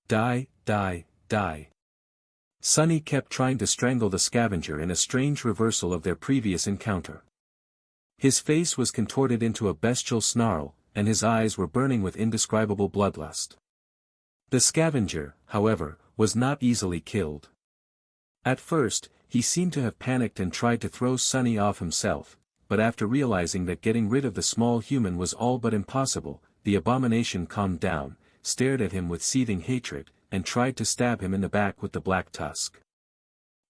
Die, die, die. Sunny kept trying to strangle the scavenger in a strange reversal of their previous encounter. His face was contorted into a bestial snarl, and his eyes were burning with indescribable bloodlust. The scavenger, however, was not easily killed. At first, he seemed to have panicked and tried to throw Sunny off himself, but after realizing that getting rid of the small human was all but impossible, the abomination calmed down, stared at him with seething hatred, and tried to stab him in the back with the black tusk.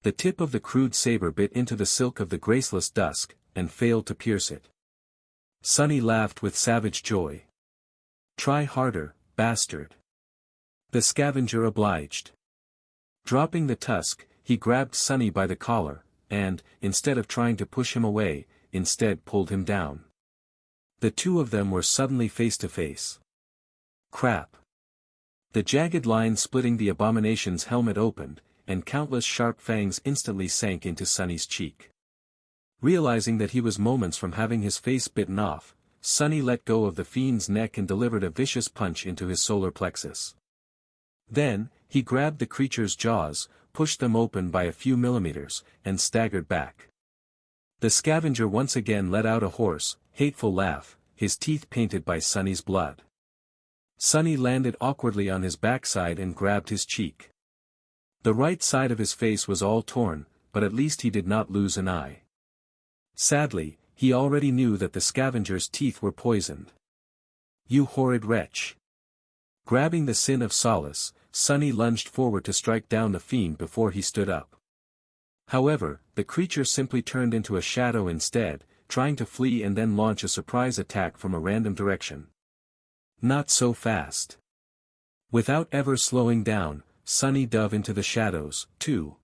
The tip of the crude saber bit into the silk of the graceless dusk, and failed to pierce it. Sunny laughed with savage joy. "Try harder, bastard." The scavenger obliged. Dropping the tusk, he grabbed Sunny by the collar, and, instead of trying to push him away, instead pulled him down. The two of them were suddenly face to face. Crap. The jagged line splitting the abomination's helmet opened, and countless sharp fangs instantly sank into Sunny's cheek. Realizing that he was moments from having his face bitten off, Sunny let go of the fiend's neck and delivered a vicious punch into his solar plexus. Then, he grabbed the creature's jaws, pushed them open by a few millimeters, and staggered back. The scavenger once again let out a hoarse, hateful laugh, his teeth painted by Sunny's blood. Sunny landed awkwardly on his backside and grabbed his cheek. The right side of his face was all torn, but at least he did not lose an eye. Sadly, he already knew that the scavenger's teeth were poisoned. "You horrid wretch!" Grabbing the sin of solace, Sunny lunged forward to strike down the fiend before he stood up. However, the creature simply turned into a shadow instead, trying to flee and then launch a surprise attack from a random direction. Not so fast. Without ever slowing down, Sunny dove into the shadows, too.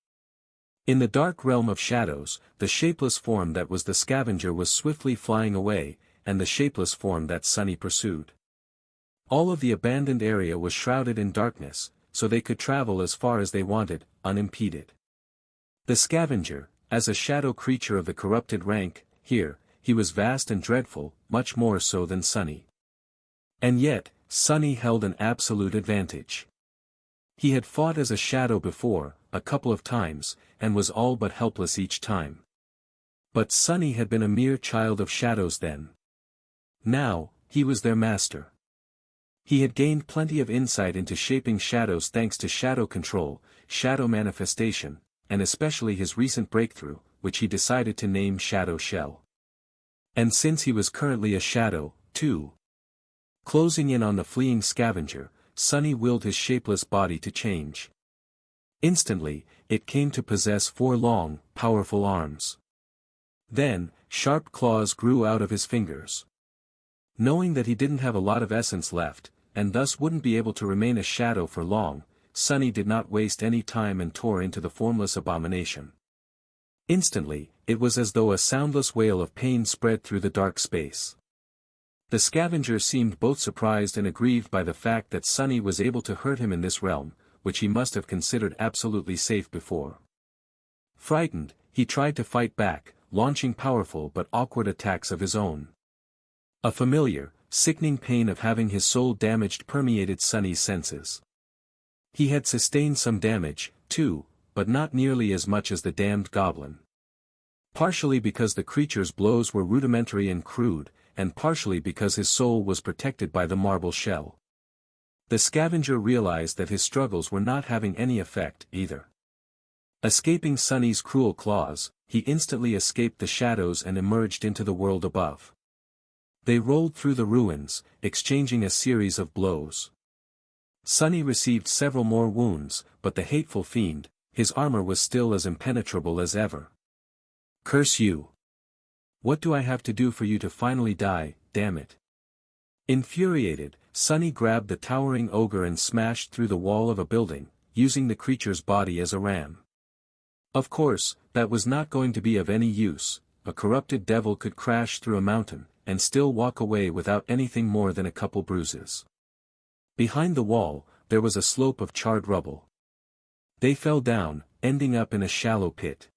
In the dark realm of shadows, the shapeless form that was the scavenger was swiftly flying away, and the shapeless form that Sunny pursued. All of the abandoned area was shrouded in darkness, so they could travel as far as they wanted, unimpeded. The scavenger, as a shadow creature of the corrupted rank, here, he was vast and dreadful, much more so than Sunny. And yet, Sunny held an absolute advantage. He had fought as a shadow before, a couple of times, and was all but helpless each time. But Sunny had been a mere child of shadows then. Now, he was their master. He had gained plenty of insight into shaping shadows thanks to shadow control, shadow manifestation, and especially his recent breakthrough, which he decided to name Shadow Shell. And since he was currently a shadow, too. Closing in on the fleeing scavenger, Sunny willed his shapeless body to change. Instantly, it came to possess 4 long, powerful arms. Then, sharp claws grew out of his fingers. Knowing that he didn't have a lot of essence left, and thus wouldn't be able to remain a shadow for long, Sunny did not waste any time and tore into the formless abomination. Instantly, it was as though a soundless wail of pain spread through the dark space. The scavenger seemed both surprised and aggrieved by the fact that Sunny was able to hurt him in this realm, which he must have considered absolutely safe before. Frightened, he tried to fight back, launching powerful but awkward attacks of his own. A familiar, sickening pain of having his soul damaged permeated Sunny's senses. He had sustained some damage, too, but not nearly as much as the damned goblin. Partially because the creature's blows were rudimentary and crude, and partially because his soul was protected by the marble shell. The scavenger realized that his struggles were not having any effect, either. Escaping Sunny's cruel claws, he instantly escaped the shadows and emerged into the world above. They rolled through the ruins, exchanging a series of blows. Sunny received several more wounds, but the hateful fiend, his armor was still as impenetrable as ever. "Curse you! What do I have to do for you to finally die, damn it?" Infuriated, Sunny grabbed the towering ogre and smashed through the wall of a building, using the creature's body as a ram. Of course, that was not going to be of any use. A corrupted devil could crash through a mountain, and still walk away without anything more than a couple bruises. Behind the wall, there was a slope of charred rubble. They fell down, ending up in a shallow pit.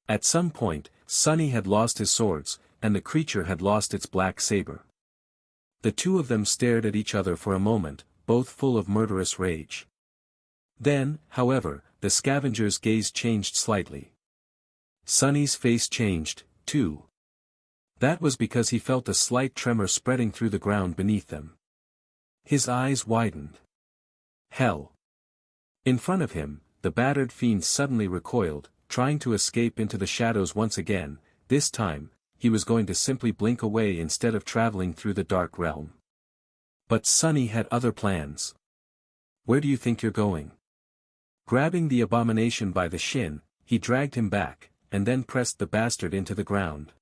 At some point, Sunny had lost his swords, and the creature had lost its black saber. The two of them stared at each other for a moment, both full of murderous rage. Then, however, the scavenger's gaze changed slightly. Sonny's face changed, too. That was because he felt a slight tremor spreading through the ground beneath them. His eyes widened. Hell! In front of him, the battered fiend suddenly recoiled, trying to escape into the shadows once again. This time, he was going to simply blink away instead of traveling through the dark realm. But Sonny had other plans. Where do you think you're going? Grabbing the abomination by the shin, he dragged him back, and then pressed the bastard into the ground.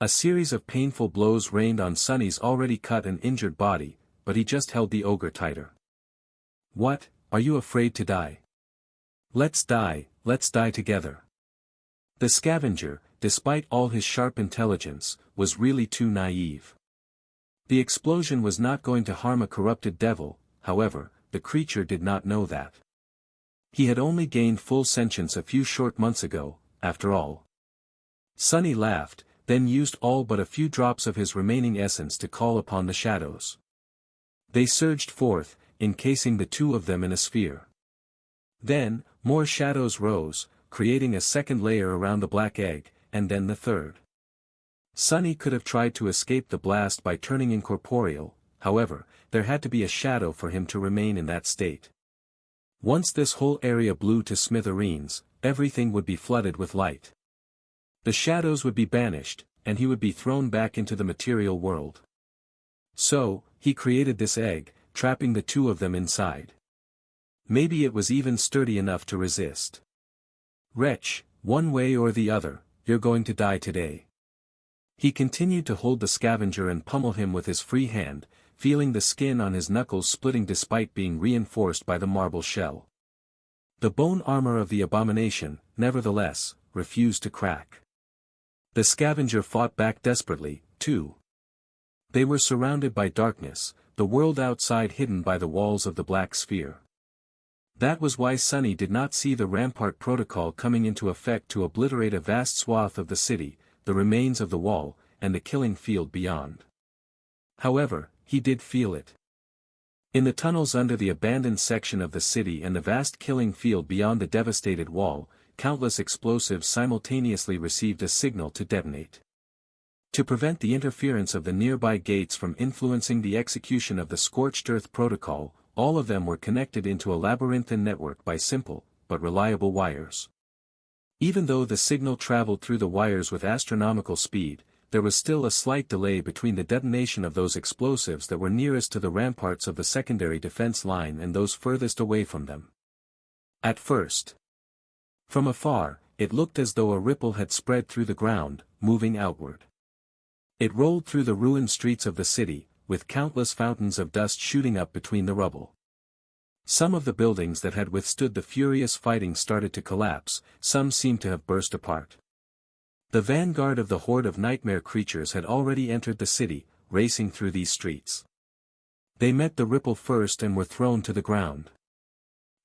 A series of painful blows rained on Sonny's already cut and injured body, but he just held the ogre tighter. What, are you afraid to die? Let's die together. The scavenger, despite all his sharp intelligence, was really too naive. The explosion was not going to harm a corrupted devil, however, the creature did not know that. He had only gained full sentience a few short months ago, after all. Sonny laughed, then used all but a few drops of his remaining essence to call upon the shadows. They surged forth, encasing the two of them in a sphere. Then, more shadows rose, creating a second layer around the black egg, and then the third. Sonny could have tried to escape the blast by turning incorporeal, however, there had to be a shadow for him to remain in that state. Once this whole area blew to smithereens, everything would be flooded with light. The shadows would be banished, and he would be thrown back into the material world. So, he created this egg, trapping the two of them inside. Maybe it was even sturdy enough to resist. Wretch, one way or the other, you're going to die today. He continued to hold the scavenger and pummel him with his free hand, feeling the skin on his knuckles splitting despite being reinforced by the marble shell. The bone armor of the abomination, nevertheless, refused to crack. The scavenger fought back desperately, too. They were surrounded by darkness, the world outside hidden by the walls of the black sphere. That was why Sonny did not see the rampart protocol coming into effect to obliterate a vast swath of the city, the remains of the wall, and the killing field beyond. However, he did feel it. In the tunnels under the abandoned section of the city and the vast killing field beyond the devastated wall, countless explosives simultaneously received a signal to detonate. To prevent the interference of the nearby gates from influencing the execution of the Scorched Earth Protocol, all of them were connected into a labyrinthine network by simple, but reliable wires. Even though the signal traveled through the wires with astronomical speed, there was still a slight delay between the detonation of those explosives that were nearest to the ramparts of the secondary defense line and those furthest away from them. At first, from afar, it looked as though a ripple had spread through the ground, moving outward. It rolled through the ruined streets of the city, with countless fountains of dust shooting up between the rubble. Some of the buildings that had withstood the furious fighting started to collapse, some seemed to have burst apart. The vanguard of the horde of nightmare creatures had already entered the city, racing through these streets. They met the ripple first and were thrown to the ground.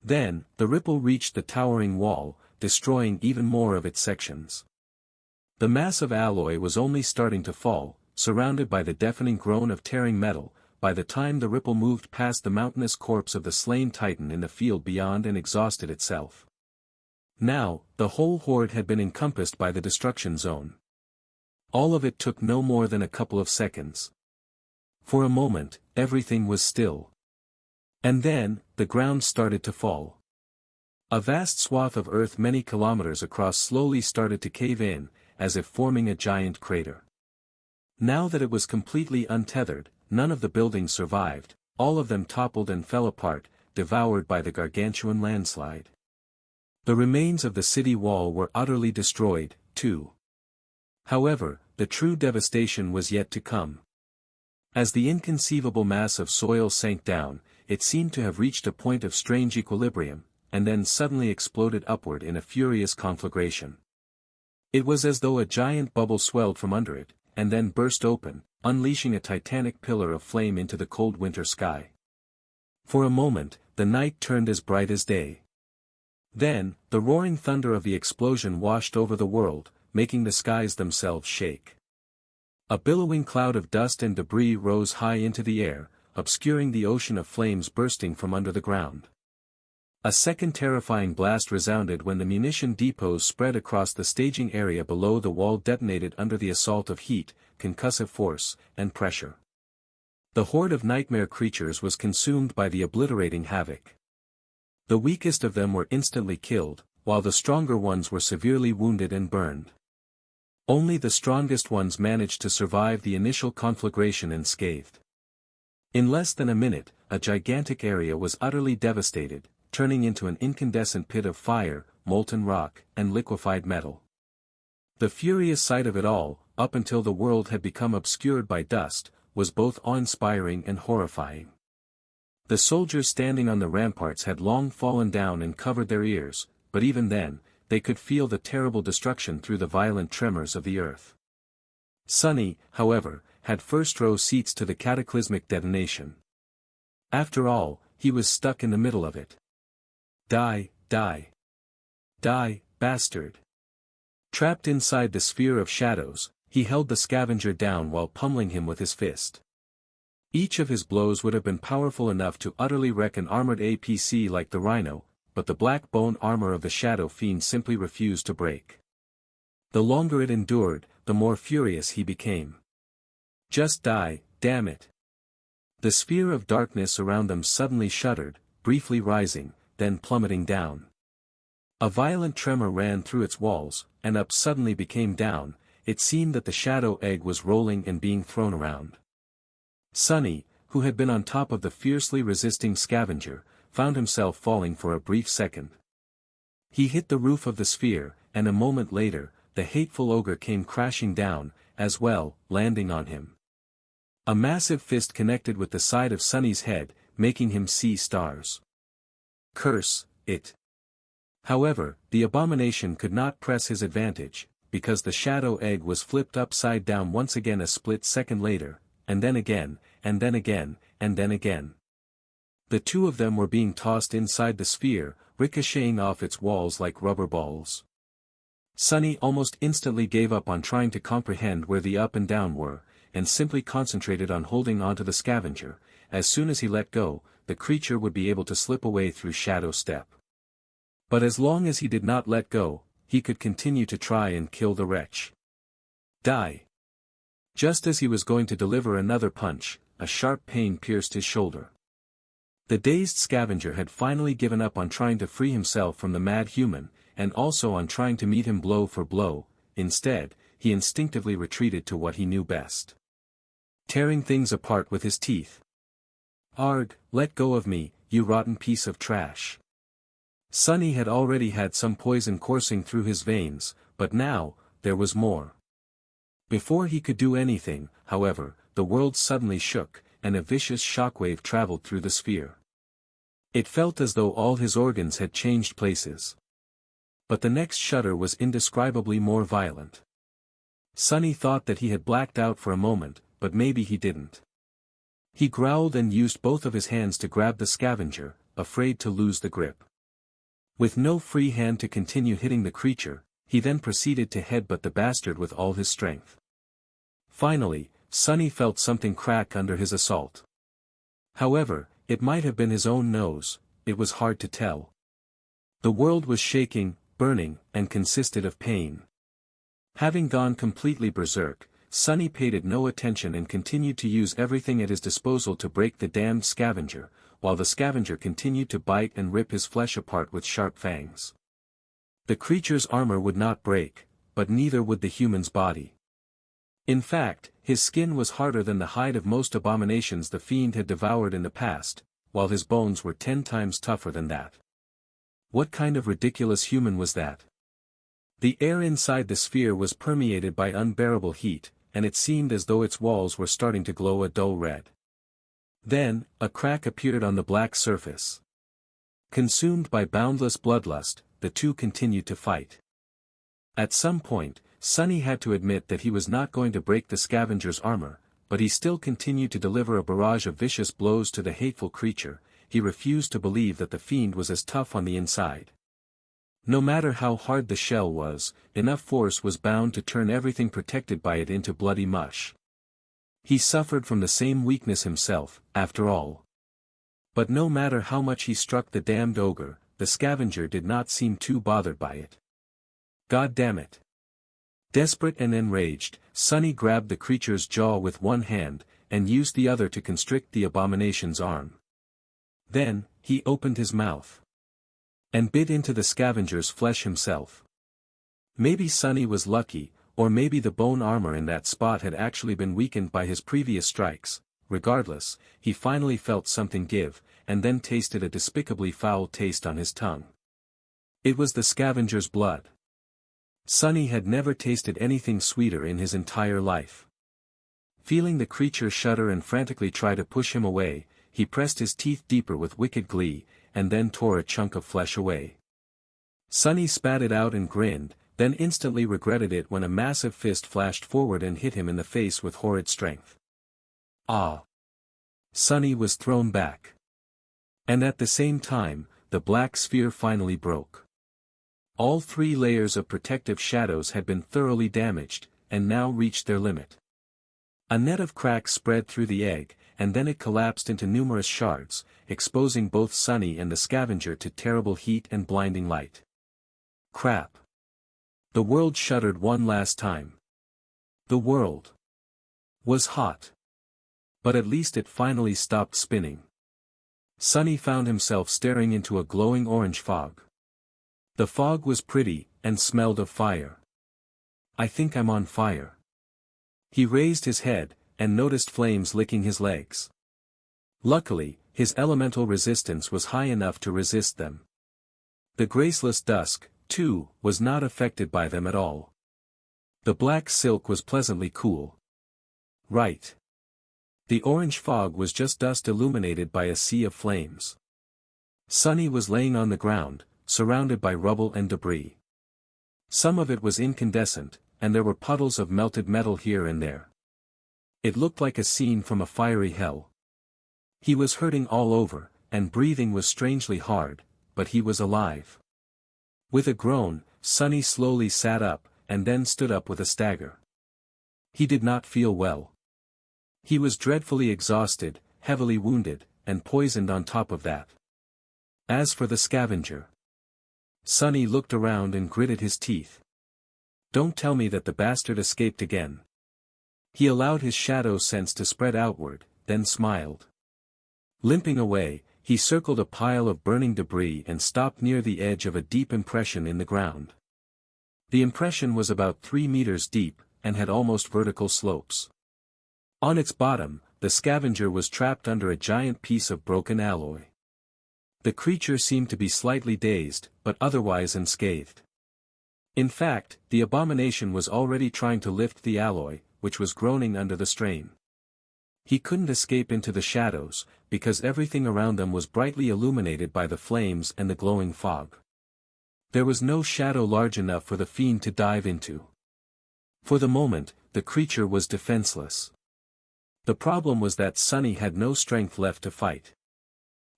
Then, the ripple reached the towering wall, destroying even more of its sections. The mass of alloy was only starting to fall, surrounded by the deafening groan of tearing metal, by the time the ripple moved past the mountainous corpse of the slain titan in the field beyond and exhausted itself. Now, the whole horde had been encompassed by the destruction zone. All of it took no more than a couple of seconds. For a moment, everything was still. And then, the ground started to fall. A vast swath of earth many kilometers across slowly started to cave in, as if forming a giant crater. Now that it was completely untethered, none of the buildings survived, all of them toppled and fell apart, devoured by the gargantuan landslide. The remains of the city wall were utterly destroyed, too. However, the true devastation was yet to come. As the inconceivable mass of soil sank down, it seemed to have reached a point of strange equilibrium, and then suddenly exploded upward in a furious conflagration. It was as though a giant bubble swelled from under it, and then burst open, unleashing a titanic pillar of flame into the cold winter sky. For a moment, the night turned as bright as day. Then, the roaring thunder of the explosion washed over the world, making the skies themselves shake. A billowing cloud of dust and debris rose high into the air, obscuring the ocean of flames bursting from under the ground. A second terrifying blast resounded when the munition depots spread across the staging area below the wall detonated under the assault of heat, concussive force, and pressure. The horde of nightmare creatures was consumed by the obliterating havoc. The weakest of them were instantly killed, while the stronger ones were severely wounded and burned. Only the strongest ones managed to survive the initial conflagration unscathed. In less than a minute, a gigantic area was utterly devastated, turning into an incandescent pit of fire, molten rock, and liquefied metal. The furious sight of it all, up until the world had become obscured by dust, was both awe-inspiring and horrifying. The soldiers standing on the ramparts had long fallen down and covered their ears, but even then, they could feel the terrible destruction through the violent tremors of the earth. Sonny, however, had first-row seats to the cataclysmic detonation. After all, he was stuck in the middle of it. Die, die. Die, bastard. Trapped inside the sphere of shadows, he held the scavenger down while pummeling him with his fist. Each of his blows would have been powerful enough to utterly wreck an armored APC like the Rhino, but the black bone armor of the Shadow Fiend simply refused to break. The longer it endured, the more furious he became. Just die, damn it. The sphere of darkness around them suddenly shuddered, briefly rising, then plummeting down. A violent tremor ran through its walls, and up suddenly became down. It seemed that the shadow egg was rolling and being thrown around. Sonny, who had been on top of the fiercely resisting scavenger, found himself falling for a brief second. He hit the roof of the sphere, and a moment later, the hateful ogre came crashing down, as well, landing on him. A massive fist connected with the side of Sonny's head, making him see stars. Curse it. However, the abomination could not press his advantage, because the shadow egg was flipped upside down once again a split second later, and then again, and then again, and then again. The two of them were being tossed inside the sphere, ricocheting off its walls like rubber balls. Sonny almost instantly gave up on trying to comprehend where the up and down were, and simply concentrated on holding onto the scavenger. As soon as he let go, the creature would be able to slip away through Shadow Step. But as long as he did not let go, he could continue to try and kill the wretch. Die. Just as he was going to deliver another punch, a sharp pain pierced his shoulder. The dazed scavenger had finally given up on trying to free himself from the mad human, and also on trying to meet him blow for blow. Instead, he instinctively retreated to what he knew best. Tearing things apart with his teeth. Arg, let go of me, you rotten piece of trash. Sonny had already had some poison coursing through his veins, but now, there was more. Before he could do anything, however, the world suddenly shook, and a vicious shockwave traveled through the sphere. It felt as though all his organs had changed places. But the next shudder was indescribably more violent. Sonny thought that he had blacked out for a moment, but maybe he didn't. He growled and used both of his hands to grab the scavenger, afraid to lose the grip. With no free hand to continue hitting the creature, he then proceeded to headbutt the bastard with all his strength. Finally, Sonny felt something crack under his assault. However, it might have been his own nose, it was hard to tell. The world was shaking, burning, and consisted of pain. Having gone completely berserk, Sonny paid it no attention and continued to use everything at his disposal to break the damned scavenger, while the scavenger continued to bite and rip his flesh apart with sharp fangs. The creature's armor would not break, but neither would the human's body. In fact, his skin was harder than the hide of most abominations the fiend had devoured in the past, while his bones were 10 times tougher than that. What kind of ridiculous human was that? The air inside the sphere was permeated by unbearable heat, and it seemed as though its walls were starting to glow a dull red. Then, a crack appeared on the black surface. Consumed by boundless bloodlust, the two continued to fight. At some point, Sonny had to admit that he was not going to break the scavenger's armor, but he still continued to deliver a barrage of vicious blows to the hateful creature. He refused to believe that the fiend was as tough on the inside. No matter how hard the shell was, enough force was bound to turn everything protected by it into bloody mush. He suffered from the same weakness himself, after all. But no matter how much he struck the damned ogre, the scavenger did not seem too bothered by it. God damn it. Desperate and enraged, Sonny grabbed the creature's jaw with one hand, and used the other to constrict the abomination's arm. Then, he opened his mouth and bit into the scavenger's flesh himself. Maybe Sonny was lucky, or maybe the bone armor in that spot had actually been weakened by his previous strikes. Regardless, he finally felt something give, and then tasted a despicably foul taste on his tongue. It was the scavenger's blood. Sonny had never tasted anything sweeter in his entire life. Feeling the creature shudder and frantically try to push him away, he pressed his teeth deeper with wicked glee, and then tore a chunk of flesh away. Sonny spat it out and grinned, then instantly regretted it when a massive fist flashed forward and hit him in the face with horrid strength. Ah! Sonny was thrown back. And at the same time, the black sphere finally broke. All 3 layers of protective shadows had been thoroughly damaged, and now reached their limit. A net of cracks spread through the egg, and then it collapsed into numerous shards, exposing both Sonny and the scavenger to terrible heat and blinding light. Crap! The world shuddered one last time. The world was hot. But at least it finally stopped spinning. Sonny found himself staring into a glowing orange fog. The fog was pretty, and smelled of fire. I think I'm on fire. He raised his head, and noticed flames licking his legs. Luckily, his elemental resistance was high enough to resist them. The graceless dusk, too, was not affected by them at all. The black silk was pleasantly cool. Right. The orange fog was just dust illuminated by a sea of flames. Sonny was laying on the ground, surrounded by rubble and debris. Some of it was incandescent, and there were puddles of melted metal here and there. It looked like a scene from a fiery hell. He was hurting all over, and breathing was strangely hard, but he was alive. With a groan, Sonny slowly sat up, and then stood up with a stagger. He did not feel well. He was dreadfully exhausted, heavily wounded, and poisoned on top of that. As for the scavenger, Sonny looked around and gritted his teeth. Don't tell me that the bastard escaped again. He allowed his shadow sense to spread outward, then smiled. Limping away, he circled a pile of burning debris and stopped near the edge of a deep impression in the ground. The impression was about 3 meters deep, and had almost vertical slopes. On its bottom, the scavenger was trapped under a giant piece of broken alloy. The creature seemed to be slightly dazed, but otherwise unscathed. In fact, the abomination was already trying to lift the alloy, which was groaning under the strain. He couldn't escape into the shadows, because everything around them was brightly illuminated by the flames and the glowing fog. There was no shadow large enough for the fiend to dive into. For the moment, the creature was defenseless. The problem was that Sonny had no strength left to fight.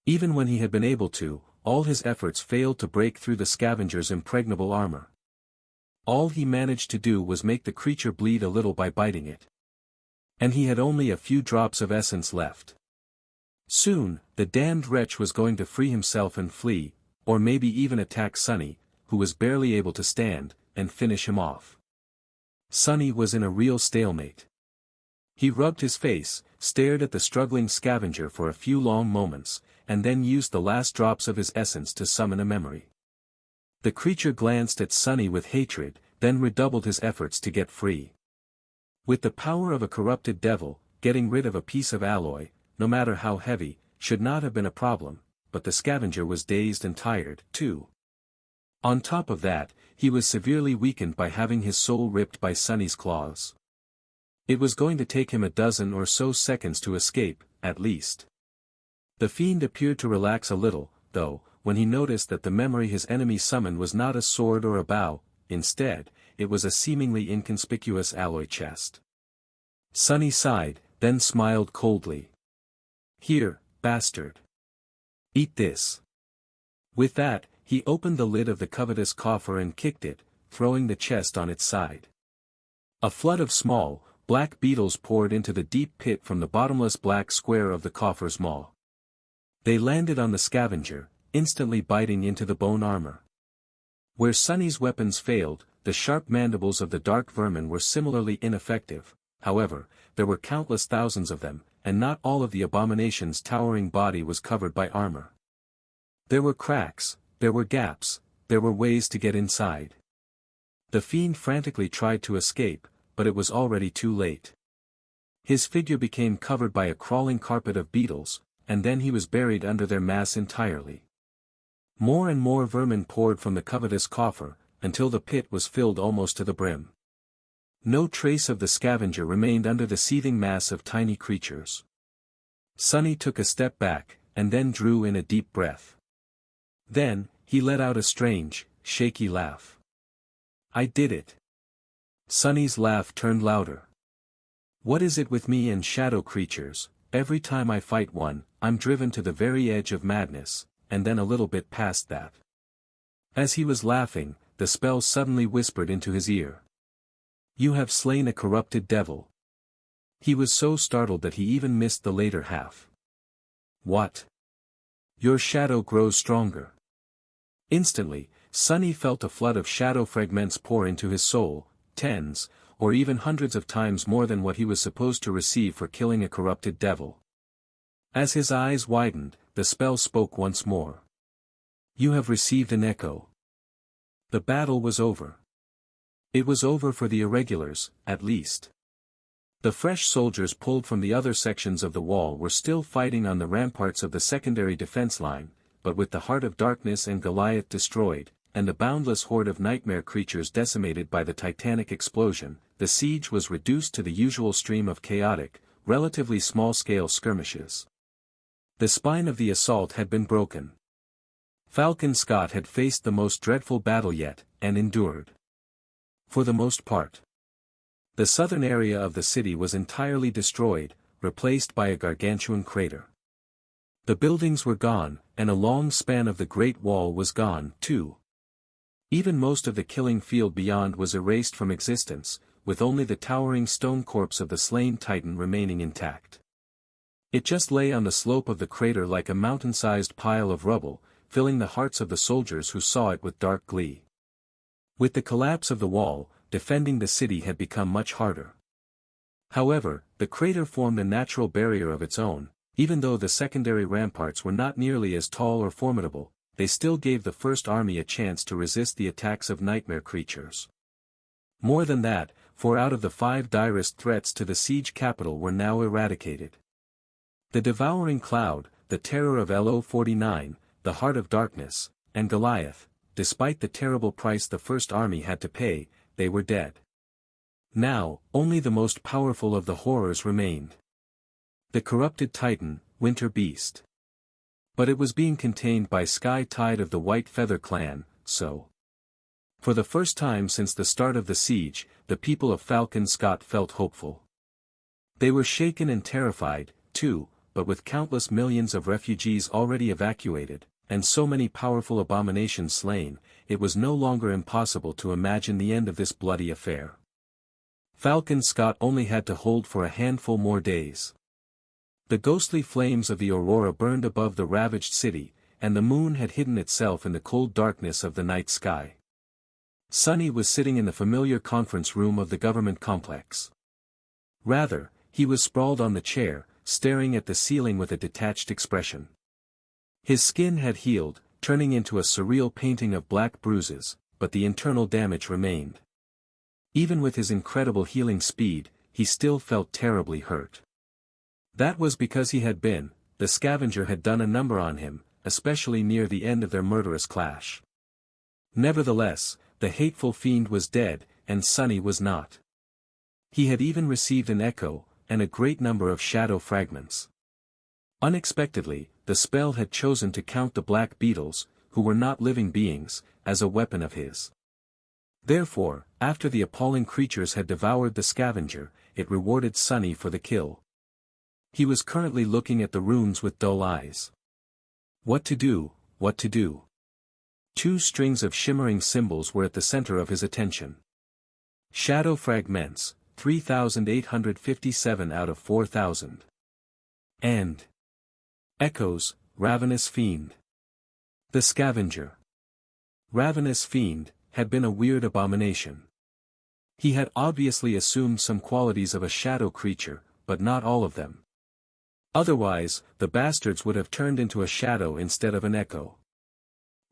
Even when he had been able to, all his efforts failed to break through the scavenger's impregnable armor. All he managed to do was make the creature bleed a little by biting it. And he had only a few drops of essence left. Soon, the damned wretch was going to free himself and flee, or maybe even attack Sonny, who was barely able to stand, and finish him off. Sonny was in a real stalemate. He rubbed his face, stared at the struggling scavenger for a few long moments, and then used the last drops of his essence to summon a memory. The creature glanced at Sonny with hatred, then redoubled his efforts to get free. With the power of a corrupted devil, getting rid of a piece of alloy, no matter how heavy, should not have been a problem, but the scavenger was dazed and tired, too. On top of that, he was severely weakened by having his soul ripped by Sonny's claws. It was going to take him a dozen or so seconds to escape, at least. The fiend appeared to relax a little, though, when he noticed that the memory his enemy summoned was not a sword or a bow, instead, it was a seemingly inconspicuous alloy chest. Sonny sighed, then smiled coldly. Here, bastard. Eat this. With that, he opened the lid of the covetous coffer and kicked it, throwing the chest on its side. A flood of small, black beetles poured into the deep pit from the bottomless black square of the coffer's maw. They landed on the scavenger, instantly biting into the bone armor. Where Sunny's weapons failed, the sharp mandibles of the dark vermin were similarly ineffective. However, there were countless thousands of them, and not all of the abomination's towering body was covered by armor. There were cracks, there were gaps, there were ways to get inside. The fiend frantically tried to escape, but it was already too late. His figure became covered by a crawling carpet of beetles, and then he was buried under their mass entirely. More and more vermin poured from the covetous coffer, until the pit was filled almost to the brim. No trace of the scavenger remained under the seething mass of tiny creatures. Sunny took a step back, and then drew in a deep breath. Then, he let out a strange, shaky laugh. "I did it." Sunny's laugh turned louder. "What is it with me and shadow creatures? Every time I fight one, I'm driven to the very edge of madness, and then a little bit past that." As he was laughing, the spell suddenly whispered into his ear. "You have slain a corrupted devil." He was so startled that he even missed the later half. "What?" "Your shadow grows stronger." Instantly, Sunny felt a flood of shadow fragments pour into his soul, tens, or even hundreds of times more than what he was supposed to receive for killing a corrupted devil. As his eyes widened, the spell spoke once more. "You have received an echo." The battle was over. It was over for the irregulars, at least. The fresh soldiers pulled from the other sections of the wall were still fighting on the ramparts of the secondary defense line, but with the Heart of Darkness and Goliath destroyed, and the boundless horde of nightmare creatures decimated by the titanic explosion, the siege was reduced to the usual stream of chaotic, relatively small-scale skirmishes. The spine of the assault had been broken. Falcon Scott had faced the most dreadful battle yet, and endured. For the most part. The southern area of the city was entirely destroyed, replaced by a gargantuan crater. The buildings were gone, and a long span of the Great Wall was gone, too. Even most of the killing field beyond was erased from existence, with only the towering stone corpse of the slain Titan remaining intact. It just lay on the slope of the crater like a mountain-sized pile of rubble, filling the hearts of the soldiers who saw it with dark glee. With the collapse of the wall, defending the city had become much harder. However, the crater formed a natural barrier of its own. Even though the secondary ramparts were not nearly as tall or formidable, they still gave the First Army a chance to resist the attacks of nightmare creatures. More than that, 4 out of the 5 direst threats to the siege capital were now eradicated. The Devouring Cloud, the Terror of LO-49, the Heart of Darkness, and Goliath, despite the terrible price the First Army had to pay, they were dead. Now, only the most powerful of the horrors remained. The corrupted Titan, Winter Beast. But it was being contained by Sky Tide of the White Feather Clan, so. For the first time since the start of the siege, the people of Falcon Scott felt hopeful. They were shaken and terrified, too, but with countless millions of refugees already evacuated, and so many powerful abominations slain, it was no longer impossible to imagine the end of this bloody affair. Falcon Scott only had to hold for a handful more days. The ghostly flames of the aurora burned above the ravaged city, and the moon had hidden itself in the cold darkness of the night sky. Sunny was sitting in the familiar conference room of the government complex. Rather, he was sprawled on the chair, staring at the ceiling with a detached expression. His skin had healed, turning into a surreal painting of black bruises, but the internal damage remained. Even with his incredible healing speed, he still felt terribly hurt. That was because the scavenger had done a number on him, especially near the end of their murderous clash. Nevertheless, the hateful fiend was dead, and Sunny was not. He had even received an echo, and a great number of shadow fragments. Unexpectedly, the spell had chosen to count the black beetles, who were not living beings, as a weapon of his. Therefore, after the appalling creatures had devoured the scavenger, it rewarded Sunny for the kill. He was currently looking at the runes with dull eyes. What to do, what to do? 2 strings of shimmering symbols were at the center of his attention. Shadow fragments, 3,857 out of 4,000. And echoes, ravenous fiend. The scavenger. Ravenous fiend, had been a weird abomination. He had obviously assumed some qualities of a shadow creature, but not all of them. Otherwise, the bastards would have turned into a shadow instead of an echo.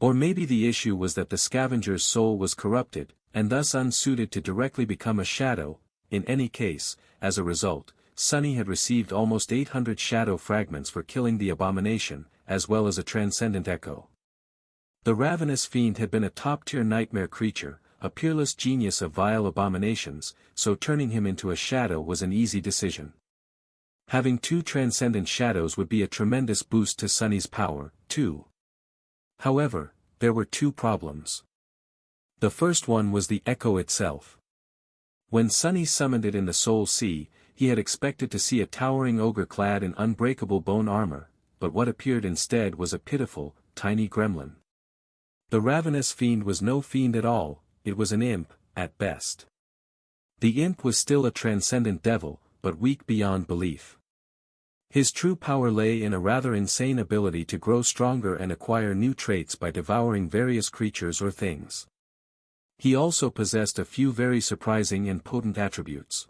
Or maybe the issue was that the scavenger's soul was corrupted, and thus unsuited to directly become a shadow. In any case, as a result, Sunny had received almost 800 shadow fragments for killing the abomination, as well as a transcendent echo. The ravenous fiend had been a top-tier nightmare creature, a peerless genius of vile abominations, so turning him into a shadow was an easy decision. Having 2 transcendent shadows would be a tremendous boost to Sunny's power, too. However, there were 2 problems. The first one was the echo itself. When Sunny summoned it in the Soul Sea, he had expected to see a towering ogre clad in unbreakable bone armor, but what appeared instead was a pitiful, tiny gremlin. The ravenous fiend was no fiend at all, it was an imp, at best. The imp was still a transcendent devil, but weak beyond belief. His true power lay in a rather insane ability to grow stronger and acquire new traits by devouring various creatures or things. He also possessed a few very surprising and potent attributes.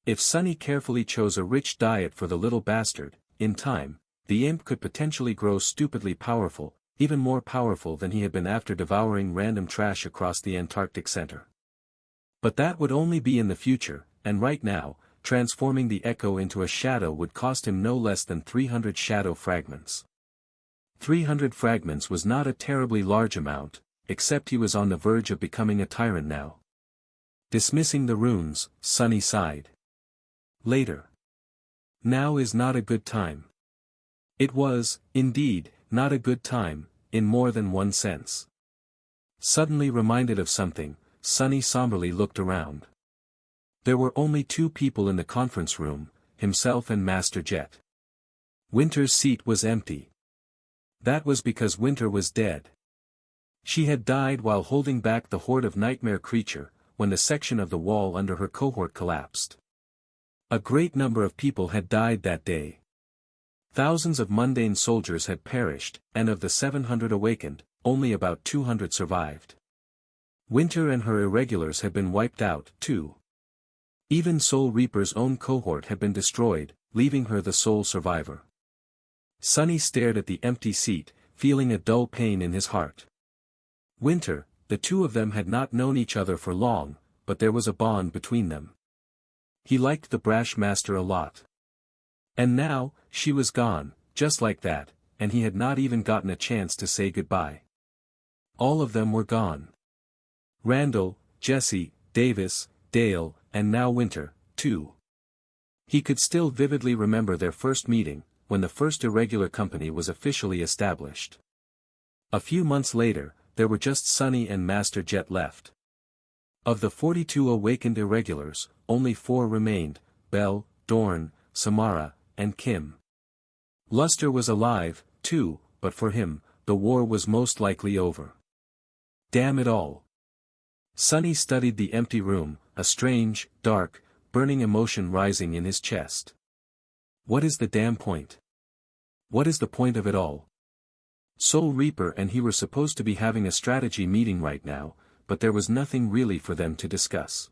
If Sunny carefully chose a rich diet for the little bastard, in time, the imp could potentially grow stupidly powerful, even more powerful than he had been after devouring random trash across the Antarctic center. But that would only be in the future, and right now, transforming the echo into a shadow would cost him no less than 300 shadow fragments. 300 fragments was not a terribly large amount, except he was on the verge of becoming a tyrant now. Dismissing the runes, Sunny sighed. Later. Now is not a good time. It was, indeed, not a good time, in more than one sense. Suddenly reminded of something, Sunny somberly looked around. There were only 2 people in the conference room, himself and Master Jet. Winter's seat was empty. That was because Winter was dead. She had died while holding back the horde of nightmare creature, when the section of the wall under her cohort collapsed. A great number of people had died that day. Thousands of mundane soldiers had perished, and of the 700 awakened, only about 200 survived. Winter and her irregulars had been wiped out, too. Even Soul Reaper's own cohort had been destroyed, leaving her the sole survivor. Sunny stared at the empty seat, feeling a dull pain in his heart. Winter, the 2 of them had not known each other for long, but there was a bond between them. He liked the brash master a lot. And now, she was gone, just like that, and he had not even gotten a chance to say goodbye. All of them were gone. Randall, Jesse, Davis, Dale, and now Winter, too. He could still vividly remember their first meeting, when the first irregular company was officially established. A few months later, there were just Sunny and Master Jet left. Of the 42 awakened irregulars, only 4 remained, Belle, Dorn, Samara, and Kim. Luster was alive, too, but for him, the war was most likely over. Damn it all. Sunny studied the empty room, a strange, dark, burning emotion rising in his chest. What is the damn point? What is the point of it all? Soul Reaper and he were supposed to be having a strategy meeting right now, but there was nothing really for them to discuss.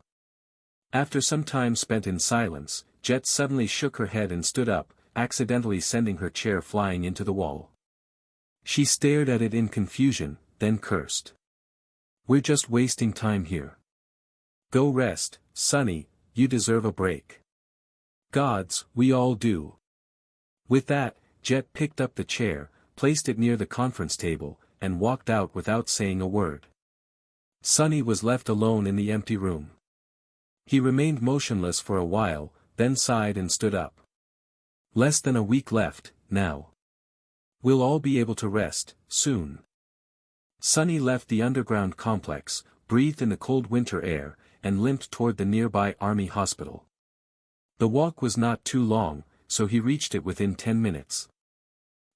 After some time spent in silence, Jet suddenly shook her head and stood up, accidentally sending her chair flying into the wall. She stared at it in confusion, then cursed. We're just wasting time here. Go rest, Sunny, you deserve a break. Gods, we all do. With that, Jet picked up the chair, placed it near the conference table, and walked out without saying a word. Sunny was left alone in the empty room. He remained motionless for a while, then sighed and stood up. Less than a week left, now. We'll all be able to rest, soon. Sunny left the underground complex, breathed in the cold winter air, and limped toward the nearby army hospital. The walk was not too long, so he reached it within 10 minutes.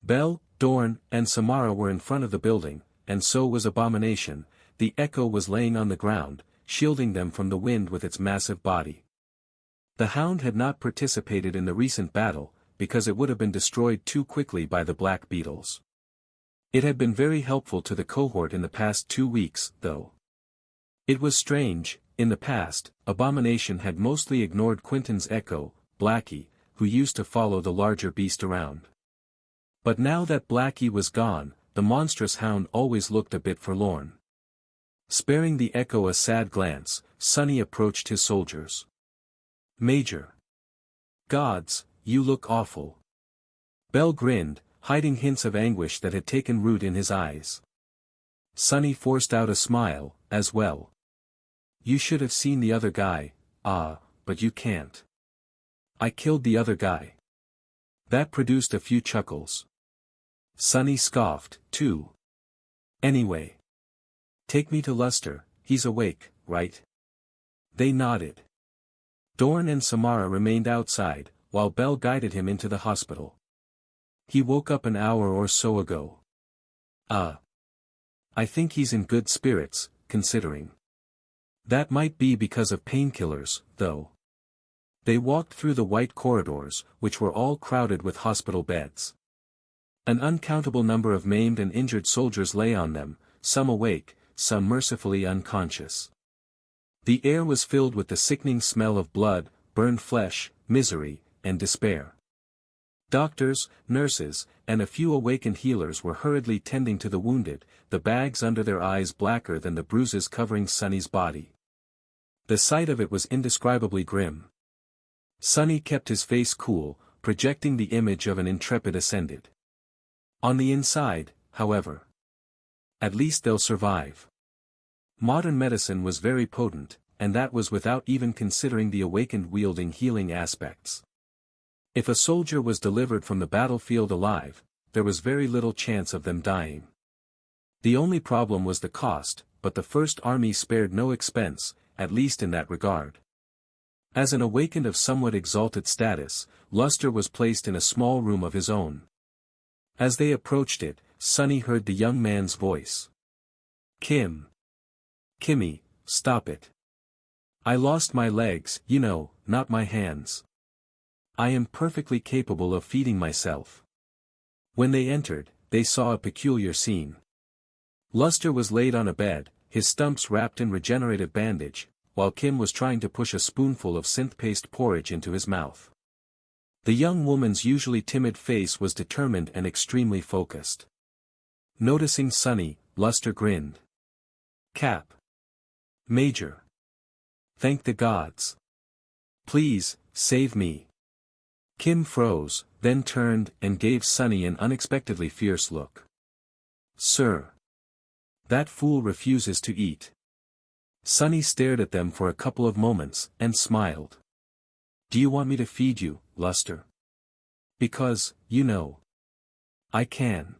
Belle, Dorn, and Samara were in front of the building, and so was Abomination. The Echo was laying on the ground, shielding them from the wind with its massive body. The Hound had not participated in the recent battle, because it would have been destroyed too quickly by the Black Beetles. It had been very helpful to the cohort in the past 2 weeks, though. It was strange, in the past, Abomination had mostly ignored Quentin's echo, Blackie, who used to follow the larger beast around. But now that Blackie was gone, the monstrous hound always looked a bit forlorn. Sparing the echo a sad glance, Sonny approached his soldiers. "Major. Gods, you look awful." Bell grinned, hiding hints of anguish that had taken root in his eyes. Sonny forced out a smile, as well. "You should have seen the other guy, but you can't." "I killed the other guy." That produced a few chuckles. Sonny scoffed, too. "Anyway. Take me to Luster, he's awake, right?" They nodded. Dorn and Samara remained outside, while Bell guided him into the hospital. "He woke up an hour or so ago." I think he's in good spirits, considering." "That might be because of painkillers, though." They walked through the white corridors, which were all crowded with hospital beds. An uncountable number of maimed and injured soldiers lay on them, some awake, some mercifully unconscious. The air was filled with the sickening smell of blood, burned flesh, misery, and despair. Doctors, nurses, and a few awakened healers were hurriedly tending to the wounded, the bags under their eyes blacker than the bruises covering Sonny's body. The sight of it was indescribably grim. Sonny kept his face cool, projecting the image of an intrepid ascended. On the inside, however. "At least they'll survive." Modern medicine was very potent, and that was without even considering the awakened wielding healing aspects. If a soldier was delivered from the battlefield alive, there was very little chance of them dying. The only problem was the cost, but the First Army spared no expense, at least in that regard. As an awakened of somewhat exalted status, Luster was placed in a small room of his own. As they approached it, Sonny heard the young man's voice. "Kimmy, stop it. I lost my legs, not my hands. I am perfectly capable of feeding myself." When they entered, they saw a peculiar scene. Luster was laid on a bed, his stumps wrapped in regenerative bandage, while Kim was trying to push a spoonful of synth-paste porridge into his mouth. The young woman's usually timid face was determined and extremely focused. Noticing Sonny, Luster grinned. "Cap. Major. Thank the gods. Please, save me." Kim froze, then turned and gave Sonny an unexpectedly fierce look. "Sir. That fool refuses to eat." Sonny stared at them for a couple of moments, and smiled. "Do you want me to feed you, Luster?" "Because, I can."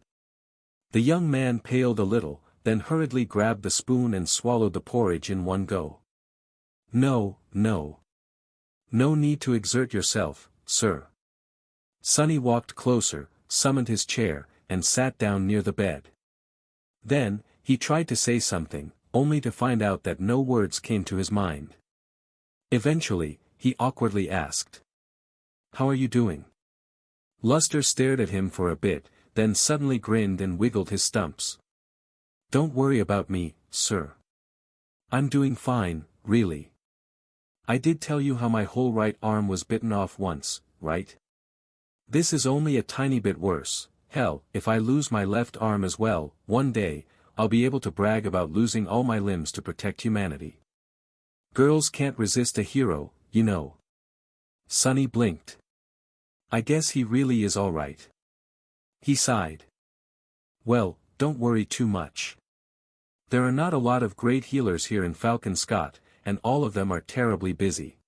The young man paled a little, then hurriedly grabbed the spoon and swallowed the porridge in one go. No need to exert yourself, sir." Sonny walked closer, summoned his chair, and sat down near the bed. Then, he tried to say something, only to find out that no words came to his mind. Eventually, he awkwardly asked. "How are you doing?" Luster stared at him for a bit, then suddenly grinned and wiggled his stumps. "Don't worry about me, sir. I'm doing fine, really. I did tell you how my whole right arm was bitten off once, right? This is only a tiny bit worse. Hell, if I lose my left arm as well, one day, I'll be able to brag about losing all my limbs to protect humanity. Girls can't resist a hero, Sonny blinked. "I guess he really is all right." He sighed. "Well, don't worry too much. There are not a lot of great healers here in Falcon Scott, and all of them are terribly busy.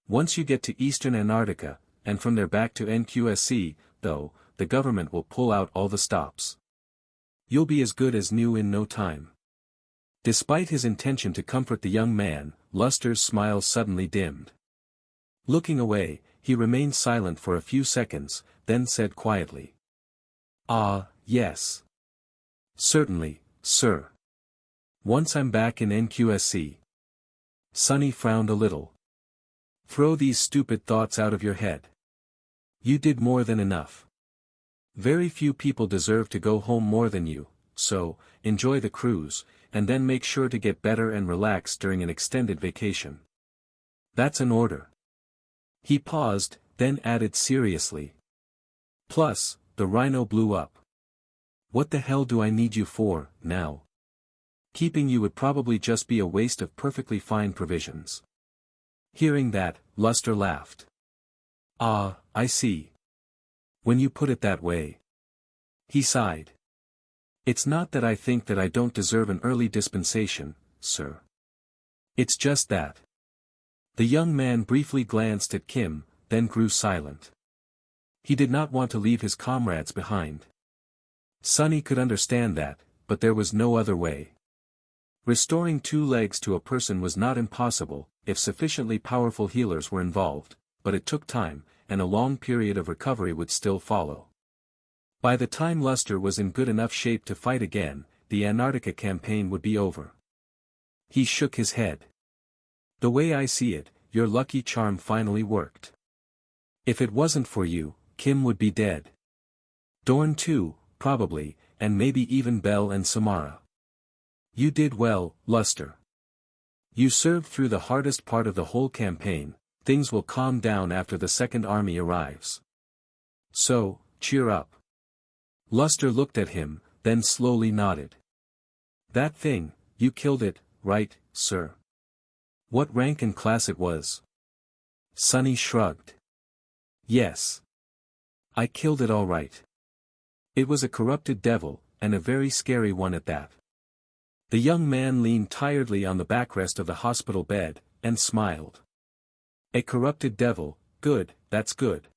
Once you get to Eastern Antarctica, and from there back to NQSC, though, the government will pull out all the stops. You'll be as good as new in no time." Despite his intention to comfort the young man, Luster's smile suddenly dimmed. Looking away, he remained silent for a few seconds, then said quietly. Yes. Certainly, sir. Once I'm back in NQSC. Sonny frowned a little. "Throw these stupid thoughts out of your head. You did more than enough. Very few people deserve to go home more than you, so, enjoy the cruise, and then make sure to get better and relax during an extended vacation. That's an order. He paused, then added seriously. Plus, the rhino blew up. What the hell do I need you for, now? Keeping you would probably just be a waste of perfectly fine provisions. Hearing that, Luster laughed. Ah, I see. When you put it that way. He sighed. It's not that I think that I don't deserve an early dispensation, sir. It's just that. The young man briefly glanced at Kim, then grew silent. He did not want to leave his comrades behind. Sunny could understand that, but there was no other way. Restoring 2 legs to a person was not impossible, if sufficiently powerful healers were involved, but it took time, and a long period of recovery would still follow. By the time Luster was in good enough shape to fight again, the Antarctica campaign would be over. He shook his head. The way I see it, your lucky charm finally worked. If it wasn't for you, Kim would be dead. Dorn too, probably, and maybe even Belle and Samara. You did well, Luster. You served through the hardest part of the whole campaign. Things will calm down after the Second Army arrives. So, cheer up. Luster looked at him, then slowly nodded. That thing, you killed it, right, sir? What rank and class it was? Sunny shrugged. Yes. I killed it all right. It was a corrupted devil, and a very scary one at that. The young man leaned tiredly on the backrest of the hospital bed, and smiled. A corrupted devil, good, that's good.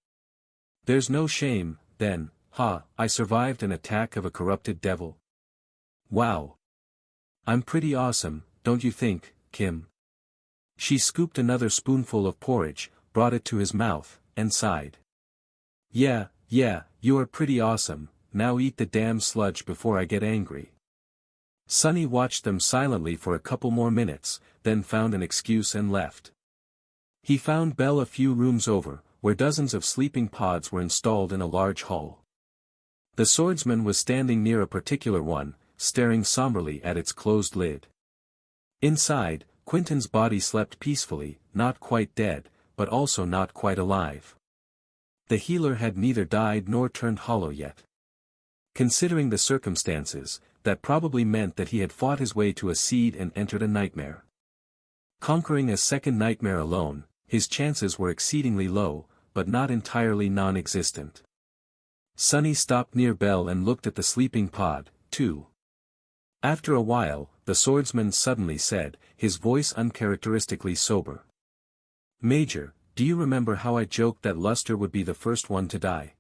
There's no shame, then. I survived an attack of a corrupted devil. Wow. I'm pretty awesome, don't you think, Kim? She scooped another spoonful of porridge, brought it to his mouth, and sighed. Yeah, you are pretty awesome, now eat the damn sludge before I get angry. Sunny watched them silently for a couple more minutes, then found an excuse and left. He found Belle a few rooms over, where dozens of sleeping pods were installed in a large hall. The swordsman was standing near a particular one, staring somberly at its closed lid. Inside, Quentin's body slept peacefully, not quite dead, but also not quite alive. The healer had neither died nor turned hollow yet. Considering the circumstances, that probably meant that he had fought his way to a seed and entered a nightmare. Conquering a second nightmare alone, his chances were exceedingly low, but not entirely non-existent. Sunny stopped near Belle and looked at the sleeping pod, too. After a while, the swordsman suddenly said, his voice uncharacteristically sober. Major, do you remember how I joked that Luster would be the first one to die?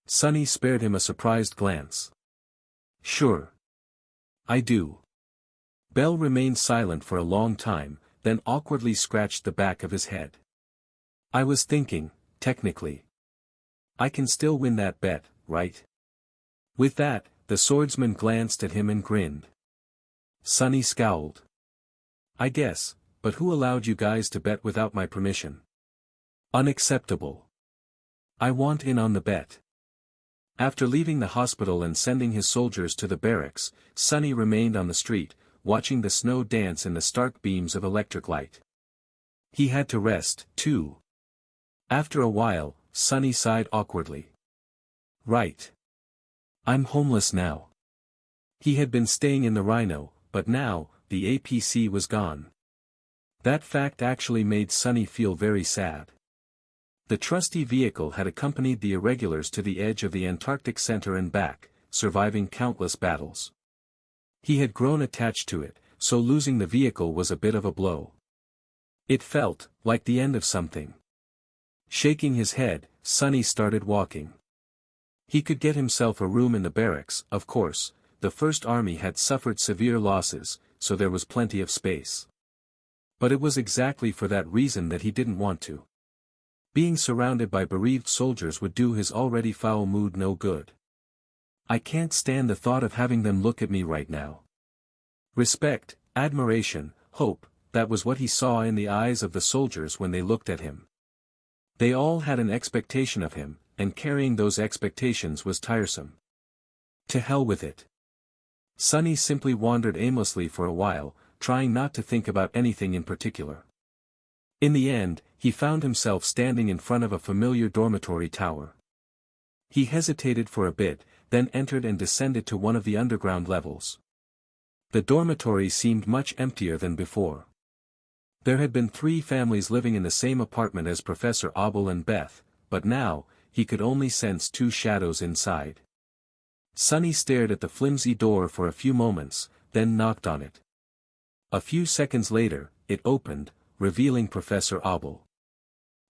Sunny spared him a surprised glance. Sure. I do. Belle remained silent for a long time, then awkwardly scratched the back of his head. I was thinking, technically. I can still win that bet, right? With that, the swordsman glanced at him and grinned. Sunny scowled. I guess, but who allowed you guys to bet without my permission? Unacceptable. I want in on the bet. After leaving the hospital and sending his soldiers to the barracks, Sunny remained on the street, watching the snow dance in the stark beams of electric light. He had to rest, too. After a while, Sunny sighed awkwardly. Right. I'm homeless now. He had been staying in the Rhino, but now, the APC was gone. That fact actually made Sunny feel very sad. The trusty vehicle had accompanied the irregulars to the edge of the Antarctic Center and back, surviving countless battles. He had grown attached to it, so losing the vehicle was a bit of a blow. It felt like the end of something. Shaking his head, Sunny started walking. He could get himself a room in the barracks, of course. The First Army had suffered severe losses, so there was plenty of space. But it was exactly for that reason that he didn't want to. Being surrounded by bereaved soldiers would do his already foul mood no good. I can't stand the thought of having them look at me right now. Respect, admiration, hope, that was what he saw in the eyes of the soldiers when they looked at him. They all had an expectation of him, and carrying those expectations was tiresome. To hell with it. Sonny simply wandered aimlessly for a while, trying not to think about anything in particular. In the end, he found himself standing in front of a familiar dormitory tower. He hesitated for a bit, then entered and descended to one of the underground levels. The dormitory seemed much emptier than before. There had been 3 families living in the same apartment as Professor Abel and Beth, but now, he could only sense 2 shadows inside. Sonny stared at the flimsy door for a few moments, then knocked on it. A few seconds later, it opened, revealing Professor Abel.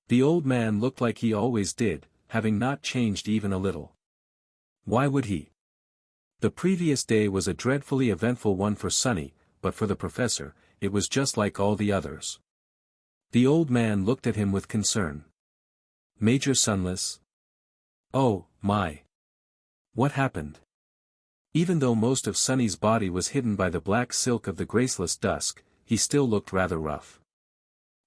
The old man looked like he always did, having not changed even a little. Why would he? The previous day was a dreadfully eventful one for Sonny, but for the professor, it was just like all the others. The old man looked at him with concern. Major Sunless? Oh, my. What happened? Even though most of Sonny's body was hidden by the black silk of the graceless dusk, he still looked rather rough.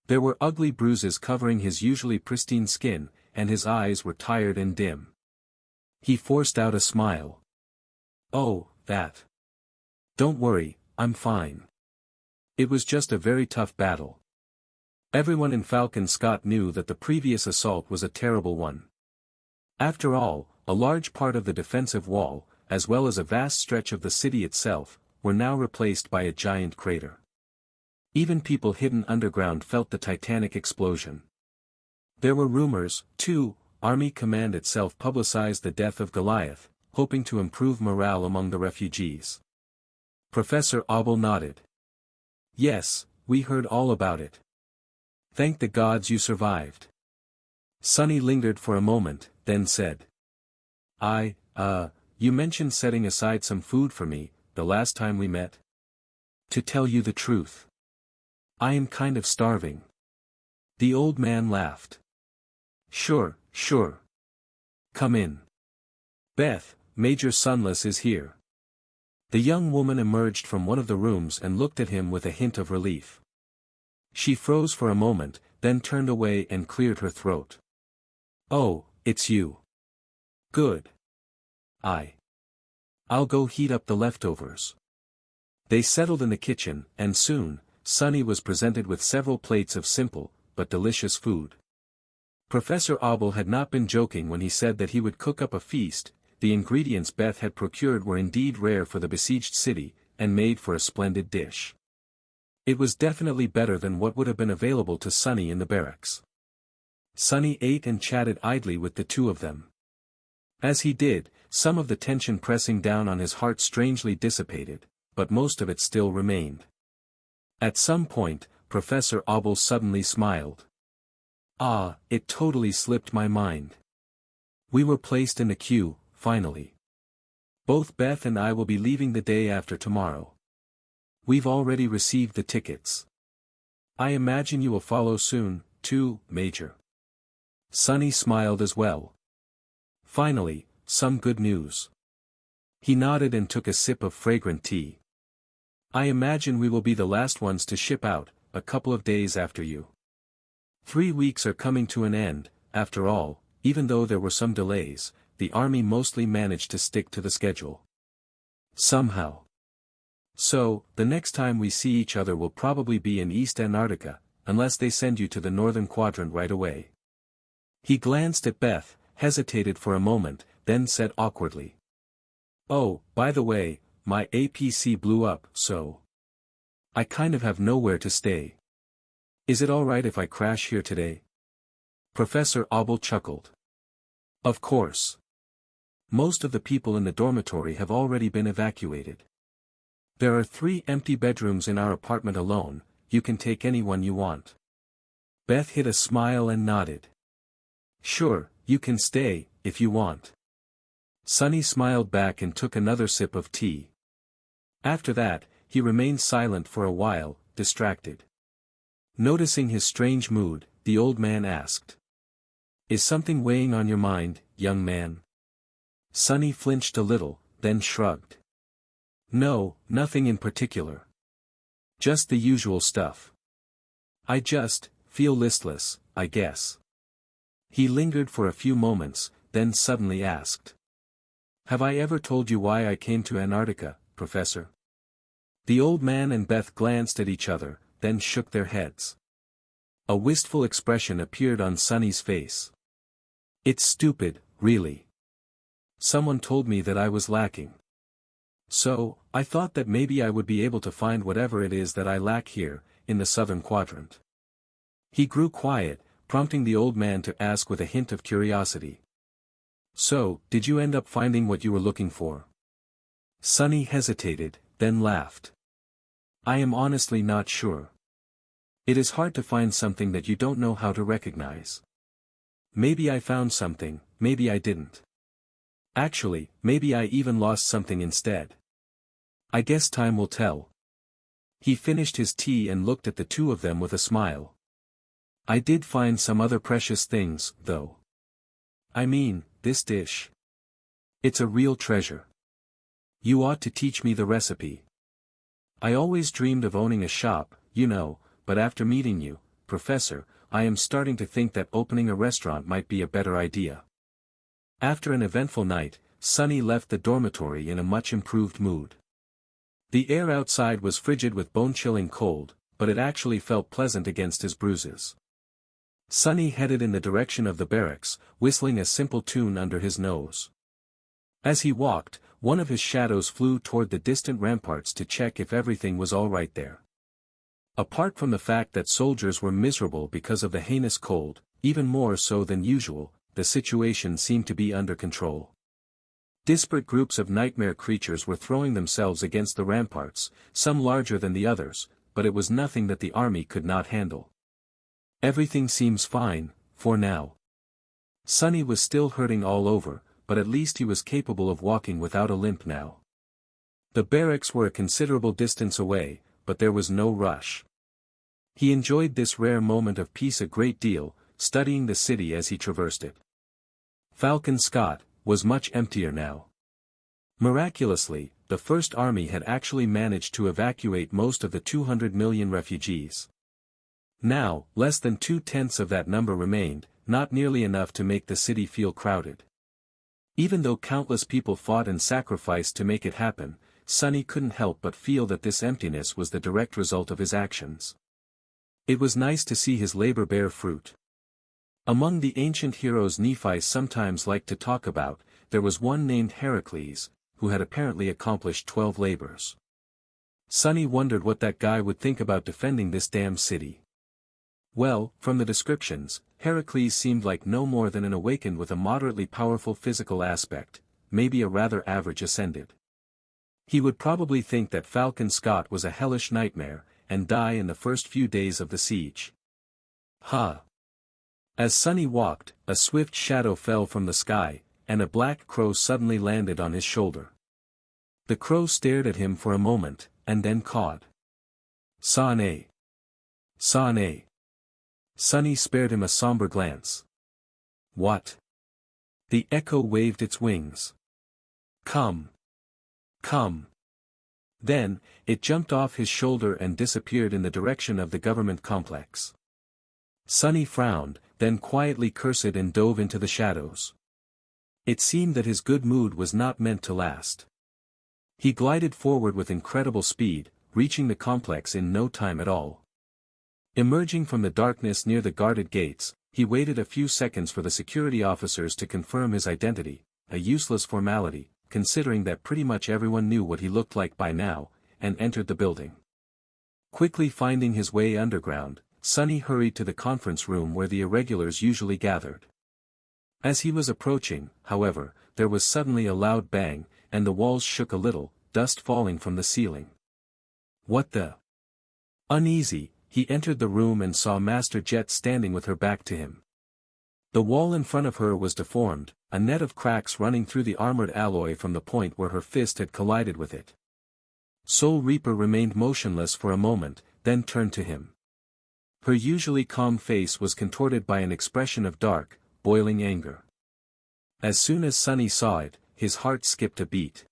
There were ugly bruises covering his usually pristine skin, and his eyes were tired and dim. He forced out a smile. Oh, that. Don't worry, I'm fine. It was just a very tough battle. Everyone in Falcon Scott knew that the previous assault was a terrible one. After all, a large part of the defensive wall, as well as a vast stretch of the city itself, were now replaced by a giant crater. Even people hidden underground felt the titanic explosion. There were rumors, too. Army Command itself publicized the death of Goliath, hoping to improve morale among the refugees. Professor Abel nodded. Yes, we heard all about it. Thank the gods you survived. Sonny lingered for a moment, then said. You mentioned setting aside some food for me, the last time we met. To tell you the truth, I am kind of starving. The old man laughed. Sure. Come in. Beth, Major Sunless is here. The young woman emerged from one of the rooms and looked at him with a hint of relief. She froze for a moment, then turned away and cleared her throat. Oh, it's you. Good. I'll go heat up the leftovers. They settled in the kitchen, and soon, Sonny was presented with several plates of simple, but delicious food. Professor Abel had not been joking when he said that he would cook up a feast. The ingredients Beth had procured were indeed rare for the besieged city, and made for a splendid dish. It was definitely better than what would have been available to Sonny in the barracks. Sonny ate and chatted idly with the 2 of them. As he did, some of the tension pressing down on his heart strangely dissipated, but most of it still remained. At some point, Professor Abel suddenly smiled. It totally slipped my mind. We were placed in the queue, finally. Both Beth and I will be leaving the day after tomorrow. We've already received the tickets. I imagine you will follow soon, too, Major. Sonny smiled as well. Finally, some good news. He nodded and took a sip of fragrant tea. I imagine we will be the last ones to ship out, a couple of days after you. 3 weeks are coming to an end. After all, even though there were some delays, the army mostly managed to stick to the schedule. Somehow. So, the next time we see each other will probably be in East Antarctica, unless they send you to the northern quadrant right away. He glanced at Beth, hesitated for a moment, then said awkwardly. Oh, by the way, my APC blew up, so I kind of have nowhere to stay. Is it alright if I crash here today? Professor Abel chuckled. Of course. Most of the people in the dormitory have already been evacuated. There are 3 empty bedrooms in our apartment alone. You can take anyone you want. Beth hid a smile and nodded. Sure, you can stay, if you want. Sonny smiled back and took another sip of tea. After that, he remained silent for a while, distracted. Noticing his strange mood, the old man asked. Is something weighing on your mind, young man? Sonny flinched a little, then shrugged. No, nothing in particular. Just the usual stuff. I just feel listless, I guess. He lingered for a few moments, then suddenly asked. "Have I ever told you why I came to Antarctica, Professor?" The old man and Beth glanced at each other, then shook their heads. A wistful expression appeared on Sunny's face. "It's stupid, really. Someone told me that I was lacking. So, I thought that maybe I would be able to find whatever it is that I lack here, in the southern quadrant." He grew quiet, prompting the old man to ask with a hint of curiosity. "So, did you end up finding what you were looking for?" Sunny hesitated, then laughed. "I am honestly not sure. It is hard to find something that you don't know how to recognize. Maybe I found something, maybe I didn't. Actually, maybe I even lost something instead. I guess time will tell." He finished his tea and looked at the two of them with a smile. "I did find some other precious things, though. I mean, this dish. It's a real treasure. You ought to teach me the recipe. I always dreamed of owning a shop, you know, but after meeting you, Professor, I am starting to think that opening a restaurant might be a better idea." After an eventful night, Sunny left the dormitory in a much improved mood. The air outside was frigid with bone-chilling cold, but it actually felt pleasant against his bruises. Sunny headed in the direction of the barracks, whistling a simple tune under his nose. As he walked, one of his shadows flew toward the distant ramparts to check if everything was all right there. Apart from the fact that soldiers were miserable because of the heinous cold, even more so than usual, the situation seemed to be under control. Disparate groups of nightmare creatures were throwing themselves against the ramparts, some larger than the others, but it was nothing that the army could not handle. "Everything seems fine, for now." Sunny was still hurting all over, but at least he was capable of walking without a limp now. The barracks were a considerable distance away, but there was no rush. He enjoyed this rare moment of peace a great deal, studying the city as he traversed it. Falcon Scott was much emptier now. Miraculously, the First Army had actually managed to evacuate most of the 200 million refugees. Now, less than 2/10 of that number remained, not nearly enough to make the city feel crowded. Even though countless people fought and sacrificed to make it happen, Sunny couldn't help but feel that this emptiness was the direct result of his actions. It was nice to see his labor bear fruit. Among the ancient heroes Nephi sometimes liked to talk about, there was one named Heracles, who had apparently accomplished 12 labors. Sunny wondered what that guy would think about defending this damn city. Well, from the descriptions, Heracles seemed like no more than an awakened with a moderately powerful physical aspect, maybe a rather average ascended. He would probably think that Falcon Scott was a hellish nightmare, and die in the first few days of the siege. Ha! As Sunny walked, a swift shadow fell from the sky, and a black crow suddenly landed on his shoulder. The crow stared at him for a moment, and then cawed. "Sa-ne! Sa-ne!" Sunny spared him a somber glance. "What?" The echo waved its wings. "Come! Come!" Then, it jumped off his shoulder and disappeared in the direction of the government complex. Sunny frowned, then quietly cursed and dove into the shadows. It seemed that his good mood was not meant to last. He glided forward with incredible speed, reaching the complex in no time at all. Emerging from the darkness near the guarded gates, he waited a few seconds for the security officers to confirm his identity, a useless formality, considering that pretty much everyone knew what he looked like by now, and entered the building. Quickly finding his way underground, Sunny hurried to the conference room where the irregulars usually gathered. As he was approaching, however, there was suddenly a loud bang, and the walls shook a little, dust falling from the ceiling. What the? Uneasy, he entered the room and saw Master Jet standing with her back to him. The wall in front of her was deformed, a net of cracks running through the armored alloy from the point where her fist had collided with it. Soul Reaper remained motionless for a moment, then turned to him. Her usually calm face was contorted by an expression of dark, boiling anger. As soon as Sunny saw it, his heart skipped a beat.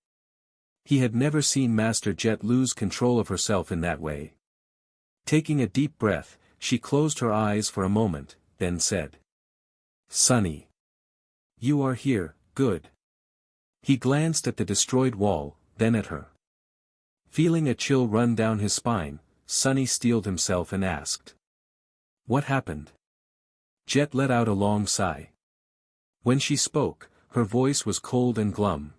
He had never seen Master Jet lose control of herself in that way. Taking a deep breath, she closed her eyes for a moment, then said, "Sunny." You are here, good. He glanced at the destroyed wall, then at her. Feeling a chill run down his spine, Sonny steeled himself and asked. What happened? Jet let out a long sigh. When she spoke, her voice was cold and glum.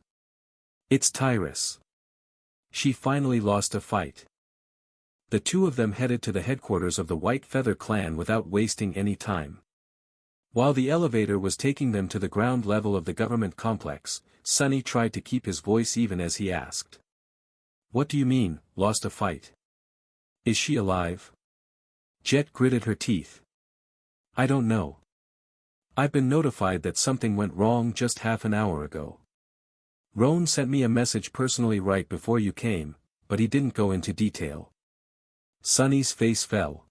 It's Tyrus. She finally lost a fight. The two of them headed to the headquarters of the White Feather clan without wasting any time. While the elevator was taking them to the ground level of the government complex, Sonny tried to keep his voice even as he asked. What do you mean, lost a fight? Is she alive? Jet gritted her teeth. I don't know. I've been notified that something went wrong just half an hour ago. Roan sent me a message personally right before you came, but he didn't go into detail. Sonny's face fell.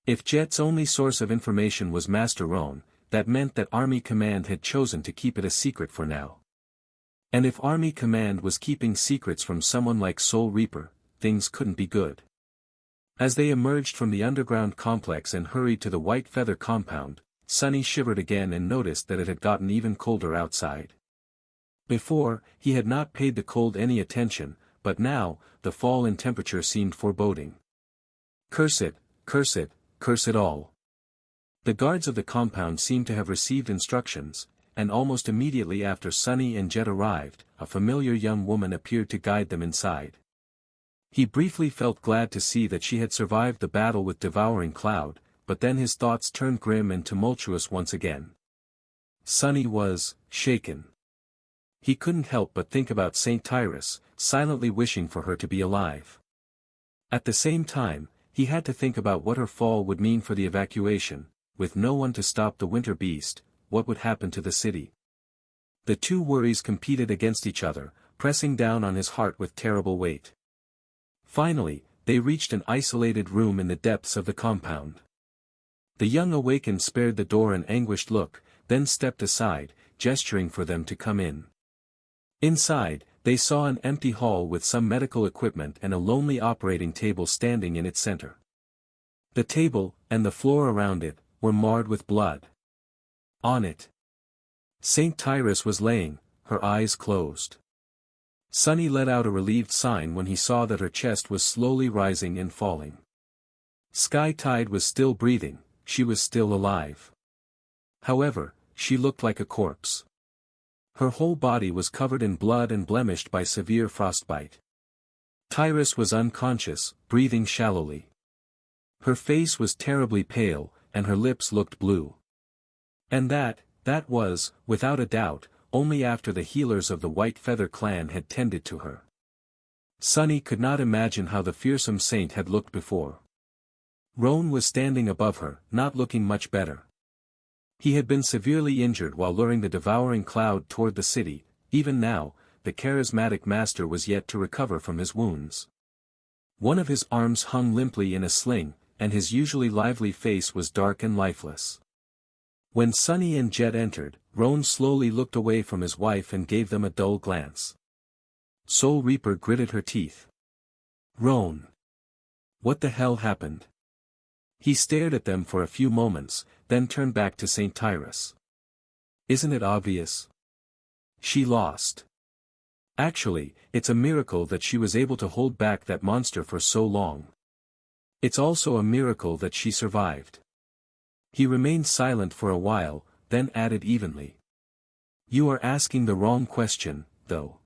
If Jet's only source of information was Master Roan, that meant that Army Command had chosen to keep it a secret for now. And if Army Command was keeping secrets from someone like Soul Reaper, things couldn't be good. As they emerged from the underground complex and hurried to the White Feather compound, Sonny shivered again and noticed that it had gotten even colder outside. Before, he had not paid the cold any attention, but now, the fall in temperature seemed foreboding. Curse it, curse it, curse it all. The guards of the compound seemed to have received instructions, and almost immediately after Sonny and Jet arrived, a familiar young woman appeared to guide them inside. He briefly felt glad to see that she had survived the battle with Devouring Cloud, but then his thoughts turned grim and tumultuous once again. Sonny was shaken. He couldn't help but think about Saint Tyrus, silently wishing for her to be alive. At the same time, he had to think about what her fall would mean for the evacuation. With no one to stop the winter beast, what would happen to the city? The two worries competed against each other, pressing down on his heart with terrible weight. Finally, they reached an isolated room in the depths of the compound. The young awakened spared the door an anguished look, then stepped aside, gesturing for them to come in. Inside, they saw an empty hall with some medical equipment and a lonely operating table standing in its center. The table, and the floor around it, were marred with blood. On it, Saint Tyrus was laying, her eyes closed. Sonny let out a relieved sign when he saw that her chest was slowly rising and falling. Sky Tide was still breathing, she was still alive. However, she looked like a corpse. Her whole body was covered in blood and blemished by severe frostbite. Tyrus was unconscious, breathing shallowly. Her face was terribly pale, and her lips looked blue. And that was, without a doubt, only after the healers of the White Feather clan had tended to her. Sonny could not imagine how the fearsome saint had looked before. Roan was standing above her, not looking much better. He had been severely injured while luring the Devouring Cloud toward the city. Even now, the charismatic master was yet to recover from his wounds. One of his arms hung limply in a sling, and his usually lively face was dark and lifeless. When Sonny and Jet entered, Roan slowly looked away from his wife and gave them a dull glance. Soul Reaper gritted her teeth. Roan. What the hell happened? He stared at them for a few moments, then turned back to Saint Tyrus. Isn't it obvious? She lost. Actually, it's a miracle that she was able to hold back that monster for so long. It's also a miracle that she survived. He remained silent for a while, then added evenly. You are asking the wrong question, though.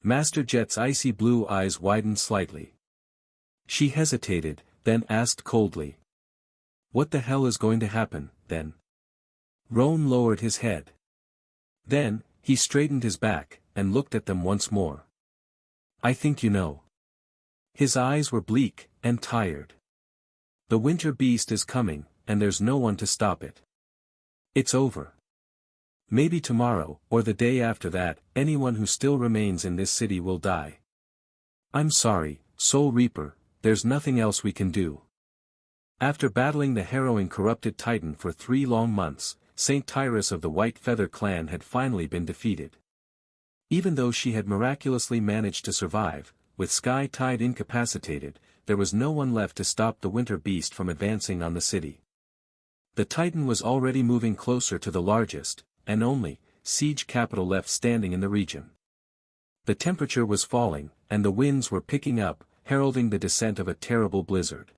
Master Jet's icy blue eyes widened slightly. She hesitated, then asked coldly. What the hell is going to happen, then? Roan lowered his head. Then, he straightened his back, and looked at them once more. I think you know. His eyes were bleak, and tired. The winter beast is coming, and there's no one to stop it. It's over. Maybe tomorrow, or the day after that, anyone who still remains in this city will die. I'm sorry, Soul Reaper, there's nothing else we can do. After battling the harrowing corrupted Titan for 3 long months, Saint Tyrus of the White Feather clan had finally been defeated. Even though she had miraculously managed to survive, with Sky Tide incapacitated, there was no one left to stop the winter beast from advancing on the city. The Titan was already moving closer to the largest, and only, siege capital left standing in the region. The temperature was falling, and the winds were picking up, heralding the descent of a terrible blizzard.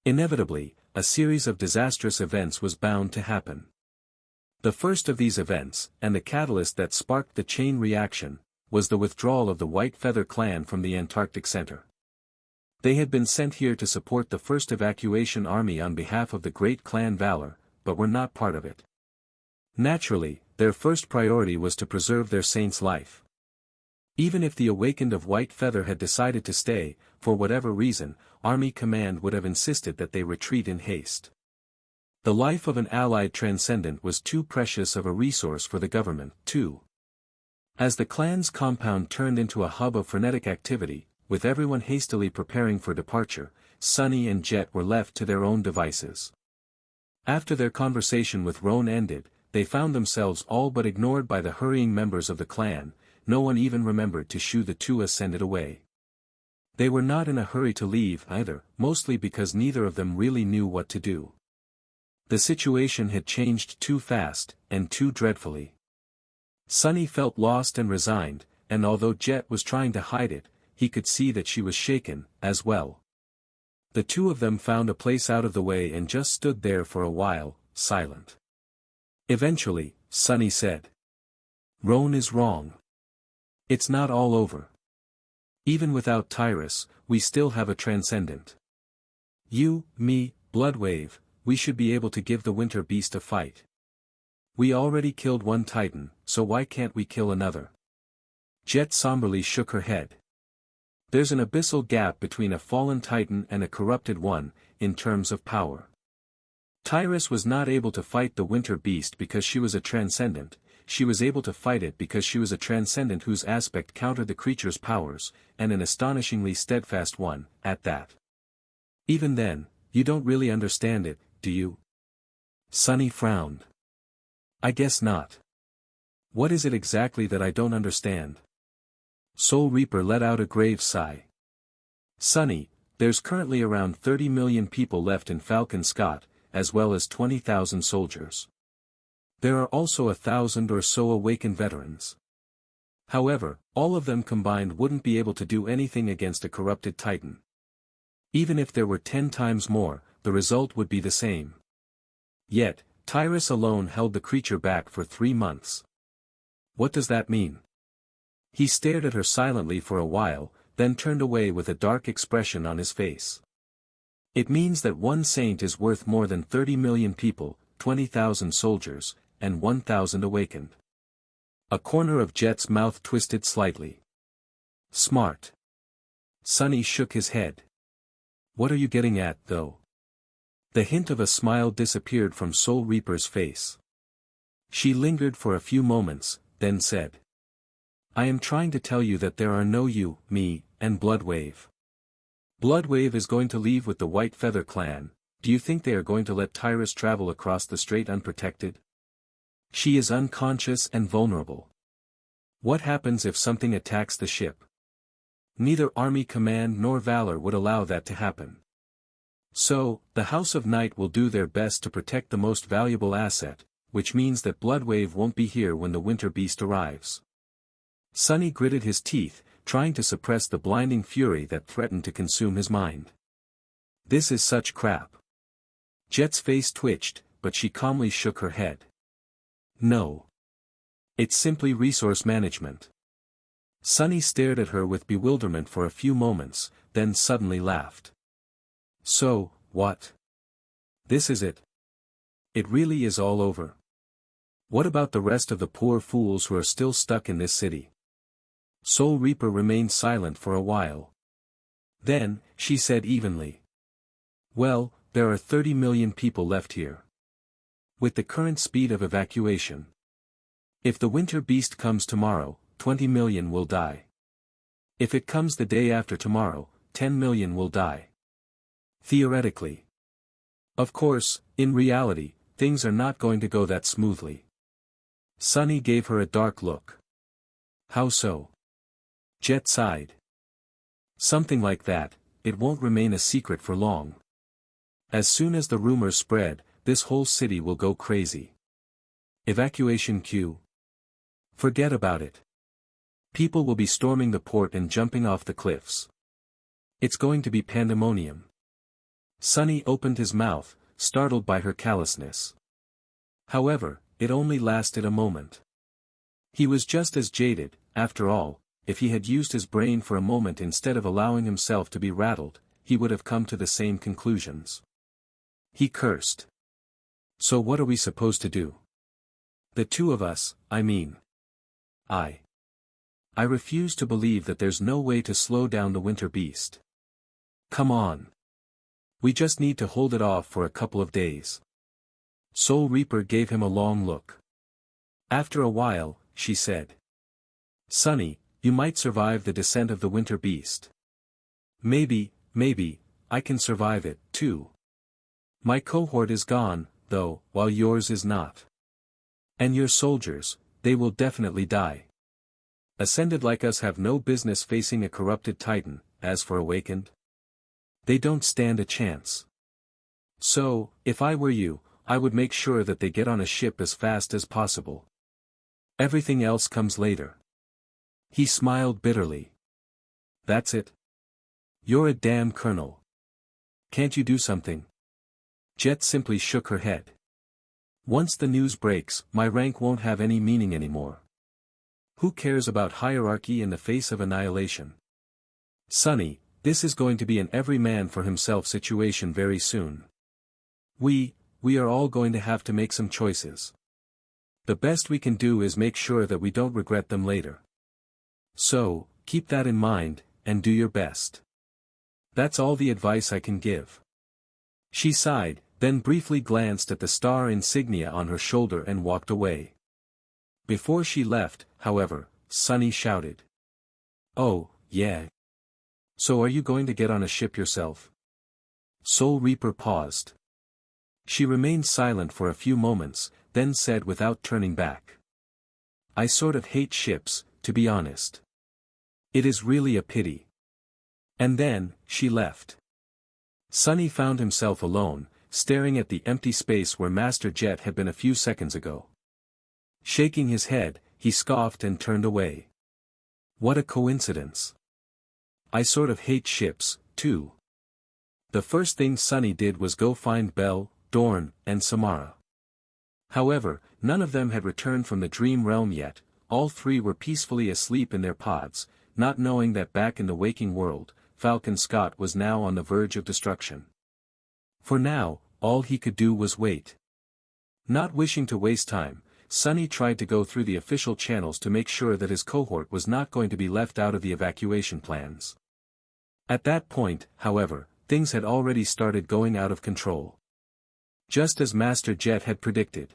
Inevitably, a series of disastrous events was bound to happen. The first of these events, and the catalyst that sparked the chain reaction, was the withdrawal of the White Feather clan from the Antarctic Center. They had been sent here to support the first evacuation army on behalf of the great clan Valor, but were not part of it. Naturally, their first priority was to preserve their saint's life. Even if the Awakened of White Feather had decided to stay, for whatever reason, Army Command would have insisted that they retreat in haste. The life of an allied transcendent was too precious of a resource for the government, too. As the clan's compound turned into a hub of frenetic activity, with everyone hastily preparing for departure, Sunny and Jet were left to their own devices. After their conversation with Roan ended, they found themselves all but ignored by the hurrying members of the clan. No one even remembered to shoo the two ascended away. They were not in a hurry to leave either, mostly because neither of them really knew what to do. The situation had changed too fast, and too dreadfully. Sunny felt lost and resigned, and although Jet was trying to hide it, he could see that she was shaken, as well. The two of them found a place out of the way and just stood there for a while, silent. Eventually, Sunny said, "Roan is wrong. It's not all over. Even without Tyrus, we still have a transcendent. You, me, Bloodwave, we should be able to give the Winter Beast a fight. We already killed one Titan, so why can't we kill another?" Jet somberly shook her head. "There's an abyssal gap between a fallen Titan and a corrupted one, in terms of power. Tyrus was not able to fight the Winter Beast because she was a transcendent. She was able to fight it because she was a transcendent whose aspect countered the creature's powers, and an astonishingly steadfast one, at that. Even then, you don't really understand it, do you?" Sunny frowned. "I guess not. What is it exactly that I don't understand?" Soul Reaper let out a grave sigh. "Sunny, there's currently around 30 million people left in Falcon Scott, as well as 20,000 soldiers. There are also 1,000 or so awakened veterans. However, all of them combined wouldn't be able to do anything against a corrupted Titan. Even if there were 10 times more, the result would be the same. Yet, Tyrus alone held the creature back for 3 months. What does that mean?" He stared at her silently for a while, then turned away with a dark expression on his face. "It means that one saint is worth more than 30 million people, 20,000 soldiers, and 1,000 awakened." A corner of Jet's mouth twisted slightly. "Smart." Sunny shook his head. "What are you getting at, though?" The hint of a smile disappeared from Soul Reaper's face. She lingered for a few moments, then said, "I am trying to tell you that there are no you, me, and Bloodwave. Bloodwave is going to leave with the White Feather clan. Do you think they are going to let Tyrus travel across the strait unprotected? She is unconscious and vulnerable. What happens if something attacks the ship? Neither Army Command nor Valor would allow that to happen. So, the House of Night will do their best to protect the most valuable asset, which means that Bloodwave won't be here when the Winter Beast arrives." Sunny gritted his teeth, trying to suppress the blinding fury that threatened to consume his mind. "This is such crap." Jet's face twitched, but she calmly shook her head. "No. It's simply resource management." Sunny stared at her with bewilderment for a few moments, then suddenly laughed. "So, what? This is it? It really is all over? What about the rest of the poor fools who are still stuck in this city?" Soul Reaper remained silent for a while. Then, she said evenly, "Well, there are 30 million people left here. With the current speed of evacuation. If the Winter Beast comes tomorrow, 20 million will die. If it comes the day after tomorrow, 10 million will die. Theoretically. Of course, in reality, things are not going to go that smoothly." Sunny gave her a dark look. "How so?" Jet sighed. "Something like that. It won't remain a secret for long. As soon as the rumors spread, this whole city will go crazy. Evacuation queue. Forget about it. People will be storming the port and jumping off the cliffs. It's going to be pandemonium. Sonny opened his mouth, startled by her callousness. However, it only lasted a moment. He was just as jaded, after all. If he had used his brain for a moment instead of allowing himself to be rattled, he would have come to the same conclusions. He cursed. So what are we supposed to do? The two of us, I mean. I refuse to believe that there's no way to slow down the winter beast. Come on. We just need to hold it off for a couple of days. Soul Reaper gave him a long look. After a while, she said. Sonny, you might survive the descent of the winter beast. Maybe, I can survive it, too. My cohort is gone, though, while yours is not. And your soldiers, they will definitely die. Ascended like us have no business facing a corrupted titan. As for awakened, they don't stand a chance. So, if I were you, I would make sure that they get on a ship as fast as possible. Everything else comes later. He smiled bitterly. That's it? You're a damn colonel. Can't you do something? Jet simply shook her head. Once the news breaks, my rank won't have any meaning anymore. Who cares about hierarchy in the face of annihilation? Sonny, this is going to be an every man for himself situation very soon. We are all going to have to make some choices. The best we can do is make sure that we don't regret them later. So, keep that in mind, and do your best. That's all the advice I can give. She sighed, then briefly glanced at the star insignia on her shoulder and walked away. Before she left, however, Sonny shouted. Oh, yeah. So are you going to get on a ship yourself? Soul Reaper paused. She remained silent for a few moments, then said without turning back. I sort of hate ships, to be honest. It is really a pity. And then, she left. Sonny found himself alone, staring at the empty space where Master Jet had been a few seconds ago. Shaking his head, he scoffed and turned away. What a coincidence. I sort of hate ships, too. The first thing Sonny did was go find Belle, Dorn, and Samara. However, none of them had returned from the dream realm yet. All three were peacefully asleep in their pods, not knowing that back in the waking world, Falcon Scott was now on the verge of destruction. For now, all he could do was wait. Not wishing to waste time, Sonny tried to go through the official channels to make sure that his cohort was not going to be left out of the evacuation plans. At that point, however, things had already started going out of control. Just as Master Jet had predicted.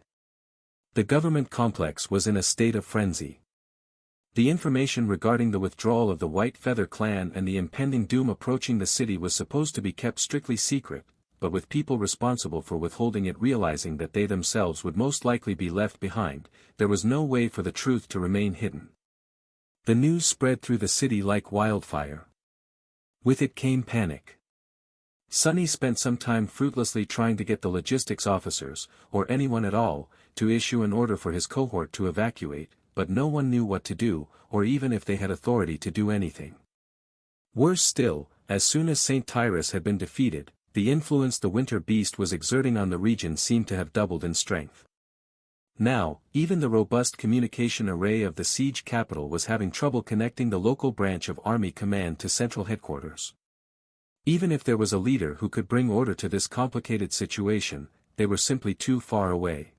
The government complex was in a state of frenzy. The information regarding the withdrawal of the White Feather clan and the impending doom approaching the city was supposed to be kept strictly secret, but with people responsible for withholding it realizing that they themselves would most likely be left behind, there was no way for the truth to remain hidden. The news spread through the city like wildfire. With it came panic. Sonny spent some time fruitlessly trying to get the logistics officers, or anyone at all, to issue an order for his cohort to evacuate, but no one knew what to do, or even if they had authority to do anything. Worse still, as soon as St. Tyrus had been defeated, the influence the winter beast was exerting on the region seemed to have doubled in strength. Now, even the robust communication array of the siege capital was having trouble connecting the local branch of Army Command to central headquarters. Even if there was a leader who could bring order to this complicated situation, they were simply too far away.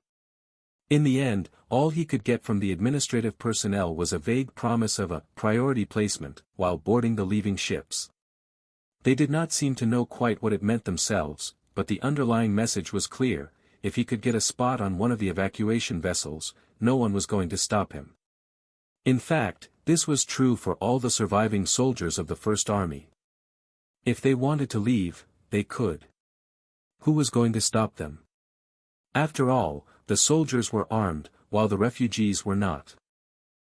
In the end, all he could get from the administrative personnel was a vague promise of a priority placement while boarding the leaving ships. They did not seem to know quite what it meant themselves, but the underlying message was clear: if he could get a spot on one of the evacuation vessels, no one was going to stop him. In fact, this was true for all the surviving soldiers of the First Army. If they wanted to leave, they could. Who was going to stop them? After all, the soldiers were armed, while the refugees were not.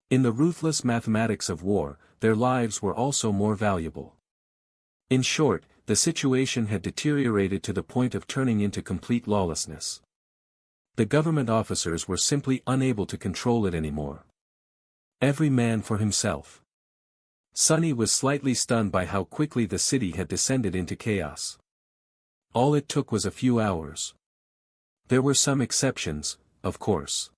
In the ruthless mathematics of war, their lives were also more valuable. In short, the situation had deteriorated to the point of turning into complete lawlessness. The government officers were simply unable to control it anymore. Every man for himself. Sunny was slightly stunned by how quickly the city had descended into chaos. All it took was a few hours. There were some exceptions, of course.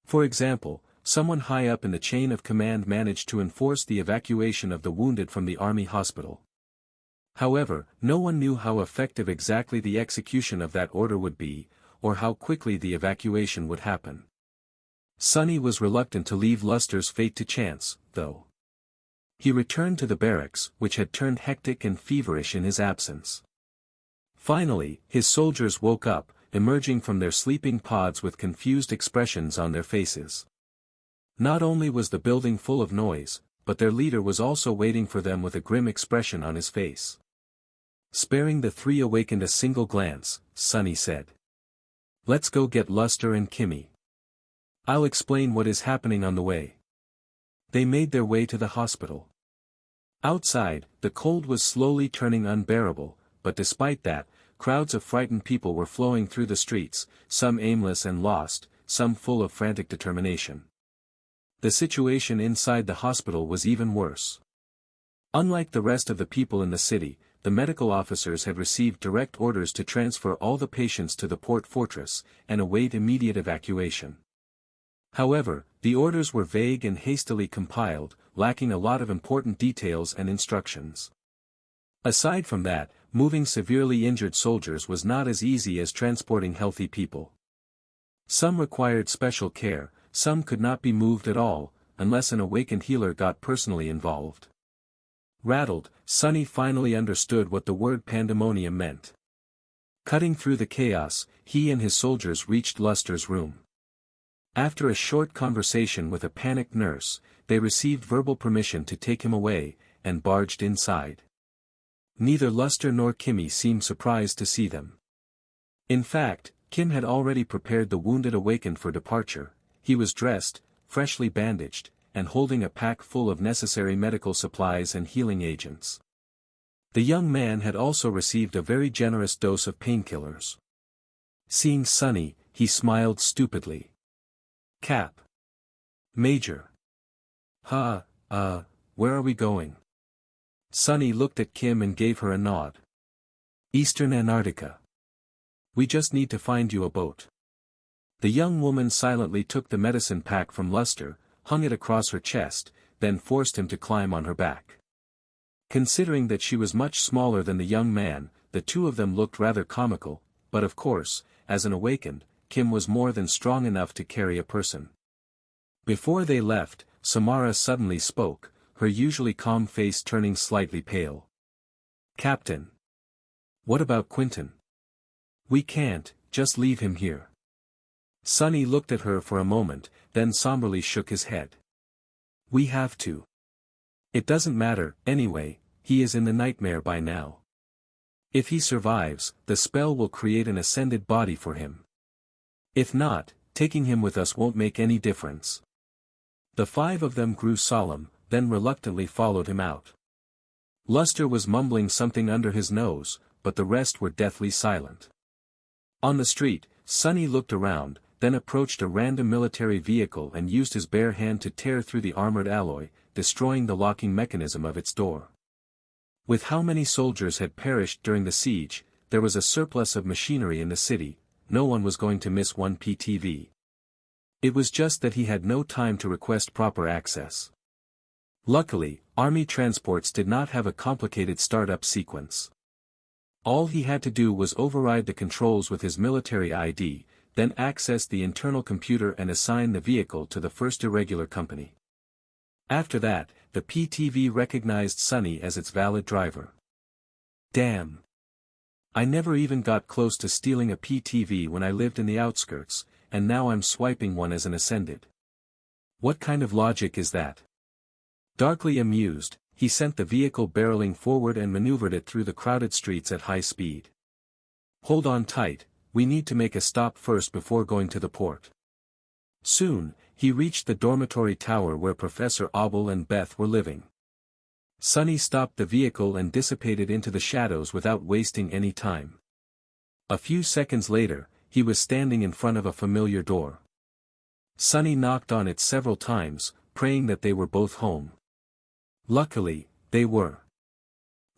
For example, someone high up in the chain of command managed to enforce the evacuation of the wounded from the army hospital. However, no one knew how effective exactly the execution of that order would be, or how quickly the evacuation would happen. Sunny was reluctant to leave Luster's fate to chance, though. He returned to the barracks, which had turned hectic and feverish in his absence. Finally, his soldiers woke up, emerging from their sleeping pods with confused expressions on their faces. Not only was the building full of noise, but their leader was also waiting for them with a grim expression on his face. Sparing the three awakened a single glance, Sunny said. "Let's go get Luster and Kimmy. I'll explain what is happening on the way." They made their way to the hospital. Outside, the cold was slowly turning unbearable, but despite that, crowds of frightened people were flowing through the streets, some aimless and lost, some full of frantic determination. The situation inside the hospital was even worse. Unlike the rest of the people in the city, the medical officers had received direct orders to transfer all the patients to the port fortress, and await immediate evacuation. However, the orders were vague and hastily compiled, lacking a lot of important details and instructions. Aside from that, moving severely injured soldiers was not as easy as transporting healthy people. Some required special care, some could not be moved at all, unless an awakened healer got personally involved. Rattled, Sunny finally understood what the word pandemonium meant. Cutting through the chaos, he and his soldiers reached Luster's room. After a short conversation with a panicked nurse, they received verbal permission to take him away, and barged inside. Neither Luster nor Kimmy seemed surprised to see them. In fact, Kim had already prepared the wounded awakened for departure. He was dressed, freshly bandaged, and holding a pack full of necessary medical supplies and healing agents. The young man had also received a very generous dose of painkillers. Seeing Sunny, he smiled stupidly. "Cap. Major. Where are we going?" Sunny looked at Kim and gave her a nod. "Eastern Antarctica. We just need to find you a boat." The young woman silently took the medicine pack from Luster, hung it across her chest, then forced him to climb on her back. Considering that she was much smaller than the young man, the two of them looked rather comical, but of course, as an awakened, Kim was more than strong enough to carry a person. Before they left, Samara suddenly spoke, her usually calm face turning slightly pale. "Captain. What about Quentin? We can't just leave him here." Sunny looked at her for a moment, then somberly shook his head. "We have to. It doesn't matter, anyway, he is in the nightmare by now. If he survives, the spell will create an ascended body for him. If not, taking him with us won't make any difference." The five of them grew solemn, then reluctantly followed him out. Luster was mumbling something under his nose, but the rest were deathly silent. On the street, Sunny looked around, then approached a random military vehicle and used his bare hand to tear through the armored alloy, destroying the locking mechanism of its door. With how many soldiers had perished during the siege, there was a surplus of machinery in the city. No one was going to miss one PTV. It was just that he had no time to request proper access. Luckily, army transports did not have a complicated startup sequence. All he had to do was override the controls with his military ID, then access the internal computer and assign the vehicle to the first irregular company. After that, the PTV recognized Sunny as its valid driver. Damn. I never even got close to stealing a PTV when I lived in the outskirts, and now I'm swiping one as an ascended. What kind of logic is that? Darkly amused, he sent the vehicle barreling forward and maneuvered it through the crowded streets at high speed. "Hold on tight, we need to make a stop first before going to the port." Soon, he reached the dormitory tower where Professor Abel and Beth were living. Sunny stopped the vehicle and dissipated into the shadows without wasting any time. A few seconds later, he was standing in front of a familiar door. Sunny knocked on it several times, praying that they were both home. Luckily, they were.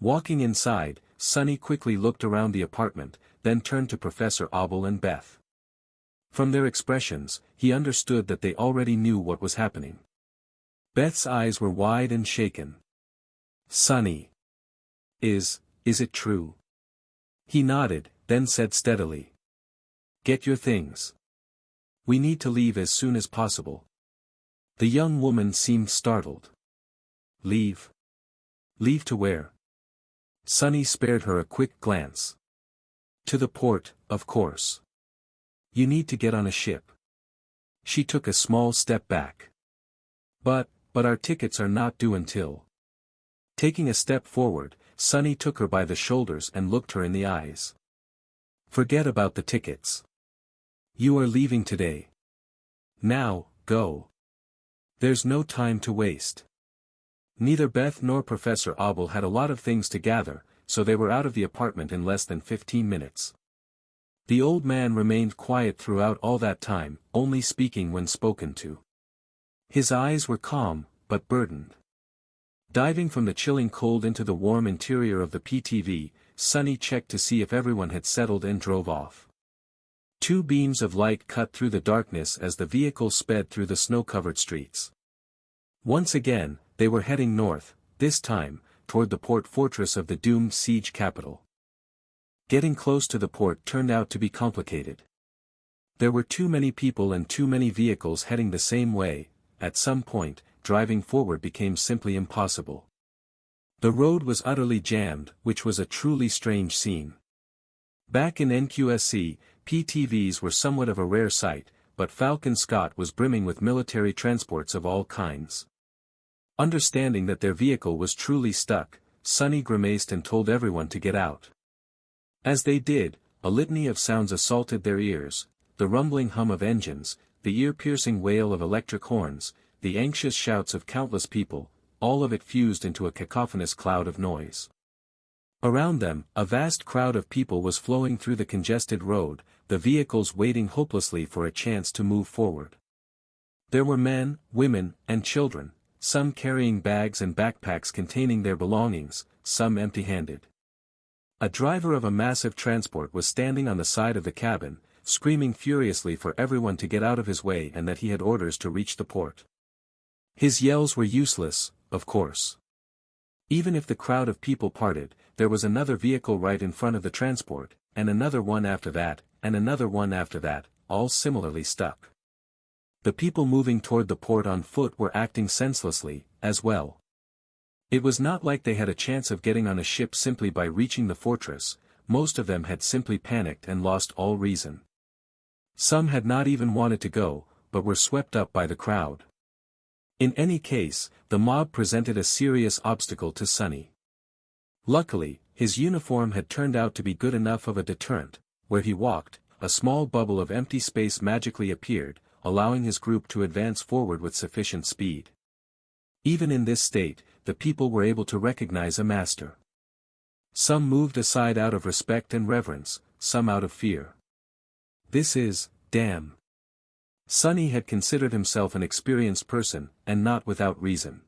Walking inside, Sunny quickly looked around the apartment, then turned to Professor Abel and Beth. From their expressions, he understood that they already knew what was happening. Beth's eyes were wide and shaken. "Sunny. Is it true?" He nodded, then said steadily. "Get your things. We need to leave as soon as possible." The young woman seemed startled. "Leave? Leave to where?" Sunny spared her a quick glance. "To the port, of course. You need to get on a ship." She took a small step back. But our tickets are not due until." Taking a step forward, Sunny took her by the shoulders and looked her in the eyes. "Forget about the tickets. You are leaving today. Now, go. There's no time to waste." Neither Beth nor Professor Abel had a lot of things to gather, so they were out of the apartment in less than 15 minutes. The old man remained quiet throughout all that time, only speaking when spoken to. His eyes were calm, but burdened. Diving from the chilling cold into the warm interior of the PTV, Sunny checked to see if everyone had settled and drove off. Two beams of light cut through the darkness as the vehicle sped through the snow-covered streets. Once again, they were heading north, this time, toward the port fortress of the doomed siege capital. Getting close to the port turned out to be complicated. There were too many people and too many vehicles heading the same way. At some point, driving forward became simply impossible. The road was utterly jammed, which was a truly strange scene. Back in NQSC, PTVs were somewhat of a rare sight, but Falcon Scott was brimming with military transports of all kinds. Understanding that their vehicle was truly stuck, Sunny grimaced and told everyone to get out. As they did, a litany of sounds assaulted their ears, the rumbling hum of engines, the ear-piercing wail of electric horns, the anxious shouts of countless people, all of it fused into a cacophonous cloud of noise. Around them, a vast crowd of people was flowing through the congested road, the vehicles waiting hopelessly for a chance to move forward. There were men, women, and children, some carrying bags and backpacks containing their belongings, some empty-handed. A driver of a massive transport was standing on the side of the cabin, screaming furiously for everyone to get out of his way and that he had orders to reach the port. His yells were useless, of course. Even if the crowd of people parted, there was another vehicle right in front of the transport, and another one after that, and another one after that, all similarly stuck. The people moving toward the port on foot were acting senselessly, as well. It was not like they had a chance of getting on a ship simply by reaching the fortress, most of them had simply panicked and lost all reason. Some had not even wanted to go, but were swept up by the crowd. In any case, the mob presented a serious obstacle to Sunny. Luckily, his uniform had turned out to be good enough of a deterrent. Where he walked, a small bubble of empty space magically appeared, allowing his group to advance forward with sufficient speed. Even in this state, the people were able to recognize a master. Some moved aside out of respect and reverence, some out of fear. This is, damn. Sunny had considered himself an experienced person, and not without reason.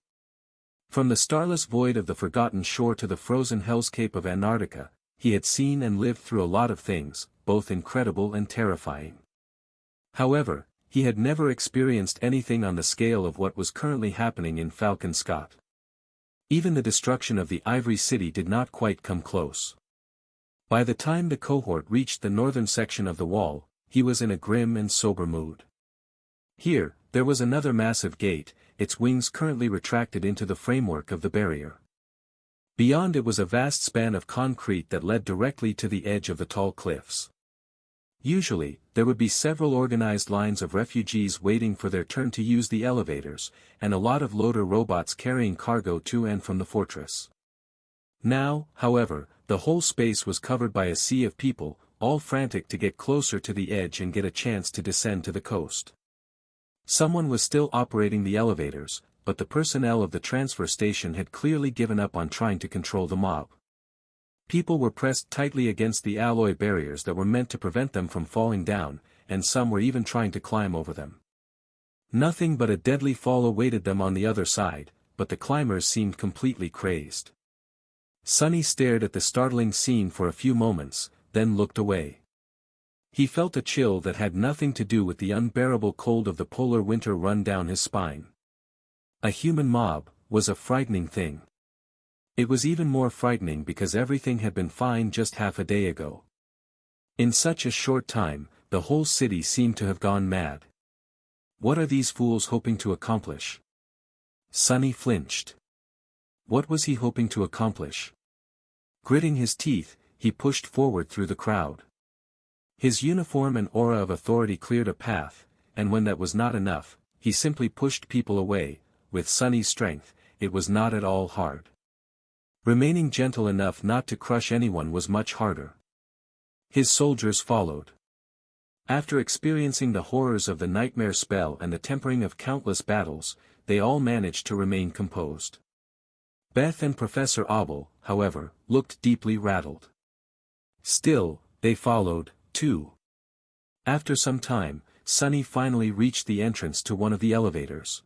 From the starless void of the forgotten shore to the frozen hellscape of Antarctica, he had seen and lived through a lot of things, both incredible and terrifying. However, he had never experienced anything on the scale of what was currently happening in Falcon Scott. Even the destruction of the Ivory City did not quite come close. By the time the cohort reached the northern section of the wall, he was in a grim and sober mood. Here, there was another massive gate, its wings currently retracted into the framework of the barrier. Beyond it was a vast span of concrete that led directly to the edge of the tall cliffs. Usually, there would be several organized lines of refugees waiting for their turn to use the elevators, and a lot of loader robots carrying cargo to and from the fortress. Now, however, the whole space was covered by a sea of people, all frantic to get closer to the edge and get a chance to descend to the coast. Someone was still operating the elevators, but the personnel of the transfer station had clearly given up on trying to control the mob. People were pressed tightly against the alloy barriers that were meant to prevent them from falling down, and some were even trying to climb over them. Nothing but a deadly fall awaited them on the other side, but the climbers seemed completely crazed. Sunny stared at the startling scene for a few moments, then looked away. He felt a chill that had nothing to do with the unbearable cold of the polar winter run down his spine. A human mob was a frightening thing. It was even more frightening because everything had been fine just half a day ago. In such a short time, the whole city seemed to have gone mad. What are these fools hoping to accomplish? Sunny flinched. What was he hoping to accomplish? Gritting his teeth, he pushed forward through the crowd. His uniform and aura of authority cleared a path, and when that was not enough, he simply pushed people away. With Sunny's strength, it was not at all hard. Remaining gentle enough not to crush anyone was much harder. His soldiers followed. After experiencing the horrors of the nightmare spell and the tempering of countless battles, they all managed to remain composed. Beth and Professor Abel, however, looked deeply rattled. Still, they followed, too. After some time, Sunny finally reached the entrance to one of the elevators.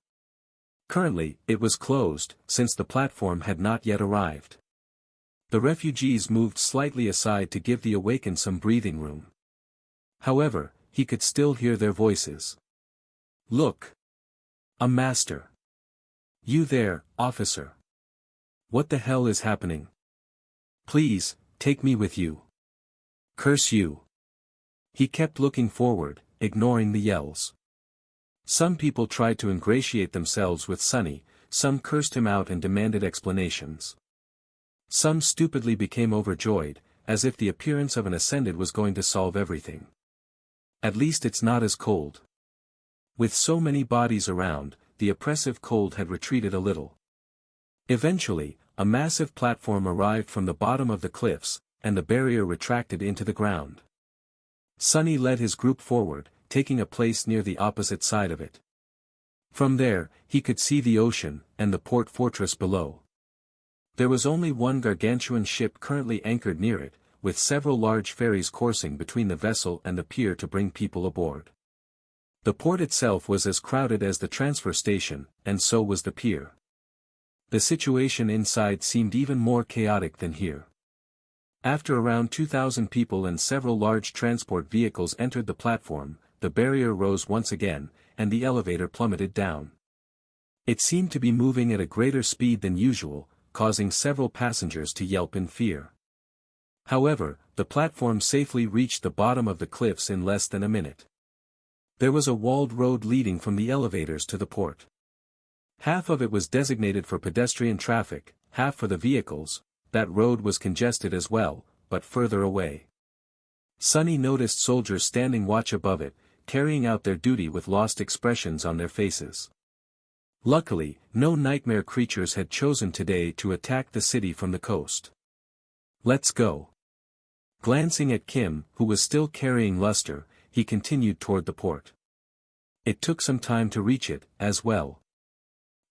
Currently, it was closed, since the platform had not yet arrived. The refugees moved slightly aside to give the awakened some breathing room. However, he could still hear their voices. "Look! A master! You there, officer! What the hell is happening? Please, take me with you. Curse you!" He kept looking forward, ignoring the yells. Some people tried to ingratiate themselves with Sunny, some cursed him out and demanded explanations. Some stupidly became overjoyed, as if the appearance of an ascended was going to solve everything. At least it's not as cold. With so many bodies around, the oppressive cold had retreated a little. Eventually, a massive platform arrived from the bottom of the cliffs, and the barrier retracted into the ground. Sunny led his group forward, taking a place near the opposite side of it. From there, he could see the ocean, and the port fortress below. There was only one gargantuan ship currently anchored near it, with several large ferries coursing between the vessel and the pier to bring people aboard. The port itself was as crowded as the transfer station, and so was the pier. The situation inside seemed even more chaotic than here. After around 2,000 people and several large transport vehicles entered the platform, the barrier rose once again, and the elevator plummeted down. It seemed to be moving at a greater speed than usual, causing several passengers to yelp in fear. However, the platform safely reached the bottom of the cliffs in less than a minute. There was a walled road leading from the elevators to the port. Half of it was designated for pedestrian traffic, half for the vehicles. That road was congested as well, but further away. Sunny noticed soldiers standing watch above it, carrying out their duty with lost expressions on their faces. Luckily, no nightmare creatures had chosen today to attack the city from the coast. "Let's go." Glancing at Kim, who was still carrying Luster, he continued toward the port. It took some time to reach it, as well.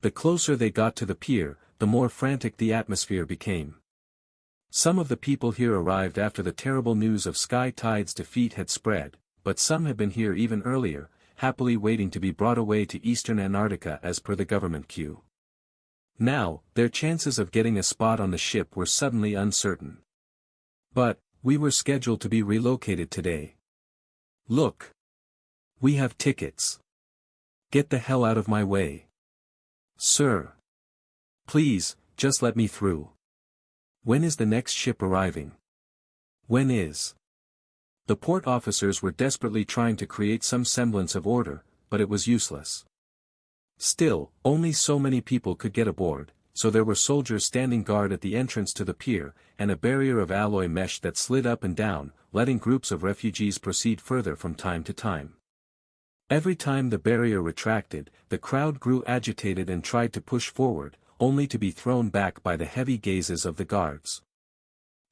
The closer they got to the pier, the more frantic the atmosphere became. Some of the people here arrived after the terrible news of Sky Tide's defeat had spread, but some had been here even earlier, happily waiting to be brought away to eastern Antarctica as per the government queue. Now, their chances of getting a spot on the ship were suddenly uncertain. "But, we were scheduled to be relocated today. Look. We have tickets. Get the hell out of my way. Sir. Please, just let me through. When is the next ship arriving? When is?" The port officers were desperately trying to create some semblance of order, but it was useless. Still, only so many people could get aboard, so there were soldiers standing guard at the entrance to the pier, and a barrier of alloy mesh that slid up and down, letting groups of refugees proceed further from time to time. Every time the barrier retracted, the crowd grew agitated and tried to push forward, only to be thrown back by the heavy gazes of the guards.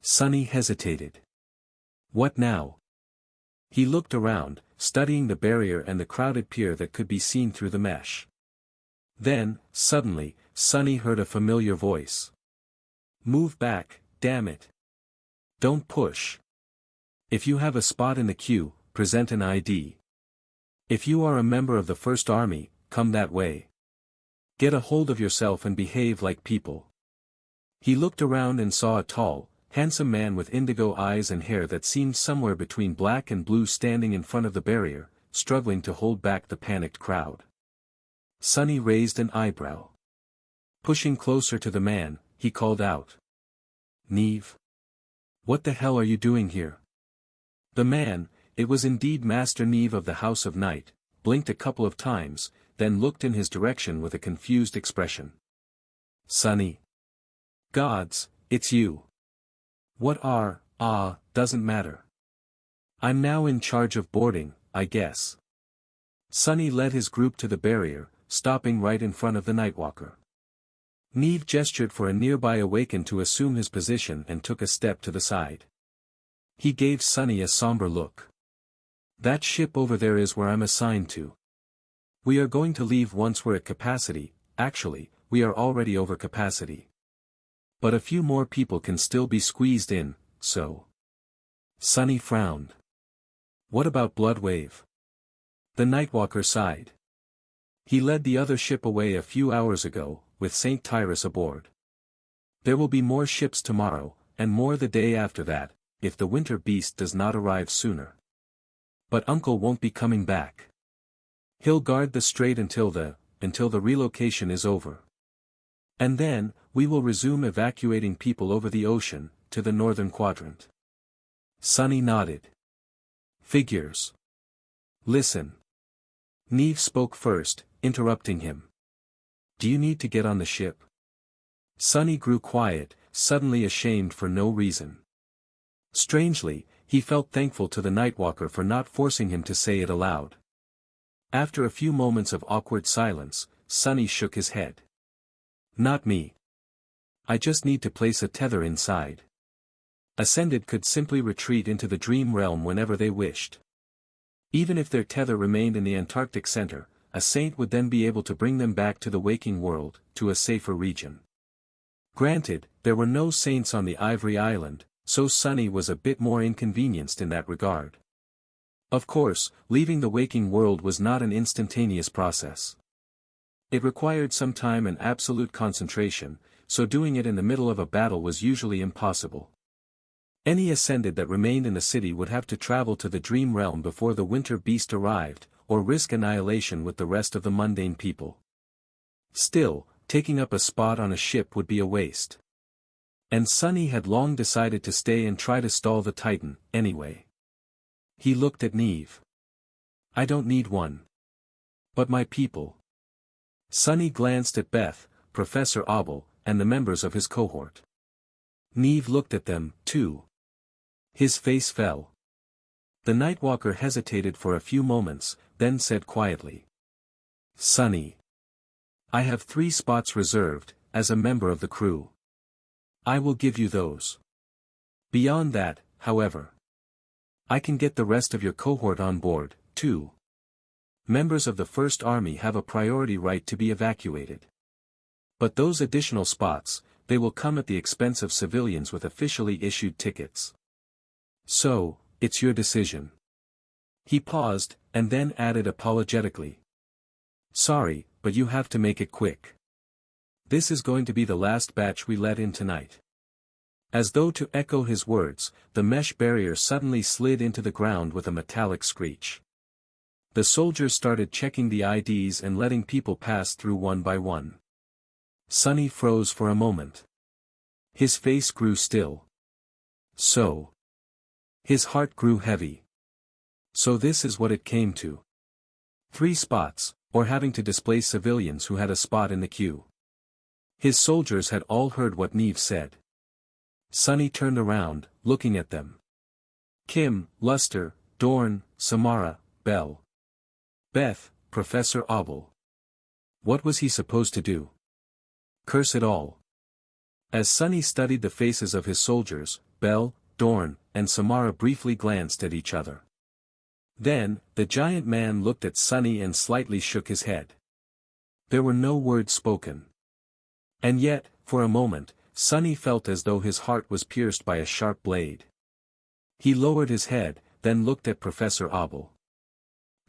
Sunny hesitated. What now? He looked around, studying the barrier and the crowded pier that could be seen through the mesh. Then, suddenly, Sunny heard a familiar voice. "Move back, damn it. Don't push. If you have a spot in the queue, present an ID. If you are a member of the First Army, come that way. Get a hold of yourself and behave like people. He looked around and saw a tall, handsome man with indigo eyes and hair that seemed somewhere between black and blue standing in front of the barrier, struggling to hold back the panicked crowd. Sonny raised an eyebrow. Pushing closer to the man, he called out. Neve? What the hell are you doing here? The man, it was indeed Master Neve of the House of Night, blinked a couple of times, then looked in his direction with a confused expression. Sonny. Gods, it's you. What are, doesn't matter. I'm now in charge of boarding, I guess. Sonny led his group to the barrier, stopping right in front of the Nightwalker. Neve gestured for a nearby awakened to assume his position and took a step to the side. He gave Sonny a somber look. That ship over there is where I'm assigned to. We are going to leave once we're at capacity, actually, we are already over capacity. But a few more people can still be squeezed in, so. Sonny frowned. What about Bloodwave? The Nightwalker sighed. He led the other ship away a few hours ago, with St. Tyrus aboard. There will be more ships tomorrow, and more the day after that, if the winter beast does not arrive sooner. But Uncle won't be coming back. He'll guard the strait until the relocation is over. And then, we will resume evacuating people over the ocean, to the northern quadrant. Sonny nodded. Figures. Listen. Neve spoke first, interrupting him. Do you need to get on the ship? Sonny grew quiet, suddenly ashamed for no reason. Strangely, he felt thankful to the Nightwalker for not forcing him to say it aloud. After a few moments of awkward silence, Sonny shook his head. Not me. I just need to place a tether inside. Ascended could simply retreat into the dream realm whenever they wished. Even if their tether remained in the Antarctic center, a saint would then be able to bring them back to the waking world, to a safer region. Granted, there were no saints on the Ivory Island, so Sonny was a bit more inconvenienced in that regard. Of course, leaving the waking world was not an instantaneous process. It required some time and absolute concentration, so doing it in the middle of a battle was usually impossible. Any Ascended that remained in the city would have to travel to the dream realm before the winter beast arrived, or risk annihilation with the rest of the mundane people. Still, taking up a spot on a ship would be a waste. And Sonny had long decided to stay and try to stall the Titan, anyway. He looked at Neve. I don't need one. But my people. Sonny glanced at Beth, Professor Abel, and the members of his cohort. Neve looked at them, too. His face fell. The Nightwalker hesitated for a few moments, then said quietly. Sonny. I have 3 spots reserved, as a member of the crew. I will give you those. Beyond that, however. I can get the rest of your cohort on board, too. Members of the First Army have a priority right to be evacuated. But those additional spots, they will come at the expense of civilians with officially issued tickets. So, it's your decision. He paused, and then added apologetically. Sorry, but you have to make it quick. This is going to be the last batch we let in tonight. As though to echo his words, the mesh barrier suddenly slid into the ground with a metallic screech. The soldiers started checking the IDs and letting people pass through one by one. Sonny froze for a moment. His face grew still. So. His heart grew heavy. So this is what it came to. 3 spots, or having to displace civilians who had a spot in the queue. His soldiers had all heard what Neve said. Sonny turned around, looking at them. Kim, Luster, Dorn, Samara, Bell. Beth, Professor Abel. What was he supposed to do? Curse it all. As Sonny studied the faces of his soldiers, Bell, Dorn, and Samara briefly glanced at each other. Then, the giant man looked at Sonny and slightly shook his head. There were no words spoken. And yet, for a moment, Sonny felt as though his heart was pierced by a sharp blade. He lowered his head, then looked at Professor Abel.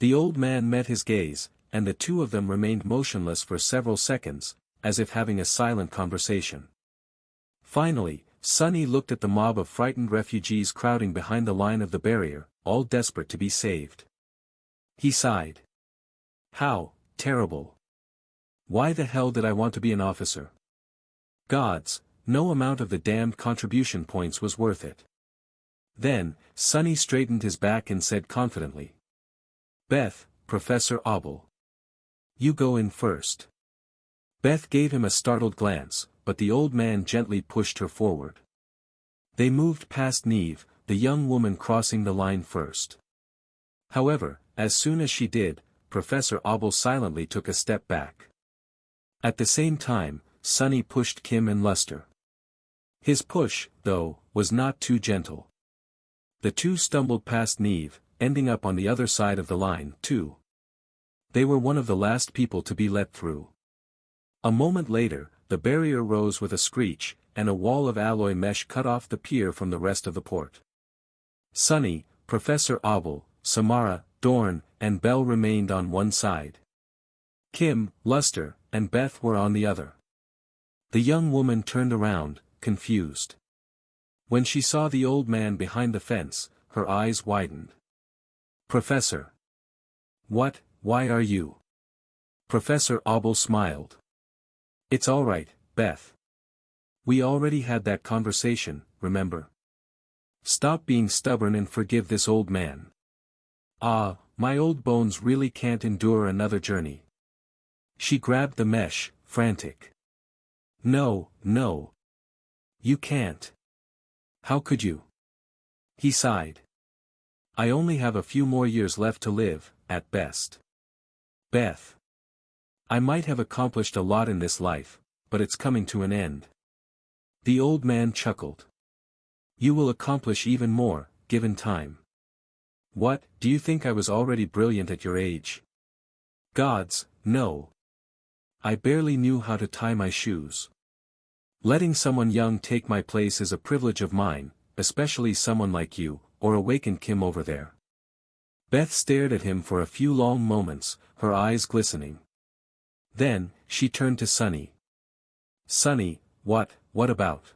The old man met his gaze, and the two of them remained motionless for several seconds, as if having a silent conversation. Finally, Sonny looked at the mob of frightened refugees crowding behind the line of the barrier, all desperate to be saved. He sighed. How terrible. Why the hell did I want to be an officer? Gods, no amount of the damned contribution points was worth it. Then, Sonny straightened his back and said confidently. Beth, Professor Abel. You go in first. Beth gave him a startled glance, but the old man gently pushed her forward. They moved past Neve, the young woman crossing the line first. However, as soon as she did, Professor Abel silently took a step back. At the same time, Sonny pushed Kim and Luster. His push, though, was not too gentle. The two stumbled past Neve, ending up on the other side of the line, too. They were one of the last people to be let through. A moment later, the barrier rose with a screech, and a wall of alloy mesh cut off the pier from the rest of the port. Sonny, Professor Abel, Samara, Dorn, and Bell remained on one side. Kim, Luster, and Beth were on the other. The young woman turned around, confused. When she saw the old man behind the fence, her eyes widened. Professor. What, why are you? Professor Abel smiled. It's all right, Beth. We already had that conversation, remember? Stop being stubborn and forgive this old man. Ah, my old bones really can't endure another journey. She grabbed the mesh, frantic. No, no. You can't. How could you? He sighed. I only have a few more years left to live, at best. Beth. I might have accomplished a lot in this life, but it's coming to an end. The old man chuckled. You will accomplish even more, given time. What, do you think I was already brilliant at your age? Gods, no. I barely knew how to tie my shoes. Letting someone young take my place is a privilege of mine, especially someone like you, or awakened Kim over there. Beth stared at him for a few long moments, her eyes glistening. Then, she turned to Sonny. Sonny, what about?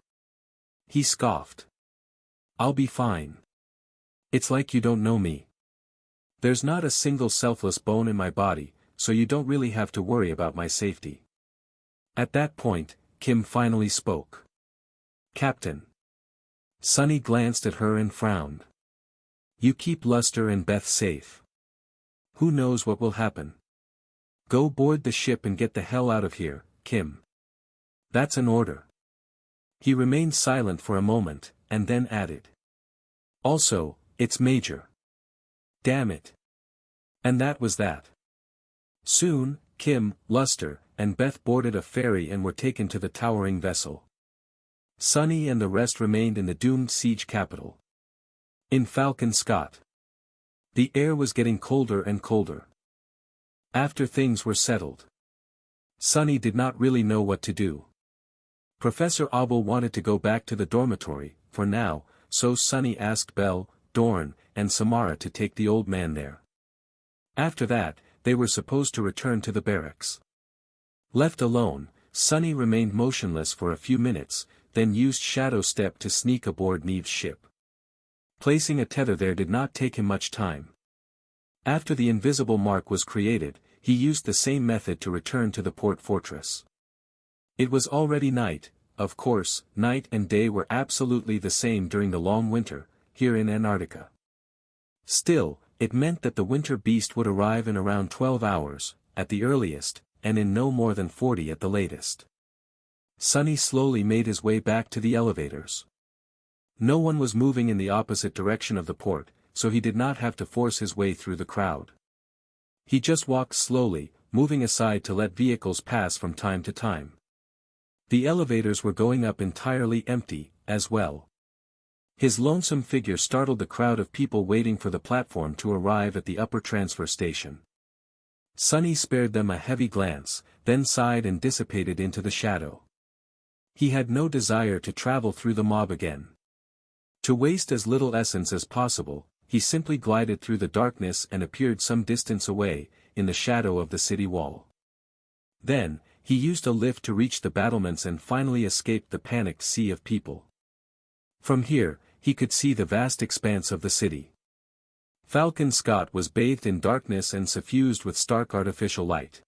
He scoffed. I'll be fine. It's like you don't know me. There's not a single selfless bone in my body, so you don't really have to worry about my safety. At that point, Kim finally spoke. Captain. Sonny glanced at her and frowned. You keep Luster and Beth safe. Who knows what will happen? Go board the ship and get the hell out of here, Kim. That's an order. He remained silent for a moment, and then added. Also, it's major. Damn it. And that was that. Soon, Kim, Luster, and Beth boarded a ferry and were taken to the towering vessel. Sonny and the rest remained in the doomed siege capital. In Falcon Scott. The air was getting colder and colder. After things were settled, Sonny did not really know what to do. Professor Abel wanted to go back to the dormitory, for now, so Sonny asked Bell, Dorn, and Samara to take the old man there. After that, they were supposed to return to the barracks. Left alone, Sonny remained motionless for a few minutes, then used Shadow Step to sneak aboard Neve's ship. Placing a tether there did not take him much time. After the invisible mark was created, he used the same method to return to the port fortress. It was already night. Of course, night and day were absolutely the same during the long winter, here in Antarctica. Still, it meant that the winter beast would arrive in around 12 hours, at the earliest, and in no more than 40 at the latest. Sonny slowly made his way back to the elevators. No one was moving in the opposite direction of the port, so he did not have to force his way through the crowd. He just walked slowly, moving aside to let vehicles pass from time to time. The elevators were going up entirely empty, as well. His lonesome figure startled the crowd of people waiting for the platform to arrive at the upper transfer station. Sonny spared them a heavy glance, then sighed and dissipated into the shadow. He had no desire to travel through the mob again. To waste as little essence as possible, he simply glided through the darkness and appeared some distance away, in the shadow of the city wall. Then, he used a lift to reach the battlements and finally escaped the panicked sea of people. From here, he could see the vast expanse of the city. Falcon Scott was bathed in darkness and suffused with stark artificial light.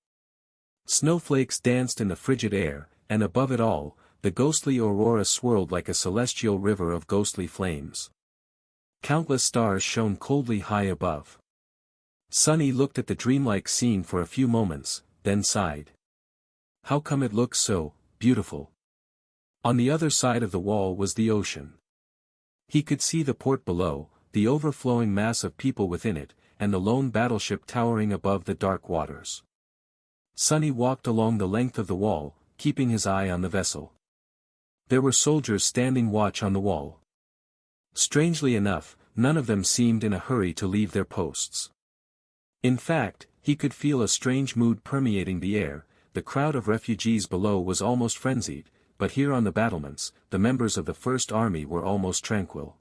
Snowflakes danced in the frigid air, and above it all, the ghostly aurora swirled like a celestial river of ghostly flames. Countless stars shone coldly high above. Sunny looked at the dreamlike scene for a few moments, then sighed. How come it looks so beautiful? On the other side of the wall was the ocean. He could see the port below, the overflowing mass of people within it, and the lone battleship towering above the dark waters. Sunny walked along the length of the wall, keeping his eye on the vessel. There were soldiers standing watch on the wall. Strangely enough, none of them seemed in a hurry to leave their posts. In fact, he could feel a strange mood permeating the air. The crowd of refugees below was almost frenzied, but here on the battlements, the members of the First Army were almost tranquil.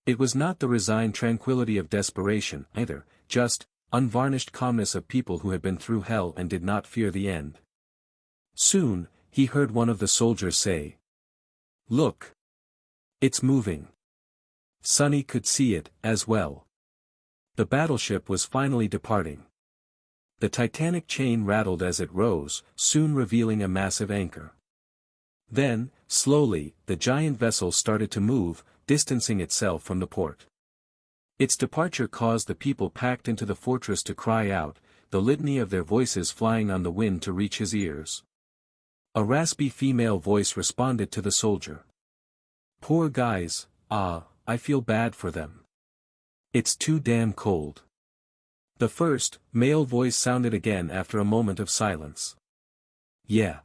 It was not the resigned tranquility of desperation either, just unvarnished calmness of people who had been through hell and did not fear the end. Soon, he heard one of the soldiers say, "Look! It's moving." Sunny could see it, as well. The battleship was finally departing. The titanic chain rattled as it rose, soon revealing a massive anchor. Then, slowly, the giant vessel started to move, distancing itself from the port. Its departure caused the people packed into the fortress to cry out, the litany of their voices flying on the wind to reach his ears. A raspy female voice responded to the soldier. "Poor guys, I feel bad for them. It's too damn cold." The first, male voice sounded again after a moment of silence. "Yeah.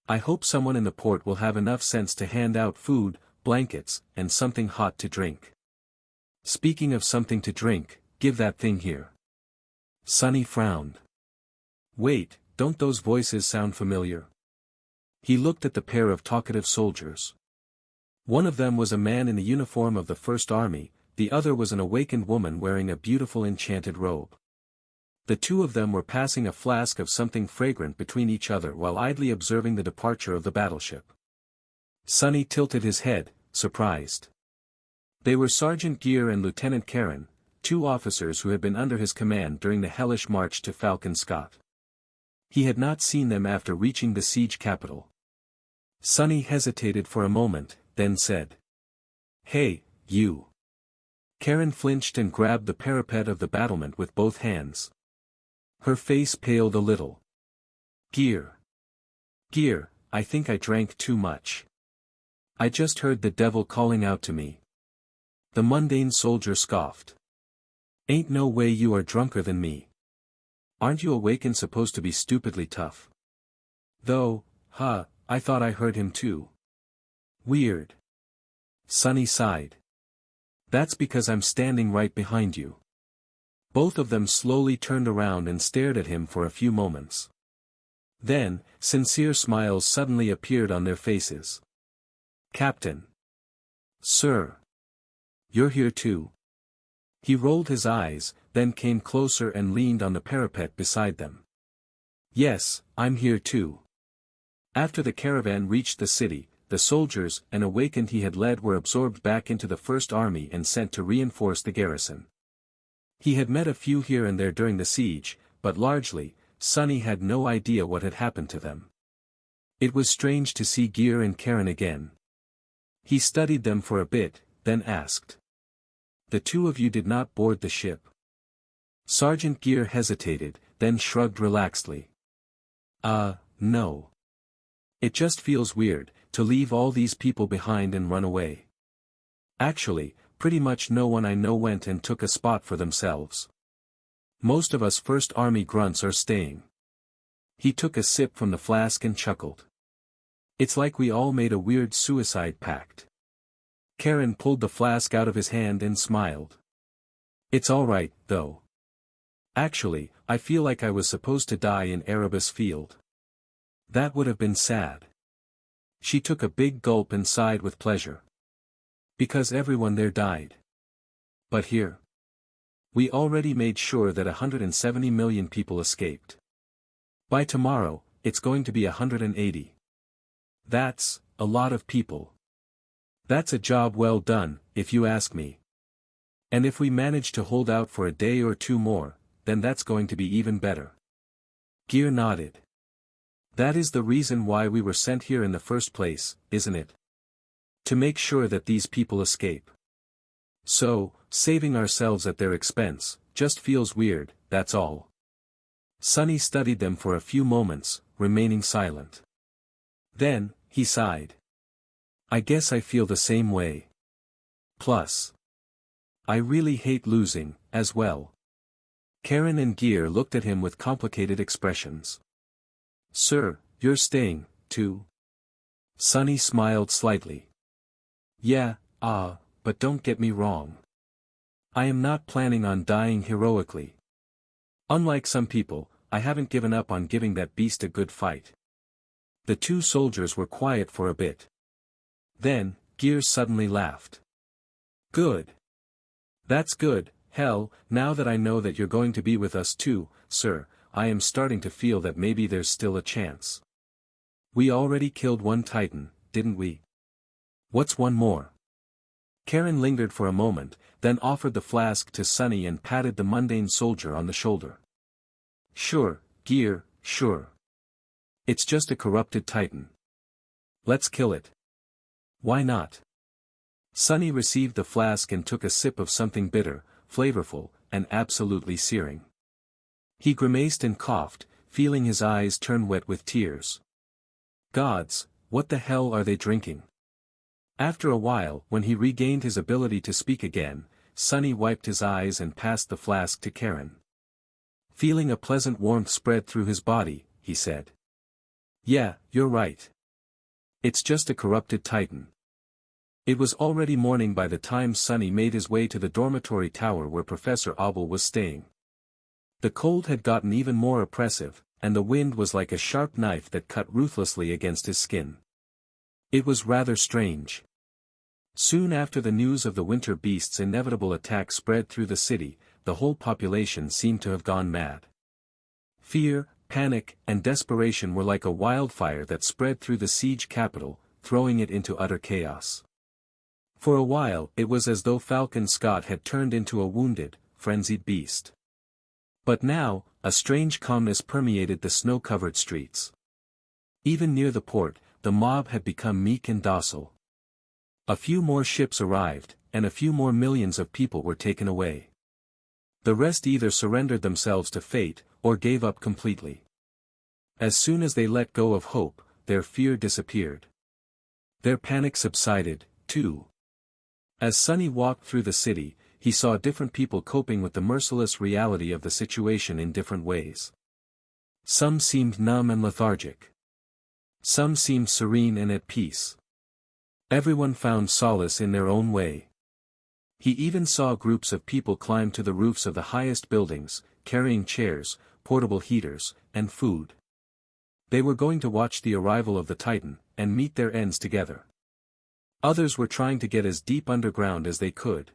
I hope someone in the port will have enough sense to hand out food, blankets, and something hot to drink. Speaking of something to drink, give that thing here." Sunny frowned. "Wait, don't those voices sound familiar?" He looked at the pair of talkative soldiers. One of them was a man in the uniform of the First Army, the other was an awakened woman wearing a beautiful enchanted robe. The two of them were passing a flask of something fragrant between each other while idly observing the departure of the battleship. Sunny tilted his head, surprised. They were Sergeant Gear and Lieutenant Karen, two officers who had been under his command during the hellish march to Falcon Scott. He had not seen them after reaching the siege capital. Sunny hesitated for a moment, then said, "Hey, you." Karen flinched and grabbed the parapet of the battlement with both hands. Her face paled a little. Gear, I think I drank too much. I just heard the devil calling out to me." The mundane soldier scoffed. "Ain't no way you are drunker than me. Aren't you awake and supposed to be stupidly tough? Though, I thought I heard him too. Weird." Sunny sighed. "That's because I'm standing right behind you." Both of them slowly turned around and stared at him for a few moments. Then, sincere smiles suddenly appeared on their faces. "Captain. Sir. You're here too." He rolled his eyes, then came closer and leaned on the parapet beside them. "Yes, I'm here too." After the caravan reached the city, the soldiers and awakened he had led were absorbed back into the First Army and sent to reinforce the garrison. He had met a few here and there during the siege, but largely, Sunny had no idea what had happened to them. It was strange to see Gear and Karen again. He studied them for a bit, then asked. "The two of you did not board the ship?" Sergeant Gear hesitated, then shrugged relaxedly. No. It just feels weird, to leave all these people behind and run away. Actually, pretty much no one I know went and took a spot for themselves. Most of us First Army grunts are staying." He took a sip from the flask and chuckled. "It's like we all made a weird suicide pact." Karen pulled the flask out of his hand and smiled. "It's all right, though. Actually, I feel like I was supposed to die in Erebus Field. That would have been sad." She took a big gulp and sighed with pleasure. Because everyone there died. But here. We already made sure that 170 million people escaped. By tomorrow, it's going to be 180. That's a lot of people. That's a job well done, if you ask me. And if we manage to hold out for a day or two more, then that's going to be even better. Gear nodded. That is the reason why we were sent here in the first place, isn't it? To make sure that these people escape. So, saving ourselves at their expense, just feels weird, that's all. Sunny studied them for a few moments, remaining silent. Then, he sighed. I guess I feel the same way. Plus. I really hate losing, as well. Karen and Gear looked at him with complicated expressions. Sir, you're staying, too? Sunny smiled slightly. Yeah, but don't get me wrong. I am not planning on dying heroically. Unlike some people, I haven't given up on giving that beast a good fight. The two soldiers were quiet for a bit. Then, Gear suddenly laughed. Good. That's good. Hell, now that I know that you're going to be with us too, sir, I am starting to feel that maybe there's still a chance. We already killed one Titan, didn't we? What's one more? Karen lingered for a moment, then offered the flask to Sunny and patted the mundane soldier on the shoulder. Sure, Gear, sure. It's just a corrupted Titan. Let's kill it. Why not? Sunny received the flask and took a sip of something bitter, flavorful, and absolutely searing. He grimaced and coughed, feeling his eyes turn wet with tears. Gods, what the hell are they drinking? After a while, when he regained his ability to speak again, Sunny wiped his eyes and passed the flask to Karen. Feeling a pleasant warmth spread through his body, he said. Yeah, you're right. It's just a corrupted Titan. It was already morning by the time Sunny made his way to the dormitory tower where Professor Abel was staying. The cold had gotten even more oppressive, and the wind was like a sharp knife that cut ruthlessly against his skin. It was rather strange. Soon after the news of the winter beast's inevitable attack spread through the city, the whole population seemed to have gone mad. Fear, panic, and desperation were like a wildfire that spread through the siege capital, throwing it into utter chaos. For a while it was as though Falcon Scott had turned into a wounded, frenzied beast. But now, a strange calmness permeated the snow-covered streets. Even near the port, the mob had become meek and docile. A few more ships arrived, and a few more millions of people were taken away. The rest either surrendered themselves to fate, or gave up completely. As soon as they let go of hope, their fear disappeared. Their panic subsided, too. As Sunny walked through the city, he saw different people coping with the merciless reality of the situation in different ways. Some seemed numb and lethargic. Some seemed serene and at peace. Everyone found solace in their own way. He even saw groups of people climb to the roofs of the highest buildings, carrying chairs, portable heaters, and food. They were going to watch the arrival of the Titan, and meet their ends together. Others were trying to get as deep underground as they could.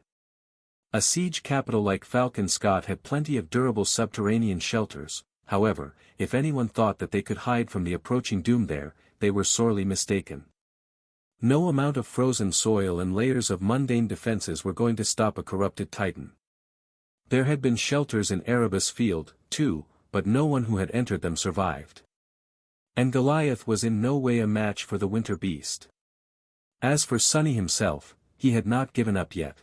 A siege capital like Falcon Scott had plenty of durable subterranean shelters. However, if anyone thought that they could hide from the approaching doom there, they were sorely mistaken. No amount of frozen soil and layers of mundane defenses were going to stop a corrupted Titan. There had been shelters in Erebus Field, too, but no one who had entered them survived. And Goliath was in no way a match for the winter beast. As for Sunny himself, he had not given up yet.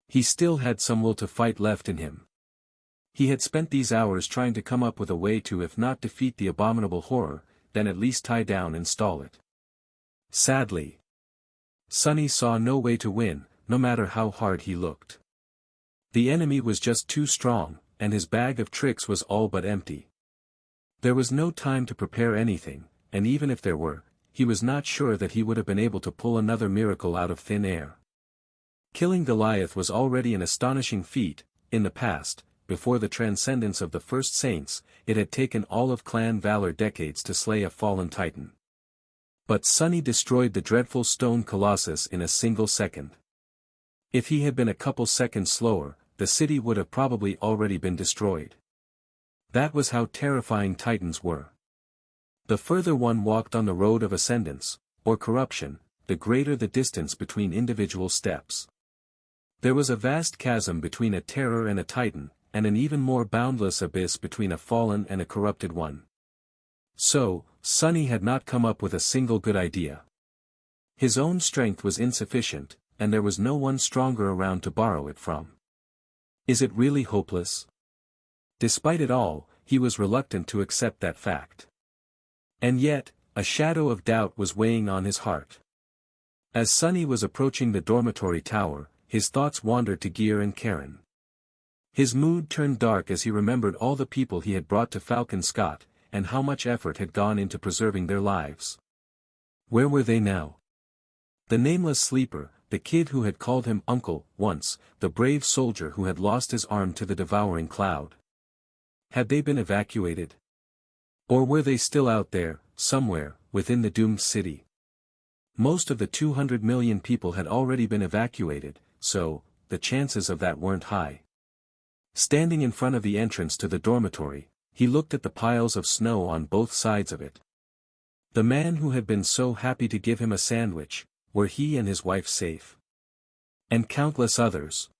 He still had some will to fight left in him. He had spent these hours trying to come up with a way to, if not defeat the abominable horror, then at least tie down and stall it. Sadly, Sunny saw no way to win, no matter how hard he looked. The enemy was just too strong, and his bag of tricks was all but empty. There was no time to prepare anything, and even if there were, he was not sure that he would have been able to pull another miracle out of thin air. Killing Goliath was already an astonishing feat. In the past, before the transcendence of the first saints, it had taken all of clan valor decades to slay a fallen Titan. But Sunny destroyed the dreadful stone colossus in a single second. If he had been a couple seconds slower, the city would have probably already been destroyed. That was how terrifying titans were. The further one walked on the road of ascendance, or corruption, the greater the distance between individual steps. There was a vast chasm between a terror and a titan, and an even more boundless abyss between a fallen and a corrupted one. So, Sunny had not come up with a single good idea. His own strength was insufficient, and there was no one stronger around to borrow it from. Is it really hopeless? Despite it all, he was reluctant to accept that fact. And yet, a shadow of doubt was weighing on his heart. As Sunny was approaching the dormitory tower, his thoughts wandered to Gear and Karen. His mood turned dark as he remembered all the people he had brought to Falcon Scott, and how much effort had gone into preserving their lives. Where were they now? The nameless sleeper, the kid who had called him uncle once, the brave soldier who had lost his arm to the devouring cloud. Had they been evacuated? Or were they still out there, somewhere, within the doomed city? Most of the 200 million people had already been evacuated, so, the chances of that weren't high. Standing in front of the entrance to the dormitory, he looked at the piles of snow on both sides of it. The man who had been so happy to give him a sandwich, were he and his wife safe? And countless others.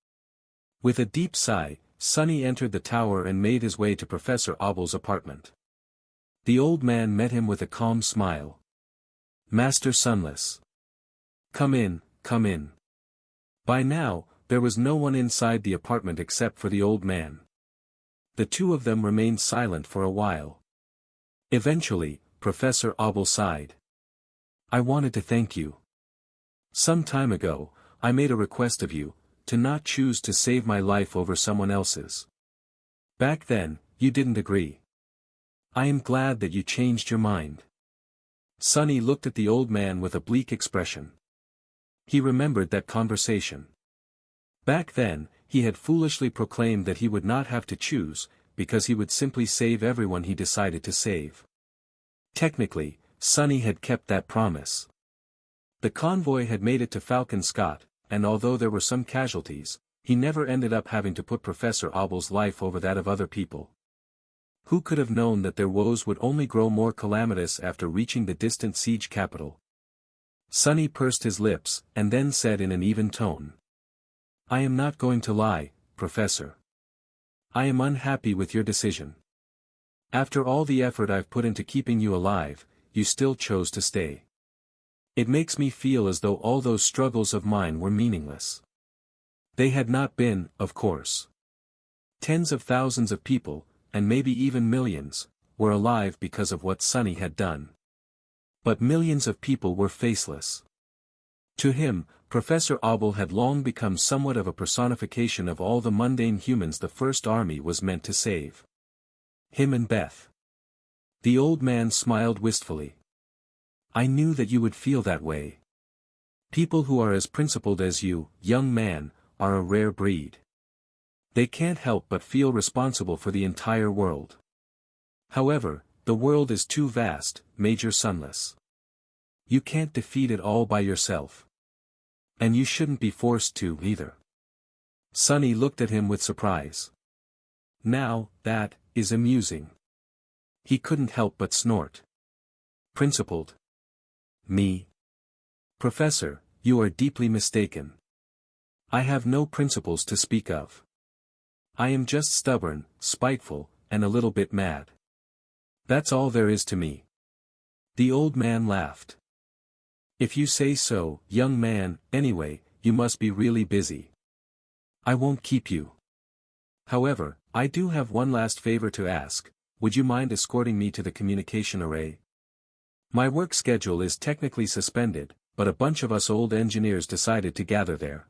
With a deep sigh, Sunny entered the tower and made his way to Professor Obble's apartment. The old man met him with a calm smile. Master Sunless. Come in, come in. By now, there was no one inside the apartment except for the old man. The two of them remained silent for a while. Eventually, Professor Obble sighed. I wanted to thank you. Some time ago, I made a request of you, to not choose to save my life over someone else's. Back then, you didn't agree. I am glad that you changed your mind. Sunny looked at the old man with a bleak expression. He remembered that conversation. Back then, he had foolishly proclaimed that he would not have to choose, because he would simply save everyone he decided to save. Technically, Sunny had kept that promise. The convoy had made it to Falcon Scott, and although there were some casualties, he never ended up having to put Professor Obble's life over that of other people. Who could have known that their woes would only grow more calamitous after reaching the distant siege capital? Sunny pursed his lips, and then said in an even tone. I am not going to lie, Professor. I am unhappy with your decision. After all the effort I've put into keeping you alive, you still chose to stay. It makes me feel as though all those struggles of mine were meaningless. They had not been, of course. Tens of thousands of people, and maybe even millions, were alive because of what Sunny had done. But millions of people were faceless. To him, Professor Obble had long become somewhat of a personification of all the mundane humans the First Army was meant to save. Him and Beth. The old man smiled wistfully. I knew that you would feel that way. People who are as principled as you, young man, are a rare breed. They can't help but feel responsible for the entire world. However, the world is too vast, Major Sunless. You can't defeat it all by yourself. And you shouldn't be forced to, either. Sunny looked at him with surprise. Now, that is amusing. He couldn't help but snort. Principled. Me? Professor, you are deeply mistaken. I have no principles to speak of. I am just stubborn, spiteful, and a little bit mad. That's all there is to me. The old man laughed. If you say so, young man, anyway, you must be really busy. I won't keep you. However, I do have one last favor to ask. Would you mind escorting me to the communication array? My work schedule is technically suspended, but a bunch of us old engineers decided to gather there.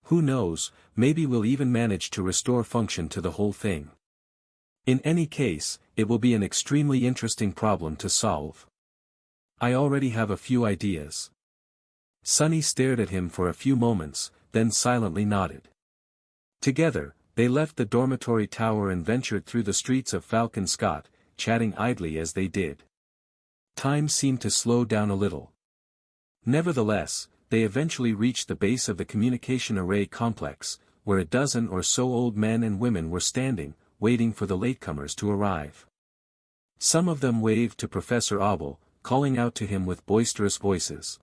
Who knows, maybe we'll even manage to restore function to the whole thing. In any case, it will be an extremely interesting problem to solve. I already have a few ideas. Sunny stared at him for a few moments, then silently nodded. Together, they left the dormitory tower and ventured through the streets of Falcon Scott, chatting idly as they did. Time seemed to slow down a little. Nevertheless, they eventually reached the base of the communication array complex, where a dozen or so old men and women were standing, waiting for the latecomers to arrive. Some of them waved to Professor Abel, calling out to him with boisterous voices.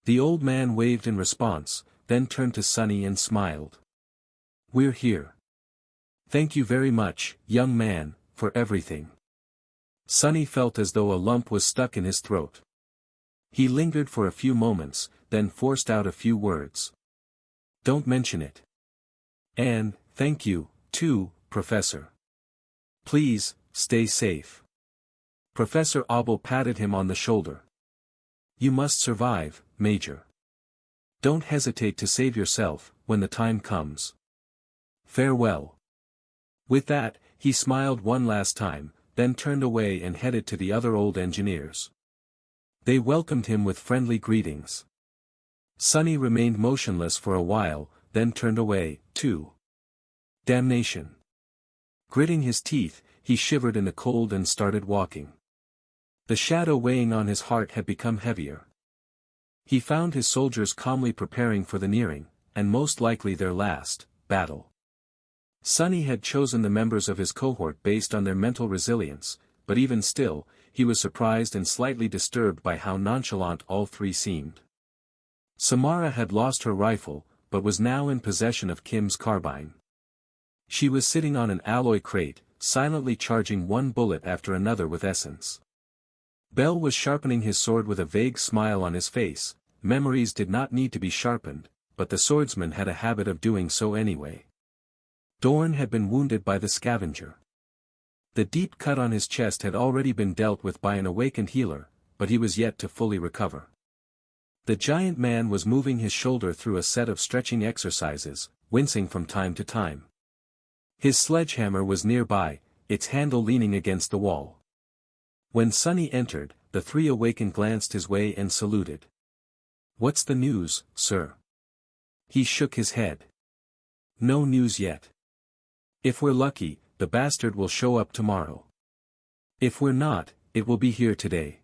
The old man waved in response, then turned to Sonny and smiled. "We're here. Thank you very much, young man, for everything." Sonny felt as though a lump was stuck in his throat. He lingered for a few moments, then forced out a few words. "Don't mention it. And, thank you, too, Professor. Please, stay safe." Professor Abel patted him on the shoulder. "You must survive, Major. Don't hesitate to save yourself, when the time comes. Farewell." With that, he smiled one last time, then turned away and headed to the other old engineers. They welcomed him with friendly greetings. Sonny remained motionless for a while, then turned away, too. Damnation. Gritting his teeth, he shivered in the cold and started walking. The shadow weighing on his heart had become heavier. He found his soldiers calmly preparing for the nearing, and most likely their last, battle. Sonny had chosen the members of his cohort based on their mental resilience, but even still, he was surprised and slightly disturbed by how nonchalant all three seemed. Samara had lost her rifle, but was now in possession of Kim's carbine. She was sitting on an alloy crate, silently charging one bullet after another with essence. Bell was sharpening his sword with a vague smile on his face. Memories did not need to be sharpened, but the swordsman had a habit of doing so anyway. Dorn had been wounded by the scavenger. The deep cut on his chest had already been dealt with by an awakened healer, but he was yet to fully recover. The giant man was moving his shoulder through a set of stretching exercises, wincing from time to time. His sledgehammer was nearby, its handle leaning against the wall. When Sonny entered, the three awakened glanced his way and saluted. "What's the news, sir?" He shook his head. "No news yet. If we're lucky, the bastard will show up tomorrow. If we're not, it will be here today."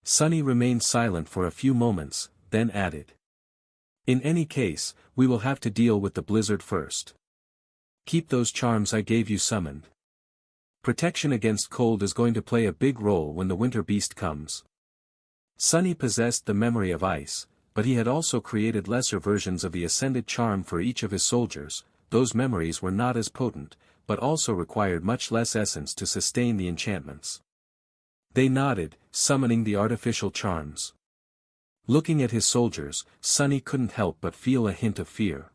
Sonny remained silent for a few moments, then added. "In any case, we will have to deal with the blizzard first. Keep those charms I gave you summoned. Protection against cold is going to play a big role when the winter beast comes." Sonny possessed the memory of ice, but he had also created lesser versions of the ascended charm for each of his soldiers. Those memories were not as potent, but also required much less essence to sustain the enchantments. They nodded, summoning the artificial charms. Looking at his soldiers, Sonny couldn't help but feel a hint of fear.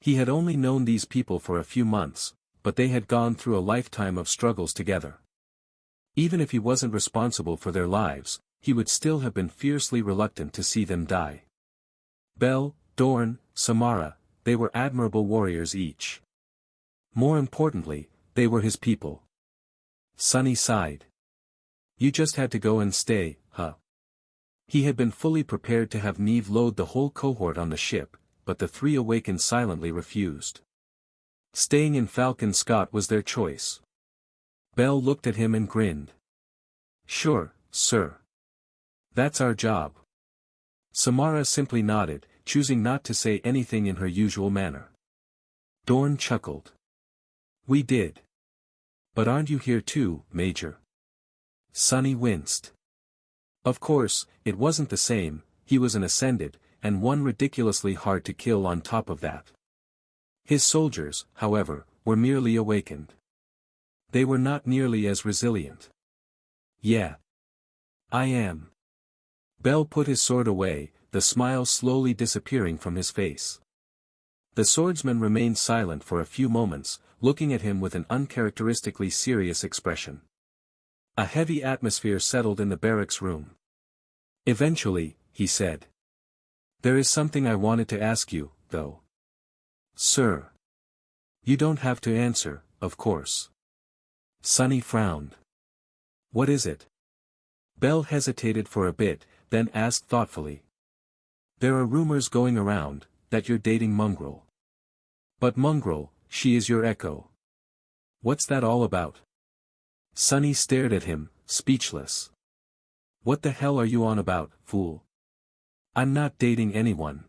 He had only known these people for a few months, but they had gone through a lifetime of struggles together. Even if he wasn't responsible for their lives, he would still have been fiercely reluctant to see them die. Bell, Dorn, Samara, they were admirable warriors each. More importantly, they were his people. Sonny sighed. "You just had to go and stay, huh?" He had been fully prepared to have Neve load the whole cohort on the ship, but the three awakened silently refused. Staying in Falcon Scott was their choice. Bell looked at him and grinned. "Sure, sir. That's our job." Samara simply nodded, choosing not to say anything in her usual manner. Dorn chuckled. "We did. But aren't you here too, Major?" Sonny winced. Of course, it wasn't the same. He was an ascended, and one ridiculously hard to kill on top of that. His soldiers, however, were merely awakened. They were not nearly as resilient. "Yeah. I am." Bell put his sword away, the smile slowly disappearing from his face. The swordsman remained silent for a few moments, looking at him with an uncharacteristically serious expression. A heavy atmosphere settled in the barracks room. Eventually, he said. "There is something I wanted to ask you, though." "Sir." "You don't have to answer, of course." Sonny frowned. "What is it?" Bell hesitated for a bit, then asked thoughtfully. "There are rumors going around, that you're dating Mongrel. But Mongrel, she is your echo. What's that all about?" Sonny stared at him, speechless. What the hell are you on about, fool? I'm not dating anyone.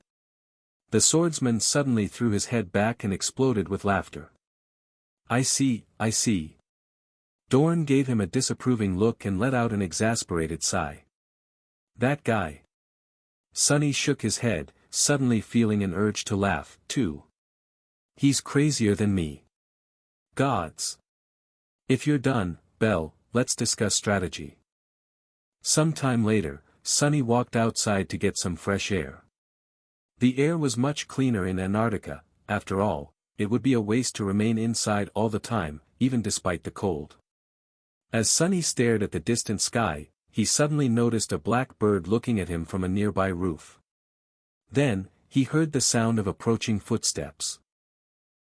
The swordsman suddenly threw his head back and exploded with laughter. I see, I see. Dorn gave him a disapproving look and let out an exasperated sigh. That guy. Sonny shook his head, suddenly feeling an urge to laugh, too. He's crazier than me. Gods. If you're done, Belle, let's discuss strategy. Some time later, Sonny walked outside to get some fresh air. The air was much cleaner in Antarctica. After all, it would be a waste to remain inside all the time, even despite the cold. As Sonny stared at the distant sky, he suddenly noticed a black bird looking at him from a nearby roof. Then, he heard the sound of approaching footsteps.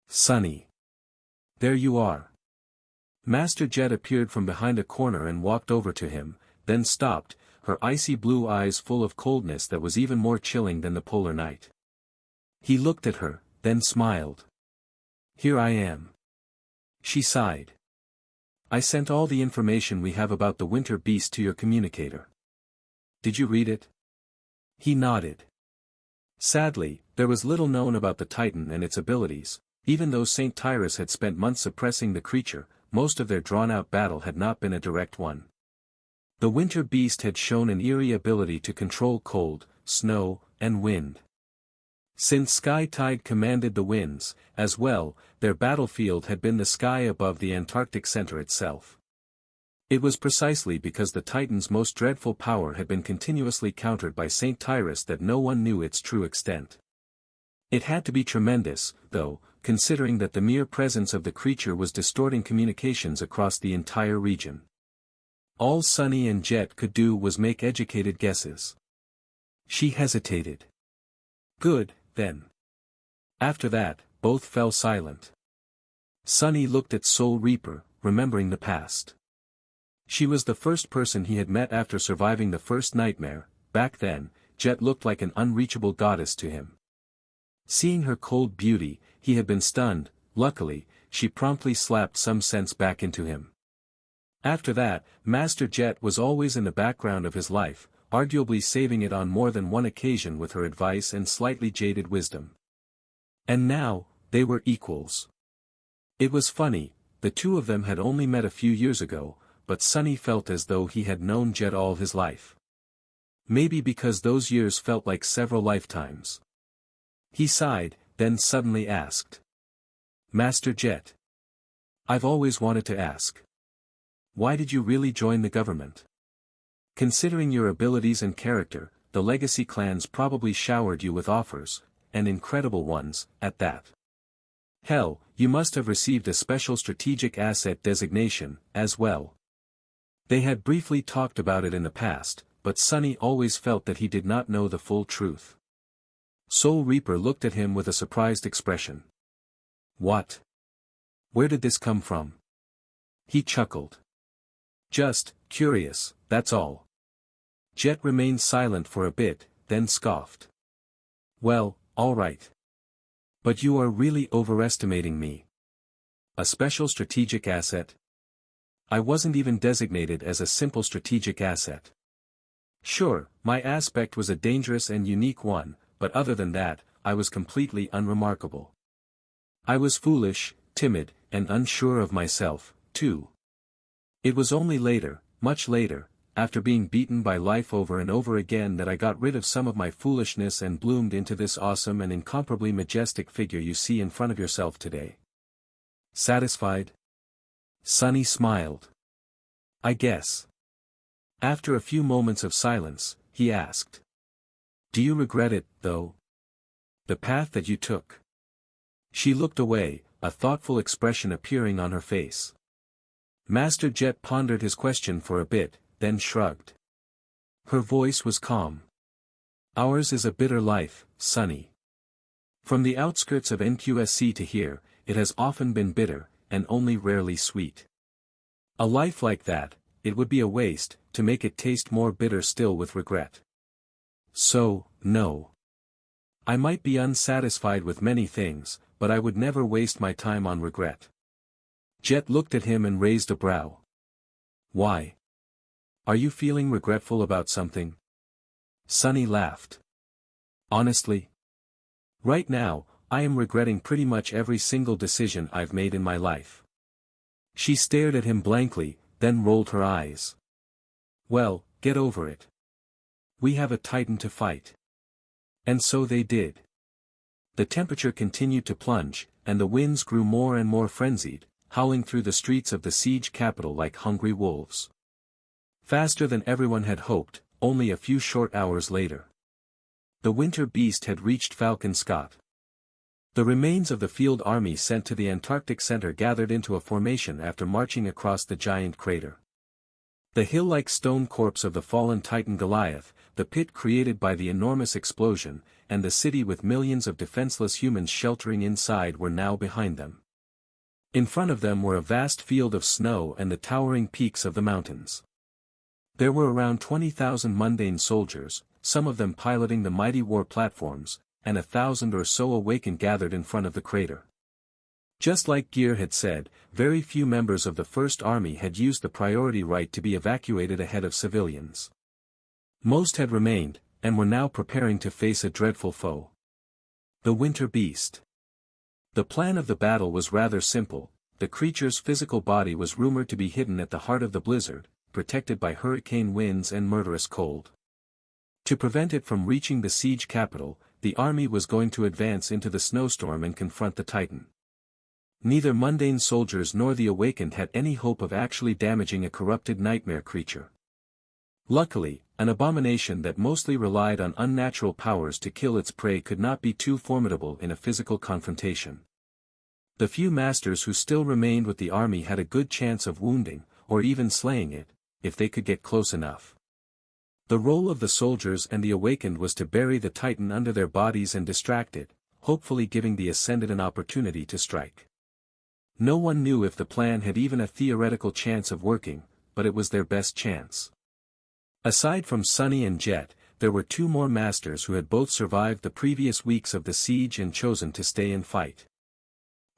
Sonny. There you are. Master Jet appeared from behind a corner and walked over to him, then stopped, her icy blue eyes full of coldness that was even more chilling than the polar night. He looked at her, then smiled. Here I am. She sighed. I sent all the information we have about the winter beast to your communicator. Did you read it? He nodded. Sadly, there was little known about the Titan and its abilities. Even though St. Tyrus had spent months suppressing the creature, most of their drawn-out battle had not been a direct one. The winter beast had shown an eerie ability to control cold, snow, and wind. Since Sky Tide commanded the winds, as well, their battlefield had been the sky above the Antarctic center itself. It was precisely because the Titan's most dreadful power had been continuously countered by St. Tyrus that no one knew its true extent. It had to be tremendous, though, considering that the mere presence of the creature was distorting communications across the entire region. All Sonny and Jet could do was make educated guesses. She hesitated. Good, then. After that, both fell silent. Sonny looked at Soul Reaper, remembering the past. She was the first person he had met after surviving the first nightmare. Back then, Jet looked like an unreachable goddess to him. Seeing her cold beauty, he had been stunned. Luckily, she promptly slapped some sense back into him. After that, Master Jet was always in the background of his life, arguably saving it on more than one occasion with her advice and slightly jaded wisdom. And now, they were equals. It was funny, the two of them had only met a few years ago, but Sonny felt as though he had known Jet all his life. Maybe because those years felt like several lifetimes. He sighed, then suddenly asked. Master Jet. I've always wanted to ask. Why did you really join the government? Considering your abilities and character, the legacy clans probably showered you with offers, and incredible ones, at that. Hell, you must have received a special strategic asset designation, as well. They had briefly talked about it in the past, but Sonny always felt that he did not know the full truth. Soul Reaper looked at him with a surprised expression. What? Where did this come from? He chuckled. Just curious, that's all. Jet remained silent for a bit, then scoffed. Well, all right. But you are really overestimating me. A special strategic asset? I wasn't even designated as a simple strategic asset. Sure, my aspect was a dangerous and unique one, but other than that, I was completely unremarkable. I was foolish, timid, and unsure of myself, too. It was only later, much later, after being beaten by life over and over again that I got rid of some of my foolishness and bloomed into this awesome and incomparably majestic figure you see in front of yourself today. Satisfied? Sonny smiled. I guess. After a few moments of silence, he asked. Do you regret it, though? The path that you took? She looked away, a thoughtful expression appearing on her face. Master Jet pondered his question for a bit, then shrugged. Her voice was calm. Ours is a bitter life, Sonny. From the outskirts of NQSC to here, it has often been bitter, and only rarely sweet. A life like that, it would be a waste, to make it taste more bitter still with regret. So, no. I might be unsatisfied with many things, but I would never waste my time on regret. Jet looked at him and raised a brow. Why? Are you feeling regretful about something? Sunny laughed. Honestly? Right now, I am regretting pretty much every single decision I've made in my life. She stared at him blankly, then rolled her eyes. Well, get over it. We have a Titan to fight. And so they did. The temperature continued to plunge, and the winds grew more and more frenzied, howling through the streets of the siege capital like hungry wolves. Faster than everyone had hoped, only a few short hours later. The winter beast had reached Falcon Scott. The remains of the field army sent to the Antarctic Center gathered into a formation after marching across the giant crater. The hill-like stone corpse of the fallen Titan Goliath, the pit created by the enormous explosion, and the city with millions of defenseless humans sheltering inside were now behind them. In front of them were a vast field of snow and the towering peaks of the mountains. There were around 20,000 mundane soldiers, some of them piloting the mighty war platforms, and 1,000 or so awakened gathered in front of the crater. Just like Gear had said, very few members of the First Army had used the priority right to be evacuated ahead of civilians. Most had remained, and were now preparing to face a dreadful foe. The Winter Beast. The plan of the battle was rather simple. The creature's physical body was rumored to be hidden at the heart of the blizzard, protected by hurricane winds and murderous cold. To prevent it from reaching the siege capital, the army was going to advance into the snowstorm and confront the Titan. Neither mundane soldiers nor the awakened had any hope of actually damaging a corrupted nightmare creature. Luckily, an abomination that mostly relied on unnatural powers to kill its prey could not be too formidable in a physical confrontation. The few masters who still remained with the army had a good chance of wounding, or even slaying it, if they could get close enough. The role of the soldiers and the awakened was to bury the Titan under their bodies and distract it, hopefully giving the Ascended an opportunity to strike. No one knew if the plan had even a theoretical chance of working, but it was their best chance. Aside from Sunny and Jet, there were two more masters who had both survived the previous weeks of the siege and chosen to stay and fight.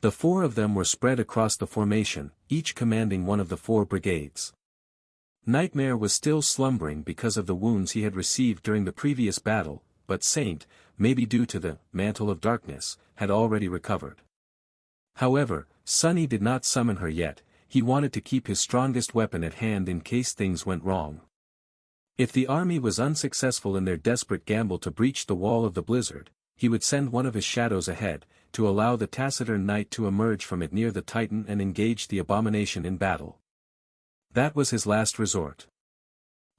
The four of them were spread across the formation, each commanding one of the 4 brigades. Nightmare was still slumbering because of the wounds he had received during the previous battle, but Saint, maybe due to the mantle of darkness, had already recovered. However, Sunny did not summon her yet. He wanted to keep his strongest weapon at hand in case things went wrong. If the army was unsuccessful in their desperate gamble to breach the wall of the blizzard, he would send one of his shadows ahead, to allow the taciturn knight to emerge from it near the Titan and engage the abomination in battle. That was his last resort.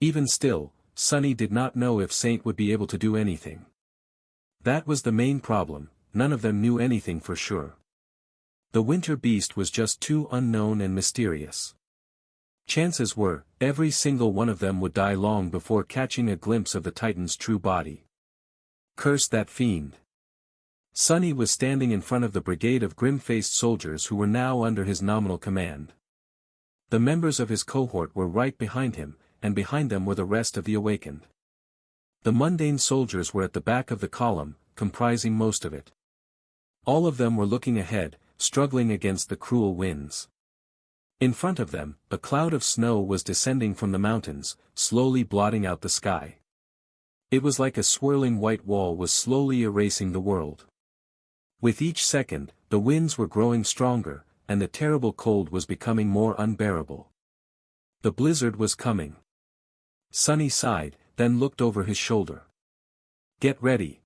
Even still, Sunny did not know if Saint would be able to do anything. That was the main problem, none of them knew anything for sure. The Winter Beast was just too unknown and mysterious. Chances were, every single one of them would die long before catching a glimpse of the Titan's true body. Curse that fiend. Sunny was standing in front of the brigade of grim-faced soldiers who were now under his nominal command. The members of his cohort were right behind him, and behind them were the rest of the awakened. The mundane soldiers were at the back of the column, comprising most of it. All of them were looking ahead, struggling against the cruel winds. In front of them, a cloud of snow was descending from the mountains, slowly blotting out the sky. It was like a swirling white wall was slowly erasing the world. With each second, the winds were growing stronger, and the terrible cold was becoming more unbearable. The blizzard was coming. Sunny sighed, then looked over his shoulder. Get ready.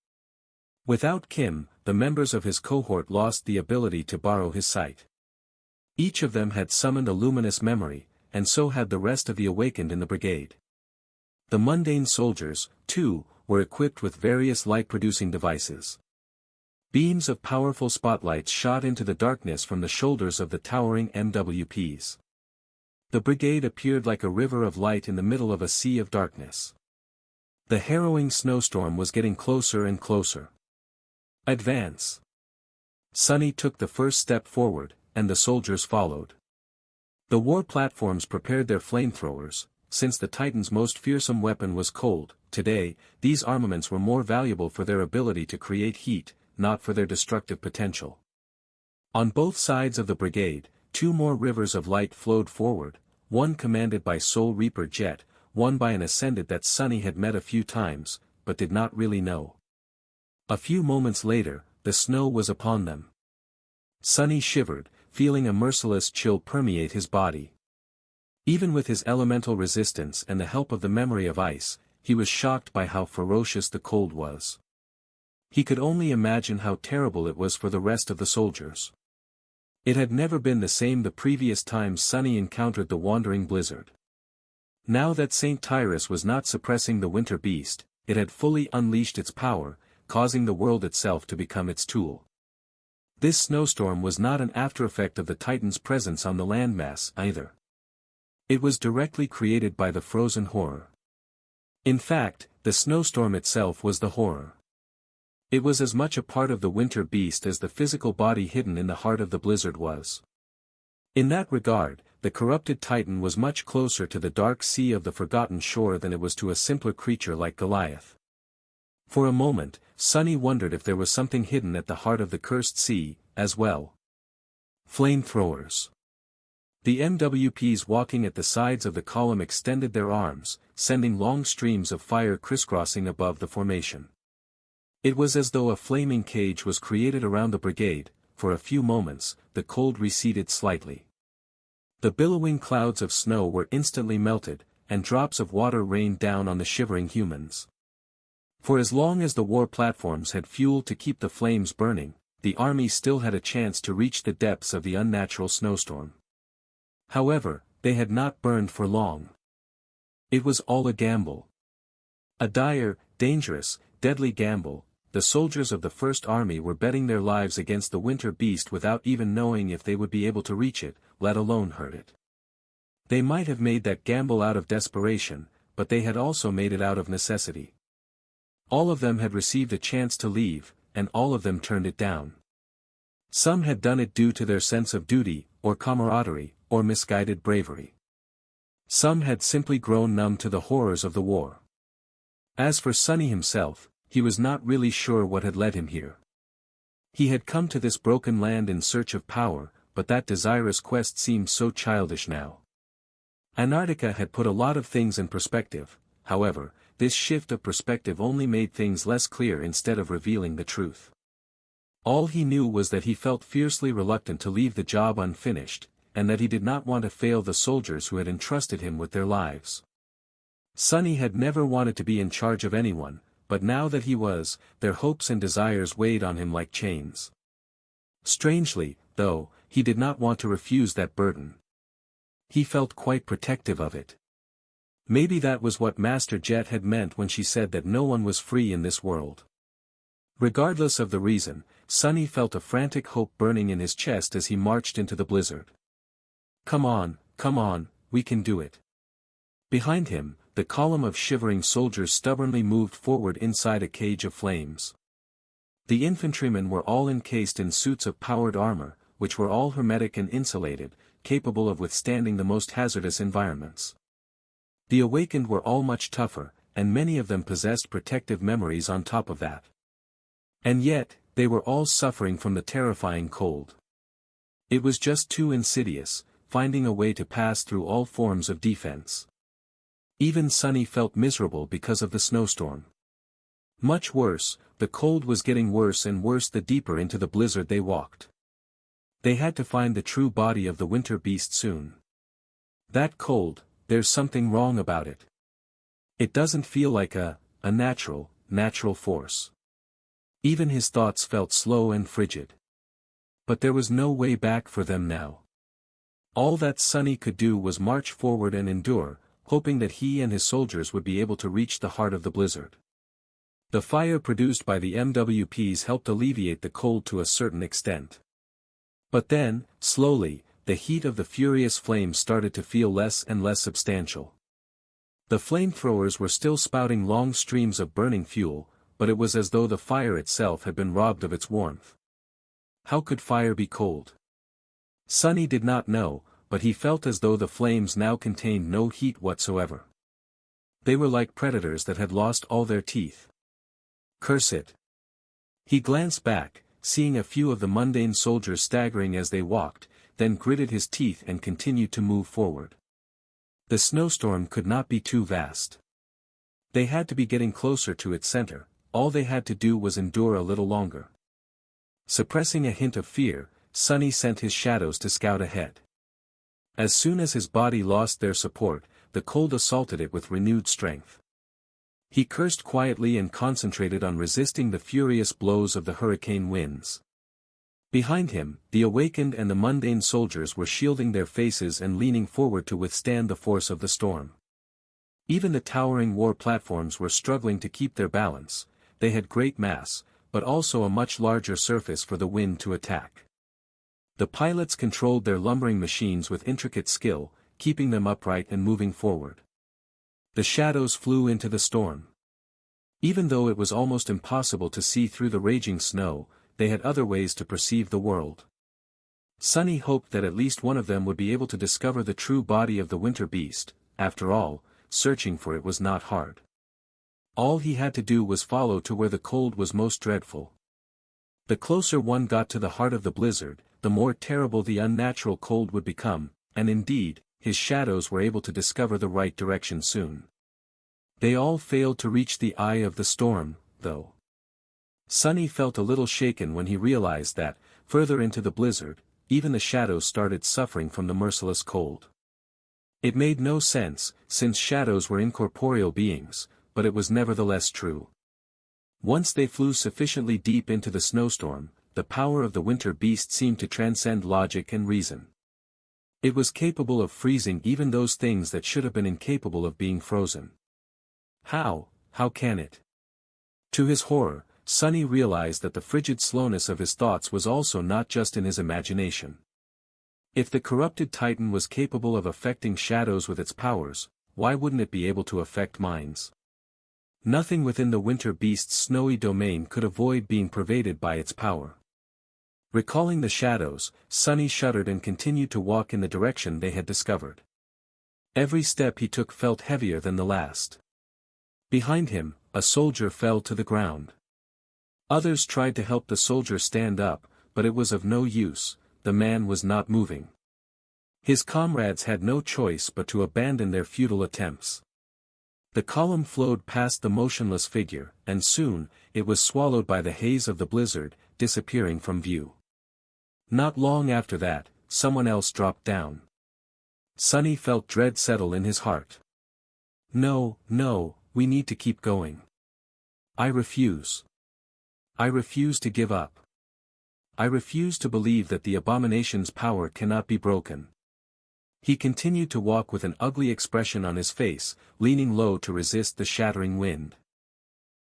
Without Kim, the members of his cohort lost the ability to borrow his sight. Each of them had summoned a luminous memory, and so had the rest of the awakened in the brigade. The mundane soldiers, too, were equipped with various light-producing devices. Beams of powerful spotlights shot into the darkness from the shoulders of the towering MWPs. The brigade appeared like a river of light in the middle of a sea of darkness. The harrowing snowstorm was getting closer and closer. Advance. Sunny took the first step forward, and the soldiers followed. The war platforms prepared their flamethrowers. Since the Titan's most fearsome weapon was cold, today, these armaments were more valuable for their ability to create heat, not for their destructive potential. On both sides of the brigade, 2 more rivers of light flowed forward, one commanded by Soul Reaper Jet, one by an ascendant that Sunny had met a few times, but did not really know. A few moments later, the snow was upon them. Sunny shivered, feeling a merciless chill permeate his body. Even with his elemental resistance and the help of the memory of ice, he was shocked by how ferocious the cold was. He could only imagine how terrible it was for the rest of the soldiers. It had never been the same the previous times Sunny encountered the wandering blizzard. Now that Saint Tyrus was not suppressing the winter beast, it had fully unleashed its power, causing the world itself to become its tool. This snowstorm was not an aftereffect of the Titan's presence on the landmass either. It was directly created by the frozen horror. In fact, the snowstorm itself was the horror. It was as much a part of the winter beast as the physical body hidden in the heart of the blizzard was. In that regard, the corrupted Titan was much closer to the dark sea of the forgotten shore than it was to a simpler creature like Goliath. For a moment, Sunny wondered if there was something hidden at the heart of the cursed sea, as well. Flamethrowers. The MWPs walking at the sides of the column extended their arms, sending long streams of fire crisscrossing above the formation. It was as though a flaming cage was created around the brigade. For a few moments, the cold receded slightly. The billowing clouds of snow were instantly melted, and drops of water rained down on the shivering humans. For as long as the war platforms had fuel to keep the flames burning, the army still had a chance to reach the depths of the unnatural snowstorm. However, they had not burned for long. It was all a gamble. A dire, dangerous, deadly gamble. The soldiers of the First Army were betting their lives against the winter beast without even knowing if they would be able to reach it, let alone hurt it. They might have made that gamble out of desperation, but they had also made it out of necessity. All of them had received a chance to leave, and all of them turned it down. Some had done it due to their sense of duty, or camaraderie, or misguided bravery. Some had simply grown numb to the horrors of the war. As for Sunny himself, he was not really sure what had led him here. He had come to this broken land in search of power, but that desirous quest seemed so childish now. Antarctica had put a lot of things in perspective. However, this shift of perspective only made things less clear instead of revealing the truth. All he knew was that he felt fiercely reluctant to leave the job unfinished, and that he did not want to fail the soldiers who had entrusted him with their lives. Sunny had never wanted to be in charge of anyone, but now that he was, their hopes and desires weighed on him like chains. Strangely, though, he did not want to refuse that burden. He felt quite protective of it. Maybe that was what Master Jet had meant when she said that no one was free in this world. Regardless of the reason, Sunny felt a frantic hope burning in his chest as he marched into the blizzard. Come on, we can do it. Behind him, the column of shivering soldiers stubbornly moved forward inside a cage of flames. The infantrymen were all encased in suits of powered armor, which were all hermetic and insulated, capable of withstanding the most hazardous environments. The awakened were all much tougher, and many of them possessed protective memories on top of that. And yet, they were all suffering from the terrifying cold. It was just too insidious, finding a way to pass through all forms of defense. Even Sunny felt miserable because of the snowstorm. Much worse, the cold was getting worse and worse the deeper into the blizzard they walked. They had to find the true body of the winter beast soon. That cold, there's something wrong about it. It doesn't feel like a natural force. Even his thoughts felt slow and frigid. But there was no way back for them now. All that Sunny could do was march forward and endure, hoping that he and his soldiers would be able to reach the heart of the blizzard. The fire produced by the MWPs helped alleviate the cold to a certain extent. But then, slowly, the heat of the furious flames started to feel less and less substantial. The flamethrowers were still spouting long streams of burning fuel, but it was as though the fire itself had been robbed of its warmth. How could fire be cold? Sunny did not know, but he felt as though the flames now contained no heat whatsoever. They were like predators that had lost all their teeth. Curse it. He glanced back, seeing a few of the mundane soldiers staggering as they walked, then gritted his teeth and continued to move forward. The snowstorm could not be too vast. They had to be getting closer to its center, all they had to do was endure a little longer. Suppressing a hint of fear, Sunny sent his shadows to scout ahead. As soon as his body lost their support, the cold assaulted it with renewed strength. He cursed quietly and concentrated on resisting the furious blows of the hurricane winds. Behind him, the awakened and the mundane soldiers were shielding their faces and leaning forward to withstand the force of the storm. Even the towering war platforms were struggling to keep their balance. They had great mass, but also a much larger surface for the wind to attack. The pilots controlled their lumbering machines with intricate skill, keeping them upright and moving forward. The shadows flew into the storm. Even though it was almost impossible to see through the raging snow, they had other ways to perceive the world. Sunny hoped that at least one of them would be able to discover the true body of the winter beast. After all, searching for it was not hard. All he had to do was follow to where the cold was most dreadful. The closer one got to the heart of the blizzard, the more terrible the unnatural cold would become, and indeed, his shadows were able to discover the right direction soon. They all failed to reach the eye of the storm, though. Sunny felt a little shaken when he realized that, further into the blizzard, even the shadows started suffering from the merciless cold. It made no sense, since shadows were incorporeal beings, but it was nevertheless true. Once they flew sufficiently deep into the snowstorm, the power of the winter beast seemed to transcend logic and reason. It was capable of freezing even those things that should have been incapable of being frozen. How can it? To his horror, Sunny realized that the frigid slowness of his thoughts was also not just in his imagination. If the corrupted Titan was capable of affecting shadows with its powers, why wouldn't it be able to affect minds? Nothing within the winter beast's snowy domain could avoid being pervaded by its power. Recalling the shadows, Sunny shuddered and continued to walk in the direction they had discovered. Every step he took felt heavier than the last. Behind him, a soldier fell to the ground. Others tried to help the soldier stand up, but it was of no use, the man was not moving. His comrades had no choice but to abandon their futile attempts. The column flowed past the motionless figure, and soon, it was swallowed by the haze of the blizzard, disappearing from view. Not long after that, someone else dropped down. Sunny felt dread settle in his heart. No, we need to keep going. I refuse. I refuse to give up. I refuse to believe that the abomination's power cannot be broken. He continued to walk with an ugly expression on his face, leaning low to resist the shattering wind.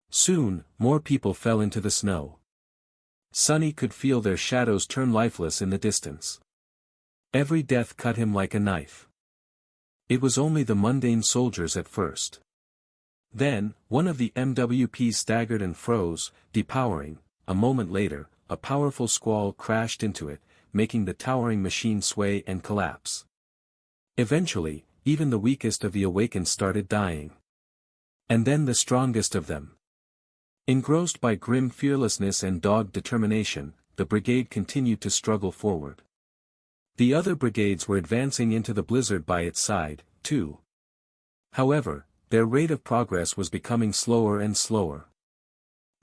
Soon, more people fell into the snow. Sunny could feel their shadows turn lifeless in the distance. Every death cut him like a knife. It was only the mundane soldiers at first. Then, one of the MWPs staggered and froze, depowering. A moment later, a powerful squall crashed into it, making the towering machine sway and collapse. Eventually, even the weakest of the awakened started dying. And then the strongest of them. Engrossed by grim fearlessness and dogged determination, the brigade continued to struggle forward. The other brigades were advancing into the blizzard by its side, too. However, their rate of progress was becoming slower and slower.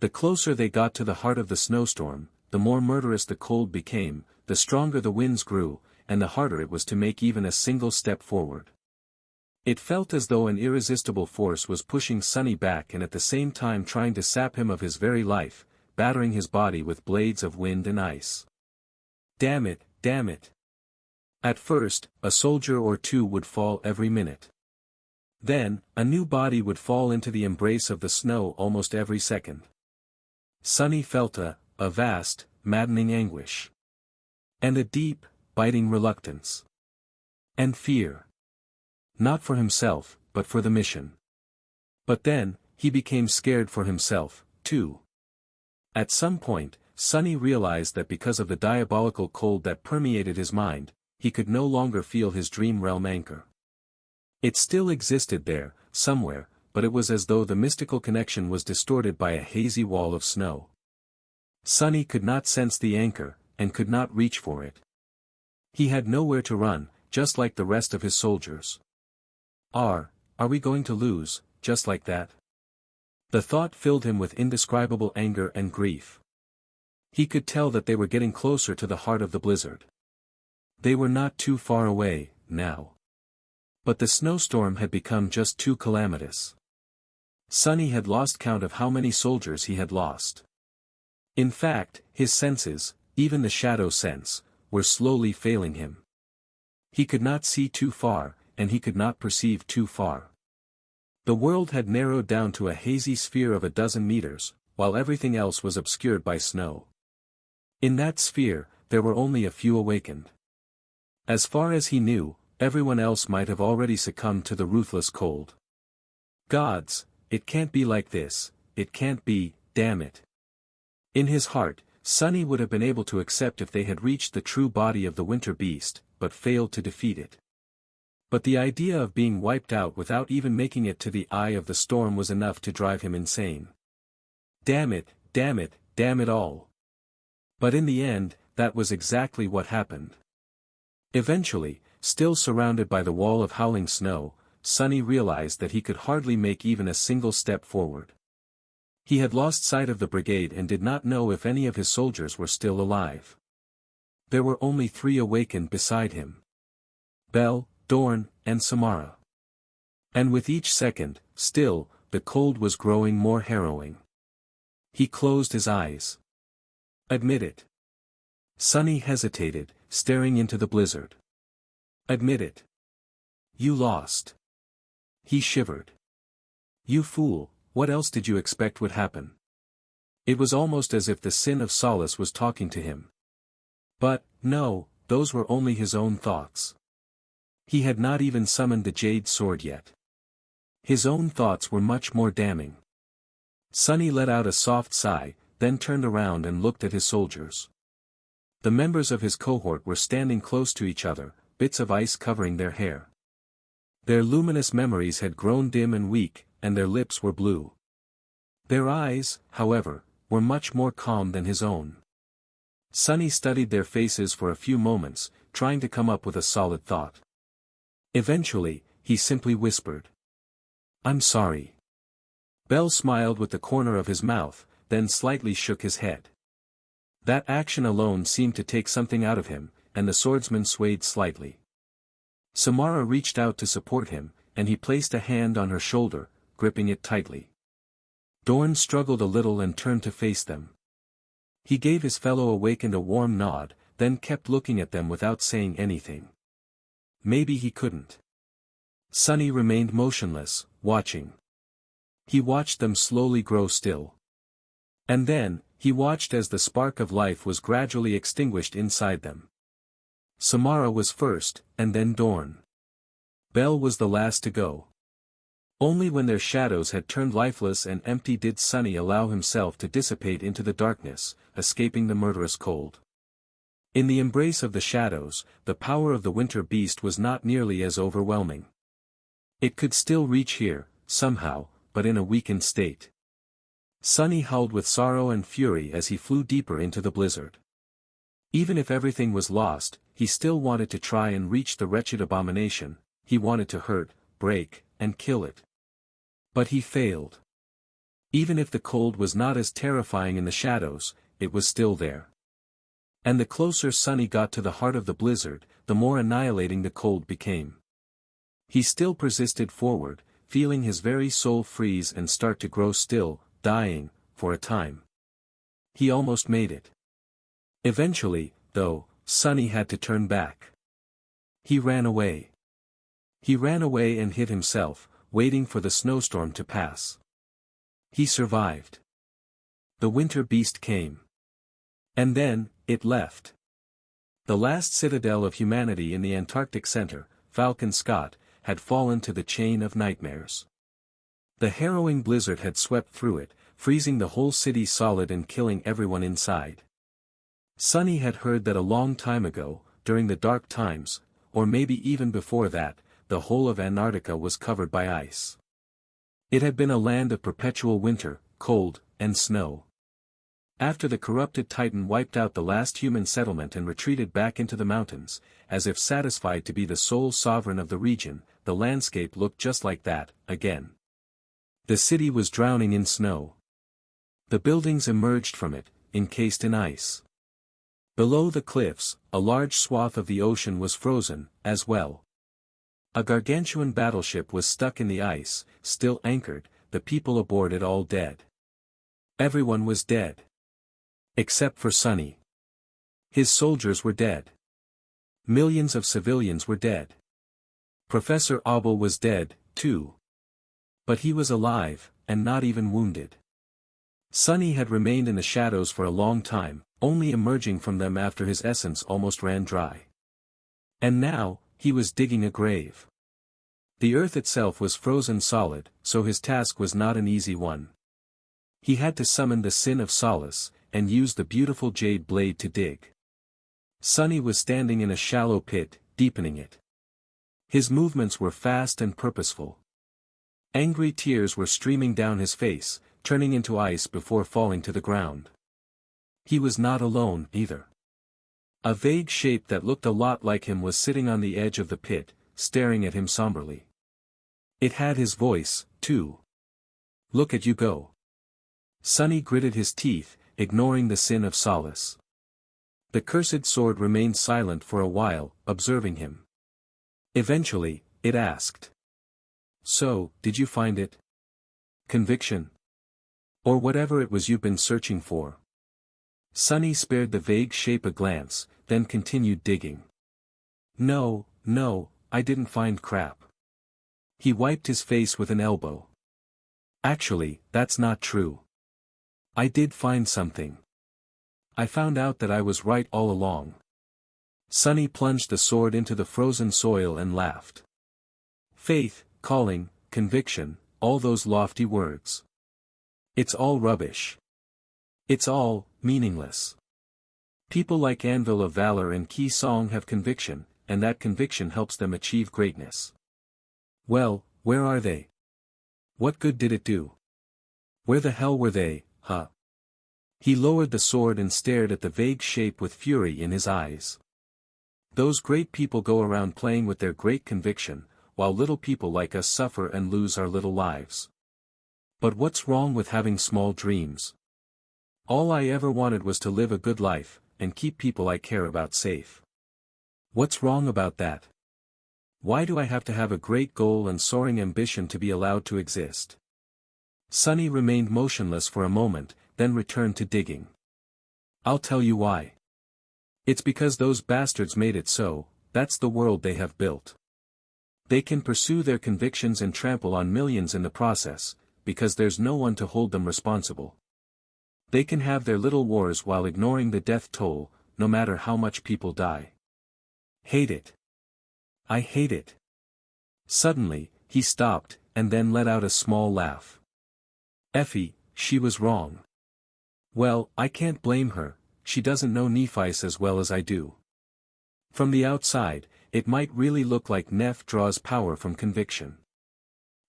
The closer they got to the heart of the snowstorm, the more murderous the cold became, the stronger the winds grew, and the harder it was to make even a single step forward. It felt as though an irresistible force was pushing Sunny back and at the same time trying to sap him of his very life, battering his body with blades of wind and ice. Damn it. At first, a soldier or two would fall every minute. Then, a new body would fall into the embrace of the snow almost every second. Sunny felt a vast, maddening anguish. And a deep, biting reluctance. And fear. Not for himself, but for the mission. But then, he became scared for himself, too. At some point, Sunny realized that because of the diabolical cold that permeated his mind, he could no longer feel his dream realm anchor. It still existed there, somewhere, but it was as though the mystical connection was distorted by a hazy wall of snow. Sunny could not sense the anchor, and could not reach for it. He had nowhere to run, just like the rest of his soldiers. Are we going to lose, just like that? The thought filled him with indescribable anger and grief. He could tell that they were getting closer to the heart of the blizzard. They were not too far away, now. But the snowstorm had become just too calamitous. Sonny had lost count of how many soldiers he had lost. In fact, his senses, even the shadow sense, were slowly failing him. He could not see too far, and he could not perceive too far. The world had narrowed down to a hazy sphere of 12 meters, while everything else was obscured by snow. In that sphere, there were only a few awakened. As far as he knew, everyone else might have already succumbed to the ruthless cold. Gods, it can't be like this, it can't be, damn it. In his heart, Sonny would have been able to accept if they had reached the true body of the winter beast, but failed to defeat it. But the idea of being wiped out without even making it to the eye of the storm was enough to drive him insane. Damn it, damn it, damn it all. But in the end, that was exactly what happened. Eventually, still surrounded by the wall of howling snow, Sonny realized that he could hardly make even a single step forward. He had lost sight of the brigade and did not know if any of his soldiers were still alive. There were only 3 awakened beside him. Belle, Dorn, and Samara. And with each second, still, the cold was growing more harrowing. He closed his eyes. Admit it. Sonny hesitated, staring into the blizzard. Admit it. You lost. He shivered. You fool, what else did you expect would happen? It was almost as if the sin of solace was talking to him. But, no, those were only his own thoughts. He had not even summoned the jade sword yet. His own thoughts were much more damning. Sonny let out a soft sigh, then turned around and looked at his soldiers. The members of his cohort were standing close to each other, bits of ice covering their hair. Their luminous memories had grown dim and weak, and their lips were blue. Their eyes, however, were much more calm than his own. Sonny studied their faces for a few moments, trying to come up with a solid thought. Eventually, he simply whispered. I'm sorry. Bell smiled with the corner of his mouth, then slightly shook his head. That action alone seemed to take something out of him, and the swordsman swayed slightly. Samara reached out to support him, and he placed a hand on her shoulder, gripping it tightly. Dorn struggled a little and turned to face them. He gave his fellow awakened a warm nod, then kept looking at them without saying anything. Maybe he couldn't. Sonny remained motionless, watching. He watched them slowly grow still. And then, he watched as the spark of life was gradually extinguished inside them. Samara was first, and then Dorn. Bell was the last to go. Only when their shadows had turned lifeless and empty did Sonny allow himself to dissipate into the darkness, escaping the murderous cold. In the embrace of the shadows, the power of the winter beast was not nearly as overwhelming. It could still reach here, somehow, but in a weakened state. Sonny howled with sorrow and fury as he flew deeper into the blizzard. Even if everything was lost, he still wanted to try and reach the wretched abomination. He wanted to hurt, break, and kill it. But he failed. Even if the cold was not as terrifying in the shadows, it was still there. And the closer Sonny got to the heart of the blizzard, the more annihilating the cold became. He still persisted forward, feeling his very soul freeze and start to grow still, dying, for a time. He almost made it. Eventually, though, Sonny had to turn back. He ran away. He ran away and hid himself, waiting for the snowstorm to pass. He survived. The winter beast came. And then, it left. The last citadel of humanity in the Antarctic center, Falcon Scott, had fallen to the chain of nightmares. The harrowing blizzard had swept through it, freezing the whole city solid and killing everyone inside. Sonny had heard that a long time ago, during the dark times, or maybe even before that, the whole of Antarctica was covered by ice. It had been a land of perpetual winter, cold, and snow. After the corrupted Titan wiped out the last human settlement and retreated back into the mountains, as if satisfied to be the sole sovereign of the region, the landscape looked just like that, again. The city was drowning in snow. The buildings emerged from it, encased in ice. Below the cliffs, a large swath of the ocean was frozen, as well. A gargantuan battleship was stuck in the ice, still anchored, the people aboard it all dead. Everyone was dead. Except for Sunny. His soldiers were dead. Millions of civilians were dead. Professor Abel was dead, too. But he was alive, and not even wounded. Sunny had remained in the shadows for a long time, only emerging from them after his essence almost ran dry. And now, he was digging a grave. The earth itself was frozen solid, so his task was not an easy one. He had to summon the sin of solace, and use the beautiful jade blade to dig. Sunny was standing in a shallow pit, deepening it. His movements were fast and purposeful. Angry tears were streaming down his face, turning into ice before falling to the ground. He was not alone, either. A vague shape that looked a lot like him was sitting on the edge of the pit, staring at him somberly. It had his voice, too. "Look at you go." Sunny gritted his teeth, ignoring the sin of solace. The cursed sword remained silent for a while, observing him. Eventually, it asked. "So, did you find it? Conviction? Or whatever it was you've been searching for?" Sunny spared the vague shape a glance, then continued digging. No, I didn't find crap." He wiped his face with an elbow. "Actually, that's not true. I did find something. I found out that I was right all along." Sunny plunged the sword into the frozen soil and laughed. "Faith, calling, conviction, all those lofty words. It's all rubbish. It's all meaningless. People like Anvil of Valor and Key Song have conviction, and that conviction helps them achieve greatness. Well, where are they? What good did it do? Where the hell were they, huh?" He lowered the sword and stared at the vague shape with fury in his eyes. "Those great people go around playing with their great conviction, while little people like us suffer and lose our little lives. But what's wrong with having small dreams? All I ever wanted was to live a good life, and keep people I care about safe. What's wrong about that? Why do I have to have a great goal and soaring ambition to be allowed to exist?" Sunny remained motionless for a moment, then returned to digging. "I'll tell you why. It's because those bastards made it so, that's the world they have built. They can pursue their convictions and trample on millions in the process, because there's no one to hold them responsible. They can have their little wars while ignoring the death toll, no matter how much people die. Hate it. I hate it." Suddenly, he stopped, and then let out a small laugh. "Effie, she was wrong. Well, I can't blame her, she doesn't know Nephi's as well as I do. From the outside, it might really look like Neph draws power from conviction.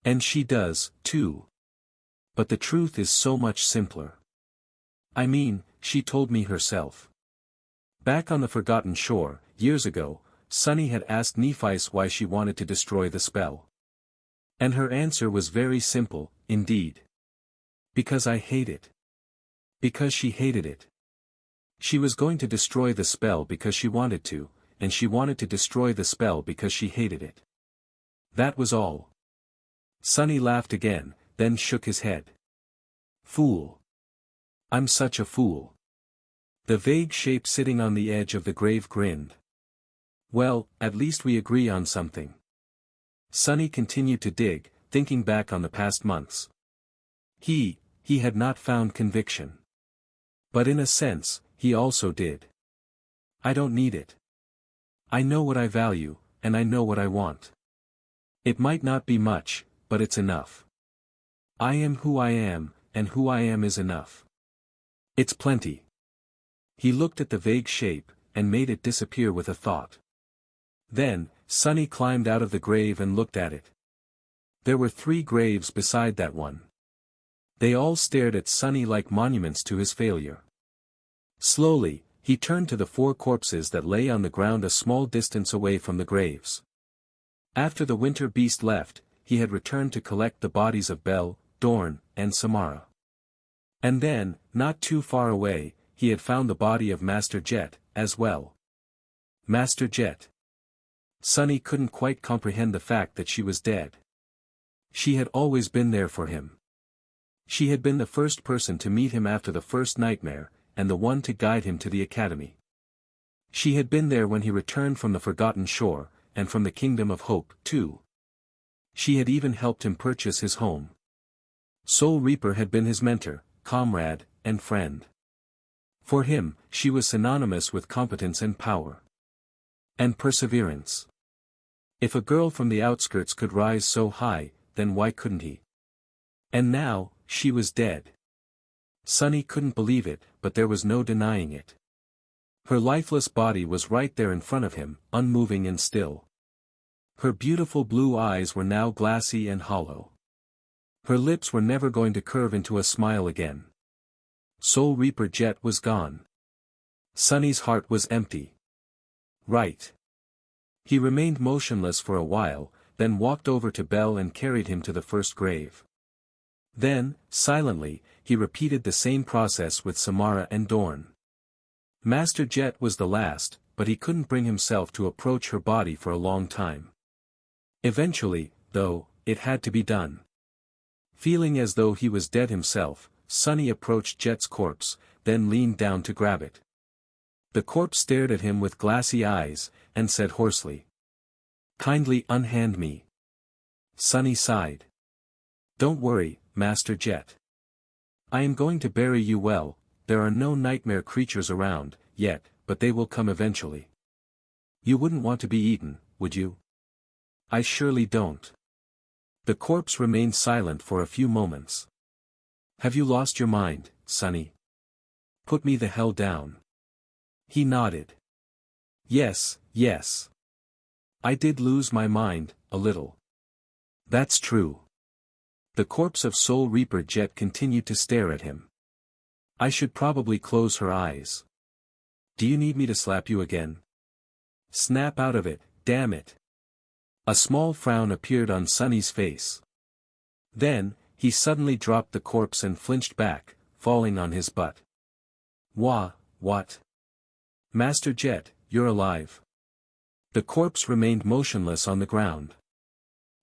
And she does, too. But the truth is so much simpler. I mean, she told me herself. Back on the Forgotten Shore, years ago, Sunny had asked Nephi's why she wanted to destroy the spell. And her answer was very simple, indeed. Because I hate it. Because she hated it. She was going to destroy the spell because she wanted to, and she wanted to destroy the spell because she hated it. That was all." Sunny laughed again, then shook his head. "Fool. I'm such a fool." The vague shape sitting on the edge of the grave grinned. "Well, at least we agree on something." Sunny continued to dig, thinking back on the past months. He had not found conviction. But in a sense, he also did. "I don't need it. I know what I value, and I know what I want. It might not be much, but it's enough. I am who I am, and who I am is enough. It's plenty." He looked at the vague shape, and made it disappear with a thought. Then, Sunny climbed out of the grave and looked at it. There were 3 graves beside that one. They all stared at Sunny like monuments to his failure. Slowly, he turned to the 4 corpses that lay on the ground a small distance away from the graves. After the winter beast left, he had returned to collect the bodies of Belle, Dorn, and Samara. And then, not too far away, he had found the body of Master Jet, as well. Master Jet. Sunny couldn't quite comprehend the fact that she was dead. She had always been there for him. She had been the first person to meet him after the first nightmare, and the one to guide him to the academy. She had been there when he returned from the Forgotten Shore, and from the Kingdom of Hope, too. She had even helped him purchase his home. Soul Reaper had been his mentor, comrade, and friend. For him, she was synonymous with competence and power. And perseverance. If a girl from the outskirts could rise so high, then why couldn't he? And now, she was dead. Sunny couldn't believe it, but there was no denying it. Her lifeless body was right there in front of him, unmoving and still. Her beautiful blue eyes were now glassy and hollow. Her lips were never going to curve into a smile again. Soul Reaper Jet was gone. Sunny's heart was empty. Right. He remained motionless for a while, then walked over to Belle and carried him to the first grave. Then, silently, he repeated the same process with Samara and Dorn. Master Jet was the last, but he couldn't bring himself to approach her body for a long time. Eventually, though, it had to be done. Feeling as though he was dead himself, Sunny approached Jet's corpse, then leaned down to grab it. The corpse stared at him with glassy eyes, and said hoarsely, "Kindly unhand me." Sunny sighed. "Don't worry, Master Jet. I am going to bury you well. There are no nightmare creatures around, yet, but they will come eventually. You wouldn't want to be eaten, would you?" "I surely don't." The corpse remained silent for a few moments. "Have you lost your mind, Sunny? Put me the hell down." He nodded. "Yes, yes. I did lose my mind, a little." "That's true." The corpse of Soul Reaper Jet continued to stare at him. "I should probably close her eyes. Do you need me to slap you again?" "Snap out of it, damn it." A small frown appeared on Sunny's face. Then, he suddenly dropped the corpse and flinched back, falling on his butt. What? "Master Jet, you're alive." The corpse remained motionless on the ground.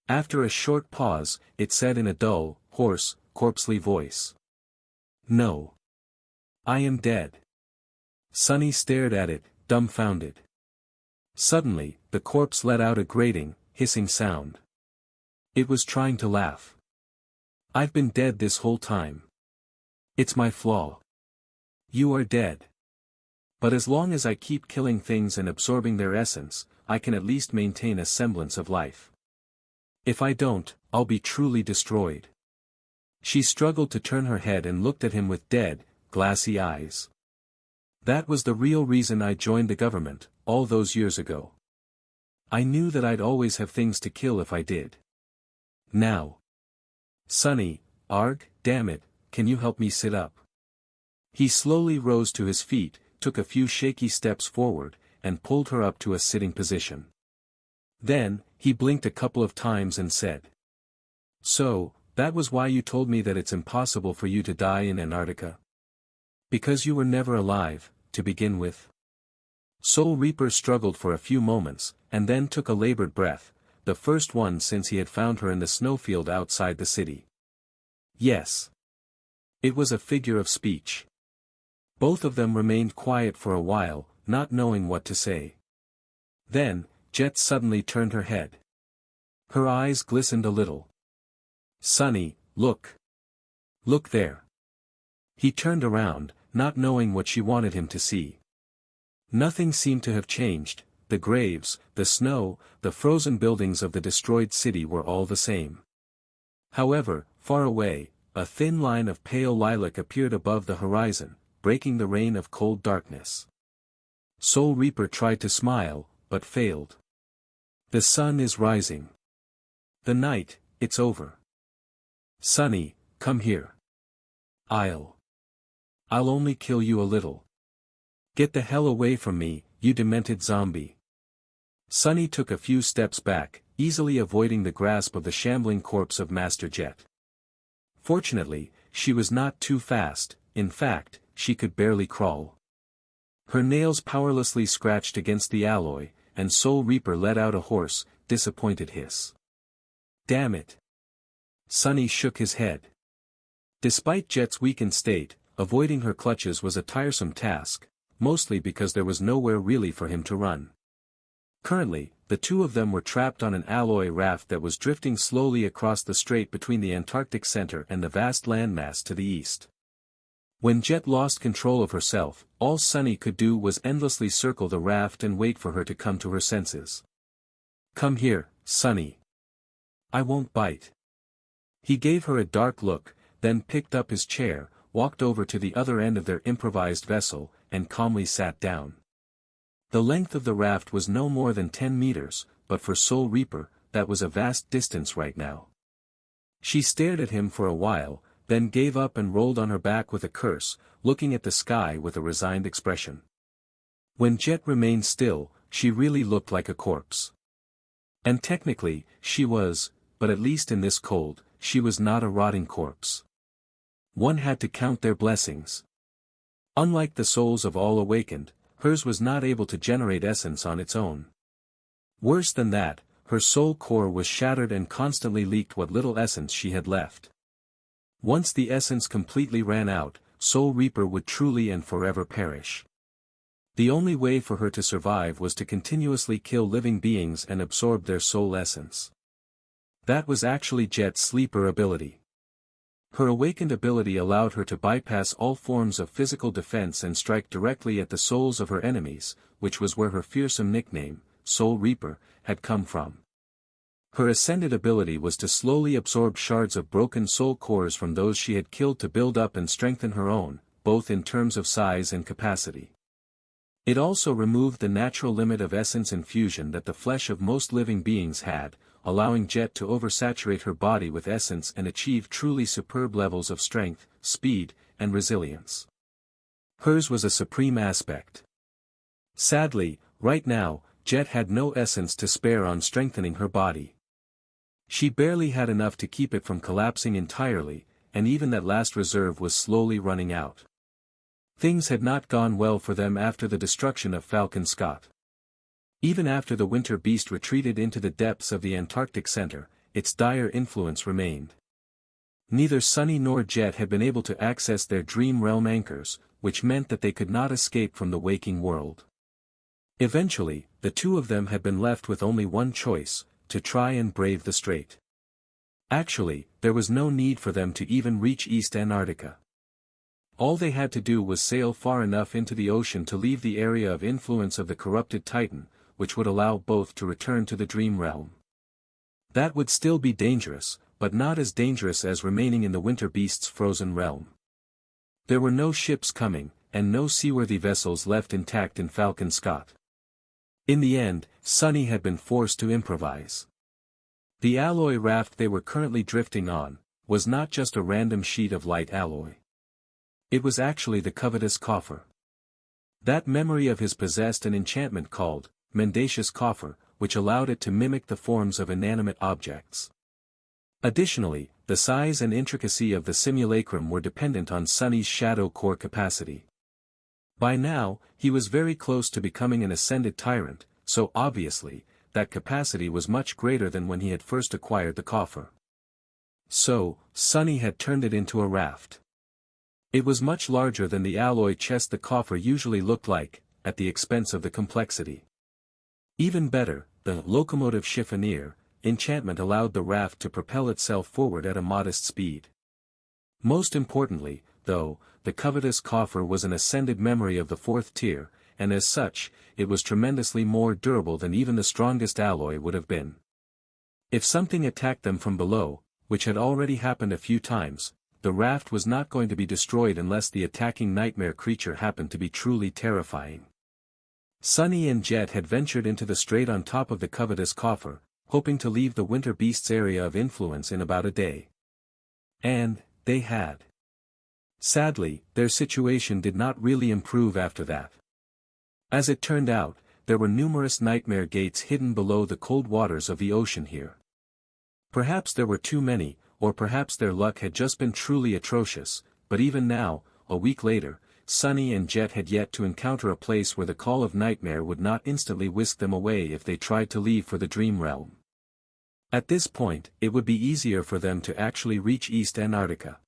After a short pause, it said in a dull, hoarse, corpsely voice, "No. I am dead." Sunny stared at it, dumbfounded. Suddenly, the corpse let out a grating, hissing sound. It was trying to laugh. "I've been dead this whole time. It's my flaw. You are dead. But as long as I keep killing things and absorbing their essence, I can at least maintain a semblance of life. If I don't, I'll be truly destroyed." She struggled to turn her head and looked at him with dead, glassy eyes. "That was the real reason I joined the government, all those years ago. I knew that I'd always have things to kill if I did. Now. Sunny, damn it, can you help me sit up?" He slowly rose to his feet, took a few shaky steps forward, and pulled her up to a sitting position. Then, he blinked a couple of times and said, "So, that was why you told me that it's impossible for you to die in Antarctica? Because you were never alive, to begin with?" Soul Reaper struggled for a few moments, and then took a labored breath, the first one since he had found her in the snowfield outside the city. "Yes." It was a figure of speech. Both of them remained quiet for a while, not knowing what to say. Then, Jet suddenly turned her head. Her eyes glistened a little. "Sunny, look. Look there." He turned around, not knowing what she wanted him to see. Nothing seemed to have changed. The graves, the snow, the frozen buildings of the destroyed city were all the same. However, far away, a thin line of pale lilac appeared above the horizon, breaking the rain of cold darkness. Soul Reaper tried to smile, but failed. "The sun is rising. The night, it's over. Sunny, come here. I'll only kill you a little." Get the hell away from me, you demented zombie. Sunny took a few steps back, easily avoiding the grasp of the shambling corpse of Master Jet. Fortunately, she was not too fast, in fact, she could barely crawl. Her nails powerlessly scratched against the alloy, and Soul Reaper let out a hoarse, disappointed hiss. Damn it. Sunny shook his head. Despite Jet's weakened state, avoiding her clutches was a tiresome task, mostly because there was nowhere really for him to run. Currently, the two of them were trapped on an alloy raft that was drifting slowly across the strait between the Antarctic center and the vast landmass to the east. When Jet lost control of herself, all Sunny could do was endlessly circle the raft and wait for her to come to her senses. Come here, Sunny. I won't bite. He gave her a dark look, then picked up his chair, walked over to the other end of their improvised vessel, and calmly sat down. The length of the raft was no more than 10 meters, but for Soul Reaper, that was a vast distance right now. She stared at him for a while, then gave up and rolled on her back with a curse, looking at the sky with a resigned expression. When Jet remained still, she really looked like a corpse. And technically, she was, but at least in this cold, she was not a rotting corpse. One had to count their blessings. Unlike the souls of all awakened, hers was not able to generate essence on its own. Worse than that, her soul core was shattered and constantly leaked what little essence she had left. Once the essence completely ran out, Soul Reaper would truly and forever perish. The only way for her to survive was to continuously kill living beings and absorb their soul essence. That was actually Jet's sleeper ability. Her awakened ability allowed her to bypass all forms of physical defense and strike directly at the souls of her enemies, which was where her fearsome nickname, Soul Reaper, had come from. Her ascended ability was to slowly absorb shards of broken soul cores from those she had killed to build up and strengthen her own, both in terms of size and capacity. It also removed the natural limit of essence infusion that the flesh of most living beings had, allowing Jet to oversaturate her body with essence and achieve truly superb levels of strength, speed, and resilience. Hers was a supreme aspect. Sadly, right now, Jet had no essence to spare on strengthening her body. She barely had enough to keep it from collapsing entirely, and even that last reserve was slowly running out. Things had not gone well for them after the destruction of Falcon Scott. Even after the winter beast retreated into the depths of the Antarctic center, its dire influence remained. Neither Sunny nor Jet had been able to access their dream realm anchors, which meant that they could not escape from the waking world. Eventually, the two of them had been left with only one choice, to try and brave the strait. Actually, there was no need for them to even reach East Antarctica. All they had to do was sail far enough into the ocean to leave the area of influence of the corrupted Titan, which would allow both to return to the dream realm. That would still be dangerous, but not as dangerous as remaining in the winter beast's frozen realm. There were no ships coming, and no seaworthy vessels left intact in Falcon Scott. In the end, Sunny had been forced to improvise. The alloy raft they were currently drifting on, was not just a random sheet of light alloy. It was actually the covetous coffer. That memory of his possessed an enchantment called, mendacious coffer, which allowed it to mimic the forms of inanimate objects. Additionally, the size and intricacy of the simulacrum were dependent on Sunny's shadow core capacity. By now, he was very close to becoming an ascended tyrant, so obviously, that capacity was much greater than when he had first acquired the coffer. So, Sunny had turned it into a raft. It was much larger than the alloy chest the coffer usually looked like, at the expense of the complexity. Even better, the locomotive chiffonier enchantment allowed the raft to propel itself forward at a modest speed. Most importantly, though, the covetous coffer was an ascended memory of the fourth tier, and as such, it was tremendously more durable than even the strongest alloy would have been. If something attacked them from below, which had already happened a few times, the raft was not going to be destroyed unless the attacking nightmare creature happened to be truly terrifying. Sunny and Jet had ventured into the strait on top of the covetous coffer, hoping to leave the winter beast's area of influence in about a day. And, they had. Sadly, their situation did not really improve after that. As it turned out, there were numerous nightmare gates hidden below the cold waters of the ocean here. Perhaps there were too many, or perhaps their luck had just been truly atrocious, but even now, a week later, Sunny and Jet had yet to encounter a place where the call of nightmare would not instantly whisk them away if they tried to leave for the dream realm. At this point, it would be easier for them to actually reach East Antarctica.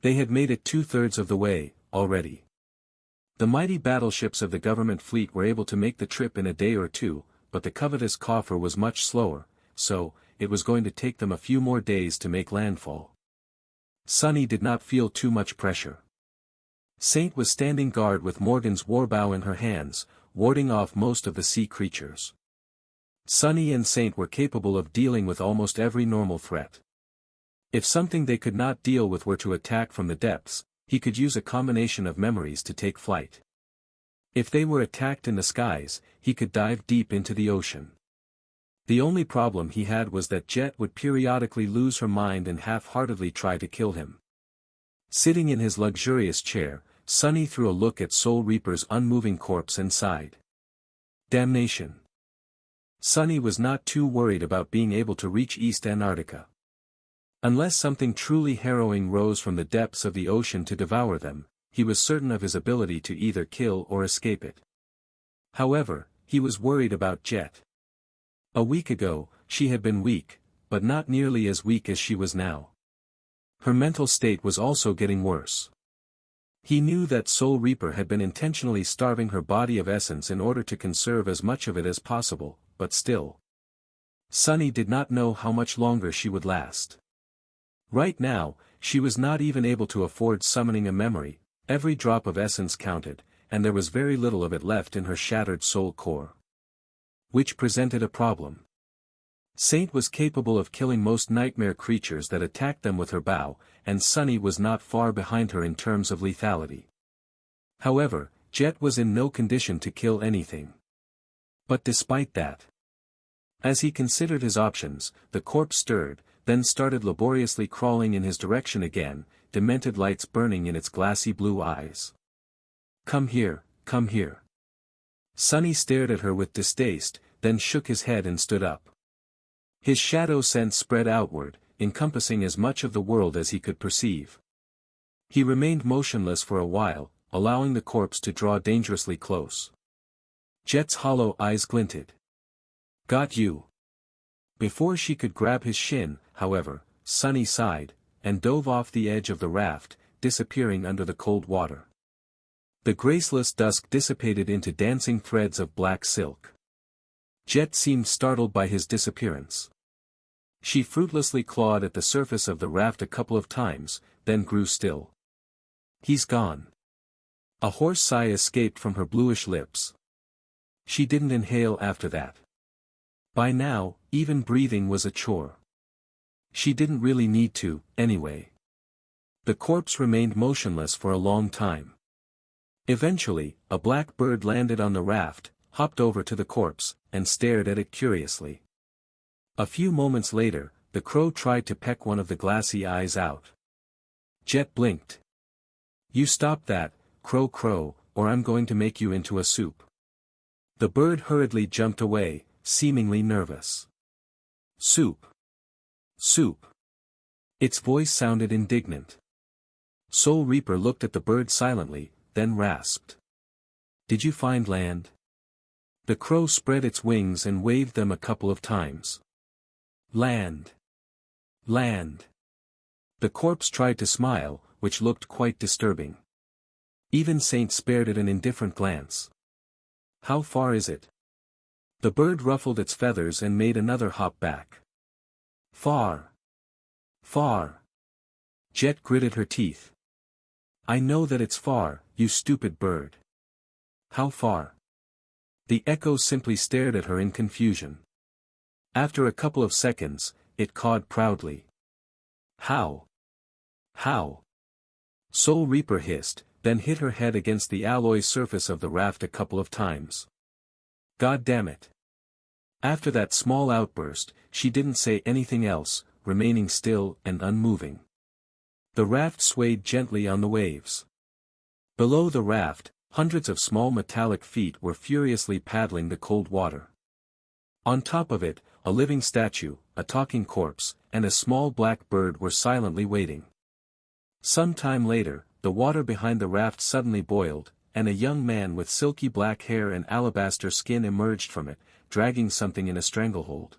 They had made it 2/3 of the way, already. The mighty battleships of the government fleet were able to make the trip in a day or two, but the covetous coffer was much slower, so, it was going to take them a few more days to make landfall. Sunny did not feel too much pressure. Saint was standing guard with Morgan's warbow in her hands, warding off most of the sea creatures. Sunny and Saint were capable of dealing with almost every normal threat. If something they could not deal with were to attack from the depths, he could use a combination of memories to take flight. If they were attacked in the skies, he could dive deep into the ocean. The only problem he had was that Jet would periodically lose her mind and half-heartedly try to kill him. Sitting in his luxurious chair, Sunny threw a look at Soul Reaper's unmoving corpse and sighed. Damnation. Sunny was not too worried about being able to reach East Antarctica. Unless something truly harrowing rose from the depths of the ocean to devour them, he was certain of his ability to either kill or escape it. However, he was worried about Jet. A week ago, she had been weak, but not nearly as weak as she was now. Her mental state was also getting worse. He knew that Soul Reaper had been intentionally starving her body of essence in order to conserve as much of it as possible, but still. Sunny did not know how much longer she would last. Right now, she was not even able to afford summoning a memory. Every drop of essence counted, and there was very little of it left in her shattered soul core. Which presented a problem. Saint was capable of killing most nightmare creatures that attacked them with her bow, and Sunny was not far behind her in terms of lethality. However, Jet was in no condition to kill anything. But despite that, as he considered his options, the corpse stirred, then started laboriously crawling in his direction again, demented lights burning in its glassy blue eyes. Come here, come here. Sunny stared at her with distaste, then shook his head and stood up. His shadow sense spread outward, encompassing as much of the world as he could perceive. He remained motionless for a while, allowing the corpse to draw dangerously close. Jet's hollow eyes glinted. Got you. Before she could grab his shin, however, Sunny sighed, and dove off the edge of the raft, disappearing under the cold water. The graceless dusk dissipated into dancing threads of black silk. Jet seemed startled by his disappearance. She fruitlessly clawed at the surface of the raft a couple of times, then grew still. He's gone. A hoarse sigh escaped from her bluish lips. She didn't inhale after that. By now, even breathing was a chore. She didn't really need to, anyway. The corpse remained motionless for a long time. Eventually, a black bird landed on the raft, hopped over to the corpse, and stared at it curiously. A few moments later, the crow tried to peck one of the glassy eyes out. Jet blinked. You stop that, crow crow, or I'm going to make you into a soup. The bird hurriedly jumped away, seemingly nervous. Soup. Soup. Its voice sounded indignant. Soul Reaper looked at the bird silently, then rasped. Did you find land? The crow spread its wings and waved them a couple of times. Land. Land. The corpse tried to smile, which looked quite disturbing. Even Saint spared it an indifferent glance. How far is it? The bird ruffled its feathers and made another hop back. Far. Far. Jet gritted her teeth. I know that it's far, you stupid bird. How far? The echo simply stared at her in confusion. After a couple of seconds, it cawed proudly. How? How? Soul Reaper hissed, then hit her head against the alloy surface of the raft a couple of times. God damn it. After that small outburst, she didn't say anything else, remaining still and unmoving. The raft swayed gently on the waves. Below the raft, Hundreds of small metallic feet were furiously paddling the cold water. On top of it, a living statue, a talking corpse, and a small black bird were silently waiting. Some time later, the water behind the raft suddenly boiled, and a young man with silky black hair and alabaster skin emerged from it, dragging something in a stranglehold.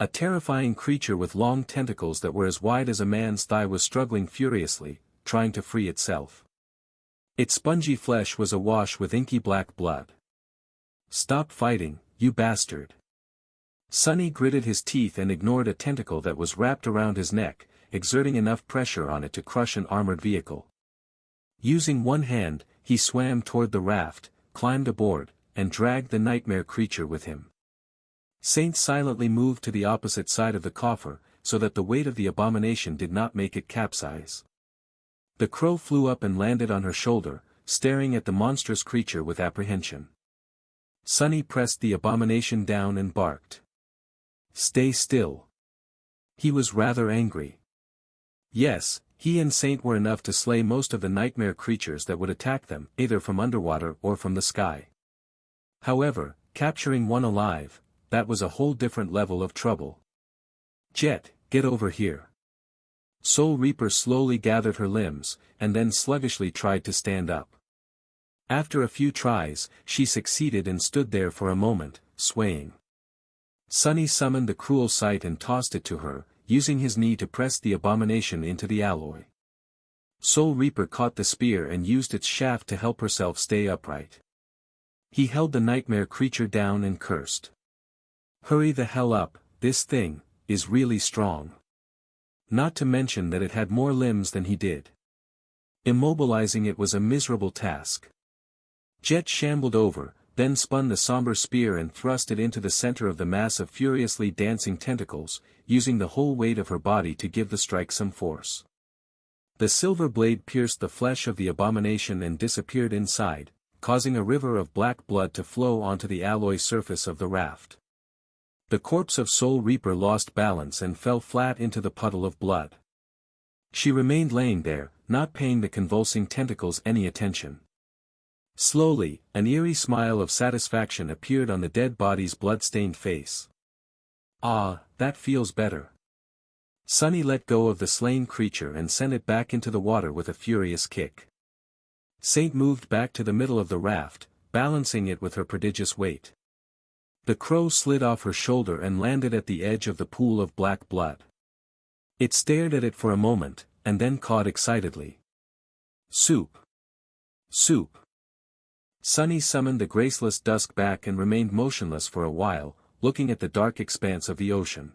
A terrifying creature with long tentacles that were as wide as a man's thigh was struggling furiously, trying to free itself. Its spongy flesh was awash with inky black blood. "Stop fighting, you bastard." Sonny gritted his teeth and ignored a tentacle that was wrapped around his neck, exerting enough pressure on it to crush an armored vehicle. Using one hand, he swam toward the raft, climbed aboard, and dragged the nightmare creature with him. Saint silently moved to the opposite side of the coffer, so that the weight of the abomination did not make it capsize. The crow flew up and landed on her shoulder, staring at the monstrous creature with apprehension. Sonny pressed the abomination down and barked. "Stay still." He was rather angry. Yes, he and Saint were enough to slay most of the nightmare creatures that would attack them, either from underwater or from the sky. However, capturing one alive, that was a whole different level of trouble. "Jet, get over here." Soul Reaper slowly gathered her limbs, and then sluggishly tried to stand up. After a few tries, she succeeded and stood there for a moment, swaying. Sonny summoned the cruel sight and tossed it to her, using his knee to press the abomination into the alloy. Soul Reaper caught the spear and used its shaft to help herself stay upright. He held the nightmare creature down and cursed. "Hurry the hell up, this thing is really strong." Not to mention that it had more limbs than he did. Immobilizing it was a miserable task. Jet shambled over, then spun the somber spear and thrust it into the center of the mass of furiously dancing tentacles, using the whole weight of her body to give the strike some force. The silver blade pierced the flesh of the abomination and disappeared inside, causing a river of black blood to flow onto the alloy surface of the raft. The corpse of Soul Reaper lost balance and fell flat into the puddle of blood. She remained laying there, not paying the convulsing tentacles any attention. Slowly, an eerie smile of satisfaction appeared on the dead body's blood-stained face. "Ah, that feels better." Sonny let go of the slain creature and sent it back into the water with a furious kick. Saint moved back to the middle of the raft, balancing it with her prodigious weight. The crow slid off her shoulder and landed at the edge of the pool of black blood. It stared at it for a moment, and then cawed excitedly. "Soup! Soup!" Sonny summoned the graceless dusk back and remained motionless for a while, looking at the dark expanse of the ocean.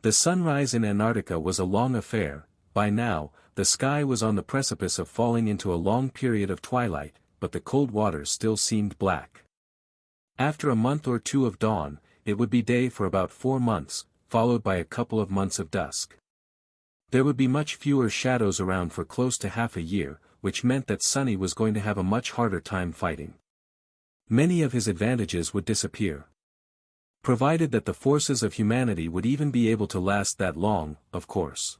The sunrise in Antarctica was a long affair. By now, the sky was on the precipice of falling into a long period of twilight, but the cold waters still seemed black. After a month or two of dawn, it would be day for about 4 months, followed by a couple of months of dusk. There would be much fewer shadows around for close to half a year, which meant that Sonny was going to have a much harder time fighting. Many of his advantages would disappear. Provided that the forces of humanity would even be able to last that long, of course.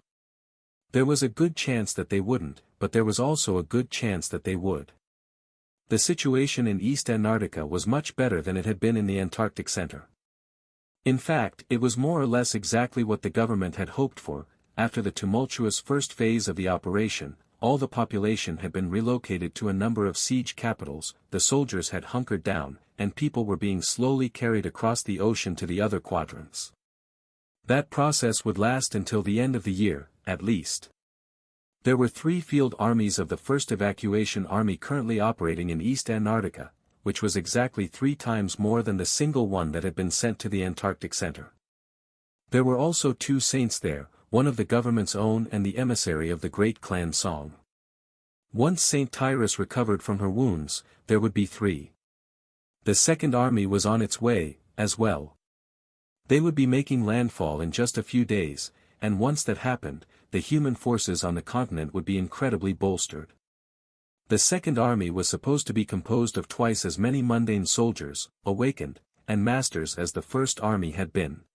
There was a good chance that they wouldn't, but there was also a good chance that they would. The situation in East Antarctica was much better than it had been in the Antarctic Center. In fact, it was more or less exactly what the government had hoped for. After the tumultuous first phase of the operation, all the population had been relocated to a number of siege capitals, the soldiers had hunkered down, and people were being slowly carried across the ocean to the other quadrants. That process would last until the end of the year, at least. There were 3 field armies of the 1st Evacuation Army currently operating in East Antarctica, which was exactly 3 times more than the single one that had been sent to the Antarctic Center. There were also 2 saints there, one of the government's own and the emissary of the Great Clan Song. Once Saint Tyrus recovered from her wounds, there would be 3. The 2nd Army was on its way, as well. They would be making landfall in just a few days, and once that happened, the human forces on the continent would be incredibly bolstered. The 2nd Army was supposed to be composed of twice as many mundane soldiers, awakened, and masters as the 1st Army had been.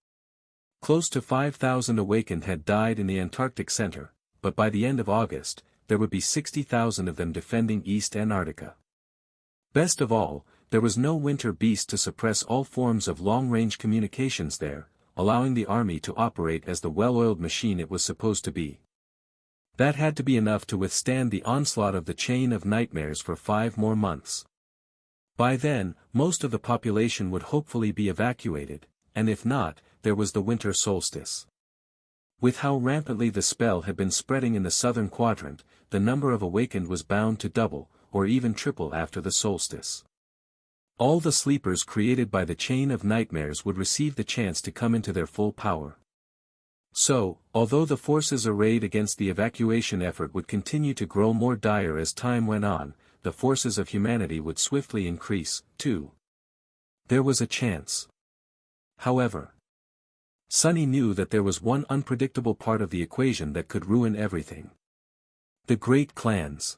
Close to 5,000 awakened had died in the Antarctic Center, but by the end of August, there would be 60,000 of them defending East Antarctica. Best of all, there was no winter beast to suppress all forms of long-range communications there, allowing the army to operate as the well-oiled machine it was supposed to be. That had to be enough to withstand the onslaught of the chain of nightmares for 5 more months. By then, most of the population would hopefully be evacuated, and if not, there was the winter solstice. With how rampantly the spell had been spreading in the southern quadrant, the number of awakened was bound to double, or even triple after the solstice. All the sleepers created by the chain of nightmares would receive the chance to come into their full power. So, although the forces arrayed against the evacuation effort would continue to grow more dire as time went on, the forces of humanity would swiftly increase, too. There was a chance. However, Sonny knew that there was one unpredictable part of the equation that could ruin everything. The great clans.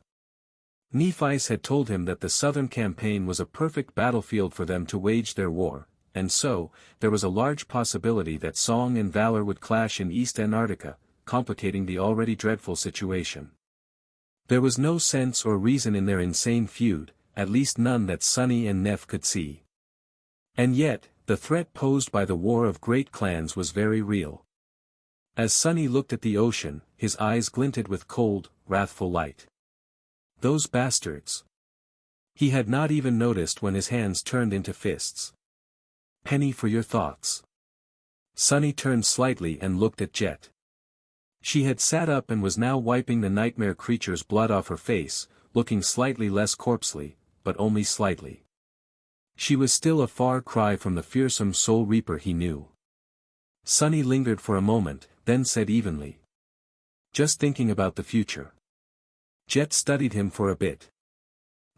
Nephi's had told him that the southern campaign was a perfect battlefield for them to wage their war, and so, there was a large possibility that song and valor would clash in East Antarctica, complicating the already dreadful situation. There was no sense or reason in their insane feud, at least none that Sonny and Neph could see. And yet, the threat posed by the war of great clans was very real. As Sonny looked at the ocean, his eyes glinted with cold, wrathful light. Those bastards. He had not even noticed when his hands turned into fists. Penny for your thoughts. Sonny turned slightly and looked at Jet. She had sat up and was now wiping the nightmare creature's blood off her face, looking slightly less corpsely, but only slightly. She was still a far cry from the fearsome Soul Reaper he knew. Sonny lingered for a moment, then said evenly. Just thinking about the future. Jet studied him for a bit.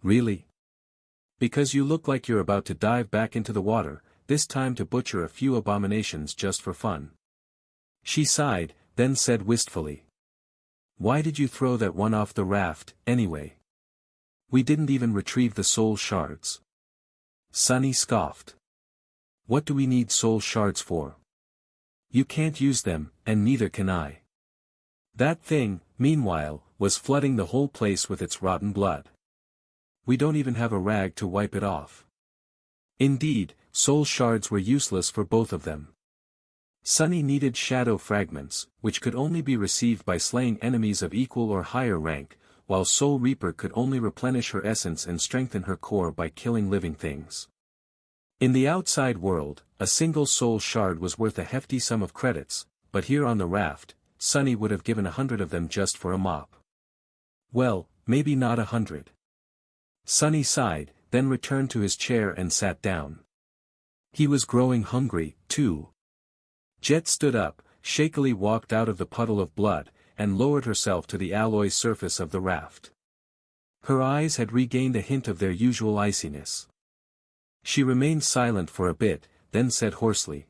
Really? Because you look like you're about to dive back into the water, this time to butcher a few abominations just for fun. She sighed, then said wistfully. Why did you throw that one off the raft, anyway? We didn't even retrieve the soul shards. Sonny scoffed. What do we need soul shards for? You can't use them, and neither can I. That thing, meanwhile, was flooding the whole place with its rotten blood. We don't even have a rag to wipe it off. Indeed, soul shards were useless for both of them. Sonny needed shadow fragments, which could only be received by slaying enemies of equal or higher rank, while Soul Reaper could only replenish her essence and strengthen her core by killing living things. In the outside world, a single soul shard was worth a hefty sum of credits, but here on the raft, Sonny would have given 100 of them just for a mop. Well, maybe not 100. Sonny sighed, then returned to his chair and sat down. He was growing hungry, too. Jet stood up, shakily walked out of the puddle of blood, and lowered herself to the alloy surface of the raft. Her eyes had regained a hint of their usual iciness. She remained silent for a bit, then said hoarsely.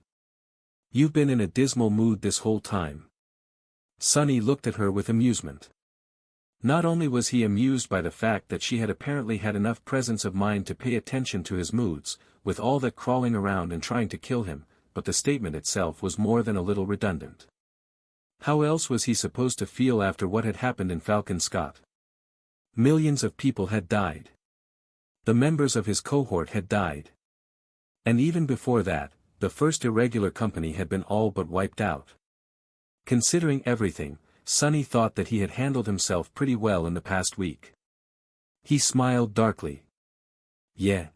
You've been in a dismal mood this whole time. Sonny looked at her with amusement. Not only was he amused by the fact that she had apparently had enough presence of mind to pay attention to his moods, with all that crawling around and trying to kill him, but the statement itself was more than a little redundant. How else was he supposed to feel after what had happened in Falcon Scott? Millions of people had died. The members of his cohort had died. And even before that, the first irregular company had been all but wiped out. Considering everything, Sonny thought that he had handled himself pretty well in the past week. He smiled darkly. Yeah.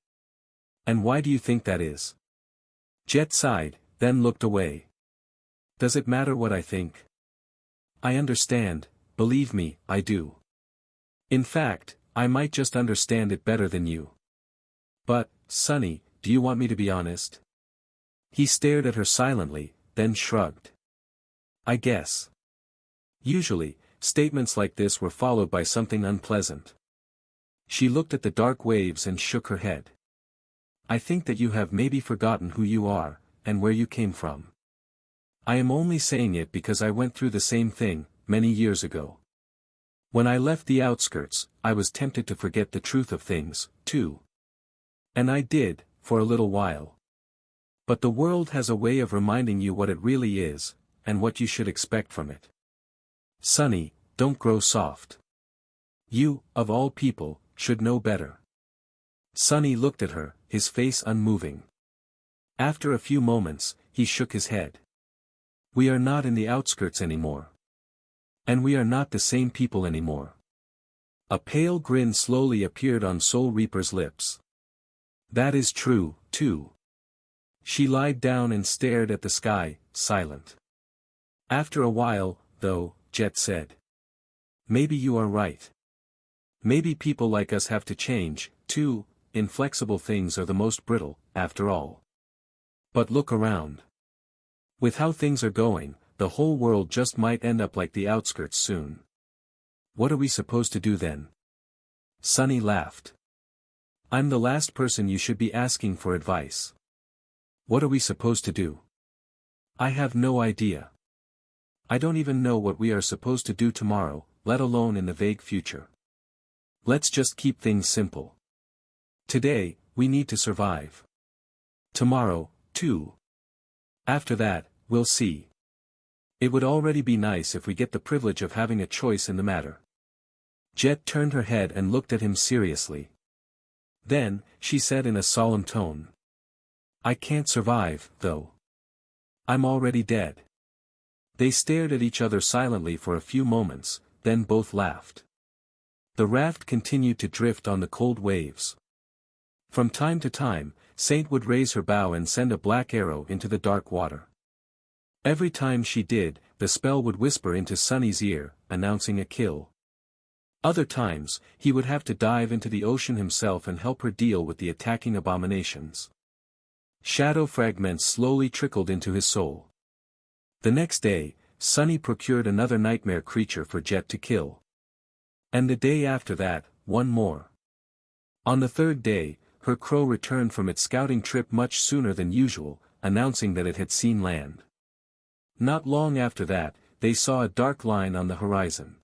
And why do you think that is? Jet sighed, then looked away. Does it matter what I think? I understand, believe me, I do. In fact, I might just understand it better than you. But, Sonny, do you want me to be honest? He stared at her silently, then shrugged. I guess. Usually, statements like this were followed by something unpleasant. She looked at the dark waves and shook her head. I think that you have maybe forgotten who you are, and where you came from. I am only saying it because I went through the same thing, many years ago. When I left the outskirts, I was tempted to forget the truth of things, too. And I did, for a little while. But the world has a way of reminding you what it really is, and what you should expect from it. Sonny, don't grow soft. You, of all people, should know better. Sunny looked at her, his face unmoving. After a few moments, he shook his head. We are not in the outskirts anymore. And we are not the same people anymore. A pale grin slowly appeared on Soul Reaper's lips. That is true, too. She lied down and stared at the sky, silent. After a while, though, Jet said. Maybe you are right. Maybe people like us have to change, too. Inflexible things are the most brittle, after all. But look around. With how things are going, the whole world just might end up like the outskirts soon. What are we supposed to do then? Sunny laughed. I'm the last person you should be asking for advice. What are we supposed to do? I have no idea. I don't even know what we are supposed to do tomorrow, let alone in the vague future. Let's just keep things simple. Today, we need to survive. Tomorrow, too. After that, we'll see. It would already be nice if we get the privilege of having a choice in the matter. Jet turned her head and looked at him seriously. Then, she said in a solemn tone. I can't survive, though. I'm already dead. They stared at each other silently for a few moments, then both laughed. The raft continued to drift on the cold waves. From time to time, Saint would raise her bow and send a black arrow into the dark water. Every time she did, the spell would whisper into Sunny's ear, announcing a kill. Other times, he would have to dive into the ocean himself and help her deal with the attacking abominations. Shadow fragments slowly trickled into his soul. The next day, Sunny procured another nightmare creature for Jet to kill. And the day after that, one more. On the third day, her crow returned from its scouting trip much sooner than usual, announcing that it had seen land. Not long after that, they saw a dark line on the horizon.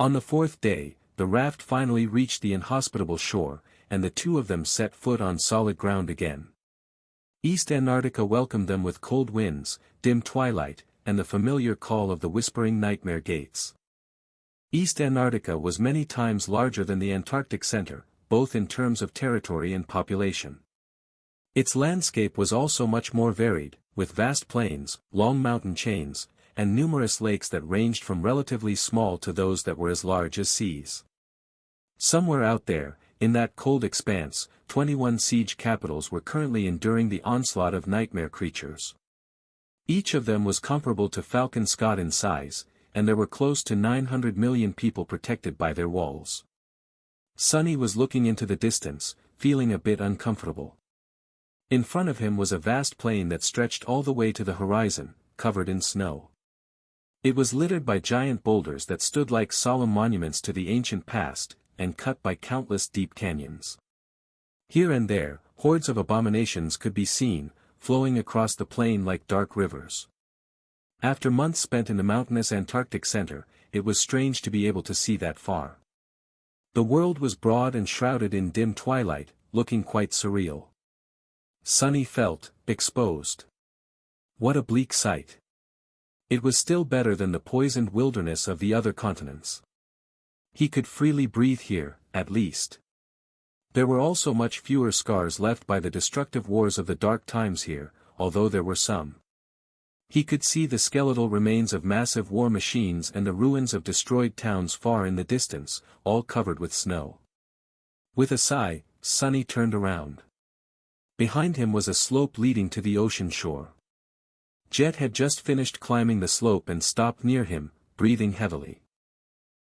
On the fourth day, the raft finally reached the inhospitable shore, and the two of them set foot on solid ground again. East Antarctica welcomed them with cold winds, dim twilight, and the familiar call of the whispering nightmare gates. East Antarctica was many times larger than the Antarctic Center, both in terms of territory and population. Its landscape was also much more varied, with vast plains, long mountain chains, and numerous lakes that ranged from relatively small to those that were as large as seas. Somewhere out there, in that cold expanse, 21 siege capitals were currently enduring the onslaught of nightmare creatures. Each of them was comparable to Falcon Scott in size, and there were close to 900 million people protected by their walls. Sunny was looking into the distance, feeling a bit uncomfortable. In front of him was a vast plain that stretched all the way to the horizon, covered in snow. It was littered by giant boulders that stood like solemn monuments to the ancient past, and cut by countless deep canyons. Here and there, hordes of abominations could be seen, flowing across the plain like dark rivers. After months spent in the mountainous Antarctic center, it was strange to be able to see that far. The world was broad and shrouded in dim twilight, looking quite surreal. Sunny felt exposed. What a bleak sight. It was still better than the poisoned wilderness of the other continents. He could freely breathe here, at least. There were also much fewer scars left by the destructive wars of the dark times here, although there were some. He could see the skeletal remains of massive war machines and the ruins of destroyed towns far in the distance, all covered with snow. With a sigh, Sunny turned around. Behind him was a slope leading to the ocean shore. Jet had just finished climbing the slope and stopped near him, breathing heavily.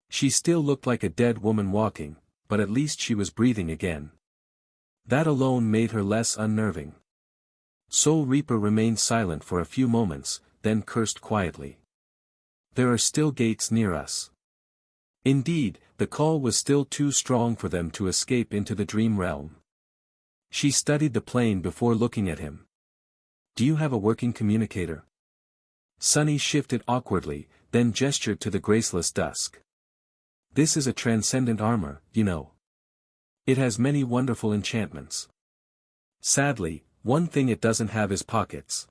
She still looked like a dead woman walking, but at least she was breathing again. That alone made her less unnerving. Soul Reaper remained silent for a few moments, then cursed quietly. There are still gates near us. Indeed, the call was still too strong for them to escape into the dream realm. She studied the plane before looking at him. Do you have a working communicator? Sunny shifted awkwardly, then gestured to the graceless dusk. This is a transcendent armor, you know. It has many wonderful enchantments. Sadly, one thing it doesn't have is pockets.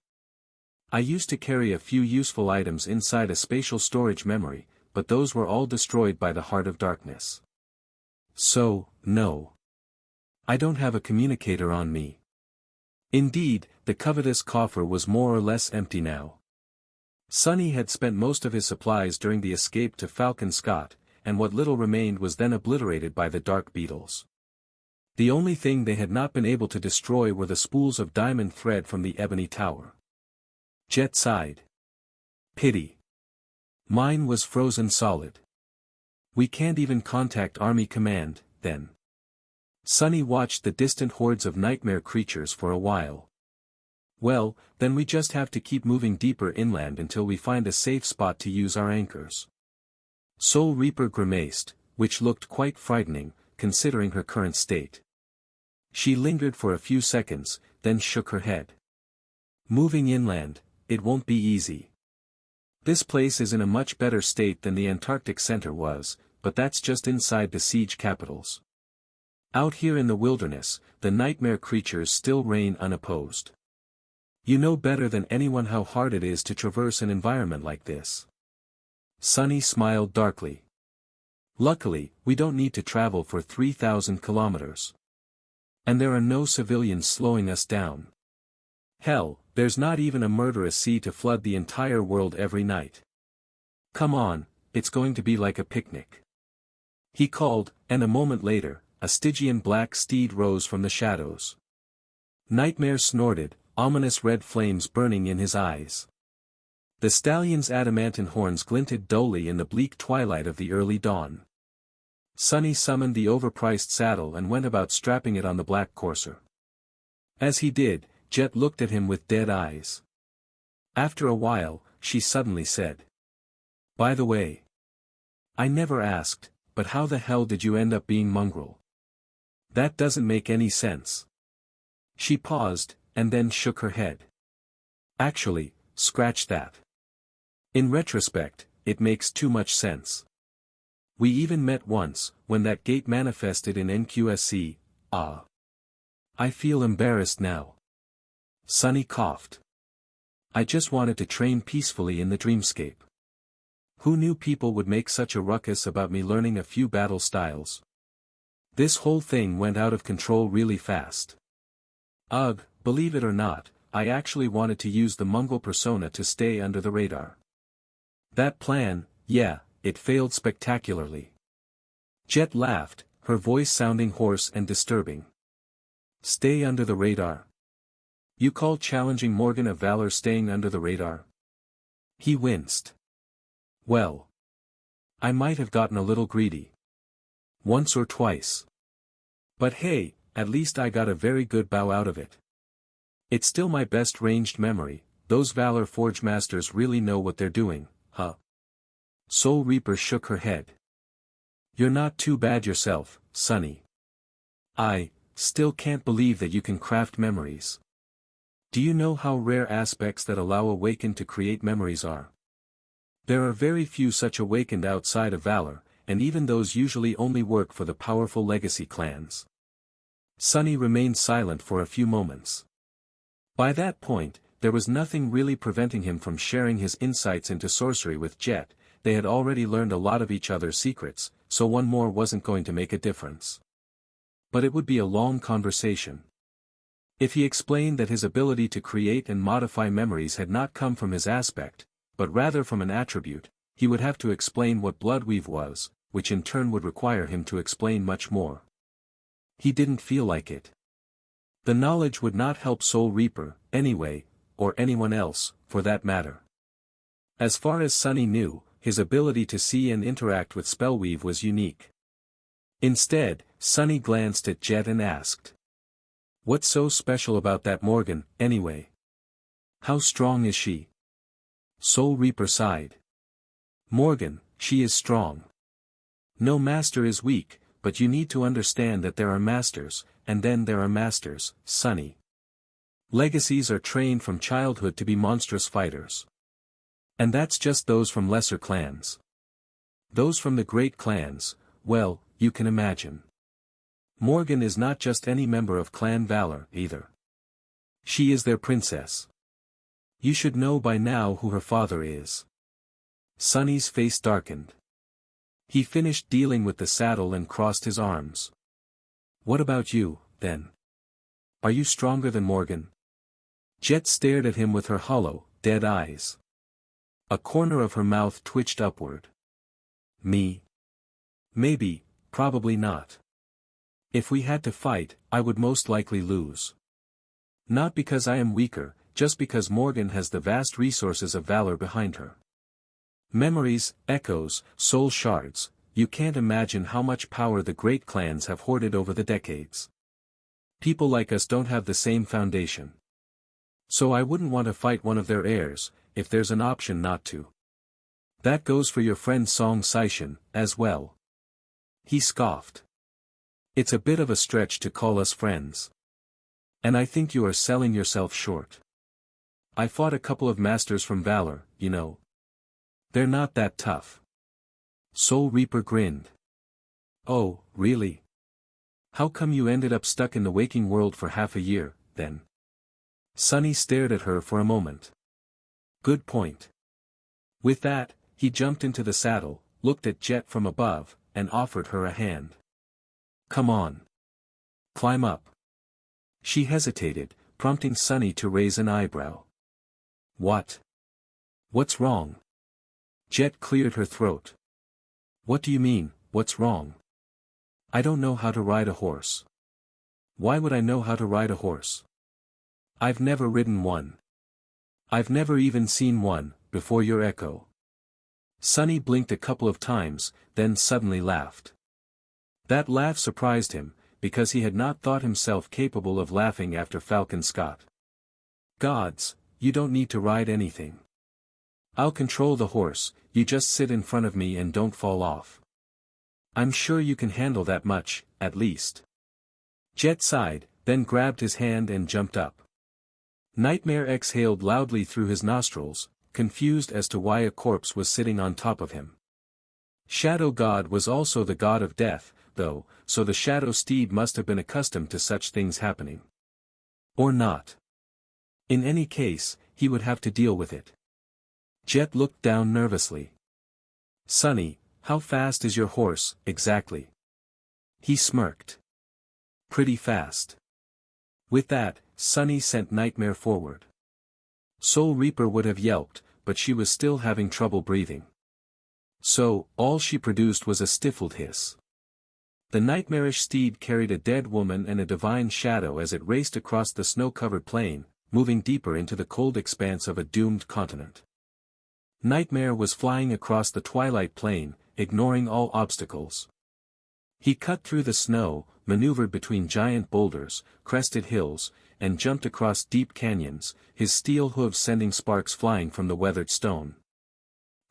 I used to carry a few useful items inside a spatial storage memory, but those were all destroyed by the Heart of Darkness. So, no. I don't have a communicator on me. Indeed, the covetous coffer was more or less empty now. Sonny had spent most of his supplies during the escape to Falcon Scott, and what little remained was then obliterated by the dark beetles. The only thing they had not been able to destroy were the spools of diamond thread from the ebony tower. Jet sighed. Pity. Mine was frozen solid. We can't even contact Army Command, then. Sonny watched the distant hordes of nightmare creatures for a while. Well, then we just have to keep moving deeper inland until we find a safe spot to use our anchors. Soul Reaper grimaced, which looked quite frightening, considering her current state. She lingered for a few seconds, then shook her head. Moving inland, it won't be easy. This place is in a much better state than the Antarctic Center was, but that's just inside the siege capitals. Out here in the wilderness, the nightmare creatures still reign unopposed. You know better than anyone how hard it is to traverse an environment like this. Sonny smiled darkly. Luckily, we don't need to travel for 3,000 kilometers. And there are no civilians slowing us down. Hell, there's not even a murderous sea to flood the entire world every night. Come on, it's going to be like a picnic. He called, and a moment later, a Stygian black steed rose from the shadows. Nightmare snorted, ominous red flames burning in his eyes. The stallion's adamantine horns glinted dully in the bleak twilight of the early dawn. Sonny summoned the overpriced saddle and went about strapping it on the black courser. As he did, Jet looked at him with dead eyes. After a while, she suddenly said, "By the way, I never asked, but how the hell did you end up being mongrel? That doesn't make any sense." She paused, and then shook her head. Actually, scratch that. In retrospect, it makes too much sense. We even met once, when that gate manifested in NQSC, I feel embarrassed now. Sonny coughed. I just wanted to train peacefully in the dreamscape. Who knew people would make such a ruckus about me learning a few battle styles? This whole thing went out of control really fast. Ugh, believe it or not, I actually wanted to use the Mongol persona to stay under the radar. That plan, yeah, it failed spectacularly. Jet laughed, her voice sounding hoarse and disturbing. Stay under the radar? You call challenging Morgan of Valor staying under the radar? He winced. Well, I might have gotten a little greedy. Once or twice. But hey, at least I got a very good bow out of it. It's still my best ranged memory. Those Valor Forge masters really know what they're doing, huh? Soul Reaper shook her head. You're not too bad yourself, Sonny. I still can't believe that you can craft memories. Do you know how rare aspects that allow Awakened to create memories are? There are very few such Awakened outside of Valor, and even those usually only work for the powerful legacy clans. Sonny remained silent for a few moments. By that point, there was nothing really preventing him from sharing his insights into sorcery with Jet. They had already learned a lot of each other's secrets, so one more wasn't going to make a difference. But it would be a long conversation. If he explained that his ability to create and modify memories had not come from his aspect, but rather from an attribute, he would have to explain what Bloodweave was, which in turn would require him to explain much more. He didn't feel like it. The knowledge would not help Soul Reaper, anyway, or anyone else, for that matter. As far as Sonny knew, his ability to see and interact with Spellweave was unique. Instead, Sonny glanced at Jet and asked. What's so special about that Morgan, anyway? How strong is she? Soul Reaper sighed. Morgan, she is strong. No master is weak, but you need to understand that there are masters, and then there are masters, Sonny. Legacies are trained from childhood to be monstrous fighters. And that's just those from lesser clans. Those from the great clans, well, you can imagine. Morgan is not just any member of Clan Valor, either. She is their princess. You should know by now who her father is. Sonny's face darkened. He finished dealing with the saddle and crossed his arms. What about you, then. Are you stronger than Morgan? Jet stared at him with her hollow, dead eyes. A corner of her mouth twitched upward. Me? Maybe, probably not. If we had to fight, I would most likely lose. Not because I am weaker, just because Morgan has the vast resources of valor behind her. Memories, echoes, soul shards, you can't imagine how much power the great clans have hoarded over the decades. People like us don't have the same foundation. So I wouldn't want to fight one of their heirs, if there's an option not to. That goes for your friend Song Saishan, as well. He scoffed. It's a bit of a stretch to call us friends. And I think you are selling yourself short. I fought a couple of masters from valor, you know. They're not that tough. Soul Reaper grinned. Oh, really? How come you ended up stuck in the waking world for half a year, then? Sunny stared at her for a moment. Good point. With that, he jumped into the saddle, looked at Jet from above, and offered her a hand. Come on. Climb up. She hesitated, prompting Sunny to raise an eyebrow. What? What's wrong? Jet cleared her throat. What do you mean, what's wrong? I don't know how to ride a horse. Why would I know how to ride a horse? I've never ridden one. I've never even seen one, before your echo. Sunny blinked a couple of times, then suddenly laughed. That laugh surprised him, because he had not thought himself capable of laughing after Falcon Scott. Gods, you don't need to ride anything. I'll control the horse, you just sit in front of me and don't fall off. I'm sure you can handle that much, at least. Jet sighed, then grabbed his hand and jumped up. Nightmare exhaled loudly through his nostrils, confused as to why a corpse was sitting on top of him. Shadow God was also the god of death, though, so the shadow steed must have been accustomed to such things happening. Or not. In any case, he would have to deal with it. Jet looked down nervously. Sunny, how fast is your horse, exactly? He smirked. Pretty fast. With that, Sunny sent Nightmare forward. Soul Reaper would have yelped, but she was still having trouble breathing. So, all she produced was a stifled hiss. The nightmarish steed carried a dead woman and a divine shadow as it raced across the snow-covered plain, moving deeper into the cold expanse of a doomed continent. Nightmare was flying across the twilight plain, ignoring all obstacles. He cut through the snow, maneuvered between giant boulders, crested hills, and jumped across deep canyons, his steel hooves sending sparks flying from the weathered stone.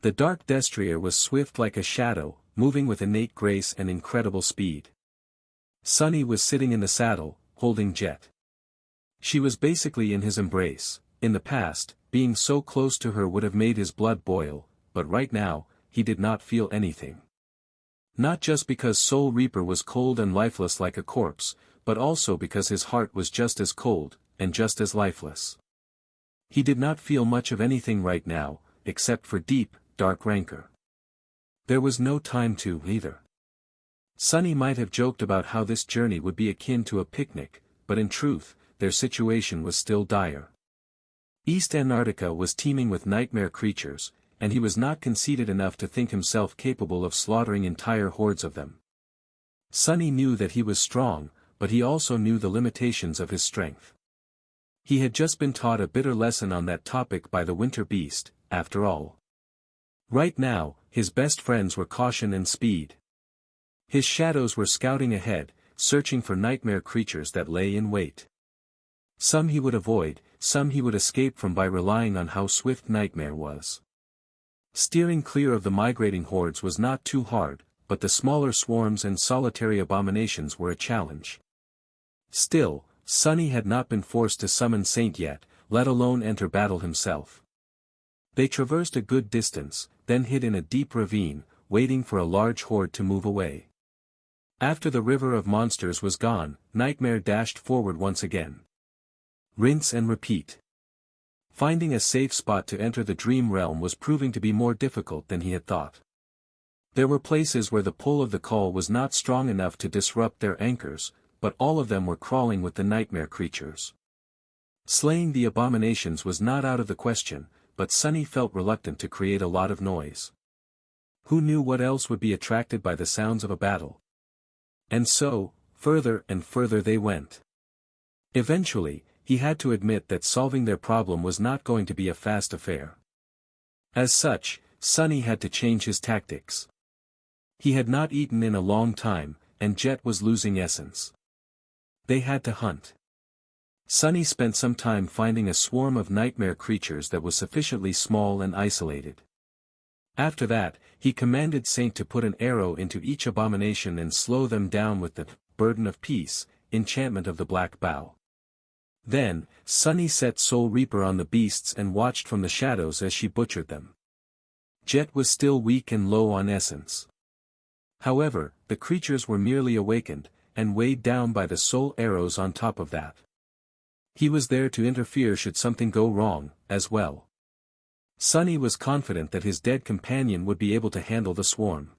The dark destrier was swift like a shadow, moving with innate grace and incredible speed. Sunny was sitting in the saddle, holding Jet. She was basically in his embrace. In the past, being so close to her would have made his blood boil, but right now, he did not feel anything. Not just because Soul Reaper was cold and lifeless like a corpse, but also because his heart was just as cold, and just as lifeless. He did not feel much of anything right now, except for deep, dark rancor. There was no time to, either. Sunny might have joked about how this journey would be akin to a picnic, but in truth, their situation was still dire. East Antarctica was teeming with nightmare creatures, and he was not conceited enough to think himself capable of slaughtering entire hordes of them. Sunny knew that he was strong, but he also knew the limitations of his strength. He had just been taught a bitter lesson on that topic by the winter beast, after all. Right now, his best friends were caution and speed. His shadows were scouting ahead, searching for nightmare creatures that lay in wait. Some he would avoid, some he would escape from by relying on how swift Nightmare was. Steering clear of the migrating hordes was not too hard, but the smaller swarms and solitary abominations were a challenge. Still, Sunny had not been forced to summon Saint yet, let alone enter battle himself. They traversed a good distance, then hid in a deep ravine, waiting for a large horde to move away. After the river of monsters was gone, Nightmare dashed forward once again. Rinse and repeat. Finding a safe spot to enter the dream realm was proving to be more difficult than he had thought. There were places where the pull of the call was not strong enough to disrupt their anchors, but all of them were crawling with the nightmare creatures. Slaying the abominations was not out of the question, but Sunny felt reluctant to create a lot of noise. Who knew what else would be attracted by the sounds of a battle? And so, further and further they went. Eventually, he had to admit that solving their problem was not going to be a fast affair. As such, Sunny had to change his tactics. He had not eaten in a long time, and Jet was losing essence. They had to hunt. Sunny spent some time finding a swarm of nightmare creatures that was sufficiently small and isolated. After that, he commanded Saint to put an arrow into each abomination and slow them down with the burden of peace, enchantment of the black bough. Then, Sunny set Soul Reaper on the beasts and watched from the shadows as she butchered them. Jet was still weak and low on essence. However, the creatures were merely awakened, and weighed down by the soul arrows on top of that. He was there to interfere should something go wrong, as well. Sunny was confident that his dead companion would be able to handle the swarm.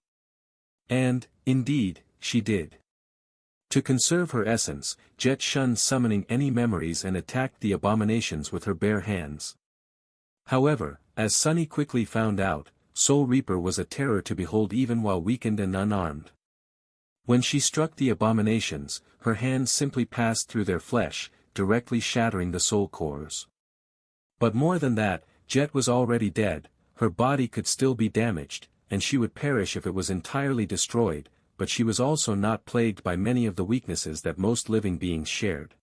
And, indeed, she did. To conserve her essence, Jet shunned summoning any memories and attacked the abominations with her bare hands. However, as Sunny quickly found out, Soul Reaper was a terror to behold even while weakened and unarmed. When she struck the abominations, her hands simply passed through their flesh, directly shattering the soul cores. But more than that, Jet was already dead, her body could still be damaged, and she would perish if it was entirely destroyed, but she was also not plagued by many of the weaknesses that most living beings shared.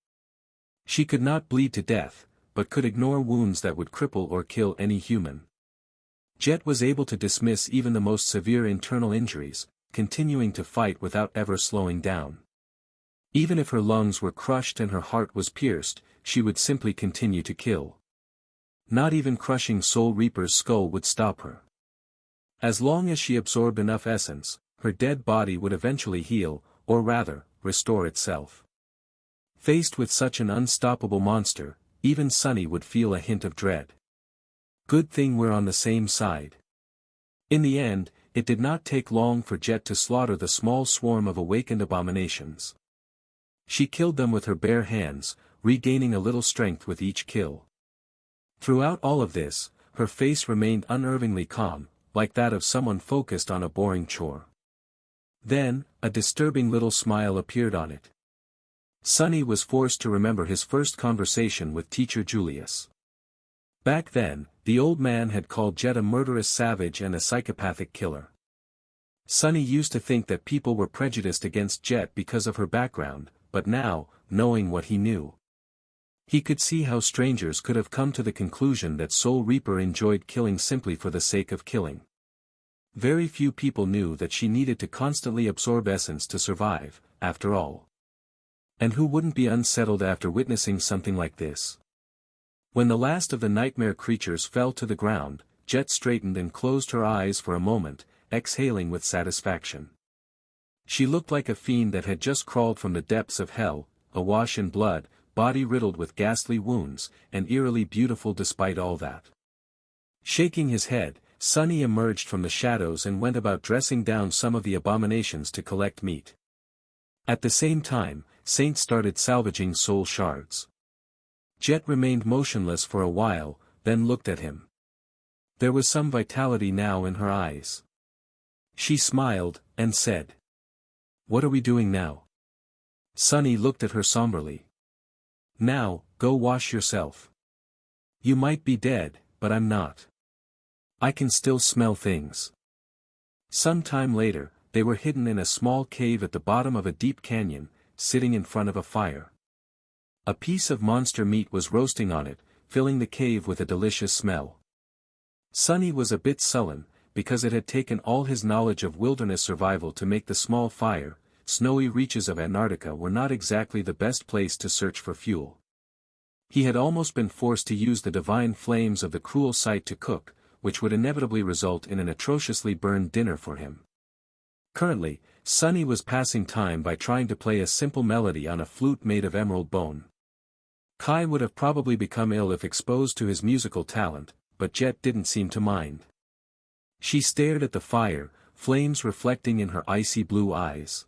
She could not bleed to death, but could ignore wounds that would cripple or kill any human. Jet was able to dismiss even the most severe internal injuries, continuing to fight without ever slowing down. Even if her lungs were crushed and her heart was pierced, she would simply continue to kill. Not even crushing Soul Reaper's skull would stop her. As long as she absorbed enough essence, her dead body would eventually heal, or rather, restore itself. Faced with such an unstoppable monster, even Sunny would feel a hint of dread. Good thing we're on the same side. In the end, it did not take long for Jet to slaughter the small swarm of awakened abominations. She killed them with her bare hands, regaining a little strength with each kill. Throughout all of this, her face remained unerringly calm, like that of someone focused on a boring chore. Then, a disturbing little smile appeared on it. Sunny was forced to remember his first conversation with Teacher Julius. Back then, the old man had called Jet a murderous savage and a psychopathic killer. Sunny used to think that people were prejudiced against Jet because of her background, but now, knowing what he knew, he could see how strangers could have come to the conclusion that Soul Reaper enjoyed killing simply for the sake of killing. Very few people knew that she needed to constantly absorb essence to survive, after all. And who wouldn't be unsettled after witnessing something like this? When the last of the nightmare creatures fell to the ground, Jet straightened and closed her eyes for a moment, exhaling with satisfaction. She looked like a fiend that had just crawled from the depths of hell, awash in blood, body riddled with ghastly wounds, and eerily beautiful despite all that. Shaking his head, Sunny emerged from the shadows and went about dressing down some of the abominations to collect meat. At the same time, Saint started salvaging soul shards. Jet remained motionless for a while, then looked at him. There was some vitality now in her eyes. She smiled, and said, "What are we doing now?" Sunny looked at her somberly. "Now, go wash yourself. You might be dead, but I'm not. I can still smell things." Some time later, they were hidden in a small cave at the bottom of a deep canyon, sitting in front of a fire. A piece of monster meat was roasting on it, filling the cave with a delicious smell. Sunny was a bit sullen, because it had taken all his knowledge of wilderness survival to make the small fire. Snowy reaches of Antarctica were not exactly the best place to search for fuel. He had almost been forced to use the divine flames of the cruel sight to cook, which would inevitably result in an atrociously burned dinner for him. Currently, Sunny was passing time by trying to play a simple melody on a flute made of emerald bone. Kai would have probably become ill if exposed to his musical talent, but Jet didn't seem to mind. She stared at the fire, flames reflecting in her icy blue eyes.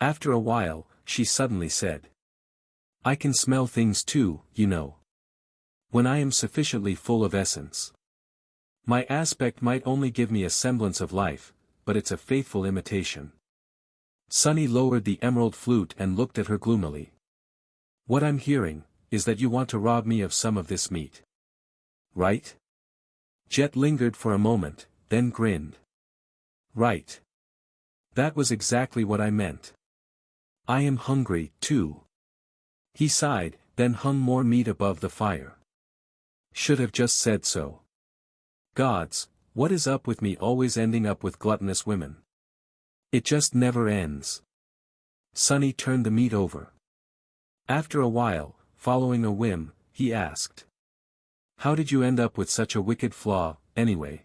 After a while, she suddenly said. I can smell things too, you know. When I am sufficiently full of essence. My aspect might only give me a semblance of life, but it's a faithful imitation. Sunny lowered the emerald flute and looked at her gloomily. What I'm hearing, is that you want to rob me of some of this meat. Right? Jet lingered for a moment, then grinned. Right. That was exactly what I meant. I am hungry, too. He sighed, then hung more meat above the fire. Should have just said so. Gods, what is up with me always ending up with gluttonous women? It just never ends. Sunny turned the meat over. After a while, following a whim, he asked. How did you end up with such a wicked flaw, anyway?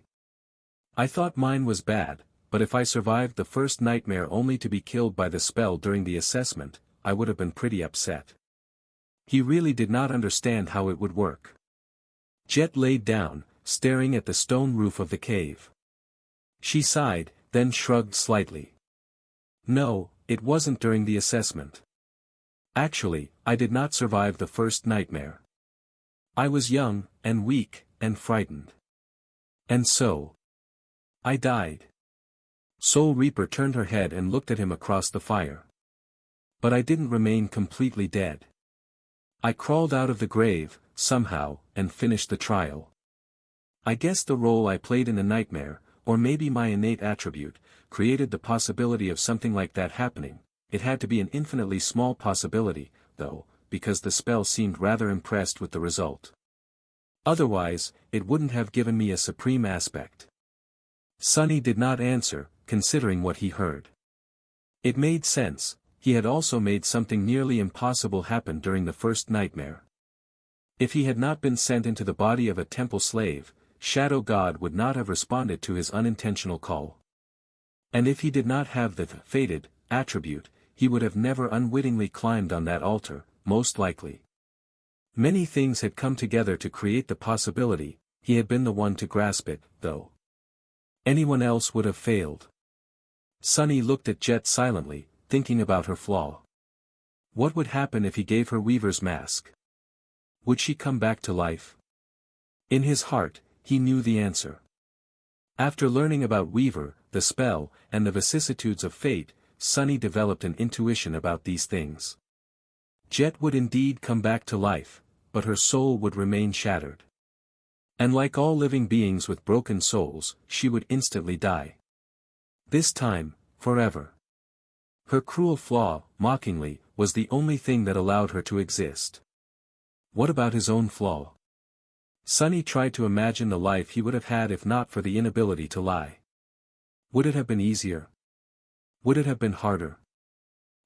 I thought mine was bad, but if I survived the first nightmare only to be killed by the spell during the assessment, I would have been pretty upset. He really did not understand how it would work. Jet laid down, staring at the stone roof of the cave. She sighed, then shrugged slightly. No, it wasn't during the assessment. Actually, I did not survive the first nightmare. I was young, and weak, and frightened. And so, I died. Soul Reaper turned her head and looked at him across the fire. But I didn't remain completely dead. I crawled out of the grave, somehow, and finished the trial. I guess the role I played in the nightmare, or maybe my innate attribute, created the possibility of something like that happening. It had to be an infinitely small possibility, though, because the spell seemed rather impressed with the result. Otherwise, it wouldn't have given me a supreme aspect. Sunny did not answer, considering what he heard. It made sense. He had also made something nearly impossible happen during the first nightmare. If he had not been sent into the body of a temple slave, Shadow God would not have responded to his unintentional call. And if he did not have the fated attribute, he would have never unwittingly climbed on that altar, most likely. Many things had come together to create the possibility. He had been the one to grasp it, though. Anyone else would have failed. Sunny looked at Jet silently, thinking about her flaw. What would happen if he gave her Weaver's mask? Would she come back to life? In his heart, he knew the answer. After learning about Weaver, the spell, and the vicissitudes of fate, Sunny developed an intuition about these things. Jet would indeed come back to life, but her soul would remain shattered. And like all living beings with broken souls, she would instantly die. This time, forever. Her cruel flaw, mockingly, was the only thing that allowed her to exist. What about his own flaw? Sunny tried to imagine the life he would have had if not for the inability to lie. Would it have been easier? Would it have been harder?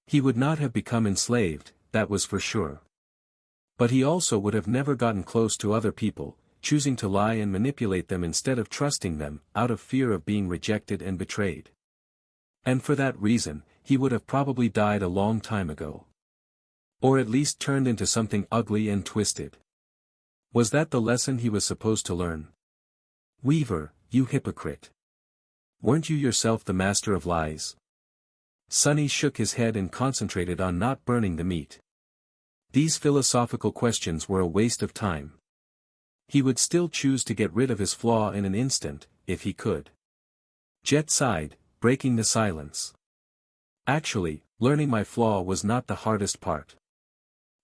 He would not have become enslaved, that was for sure. But he also would have never gotten close to other people, choosing to lie and manipulate them instead of trusting them, out of fear of being rejected and betrayed. And for that reason, he would have probably died a long time ago. Or at least turned into something ugly and twisted. Was that the lesson he was supposed to learn? Weaver, you hypocrite. Weren't you yourself the master of lies? Sunny shook his head and concentrated on not burning the meat. These philosophical questions were a waste of time. He would still choose to get rid of his flaw in an instant, if he could. Jet sighed, breaking the silence. Actually, learning my flaw was not the hardest part.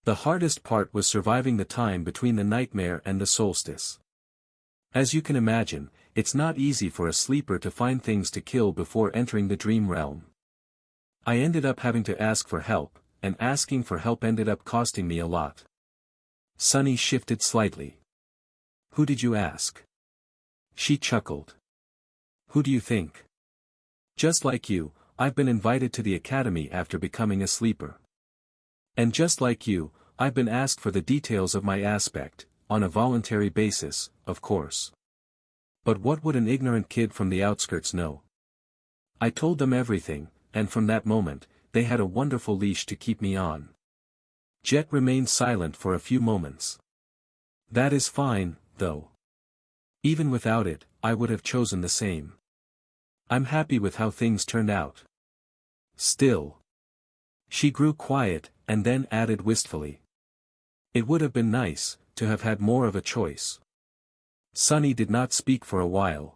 The hardest part was surviving the time between the nightmare and the solstice. As you can imagine, it's not easy for a sleeper to find things to kill before entering the dream realm. I ended up having to ask for help, and asking for help ended up costing me a lot. Sunny shifted slightly. Who did you ask? She chuckled. Who do you think? Just like you, I've been invited to the academy after becoming a sleeper. And just like you, I've been asked for the details of my aspect, on a voluntary basis, of course. But what would an ignorant kid from the outskirts know? I told them everything, and from that moment, they had a wonderful leash to keep me on. Jet remained silent for a few moments. That is fine, though. Even without it, I would have chosen the same. I'm happy with how things turned out. Still. She grew quiet, and then added wistfully. It would have been nice, to have had more of a choice. Sonny did not speak for a while.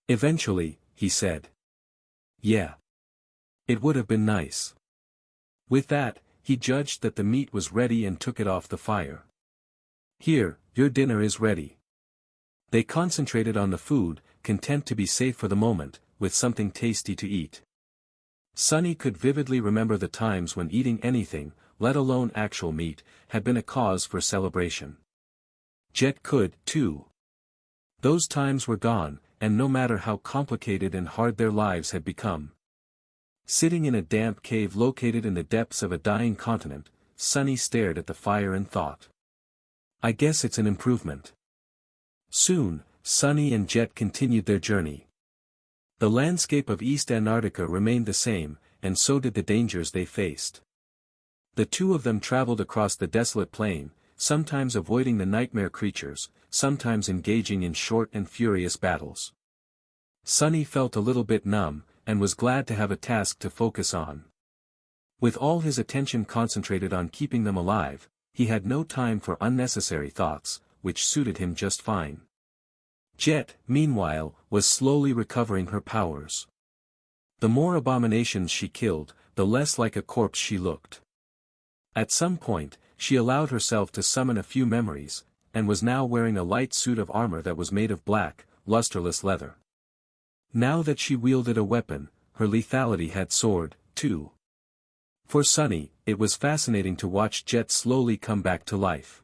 Eventually, he said. Yeah. It would have been nice. With that, he judged that the meat was ready and took it off the fire. Here, your dinner is ready. They concentrated on the food, content to be safe for the moment, with something tasty to eat. Sonny could vividly remember the times when eating anything, let alone actual meat, had been a cause for celebration. Jet could, too. Those times were gone, and no matter how complicated and hard their lives had become. Sitting in a damp cave located in the depths of a dying continent, Sonny stared at the fire and thought. I guess it's an improvement. Soon, Sonny and Jet continued their journey. The landscape of East Antarctica remained the same, and so did the dangers they faced. The two of them traveled across the desolate plain, sometimes avoiding the nightmare creatures, sometimes engaging in short and furious battles. Sonny felt a little bit numb, and was glad to have a task to focus on. With all his attention concentrated on keeping them alive, he had no time for unnecessary thoughts, which suited him just fine. Jet, meanwhile, was slowly recovering her powers. The more abominations she killed, the less like a corpse she looked. At some point, she allowed herself to summon a few memories, and was now wearing a light suit of armor that was made of black, lusterless leather. Now that she wielded a weapon, her lethality had soared, too. For Sonny, it was fascinating to watch Jet slowly come back to life.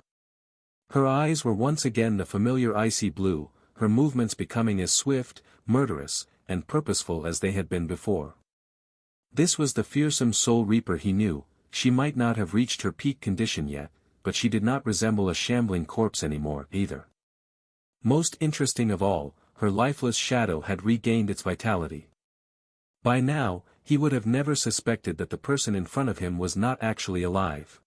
Her eyes were once again the familiar icy blue, her movements becoming as swift, murderous, and purposeful as they had been before. This was the fearsome Soul Reaper he knew. She might not have reached her peak condition yet, but she did not resemble a shambling corpse anymore, either. Most interesting of all, her lifeless shadow had regained its vitality. By now, he would have never suspected that the person in front of him was not actually alive.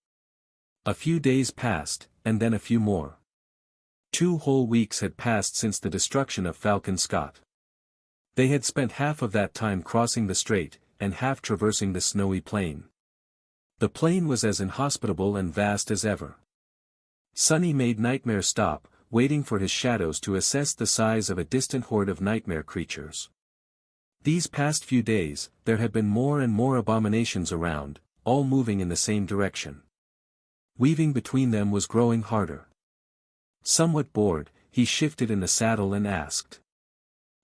A few days passed, and then a few more. 2 whole weeks had passed since the destruction of Falcon Scott. They had spent half of that time crossing the strait, and half traversing the snowy plain. The plain was as inhospitable and vast as ever. Sonny made Nightmare stop, waiting for his shadows to assess the size of a distant horde of nightmare creatures. These past few days, there had been more and more abominations around, all moving in the same direction. Weaving between them was growing harder. Somewhat bored, he shifted in the saddle and asked.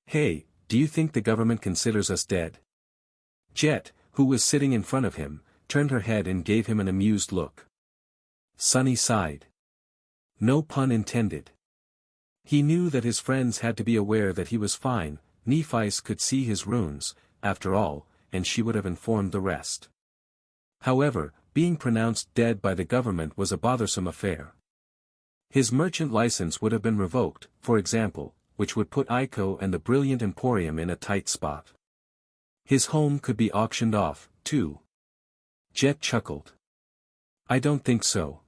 Hey, do you think the government considers us dead? Jet, who was sitting in front of him, turned her head and gave him an amused look. Sonny sighed. No pun intended. He knew that his friends had to be aware that he was fine. Nephice could see his runes, after all, and she would have informed the rest. However, being pronounced dead by the government was a bothersome affair. His merchant license would have been revoked, for example, which would put Aiko and the brilliant Emporium in a tight spot. His home could be auctioned off, too. Jet chuckled. I don't think so.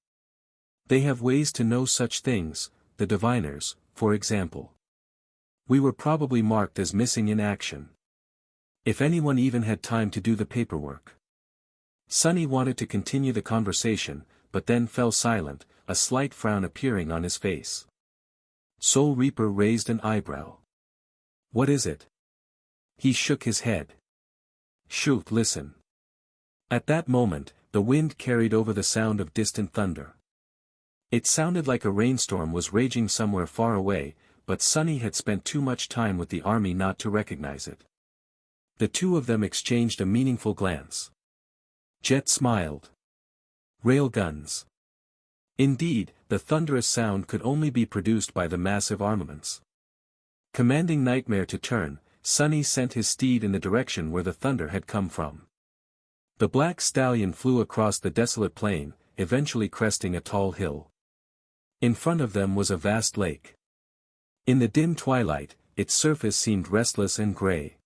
They have ways to know such things, the diviners, for example. We were probably marked as missing in action. If anyone even had time to do the paperwork. Sonny wanted to continue the conversation, but then fell silent, a slight frown appearing on his face. Soul Reaper raised an eyebrow. What is it? He shook his head. Shoot, listen. At that moment, the wind carried over the sound of distant thunder. It sounded like a rainstorm was raging somewhere far away, but Sonny had spent too much time with the army not to recognize it. The two of them exchanged a meaningful glance. Jet smiled. Railguns. Indeed, the thunderous sound could only be produced by the massive armaments. Commanding Nightmare to turn, Sonny sent his steed in the direction where the thunder had come from. The black stallion flew across the desolate plain, eventually cresting a tall hill. In front of them was a vast lake. In the dim twilight, its surface seemed restless and gray.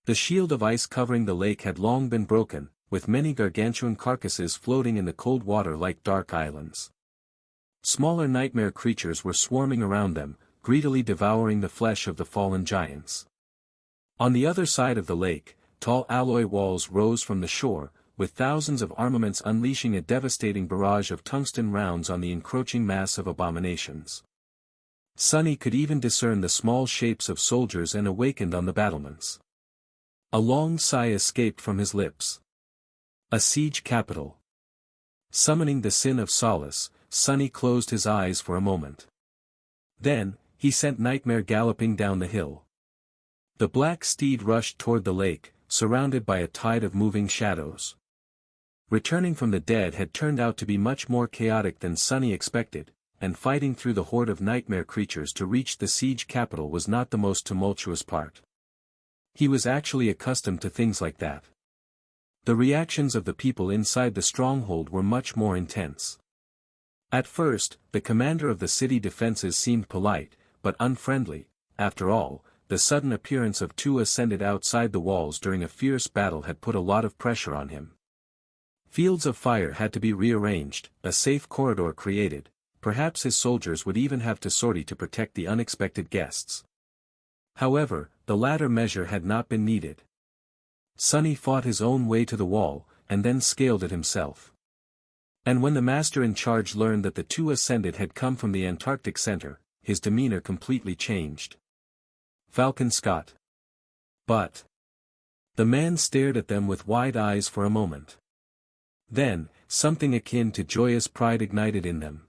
The shield of ice covering the lake had long been broken, with many gargantuan carcasses floating in the cold water like dark islands. Smaller nightmare creatures were swarming around them, greedily devouring the flesh of the fallen giants. On the other side of the lake, tall alloy walls rose from the shore, with thousands of armaments unleashing a devastating barrage of tungsten rounds on the encroaching mass of abominations. Sunny could even discern the small shapes of soldiers and awakened on the battlements. A long sigh escaped from his lips. A siege capital. Summoning the sin of solace, Sunny closed his eyes for a moment. Then, he sent Nightmare galloping down the hill. The black steed rushed toward the lake, surrounded by a tide of moving shadows. Returning from the dead had turned out to be much more chaotic than Sunny expected, and fighting through the horde of nightmare creatures to reach the siege capital was not the most tumultuous part. He was actually accustomed to things like that. The reactions of the people inside the stronghold were much more intense. At first, the commander of the city defenses seemed polite, but unfriendly. After all, the sudden appearance of two ascended outside the walls during a fierce battle had put a lot of pressure on him. Fields of fire had to be rearranged, a safe corridor created, perhaps his soldiers would even have to sortie to protect the unexpected guests. However, the latter measure had not been needed. Sunny fought his own way to the wall, and then scaled it himself. And when the master in charge learned that the two ascended had come from the Antarctic Center, his demeanor completely changed. Falcon Scott. But. The man stared at them with wide eyes for a moment. Then, something akin to joyous pride ignited in them.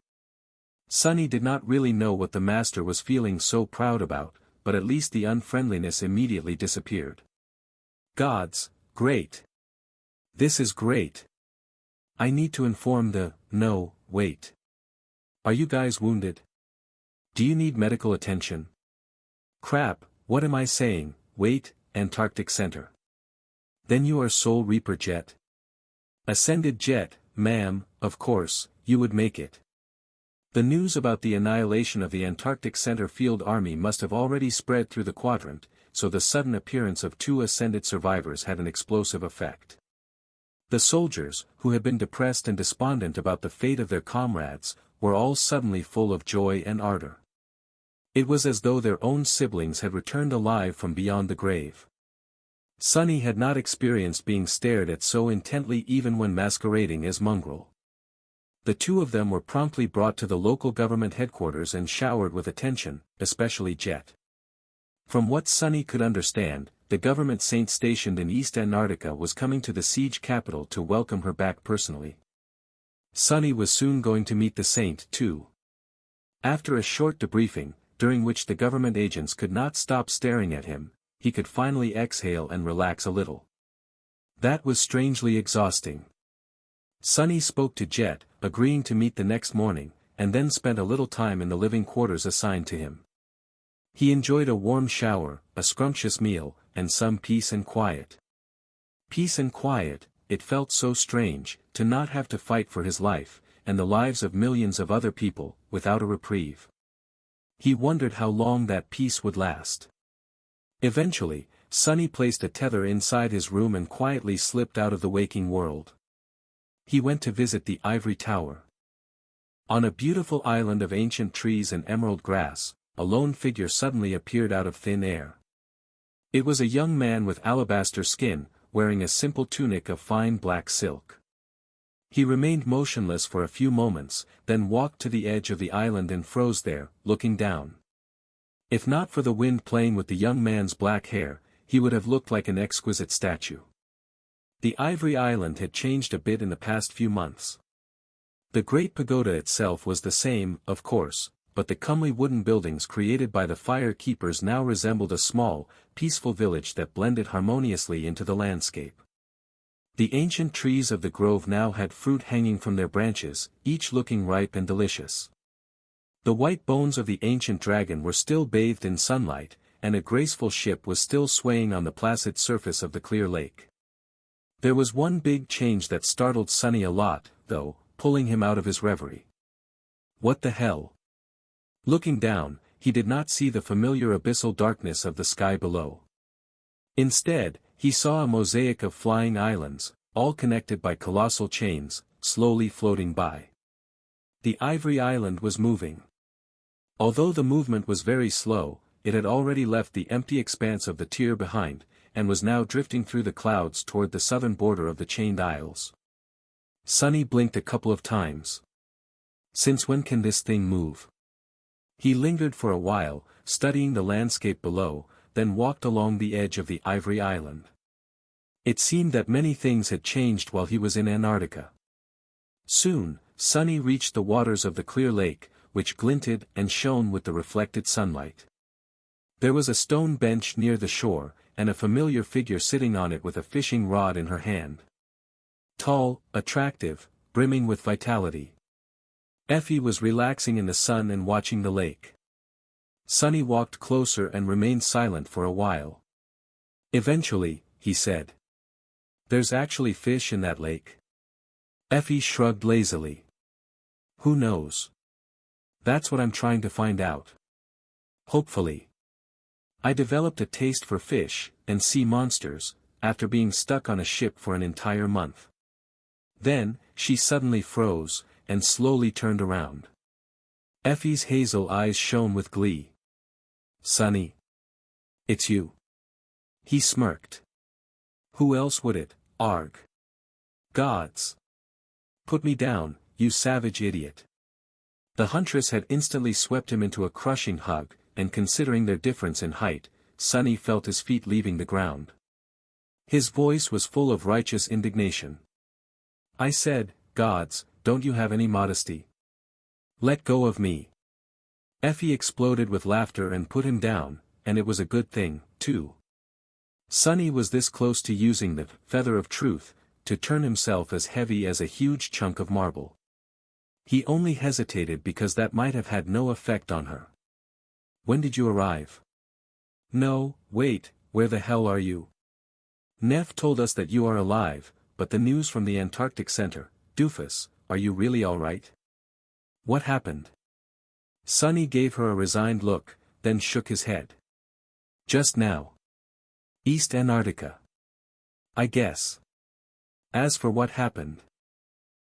Sunny did not really know what the master was feeling so proud about, but at least the unfriendliness immediately disappeared. Gods, great. This is great. I need to inform no, wait. Are you guys wounded? Do you need medical attention? Crap, what am I saying? Wait, Antarctic Center. Then you are Soul Reaper Jet? Ascended Jet, ma'am, of course, you would make it. The news about the annihilation of the Antarctic Center Field Army must have already spread through the quadrant, so the sudden appearance of two ascended survivors had an explosive effect. The soldiers, who had been depressed and despondent about the fate of their comrades, were all suddenly full of joy and ardor. It was as though their own siblings had returned alive from beyond the grave. Sunny had not experienced being stared at so intently even when masquerading as Mongrel. The two of them were promptly brought to the local government headquarters and showered with attention, especially Jet. From what Sunny could understand, the government saint stationed in East Antarctica was coming to the siege capital to welcome her back personally. Sunny was soon going to meet the saint too. After a short debriefing, during which the government agents could not stop staring at him, he could finally exhale and relax a little. That was strangely exhausting. Sunny spoke to Jet, agreeing to meet the next morning, and then spent a little time in the living quarters assigned to him. He enjoyed a warm shower, a scrumptious meal, and some peace and quiet. Peace and quiet, it felt so strange, to not have to fight for his life, and the lives of millions of other people, without a reprieve. He wondered how long that peace would last. Eventually, Sunny placed a tether inside his room and quietly slipped out of the waking world. He went to visit the ivory tower. On a beautiful island of ancient trees and emerald grass, a lone figure suddenly appeared out of thin air. It was a young man with alabaster skin, wearing a simple tunic of fine black silk. He remained motionless for a few moments, then walked to the edge of the island and froze there, looking down. If not for the wind playing with the young man's black hair, he would have looked like an exquisite statue. The ivory island had changed a bit in the past few months. The Great Pagoda itself was the same, of course, but the comely wooden buildings created by the fire keepers now resembled a small, peaceful village that blended harmoniously into the landscape. The ancient trees of the grove now had fruit hanging from their branches, each looking ripe and delicious. The white bones of the ancient dragon were still bathed in sunlight, and a graceful ship was still swaying on the placid surface of the clear lake. There was one big change that startled Sunny a lot, though, pulling him out of his reverie. What the hell? Looking down, he did not see the familiar abyssal darkness of the sky below. Instead, he saw a mosaic of flying islands, all connected by colossal chains, slowly floating by. The ivory island was moving. Although the movement was very slow, it had already left the empty expanse of the tier behind, and was now drifting through the clouds toward the southern border of the Chained Isles. Sunny blinked a couple of times. Since when can this thing move? He lingered for a while, studying the landscape below, then walked along the edge of the Ivory Island. It seemed that many things had changed while he was in Antarctica. Soon, Sunny reached the waters of the clear lake, which glinted and shone with the reflected sunlight. There was a stone bench near the shore, and a familiar figure sitting on it with a fishing rod in her hand. Tall, attractive, brimming with vitality. Effie was relaxing in the sun and watching the lake. Sunny walked closer and remained silent for a while. Eventually, he said, "There's actually fish in that lake?" Effie shrugged lazily. "Who knows? That's what I'm trying to find out. Hopefully. I developed a taste for fish and sea monsters after being stuck on a ship for an entire month." Then, she suddenly froze, and slowly turned around. Effie's hazel eyes shone with glee. "Sunny. It's you." He smirked. "Who else would it, arg? Gods. Put me down, you savage idiot." The huntress had instantly swept him into a crushing hug, and considering their difference in height, Sunny felt his feet leaving the ground. His voice was full of righteous indignation. "I said, gods, don't you have any modesty? Let go of me." Effie exploded with laughter and put him down, and it was a good thing, too. Sunny was this close to using the feather of truth to turn himself as heavy as a huge chunk of marble. He only hesitated because that might have had no effect on her. "When did you arrive?" "No, wait, where the hell are you? Neff told us that you are alive, but the news from the Antarctic Center, doofus, are you really alright? What happened?" Sunny gave her a resigned look, then shook his head. "Just now. East Antarctica. I guess. As for what happened."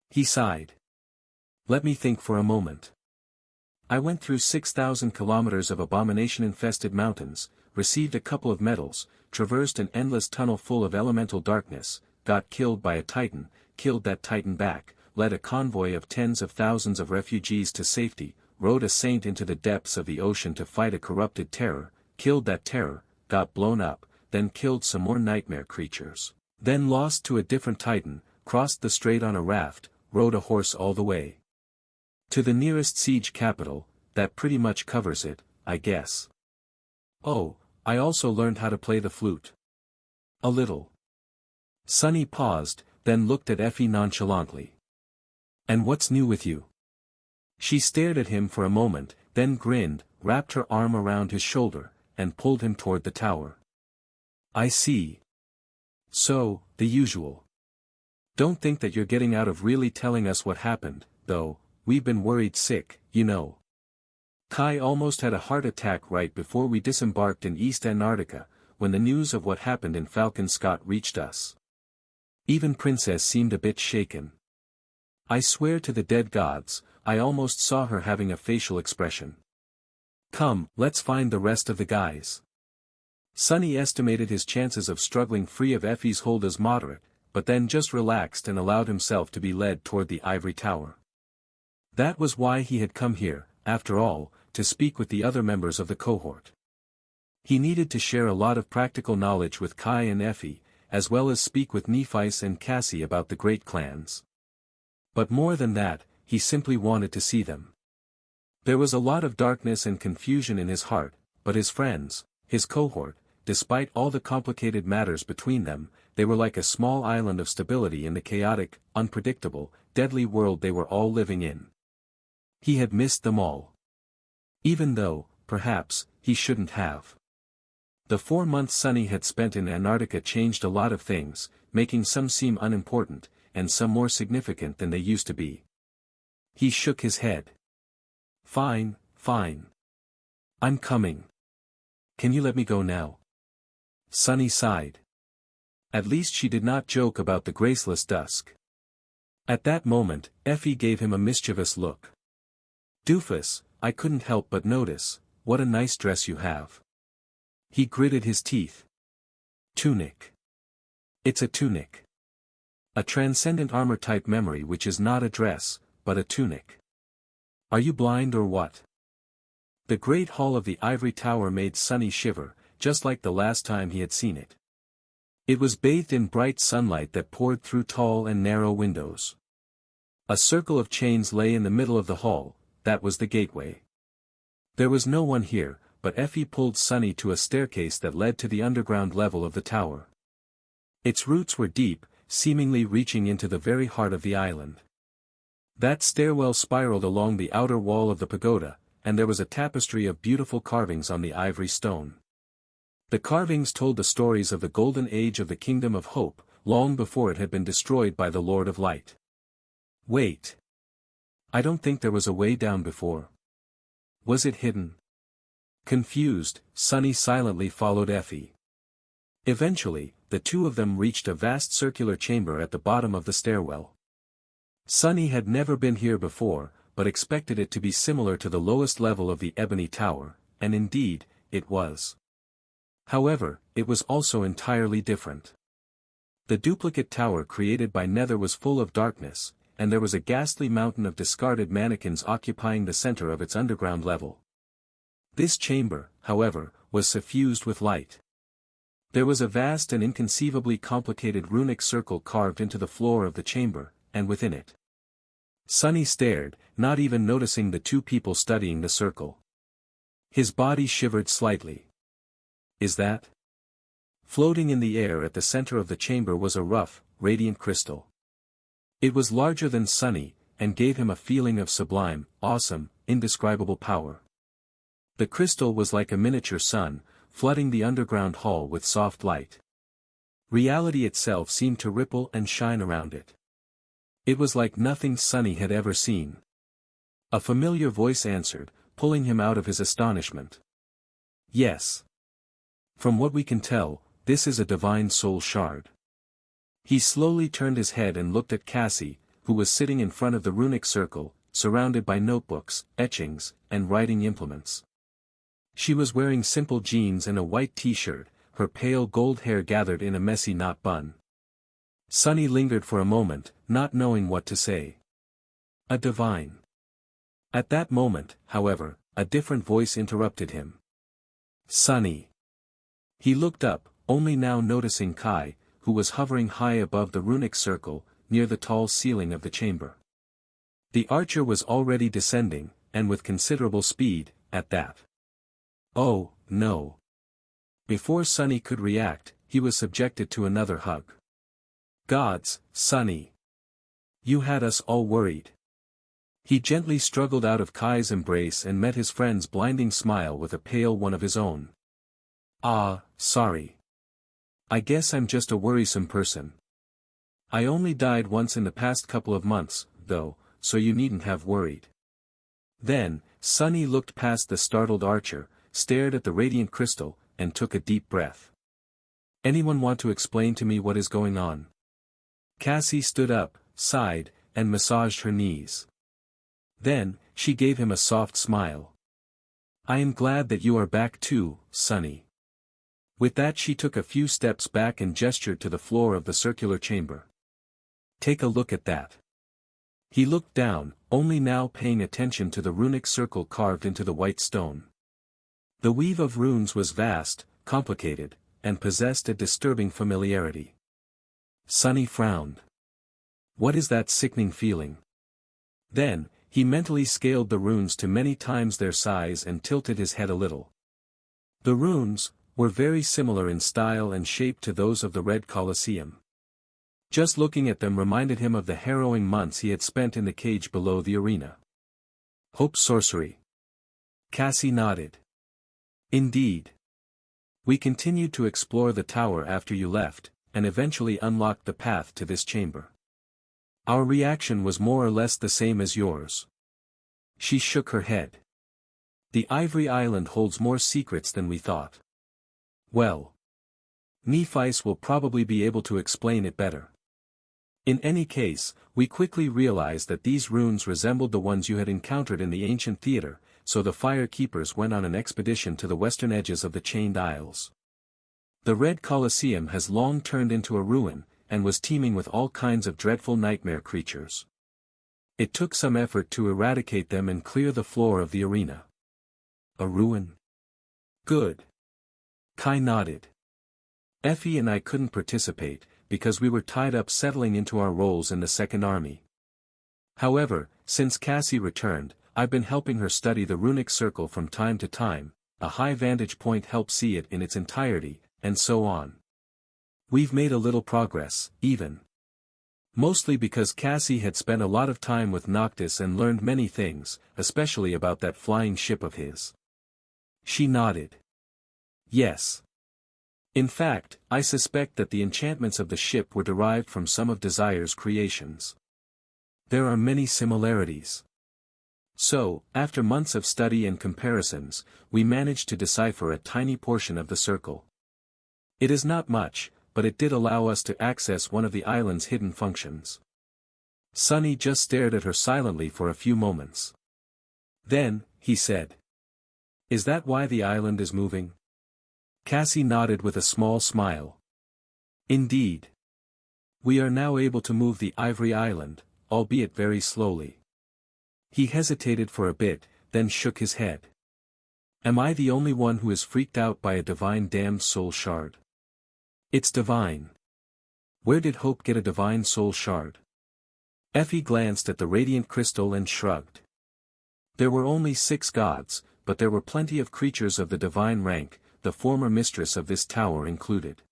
He sighed. "Let me think for a moment. I went through 6,000 kilometers of abomination-infested mountains, received a couple of medals, traversed an endless tunnel full of elemental darkness, got killed by a titan, killed that titan back, led a convoy of tens of thousands of refugees to safety, rode a saint into the depths of the ocean to fight a corrupted terror, killed that terror, got blown up, then killed some more nightmare creatures, then lost to a different titan, crossed the strait on a raft, rode a horse all the way to the nearest siege capital. That pretty much covers it, I guess. Oh, I also learned how to play the flute. A little." Sunny paused, then looked at Effie nonchalantly. "And what's new with you?" She stared at him for a moment, then grinned, wrapped her arm around his shoulder, and pulled him toward the tower. "I see. So, the usual. Don't think that you're getting out of really telling us what happened, though. We've been worried sick, you know. Kai almost had a heart attack right before we disembarked in East Antarctica, when the news of what happened in Falcon Scott reached us. Even Princess seemed a bit shaken. I swear to the dead gods, I almost saw her having a facial expression. Come, let's find the rest of the guys." Sunny estimated his chances of struggling free of Effie's hold as moderate, but then just relaxed and allowed himself to be led toward the ivory tower. That was why he had come here, after all, to speak with the other members of the cohort. He needed to share a lot of practical knowledge with Kai and Effie, as well as speak with Nephice and Cassie about the great clans. But more than that, he simply wanted to see them. There was a lot of darkness and confusion in his heart, but his friends, his cohort, despite all the complicated matters between them, they were like a small island of stability in the chaotic, unpredictable, deadly world they were all living in. He had missed them all. Even though, perhaps, he shouldn't have. The 4 months Sunny had spent in Antarctica changed a lot of things, making some seem unimportant, and some more significant than they used to be. He shook his head. Fine, fine. I'm coming. Can you let me go now?" Sunny sighed. At least she did not joke about the graceless dusk. At that moment, Effie gave him a mischievous look. "Doofus, I couldn't help but notice, what a nice dress you have." He gritted his teeth. Tunic. It's a tunic. A transcendent armor-type memory which is not a dress, but a tunic. Are you blind or what? The great hall of the ivory tower made Sunny shiver, just like the last time he had seen it. It was bathed in bright sunlight that poured through tall and narrow windows. A circle of chains lay in the middle of the hall, that was the gateway. There was no one here, but Effie pulled Sunny to a staircase that led to the underground level of the tower. Its roots were deep, seemingly reaching into the very heart of the island. That stairwell spiraled along the outer wall of the pagoda, and there was a tapestry of beautiful carvings on the ivory stone. The carvings told the stories of the golden age of the Kingdom of Hope, long before it had been destroyed by the Lord of Light. Wait. I don't think there was a way down before. Was it hidden? Confused, Sunny silently followed Effie. Eventually, the two of them reached a vast circular chamber at the bottom of the stairwell. Sunny had never been here before, but expected it to be similar to the lowest level of the Ebony Tower, and indeed, it was. However, it was also entirely different. The duplicate tower created by Nether was full of darkness, and there was a ghastly mountain of discarded mannequins occupying the center of its underground level. This chamber, however, was suffused with light. There was a vast and inconceivably complicated runic circle carved into the floor of the chamber, and within it. Sunny stared, not even noticing the two people studying the circle. His body shivered slightly. Is that? Floating in the air at the center of the chamber was a rough, radiant crystal. It was larger than Sunny, and gave him a feeling of sublime, awesome, indescribable power. The crystal was like a miniature sun, flooding the underground hall with soft light. Reality itself seemed to ripple and shine around it. It was like nothing Sunny had ever seen. A familiar voice answered, pulling him out of his astonishment. Yes. From what we can tell, this is a divine soul shard. He slowly turned his head and looked at Cassie, who was sitting in front of the runic circle, surrounded by notebooks, etchings, and writing implements. She was wearing simple jeans and a white t-shirt, her pale gold hair gathered in a messy knot bun. Sunny lingered for a moment, not knowing what to say. A divine. At that moment, however, a different voice interrupted him. Sunny. He looked up, only now noticing Kai, who was hovering high above the runic circle, near the tall ceiling of the chamber. The archer was already descending, and with considerable speed, at that. Oh, no. Before Sunny could react, he was subjected to another hug. Gods, Sunny. You had us all worried. He gently struggled out of Kai's embrace and met his friend's blinding smile with a pale one of his own. Ah, sorry. I guess I'm just a worrisome person. I only died once in the past couple of months, though, so you needn't have worried. Then, Sunny looked past the startled archer, stared at the radiant crystal, and took a deep breath. Anyone want to explain to me what is going on? Cassie stood up, sighed, and massaged her knees. Then, she gave him a soft smile. I am glad that you are back too, Sunny. With that she took a few steps back and gestured to the floor of the circular chamber. Take a look at that. He looked down, only now paying attention to the runic circle carved into the white stone. The weave of runes was vast, complicated, and possessed a disturbing familiarity. Sunny frowned. What is that sickening feeling? Then, he mentally scaled the runes to many times their size and tilted his head a little. The runes were very similar in style and shape to those of the Red Colosseum. Just looking at them reminded him of the harrowing months he had spent in the cage below the arena. Hope sorcery. Cassie nodded. Indeed. We continued to explore the tower after you left, and eventually unlocked the path to this chamber. Our reaction was more or less the same as yours. She shook her head. The Ivory Island holds more secrets than we thought. Well. Nephice will probably be able to explain it better. In any case, we quickly realized that these runes resembled the ones you had encountered in the ancient theater, so the Fire Keepers went on an expedition to the western edges of the Chained Isles. The Red Colosseum has long turned into a ruin, and was teeming with all kinds of dreadful nightmare creatures. It took some effort to eradicate them and clear the floor of the arena. A ruin? Good. Kai nodded. Effie and I couldn't participate, because we were tied up settling into our roles in the Second Army. However, since Cassie returned, I've been helping her study the runic circle from time to time. A high vantage point helps see it in its entirety, and so on. We've made a little progress, even. Mostly because Cassie had spent a lot of time with Noctis and learned many things, especially about that flying ship of his. She nodded. Yes. In fact, I suspect that the enchantments of the ship were derived from some of Desire's creations. There are many similarities. So, after months of study and comparisons, we managed to decipher a tiny portion of the circle. It is not much, but it did allow us to access one of the island's hidden functions. Sunny just stared at her silently for a few moments. Then, he said. Is that why the island is moving? Cassie nodded with a small smile. Indeed. We are now able to move the Ivory Island, albeit very slowly. He hesitated for a bit, then shook his head. Am I the only one who is freaked out by a divine damned soul shard? It's divine. Where did Hope get a divine soul shard? Effie glanced at the radiant crystal and shrugged. There were only 6 gods, but there were plenty of creatures of the divine rank, the former mistress of this tower included.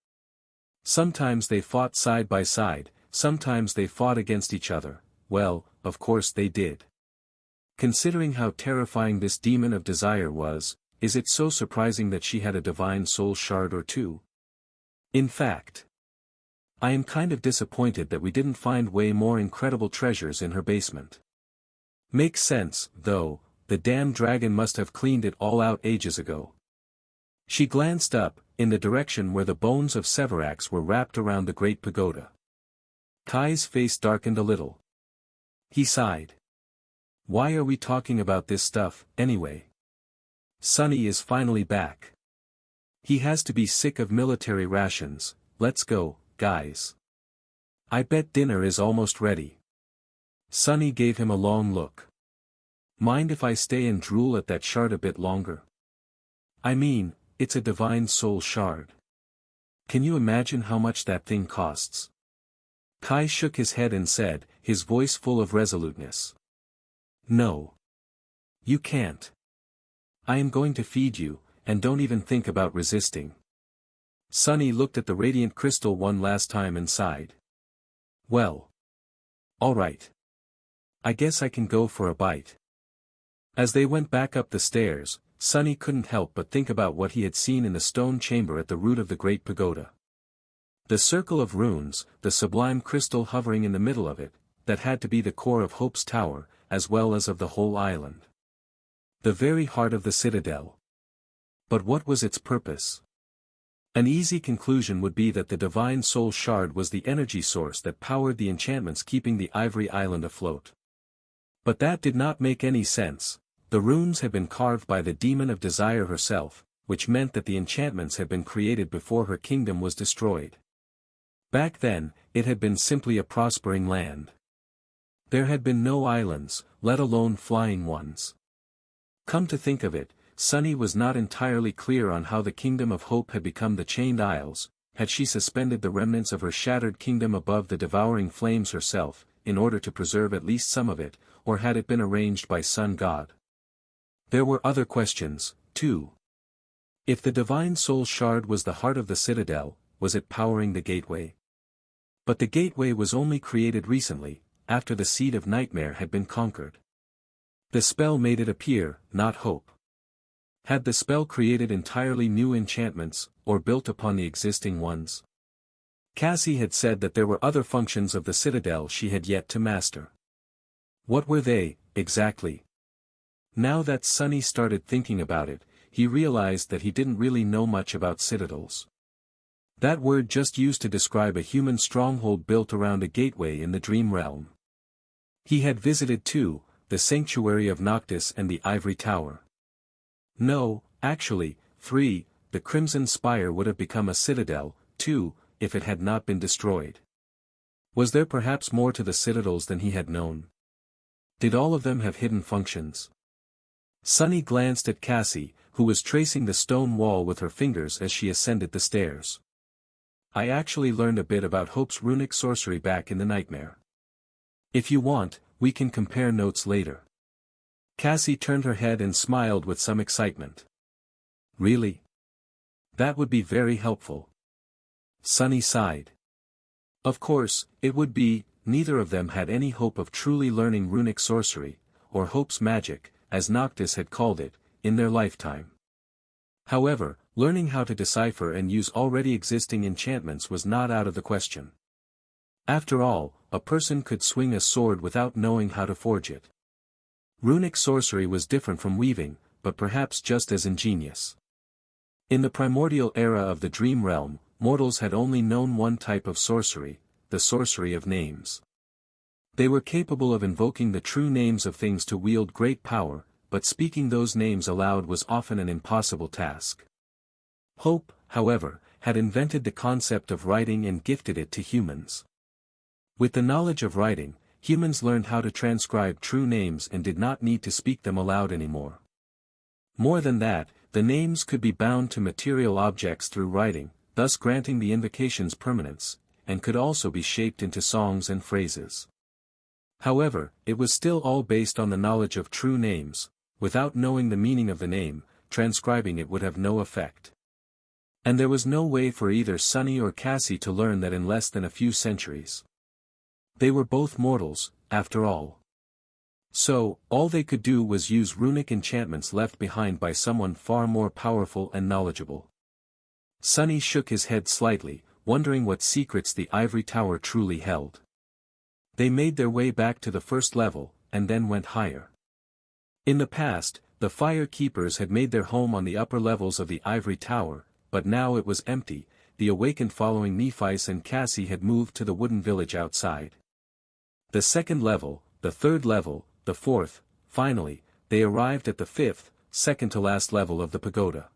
Sometimes they fought side by side, sometimes they fought against each other. Well, of course they did. Considering how terrifying this demon of desire was, is it so surprising that she had a divine soul shard or two? In fact, I am kind of disappointed that we didn't find way more incredible treasures in her basement. Makes sense, though, the damn dragon must have cleaned it all out ages ago. She glanced up, in the direction where the bones of Severax were wrapped around the great pagoda. Kai's face darkened a little. He sighed. Why are we talking about this stuff, anyway? Sunny is finally back. He has to be sick of military rations. Let's go, guys. I bet dinner is almost ready. Sunny gave him a long look. Mind if I stay and drool at that shard a bit longer? I mean, it's a divine soul shard. Can you imagine how much that thing costs? Kai shook his head and said, his voice full of resoluteness. No. You can't. I am going to feed you, and don't even think about resisting. Sunny looked at the radiant crystal one last time and sighed. Well. All right. I guess I can go for a bite. As they went back up the stairs, Sunny couldn't help but think about what he had seen in the stone chamber at the root of the great pagoda. The circle of runes, the sublime crystal hovering in the middle of it, that had to be the core of Hope's tower, as well as of the whole island. The very heart of the citadel. But what was its purpose? An easy conclusion would be that the divine soul shard was the energy source that powered the enchantments keeping the Ivory Island afloat. But that did not make any sense. The runes had been carved by the demon of desire herself, which meant that the enchantments had been created before her kingdom was destroyed. Back then, it had been simply a prospering land. There had been no islands, let alone flying ones. Come to think of it, Sunny was not entirely clear on how the Kingdom of Hope had become the Chained Isles. Had she suspended the remnants of her shattered kingdom above the devouring flames herself, in order to preserve at least some of it, or had it been arranged by Sun God? There were other questions, too. If the divine soul shard was the heart of the citadel, was it powering the gateway? But the gateway was only created recently, after the seed of nightmare had been conquered. The spell made it appear, not hope. Had the spell created entirely new enchantments, or built upon the existing ones? Cassie had said that there were other functions of the citadel she had yet to master. What were they, exactly? Now that Sunny started thinking about it, he realized that he didn't really know much about citadels. That word just used to describe a human stronghold built around a gateway in the dream realm. He had visited too, the sanctuary of Noctis and the Ivory Tower. No, actually, 3, the Crimson Spire would have become a citadel, too, if it had not been destroyed. Was there perhaps more to the citadels than he had known? Did all of them have hidden functions? Sunny glanced at Cassie, who was tracing the stone wall with her fingers as she ascended the stairs. I actually learned a bit about Hope's runic sorcery back in the nightmare. If you want, we can compare notes later. Cassie turned her head and smiled with some excitement. Really? That would be very helpful. Sunny sighed. Of course, it would be. Neither of them had any hope of truly learning runic sorcery, or Hope's magic, as Noctis had called it, in their lifetime. However, learning how to decipher and use already existing enchantments was not out of the question. After all, a person could swing a sword without knowing how to forge it. Runic sorcery was different from weaving, but perhaps just as ingenious. In the primordial era of the dream realm, mortals had only known one type of sorcery, the sorcery of names. They were capable of invoking the true names of things to wield great power, but speaking those names aloud was often an impossible task. Hope, however, had invented the concept of writing and gifted it to humans. With the knowledge of writing, humans learned how to transcribe true names and did not need to speak them aloud anymore. More than that, the names could be bound to material objects through writing, thus granting the invocations permanence, and could also be shaped into songs and phrases. However, it was still all based on the knowledge of true names. Without knowing the meaning of the name, transcribing it would have no effect. And there was no way for either Sunny or Cassie to learn that in less than a few centuries. They were both mortals, after all. So, all they could do was use runic enchantments left behind by someone far more powerful and knowledgeable. Sunny shook his head slightly, wondering what secrets the ivory tower truly held. They made their way back to the first level, and then went higher. In the past, the Fire Keepers had made their home on the upper levels of the ivory tower, but now it was empty. The awakened following Nephi's and Cassie had moved to the wooden village outside. The second level, the third level, the fourth, finally, they arrived at the fifth, second-to-last level of the pagoda.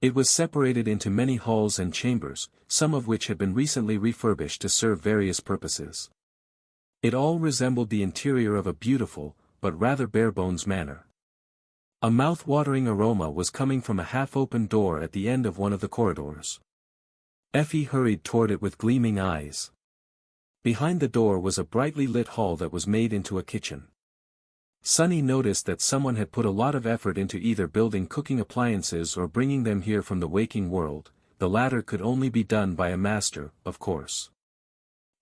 It was separated into many halls and chambers, some of which had been recently refurbished to serve various purposes. It all resembled the interior of a beautiful, but rather bare-bones manor. A mouth-watering aroma was coming from a half-open door at the end of one of the corridors. Effie hurried toward it with gleaming eyes. Behind the door was a brightly lit hall that was made into a kitchen. Sunny noticed that someone had put a lot of effort into either building cooking appliances or bringing them here from the waking world. The latter could only be done by a master, of course.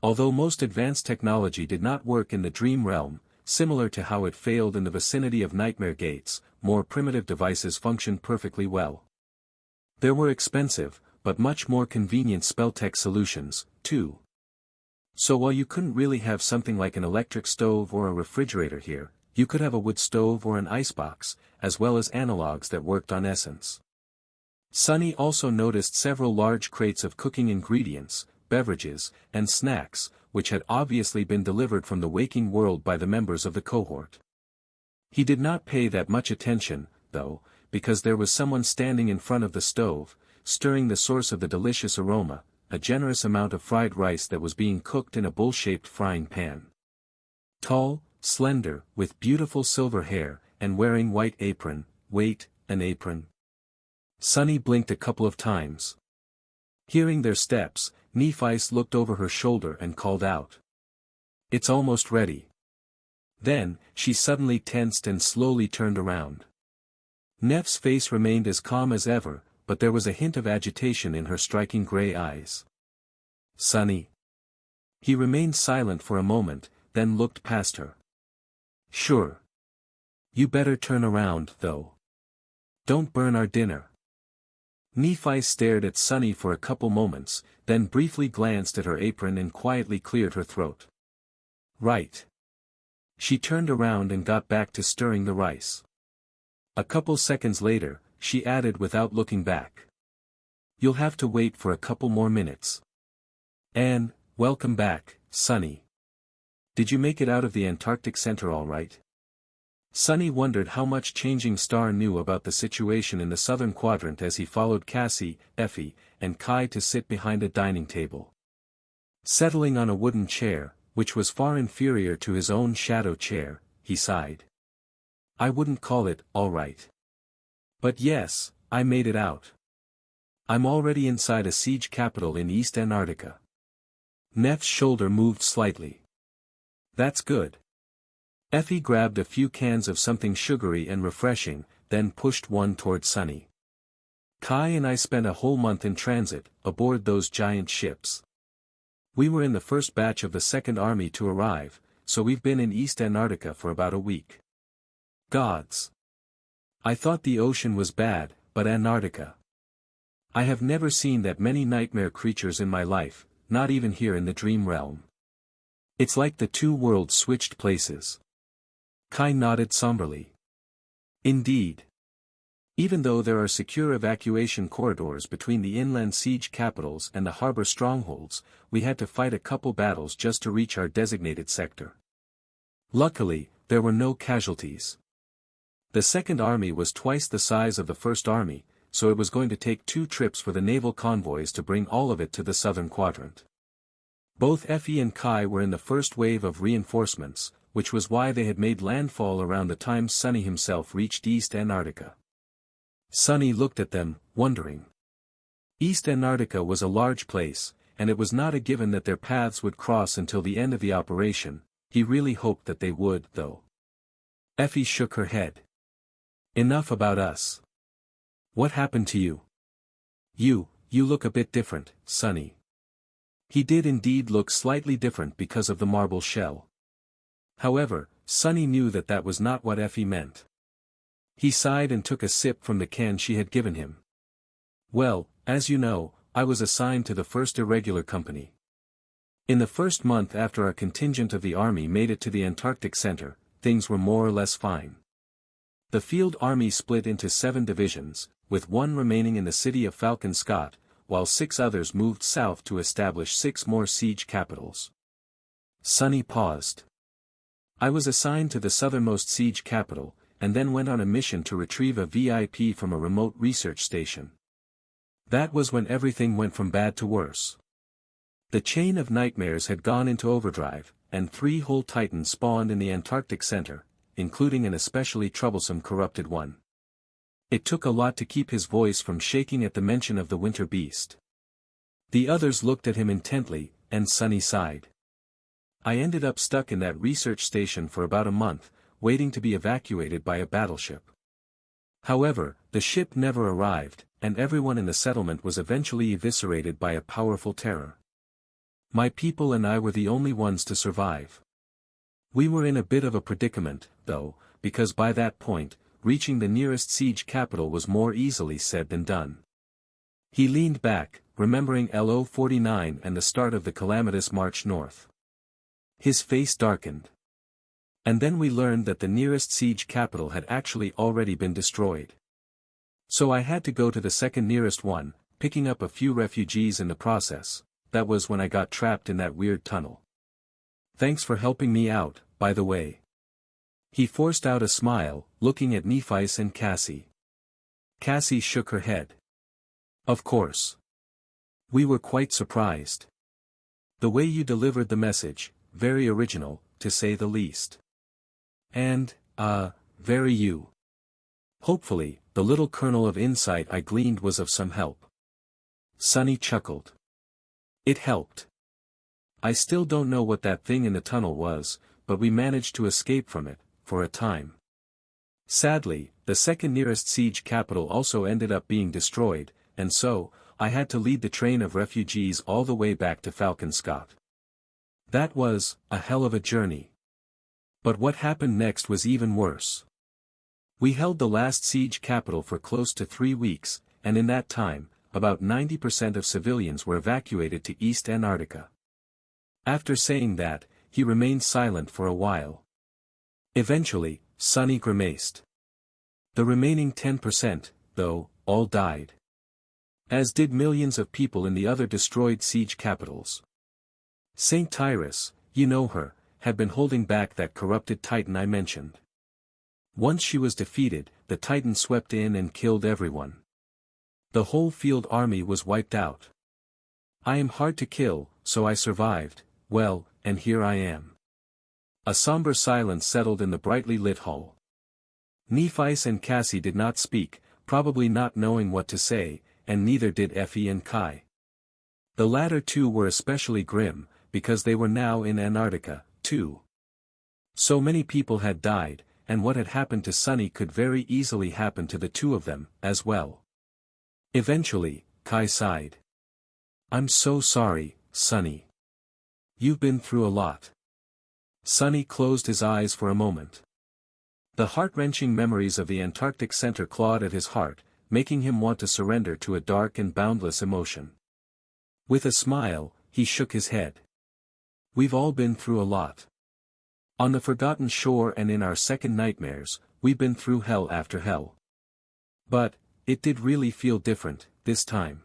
Although most advanced technology did not work in the dream realm, similar to how it failed in the vicinity of nightmare gates, more primitive devices functioned perfectly well. There were expensive, but much more convenient spell-tech solutions, too. So while you couldn't really have something like an electric stove or a refrigerator here, you could have a wood stove or an icebox, as well as analogs that worked on essence. Sunny also noticed several large crates of cooking ingredients, beverages, and snacks, which had obviously been delivered from the waking world by the members of the cohort. He did not pay that much attention, though, because there was someone standing in front of the stove, stirring the source of the delicious aroma, a generous amount of fried rice that was being cooked in a bowl-shaped frying pan. Tall, slender, with beautiful silver hair, and wearing white apron. Wait, an apron? Sunny blinked a couple of times. Hearing their steps, Nephi's looked over her shoulder and called out. It's almost ready. Then, she suddenly tensed and slowly turned around. Neff's face remained as calm as ever, but there was a hint of agitation in her striking gray eyes. Sunny. He remained silent for a moment, then looked past her. Sure. You better turn around, though. Don't burn our dinner. Nephi stared at Sunny for a couple moments, then briefly glanced at her apron and quietly cleared her throat. Right. She turned around and got back to stirring the rice. A couple seconds later, she added without looking back. You'll have to wait for a couple more minutes. And, welcome back, Sunny. Did you make it out of the Antarctic Center all right? Sonny wondered how much Changing Star knew about the situation in the southern quadrant as he followed Cassie, Effie, and Kai to sit behind a dining table. Settling on a wooden chair, which was far inferior to his own shadow chair, he sighed. I wouldn't call it all right. But yes, I made it out. I'm already inside a siege capital in East Antarctica. Neff's shoulder moved slightly. That's good. Effie grabbed a few cans of something sugary and refreshing, then pushed one toward Sonny. Kai and I spent a whole month in transit, aboard those giant ships. We were in the first batch of the Second Army to arrive, so we've been in East Antarctica for about a week. Gods! I thought the ocean was bad, but Antarctica. I have never seen that many nightmare creatures in my life, not even here in the dream realm. It's like the two worlds switched places. Kai nodded somberly. Indeed. Even though there are secure evacuation corridors between the inland siege capitals and the harbor strongholds, we had to fight a couple battles just to reach our designated sector. Luckily, there were no casualties. The Second Army was twice the size of the First Army, so it was going to take 2 trips for the naval convoys to bring all of it to the southern quadrant. Both Effie and Kai were in the first wave of reinforcements, which was why they had made landfall around the time Sonny himself reached East Antarctica. Sonny looked at them, wondering. East Antarctica was a large place, and it was not a given that their paths would cross until the end of the operation. He really hoped that they would, though. Effie shook her head. Enough about us. What happened to you? You look a bit different, Sonny. He did indeed look slightly different because of the marble shell. However, Sonny knew that that was not what Effie meant. He sighed and took a sip from the can she had given him. Well, as you know, I was assigned to the 1st Irregular Company. In the first month after our contingent of the army made it to the Antarctic Center, things were more or less fine. The field army split into 7 divisions, with 1 remaining in the city of Falcon Scott, while 6 others moved south to establish 6 more siege capitals. Sonny paused. I was assigned to the southernmost siege capital, and then went on a mission to retrieve a VIP from a remote research station. That was when everything went from bad to worse. The chain of nightmares had gone into overdrive, and 3 whole titans spawned in the Antarctic Center, including an especially troublesome corrupted one. It took a lot to keep his voice from shaking at the mention of the winter beast. The others looked at him intently, and Sonny sighed. I ended up stuck in that research station for about a month, waiting to be evacuated by a battleship. However, the ship never arrived, and everyone in the settlement was eventually eviscerated by a powerful terror. My people and I were the only ones to survive. We were in a bit of a predicament, though, because by that point, reaching the nearest siege capital was more easily said than done. He leaned back, remembering LO-49 and the start of the calamitous march north. His face darkened. And then we learned that the nearest siege capital had actually already been destroyed. So I had to go to the second nearest one, picking up a few refugees in the process. That was when I got trapped in that weird tunnel. Thanks for helping me out, by the way. He forced out a smile, looking at Nephice and Cassie. Cassie shook her head. Of course. We were quite surprised. The way you delivered the message, very original, to say the least. And, very you. Hopefully, the little kernel of insight I gleaned was of some help. Sonny chuckled. It helped. I still don't know what that thing in the tunnel was, but we managed to escape from it, for a time. Sadly, the second nearest siege capital also ended up being destroyed, and so, I had to lead the train of refugees all the way back to Falcon Scott. That was a hell of a journey. But what happened next was even worse. We held the last siege capital for close to 3 weeks, and in that time, about 90% of civilians were evacuated to East Antarctica. After saying that, he remained silent for a while. Eventually, Sonny grimaced. The remaining 10%, though, all died. As did millions of people in the other destroyed siege capitals. Saint Tyrus, you know her, had been holding back that corrupted titan I mentioned. Once she was defeated, the Titan swept in and killed everyone. The whole field army was wiped out. I am hard to kill, so I survived, well, and here I am. A somber silence settled in the brightly lit hall. Nephi and Cassie did not speak, probably not knowing what to say, and neither did Effie and Kai. The latter two were especially grim, because they were now in Antarctica, too. So many people had died, and what had happened to Sunny could very easily happen to the two of them, as well. Eventually, Kai sighed. I'm so sorry, Sunny. You've been through a lot. Sunny closed his eyes for a moment. The heart-wrenching memories of the Antarctic center clawed at his heart, making him want to surrender to a dark and boundless emotion. With a smile, he shook his head. We've all been through a lot. On the forgotten shore and in our second nightmares, we've been through hell after hell. But, it did really feel different, this time.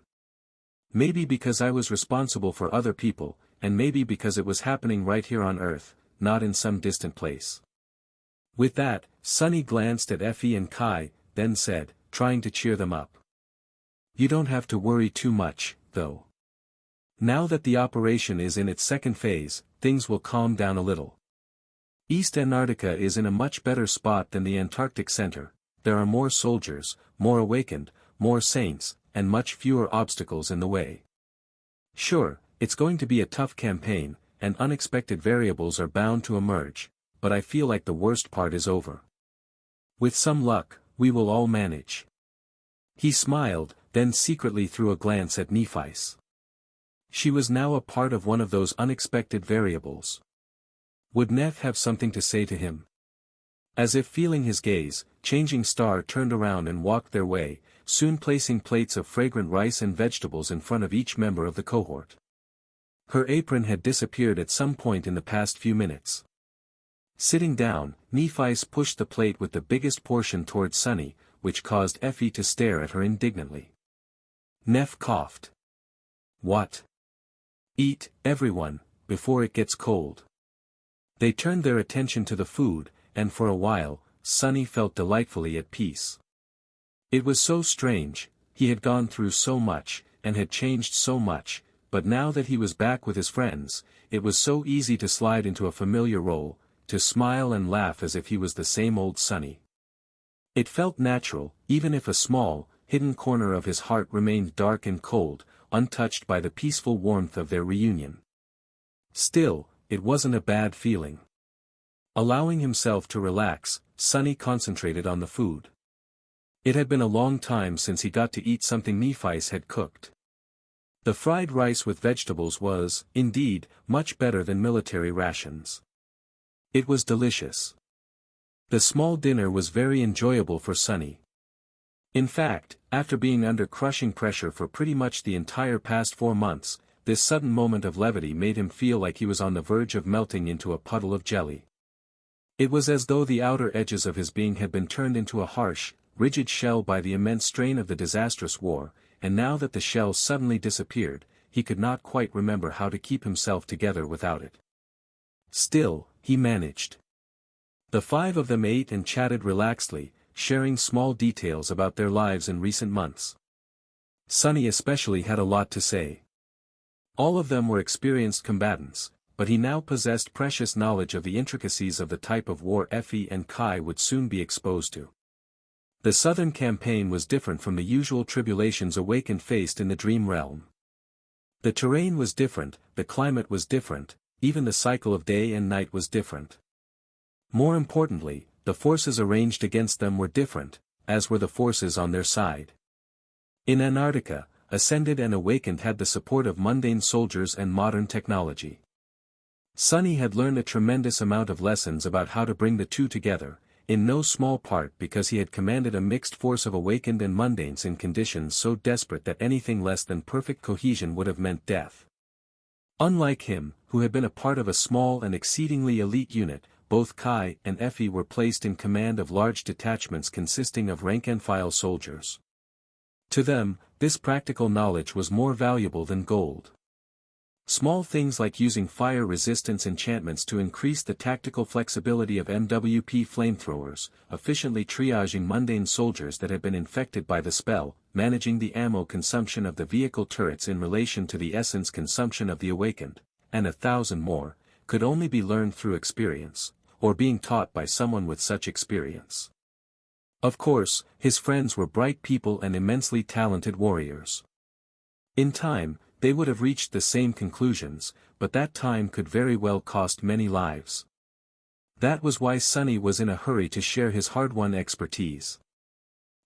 Maybe because I was responsible for other people, and maybe because it was happening right here on Earth, not in some distant place. With that, Sunny glanced at Effie and Kai, then said, trying to cheer them up. You don't have to worry too much, though. Now that the operation is in its second phase, things will calm down a little. East Antarctica is in a much better spot than the Antarctic Center. There are more soldiers, more awakened, more saints, and much fewer obstacles in the way. Sure, it's going to be a tough campaign, and unexpected variables are bound to emerge, but I feel like the worst part is over. With some luck, we will all manage. He smiled, then secretly threw a glance at Nephi. She was now a part of one of those unexpected variables. Would Neph have something to say to him? As if feeling his gaze, Changing Star turned around and walked their way, soon placing plates of fragrant rice and vegetables in front of each member of the cohort. Her apron had disappeared at some point in the past few minutes. Sitting down, Nephi pushed the plate with the biggest portion towards Sunny, which caused Effie to stare at her indignantly. Neph coughed. What? Eat, everyone, before it gets cold. They turned their attention to the food, and for a while, Sunny felt delightfully at peace. It was so strange, he had gone through so much, and had changed so much, but now that he was back with his friends, it was so easy to slide into a familiar role, to smile and laugh as if he was the same old Sunny. It felt natural, even if a small, hidden corner of his heart remained dark and cold, untouched by the peaceful warmth of their reunion. Still, it wasn't a bad feeling. Allowing himself to relax, Sunny concentrated on the food. It had been a long time since he got to eat something Nephi had cooked. The fried rice with vegetables was, indeed, much better than military rations. It was delicious. The small dinner was very enjoyable for Sunny. In fact, after being under crushing pressure for pretty much the entire past 4 months, this sudden moment of levity made him feel like he was on the verge of melting into a puddle of jelly. It was as though the outer edges of his being had been turned into a harsh, rigid shell by the immense strain of the disastrous war, and now that the shell suddenly disappeared, he could not quite remember how to keep himself together without it. Still, he managed. The 5 of them ate and chatted relaxedly, sharing small details about their lives in recent months. Sunny especially had a lot to say. All of them were experienced combatants, but he now possessed precious knowledge of the intricacies of the type of war Effie and Kai would soon be exposed to. The southern campaign was different from the usual tribulations Awakened faced in the dream realm. The terrain was different, the climate was different, even the cycle of day and night was different. More importantly, the forces arranged against them were different, as were the forces on their side. In Antarctica, Ascended and Awakened had the support of mundane soldiers and modern technology. Sunny had learned a tremendous amount of lessons about how to bring the two together, in no small part because he had commanded a mixed force of Awakened and Mundanes in conditions so desperate that anything less than perfect cohesion would have meant death. Unlike him, who had been a part of a small and exceedingly elite unit, both Kai and Effie were placed in command of large detachments consisting of rank-and-file soldiers. To them, this practical knowledge was more valuable than gold. Small things like using fire resistance enchantments to increase the tactical flexibility of MWP flamethrowers, efficiently triaging mundane soldiers that had been infected by the spell, managing the ammo consumption of the vehicle turrets in relation to the essence consumption of the awakened, and 1,000 more, could only be learned through experience, or being taught by someone with such experience. Of course, his friends were bright people and immensely talented warriors. In time, they would have reached the same conclusions, but that time could very well cost many lives. That was why Sonny was in a hurry to share his hard-won expertise.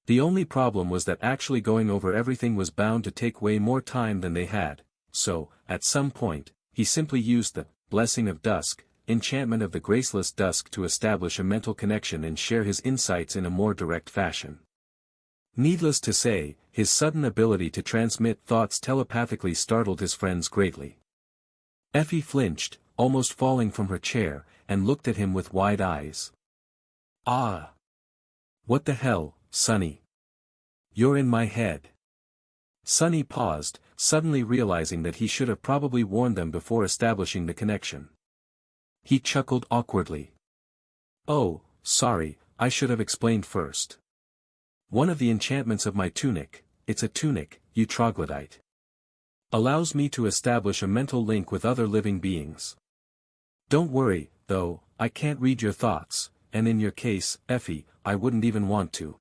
The only problem was that actually going over everything was bound to take way more time than they had, so, at some point, he simply used the Blessing of Dusk, enchantment of the Graceless Dusk to establish a mental connection and share his insights in a more direct fashion. Needless to say, his sudden ability to transmit thoughts telepathically startled his friends greatly. Effie flinched, almost falling from her chair, and looked at him with wide eyes. "Ah! What the hell, Sonny? You're in my head." Sonny paused, suddenly realizing that he should have probably warned them before establishing the connection. He chuckled awkwardly. "Oh, sorry, I should have explained first. One of the enchantments of my tunic, it's a tunic, you troglodyte, allows me to establish a mental link with other living beings. Don't worry, though, I can't read your thoughts, and in your case, Effie, I wouldn't even want to.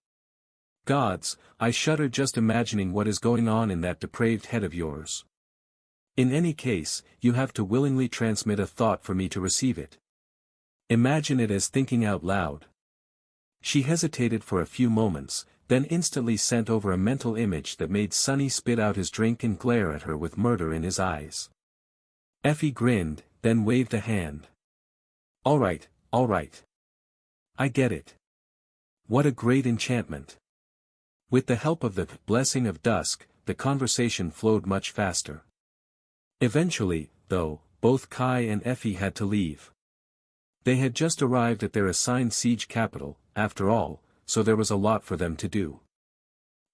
Gods, I shudder just imagining what is going on in that depraved head of yours. In any case, you have to willingly transmit a thought for me to receive it. Imagine it as thinking out loud." She hesitated for a few moments, then instantly sent over a mental image that made Sonny spit out his drink and glare at her with murder in his eyes. Effie grinned, then waved a hand. All right. I get it. What a great enchantment." With the help of the Blessing of Dusk, the conversation flowed much faster. Eventually, though, both Kai and Effie had to leave. They had just arrived at their assigned siege capital, after all, so there was a lot for them to do.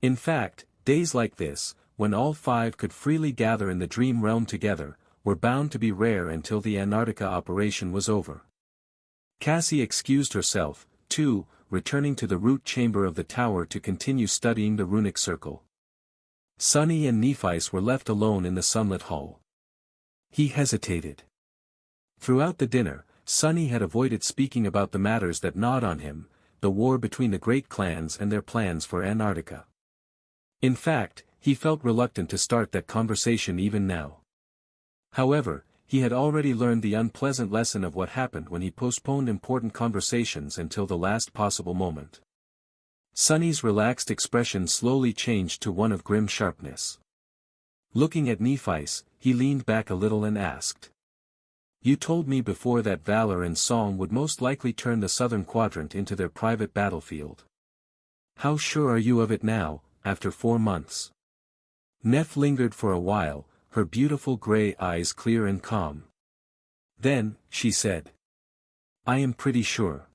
In fact, days like this, when all five could freely gather in the dream realm together, were bound to be rare until the Antarctica operation was over. Cassie excused herself, too, returning to the root chamber of the tower to continue studying the runic circle. Sonny and Nephice were left alone in the sunlit hall. He hesitated. Throughout the dinner, Sonny had avoided speaking about the matters that gnawed on him, the war between the great clans and their plans for Antarctica. In fact, he felt reluctant to start that conversation even now. However, he had already learned the unpleasant lesson of what happened when he postponed important conversations until the last possible moment. Sonny's relaxed expression slowly changed to one of grim sharpness. Looking at Nephice, he leaned back a little and asked. "You told me before that valor and song would most likely turn the southern quadrant into their private battlefield. How sure are you of it now, after 4 months?" Neph lingered for a while, her beautiful gray eyes clear and calm. Then, she said. "I am pretty sure.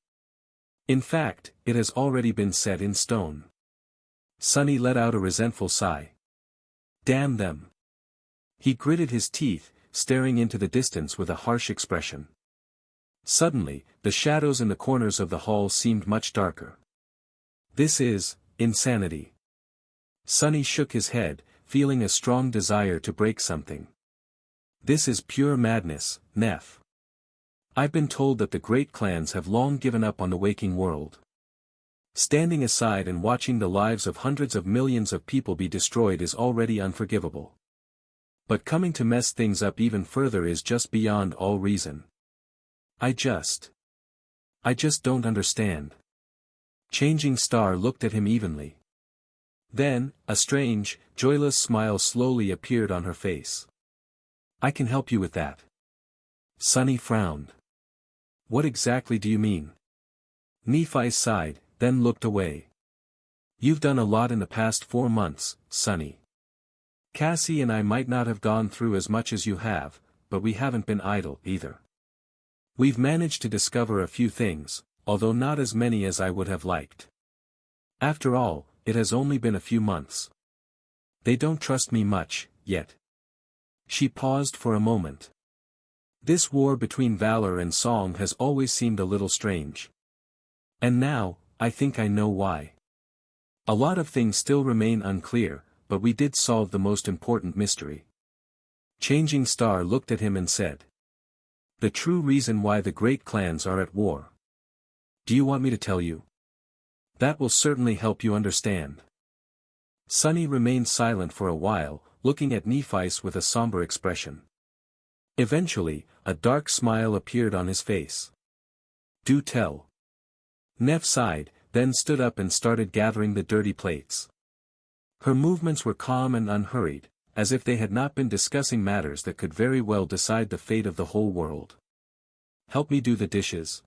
In fact, it has already been set in stone." Sonny let out a resentful sigh. "Damn them." He gritted his teeth, staring into the distance with a harsh expression. Suddenly, the shadows in the corners of the hall seemed much darker. "This is insanity." Sonny shook his head, feeling a strong desire to break something. "This is pure madness, Neph. I've been told that the great clans have long given up on the waking world. Standing aside and watching the lives of hundreds of millions of people be destroyed is already unforgivable. But coming to mess things up even further is just beyond all reason. I just don't understand." Changing Star looked at him evenly. Then, a strange, joyless smile slowly appeared on her face. "I can help you with that." Sonny frowned. "What exactly do you mean?" Nephi sighed, then looked away. "You've done a lot in the past 4 months, Sonny. Cassie and I might not have gone through as much as you have, but we haven't been idle either. We've managed to discover a few things, although not as many as I would have liked. After all, it has only been a few months. They don't trust me much, yet." She paused for a moment. This war between valor and song has always seemed a little strange. And now, I think I know why. A lot of things still remain unclear, but we did solve the most important mystery. Changing Star looked at him and said. The true reason why the great clans are at war. Do you want me to tell you? That will certainly help you understand. Sunny remained silent for a while, looking at Nephi's with a somber expression. Eventually, a dark smile appeared on his face. Do tell. Neph sighed, then stood up and started gathering the dirty plates. Her movements were calm and unhurried, as if they had not been discussing matters that could very well decide the fate of the whole world. Help me do the dishes.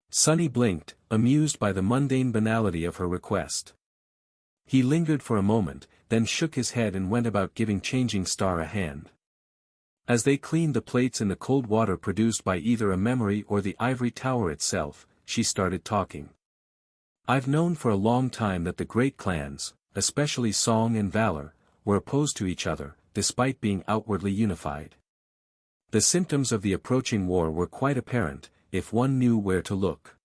Sunny blinked, amused by the mundane banality of her request. He lingered for a moment, then shook his head and went about giving Changing Star a hand. As they cleaned the plates in the cold water produced by either a memory or the ivory tower itself, she started talking. I've known for a long time that the great clans, especially Song and Valor, were opposed to each other, despite being outwardly unified. The symptoms of the approaching war were quite apparent, if one knew where to look.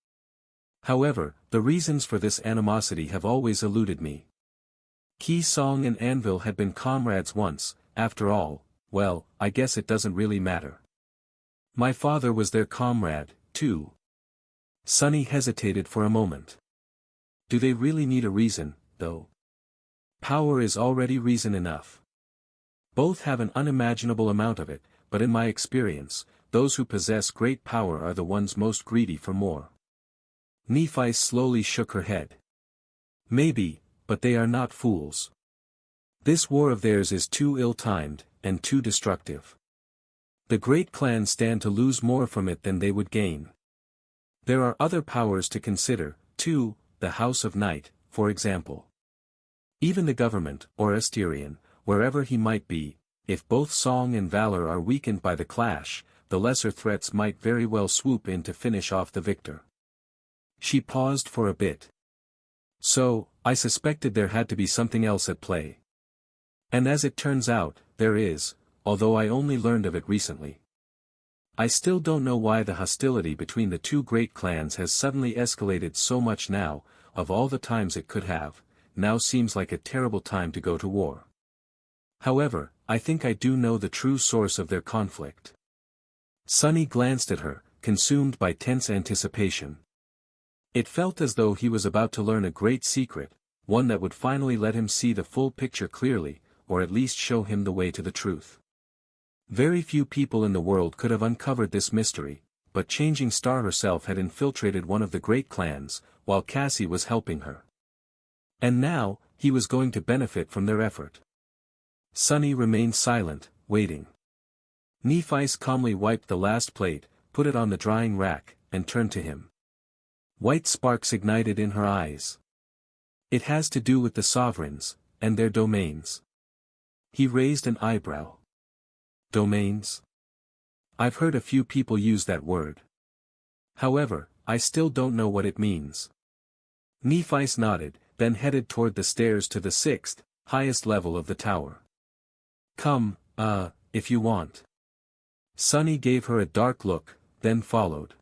However, the reasons for this animosity have always eluded me. Key Song and Anvil had been comrades once, after all, well, I guess it doesn't really matter. My father was their comrade, too. Sunny hesitated for a moment. Do they really need a reason, though? Power is already reason enough. Both have an unimaginable amount of it, but in my experience, those who possess great power are the ones most greedy for more. Nephi slowly shook her head. Maybe, but they are not fools. This war of theirs is too ill-timed, and too destructive. The great clans stand to lose more from it than they would gain. There are other powers to consider, too, the House of Night, for example. Even the government, or Asterion, wherever he might be, if both Song and Valor are weakened by the clash, the lesser threats might very well swoop in to finish off the victor. She paused for a bit. So, I suspected there had to be something else at play. And as it turns out, there is, although I only learned of it recently. I still don't know why the hostility between the two great clans has suddenly escalated so much now, of all the times it could have. Now seems like a terrible time to go to war. However, I think I do know the true source of their conflict. Sunny glanced at her, consumed by tense anticipation. It felt as though he was about to learn a great secret, one that would finally let him see the full picture clearly, or at least show him the way to the truth. Very few people in the world could have uncovered this mystery, but Changing Star herself had infiltrated one of the great clans, while Cassie was helping her. And now, he was going to benefit from their effort. Sunny remained silent, waiting. Nephi calmly wiped the last plate, put it on the drying rack, and turned to him. White sparks ignited in her eyes. It has to do with the sovereigns, and their domains. He raised an eyebrow. Domains? I've heard a few people use that word. However, I still don't know what it means. Nephi nodded, then headed toward the stairs to the sixth, highest level of the tower. Come, if you want. Sunny gave her a dark look, then followed.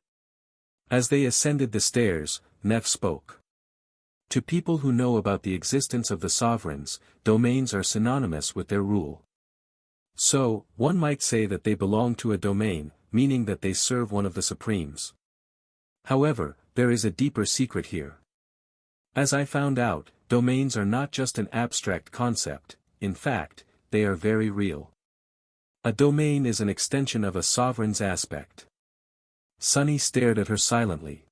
As they ascended the stairs, Neph spoke. To people who know about the existence of the sovereigns, domains are synonymous with their rule. So, one might say that they belong to a domain, meaning that they serve one of the supremes. However, there is a deeper secret here. As I found out, domains are not just an abstract concept, in fact, they are very real. A domain is an extension of a sovereign's aspect. Sunny stared at her silently.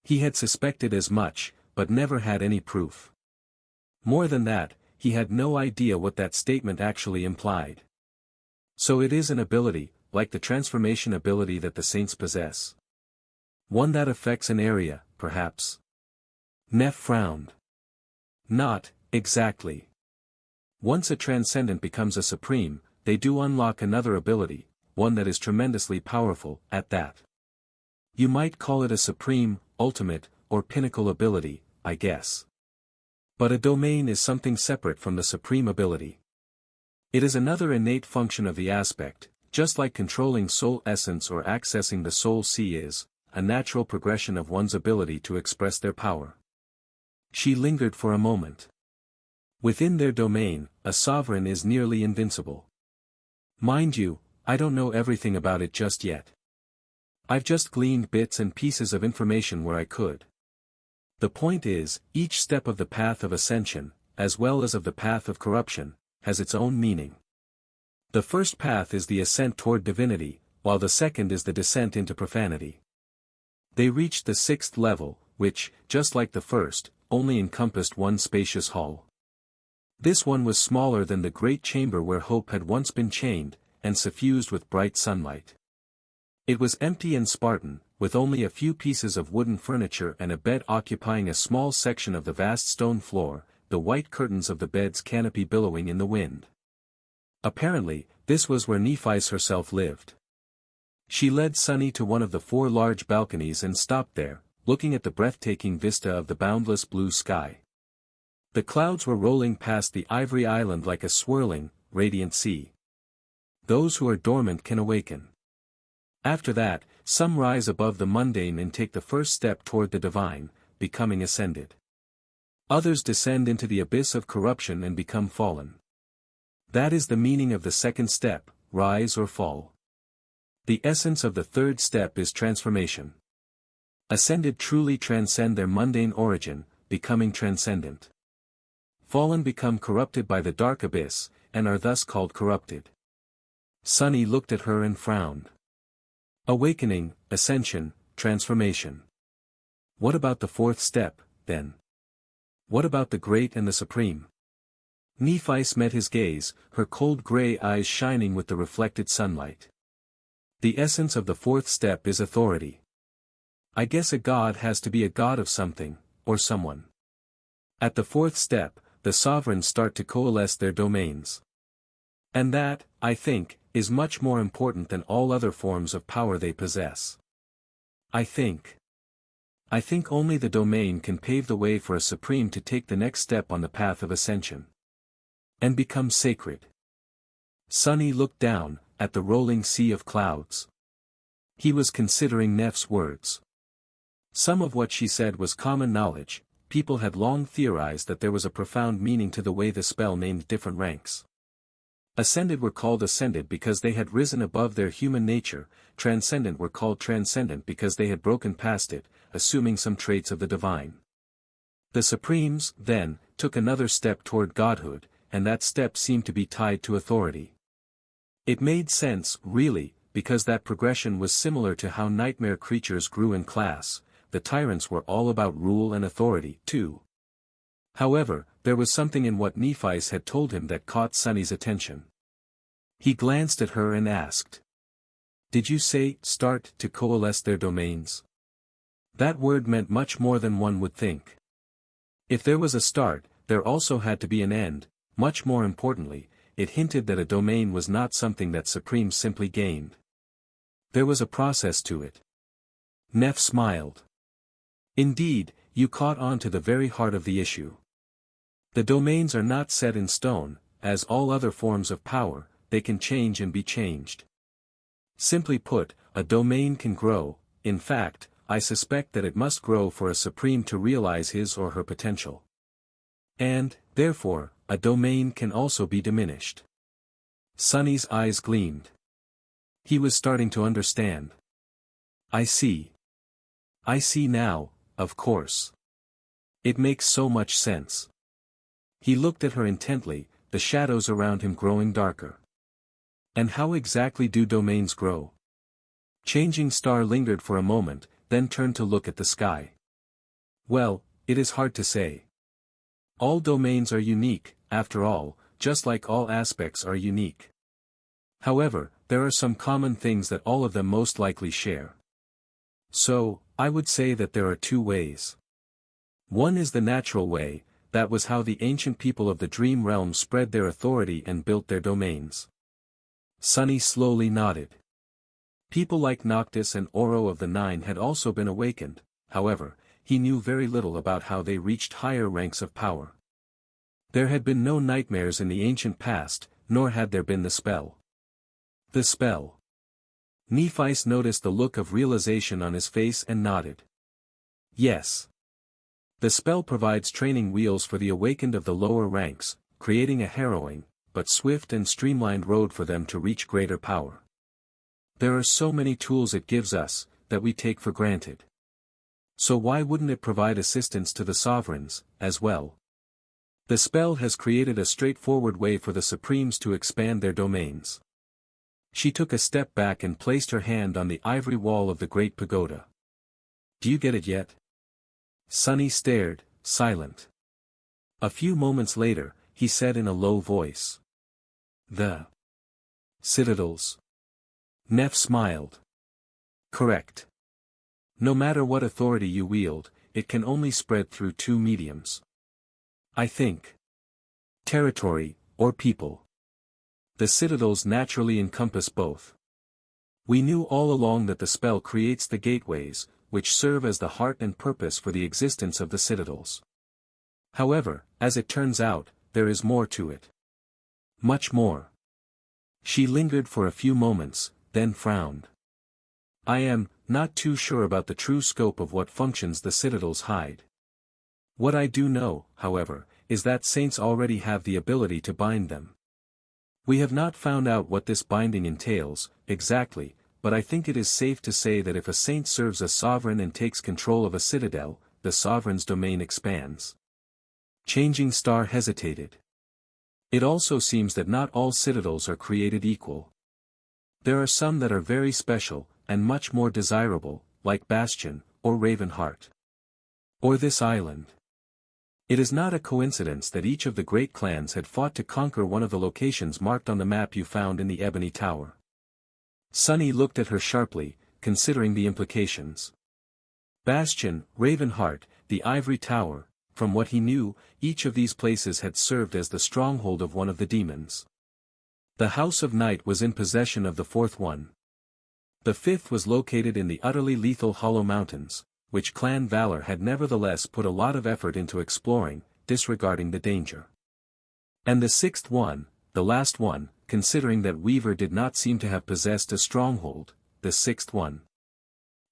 He had suspected as much, but never had any proof. More than that, he had no idea what that statement actually implied. So it is an ability, like the transformation ability that the saints possess. One that affects an area, perhaps. Neph frowned. Not, exactly. Once a transcendent becomes a supreme, they do unlock another ability, one that is tremendously powerful, at that. You might call it a supreme, ultimate, or pinnacle ability, I guess. But a domain is something separate from the supreme ability. It is another innate function of the aspect, just like controlling soul essence or accessing the soul sea is, a natural progression of one's ability to express their power. She lingered for a moment. Within their domain, a sovereign is nearly invincible. Mind you, I don't know everything about it just yet. I've just gleaned bits and pieces of information where I could. The point is, each step of the path of ascension, as well as of the path of corruption, has its own meaning. The first path is the ascent toward divinity, while the second is the descent into profanity. They reached the sixth level, which, just like the first, only encompassed one spacious hall. This one was smaller than the great chamber where Hope had once been chained, and suffused with bright sunlight. It was empty and Spartan, with only a few pieces of wooden furniture and a bed occupying a small section of the vast stone floor, the white curtains of the bed's canopy billowing in the wind. Apparently, this was where Nephis herself lived. She led Sunny to one of the 4 large balconies and stopped there, looking at the breathtaking vista of the boundless blue sky. The clouds were rolling past the ivory island like a swirling, radiant sea. Those who are dormant can awaken. After that, some rise above the mundane and take the first step toward the divine, becoming ascended. Others descend into the abyss of corruption and become fallen. That is the meaning of the second step, rise or fall. The essence of the third step is transformation. Ascended truly transcend their mundane origin, becoming transcendent. Fallen become corrupted by the dark abyss, and are thus called corrupted. Sunny looked at her and frowned. Awakening, ascension, transformation. What about the fourth step, then? What about the great and the supreme? Nephis met his gaze, her cold gray eyes shining with the reflected sunlight. The essence of the fourth step is authority. I guess a god has to be a god of something, or someone. At the fourth step, the sovereigns start to coalesce their domains. And that, I think, is much more important than all other forms of power they possess. I think only the domain can pave the way for a supreme to take the next step on the path of ascension. And become sacred. Sunny looked down, at the rolling sea of clouds. He was considering Neff's words. Some of what she said was common knowledge. People had long theorized that there was a profound meaning to the way the spell named different ranks. Ascended were called ascended because they had risen above their human nature, transcendent were called transcendent because they had broken past it, assuming some traits of the divine. The supremes, then, took another step toward godhood, and that step seemed to be tied to authority. It made sense, really, because that progression was similar to how nightmare creatures grew in class. The tyrants were all about rule and authority, too. However, there was something in what Nephis had told him that caught Sunny's attention. He glanced at her and asked. Did you say, start to coalesce their domains? That word meant much more than one would think. If there was a start, there also had to be an end. Much more importantly, it hinted that a domain was not something that Supreme simply gained. There was a process to it. Neff smiled. Indeed, you caught on to the very heart of the issue. The domains are not set in stone, as all other forms of power, they can change and be changed. Simply put, a domain can grow. In fact, I suspect that it must grow for a supreme to realize his or her potential. And, therefore, a domain can also be diminished. Sunny's eyes gleamed. He was starting to understand. I see. I see now, of course. It makes so much sense. He looked at her intently, the shadows around him growing darker. And how exactly do domains grow? Changing Star lingered for a moment, then turned to look at the sky. Well, it is hard to say. All domains are unique, after all, just like all aspects are unique. However, there are some common things that all of them most likely share. So, I would say that there are 2 ways. One is the natural way. That was how the ancient people of the dream realm spread their authority and built their domains. Sunny slowly nodded. People like Noctis and Oro of the Nine had also been awakened, however, he knew very little about how they reached higher ranks of power. There had been no nightmares in the ancient past, nor had there been the spell. The spell. Nephi noticed the look of realization on his face and nodded. Yes. The spell provides training wheels for the awakened of the lower ranks, creating a harrowing, but swift and streamlined road for them to reach greater power. There are so many tools it gives us, that we take for granted. So why wouldn't it provide assistance to the sovereigns, as well? The spell has created a straightforward way for the Supremes to expand their domains. She took a step back and placed her hand on the ivory wall of the great pagoda. Do you get it yet? Sunny stared, silent. A few moments later, he said in a low voice. The citadels. Neff smiled. Correct. No matter what authority you wield, it can only spread through two mediums. I think. Territory, or people. The citadels naturally encompass both. We knew all along that the spell creates the gateways, which serve as the heart and purpose for the existence of the citadels. However, as it turns out, there is more to it. Much more. She lingered for a few moments, then frowned. I am not too sure about the true scope of what functions the citadels hide. What I do know, however, is that saints already have the ability to bind them. We have not found out what this binding entails, exactly, but I think it is safe to say that if a saint serves a sovereign and takes control of a citadel, the sovereign's domain expands. Changing Star hesitated. It also seems that not all citadels are created equal. There are some that are very special, and much more desirable, like Bastion, or Ravenheart. Or this island. It is not a coincidence that each of the great clans had fought to conquer one of the locations marked on the map you found in the Ebony Tower. Sunny looked at her sharply, considering the implications. Bastion, Ravenheart, the Ivory Tower, from what he knew, each of these places had served as the stronghold of one of the demons. The House of Night was in possession of the fourth one. The fifth was located in the utterly lethal Hollow Mountains, which Clan Valor had nevertheless put a lot of effort into exploring, disregarding the danger. And the sixth one, the last one, considering that Weaver did not seem to have possessed a stronghold, the sixth one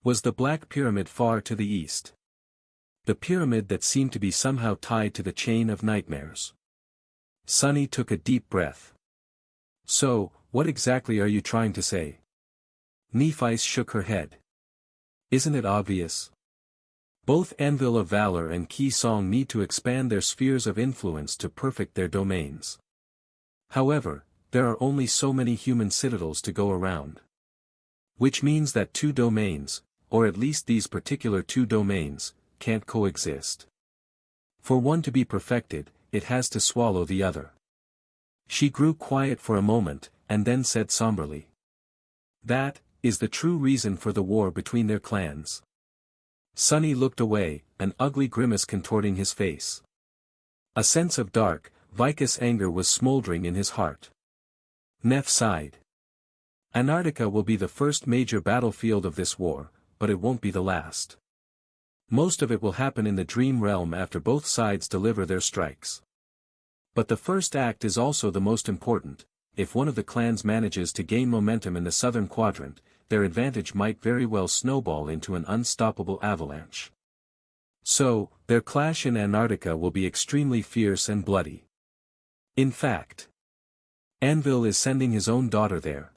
was the Black Pyramid far to the east. The pyramid that seemed to be somehow tied to the chain of nightmares. Sunny took a deep breath. So, what exactly are you trying to say? Nephi shook her head. Isn't it obvious? Both Anvil of Valor and Key Song need to expand their spheres of influence to perfect their domains. However, there are only so many human citadels to go around. Which means that two domains, or at least these particular two domains, can't coexist. For one to be perfected, it has to swallow the other. She grew quiet for a moment, and then said somberly. That is the true reason for the war between their clans. Sunny looked away, an ugly grimace contorting his face. A sense of dark, vicous anger was smoldering in his heart. Neff sighed. Antarctica will be the first major battlefield of this war, but it won't be the last. Most of it will happen in the Dream Realm after both sides deliver their strikes. But the first act is also the most important. If one of the clans manages to gain momentum in the southern quadrant, their advantage might very well snowball into an unstoppable avalanche. So, their clash in Antarctica will be extremely fierce and bloody. In fact, Anvil is sending his own daughter there.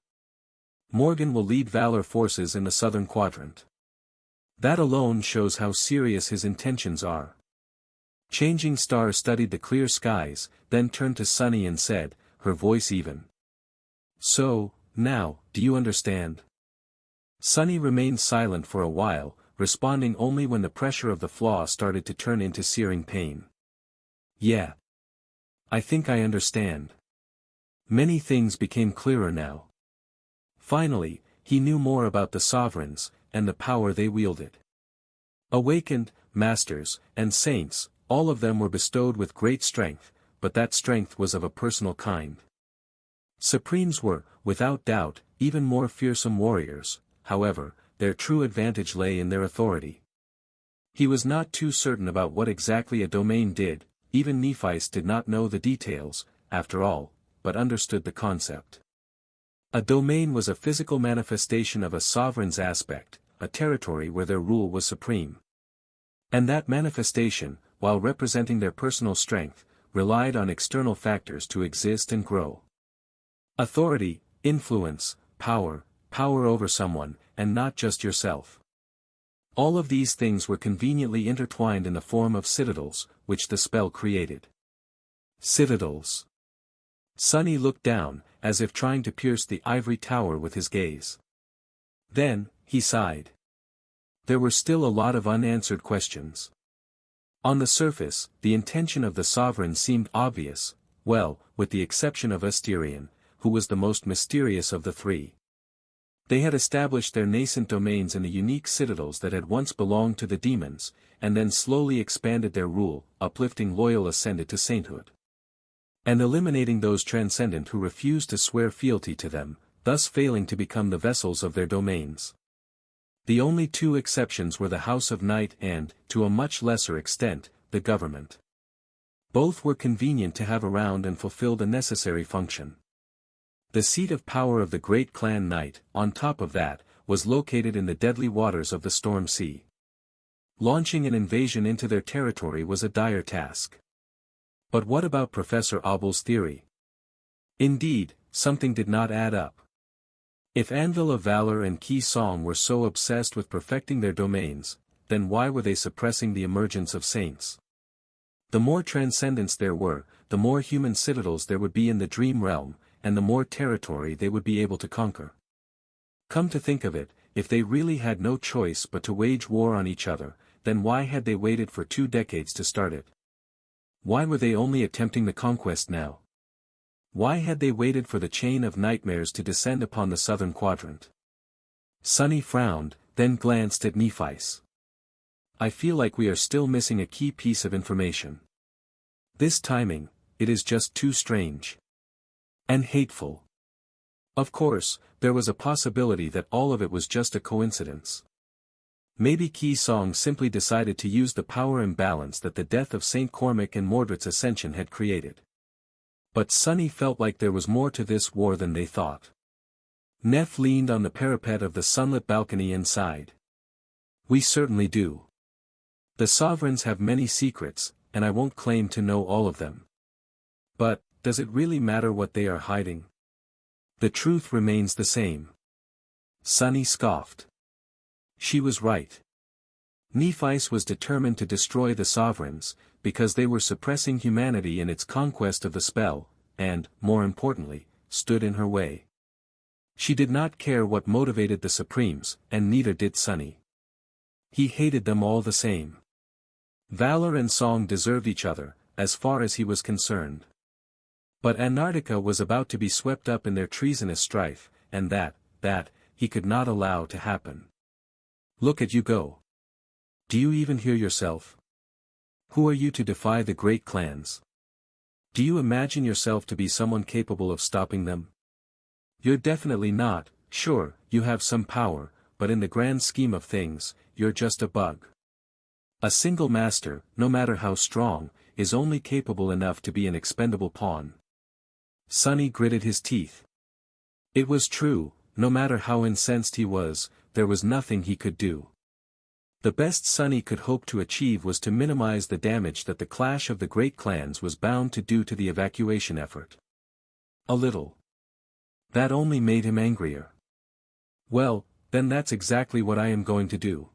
Morgan will lead Valor forces in the southern quadrant. That alone shows how serious his intentions are. Changing Star studied the clear skies, then turned to Sunny and said, her voice even. So, now, do you understand? Sunny remained silent for a while, responding only when the pressure of the flaw started to turn into searing pain. Yeah. I think I understand. Many things became clearer now. Finally, he knew more about the sovereigns, and the power they wielded. Awakened, masters, and saints, all of them were bestowed with great strength, but that strength was of a personal kind. Supremes were, without doubt, even more fearsome warriors. However, their true advantage lay in their authority. He was not too certain about what exactly a domain did, even Nephi did not know the details, after all, but understood the concept. A domain was a physical manifestation of a sovereign's aspect, a territory where their rule was supreme. And that manifestation, while representing their personal strength, relied on external factors to exist and grow. Authority, influence, power over someone, and not just yourself. All of these things were conveniently intertwined in the form of citadels, which the spell created. Citadels. Sunny looked down, as if trying to pierce the ivory tower with his gaze. Then, he sighed. There were still a lot of unanswered questions. On the surface, the intention of the sovereign seemed obvious, well, with the exception of Asterion, who was the most mysterious of the three. They had established their nascent domains in the unique citadels that had once belonged to the demons, and then slowly expanded their rule, uplifting loyal ascended to sainthood. And eliminating those transcendent who refused to swear fealty to them, thus failing to become the vessels of their domains. The only two exceptions were the House of Night and, to a much lesser extent, the government. Both were convenient to have around and fulfilled a necessary function. The seat of power of the great clan Night, on top of that, was located in the deadly waters of the Storm Sea. Launching an invasion into their territory was a dire task. But what about Professor Abel's theory? Indeed, something did not add up. If Anvil of Valor and Key Song were so obsessed with perfecting their domains, then why were they suppressing the emergence of saints? The more transcendence there were, the more human citadels there would be in the dream realm, and the more territory they would be able to conquer. Come to think of it, if they really had no choice but to wage war on each other, then why had they waited for 2 decades to start it? Why were they only attempting the conquest now? Why had they waited for the chain of nightmares to descend upon the southern quadrant? Sunny frowned, then glanced at Nephice. I feel like we are still missing a key piece of information. This timing, it is just too strange. And hateful. Of course, there was a possibility that all of it was just a coincidence. Maybe Key Song simply decided to use the power imbalance that the death of Saint Cormac and Mordred's ascension had created. But Sunny felt like there was more to this war than they thought. Neff leaned on the parapet of the sunlit balcony and sighed. We certainly do. The sovereigns have many secrets, and I won't claim to know all of them. But, does it really matter what they are hiding? The truth remains the same. Sunny scoffed. She was right. Nephice was determined to destroy the sovereigns, because they were suppressing humanity in its conquest of the spell, and, more importantly, stood in her way. She did not care what motivated the Supremes, and neither did Sunny. He hated them all the same. Valor and Song deserved each other, as far as he was concerned. But Antarctica was about to be swept up in their treasonous strife, and that, he could not allow to happen. Look at you go. Do you even hear yourself? Who are you to defy the great clans? Do you imagine yourself to be someone capable of stopping them? You're definitely not. Sure, you have some power, but in the grand scheme of things, you're just a bug. A single master, no matter how strong, is only capable enough to be an expendable pawn. Sunny gritted his teeth. It was true, no matter how incensed he was, there was nothing he could do. The best Sunny could hope to achieve was to minimize the damage that the clash of the great clans was bound to do to the evacuation effort. A little. That only made him angrier. Well, then that's exactly what I am going to do.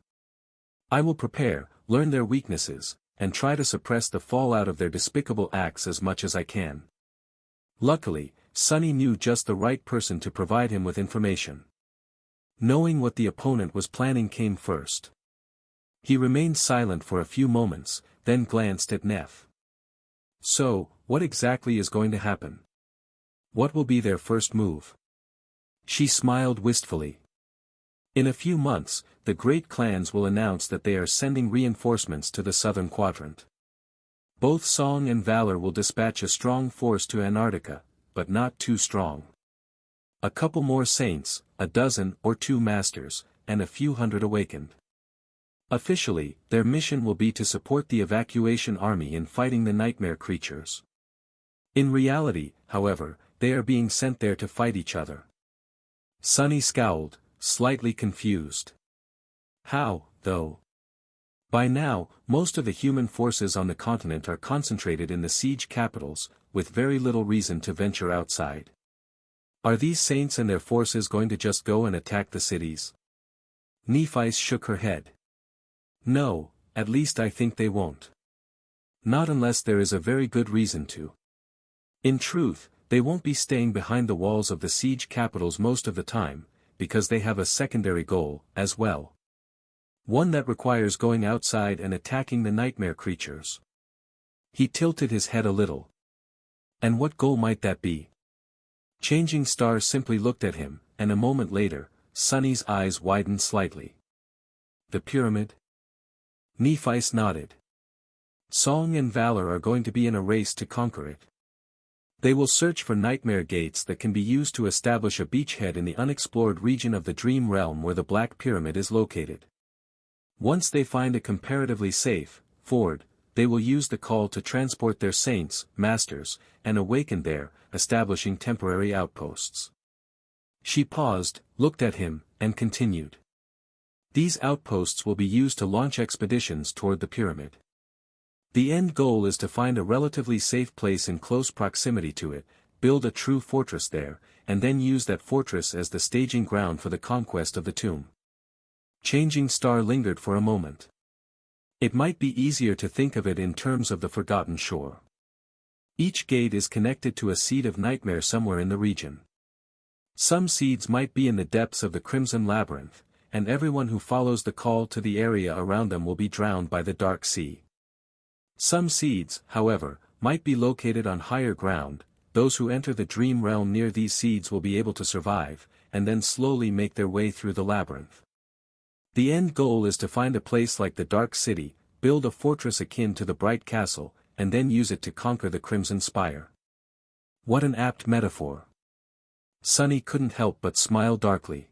I will prepare, learn their weaknesses, and try to suppress the fallout of their despicable acts as much as I can. Luckily, Sunny knew just the right person to provide him with information. Knowing what the opponent was planning came first. He remained silent for a few moments, then glanced at Neff. So, what exactly is going to happen? What will be their first move? She smiled wistfully. In a few months, the great clans will announce that they are sending reinforcements to the southern quadrant. Both Song and Valor will dispatch a strong force to Antarctica, but not too strong. A couple more saints, a dozen or 2 masters, and a few hundred awakened. Officially, their mission will be to support the evacuation army in fighting the nightmare creatures. In reality, however, they are being sent there to fight each other. Sunny scowled, slightly confused. How, though? By now, most of the human forces on the continent are concentrated in the siege capitals, with very little reason to venture outside. Are these saints and their forces going to just go and attack the cities? Nephis shook her head. No, at least I think they won't. Not unless there is a very good reason to. In truth, they won't be staying behind the walls of the siege capitals most of the time, because they have a secondary goal, as well. One that requires going outside and attacking the nightmare creatures. He tilted his head a little. And what goal might that be? Changing Star simply looked at him, and a moment later, Sunny's eyes widened slightly. The pyramid? Nephis nodded. Song and Valor are going to be in a race to conquer it. They will search for nightmare gates that can be used to establish a beachhead in the unexplored region of the Dream Realm where the Black Pyramid is located. Once they find a comparatively safe ford, they will use the call to transport their saints, masters, and awaken there, establishing temporary outposts. She paused, looked at him, and continued. These outposts will be used to launch expeditions toward the pyramid. The end goal is to find a relatively safe place in close proximity to it, build a true fortress there, and then use that fortress as the staging ground for the conquest of the tomb. Changing Star lingered for a moment. It might be easier to think of it in terms of the Forgotten Shore. Each gate is connected to a seed of nightmare somewhere in the region. Some seeds might be in the depths of the Crimson Labyrinth, and everyone who follows the call to the area around them will be drowned by the Dark Sea. Some seeds, however, might be located on higher ground. Those who enter the Dream Realm near these seeds will be able to survive, and then slowly make their way through the labyrinth. The end goal is to find a place like the Dark City, build a fortress akin to the Bright Castle, and then use it to conquer the Crimson Spire. What an apt metaphor. Sunny couldn't help but smile darkly.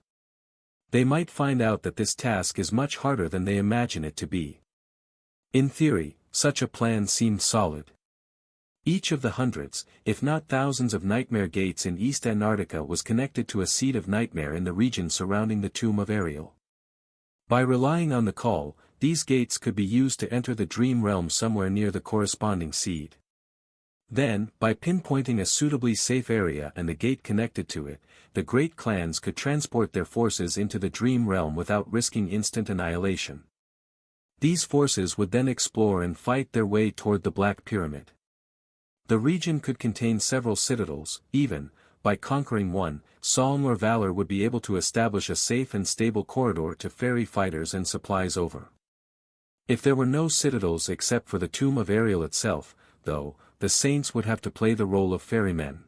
They might find out that this task is much harder than they imagine it to be. In theory, such a plan seemed solid. Each of the hundreds, if not thousands of nightmare gates in East Antarctica was connected to a seed of nightmare in the region surrounding the tomb of Ariel. By relying on the call, these gates could be used to enter the Dream Realm somewhere near the corresponding seed. Then, by pinpointing a suitably safe area and the gate connected to it, the great clans could transport their forces into the Dream Realm without risking instant annihilation. These forces would then explore and fight their way toward the Black Pyramid. The region could contain several citadels. Even, by conquering one, Song or Valor would be able to establish a safe and stable corridor to ferry fighters and supplies over. If there were no citadels except for the tomb of Ariel itself, though, the saints would have to play the role of ferrymen.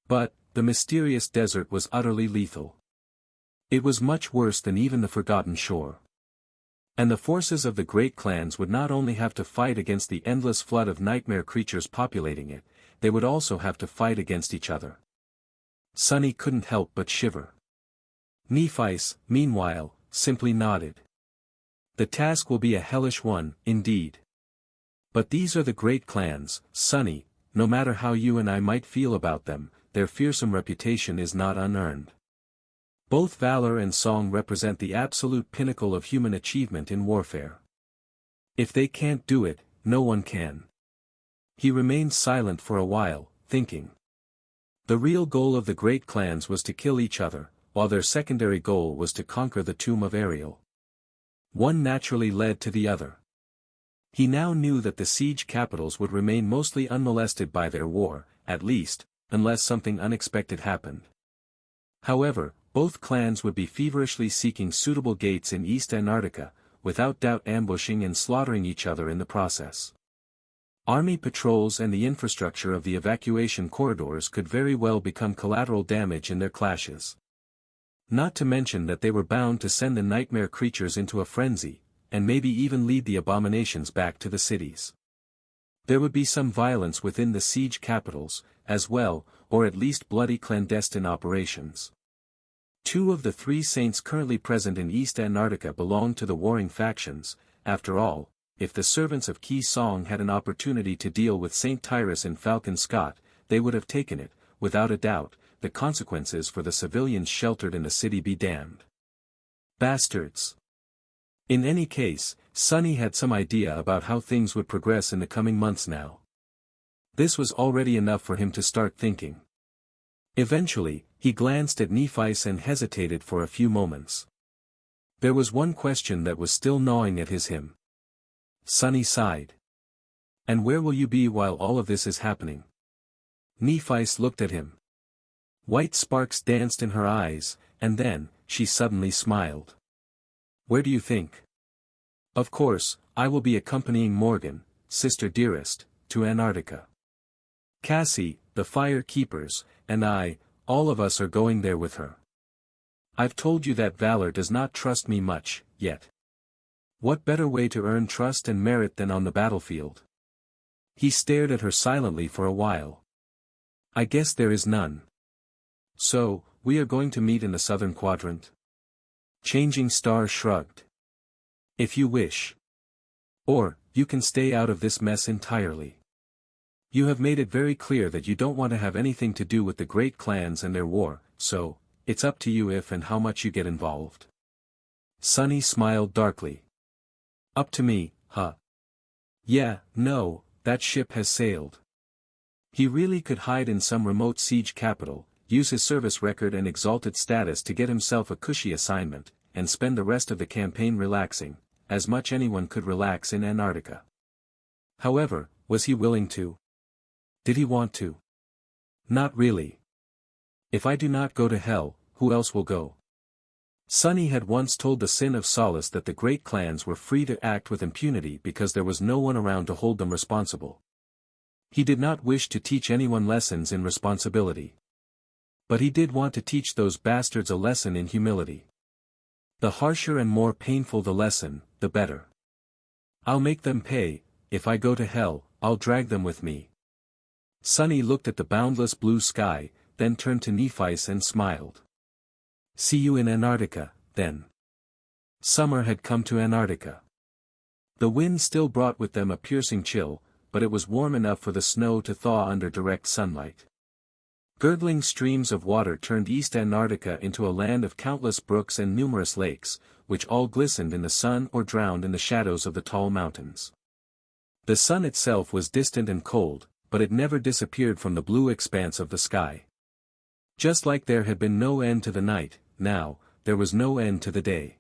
But, the mysterious desert was utterly lethal. It was much worse than even the Forgotten Shore. And the forces of the great clans would not only have to fight against the endless flood of nightmare creatures populating it, they would also have to fight against each other. Sunny couldn't help but shiver. Nephis, meanwhile, simply nodded. The task will be a hellish one, indeed. But these are the great clans, Sunny. No matter how you and I might feel about them, their fearsome reputation is not unearned. Both Valor and Song represent the absolute pinnacle of human achievement in warfare. If they can't do it, no one can. He remained silent for a while, thinking. The real goal of the great clans was to kill each other, while their secondary goal was to conquer the tomb of Ariel. One naturally led to the other. He now knew that the siege capitals would remain mostly unmolested by their war, at least, unless something unexpected happened. However, both clans would be feverishly seeking suitable gates in East Antarctica, without doubt ambushing and slaughtering each other in the process. Army patrols and the infrastructure of the evacuation corridors could very well become collateral damage in their clashes. Not to mention that they were bound to send the nightmare creatures into a frenzy, and maybe even lead the abominations back to the cities. There would be some violence within the siege capitals, as well, or at least bloody clandestine operations. 2 of the 3 saints currently present in East Antarctica belonged to the warring factions. After all, if the servants of Key Song had an opportunity to deal with Saint Tyrus and Falcon Scott, they would have taken it, without a doubt, the consequences for the civilians sheltered in the city be damned. Bastards. In any case, Sonny had some idea about how things would progress in the coming months now. This was already enough for him to start thinking. Eventually, he glanced at Nephi and hesitated for a few moments. There was one question that was still gnawing at him. Sonny sighed. And where will you be while all of this is happening? Nephi looked at him. White sparks danced in her eyes, and then, she suddenly smiled. Where do you think? Of course, I will be accompanying Morgan, sister dearest, to Antarctica. Cassie, the fire keepers, and I, all of us are going there with her. I've told you that Valor does not trust me much, yet. What better way to earn trust and merit than on the battlefield? He stared at her silently for a while. I guess there is none. So, we are going to meet in the southern quadrant? Changing Star shrugged. If you wish. Or, you can stay out of this mess entirely. You have made it very clear that you don't want to have anything to do with the great clans and their war, so, it's up to you if and how much you get involved. Sonny smiled darkly. Up to me, huh? Yeah, no, that ship has sailed. He really could hide in some remote siege capital, use his service record and exalted status to get himself a cushy assignment, and spend the rest of the campaign relaxing, as much anyone could relax in Antarctica. However, was he willing to? Did he want to? Not really. If I do not go to hell, who else will go? Sonny had once told the Sin of Solace that the great clans were free to act with impunity because there was no one around to hold them responsible. He did not wish to teach anyone lessons in responsibility. But he did want to teach those bastards a lesson in humility. The harsher and more painful the lesson, the better. I'll make them pay, if I go to hell, I'll drag them with me. Sonny looked at the boundless blue sky, then turned to Nephi and smiled. See you in Antarctica, then. Summer had come to Antarctica. The wind still brought with them a piercing chill, but it was warm enough for the snow to thaw under direct sunlight. Gurgling streams of water turned East Antarctica into a land of countless brooks and numerous lakes, which all glistened in the sun or drowned in the shadows of the tall mountains. The sun itself was distant and cold, but it never disappeared from the blue expanse of the sky. Just like there had been no end to the night, now, there was no end to the day.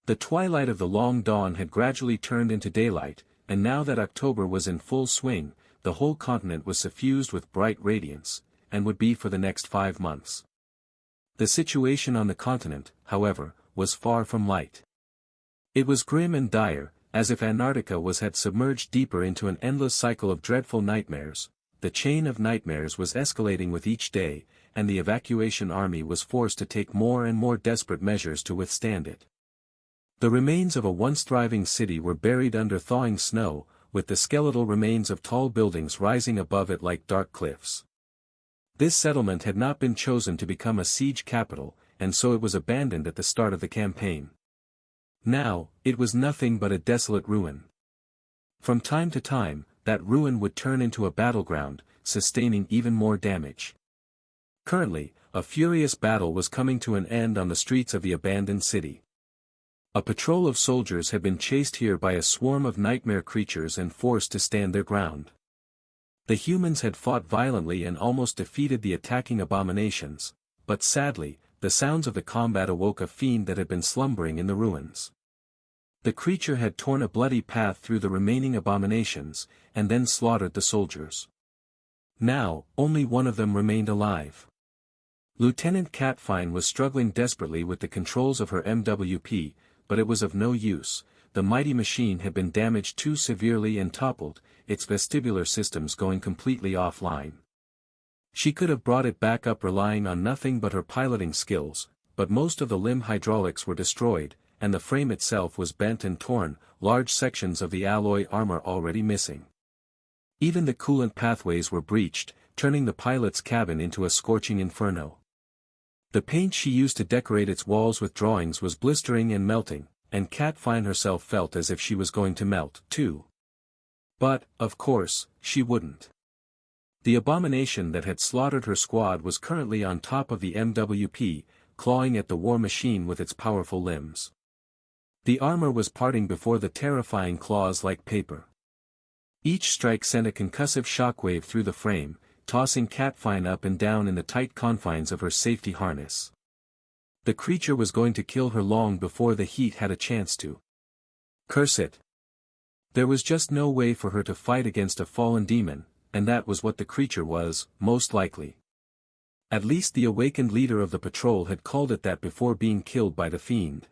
The twilight of the long dawn had gradually turned into daylight, and now that October was in full swing, the whole continent was suffused with bright radiance, and would be for the next 5 months. The situation on the continent, however, was far from light. It was grim and dire, as if Antarctica had submerged deeper into an endless cycle of dreadful nightmares. The chain of nightmares was escalating with each day, and the evacuation army was forced to take more and more desperate measures to withstand it. The remains of a once thriving city were buried under thawing snow, with the skeletal remains of tall buildings rising above it like dark cliffs. This settlement had not been chosen to become a siege capital, and so it was abandoned at the start of the campaign. Now, it was nothing but a desolate ruin. From time to time, that ruin would turn into a battleground, sustaining even more damage. Currently, a furious battle was coming to an end on the streets of the abandoned city. A patrol of soldiers had been chased here by a swarm of nightmare creatures and forced to stand their ground. The humans had fought violently and almost defeated the attacking abominations, but sadly, the sounds of the combat awoke a fiend that had been slumbering in the ruins. The creature had torn a bloody path through the remaining abominations, and then slaughtered the soldiers. Now, only one of them remained alive. Lieutenant Catfine was struggling desperately with the controls of her MWP, but it was of no use. The mighty machine had been damaged too severely and toppled, its vestibular systems going completely offline. She could have brought it back up relying on nothing but her piloting skills, but most of the limb hydraulics were destroyed, and the frame itself was bent and torn, large sections of the alloy armor already missing. Even the coolant pathways were breached, turning the pilot's cabin into a scorching inferno. The paint she used to decorate its walls with drawings was blistering and melting, and Catfine herself felt as if she was going to melt, too. But, of course, she wouldn't. The abomination that had slaughtered her squad was currently on top of the MWP, clawing at the war machine with its powerful limbs. The armor was parting before the terrifying claws like paper. Each strike sent a concussive shockwave through the frame, tossing Catfine up and down in the tight confines of her safety harness. The creature was going to kill her long before the heat had a chance to. Curse it! There was just no way for her to fight against a fallen demon, and that was what the creature was, most likely. At least the awakened leader of the patrol had called it that before being killed by the fiend.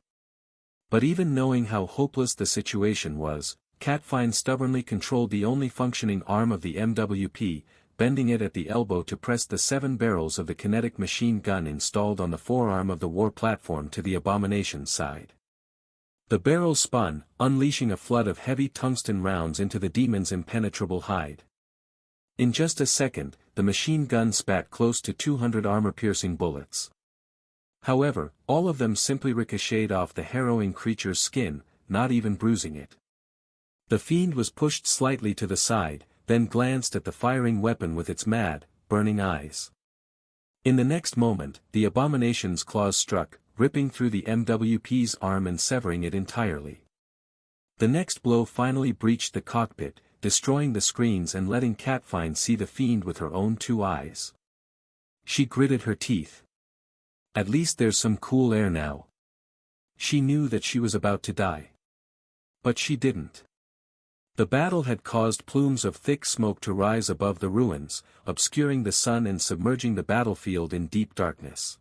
But even knowing how hopeless the situation was, Catfine stubbornly controlled the only functioning arm of the MWP, bending it at the elbow to press the 7 barrels of the kinetic machine gun installed on the forearm of the war platform to the abomination's side. The barrels spun, unleashing a flood of heavy tungsten rounds into the demon's impenetrable hide. In just a second, the machine gun spat close to 200 armor-piercing bullets. However, all of them simply ricocheted off the harrowing creature's skin, not even bruising it. The fiend was pushed slightly to the side, then glanced at the firing weapon with its mad, burning eyes. In the next moment, the abomination's claws struck, ripping through the MWP's arm and severing it entirely. The next blow finally breached the cockpit, destroying the screens and letting Catfine see the fiend with her own 2 eyes. She gritted her teeth. At least there's some cool air now. She knew that she was about to die. But she didn't. The battle had caused plumes of thick smoke to rise above the ruins, obscuring the sun and submerging the battlefield in deep darkness.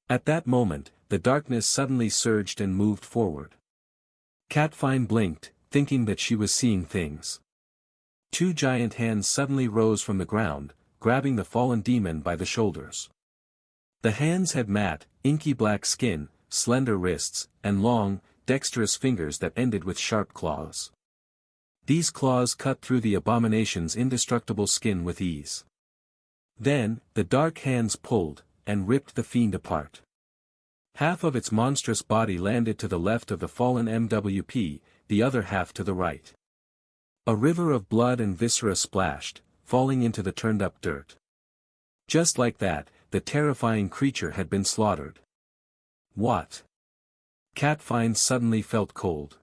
At that moment, the darkness suddenly surged and moved forward. Catfine blinked, thinking that she was seeing things. 2 giant hands suddenly rose from the ground, grabbing the fallen demon by the shoulders. The hands had matte, inky black skin, slender wrists, and long, dexterous fingers that ended with sharp claws. These claws cut through the abomination's indestructible skin with ease. Then, the dark hands pulled, and ripped the fiend apart. Half of its monstrous body landed to the left of the fallen MWP, the other half to the right. A river of blood and viscera splashed, falling into the turned-up dirt. Just like that, the terrifying creature had been slaughtered. What? Catfine suddenly felt cold.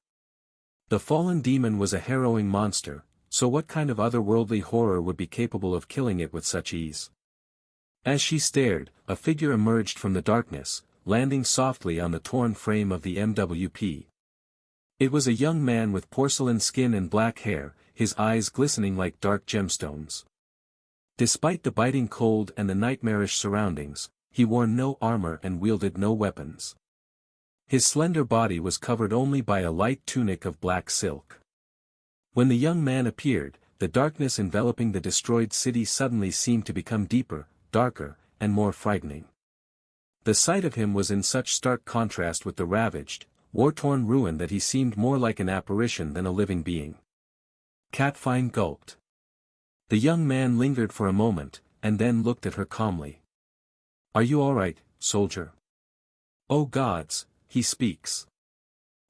The fallen demon was a harrowing monster, so what kind of otherworldly horror would be capable of killing it with such ease? As she stared, a figure emerged from the darkness, landing softly on the torn frame of the MWP. It was a young man with porcelain skin and black hair, his eyes glistening like dark gemstones. Despite the biting cold and the nightmarish surroundings, he wore no armor and wielded no weapons. His slender body was covered only by a light tunic of black silk. When the young man appeared, the darkness enveloping the destroyed city suddenly seemed to become deeper, darker, and more frightening. The sight of him was in such stark contrast with the ravaged, war-torn ruin that he seemed more like an apparition than a living being. Catfine gulped. The young man lingered for a moment, and then looked at her calmly. "Are you all right, soldier?" "Oh gods, he speaks."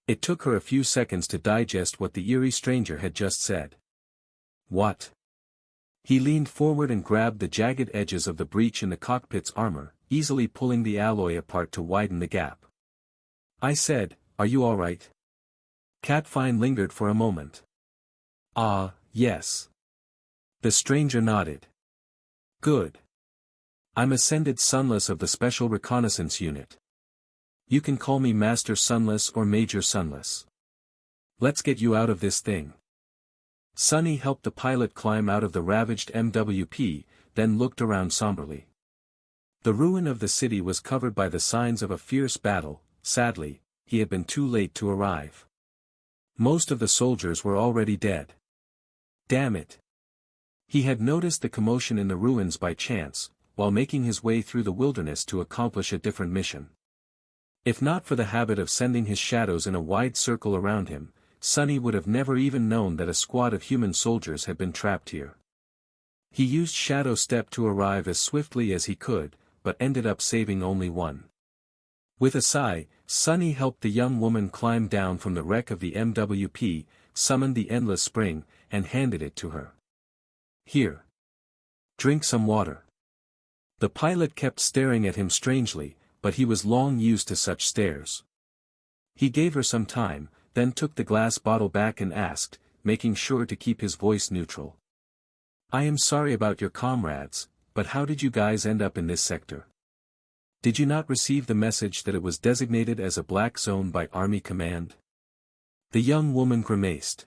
It took her a few seconds to digest what the eerie stranger had just said. "What?" He leaned forward and grabbed the jagged edges of the breach in the cockpit's armor, easily pulling the alloy apart to widen the gap. "I said, are you all right?" Catfine lingered for a moment. "Ah, yes." The stranger nodded. "Good. I'm Ascended Sunless of the Special Reconnaissance Unit. You can call me Master Sunless or Major Sunless. Let's get you out of this thing." Sunny helped the pilot climb out of the ravaged MWP, then looked around somberly. The ruin of the city was covered by the signs of a fierce battle. Sadly, he had been too late to arrive. Most of the soldiers were already dead. Damn it. He had noticed the commotion in the ruins by chance, while making his way through the wilderness to accomplish a different mission. If not for the habit of sending his shadows in a wide circle around him, Sunny would have never even known that a squad of human soldiers had been trapped here. He used Shadow Step to arrive as swiftly as he could, but ended up saving only one. With a sigh, Sunny helped the young woman climb down from the wreck of the MWP, summoned the Endless Spring, and handed it to her. "Here. Drink some water. The pilot kept staring at him strangely, but he was long used to such stares. He gave her some time, then took the glass bottle back and asked, making sure to keep his voice neutral. I am sorry about your comrades, but how did you guys end up in this sector? Did you not receive the message that it was designated as a black zone by Army Command? The young woman grimaced.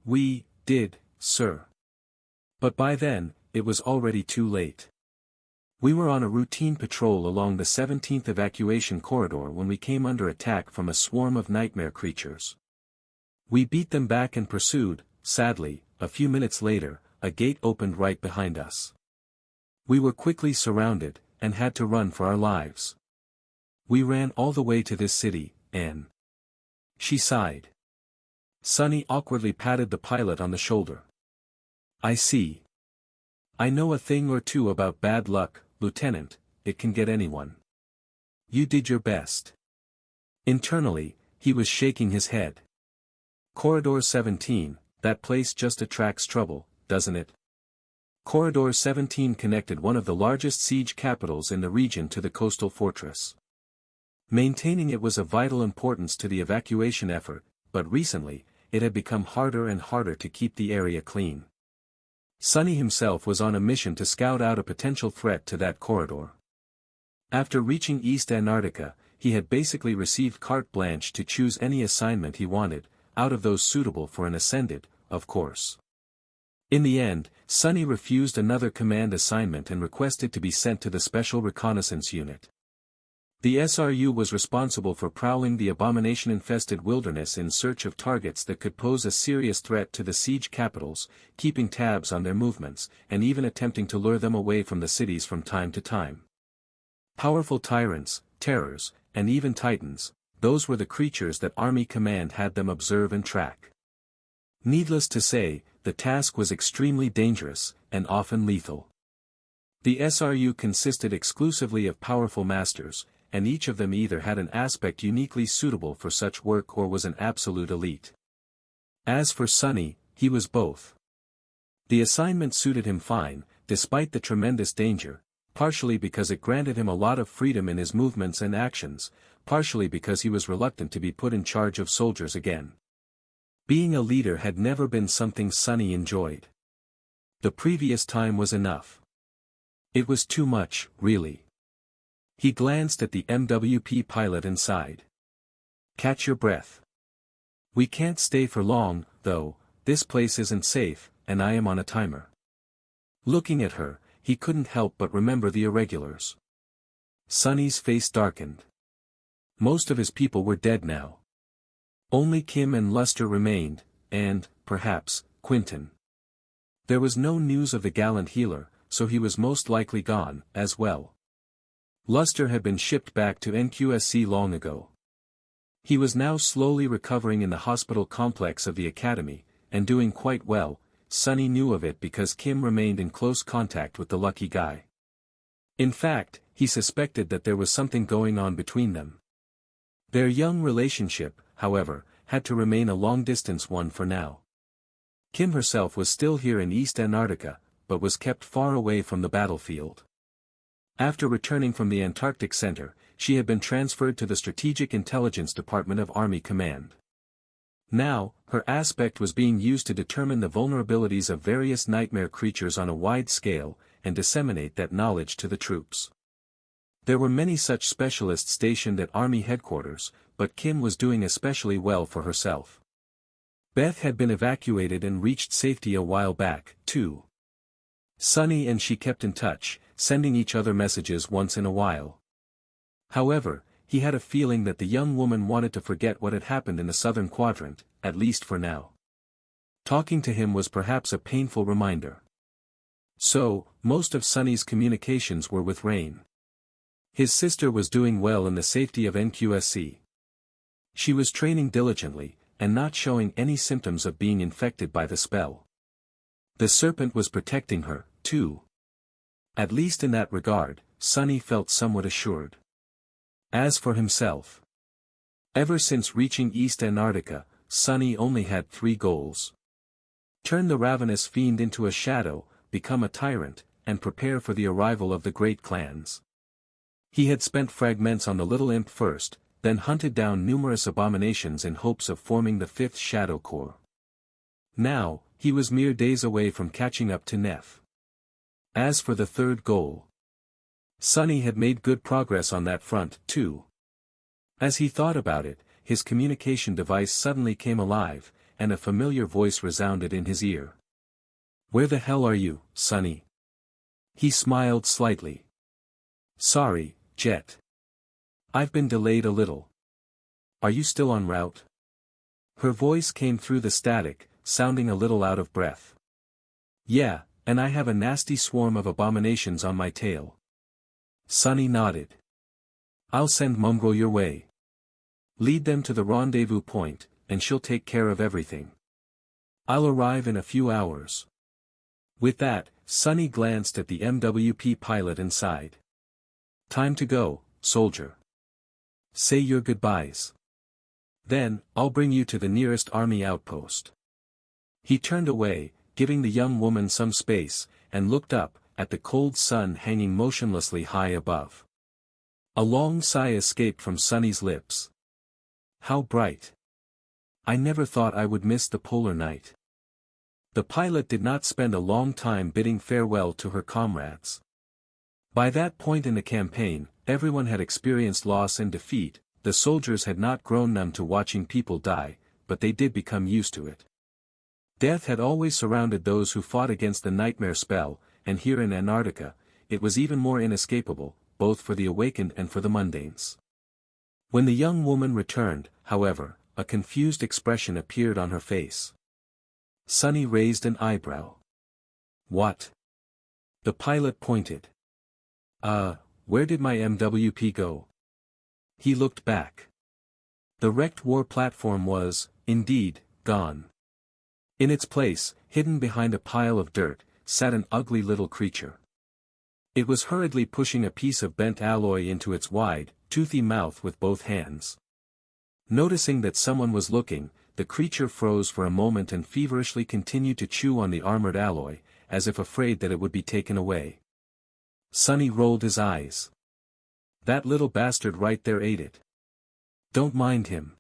We did, sir. But by then, it was already too late. We were on a routine patrol along the 17th evacuation corridor when we came under attack from a swarm of nightmare creatures. We beat them back and pursued. Sadly, a few minutes later, a gate opened right behind us. We were quickly surrounded, and had to run for our lives. We ran all the way to this city, and... She sighed. Sonny awkwardly patted the pilot on the shoulder. I see. I know a thing or two about bad luck, Lieutenant, it can get anyone. You did your best. Internally, he was shaking his head. Corridor 17, that place just attracts trouble, doesn't it? Corridor 17 connected one of the largest siege capitals in the region to the coastal fortress. Maintaining it was of vital importance to the evacuation effort, but recently, it had become harder and harder to keep the area clean. Sonny himself was on a mission to scout out a potential threat to that corridor. After reaching East Antarctica, he had basically received carte blanche to choose any assignment he wanted, out of those suitable for an ascended, of course. In the end, Sonny refused another command assignment and requested to be sent to the Special Reconnaissance Unit. The SRU was responsible for prowling the abomination-infested wilderness in search of targets that could pose a serious threat to the siege capitals, keeping tabs on their movements, and even attempting to lure them away from the cities from time to time. Powerful tyrants, terrors, and even titans, those were the creatures that Army Command had them observe and track. Needless to say, the task was extremely dangerous, and often lethal. The SRU consisted exclusively of powerful masters, and each of them either had an aspect uniquely suitable for such work or was an absolute elite. As for Sonny, he was both. The assignment suited him fine, despite the tremendous danger, partially because it granted him a lot of freedom in his movements and actions, partially because he was reluctant to be put in charge of soldiers again. Being a leader had never been something Sonny enjoyed. The previous time was enough. It was too much, really. He glanced at the MWP pilot and sighed. Catch your breath. We can't stay for long, though, this place isn't safe, and I am on a timer. Looking at her, he couldn't help but remember the irregulars. Sonny's face darkened. Most of his people were dead now. Only Kim and Luster remained, and, perhaps, Quinton. There was no news of the gallant healer, so he was most likely gone, as well. Luster had been shipped back to NQSC long ago. He was now slowly recovering in the hospital complex of the academy, and doing quite well. Sonny knew of it because Kim remained in close contact with the lucky guy. In fact, he suspected that there was something going on between them. Their young relationship, however, had to remain a long-distance one for now. Kim herself was still here in East Antarctica, but was kept far away from the battlefield. After returning from the Antarctic Center, she had been transferred to the Strategic Intelligence Department of Army Command. Now, her aspect was being used to determine the vulnerabilities of various nightmare creatures on a wide scale, and disseminate that knowledge to the troops. There were many such specialists stationed at Army headquarters, but Kim was doing especially well for herself. Beth had been evacuated and reached safety a while back, too. Sonny and she kept in touch, sending each other messages once in a while. However, he had a feeling that the young woman wanted to forget what had happened in the southern quadrant, at least for now. Talking to him was perhaps a painful reminder. So, most of Sonny's communications were with Rain. His sister was doing well in the safety of NQSC. She was training diligently, and not showing any symptoms of being infected by the spell. The serpent was protecting her, too. At least in that regard, Sonny felt somewhat assured. As for himself, ever since reaching East Antarctica, Sonny only had 3 goals. Turn the ravenous fiend into a shadow, become a tyrant, and prepare for the arrival of the great clans. He had spent fragments on the little imp first, then hunted down numerous abominations in hopes of forming the fifth shadow core. Now, he was mere days away from catching up to Neff. As for the third goal, Sonny had made good progress on that front, too. As he thought about it, his communication device suddenly came alive, and a familiar voice resounded in his ear. "Where the hell are you, Sonny?" He smiled slightly. "Sorry, Jet. I've been delayed a little. Are you still en route?" Her voice came through the static, sounding a little out of breath. "Yeah, and I have a nasty swarm of abominations on my tail." Sonny nodded. "I'll send Mongrel your way. Lead them to the rendezvous point, and she'll take care of everything. I'll arrive in a few hours." With that, Sonny glanced at the MWP pilot and sighed. "Time to go, soldier. Say your goodbyes. Then, I'll bring you to the nearest army outpost." He turned away, giving the young woman some space, and looked up, at the cold sun hanging motionlessly high above. A long sigh escaped from Sonny's lips. "How bright. I never thought I would miss the polar night." The pilot did not spend a long time bidding farewell to her comrades. By that point in the campaign, everyone had experienced loss and defeat. The soldiers had not grown numb to watching people die, but they did become used to it. Death had always surrounded those who fought against the nightmare spell, and here in Antarctica, it was even more inescapable, both for the awakened and for the mundanes. When the young woman returned, however, a confused expression appeared on her face. Sonny raised an eyebrow. "What?" The pilot pointed. Where did my MWP go?" He looked back. The wrecked war platform was, indeed, gone. In its place, hidden behind a pile of dirt, sat an ugly little creature. It was hurriedly pushing a piece of bent alloy into its wide, toothy mouth with both hands. Noticing that someone was looking, the creature froze for a moment and feverishly continued to chew on the armored alloy, as if afraid that it would be taken away. Sonny rolled his eyes. "That little bastard right there ate it. Don't mind him."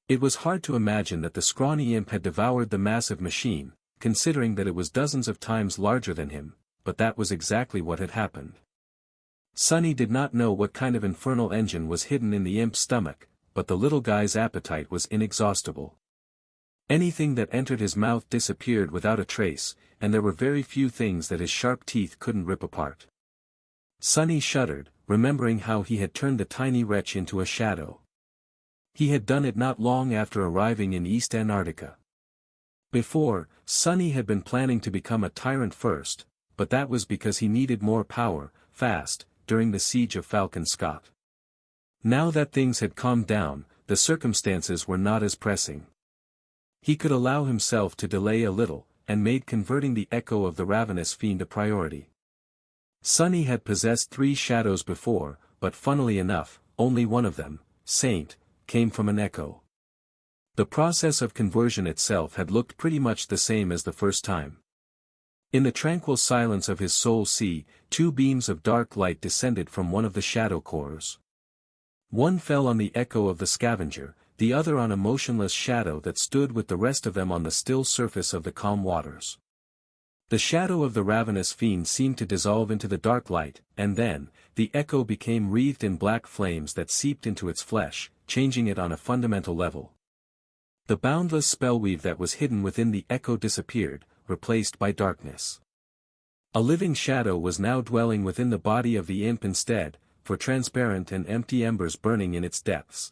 It was hard to imagine that the scrawny imp had devoured the massive machine, considering that it was dozens of times larger than him, but that was exactly what had happened. Sonny did not know what kind of infernal engine was hidden in the imp's stomach, but the little guy's appetite was inexhaustible. Anything that entered his mouth disappeared without a trace, and there were very few things that his sharp teeth couldn't rip apart. Sonny shuddered, remembering how he had turned the tiny wretch into a shadow. He had done it not long after arriving in East Antarctica. Before, Sonny had been planning to become a tyrant first, but that was because he needed more power, fast, during the siege of Falcon Scott. Now that things had calmed down, the circumstances were not as pressing. He could allow himself to delay a little, and made converting the echo of the ravenous fiend a priority. Sonny had possessed 3 shadows before, but funnily enough, only one of them, Saint, came from an echo. The process of conversion itself had looked pretty much the same as the first time. In the tranquil silence of his soul sea, 2 beams of dark light descended from one of the shadow cores. One fell on the echo of the scavenger, the other on a motionless shadow that stood with the rest of them on the still surface of the calm waters. The shadow of the ravenous fiend seemed to dissolve into the dark light, and then, the echo became wreathed in black flames that seeped into its flesh, changing it on a fundamental level. The boundless spellweave that was hidden within the echo disappeared, replaced by darkness. A living shadow was now dwelling within the body of the imp instead, for transparent and empty embers burning in its depths.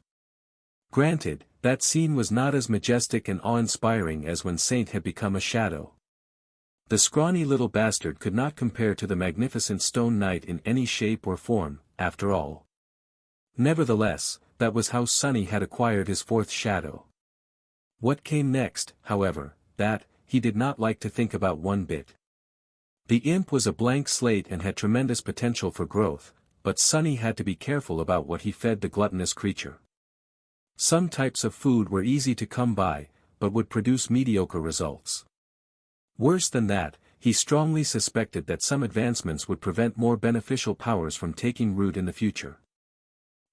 Granted, that scene was not as majestic and awe-inspiring as when Saint had become a shadow. The scrawny little bastard could not compare to the magnificent stone knight in any shape or form, after all. Nevertheless, that was how Sonny had acquired his 4th shadow. What came next, however, that, he did not like to think about one bit. The imp was a blank slate and had tremendous potential for growth, but Sonny had to be careful about what he fed the gluttonous creature. Some types of food were easy to come by, but would produce mediocre results. Worse than that, he strongly suspected that some advancements would prevent more beneficial powers from taking root in the future.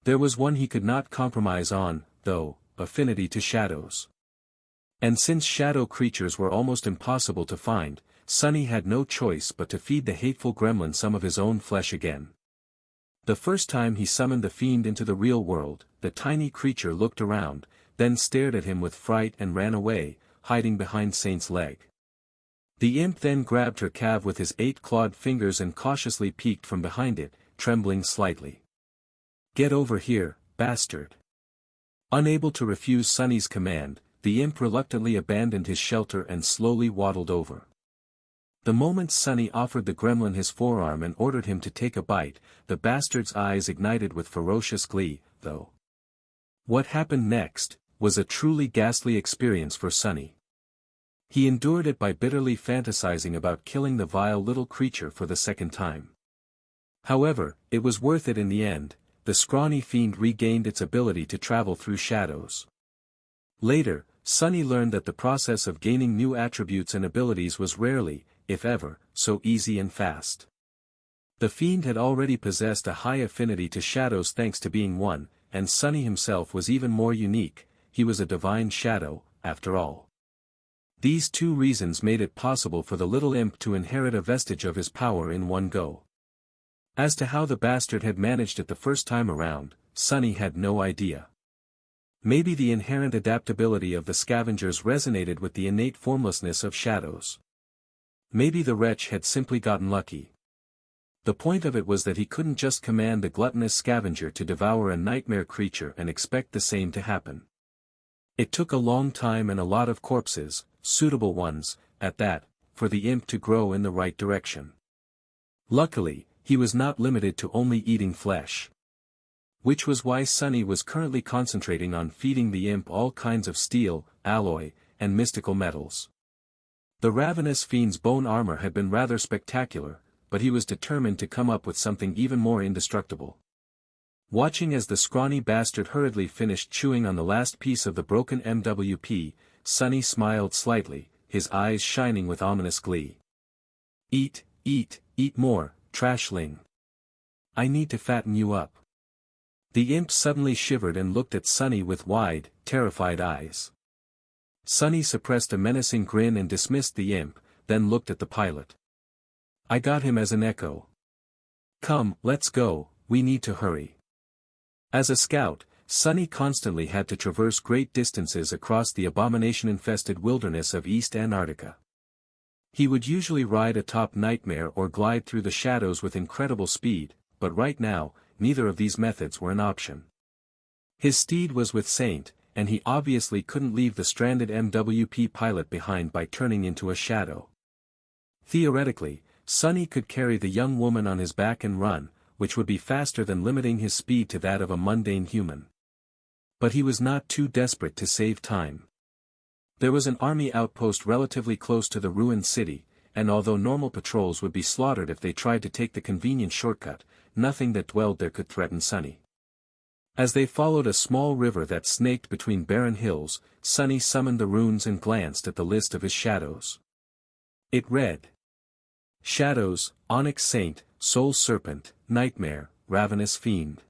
There was one he could not compromise on, though: affinity to shadows. And since shadow creatures were almost impossible to find, Sunny had no choice but to feed the hateful gremlin some of his own flesh again. The first time he summoned the fiend into the real world, the tiny creature looked around, then stared at him with fright and ran away, hiding behind Saint's leg. The imp then grabbed her calf with his 8-clawed fingers and cautiously peeked from behind it, trembling slightly. "Get over here, bastard." Unable to refuse Sunny's command, the imp reluctantly abandoned his shelter and slowly waddled over. The moment Sunny offered the gremlin his forearm and ordered him to take a bite, the bastard's eyes ignited with ferocious glee, though. What happened next was a truly ghastly experience for Sunny. He endured it by bitterly fantasizing about killing the vile little creature for the second time. However, it was worth it in the end. The scrawny fiend regained its ability to travel through shadows. Later, Sunny learned that the process of gaining new attributes and abilities was rarely, if ever, so easy and fast. The fiend had already possessed a high affinity to shadows thanks to being one, and Sunny himself was even more unique. He was a divine shadow, after all. These two reasons made it possible for the little imp to inherit a vestige of his power in one go. As to how the bastard had managed it the first time around, Sunny had no idea. Maybe the inherent adaptability of the scavengers resonated with the innate formlessness of shadows. Maybe the wretch had simply gotten lucky. The point of it was that he couldn't just command the gluttonous scavenger to devour a nightmare creature and expect the same to happen. It took a long time and a lot of corpses, suitable ones, at that, for the imp to grow in the right direction. Luckily, he was not limited to only eating flesh. Which was why Sunny was currently concentrating on feeding the imp all kinds of steel, alloy, and mystical metals. The ravenous fiend's bone armor had been rather spectacular, but he was determined to come up with something even more indestructible. Watching as the scrawny bastard hurriedly finished chewing on the last piece of the broken MWP, Sunny smiled slightly, his eyes shining with ominous glee. "Eat, eat, eat more, trashling. I need to fatten you up." The imp suddenly shivered and looked at Sunny with wide, terrified eyes. Sunny suppressed a menacing grin and dismissed the imp, then looked at the pilot. "I got him as an echo. Come, let's go, we need to hurry." As a scout, Sunny constantly had to traverse great distances across the abomination-infested wilderness of East Antarctica. He would usually ride atop Nightmare or glide through the shadows with incredible speed, but right now, neither of these methods were an option. His steed was with Saint, and he obviously couldn't leave the stranded MWP pilot behind by turning into a shadow. Theoretically, Sunny could carry the young woman on his back and run, which would be faster than limiting his speed to that of a mundane human. But he was not too desperate to save time. There was an army outpost relatively close to the ruined city, and although normal patrols would be slaughtered if they tried to take the convenient shortcut, nothing that dwelled there could threaten Sunny. As they followed a small river that snaked between barren hills, Sunny summoned the runes and glanced at the list of his shadows. It read: Shadows, Onyx Saint, Soul Serpent, Nightmare, Ravenous Fiend.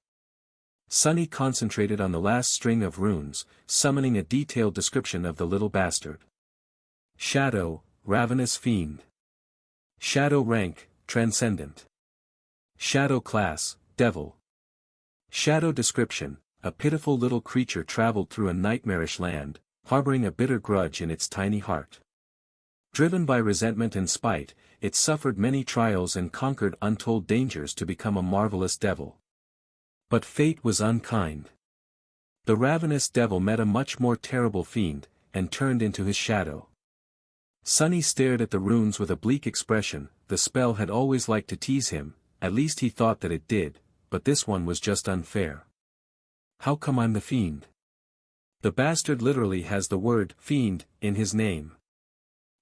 Sunny concentrated on the last string of runes, summoning a detailed description of the little bastard. Shadow, Ravenous Fiend. Shadow rank, Transcendent. Shadow class, Devil. Shadow description: a pitiful little creature traveled through a nightmarish land, harboring a bitter grudge in its tiny heart. Driven by resentment and spite, it suffered many trials and conquered untold dangers to become a marvelous devil. But fate was unkind. The ravenous devil met a much more terrible fiend, and turned into his shadow. Sunny stared at the runes with a bleak expression. The spell had always liked to tease him, at least he thought that it did, but this one was just unfair. How come I'm the fiend? The bastard literally has the word fiend in his name.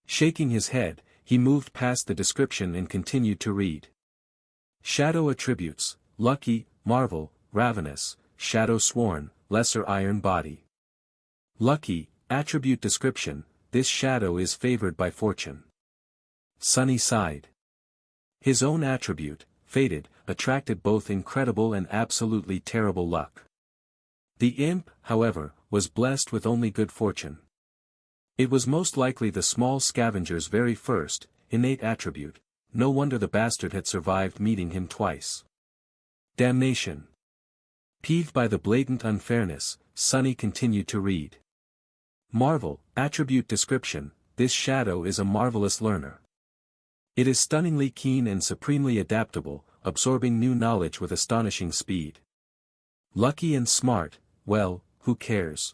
Shaking his head, he moved past the description and continued to read. Shadow attributes: lucky, marvel, ravenous, shadow sworn, lesser iron body. Lucky, attribute description: this shadow is favored by fortune. Sunny sighed. His own attribute, fated, attracted both incredible and absolutely terrible luck. The imp, however, was blessed with only good fortune. It was most likely the small scavenger's very first, innate attribute. No wonder the bastard had survived meeting him twice. Damnation. Peeved by the blatant unfairness, Sunny continued to read. Marvel, attribute description, this shadow is a marvelous learner. It is stunningly keen and supremely adaptable, absorbing new knowledge with astonishing speed. Lucky and smart, well, who cares?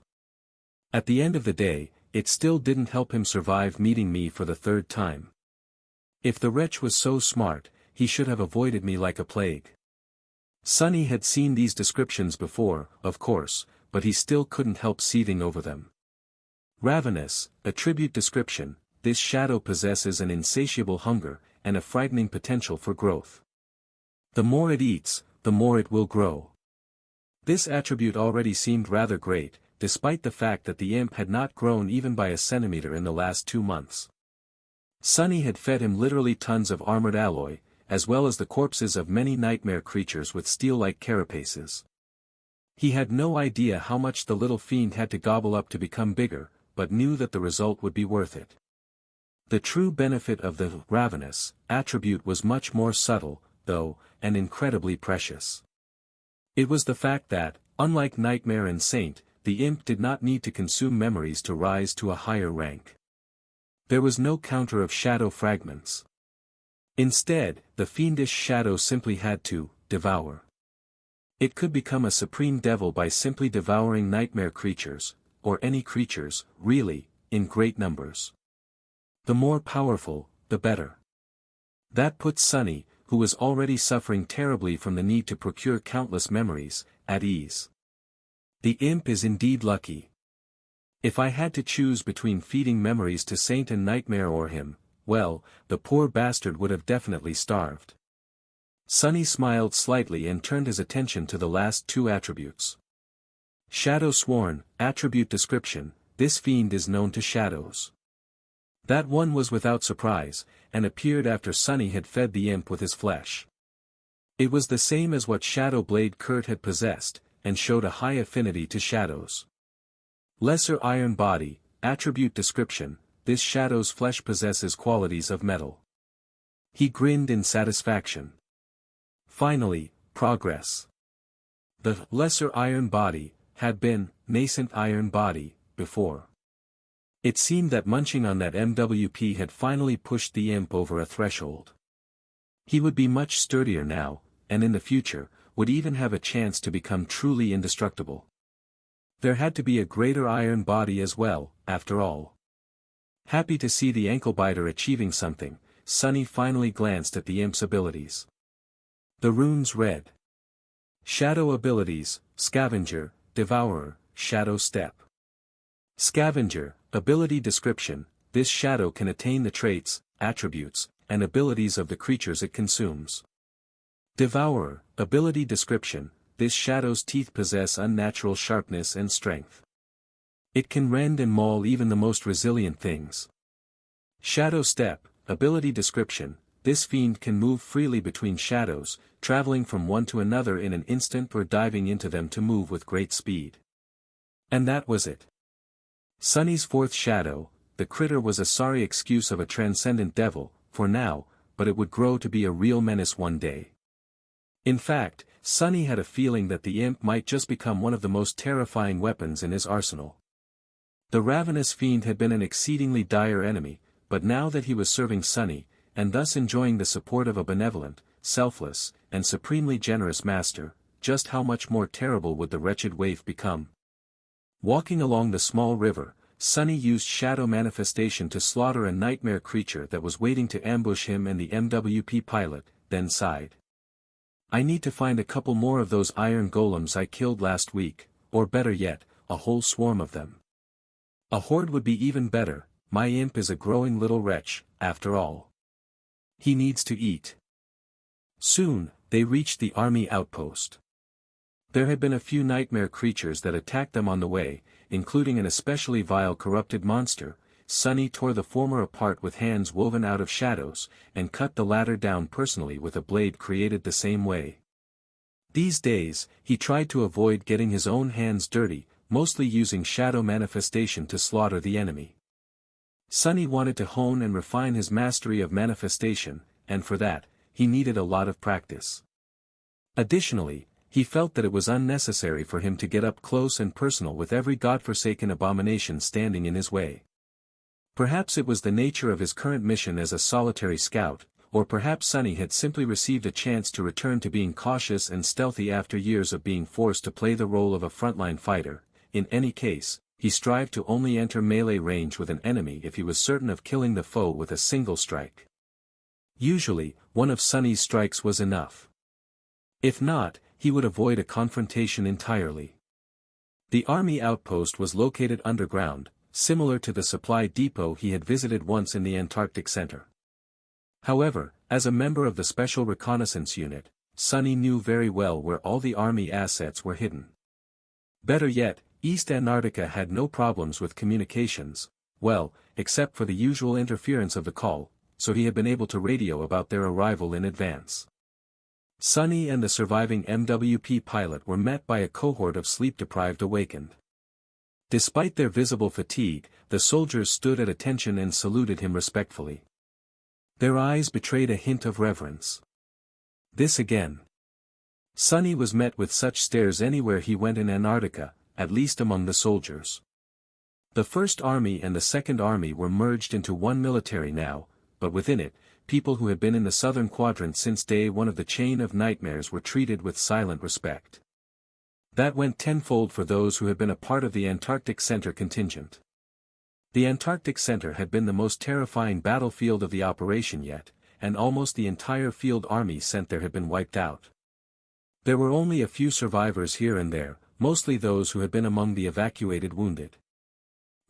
At the end of the day, it still didn't help him survive meeting me for the third time. If the wretch was so smart, he should have avoided me like a plague. Sunny had seen these descriptions before, of course, but he still couldn't help seething over them. Ravenous, attribute description, this shadow possesses an insatiable hunger, and a frightening potential for growth. The more it eats, the more it will grow. This attribute already seemed rather great, despite the fact that the imp had not grown even by a centimeter in the last 2 months. Sunny had fed him literally tons of armored alloy, as well as the corpses of many nightmare creatures with steel-like carapaces. He had no idea how much the little fiend had to gobble up to become bigger, but knew that the result would be worth it. The true benefit of the ravenous attribute was much more subtle, though, and incredibly precious. It was the fact that, unlike Nightmare and Saint, the imp did not need to consume memories to rise to a higher rank. There was no counter of shadow fragments. Instead, the fiendish shadow simply had to devour. It could become a supreme devil by simply devouring nightmare creatures, or any creatures, really, in great numbers. The more powerful, the better. That put Sunny, who was already suffering terribly from the need to procure countless memories, at ease. The imp is indeed lucky. If I had to choose between feeding memories to Saint and Nightmare or him, well, the poor bastard would have definitely starved. Sunny smiled slightly and turned his attention to the last 2 attributes. Shadow Sworn, attribute description, this fiend is known to shadows. That one was without surprise, and appeared after Sunny had fed the imp with his flesh. It was the same as what Shadow Blade Kurt had possessed, and showed a high affinity to shadows. Lesser Iron Body, attribute description, this shadow's flesh possesses qualities of metal. He grinned in satisfaction. Finally, progress. The Lesser Iron Body had been Nascent Iron Body before. It seemed that munching on that MWP had finally pushed the imp over a threshold. He would be much sturdier now, and in the future, would even have a chance to become truly indestructible. There had to be a greater iron body as well, after all. Happy to see the ankle-biter achieving something, Sunny finally glanced at the imp's abilities. The runes read. Shadow abilities, Scavenger, Devourer, Shadow Step. Scavenger, ability description, this shadow can attain the traits, attributes, and abilities of the creatures it consumes. Devourer, ability description, this shadow's teeth possess unnatural sharpness and strength. It can rend and maul even the most resilient things. Shadow Step, ability description, this fiend can move freely between shadows, traveling from one to another in an instant or diving into them to move with great speed. And that was it. Sunny's 4th shadow, the critter was a sorry excuse of a transcendent devil, for now, but it would grow to be a real menace one day. In fact, Sunny had a feeling that the imp might just become one of the most terrifying weapons in his arsenal. The ravenous fiend had been an exceedingly dire enemy, but now that he was serving Sunny, and thus enjoying the support of a benevolent, selfless, and supremely generous master, just how much more terrible would the wretched waif become? Walking along the small river, Sunny used shadow manifestation to slaughter a nightmare creature that was waiting to ambush him and the MWP pilot, then sighed. I need to find a couple more of those iron golems I killed last week, or better yet, a whole swarm of them. A horde would be even better, my imp is a growing little wretch, after all. He needs to eat. Soon, they reached the army outpost. There had been a few nightmare creatures that attacked them on the way, including an especially vile corrupted monster, Sunny tore the former apart with hands woven out of shadows, and cut the latter down personally with a blade created the same way. These days, he tried to avoid getting his own hands dirty, mostly using shadow manifestation to slaughter the enemy. Sunny wanted to hone and refine his mastery of manifestation, and for that, he needed a lot of practice. Additionally, he felt that it was unnecessary for him to get up close and personal with every godforsaken abomination standing in his way. Perhaps it was the nature of his current mission as a solitary scout, or perhaps Sunny had simply received a chance to return to being cautious and stealthy after years of being forced to play the role of a frontline fighter. In any case, he strived to only enter melee range with an enemy if he was certain of killing the foe with a single strike. Usually, one of Sunny's strikes was enough. If not, he would avoid a confrontation entirely. The army outpost was located underground, similar to the supply depot he had visited once in the Antarctic Center. However, as a member of the Special Reconnaissance Unit, Sunny knew very well where all the army assets were hidden. Better yet, East Antarctica had no problems with communications, well, except for the usual interference of the call, so he had been able to radio about their arrival in advance. Sunny and the surviving MWP pilot were met by a cohort of sleep-deprived awakened. Despite their visible fatigue, the soldiers stood at attention and saluted him respectfully. Their eyes betrayed a hint of reverence. This again. Sunny was met with such stares anywhere he went in Antarctica, at least among the soldiers. The First Army and the Second Army were merged into one military now, but within it, people who had been in the southern quadrant since day one of the chain of nightmares were treated with silent respect. That went tenfold for those who had been a part of the Antarctic Center contingent. The Antarctic Center had been the most terrifying battlefield of the operation yet, and almost the entire field army sent there had been wiped out. There were only a few survivors here and there, mostly those who had been among the evacuated wounded.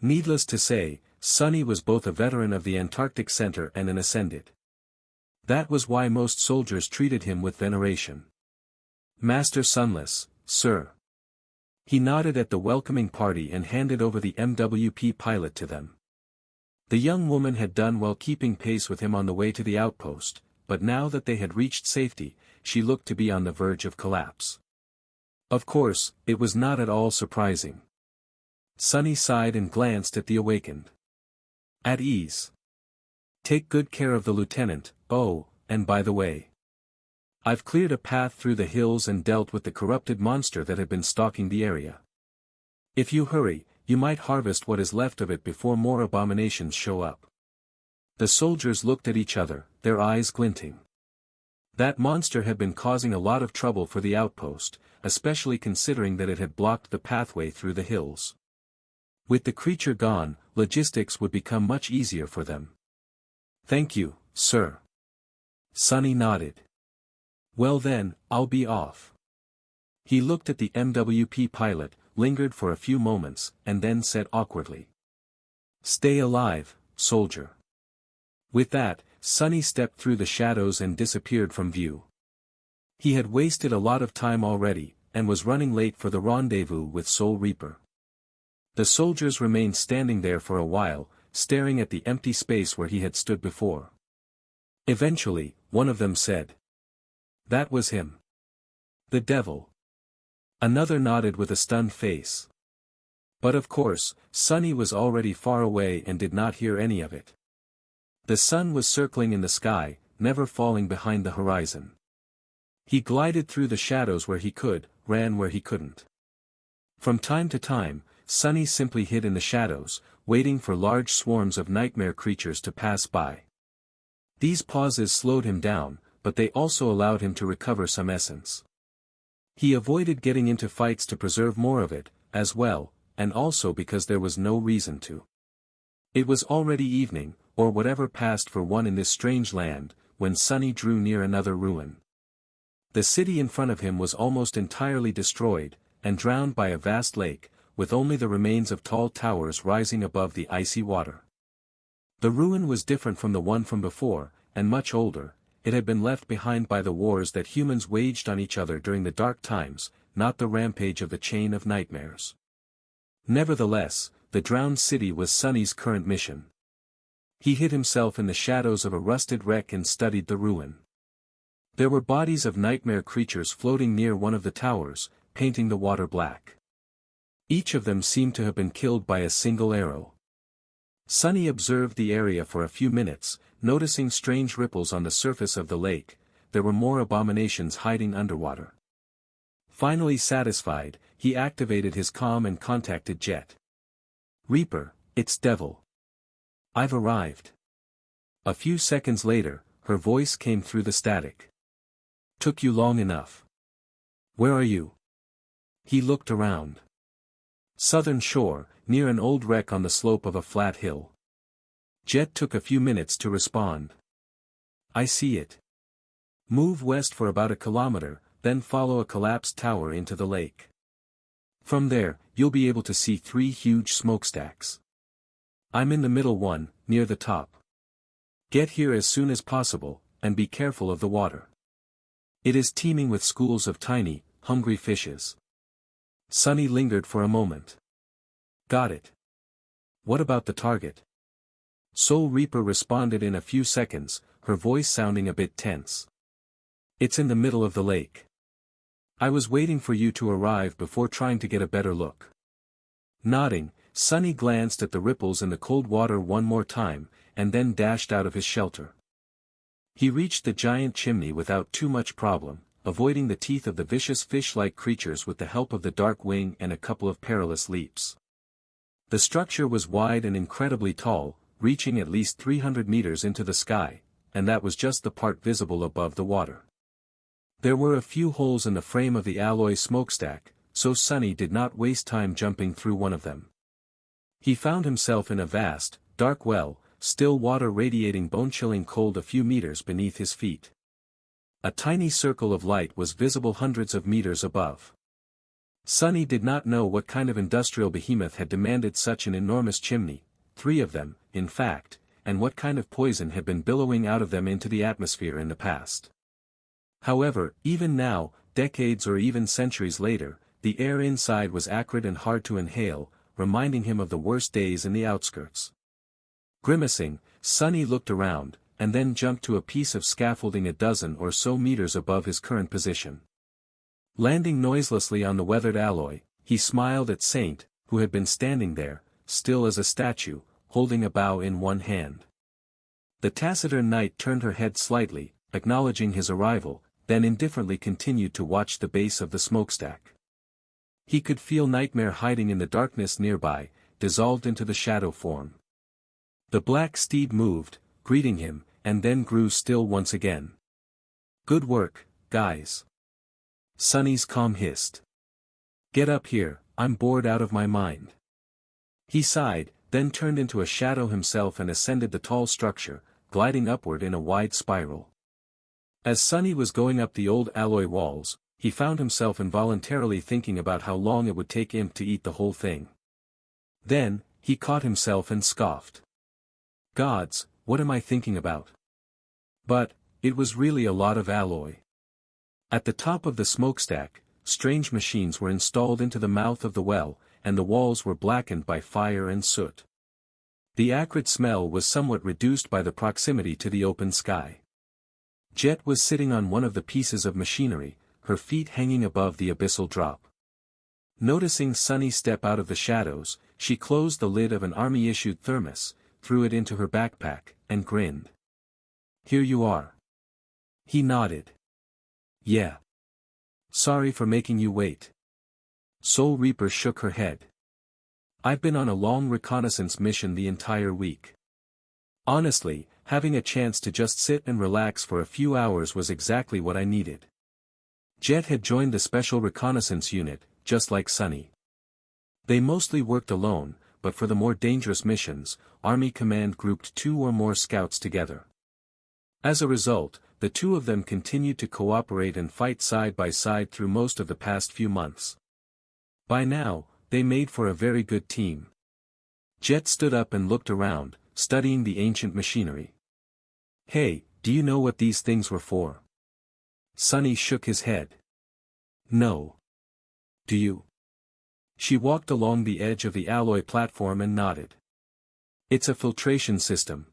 Needless to say, Sunny was both a veteran of the Antarctic Center and an ascended. That was why most soldiers treated him with veneration. "Master Sunless, sir." He nodded at the welcoming party and handed over the MWP pilot to them. The young woman had done well keeping pace with him on the way to the outpost, but now that they had reached safety, she looked to be on the verge of collapse. Of course, it was not at all surprising. Sunny sighed and glanced at the awakened. "At ease. Take good care of the lieutenant. Oh, and by the way, I've cleared a path through the hills and dealt with the corrupted monster that had been stalking the area. If you hurry, you might harvest what is left of it before more abominations show up." The soldiers looked at each other, their eyes glinting. That monster had been causing a lot of trouble for the outpost, especially considering that it had blocked the pathway through the hills. With the creature gone, logistics would become much easier for them. "Thank you, sir." Sunny nodded. "Well then, I'll be off." He looked at the MWP pilot, lingered for a few moments, and then said awkwardly, "Stay alive, soldier." With that, Sunny stepped through the shadows and disappeared from view. He had wasted a lot of time already, and was running late for the rendezvous with Soul Reaper. The soldiers remained standing there for a while, staring at the empty space where he had stood before. Eventually, one of them said, "That was him. The devil." Another nodded with a stunned face. But of course, Sunny was already far away and did not hear any of it. The sun was circling in the sky, never falling behind the horizon. He glided through the shadows where he could, ran where he couldn't. From time to time, Sunny simply hid in the shadows, waiting for large swarms of nightmare creatures to pass by. These pauses slowed him down, but they also allowed him to recover some essence. He avoided getting into fights to preserve more of it, as well, and also because there was no reason to. It was already evening, or whatever passed for one in this strange land, when Sunny drew near another ruin. The city in front of him was almost entirely destroyed, and drowned by a vast lake, with only the remains of tall towers rising above the icy water. The ruin was different from the one from before, and much older. It had been left behind by the wars that humans waged on each other during the dark times, not the rampage of the chain of nightmares. Nevertheless, the drowned city was Sunny's current mission. He hid himself in the shadows of a rusted wreck and studied the ruin. There were bodies of nightmare creatures floating near one of the towers, painting the water black. Each of them seemed to have been killed by a single arrow. Sunny observed the area for a few minutes, noticing strange ripples on the surface of the lake. There were more abominations hiding underwater. Finally satisfied, he activated his comm and contacted Jet. "Reaper, it's Devil. I've arrived." A few seconds later, her voice came through the static. "Took you long enough. Where are you?" He looked around. "Southern shore, near an old wreck on the slope of a flat hill." Jet took a few minutes to respond. "I see it. Move west for about a kilometer, then follow a collapsed tower into the lake. From there, you'll be able to see 3 huge smokestacks. I'm in the middle one, near the top. Get here as soon as possible, and be careful of the water. It is teeming with schools of tiny, hungry fishes." Sunny lingered for a moment. "Got it. What about the target?" Soul Reaper responded in a few seconds, her voice sounding a bit tense. "It's in the middle of the lake. I was waiting for you to arrive before trying to get a better look." Nodding, Sunny glanced at the ripples in the cold water one more time, and then dashed out of his shelter. He reached the giant chimney without too much problem, avoiding the teeth of the vicious fish-like creatures with the help of the dark wing and a couple of perilous leaps. The structure was wide and incredibly tall, reaching at least 300 meters into the sky, and that was just the part visible above the water. There were a few holes in the frame of the alloy smokestack, so Sunny did not waste time jumping through one of them. He found himself in a vast, dark well, still water radiating bone-chilling cold a few meters beneath his feet. A tiny circle of light was visible hundreds of meters above. Sunny did not know what kind of industrial behemoth had demanded such an enormous chimney, 3 of them, in fact, and what kind of poison had been billowing out of them into the atmosphere in the past. However, even now, decades or even centuries later, the air inside was acrid and hard to inhale, reminding him of the worst days in the outskirts. Grimacing, Sunny looked around, and then jumped to a piece of scaffolding a dozen or so meters above his current position. Landing noiselessly on the weathered alloy, he smiled at Saint, who had been standing there, still as a statue, holding a bow in one hand. The taciturn knight turned her head slightly, acknowledging his arrival, then indifferently continued to watch the base of the smokestack. He could feel Nightmare hiding in the darkness nearby, dissolved into the shadow form. The black steed moved, greeting him, and then grew still once again. "Good work, guys." Sunny's calm hissed. "Get up here, I'm bored out of my mind." He sighed, then turned into a shadow himself and ascended the tall structure, gliding upward in a wide spiral. As Sunny was going up the old alloy walls, he found himself involuntarily thinking about how long it would take him to eat the whole thing. Then, he caught himself and scoffed. "Gods, what am I thinking about?" But, it was really a lot of alloy. At the top of the smokestack, strange machines were installed into the mouth of the well, and the walls were blackened by fire and soot. The acrid smell was somewhat reduced by the proximity to the open sky. Jet was sitting on one of the pieces of machinery, her feet hanging above the abyssal drop. Noticing Sunny step out of the shadows, she closed the lid of an army-issued thermos, threw it into her backpack, and grinned. "Here you are." He nodded. "Yeah. Sorry for making you wait." Soul Reaper shook her head. "I've been on a long reconnaissance mission the entire week. Honestly, having a chance to just sit and relax for a few hours was exactly what I needed." Jet had joined the Special Reconnaissance Unit, just like Sunny. They mostly worked alone, but for the more dangerous missions, Army Command grouped 2 or more scouts together. As a result, the 2 of them continued to cooperate and fight side by side through most of the past few months. By now, they made for a very good team. Jet stood up and looked around, studying the ancient machinery. "Hey, do you know what these things were for?" Sunny shook his head. "No. Do you?" She walked along the edge of the alloy platform and nodded. It's a filtration system.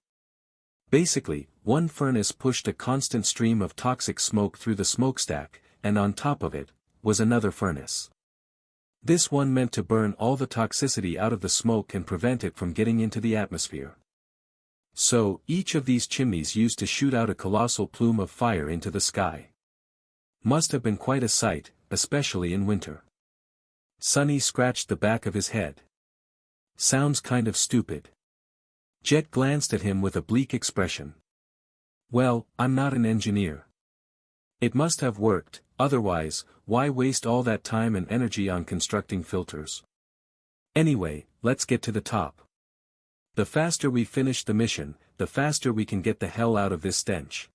Basically, one furnace pushed a constant stream of toxic smoke through the smokestack, and on top of it, was another furnace. This one meant to burn all the toxicity out of the smoke and prevent it from getting into the atmosphere. So, each of these chimneys used to shoot out a colossal plume of fire into the sky. Must have been quite a sight, especially in winter. Sonny scratched the back of his head. Sounds kind of stupid. Jet glanced at him with a bleak expression. Well, I'm not an engineer. It must have worked, otherwise, why waste all that time and energy on constructing filters? Anyway, let's get to the top. The faster we finish the mission, the faster we can get the hell out of this stench.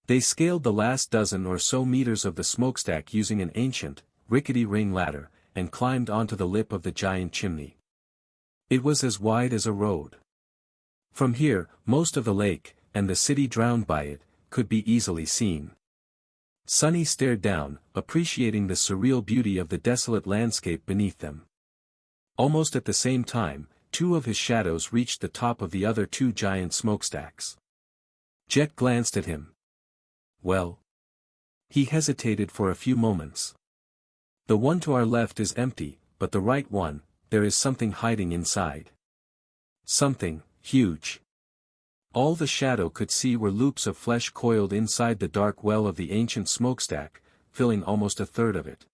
They scaled the last dozen or so meters of the smokestack using an ancient, rickety ring ladder, and climbed onto the lip of the giant chimney. It was as wide as a road. From here, most of the lake, and the city drowned by it, could be easily seen. Sonny stared down, appreciating the surreal beauty of the desolate landscape beneath them. Almost at the same time, two of his shadows reached the top of the other two giant smokestacks. Jet glanced at him. Well? He hesitated for a few moments. The one to our left is empty, but the right one, there is something hiding inside. Something huge. All the shadow could see were loops of flesh coiled inside the dark well of the ancient smokestack, filling almost a third of it.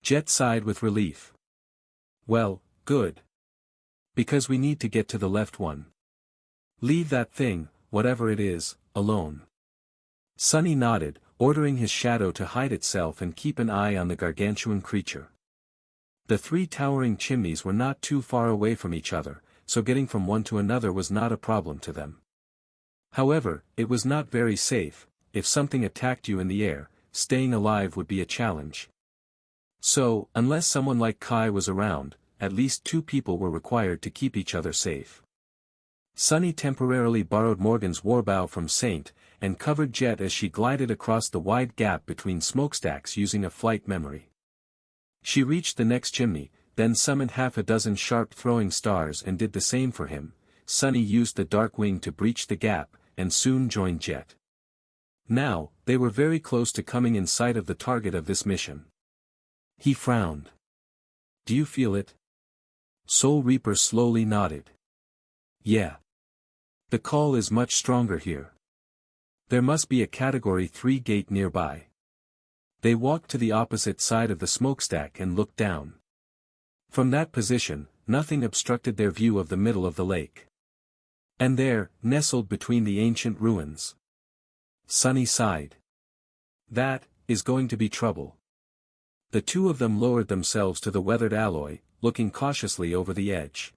Jet sighed with relief. Well, good. Because we need to get to the left one. Leave that thing, whatever it is, alone. Sonny nodded, ordering his shadow to hide itself and keep an eye on the gargantuan creature. The three towering chimneys were not too far away from each other, so getting from one to another was not a problem to them. However, it was not very safe. If something attacked you in the air, staying alive would be a challenge. So, unless someone like Kai was around, at least two people were required to keep each other safe. Sonny temporarily borrowed Morgan's warbow from Saint, and covered Jet as she glided across the wide gap between smokestacks using a flight memory. She reached the next chimney, then summoned half a dozen sharp throwing stars and did the same for him. Sonny used the dark wing to breach the gap, and soon joined Jet. Now, they were very close to coming in sight of the target of this mission. He frowned. Do you feel it? Soul Reaper slowly nodded. Yeah. The call is much stronger here. There must be a Category 3 gate nearby. They walked to the opposite side of the smokestack and looked down. From that position, nothing obstructed their view of the middle of the lake. And there, nestled between the ancient ruins. Sonny sighed. That is going to be trouble. The two of them lowered themselves to the weathered alloy, looking cautiously over the edge.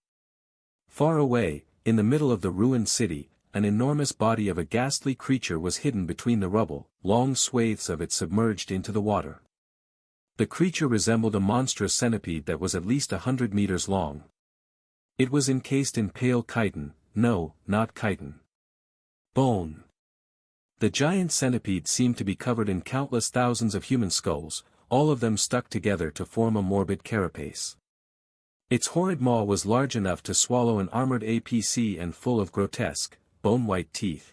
Far away, in the middle of the ruined city, an enormous body of a ghastly creature was hidden between the rubble, long swathes of it submerged into the water. The creature resembled a monstrous centipede that was at least 100 meters long. It was encased in pale chitin, no, not chitin. Bone. The giant centipede seemed to be covered in countless thousands of human skulls, all of them stuck together to form a morbid carapace. Its horrid maw was large enough to swallow an armored APC and full of grotesque, bone-white teeth.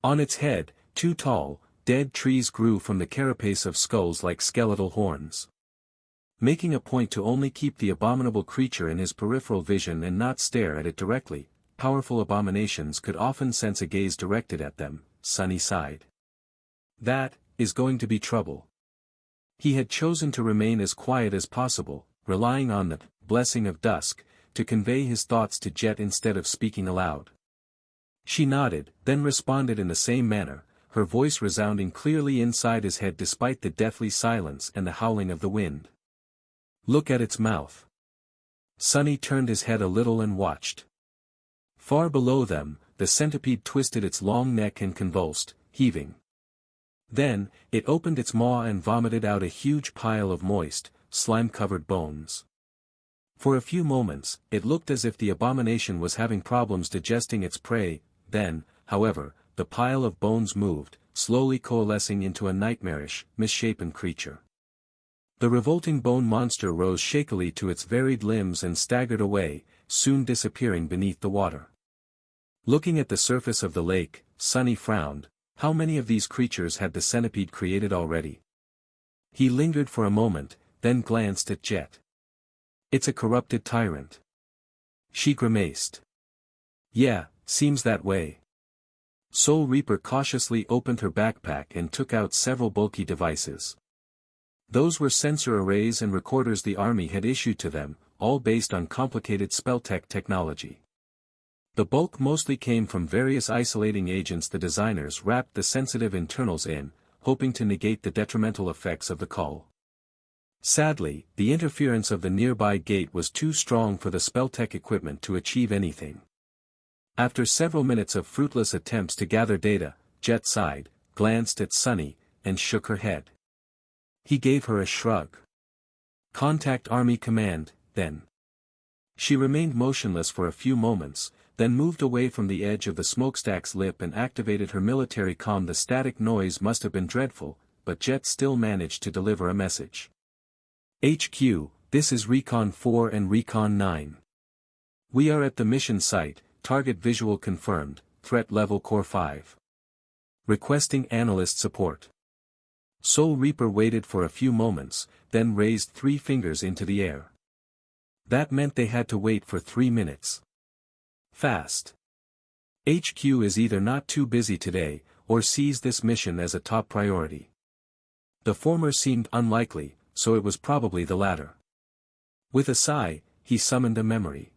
On its head, two tall, dead trees grew from the carapace of skulls like skeletal horns. Making a point to only keep the abominable creature in his peripheral vision and not stare at it directly, powerful abominations could often sense a gaze directed at them. Sonny sighed. That is going to be trouble. He had chosen to remain as quiet as possible, relying on the blessing of dusk, to convey his thoughts to Jet instead of speaking aloud. She nodded, then responded in the same manner, her voice resounding clearly inside his head despite the deathly silence and the howling of the wind. Look at its mouth. Sonny turned his head a little and watched. Far below them, the centipede twisted its long neck and convulsed, heaving. Then, it opened its maw and vomited out a huge pile of moist, slime-covered bones. For a few moments, it looked as if the abomination was having problems digesting its prey. Then, however, the pile of bones moved, slowly coalescing into a nightmarish, misshapen creature. The revolting bone monster rose shakily to its varied limbs and staggered away, soon disappearing beneath the water. Looking at the surface of the lake, Sunny frowned. How many of these creatures had the centipede created already? He lingered for a moment, then glanced at Jet. It's a corrupted tyrant. She grimaced. Yeah, seems that way. Soul Reaper cautiously opened her backpack and took out several bulky devices. Those were sensor arrays and recorders the army had issued to them, all based on complicated spelltech technology. The bulk mostly came from various isolating agents the designers wrapped the sensitive internals in, hoping to negate the detrimental effects of the call. Sadly, the interference of the nearby gate was too strong for the spelltech equipment to achieve anything. After several minutes of fruitless attempts to gather data, Jet sighed, glanced at Sunny, and shook her head. He gave her a shrug. Contact Army Command, then. She remained motionless for a few moments, then moved away from the edge of the smokestack's lip and activated her military comm. The static noise must have been dreadful, but Jet still managed to deliver a message. HQ, this is Recon 4 and Recon 9. We are at the mission site, target visual confirmed, threat level Core 5. Requesting analyst support. Soul Reaper waited for a few moments, then raised 3 fingers into the air. That meant they had to wait for 3 minutes. Fast. HQ is either not too busy today, or sees this mission as a top priority. The former seemed unlikely, so it was probably the latter. With a sigh, he summoned a memory.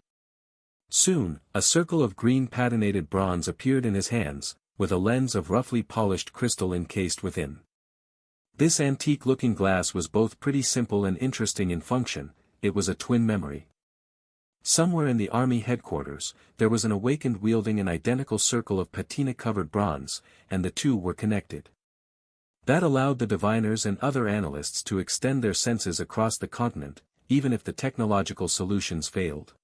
Soon, a circle of green patinated bronze appeared in his hands, with a lens of roughly polished crystal encased within. This antique-looking glass was both pretty simple and interesting in function. It was a twin memory. Somewhere in the army headquarters, there was an awakened wielding an identical circle of patina-covered bronze, and the two were connected. That allowed the diviners and other analysts to extend their senses across the continent, even if the technological solutions failed.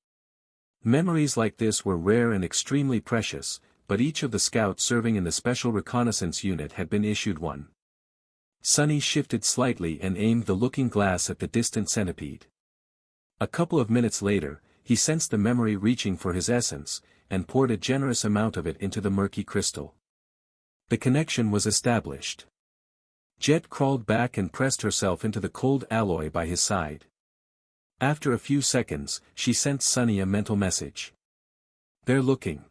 Memories like this were rare and extremely precious, but each of the scouts serving in the Special Reconnaissance Unit had been issued one. Sunny shifted slightly and aimed the looking glass at the distant centipede. A couple of minutes later, he sensed the memory reaching for his essence, and poured a generous amount of it into the murky crystal. The connection was established. Jet crawled back and pressed herself into the cold alloy by his side. After a few seconds, she sent Sunny a mental message. They're looking.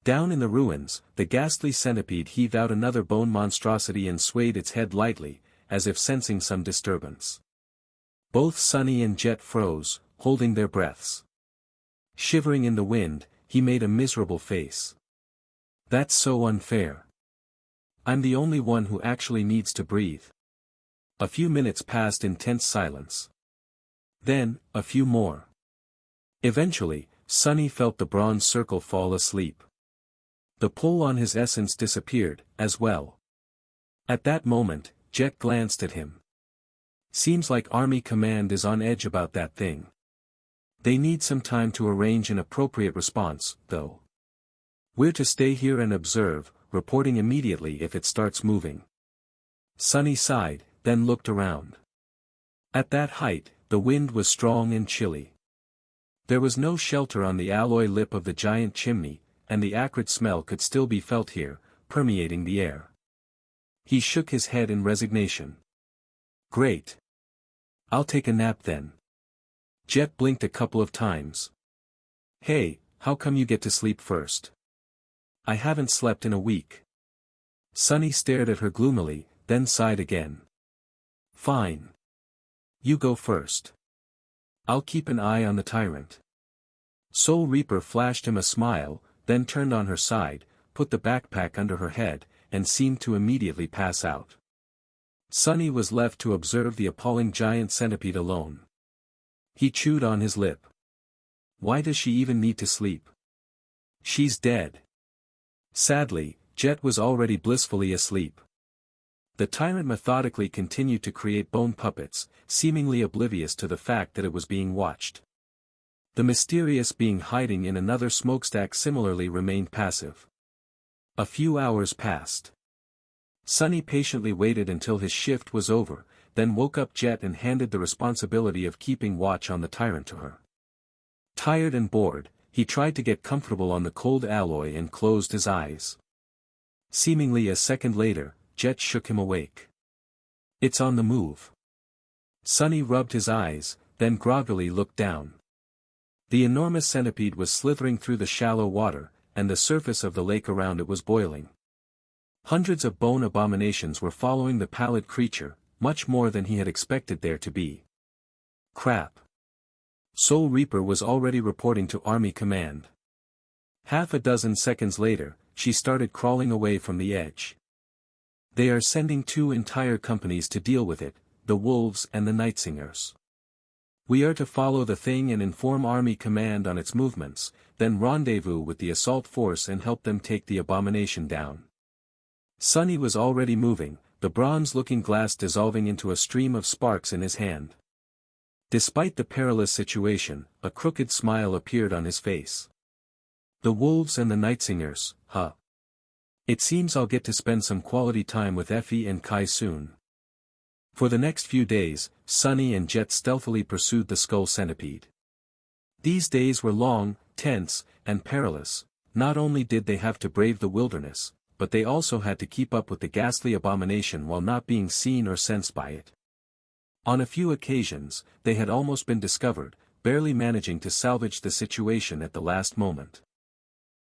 Down in the ruins, the ghastly centipede heaved out another bone monstrosity and swayed its head lightly, as if sensing some disturbance. Both Sunny and Jet froze, holding their breaths. Shivering in the wind, he made a miserable face. That's so unfair. I'm the only one who actually needs to breathe. A few minutes passed in tense silence. Then, a few more. Eventually, Sunny felt the bronze circle fall asleep. The pull on his essence disappeared, as well. At that moment, Jet glanced at him. Seems like Army Command is on edge about that thing. They need some time to arrange an appropriate response, though. We're to stay here and observe, reporting immediately if it starts moving. Sunny sighed, then looked around. At that height, the wind was strong and chilly. There was no shelter on the alloy lip of the giant chimney, and the acrid smell could still be felt here, permeating the air. He shook his head in resignation. Great. I'll take a nap then. Jet blinked a couple of times. Hey, how come you get to sleep first? I haven't slept in a week. Sunny stared at her gloomily, then sighed again. Fine. You go first. I'll keep an eye on the tyrant. Soul Reaper flashed him a smile, then turned on her side, put the backpack under her head, and seemed to immediately pass out. Sunny was left to observe the appalling giant centipede alone. He chewed on his lip. Why does she even need to sleep? She's dead. Sadly, Jet was already blissfully asleep. The tyrant methodically continued to create bone puppets, seemingly oblivious to the fact that it was being watched. The mysterious being hiding in another smokestack similarly remained passive. A few hours passed. Sunny patiently waited until his shift was over, then woke up Jet and handed the responsibility of keeping watch on the tyrant to her. Tired and bored, he tried to get comfortable on the cold alloy and closed his eyes. Seemingly a second later, Jet shook him awake. "It's on the move." Sunny rubbed his eyes, then groggily looked down. The enormous centipede was slithering through the shallow water, and the surface of the lake around it was boiling. Hundreds of bone abominations were following the pallid creature, much more than he had expected there to be. Crap. Soul Reaper was already reporting to Army Command. Half a dozen seconds later, she started crawling away from the edge. "They are sending 2 entire companies to deal with it, the Wolves and the Nightsingers. We are to follow the thing and inform Army Command on its movements, then rendezvous with the assault force and help them take the abomination down." Sunny was already moving, the bronze-looking glass dissolving into a stream of sparks in his hand. Despite the perilous situation, a crooked smile appeared on his face. "The Wolves and the Nightsingers, huh? It seems I'll get to spend some quality time with Effie and Kai soon." For the next few days, Sunny and Jet stealthily pursued the skull centipede. These days were long, tense, and perilous. Not only did they have to brave the wilderness, but they also had to keep up with the ghastly abomination while not being seen or sensed by it. On a few occasions, they had almost been discovered, barely managing to salvage the situation at the last moment.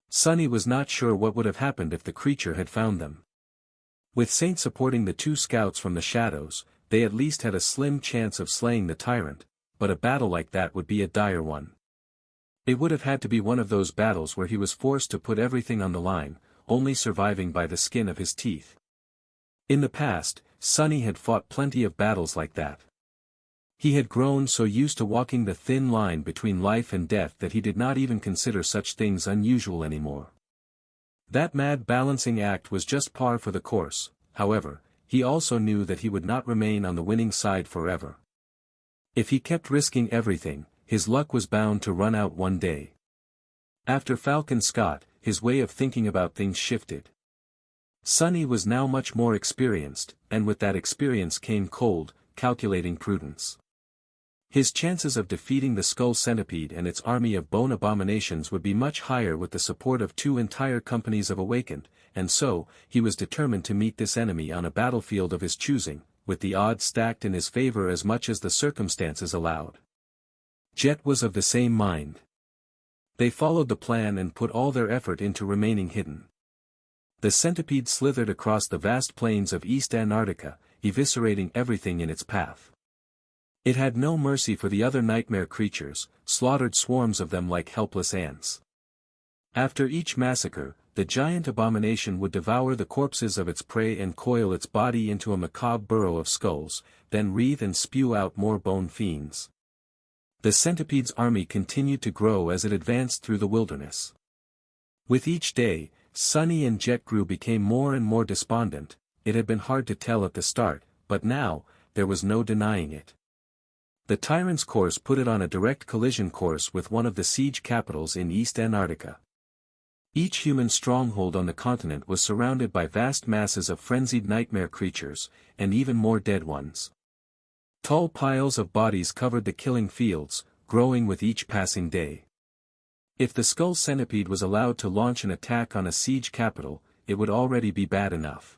Sunny was not sure what would have happened if the creature had found them. With Saint supporting the 2 scouts from the shadows, they at least had a slim chance of slaying the tyrant, but a battle like that would be a dire one. It would have had to be one of those battles where he was forced to put everything on the line, only surviving by the skin of his teeth. In the past, Sunny had fought plenty of battles like that. He had grown so used to walking the thin line between life and death that he did not even consider such things unusual anymore. That mad balancing act was just par for the course. However, he also knew that he would not remain on the winning side forever. If he kept risking everything, his luck was bound to run out one day. After Falcon Scott, his way of thinking about things shifted. Sunny was now much more experienced, and with that experience came cold, calculating prudence. His chances of defeating the skull centipede and its army of bone abominations would be much higher with the support of 2 entire companies of Awakened, and so, he was determined to meet this enemy on a battlefield of his choosing, with the odds stacked in his favor as much as the circumstances allowed. Jet was of the same mind. They followed the plan and put all their effort into remaining hidden. The centipede slithered across the vast plains of East Antarctica, eviscerating everything in its path. It had no mercy for the other nightmare creatures, slaughtered swarms of them like helpless ants. After each massacre, the giant abomination would devour the corpses of its prey and coil its body into a macabre burrow of skulls, then writhe and spew out more bone fiends. The centipede's army continued to grow as it advanced through the wilderness. With each day, Sunny and Jet became more and more despondent. It had been hard to tell at the start, but now, there was no denying it. The tyrant's course put it on a direct collision course with one of the siege capitals in East Antarctica. Each human stronghold on the continent was surrounded by vast masses of frenzied nightmare creatures, and even more dead ones. Tall piles of bodies covered the killing fields, growing with each passing day. If the skull centipede was allowed to launch an attack on a siege capital, it would already be bad enough.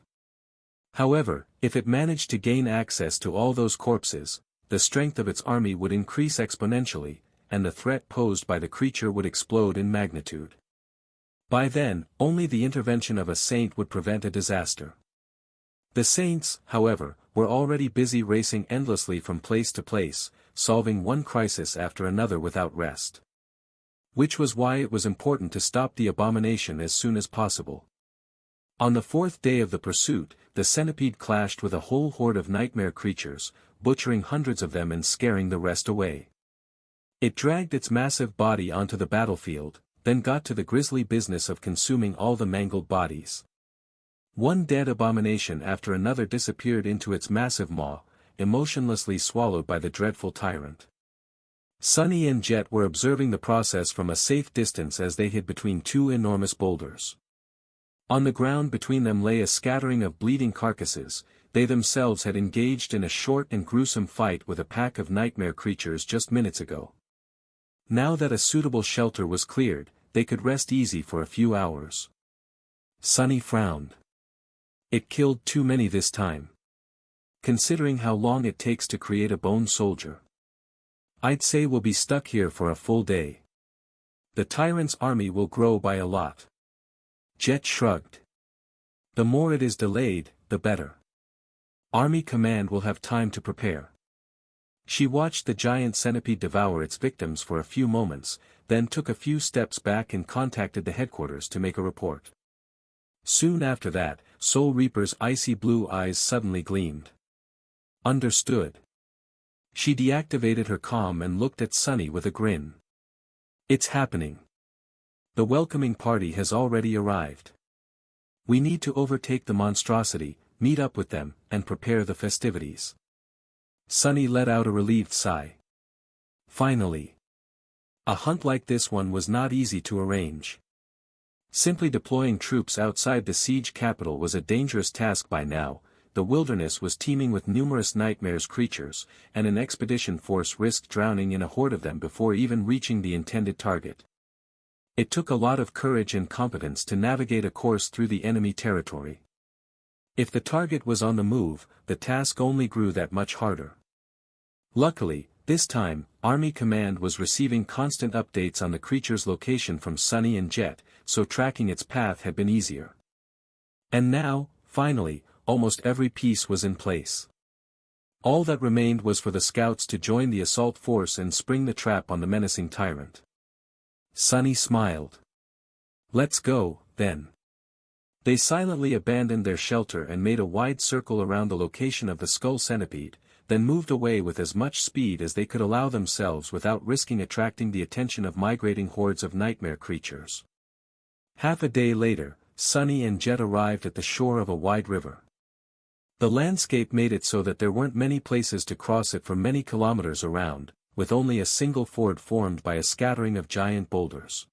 However, if it managed to gain access to all those corpses, the strength of its army would increase exponentially, and the threat posed by the creature would explode in magnitude. By then, only the intervention of a saint would prevent a disaster. The saints, however, were already busy racing endlessly from place to place, solving one crisis after another without rest. Which was why it was important to stop the abomination as soon as possible. On the 4th day of the pursuit, the centipede clashed with a whole horde of nightmare creatures, butchering hundreds of them and scaring the rest away. It dragged its massive body onto the battlefield, then got to the grisly business of consuming all the mangled bodies. One dead abomination after another disappeared into its massive maw, emotionlessly swallowed by the dreadful tyrant. Sunny and Jet were observing the process from a safe distance as they hid between 2 enormous boulders. On the ground between them lay a scattering of bleeding carcasses, they themselves had engaged in a short and gruesome fight with a pack of nightmare creatures just minutes ago. Now that a suitable shelter was cleared, they could rest easy for a few hours. Sunny frowned. It killed too many this time. Considering how long it takes to create a bone soldier. I'd say we'll be stuck here for a full day. The tyrant's army will grow by a lot. Jet shrugged. The more it is delayed, the better. Army command will have time to prepare. She watched the giant centipede devour its victims for a few moments, then took a few steps back and contacted the headquarters to make a report. Soon after that, Soul Reaper's icy blue eyes suddenly gleamed. Understood. She deactivated her comm and looked at Sunny with a grin. It's happening. The welcoming party has already arrived. We need to overtake the monstrosity, meet up with them, and prepare the festivities. Sunny let out a relieved sigh. Finally. A hunt like this one was not easy to arrange. Simply deploying troops outside the siege capital was a dangerous task by now. The wilderness was teeming with numerous nightmares creatures, and an expedition force risked drowning in a horde of them before even reaching the intended target. It took a lot of courage and competence to navigate a course through the enemy territory. If the target was on the move, the task only grew that much harder. Luckily, this time, Army Command was receiving constant updates on the creature's location from Sunny and Jet, so tracking its path had been easier. And now, finally, almost every piece was in place. All that remained was for the scouts to join the assault force and spring the trap on the menacing tyrant. Sunny smiled. Let's go, then. They silently abandoned their shelter and made a wide circle around the location of the skull centipede, then moved away with as much speed as they could allow themselves without risking attracting the attention of migrating hordes of nightmare creatures. Half a day later, Sunny and Jet arrived at the shore of a wide river. The landscape made it so that there weren't many places to cross it for many kilometers around, with only a single ford formed by a scattering of giant boulders.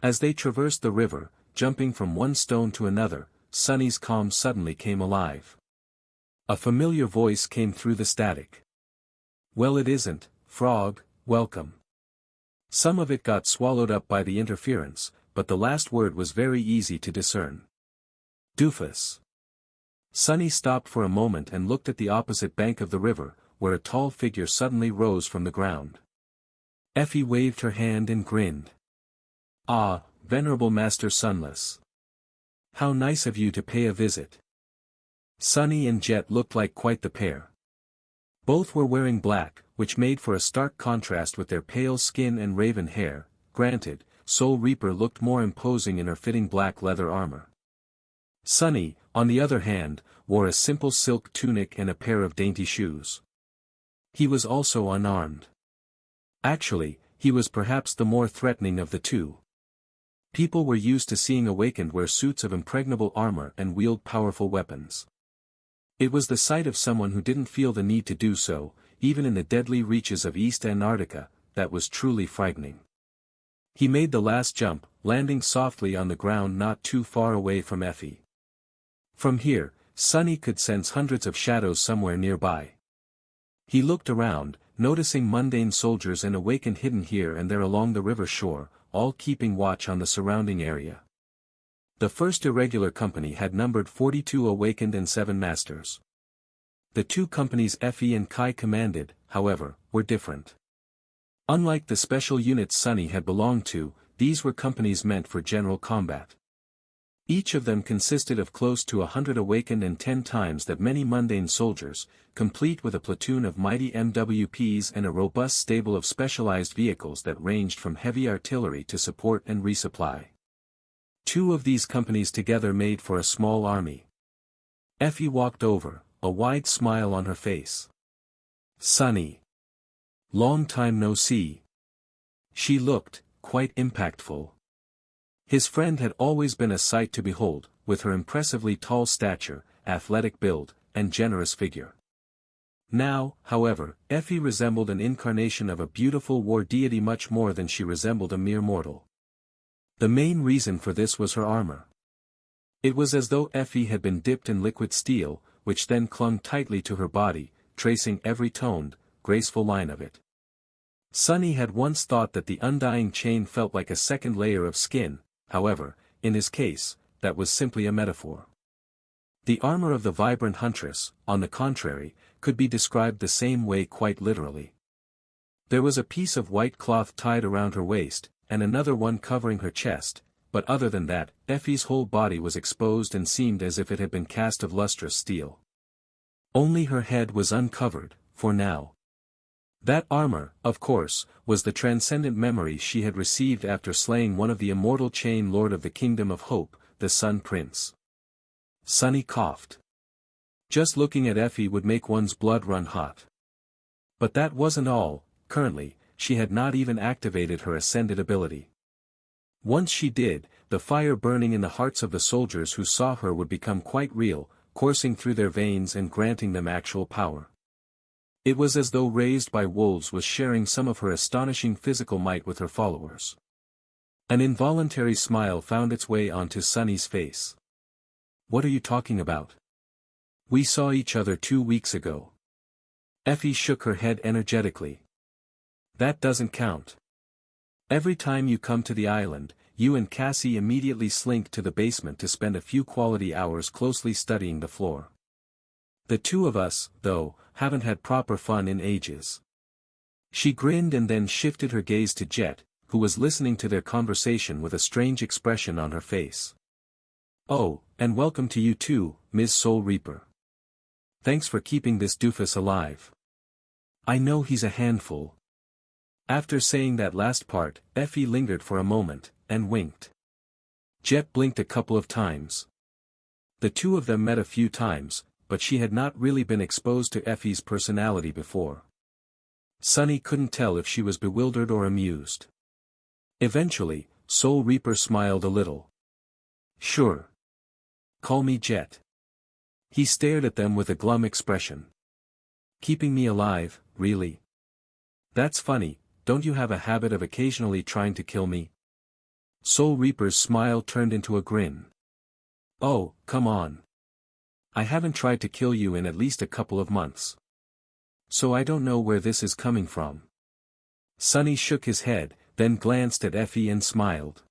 As they traversed the river, jumping from one stone to another, Sunny's calm suddenly came alive. A familiar voice came through the static. Well, it isn't, Frog, welcome. Some of it got swallowed up by the interference, but the last word was very easy to discern. Doofus. Sunny stopped for a moment and looked at the opposite bank of the river, where a tall figure suddenly rose from the ground. Effie waved her hand and grinned. Ah, venerable Master Sunless. How nice of you to pay a visit. Sunny and Jet looked like quite the pair. Both were wearing black, which made for a stark contrast with their pale skin and raven hair. Granted, Soul Reaper looked more imposing in her fitting black leather armor. Sunny, on the other hand, wore a simple silk tunic and a pair of dainty shoes. He was also unarmed. Actually, he was perhaps the more threatening of the two. People were used to seeing Awakened wear suits of impregnable armor and wield powerful weapons. It was the sight of someone who didn't feel the need to do so, even in the deadly reaches of East Antarctica, that was truly frightening. He made the last jump, landing softly on the ground not too far away from Effie. From here, Sunny could sense hundreds of shadows somewhere nearby. He looked around, noticing mundane soldiers and Awakened hidden here and there along the river shore, all keeping watch on the surrounding area. The first irregular company had numbered 42 Awakened and 7 Masters. The two companies Effie and Kai commanded, however, were different. Unlike the special units Sunny had belonged to, these were companies meant for general combat. Each of them consisted of close to 100 Awakened and 10 times that many mundane soldiers, complete with a platoon of mighty MWPs and a robust stable of specialized vehicles that ranged from heavy artillery to support and resupply. 2 of these companies together made for a small army. Effie walked over, a wide smile on her face. Sunny. Long time no see. She looked, quite impactful. His friend had always been a sight to behold, with her impressively tall stature, athletic build, and generous figure. Now, however, Effie resembled an incarnation of a beautiful war deity much more than she resembled a mere mortal. The main reason for this was her armor. It was as though Effie had been dipped in liquid steel, which then clung tightly to her body, tracing every toned, graceful line of it. Sunny had once thought that the undying chain felt like a second layer of skin, however, in his case, that was simply a metaphor. The armor of the vibrant huntress, on the contrary, could be described the same way quite literally. There was a piece of white cloth tied around her waist, and another one covering her chest, but other than that, Effie's whole body was exposed and seemed as if it had been cast of lustrous steel. Only her head was uncovered, for now. That armor, of course, was the transcendent memory she had received after slaying one of the immortal chain lord of the Kingdom of Hope, the Sun Prince. Sunny coughed. Just looking at Effie would make one's blood run hot. But that wasn't all. Currently, she had not even activated her ascended ability. Once she did, the fire burning in the hearts of the soldiers who saw her would become quite real, coursing through their veins and granting them actual power. It was as though Raised by Wolves was sharing some of her astonishing physical might with her followers. An involuntary smile found its way onto Sunny's face. "What are you talking about? We saw each other 2 weeks ago." Effie shook her head energetically. "That doesn't count. Every time you come to the island, you and Cassie immediately slink to the basement to spend a few quality hours closely studying the floor. The two of us, though, haven't had proper fun in ages." She grinned and then shifted her gaze to Jet, who was listening to their conversation with a strange expression on her face. "Oh, and welcome to you too, Ms. Soul Reaper. Thanks for keeping this doofus alive. I know he's a handful." After saying that last part, Effie lingered for a moment, and winked. Jet blinked a couple of times. The two of them met a few times, but she had not really been exposed to Effie's personality before. Sunny couldn't tell if she was bewildered or amused. Eventually, Soul Reaper smiled a little. "Sure. Call me Jet." He stared at them with a glum expression. "Keeping me alive, really? That's funny. Don't you have a habit of occasionally trying to kill me?" Soul Reaper's smile turned into a grin. "Oh, come on. I haven't tried to kill you in at least a couple of months. So I don't know where this is coming from." Sunny shook his head, then glanced at Effie and smiled.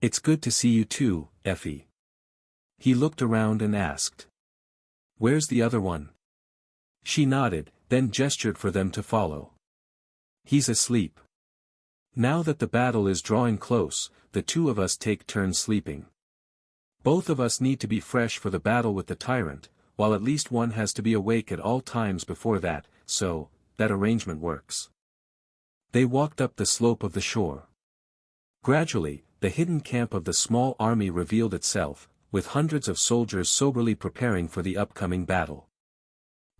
"It's good to see you too, Effie." He looked around and asked, "Where's the other one?" She nodded, then gestured for them to follow. "He's asleep. Now that the battle is drawing close, the two of us take turns sleeping. Both of us need to be fresh for the battle with the tyrant, while at least one has to be awake at all times before that, so, that arrangement works." They walked up the slope of the shore. Gradually, the hidden camp of the small army revealed itself, with hundreds of soldiers soberly preparing for the upcoming battle.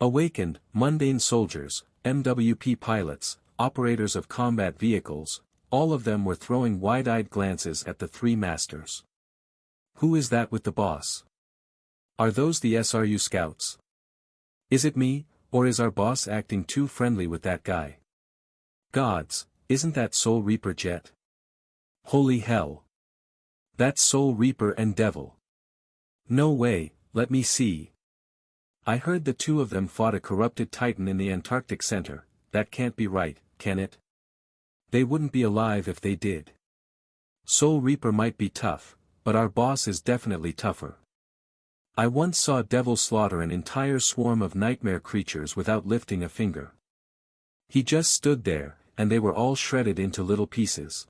Awakened, mundane soldiers, MWP pilots, operators of combat vehicles, all of them were throwing wide-eyed glances at the three masters. "Who is that with the boss? Are those the SRU scouts? Is it me, or is our boss acting too friendly with that guy? Gods, isn't that Soul Reaper Jet? Holy hell! That's Soul Reaper and Devil. No way, let me see. I heard the two of them fought a corrupted Titan in the Antarctic Center. That can't be right, can it? They wouldn't be alive if they did. Soul Reaper might be tough, but our boss is definitely tougher. I once saw Devil slaughter an entire swarm of nightmare creatures without lifting a finger. He just stood there, and they were all shredded into little pieces.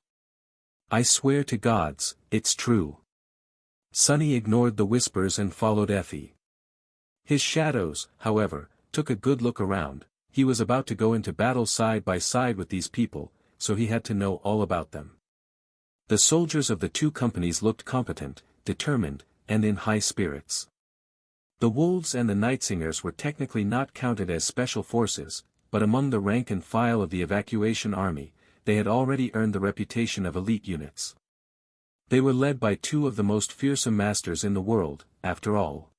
I swear to gods, it's true." Sunny ignored the whispers and followed Effie. His shadows, however, took a good look around. He was about to go into battle side by side with these people, so he had to know all about them. The soldiers of the two companies looked competent, determined, and in high spirits. The Wolves and the Nightsingers were technically not counted as special forces, but among the rank and file of the evacuation army, they had already earned the reputation of elite units. They were led by two of the most fearsome masters in the world, after all.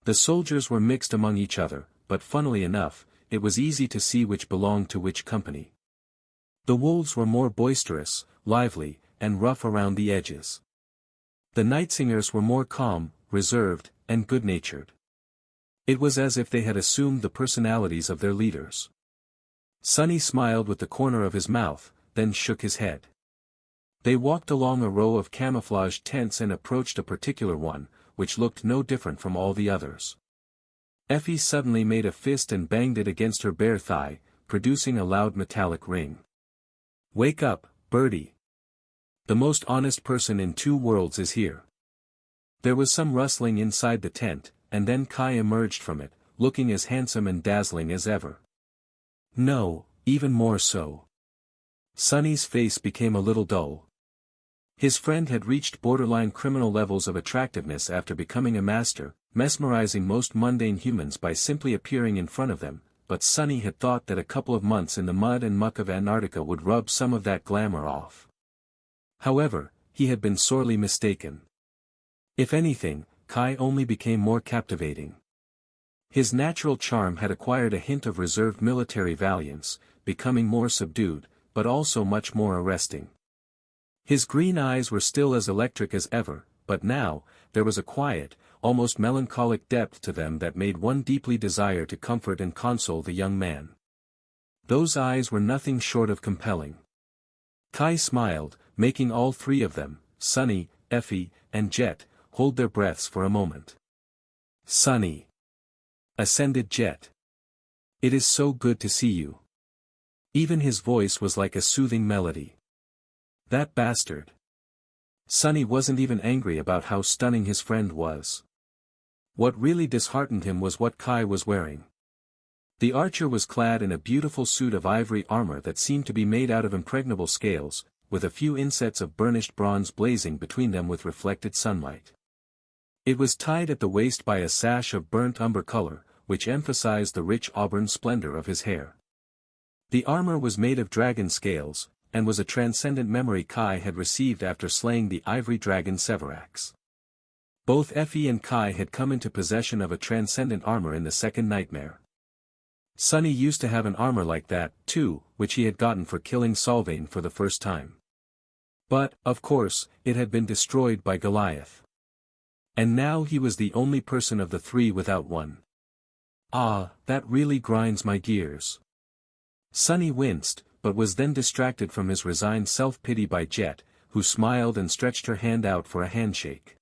The soldiers were mixed among each other, but funnily enough, it was easy to see which belonged to which company. The Wolves were more boisterous, lively, and rough around the edges. The Nightsingers were more calm, reserved, and good-natured. It was as if they had assumed the personalities of their leaders. Sunny smiled with the corner of his mouth, then shook his head. They walked along a row of camouflaged tents and approached a particular one, which looked no different from all the others. Effie suddenly made a fist and banged it against her bare thigh, producing a loud metallic ring. "Wake up, Birdie. The most honest person in 2 worlds is here." There was some rustling inside the tent, and then Kai emerged from it, looking as handsome and dazzling as ever. No, even more so. Sunny's face became a little dull. His friend had reached borderline criminal levels of attractiveness after becoming a master, mesmerizing most mundane humans by simply appearing in front of them, but Sunny had thought that a couple of months in the mud and muck of Antarctica would rub some of that glamour off. However, he had been sorely mistaken. If anything, Kai only became more captivating. His natural charm had acquired a hint of reserved military valiance, becoming more subdued, but also much more arresting. His green eyes were still as electric as ever, but now, there was a quiet, almost melancholic depth to them that made one deeply desire to comfort and console the young man. Those eyes were nothing short of compelling. Kai smiled, making all 3 of them, Sunny, Effie, and Jet, hold their breaths for a moment. "Sunny," ascended Jet. "It is so good to see you." Even his voice was like a soothing melody. "That bastard." Sunny wasn't even angry about how stunning his friend was. What really disheartened him was what Kai was wearing. The archer was clad in a beautiful suit of ivory armor that seemed to be made out of impregnable scales, with a few insets of burnished bronze blazing between them with reflected sunlight. It was tied at the waist by a sash of burnt umber color, which emphasized the rich auburn splendor of his hair. The armor was made of dragon scales, and was a transcendent memory Kai had received after slaying the ivory dragon Severax. Both Effie and Kai had come into possession of a transcendent armor in the second nightmare. Sunny used to have an armor like that, too, which he had gotten for killing Sylvain for the first time. But, of course, it had been destroyed by Goliath. And now he was the only person of the 3 without one. Ah, that really grinds my gears. Sunny winced, but was then distracted from his resigned self-pity by Jet, who smiled and stretched her hand out for a handshake.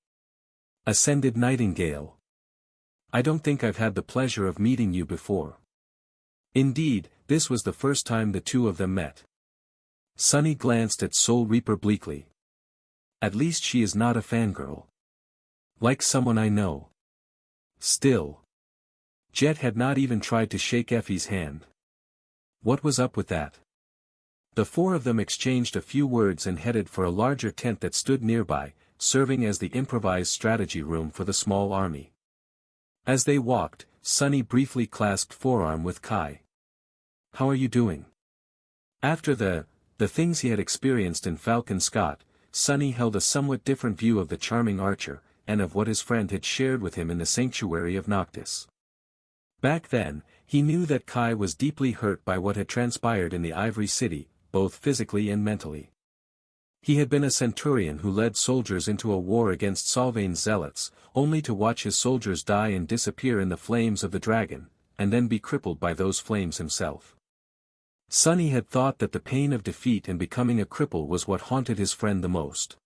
Ascended Nightingale. "I don't think I've had the pleasure of meeting you before." Indeed, this was the first time the 2 of them met. Sunny glanced at Soul Reaper bleakly. "At least she is not a fangirl. Like someone I know." Still. Jet had not even tried to shake Effie's hand. What was up with that? The 4 of them exchanged a few words and headed for a larger tent that stood nearby, serving as the improvised strategy room for the small army. As they walked, Sunny briefly clasped forearm with Kai. "How are you doing?" After the things he had experienced in Falcon Scott, Sunny held a somewhat different view of the charming archer, and of what his friend had shared with him in the sanctuary of Noctis. Back then, he knew that Kai was deeply hurt by what had transpired in the Ivory City, both physically and mentally. He had been a centurion who led soldiers into a war against Sylvain's zealots, only to watch his soldiers die and disappear in the flames of the dragon, and then be crippled by those flames himself. Sunny had thought that the pain of defeat and becoming a cripple was what haunted his friend the most.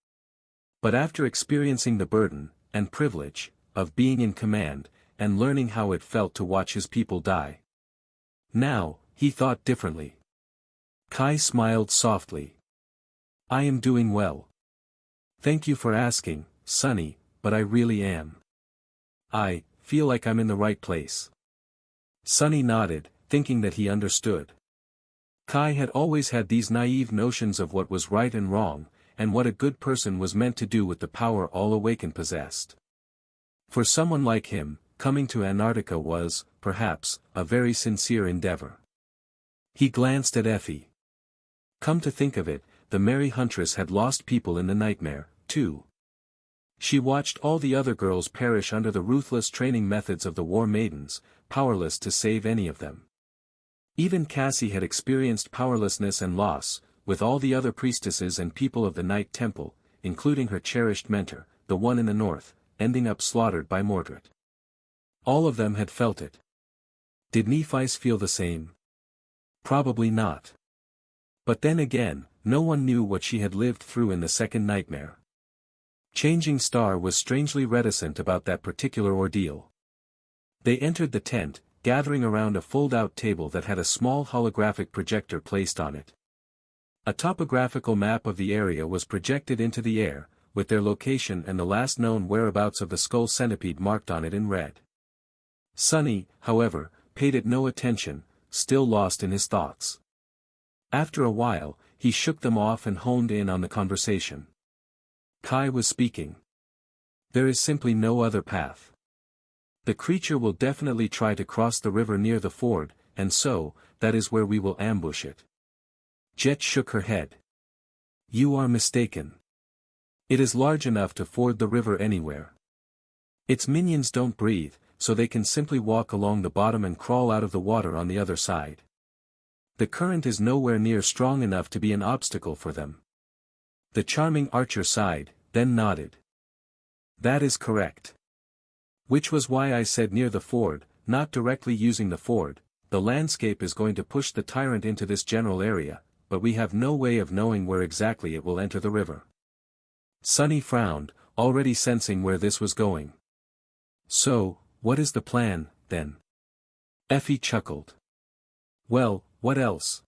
But after experiencing the burden, and privilege, of being in command, and learning how it felt to watch his people die, now, he thought differently. Kai smiled softly. "I am doing well. Thank you for asking, Sunny, but I really am. I feel like I'm in the right place." Sunny nodded, thinking that he understood. Kai had always had these naive notions of what was right and wrong, and what a good person was meant to do with the power all awakened possessed. For someone like him, coming to Antarctica was, perhaps, a very sincere endeavor. He glanced at Effie. Come to think of it, the merry huntress had lost people in the nightmare, too. She watched all the other girls perish under the ruthless training methods of the war maidens, powerless to save any of them. Even Cassie had experienced powerlessness and loss, with all the other priestesses and people of the Night Temple, including her cherished mentor, the one in the north, ending up slaughtered by Mordred. All of them had felt it. Did Nephi's feel the same? Probably not. But then again, no one knew what she had lived through in the second nightmare. Changing Star was strangely reticent about that particular ordeal. They entered the tent, gathering around a fold-out table that had a small holographic projector placed on it. A topographical map of the area was projected into the air, with their location and the last known whereabouts of the skull centipede marked on it in red. Sonny, however, paid it no attention, still lost in his thoughts. After a while, he shook them off and honed in on the conversation. Kai was speaking. There is simply no other path. The creature will definitely try to cross the river near the ford, and so, that is where we will ambush it. Jet shook her head. You are mistaken. It is large enough to ford the river anywhere. Its minions don't breathe, so they can simply walk along the bottom and crawl out of the water on the other side. The current is nowhere near strong enough to be an obstacle for them. The charming archer sighed, then nodded. That is correct. Which was why I said near the ford, not directly using the ford. The landscape is going to push the tyrant into this general area, but we have no way of knowing where exactly it will enter the river. Sonny frowned, already sensing where this was going. So, what is the plan, then? Effie chuckled. Well, what else?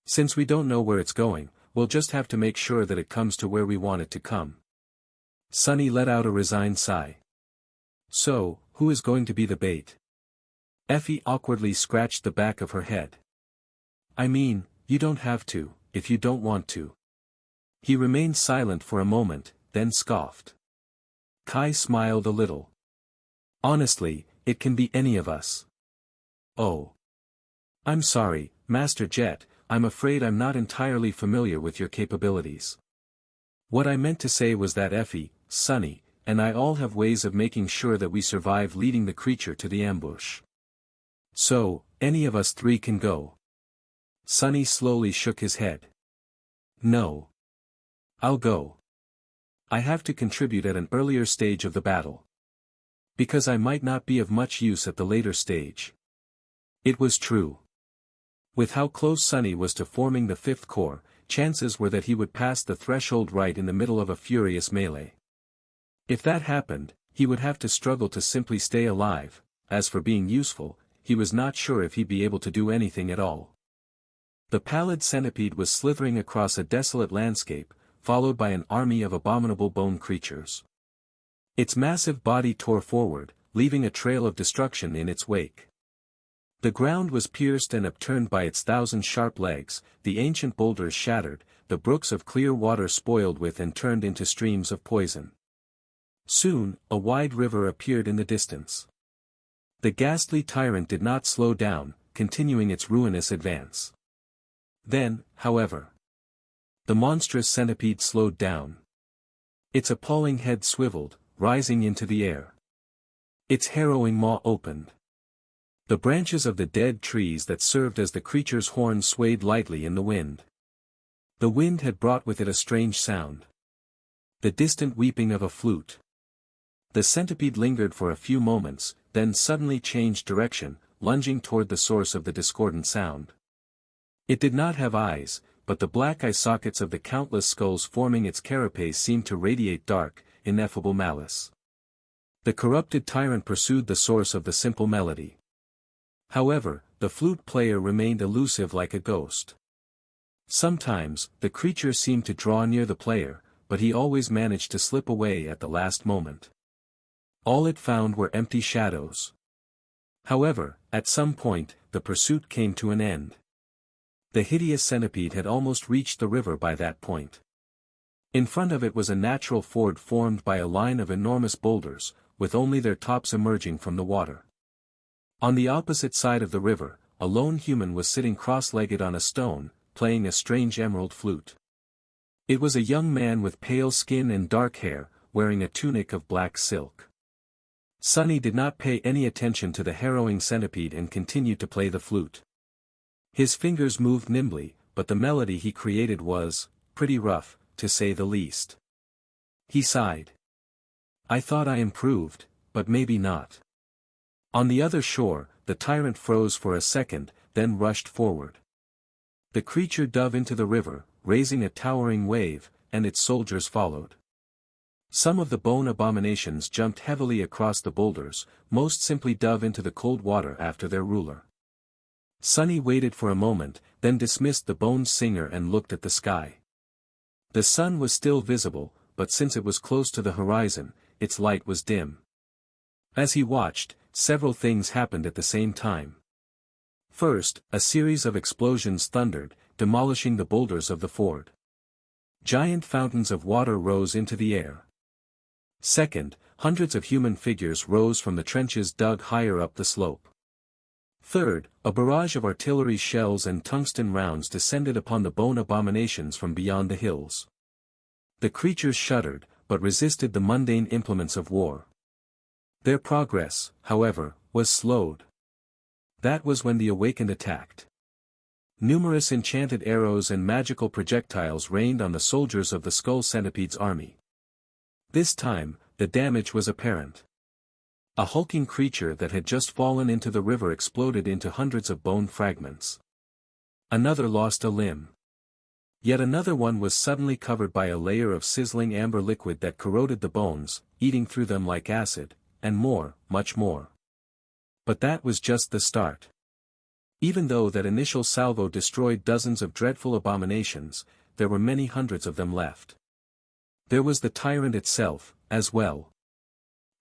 Since we don't know where it's going, we'll just have to make sure that it comes to where we want it to come. Sonny let out a resigned sigh. So, who is going to be the bait? Effie awkwardly scratched the back of her head. I mean, you don't have to, if you don't want to. He remained silent for a moment, then scoffed. Kai smiled a little. Honestly, it can be any of us. Oh. I'm sorry, Master Jet, I'm afraid I'm not entirely familiar with your capabilities. What I meant to say was that Effie, Sonny, and I all have ways of making sure that we survive leading the creature to the ambush. So, any of us three can go. Sonny slowly shook his head. No. I'll go. I have to contribute at an earlier stage of the battle. Because I might not be of much use at the later stage. It was true. With how close Sonny was to forming the fifth core, chances were that he would pass the threshold right in the middle of a furious melee. If that happened, he would have to struggle to simply stay alive. As for being useful, he was not sure if he'd be able to do anything at all. The pallid centipede was slithering across a desolate landscape, followed by an army of abominable bone creatures. Its massive body tore forward, leaving a trail of destruction in its wake. The ground was pierced and upturned by its 1,000 sharp legs, the ancient boulders shattered, the brooks of clear water spoiled with and turned into streams of poison. Soon, a wide river appeared in the distance. The ghastly tyrant did not slow down, continuing its ruinous advance. Then, however, the monstrous centipede slowed down. Its appalling head swiveled, rising into the air. Its harrowing maw opened. The branches of the dead trees that served as the creature's horns swayed lightly in the wind. The wind had brought with it a strange sound. The distant weeping of a flute. The centipede lingered for a few moments, then suddenly changed direction, lunging toward the source of the discordant sound. It did not have eyes, but the black eye sockets of the countless skulls forming its carapace seemed to radiate dark, ineffable malice. The corrupted tyrant pursued the source of the simple melody. However, the flute player remained elusive like a ghost. Sometimes, the creature seemed to draw near the player, but he always managed to slip away at the last moment. All it found were empty shadows. However, at some point, the pursuit came to an end. The hideous centipede had almost reached the river by that point. In front of it was a natural ford formed by a line of enormous boulders, with only their tops emerging from the water. On the opposite side of the river, a lone human was sitting cross-legged on a stone, playing a strange emerald flute. It was a young man with pale skin and dark hair, wearing a tunic of black silk. Sonny did not pay any attention to the harrowing centipede and continued to play the flute. His fingers moved nimbly, but the melody he created was pretty rough, to say the least. He sighed. I thought I improved, but maybe not. On the other shore, the tyrant froze for a second, then rushed forward. The creature dove into the river, raising a towering wave, and its soldiers followed. Some of the bone abominations jumped heavily across the boulders, most simply dove into the cold water after their ruler. Sunny waited for a moment, then dismissed the bone singer and looked at the sky. The sun was still visible, but since it was close to the horizon, its light was dim. As he watched, several things happened at the same time. First, a series of explosions thundered, demolishing the boulders of the ford. Giant fountains of water rose into the air. Second, hundreds of human figures rose from the trenches dug higher up the slope. Third, a barrage of artillery shells and tungsten rounds descended upon the bone abominations from beyond the hills. The creatures shuddered, but resisted the mundane implements of war. Their progress, however, was slowed. That was when the awakened attacked. Numerous enchanted arrows and magical projectiles rained on the soldiers of the Skull Centipede's army. This time, the damage was apparent. A hulking creature that had just fallen into the river exploded into hundreds of bone fragments. Another lost a limb. Yet another one was suddenly covered by a layer of sizzling amber liquid that corroded the bones, eating through them like acid, and more, much more. But that was just the start. Even though that initial salvo destroyed dozens of dreadful abominations, there were many hundreds of them left. There was the tyrant itself, as well.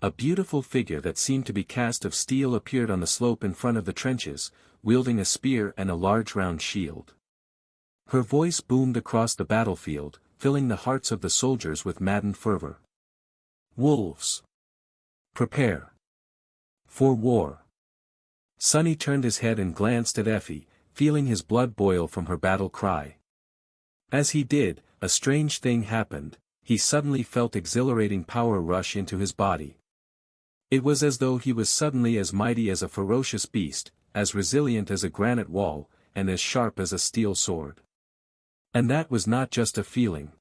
A beautiful figure that seemed to be cast of steel appeared on the slope in front of the trenches, wielding a spear and a large round shield. Her voice boomed across the battlefield, filling the hearts of the soldiers with maddened fervor. Wolves! Prepare! For war! Sunny turned his head and glanced at Effie, feeling his blood boil from her battle cry. As he did, a strange thing happened. He suddenly felt exhilarating power rush into his body. It was as though he was suddenly as mighty as a ferocious beast, as resilient as a granite wall, and as sharp as a steel sword. And that was not just a feeling.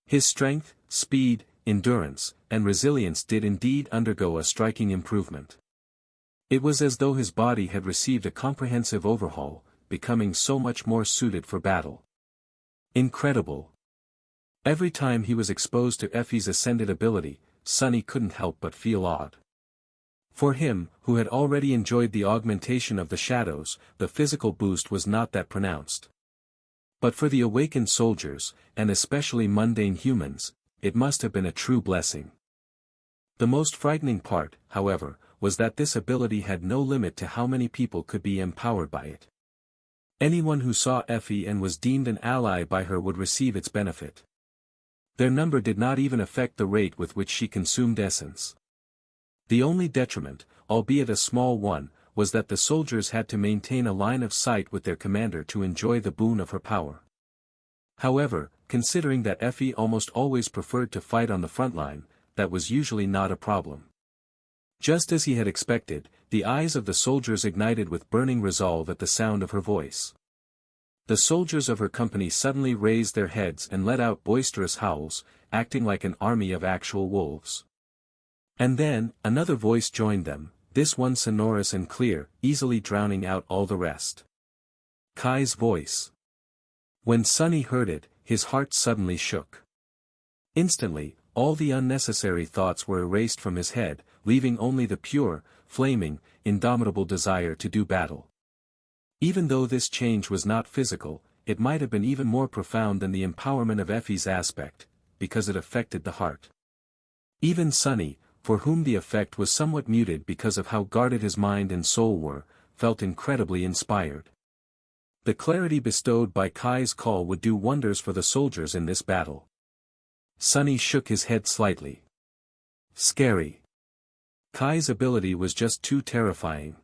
His strength, speed, endurance, and resilience did indeed undergo a striking improvement. It was as though his body had received a comprehensive overhaul, becoming so much more suited for battle. Incredible. Every time he was exposed to Effie's ascended ability, Sunny couldn't help but feel awed. For him, who had already enjoyed the augmentation of the shadows, the physical boost was not that pronounced. But for the awakened soldiers, and especially mundane humans, it must have been a true blessing. The most frightening part, however, was that this ability had no limit to how many people could be empowered by it. Anyone who saw Effie and was deemed an ally by her would receive its benefit. Their number did not even affect the rate with which she consumed essence. The only detriment, albeit a small one, was that the soldiers had to maintain a line of sight with their commander to enjoy the boon of her power. However, considering that Effie almost always preferred to fight on the front line, that was usually not a problem. Just as he had expected, the eyes of the soldiers ignited with burning resolve at the sound of her voice. The soldiers of her company suddenly raised their heads and let out boisterous howls, acting like an army of actual wolves. And then, another voice joined them, this one sonorous and clear, easily drowning out all the rest. Kai's voice. When Sunny heard it, his heart suddenly shook. Instantly, all the unnecessary thoughts were erased from his head, leaving only the pure, flaming, indomitable desire to do battle. Even though this change was not physical, it might have been even more profound than the empowerment of Effie's aspect, because it affected the heart. Even Sunny, for whom the effect was somewhat muted because of how guarded his mind and soul were, felt incredibly inspired. The clarity bestowed by Kai's call would do wonders for the soldiers in this battle. Sunny shook his head slightly. Scary. Kai's ability was just too terrifying.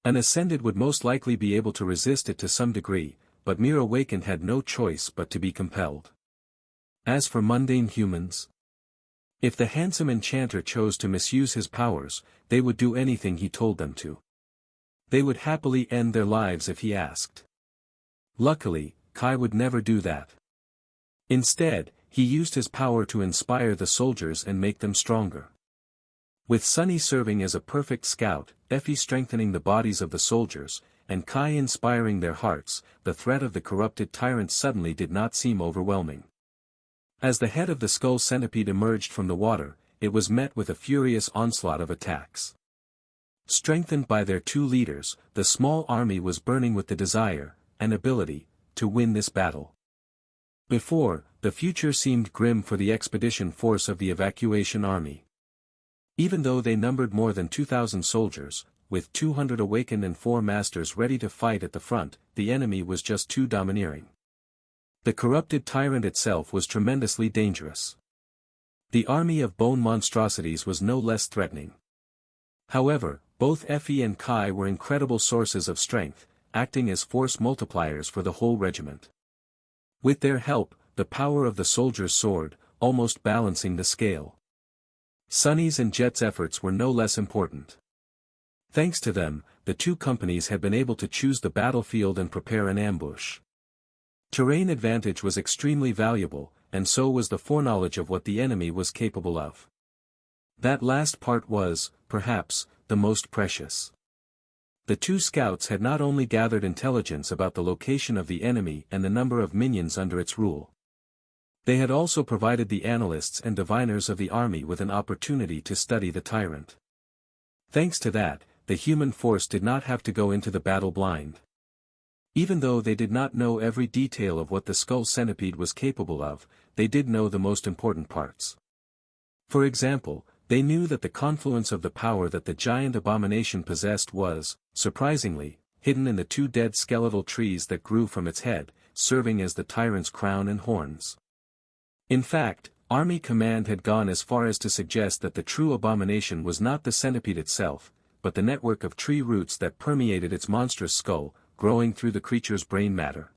An Ascended would most likely be able to resist it to some degree, but mere Awakened had no choice but to be compelled. As for mundane humans, if the handsome enchanter chose to misuse his powers, they would do anything he told them to. They would happily end their lives if he asked. Luckily, Kai would never do that. Instead, he used his power to inspire the soldiers and make them stronger. With Sunny serving as a perfect scout, Effie strengthening the bodies of the soldiers, and Kai inspiring their hearts, the threat of the corrupted tyrant suddenly did not seem overwhelming. As the head of the skull centipede emerged from the water, it was met with a furious onslaught of attacks. Strengthened by their two leaders, the small army was burning with the desire, and ability, to win this battle. Before, the future seemed grim for the expedition force of the evacuation army. Even though they numbered more than 2,000 soldiers, with 200 awakened and 4 masters ready to fight at the front, the enemy was just too domineering. The corrupted tyrant itself was tremendously dangerous. The army of bone monstrosities was no less threatening. However, both Effie and Kai were incredible sources of strength, acting as force multipliers for the whole regiment. With their help, the power of the soldiers soared, almost balancing the scale. Sunny's and Jet's efforts were no less important. Thanks to them, the two companies had been able to choose the battlefield and prepare an ambush. Terrain advantage was extremely valuable, and so was the foreknowledge of what the enemy was capable of. That last part was, perhaps, the most precious. The two scouts had not only gathered intelligence about the location of the enemy and the number of minions under its rule. They had also provided the analysts and diviners of the army with an opportunity to study the tyrant. Thanks to that, the human force did not have to go into the battle blind. Even though they did not know every detail of what the skull centipede was capable of, they did know the most important parts. For example, they knew that the confluence of the power that the giant abomination possessed was, surprisingly, hidden in the 2 dead skeletal trees that grew from its head, serving as the tyrant's crown and horns. In fact, Army Command had gone as far as to suggest that the true abomination was not the centipede itself, but the network of tree roots that permeated its monstrous skull, growing through the creature's brain matter.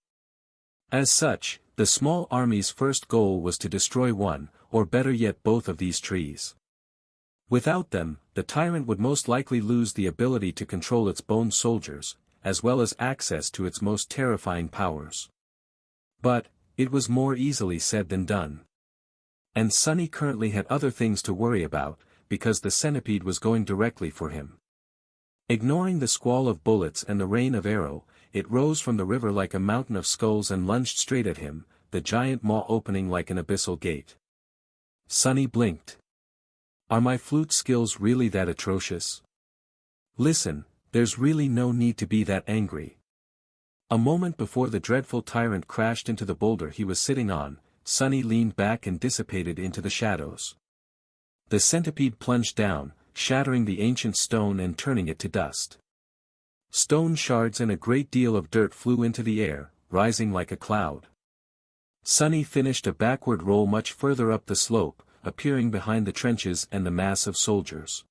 As such, the small army's first goal was to destroy one, or better yet both of these trees. Without them, the tyrant would most likely lose the ability to control its bone soldiers, as well as access to its most terrifying powers. But, it was more easily said than done. And Sunny currently had other things to worry about, because the centipede was going directly for him. Ignoring the squall of bullets and the rain of arrow, it rose from the river like a mountain of skulls and lunged straight at him, the giant maw opening like an abyssal gate. Sunny blinked. Are my flute skills really that atrocious? Listen, there's really no need to be that angry. A moment before the dreadful tyrant crashed into the boulder he was sitting on, Sunny leaned back and dissipated into the shadows. The centipede plunged down, shattering the ancient stone and turning it to dust. Stone shards and a great deal of dirt flew into the air, rising like a cloud. Sunny finished a backward roll much further up the slope, appearing behind the trenches and the mass of soldiers.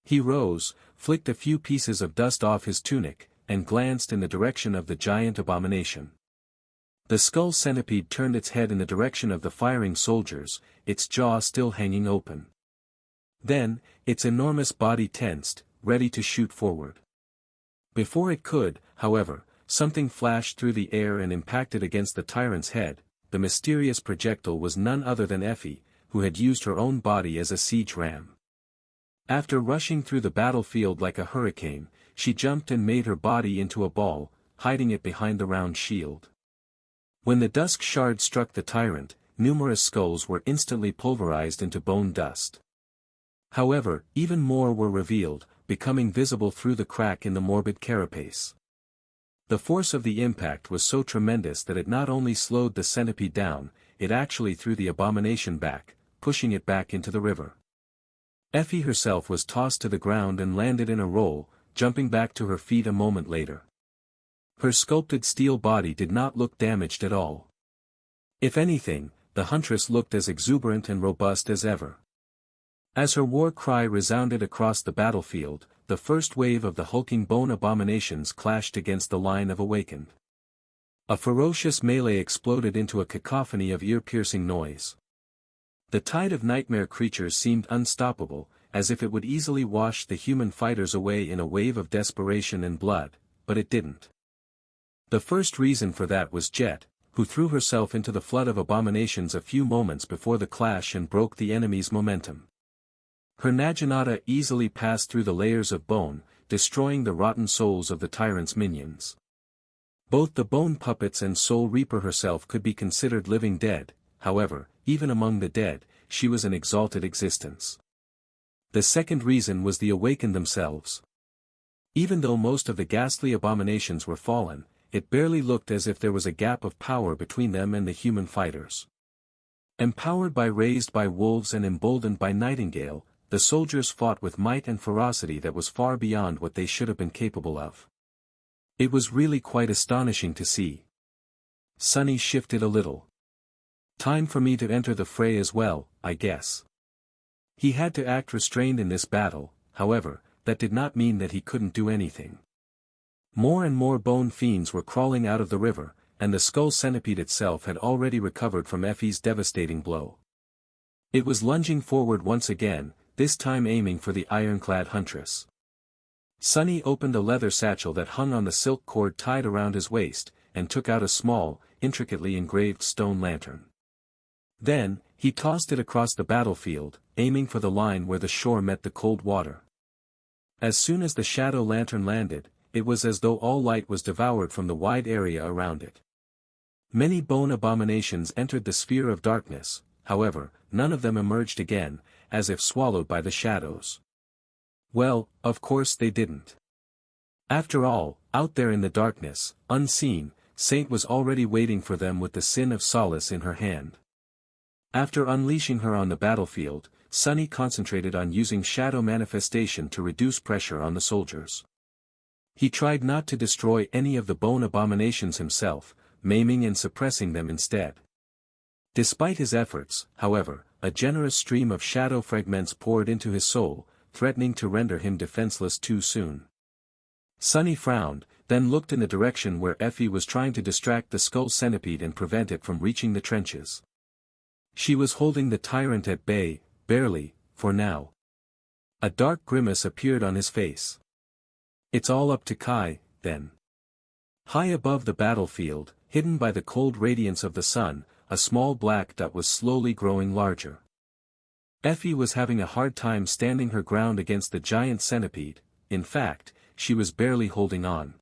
He rose, flicked a few pieces of dust off his tunic, and glanced in the direction of the giant abomination. The skull centipede turned its head in the direction of the firing soldiers, its jaw still hanging open. Then, its enormous body tensed, ready to shoot forward. Before it could, however, something flashed through the air and impacted against the tyrant's head. The mysterious projectile was none other than Effie, who had used her own body as a siege ram. After rushing through the battlefield like a hurricane, she jumped and made her body into a ball, hiding it behind the round shield. When the dusk shard struck the tyrant, numerous skulls were instantly pulverized into bone dust. However, even more were revealed, becoming visible through the crack in the morbid carapace. The force of the impact was so tremendous that it not only slowed the centipede down, it actually threw the abomination back, pushing it back into the river. Effie herself was tossed to the ground and landed in a roll, jumping back to her feet a moment later. Her sculpted steel body did not look damaged at all. If anything, the huntress looked as exuberant and robust as ever. As her war cry resounded across the battlefield, the first wave of the hulking bone abominations clashed against the line of awakened. A ferocious melee exploded into a cacophony of ear-piercing noise. The tide of nightmare creatures seemed unstoppable, as if it would easily wash the human fighters away in a wave of desperation and blood, but it didn't. The first reason for that was Jet, who threw herself into the flood of abominations a few moments before the clash and broke the enemy's momentum. Her naginata easily passed through the layers of bone, destroying the rotten souls of the tyrant's minions. Both the bone puppets and Soul Reaper herself could be considered living dead, however, even among the dead, she was an exalted existence. The second reason was the awakened themselves. Even though most of the ghastly abominations were fallen, it barely looked as if there was a gap of power between them and the human fighters. Empowered by raised by wolves and emboldened by Nightingale, the soldiers fought with might and ferocity that was far beyond what they should have been capable of. It was really quite astonishing to see. Sunny shifted a little. Time for me to enter the fray as well, I guess. He had to act restrained in this battle, however, that did not mean that he couldn't do anything. More and more bone fiends were crawling out of the river, and the skull centipede itself had already recovered from Effie's devastating blow. It was lunging forward once again, this time aiming for the ironclad huntress. Sunny opened a leather satchel that hung on the silk cord tied around his waist, and took out a small, intricately engraved stone lantern. Then, he tossed it across the battlefield, aiming for the line where the shore met the cold water. As soon as the shadow lantern landed, it was as though all light was devoured from the wide area around it. Many bone abominations entered the sphere of darkness, however, none of them emerged again, as if swallowed by the shadows. Well, of course they didn't. After all, out there in the darkness, unseen, Saint was already waiting for them with the sin of solace in her hand. After unleashing her on the battlefield, Sunny concentrated on using shadow manifestation to reduce pressure on the soldiers. He tried not to destroy any of the bone abominations himself, maiming and suppressing them instead. Despite his efforts, however, a generous stream of shadow fragments poured into his soul, threatening to render him defenseless too soon. Sunny frowned, then looked in the direction where Effie was trying to distract the skull centipede and prevent it from reaching the trenches. She was holding the tyrant at bay, barely, for now. A dark grimace appeared on his face. It's all up to Kai, then. High above the battlefield, hidden by the cold radiance of the sun, a small black dot was slowly growing larger. Effie was having a hard time standing her ground against the giant centipede. In fact, she was barely holding on.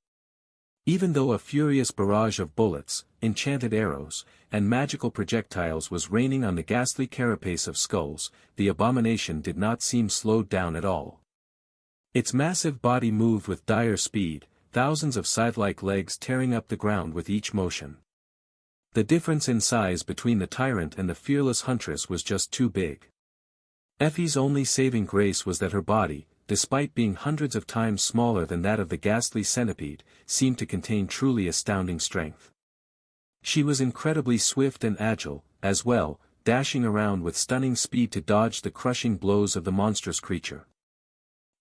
Even though a furious barrage of bullets, enchanted arrows, and magical projectiles was raining on the ghastly carapace of skulls, the abomination did not seem slowed down at all. Its massive body moved with dire speed, thousands of scythe-like legs tearing up the ground with each motion. The difference in size between the tyrant and the fearless huntress was just too big. Effie's only saving grace was that her body, despite being hundreds of times smaller than that of the ghastly centipede, seemed to contain truly astounding strength. She was incredibly swift and agile, as well, dashing around with stunning speed to dodge the crushing blows of the monstrous creature.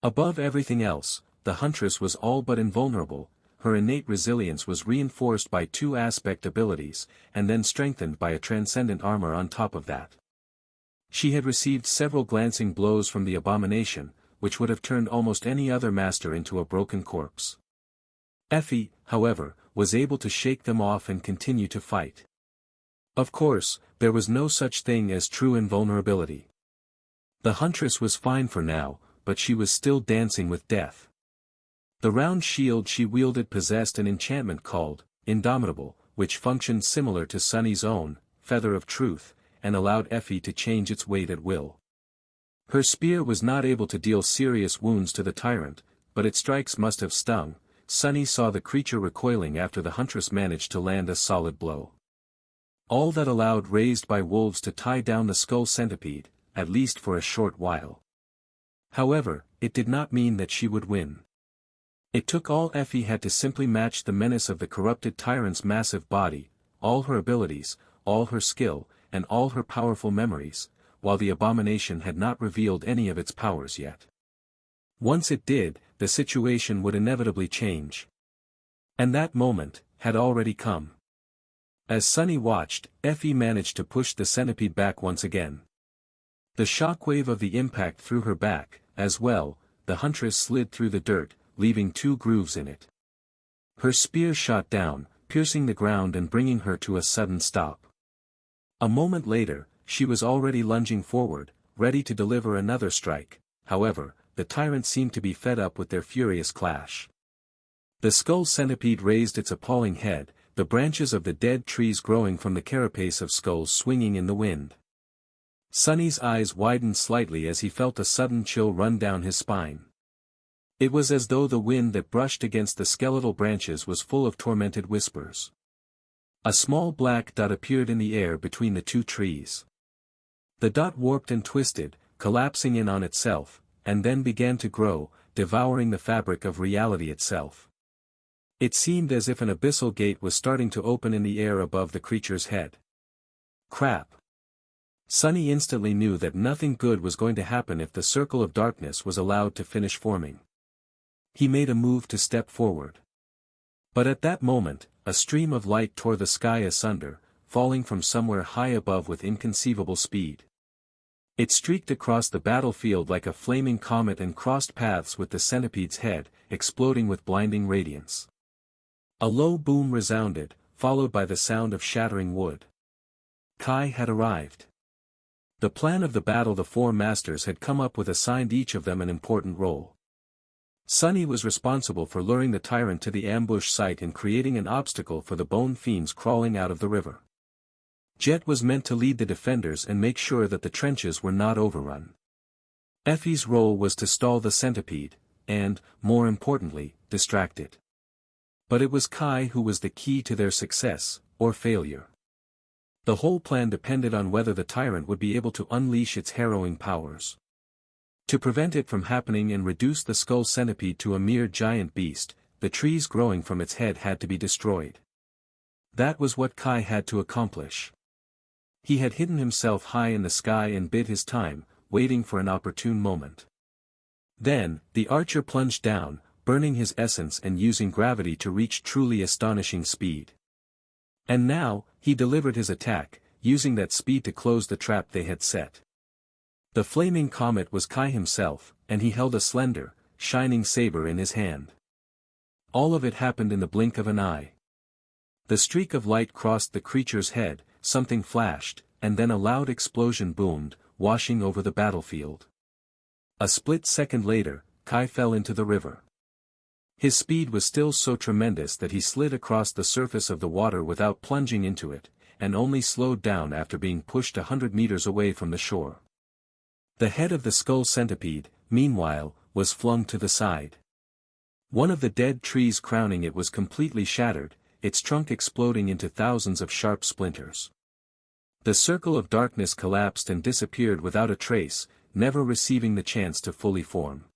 Above everything else, the huntress was all but invulnerable. Her innate resilience was reinforced by two aspect abilities, and then strengthened by a transcendent armor on top of that. She had received several glancing blows from the abomination, which would have turned almost any other master into a broken corpse. Effie, however, was able to shake them off and continue to fight. Of course, there was no such thing as true invulnerability. The huntress was fine for now, but she was still dancing with death. The round shield she wielded possessed an enchantment called Indomitable, which functioned similar to Sunny's own, Feather of Truth, and allowed Effie to change its weight at will. Her spear was not able to deal serious wounds to the tyrant, but its strikes must have stung. Sunny saw the creature recoiling after the huntress managed to land a solid blow. All that allowed raised by wolves to tie down the skull centipede, at least for a short while. However, it did not mean that she would win. It took all Effie had to simply match the menace of the corrupted tyrant's massive body, all her abilities, all her skill, and all her powerful memories, while the abomination had not revealed any of its powers yet. Once it did, the situation would inevitably change. And that moment had already come. As Sunny watched, Effie managed to push the centipede back once again. The shockwave of the impact threw her back, as well. The huntress slid through the dirt, leaving 2 grooves in it. Her spear shot down, piercing the ground and bringing her to a sudden stop. A moment later, she was already lunging forward, ready to deliver another strike, however, the tyrant seemed to be fed up with their furious clash. The skull centipede raised its appalling head, the branches of the dead trees growing from the carapace of skulls swinging in the wind. Sonny's eyes widened slightly as he felt a sudden chill run down his spine. It was as though the wind that brushed against the skeletal branches was full of tormented whispers. A small black dot appeared in the air between the two trees. The dot warped and twisted, collapsing in on itself, and then began to grow, devouring the fabric of reality itself. It seemed as if an abyssal gate was starting to open in the air above the creature's head. Crap! Sonny instantly knew that nothing good was going to happen if the circle of darkness was allowed to finish forming. He made a move to step forward. But at that moment, a stream of light tore the sky asunder, falling from somewhere high above with inconceivable speed. It streaked across the battlefield like a flaming comet and crossed paths with the centipede's head, exploding with blinding radiance. A low boom resounded, followed by the sound of shattering wood. Kai had arrived. The plan of the battle the four masters had come up with assigned each of them an important role. Sonny was responsible for luring the tyrant to the ambush site and creating an obstacle for the bone fiends crawling out of the river. Jet was meant to lead the defenders and make sure that the trenches were not overrun. Effie's role was to stall the centipede, and, more importantly, distract it. But it was Kai who was the key to their success, or failure. The whole plan depended on whether the tyrant would be able to unleash its harrowing powers. To prevent it from happening and reduce the skull centipede to a mere giant beast, the trees growing from its head had to be destroyed. That was what Kai had to accomplish. He had hidden himself high in the sky and bid his time, waiting for an opportune moment. Then, the archer plunged down, burning his essence and using gravity to reach truly astonishing speed. And now, he delivered his attack, using that speed to close the trap they had set. The flaming comet was Kai himself, and he held a slender, shining saber in his hand. All of it happened in the blink of an eye. The streak of light crossed the creature's head, something flashed, and then a loud explosion boomed, washing over the battlefield. A split second later, Kai fell into the river. His speed was still so tremendous that he slid across the surface of the water without plunging into it, and only slowed down after being pushed 100 meters away from the shore. The head of the skull centipede, meanwhile, was flung to the side. One of the dead trees crowning it was completely shattered, its trunk exploding into thousands of sharp splinters. The circle of darkness collapsed and disappeared without a trace, never receiving the chance to fully form.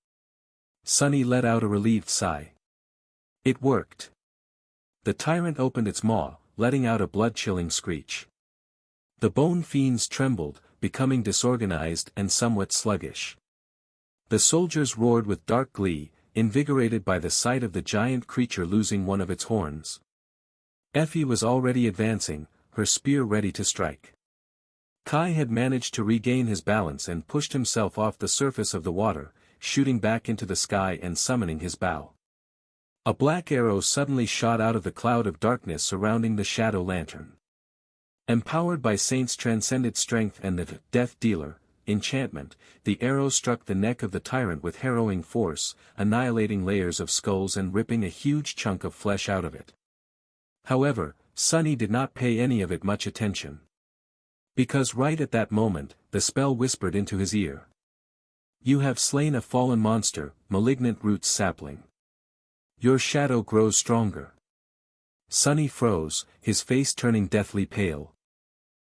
Sonny let out a relieved sigh. It worked. The tyrant opened its maw, letting out a blood-chilling screech. The bone fiends trembled, becoming disorganized and somewhat sluggish. The soldiers roared with dark glee, invigorated by the sight of the giant creature losing one of its horns. Effie was already advancing, her spear ready to strike. Kai had managed to regain his balance and pushed himself off the surface of the water, shooting back into the sky and summoning his bow. A black arrow suddenly shot out of the cloud of darkness surrounding the shadow lantern. Empowered by Saint's transcendent strength and the Death Dealer enchantment, the arrow struck the neck of the tyrant with harrowing force, annihilating layers of skulls and ripping a huge chunk of flesh out of it. However, Sonny did not pay any of it much attention. Because right at that moment, the spell whispered into his ear. "You have slain a fallen monster, malignant roots sapling. Your shadow grows stronger." Sonny froze, his face turning deathly pale.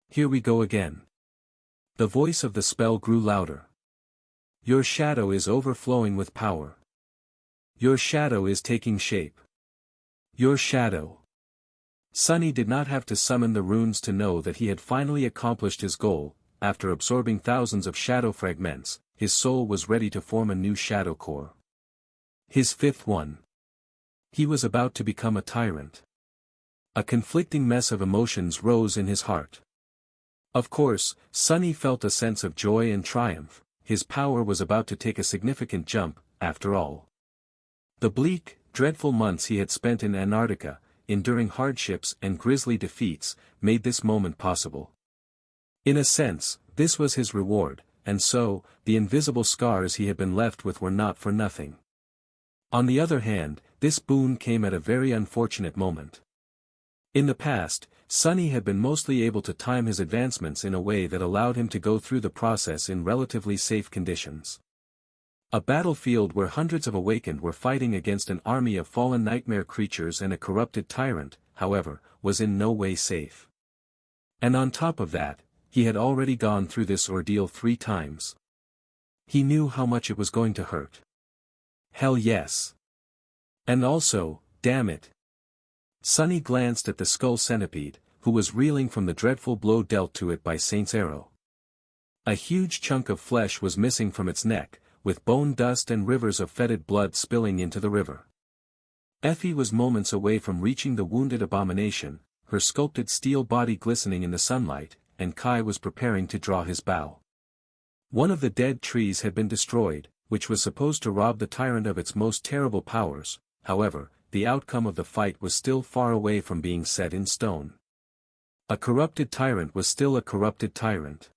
"Here we go again." The voice of the spell grew louder. "Your shadow is overflowing with power. Your shadow is taking shape. Your shadow." Sonny did not have to summon the runes to know that he had finally accomplished his goal. After absorbing thousands of shadow fragments, his soul was ready to form a new shadow core. His fifth one. He was about to become a tyrant. A conflicting mess of emotions rose in his heart. Of course, Sonny felt a sense of joy and triumph. His power was about to take a significant jump, after all. The bleak, dreadful months he had spent in Antarctica, enduring hardships and grisly defeats, made this moment possible. In a sense, this was his reward, and so, the invisible scars he had been left with were not for nothing. On the other hand, this boon came at a very unfortunate moment. In the past, Sunny had been mostly able to time his advancements in a way that allowed him to go through the process in relatively safe conditions. A battlefield where hundreds of awakened were fighting against an army of fallen nightmare creatures and a corrupted tyrant, however, was in no way safe. And on top of that, he had already gone through this ordeal 3 times. He knew how much it was going to hurt. Hell yes. And also, damn it. Sunny glanced at the skull centipede, who was reeling from the dreadful blow dealt to it by Saint's arrow. A huge chunk of flesh was missing from its neck, with bone dust and rivers of fetid blood spilling into the river. Effie was moments away from reaching the wounded abomination, her sculpted steel body glistening in the sunlight, and Kai was preparing to draw his bow. One of the dead trees had been destroyed, which was supposed to rob the tyrant of its most terrible powers. However, the outcome of the fight was still far away from being set in stone. A corrupted tyrant was still a corrupted tyrant.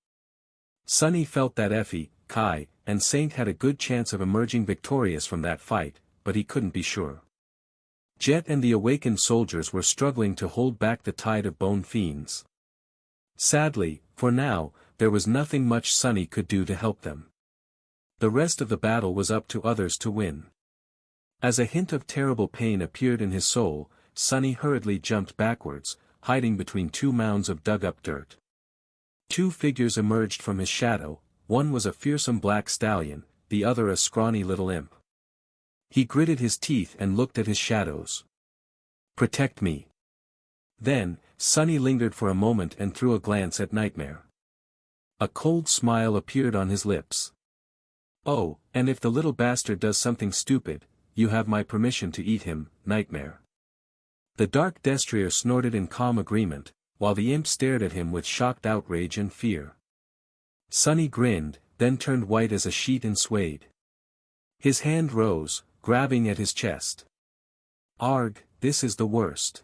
Sunny felt that Effie, Kai, and Saint had a good chance of emerging victorious from that fight, but he couldn't be sure. Jet and the awakened soldiers were struggling to hold back the tide of bone fiends. Sadly, for now, there was nothing much Sunny could do to help them. The rest of the battle was up to others to win. As a hint of terrible pain appeared in his soul, Sunny hurriedly jumped backwards, hiding between 2 mounds of dug-up dirt. 2 figures emerged from his shadow, one was a fearsome black stallion, the other a scrawny little imp. He gritted his teeth and looked at his shadows. "Protect me." Then, Sunny lingered for a moment and threw a glance at Nightmare. A cold smile appeared on his lips. "Oh, and if the little bastard does something stupid, you have my permission to eat him, Nightmare." The dark destrier snorted in calm agreement, while the imp stared at him with shocked outrage and fear. Sunny grinned, then turned white as a sheet and swayed. His hand rose, grabbing at his chest. "Arg, this is the worst."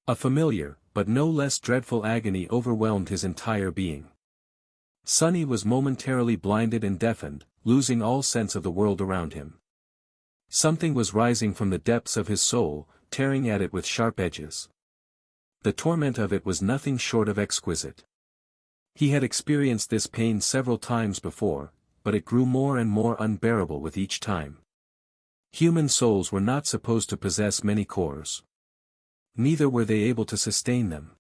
A familiar, but no less dreadful agony overwhelmed his entire being. Sunny was momentarily blinded and deafened, losing all sense of the world around him. Something was rising from the depths of his soul, tearing at it with sharp edges. The torment of it was nothing short of exquisite. He had experienced this pain several times before, but it grew more and more unbearable with each time. Human souls were not supposed to possess many cores. Neither were they able to sustain them.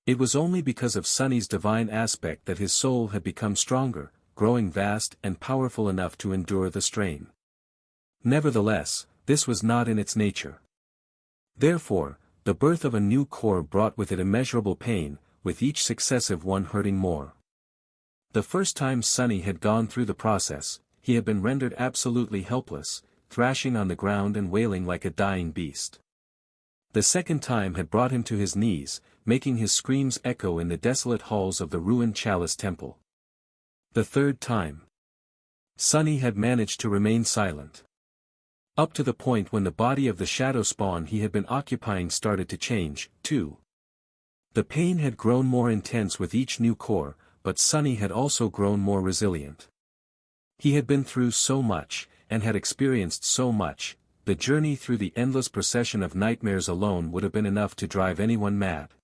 It was only because of Sunny's divine aspect that his soul had become stronger, growing vast and powerful enough to endure the strain. Nevertheless, this was not in its nature. Therefore, the birth of a new core brought with it immeasurable pain, with each successive one hurting more. The first time Sunny had gone through the process, he had been rendered absolutely helpless, thrashing on the ground and wailing like a dying beast. The second time had brought him to his knees, making his screams echo in the desolate halls of the ruined Chalice Temple. The third time, Sunny had managed to remain silent. Up to the point when the body of the shadow spawn he had been occupying started to change, too. The pain had grown more intense with each new core, but Sunny had also grown more resilient. He had been through so much, and had experienced so much, the journey through the endless procession of nightmares alone would have been enough to drive anyone mad.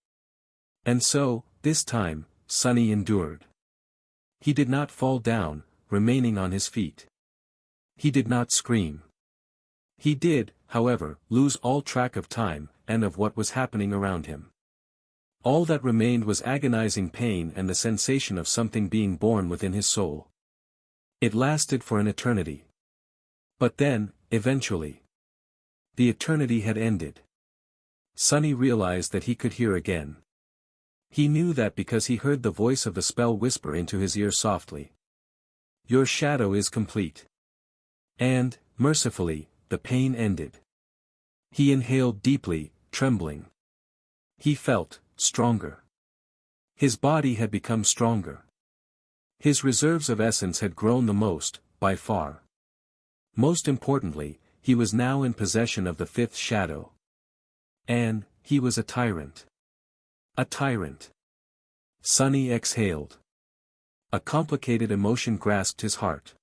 And so, this time, Sunny endured. He did not fall down, remaining on his feet. He did not scream. He did, however, lose all track of time, and of what was happening around him. All that remained was agonizing pain and the sensation of something being born within his soul. It lasted for an eternity. But then, eventually, the eternity had ended. Sunny realized that he could hear again. He knew that because he heard the voice of the spell whisper into his ear softly. "Your shadow is complete." And, mercifully, the pain ended. He inhaled deeply, trembling. He felt stronger. His body had become stronger. His reserves of essence had grown the most, by far. Most importantly, he was now in possession of the fifth shadow. And, he was a tyrant. A tyrant. Sunny exhaled. A complicated emotion grasped his heart.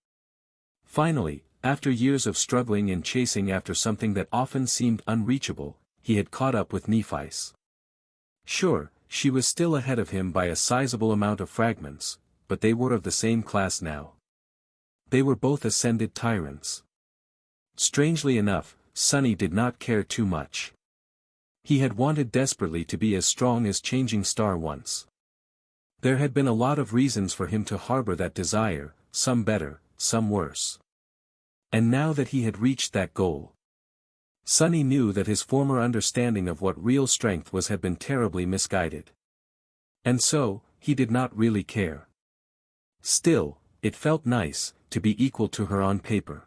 Finally, after years of struggling and chasing after something that often seemed unreachable, he had caught up with Nephi's. Sure, she was still ahead of him by a sizable amount of fragments, but they were of the same class now. They were both ascended tyrants. Strangely enough, Sunny did not care too much. He had wanted desperately to be as strong as Changing Star once. There had been a lot of reasons for him to harbor that desire, some better, some worse. And now that he had reached that goal, Sunny knew that his former understanding of what real strength was had been terribly misguided. And so, he did not really care. Still, it felt nice, to be equal to her on paper.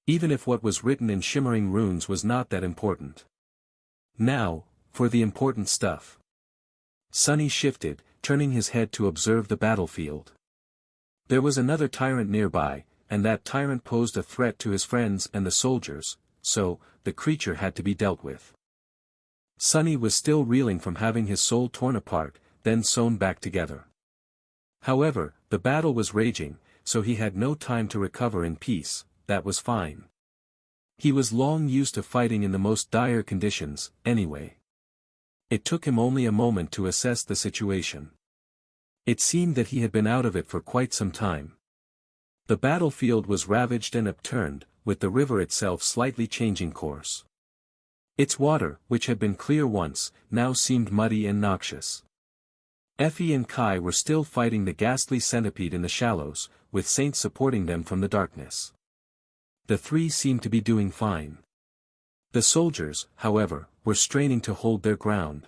Even if what was written in shimmering runes was not that important. Now, for the important stuff. Sunny shifted, turning his head to observe the battlefield. There was another tyrant nearby, and that tyrant posed a threat to his friends and the soldiers, so, the creature had to be dealt with. Sunny was still reeling from having his soul torn apart, then sewn back together. However, the battle was raging, so he had no time to recover in peace. That was fine. He was long used to fighting in the most dire conditions, anyway. It took him only a moment to assess the situation. It seemed that he had been out of it for quite some time. The battlefield was ravaged and upturned, with the river itself slightly changing course. Its water, which had been clear once, now seemed muddy and noxious. Effie and Kai were still fighting the ghastly centipede in the shallows, with Saint supporting them from the darkness. The three seemed to be doing fine. The soldiers, however, were straining to hold their ground.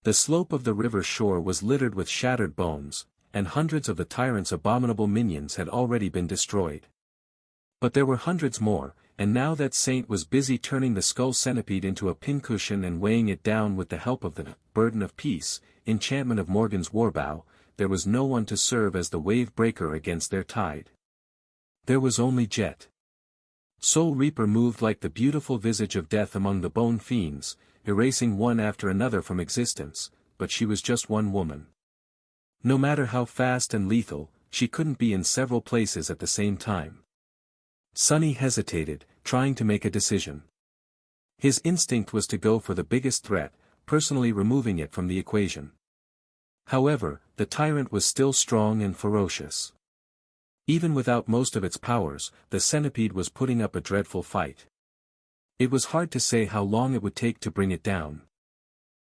The slope of the river shore was littered with shattered bones, and hundreds of the tyrant's abominable minions had already been destroyed. But there were hundreds more, and now that Saint was busy turning the skull centipede into a pincushion and weighing it down with the help of the burden of peace, enchantment of Morgan's warbow, there was no one to serve as the wave breaker against their tide. There was only Jet. Soul Reaper moved like the beautiful visage of death among the bone fiends, erasing one after another from existence, but she was just one woman. No matter how fast and lethal, she couldn't be in several places at the same time. Sunny hesitated, trying to make a decision. His instinct was to go for the biggest threat, personally removing it from the equation. However, the tyrant was still strong and ferocious. Even without most of its powers, the centipede was putting up a dreadful fight. It was hard to say how long it would take to bring it down.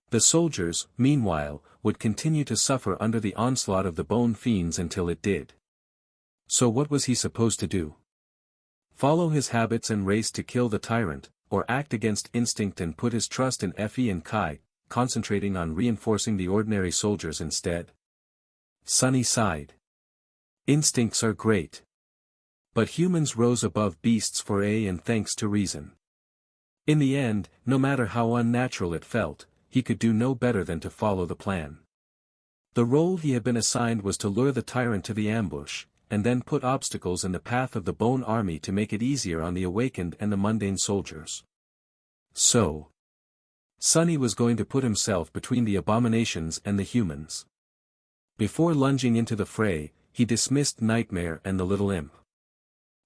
The soldiers, meanwhile, would continue to suffer under the onslaught of the bone fiends until it did. So what was he supposed to do? Follow his habits and race to kill the tyrant, or act against instinct and put his trust in Effie and Kai, concentrating on reinforcing the ordinary soldiers instead? Sunny sighed. Instincts are great. But humans rose above beasts for and thanks to reason. In the end, no matter how unnatural it felt, he could do no better than to follow the plan. The role he had been assigned was to lure the tyrant to the ambush, and then put obstacles in the path of the Bone Army to make it easier on the awakened and the mundane soldiers. So, Sunny was going to put himself between the abominations and the humans. Before lunging into the fray, he dismissed Nightmare and the little imp.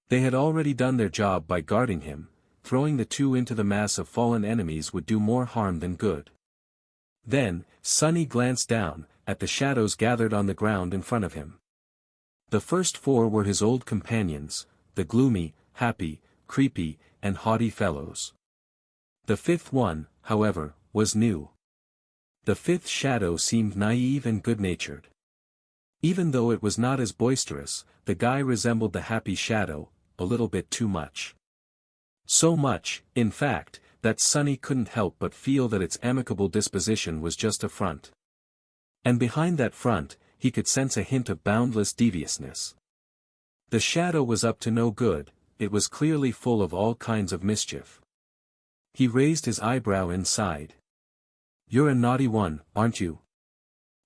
They had already done their job by guarding him. Throwing the two into the mass of fallen enemies would do more harm than good. Then, Sunny glanced down, at the shadows gathered on the ground in front of him. The first four were his old companions, the gloomy, happy, creepy, and haughty fellows. The fifth one, however, was new. The fifth shadow seemed naive and good-natured. Even though it was not as boisterous, the guy resembled the happy shadow, a little bit too much. So much, in fact, that Sunny couldn't help but feel that its amicable disposition was just a front. And behind that front, he could sense a hint of boundless deviousness. The shadow was up to no good, it was clearly full of all kinds of mischief. He raised his eyebrow and sighed. "You're a naughty one, aren't you?"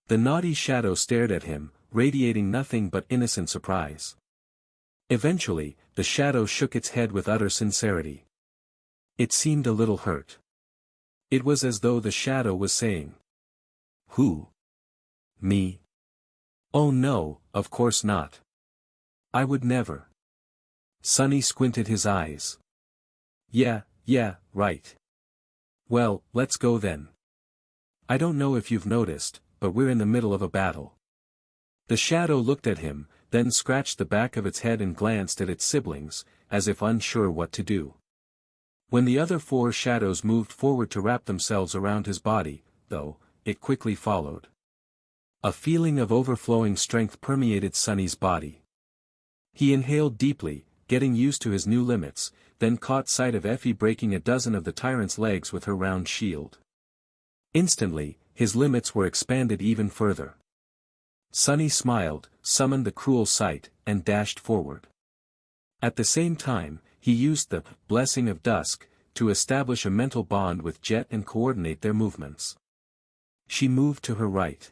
The naughty shadow stared at him, radiating nothing but innocent surprise. Eventually, the shadow shook its head with utter sincerity. It seemed a little hurt. It was as though the shadow was saying, "Who? Me? Oh no, of course not. I would never. Sunny squinted his eyes. Yeah, right. Well, let's go then. I don't know if you've noticed, but we're in the middle of a battle. The shadow looked at him, then scratched the back of its head and glanced at its siblings, as if unsure what to do. When the other four shadows moved forward to wrap themselves around his body, though, it quickly followed. A feeling of overflowing strength permeated Sunny's body. He inhaled deeply, getting used to his new limits, then caught sight of Effie breaking a dozen of the tyrant's legs with her round shield. Instantly, his limits were expanded even further. Sunny smiled, summoned the cruel sight, and dashed forward. At the same time, he used the blessing of dusk to establish a mental bond with Jet and coordinate their movements. She moved to her right.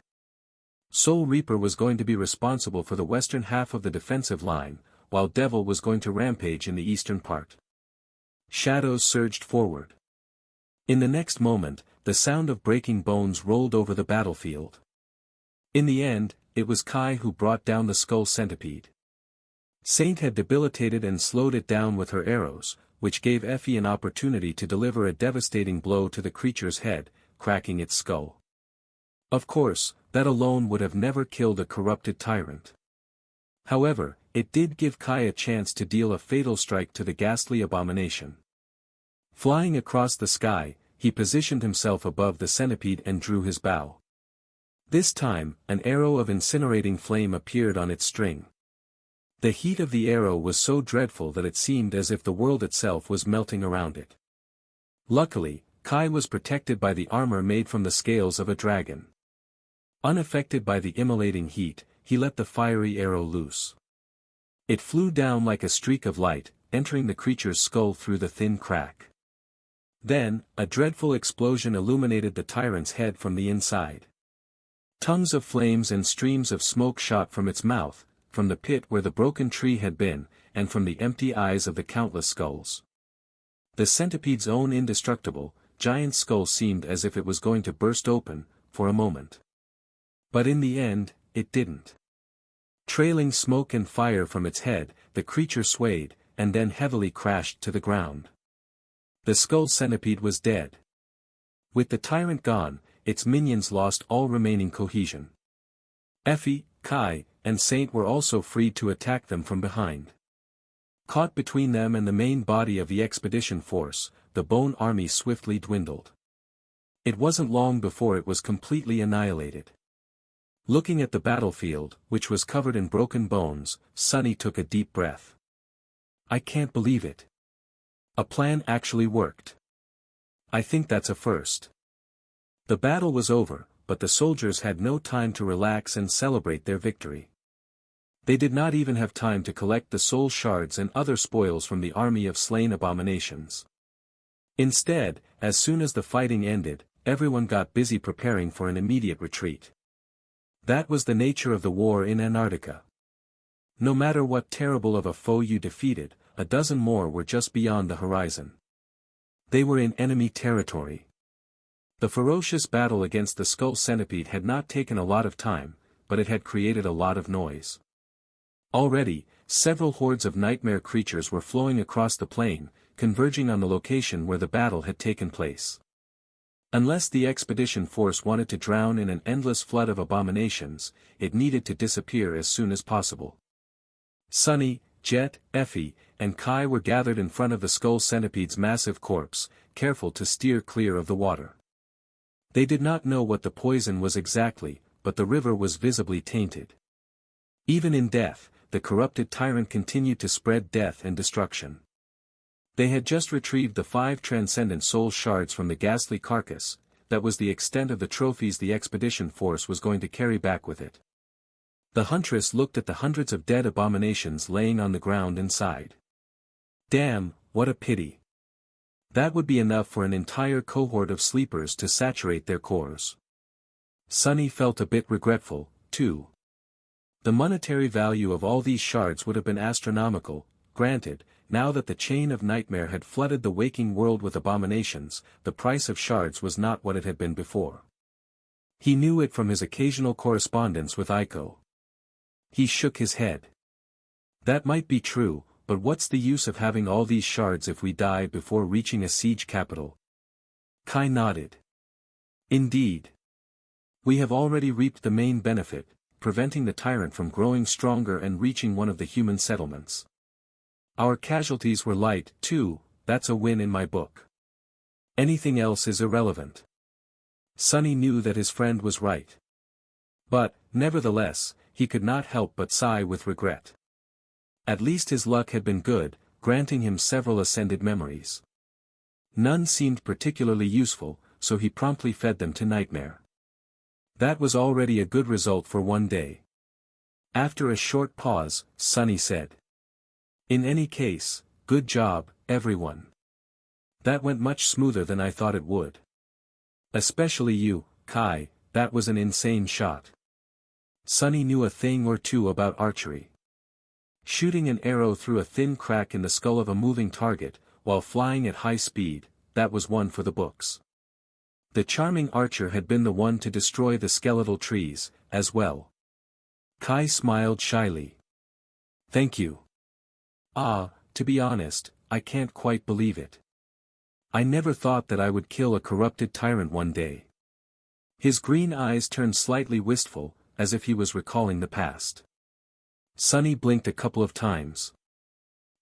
Soul Reaper was going to be responsible for the western half of the defensive line, while Devil was going to rampage in the eastern part. Shadows surged forward. In the next moment, the sound of breaking bones rolled over the battlefield. In the end, it was Kai who brought down the skull centipede. Saint had debilitated and slowed it down with her arrows, which gave Effie an opportunity to deliver a devastating blow to the creature's head, cracking its skull. Of course, that alone would have never killed a corrupted tyrant. However, it did give Kai a chance to deal a fatal strike to the ghastly abomination. Flying across the sky, he positioned himself above the centipede and drew his bow. This time, an arrow of incinerating flame appeared on its string. The heat of the arrow was so dreadful that it seemed as if the world itself was melting around it. Luckily, Kai was protected by the armor made from the scales of a dragon. Unaffected by the immolating heat, he let the fiery arrow loose. It flew down like a streak of light, entering the creature's skull through the thin crack. Then, a dreadful explosion illuminated the tyrant's head from the inside. Tongues of flames and streams of smoke shot from its mouth, from the pit where the broken tree had been, and from the empty eyes of the countless skulls. The centipede's own indestructible, giant skull seemed as if it was going to burst open, for a moment. But in the end, it didn't. Trailing smoke and fire from its head, the creature swayed, and then heavily crashed to the ground. The skull centipede was dead. With the tyrant gone, its minions lost all remaining cohesion. Effie, Kai, and Saint were also freed to attack them from behind. Caught between them and the main body of the expedition force, the Bone Army swiftly dwindled. It wasn't long before it was completely annihilated. Looking at the battlefield, which was covered in broken bones, Sunny took a deep breath. I can't believe it. A plan actually worked. I think that's a first. The battle was over, but the soldiers had no time to relax and celebrate their victory. They did not even have time to collect the soul shards and other spoils from the army of slain abominations. Instead, as soon as the fighting ended, everyone got busy preparing for an immediate retreat. That was the nature of the war in Antarctica. No matter what terrible of a foe you defeated, a dozen more were just beyond the horizon. They were in enemy territory. The ferocious battle against the skull centipede had not taken a lot of time, but it had created a lot of noise. Already, several hordes of nightmare creatures were flowing across the plain, converging on the location where the battle had taken place. Unless the expedition force wanted to drown in an endless flood of abominations, it needed to disappear as soon as possible. Sunny, Jet, Effie, and Kai were gathered in front of the skull centipede's massive corpse, careful to steer clear of the water. They did not know what the poison was exactly, but the river was visibly tainted. Even in death, the corrupted tyrant continued to spread death and destruction. They had just retrieved the 5 transcendent soul shards from the ghastly carcass. That was the extent of the trophies the expedition force was going to carry back with it. The huntress looked at the hundreds of dead abominations laying on the ground inside. Damn, what a pity. That would be enough for an entire cohort of sleepers to saturate their cores. Sunny felt a bit regretful, too. The monetary value of all these shards would have been astronomical, granted. Now that the chain of nightmare had flooded the waking world with abominations, the price of shards was not what it had been before. He knew it from his occasional correspondence with Aiko. He shook his head. That might be true, but what's the use of having all these shards if we die before reaching a siege capital? Kai nodded. Indeed. We have already reaped the main benefit, preventing the tyrant from growing stronger and reaching one of the human settlements. Our casualties were light, too, that's a win in my book. Anything else is irrelevant. Sunny knew that his friend was right. But, nevertheless, he could not help but sigh with regret. At least his luck had been good, granting him several ascended memories. None seemed particularly useful, so he promptly fed them to Nightmare. That was already a good result for one day. After a short pause, Sunny said. In any case, good job, everyone. That went much smoother than I thought it would. Especially you, Kai, that was an insane shot. Sunny knew a thing or two about archery. Shooting an arrow through a thin crack in the skull of a moving target, while flying at high speed, that was one for the books. The charming archer had been the one to destroy the skeletal trees, as well. Kai smiled shyly. Thank you. To be honest, I can't quite believe it. I never thought that I would kill a corrupted tyrant one day. His green eyes turned slightly wistful, as if he was recalling the past. Sunny blinked a couple of times.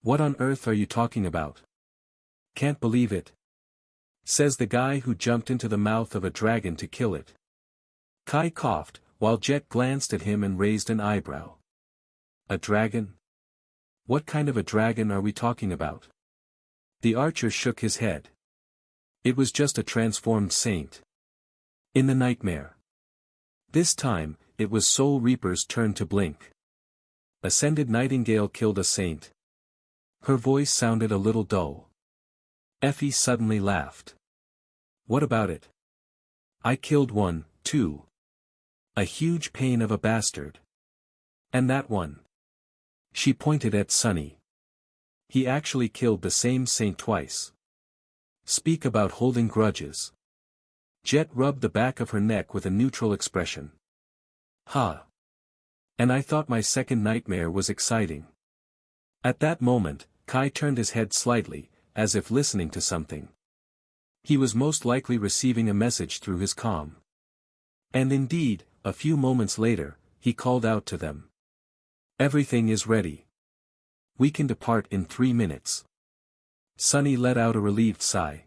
What on earth are you talking about? Can't believe it. Says the guy who jumped into the mouth of a dragon to kill it. Kai coughed, while Jet glanced at him and raised an eyebrow. A dragon? What kind of a dragon are we talking about? The archer shook his head. It was just a transformed saint. In the Nightmare. This time, it was Soul Reaper's turn to blink. Ascended Nightingale killed a saint. Her voice sounded a little dull. Effie suddenly laughed. What about it? I killed one, too. A huge pain of a bastard. And that one. She pointed at Sunny. He actually killed the same saint twice. Speak about holding grudges. Jet rubbed the back of her neck with a neutral expression. Ha! And I thought my second nightmare was exciting. At that moment, Kai turned his head slightly, as if listening to something. He was most likely receiving a message through his comm. And indeed, a few moments later, he called out to them. Everything is ready. We can depart in 3 minutes. Sunny let out a relieved sigh.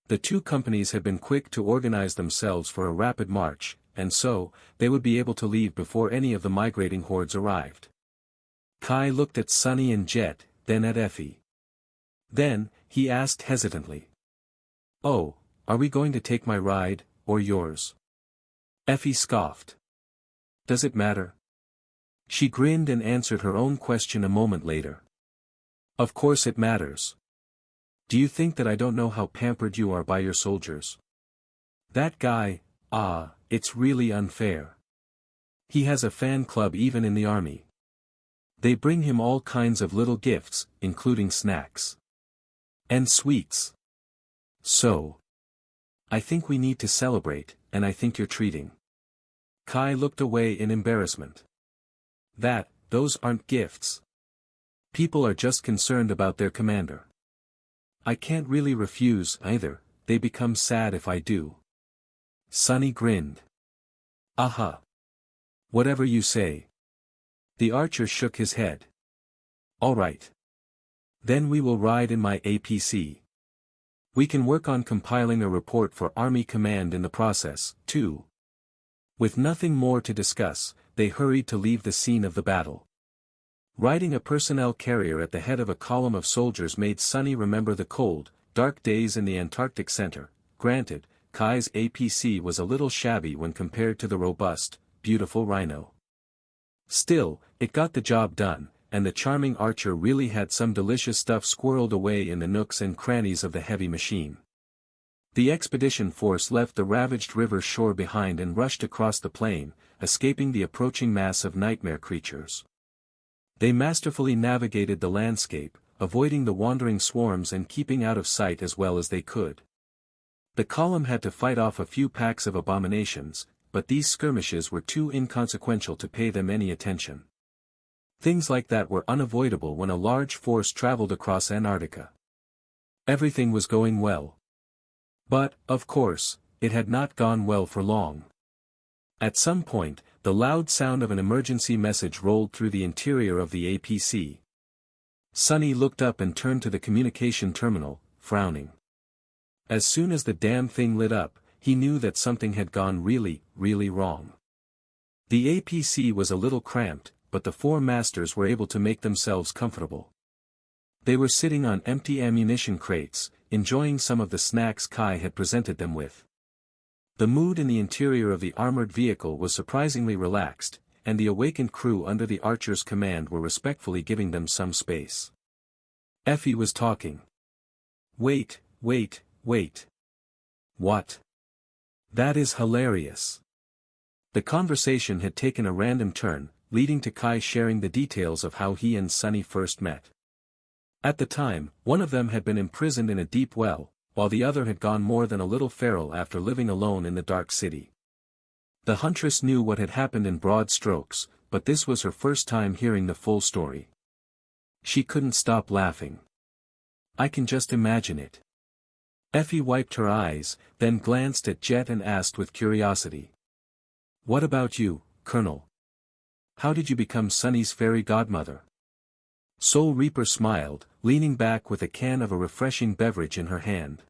The two companies had been quick to organize themselves for a rapid march, and so, they would be able to leave before any of the migrating hordes arrived. Kai looked at Sunny and Jet, then at Effie. Then, he asked hesitantly. Oh, are we going to take my ride, or yours? Effie scoffed. Does it matter? She grinned and answered her own question a moment later. Of course it matters. Do you think that I don't know how pampered you are by your soldiers? That guy, it's really unfair. He has a fan club even in the army. They bring him all kinds of little gifts, including snacks. And sweets. So. I think we need to celebrate, and I think you're treating. Kai looked away in embarrassment. Those aren't gifts. People are just concerned about their commander. I can't really refuse either, they become sad if I do. Sunny grinned. Aha. Whatever you say. The archer shook his head. All right. Then we will ride in my APC. We can work on compiling a report for Army Command in the process, too. With nothing more to discuss, they hurried to leave the scene of the battle. Riding a personnel carrier at the head of a column of soldiers made Sunny remember the cold, dark days in the Antarctic Center. Granted, Kai's APC was a little shabby when compared to the robust, beautiful Rhino. Still, it got the job done, and the charming archer really had some delicious stuff squirreled away in the nooks and crannies of the heavy machine. The expedition force left the ravaged river shore behind and rushed across the plain, escaping the approaching mass of nightmare creatures. They masterfully navigated the landscape, avoiding the wandering swarms and keeping out of sight as well as they could. The column had to fight off a few packs of abominations, but these skirmishes were too inconsequential to pay them any attention. Things like that were unavoidable when a large force traveled across Antarctica. Everything was going well. But, of course, it had not gone well for long. At some point, the loud sound of an emergency message rolled through the interior of the APC. Sonny looked up and turned to the communication terminal, frowning. As soon as the damn thing lit up, he knew that something had gone really, really wrong. The APC was a little cramped, but the four masters were able to make themselves comfortable. They were sitting on empty ammunition crates, enjoying some of the snacks Kai had presented them with. The mood in the interior of the armored vehicle was surprisingly relaxed, and the awakened crew under the Archer's command were respectfully giving them some space. Effie was talking. Wait. What? That is hilarious. The conversation had taken a random turn, leading to Kai sharing the details of how he and Sonny first met. At the time, one of them had been imprisoned in a deep well, while the other had gone more than a little feral after living alone in the dark city. The huntress knew what had happened in broad strokes, but this was her first time hearing the full story. She couldn't stop laughing. I can just imagine it. Effie wiped her eyes, then glanced at Jet and asked with curiosity. What about you, Colonel? How did you become Sonny's fairy godmother? Soul Reaper smiled, leaning back with a can of a refreshing beverage in her hand.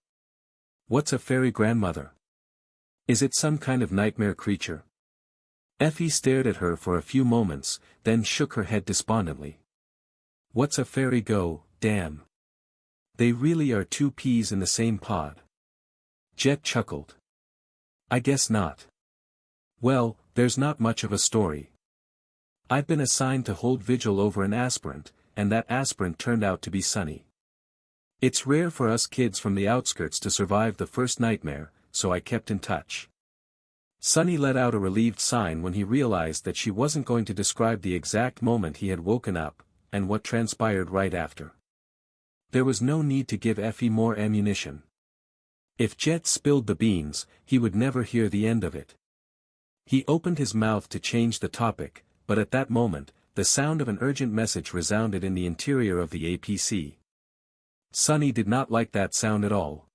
What's a fairy grandmother? Is it some kind of nightmare creature? Effie stared at her for a few moments, then shook her head despondently. What's a fairy go, damn. They really are two peas in the same pod. Jet chuckled. I guess not. Well, there's not much of a story. I've been assigned to hold vigil over an aspirant, and that aspirant turned out to be Sonny. It's rare for us kids from the outskirts to survive the first nightmare, so I kept in touch. Sonny let out a relieved sign when he realized that she wasn't going to describe the exact moment he had woken up, and what transpired right after. There was no need to give Effie more ammunition. If Jet spilled the beans, he would never hear the end of it. He opened his mouth to change the topic, but at that moment, the sound of an urgent message resounded in the interior of the APC. Sonny did not like that sound at all.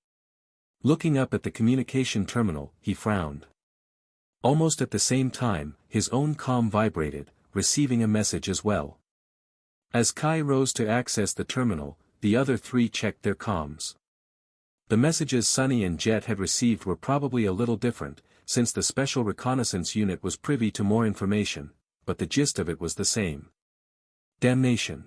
Looking up at the communication terminal, he frowned. Almost at the same time, his own comm vibrated, receiving a message as well. As Kai rose to access the terminal, the other three checked their comms. The messages Sonny and Jet had received were probably a little different, since the Special Reconnaissance Unit was privy to more information, but the gist of it was the same. Damnation.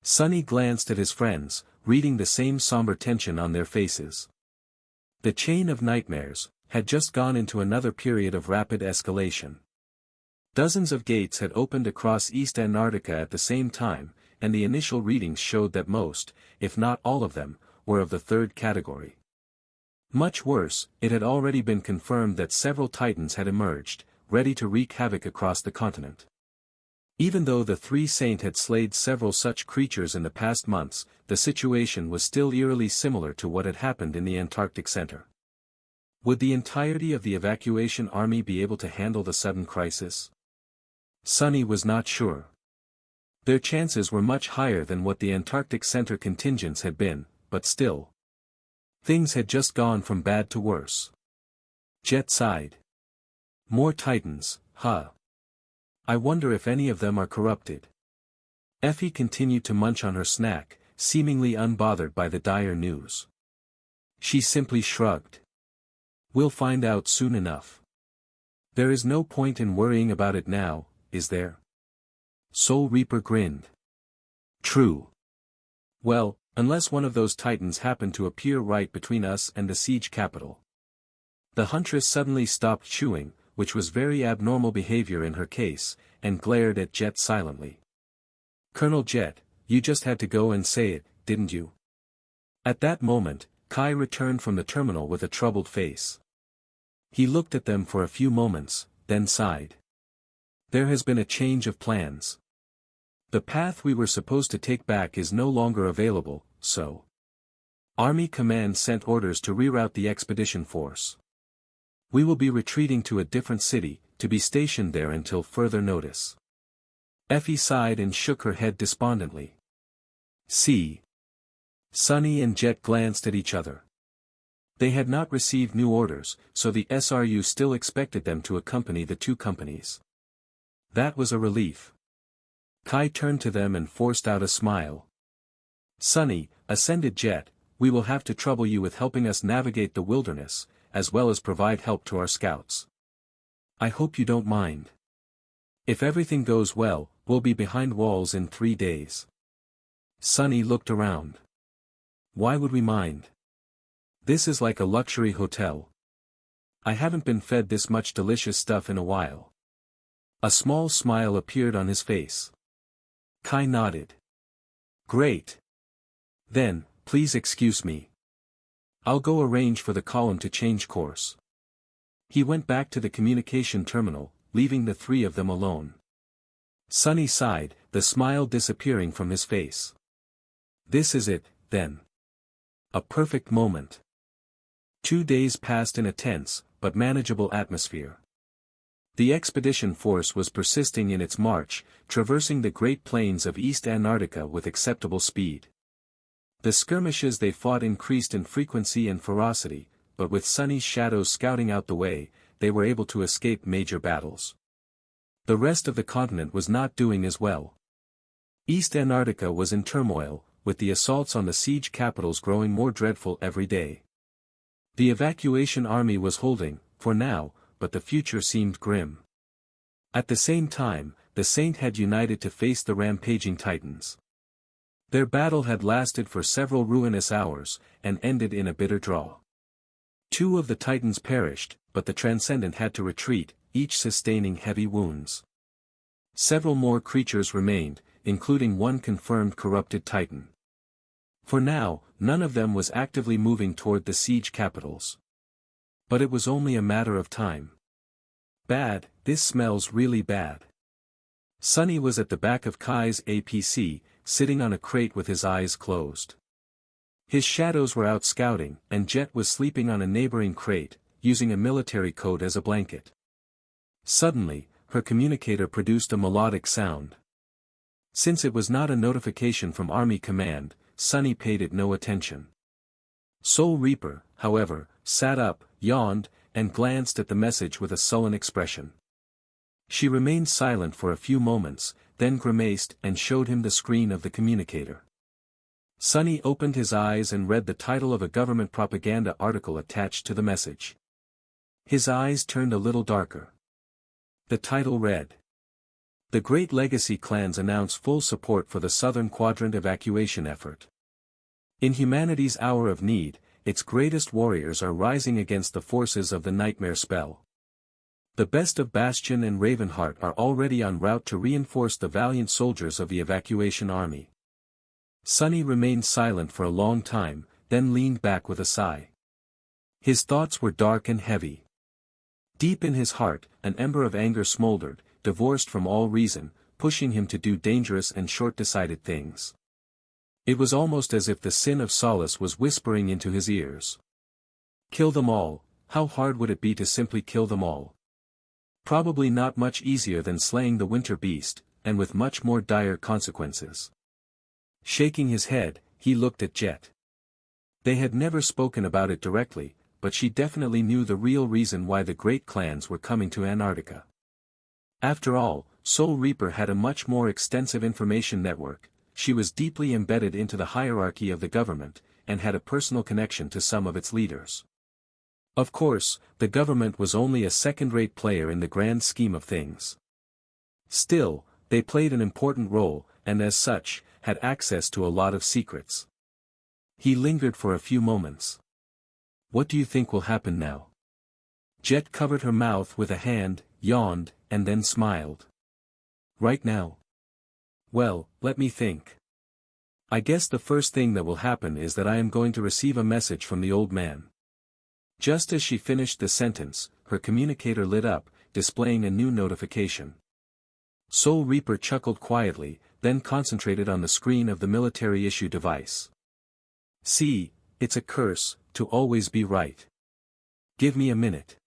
Sonny glanced at his friends, reading the same somber tension on their faces. The chain of nightmares had just gone into another period of rapid escalation. Dozens of gates had opened across East Antarctica at the same time, and the initial readings showed that most, if not all of them, were of the third category. Much worse, it had already been confirmed that several Titans had emerged, ready to wreak havoc across the continent. Even though the Three Saint had slayed several such creatures in the past months, the situation was still eerily similar to what had happened in the Antarctic Center. Would the entirety of the evacuation army be able to handle the sudden crisis? Sonny was not sure. Their chances were much higher than what the Antarctic Center contingents had been, but still. Things had just gone from bad to worse. Jet sighed. More Titans, huh? I wonder if any of them are corrupted. Effie continued to munch on her snack, seemingly unbothered by the dire news. She simply shrugged. We'll find out soon enough. There is no point in worrying about it now, is there? Soul Reaper grinned. True. Well, unless one of those Titans happened to appear right between us and the siege capital. The huntress suddenly stopped chewing, which was very abnormal behavior in her case, and glared at Jet silently. Colonel Jet, you just had to go and say it, didn't you? At that moment, Kai returned from the terminal with a troubled face. He looked at them for a few moments, then sighed. There has been a change of plans. The path we were supposed to take back is no longer available, so. Army Command sent orders to reroute the expedition force. We will be retreating to a different city, to be stationed there until further notice. Effie sighed and shook her head despondently. See. Sunny and Jet glanced at each other. They had not received new orders, so the SRU still expected them to accompany the two companies. That was a relief. Kai turned to them and forced out a smile. Sunny, ascended Jet, we will have to trouble you with helping us navigate the wilderness, as well as provide help to our scouts. I hope you don't mind. If everything goes well, we'll be behind walls in 3 days. Sunny looked around. Why would we mind? This is like a luxury hotel. I haven't been fed this much delicious stuff in a while. A small smile appeared on his face. Kai nodded. Great. Then, please excuse me. I'll go arrange for the column to change course. He went back to the communication terminal, leaving the three of them alone. Sunny sighed, the smile disappearing from his face. This is it, then. A perfect moment. 2 days passed in a tense, but manageable atmosphere. The expedition force was persisting in its march, traversing the Great Plains of East Antarctica with acceptable speed. The skirmishes they fought increased in frequency and ferocity, but with Sunny's shadows scouting out the way, they were able to escape major battles. The rest of the continent was not doing as well. East Antarctica was in turmoil, with the assaults on the siege capitals growing more dreadful every day. The evacuation army was holding, for now, but the future seemed grim. At the same time, the Saint had united to face the rampaging Titans. Their battle had lasted for several ruinous hours, and ended in a bitter draw. 2 of the Titans perished, but the Transcendent had to retreat, each sustaining heavy wounds. Several more creatures remained, including one confirmed corrupted Titan. For now, none of them was actively moving toward the siege capitals. But it was only a matter of time. Bad, this smells really bad. Sunny was at the back of Kai's APC, sitting on a crate with his eyes closed. His shadows were out scouting, and Jet was sleeping on a neighboring crate, using a military coat as a blanket. Suddenly, her communicator produced a melodic sound. Since it was not a notification from Army Command, Sunny paid it no attention. Soul Reaper, however, sat up, yawned, and glanced at the message with a sullen expression. She remained silent for a few moments, then grimaced and showed him the screen of the communicator. Sunny opened his eyes and read the title of a government propaganda article attached to the message. His eyes turned a little darker. The title read, "The Great Legacy Clans announce full support for the Southern Quadrant evacuation effort. In humanity's hour of need, its greatest warriors are rising against the forces of the Nightmare Spell. The best of Bastion and Ravenheart are already en route to reinforce the valiant soldiers of the evacuation army." Sunny remained silent for a long time, then leaned back with a sigh. His thoughts were dark and heavy. Deep in his heart, an ember of anger smoldered, divorced from all reason, pushing him to do dangerous and short-sighted things. It was almost as if the sin of Solace was whispering into his ears. Kill them all, how hard would it be to simply kill them all? Probably not much easier than slaying the winter beast, and with much more dire consequences. Shaking his head, he looked at Jet. They had never spoken about it directly, but she definitely knew the real reason why the great clans were coming to Antarctica. After all, Soul Reaper had a much more extensive information network, she was deeply embedded into the hierarchy of the government, and had a personal connection to some of its leaders. Of course, the government was only a second-rate player in the grand scheme of things. Still, they played an important role, and as such, had access to a lot of secrets. He lingered for a few moments. What do you think will happen now? Jet covered her mouth with a hand, yawned, and then smiled. Right now? Well, let me think. I guess the first thing that will happen is that I am going to receive a message from the old man. Just as she finished the sentence, her communicator lit up, displaying a new notification. Soul Reaper chuckled quietly, then concentrated on the screen of the military-issue device. See, it's a curse, to always be right. Give me a minute.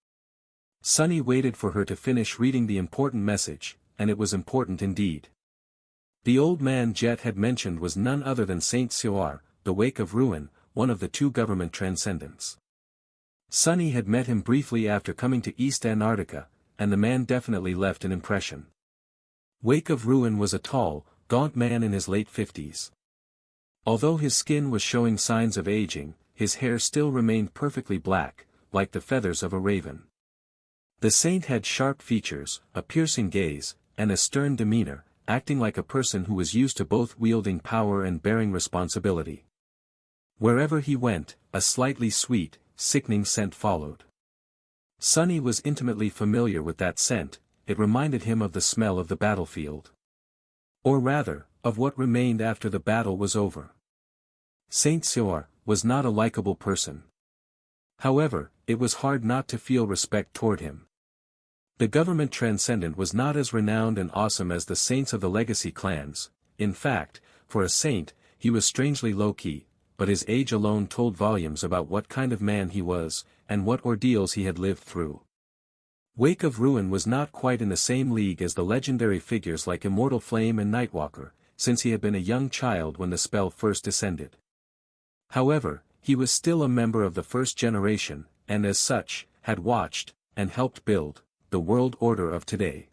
Sunny waited for her to finish reading the important message, and it was important indeed. The old man Jet had mentioned was none other than Saint Cyr, the Wake of Ruin, one of the two government transcendents. Sunny had met him briefly after coming to East Antarctica, and the man definitely left an impression. Wake of Ruin was a tall, gaunt man in his late 50s. Although his skin was showing signs of aging, his hair still remained perfectly black, like the feathers of a raven. The saint had sharp features, a piercing gaze, and a stern demeanor, acting like a person who was used to both wielding power and bearing responsibility. Wherever he went, a slightly sweet, sickening scent followed. Sunny was intimately familiar with that scent. It reminded him of the smell of the battlefield. Or rather, of what remained after the battle was over. Saint Cyr was not a likable person. However, it was hard not to feel respect toward him. The government transcendent was not as renowned and awesome as the saints of the legacy clans. In fact, for a saint, he was strangely low-key, but his age alone told volumes about what kind of man he was, and what ordeals he had lived through. Wake of Ruin was not quite in the same league as the legendary figures like Immortal Flame and Nightwalker, since he had been a young child when the spell first descended. However, he was still a member of the first generation, and as such, had watched, and helped build, the world order of today.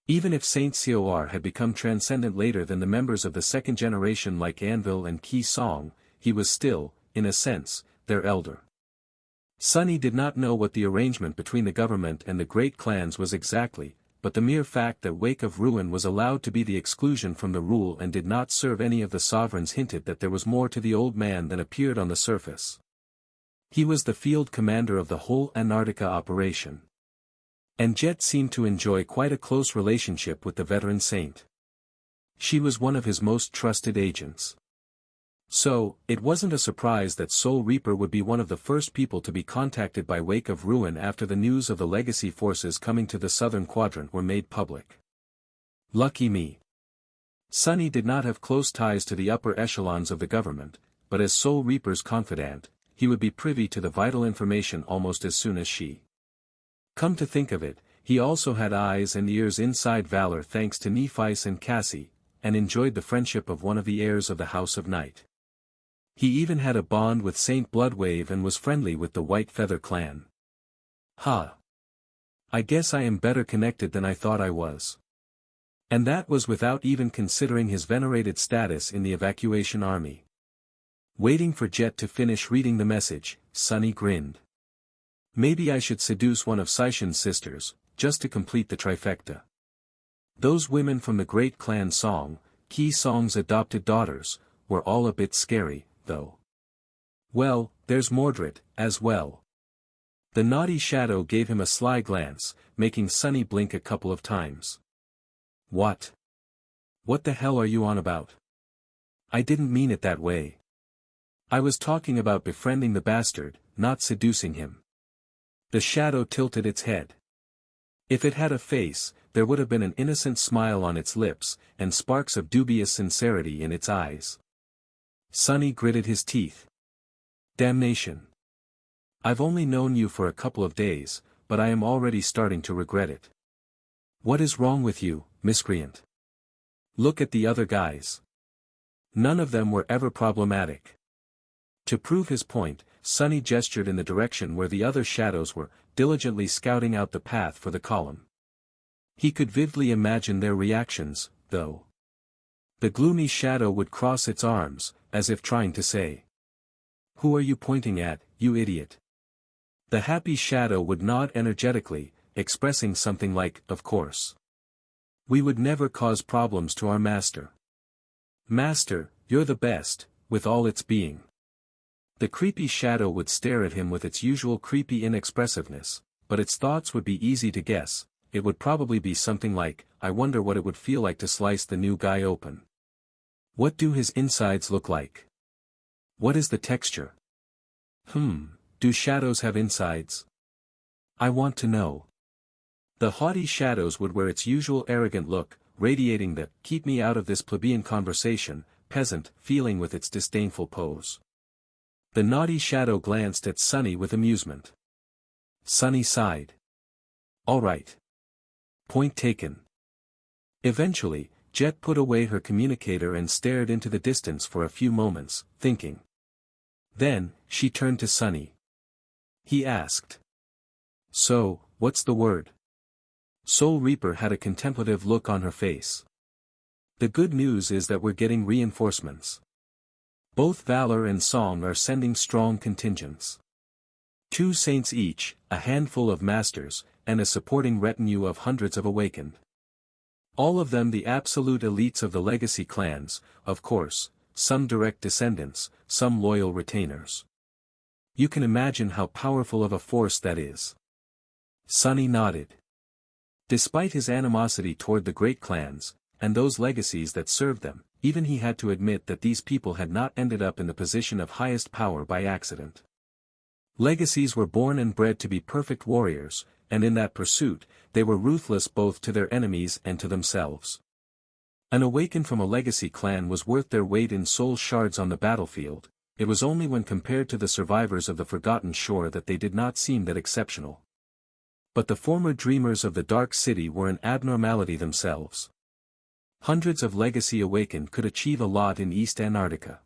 Even if Saint Cyr had become transcendent later than the members of the second generation like Anvil and Ki Song, he was still, in a sense, their elder. Sunny did not know what the arrangement between the government and the great clans was exactly, but the mere fact that Wake of Ruin was allowed to be the exclusion from the rule and did not serve any of the sovereigns hinted that there was more to the old man than appeared on the surface. He was the field commander of the whole Antarctica operation. And Jet seemed to enjoy quite a close relationship with the veteran saint. She was one of his most trusted agents. So, it wasn't a surprise that Soul Reaper would be one of the first people to be contacted by Wake of Ruin after the news of the legacy forces coming to the southern quadrant were made public. Lucky me. Sunny did not have close ties to the upper echelons of the government, but as Soul Reaper's confidant, he would be privy to the vital information almost as soon as she. Come to think of it, he also had eyes and ears inside Valor thanks to Nephice and Cassie, and enjoyed the friendship of one of the heirs of the House of Night. He even had a bond with Saint Bloodwave and was friendly with the White Feather clan. Ha! I guess I am better connected than I thought I was. And that was without even considering his venerated status in the evacuation army. Waiting for Jet to finish reading the message, Sunny grinned. Maybe I should seduce one of Saishin's sisters, just to complete the trifecta. Those women from the great clan Song, Ki Song's adopted daughters, were all a bit scary, though. Well, there's Mordred, as well. The naughty shadow gave him a sly glance, making Sunny blink a couple of times. What? What the hell are you on about? I didn't mean it that way. I was talking about befriending the bastard, not seducing him. The shadow tilted its head. If it had a face, there would have been an innocent smile on its lips, and sparks of dubious sincerity in its eyes. Sunny gritted his teeth. Damnation. I've only known you for a couple of days, but I am already starting to regret it. What is wrong with you, miscreant? Look at the other guys. None of them were ever problematic. To prove his point, Sunny gestured in the direction where the other shadows were, diligently scouting out the path for the column. He could vividly imagine their reactions, though. The gloomy shadow would cross its arms, as if trying to say, "Who are you pointing at, you idiot?" The happy shadow would nod energetically, expressing something like, "Of course. We would never cause problems to our master. Master, you're the best, with all its being." The creepy shadow would stare at him with its usual creepy inexpressiveness, but its thoughts would be easy to guess. It would probably be something like, "I wonder what it would feel like to slice the new guy open. What do his insides look like? What is the texture? Do shadows have insides? I want to know." The haughty shadows would wear its usual arrogant look, radiating the "keep me out of this plebeian conversation, peasant" feeling with its disdainful pose. The naughty shadow glanced at Sunny with amusement. Sunny sighed. All right. Point taken. Eventually, Jet put away her communicator and stared into the distance for a few moments, thinking. Then, she turned to Sunny. He asked. So, what's the word? Soul Reaper had a contemplative look on her face. The good news is that we're getting reinforcements. Both Valor and Song are sending strong contingents. 2 saints each, a handful of masters, and a supporting retinue of hundreds of awakened. All of them the absolute elites of the legacy clans, of course, some direct descendants, some loyal retainers. You can imagine how powerful of a force that is. Sunny nodded. Despite his animosity toward the great clans, and those legacies that served them, even he had to admit that these people had not ended up in the position of highest power by accident. Legacies were born and bred to be perfect warriors, and in that pursuit, they were ruthless both to their enemies and to themselves. An awakened from a legacy clan was worth their weight in soul shards on the battlefield. It was only when compared to the survivors of the Forgotten Shore that they did not seem that exceptional. But the former dreamers of the Dark City were an abnormality themselves. Hundreds of legacy awakened could achieve a lot in East Antarctica.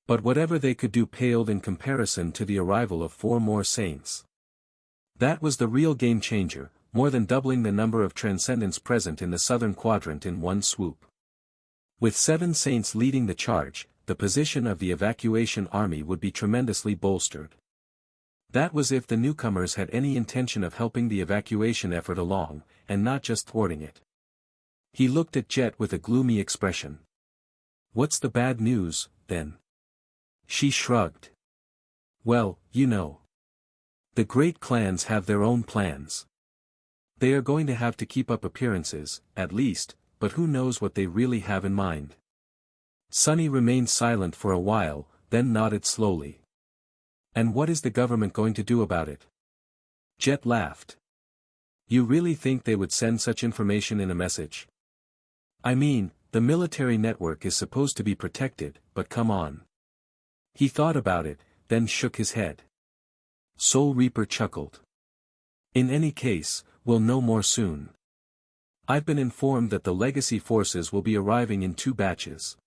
But whatever they could do paled in comparison to the arrival of 4 more saints. That was the real game changer, more than doubling the number of transcendents present in the southern quadrant in one swoop. With 7 saints leading the charge, the position of the evacuation army would be tremendously bolstered. That was if the newcomers had any intention of helping the evacuation effort along, and not just thwarting it. He looked at Jet with a gloomy expression. What's the bad news, then? She shrugged. Well, you know. The great clans have their own plans. They are going to have to keep up appearances, at least, but who knows what they really have in mind. Sunny remained silent for a while, then nodded slowly. And what is the government going to do about it? Jet laughed. You really think they would send such information in a message? I mean, the military network is supposed to be protected, but come on. He thought about it, then shook his head. Soul Reaper chuckled. In any case, we'll know more soon. I've been informed that the legacy forces will be arriving in 2 batches.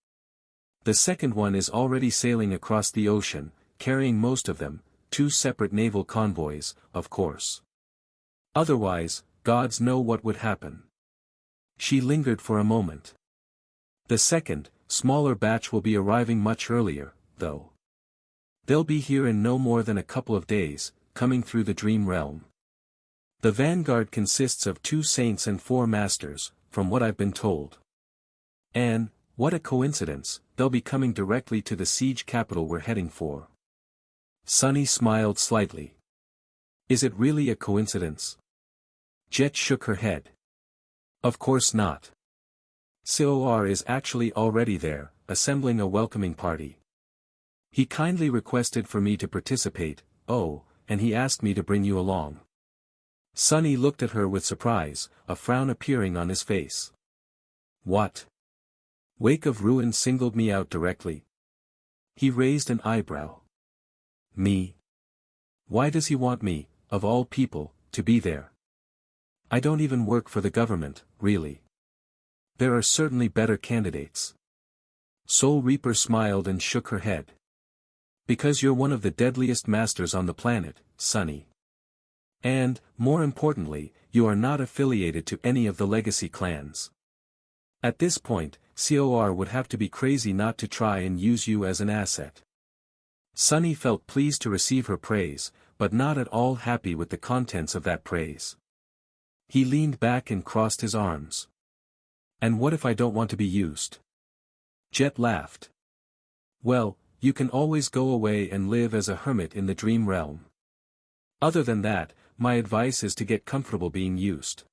The second one is already sailing across the ocean, carrying most of them, 2 separate naval convoys, of course. Otherwise, gods know what would happen. She lingered for a moment. The second, smaller batch will be arriving much earlier, though. They'll be here in no more than a couple of days, coming through the dream realm. The vanguard consists of 2 saints and 4 masters, from what I've been told. And, what a coincidence, they'll be coming directly to the siege capital we're heading for. Sunny smiled slightly. Is it really a coincidence? Jet shook her head. Of course not. COR is actually already there, assembling a welcoming party. He kindly requested for me to participate, and he asked me to bring you along. Sunny looked at her with surprise, a frown appearing on his face. What? Wake of Ruin singled me out directly. He raised an eyebrow. Me? Why does he want me, of all people, to be there? I don't even work for the government, really. There are certainly better candidates. Soul Reaper smiled and shook her head. Because you're one of the deadliest masters on the planet, Sunny. And, more importantly, you are not affiliated to any of the legacy clans. At this point, COR would have to be crazy not to try and use you as an asset. Sunny felt pleased to receive her praise, but not at all happy with the contents of that praise. He leaned back and crossed his arms. And what if I don't want to be used? Jet laughed. Well, you can always go away and live as a hermit in the dream realm. Other than that, my advice is to get comfortable being used.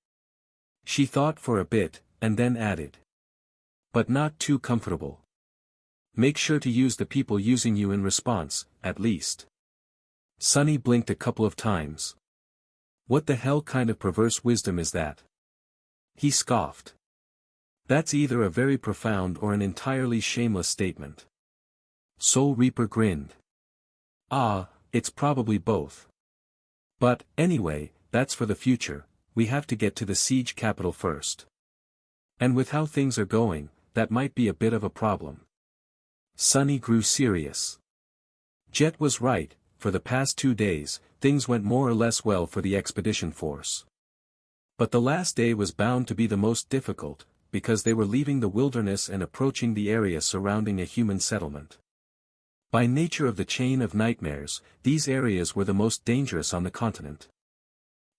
She thought for a bit, and then added. But not too comfortable. Make sure to use the people using you in response, at least. Sunny blinked a couple of times. What the hell kind of perverse wisdom is that? He scoffed. That's either a very profound or an entirely shameless statement. Soul Reaper grinned. It's probably both. But, anyway, that's for the future, we have to get to the siege capital first. And with how things are going, that might be a bit of a problem. Sunny grew serious. Jet was right, for the past 2 days, things went more or less well for the expedition force. But the last day was bound to be the most difficult, because they were leaving the wilderness and approaching the area surrounding a human settlement. By nature of the chain of nightmares, these areas were the most dangerous on the continent.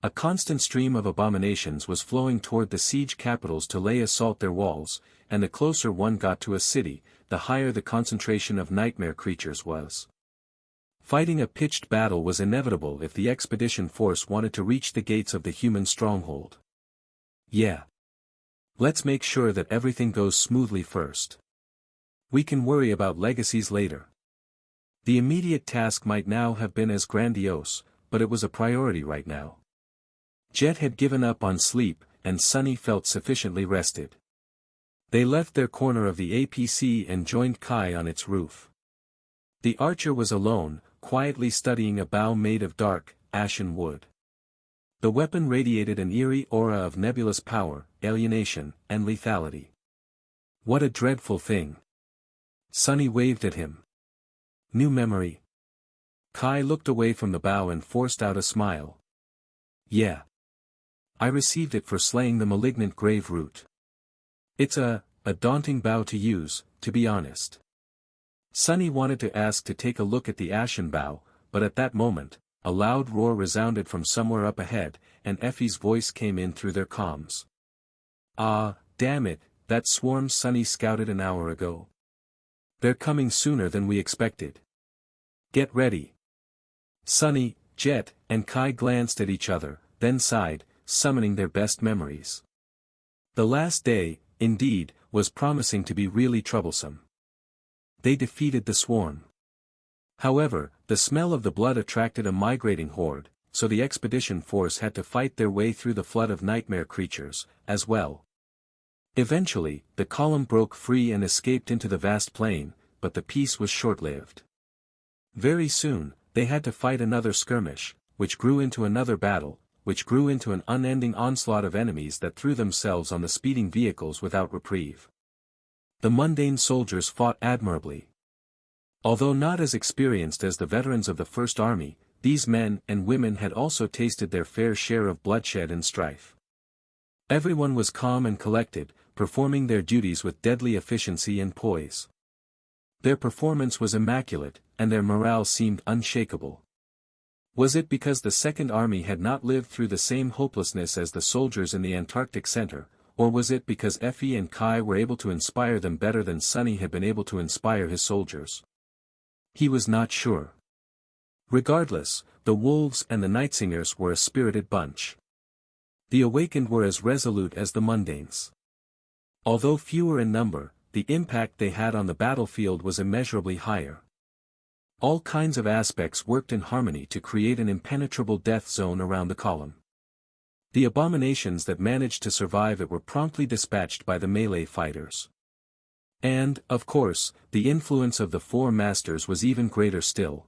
A constant stream of abominations was flowing toward the siege capitals to lay assault their walls, and the closer one got to a city, the higher the concentration of nightmare creatures was. Fighting a pitched battle was inevitable if the expedition force wanted to reach the gates of the human stronghold. Yeah. Let's make sure that everything goes smoothly first. We can worry about legacies later. The immediate task might now have been as grandiose, but it was a priority right now. Jet had given up on sleep, and Sunny felt sufficiently rested. They left their corner of the APC and joined Kai on its roof. The archer was alone, quietly studying a bow made of dark, ashen wood. The weapon radiated an eerie aura of nebulous power, alienation, and lethality. What a dreadful thing. Sunny waved at him. New memory. Kai looked away from the bow and forced out a smile. Yeah. I received it for slaying the malignant grave root. It's a daunting bow to use, to be honest. Sunny wanted to ask to take a look at the ashen bow, but at that moment, a loud roar resounded from somewhere up ahead, and Effie's voice came in through their comms. Ah, damn it, that swarm Sunny scouted an hour ago. They're coming sooner than we expected. Get ready. Sunny, Jet, and Kai glanced at each other, then sighed, summoning their best memories. The last day, indeed, was promising to be really troublesome. They defeated the swarm. However, the smell of the blood attracted a migrating horde, so the expedition force had to fight their way through the flood of nightmare creatures, as well. Eventually, the column broke free and escaped into the vast plain, but the peace was short-lived. Very soon, they had to fight another skirmish, which grew into another battle, which grew into an unending onslaught of enemies that threw themselves on the speeding vehicles without reprieve. The mundane soldiers fought admirably. Although not as experienced as the veterans of the First Army, these men and women had also tasted their fair share of bloodshed and strife. Everyone was calm and collected, performing their duties with deadly efficiency and poise. Their performance was immaculate, and their morale seemed unshakable. Was it because the Second Army had not lived through the same hopelessness as the soldiers in the Antarctic Center, or was it because Effie and Kai were able to inspire them better than Sunny had been able to inspire his soldiers? He was not sure. Regardless, the Wolves and the Nightsingers were a spirited bunch. The Awakened were as resolute as the Mundanes. Although fewer in number, the impact they had on the battlefield was immeasurably higher. All kinds of aspects worked in harmony to create an impenetrable death zone around the column. The abominations that managed to survive it were promptly dispatched by the melee fighters. And, of course, the influence of the Four Masters was even greater still.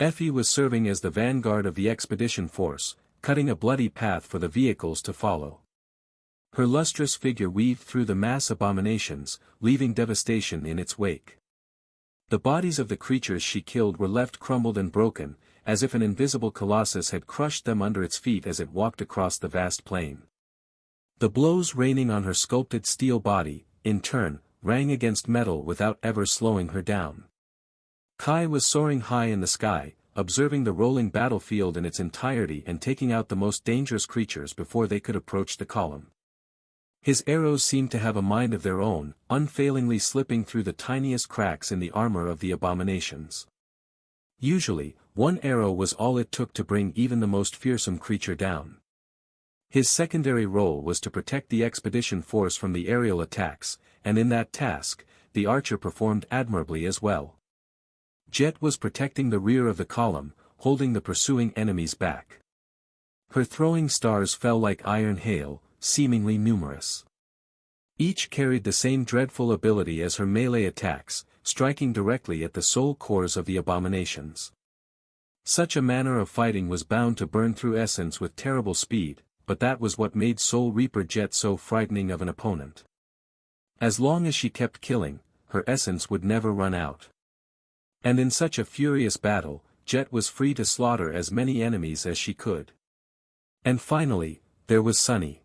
Effie was serving as the vanguard of the expedition force, cutting a bloody path for the vehicles to follow. Her lustrous figure weaved through the mass abominations, leaving devastation in its wake. The bodies of the creatures she killed were left crumbled and broken, as if an invisible colossus had crushed them under its feet as it walked across the vast plain. The blows raining on her sculpted steel body, in turn, rang against metal without ever slowing her down. Kai was soaring high in the sky, observing the rolling battlefield in its entirety and taking out the most dangerous creatures before they could approach the column. His arrows seemed to have a mind of their own, unfailingly slipping through the tiniest cracks in the armor of the abominations. Usually, one arrow was all it took to bring even the most fearsome creature down. His secondary role was to protect the expedition force from the aerial attacks, and in that task, the archer performed admirably as well. Jet was protecting the rear of the column, holding the pursuing enemies back. Her throwing stars fell like iron hail, seemingly numerous. Each carried the same dreadful ability as her melee attacks, striking directly at the soul cores of the abominations. Such a manner of fighting was bound to burn through essence with terrible speed, but that was what made Soul Reaper Jet so frightening of an opponent. As long as she kept killing, her essence would never run out. And in such a furious battle, Jet was free to slaughter as many enemies as she could. And finally, there was Sunny.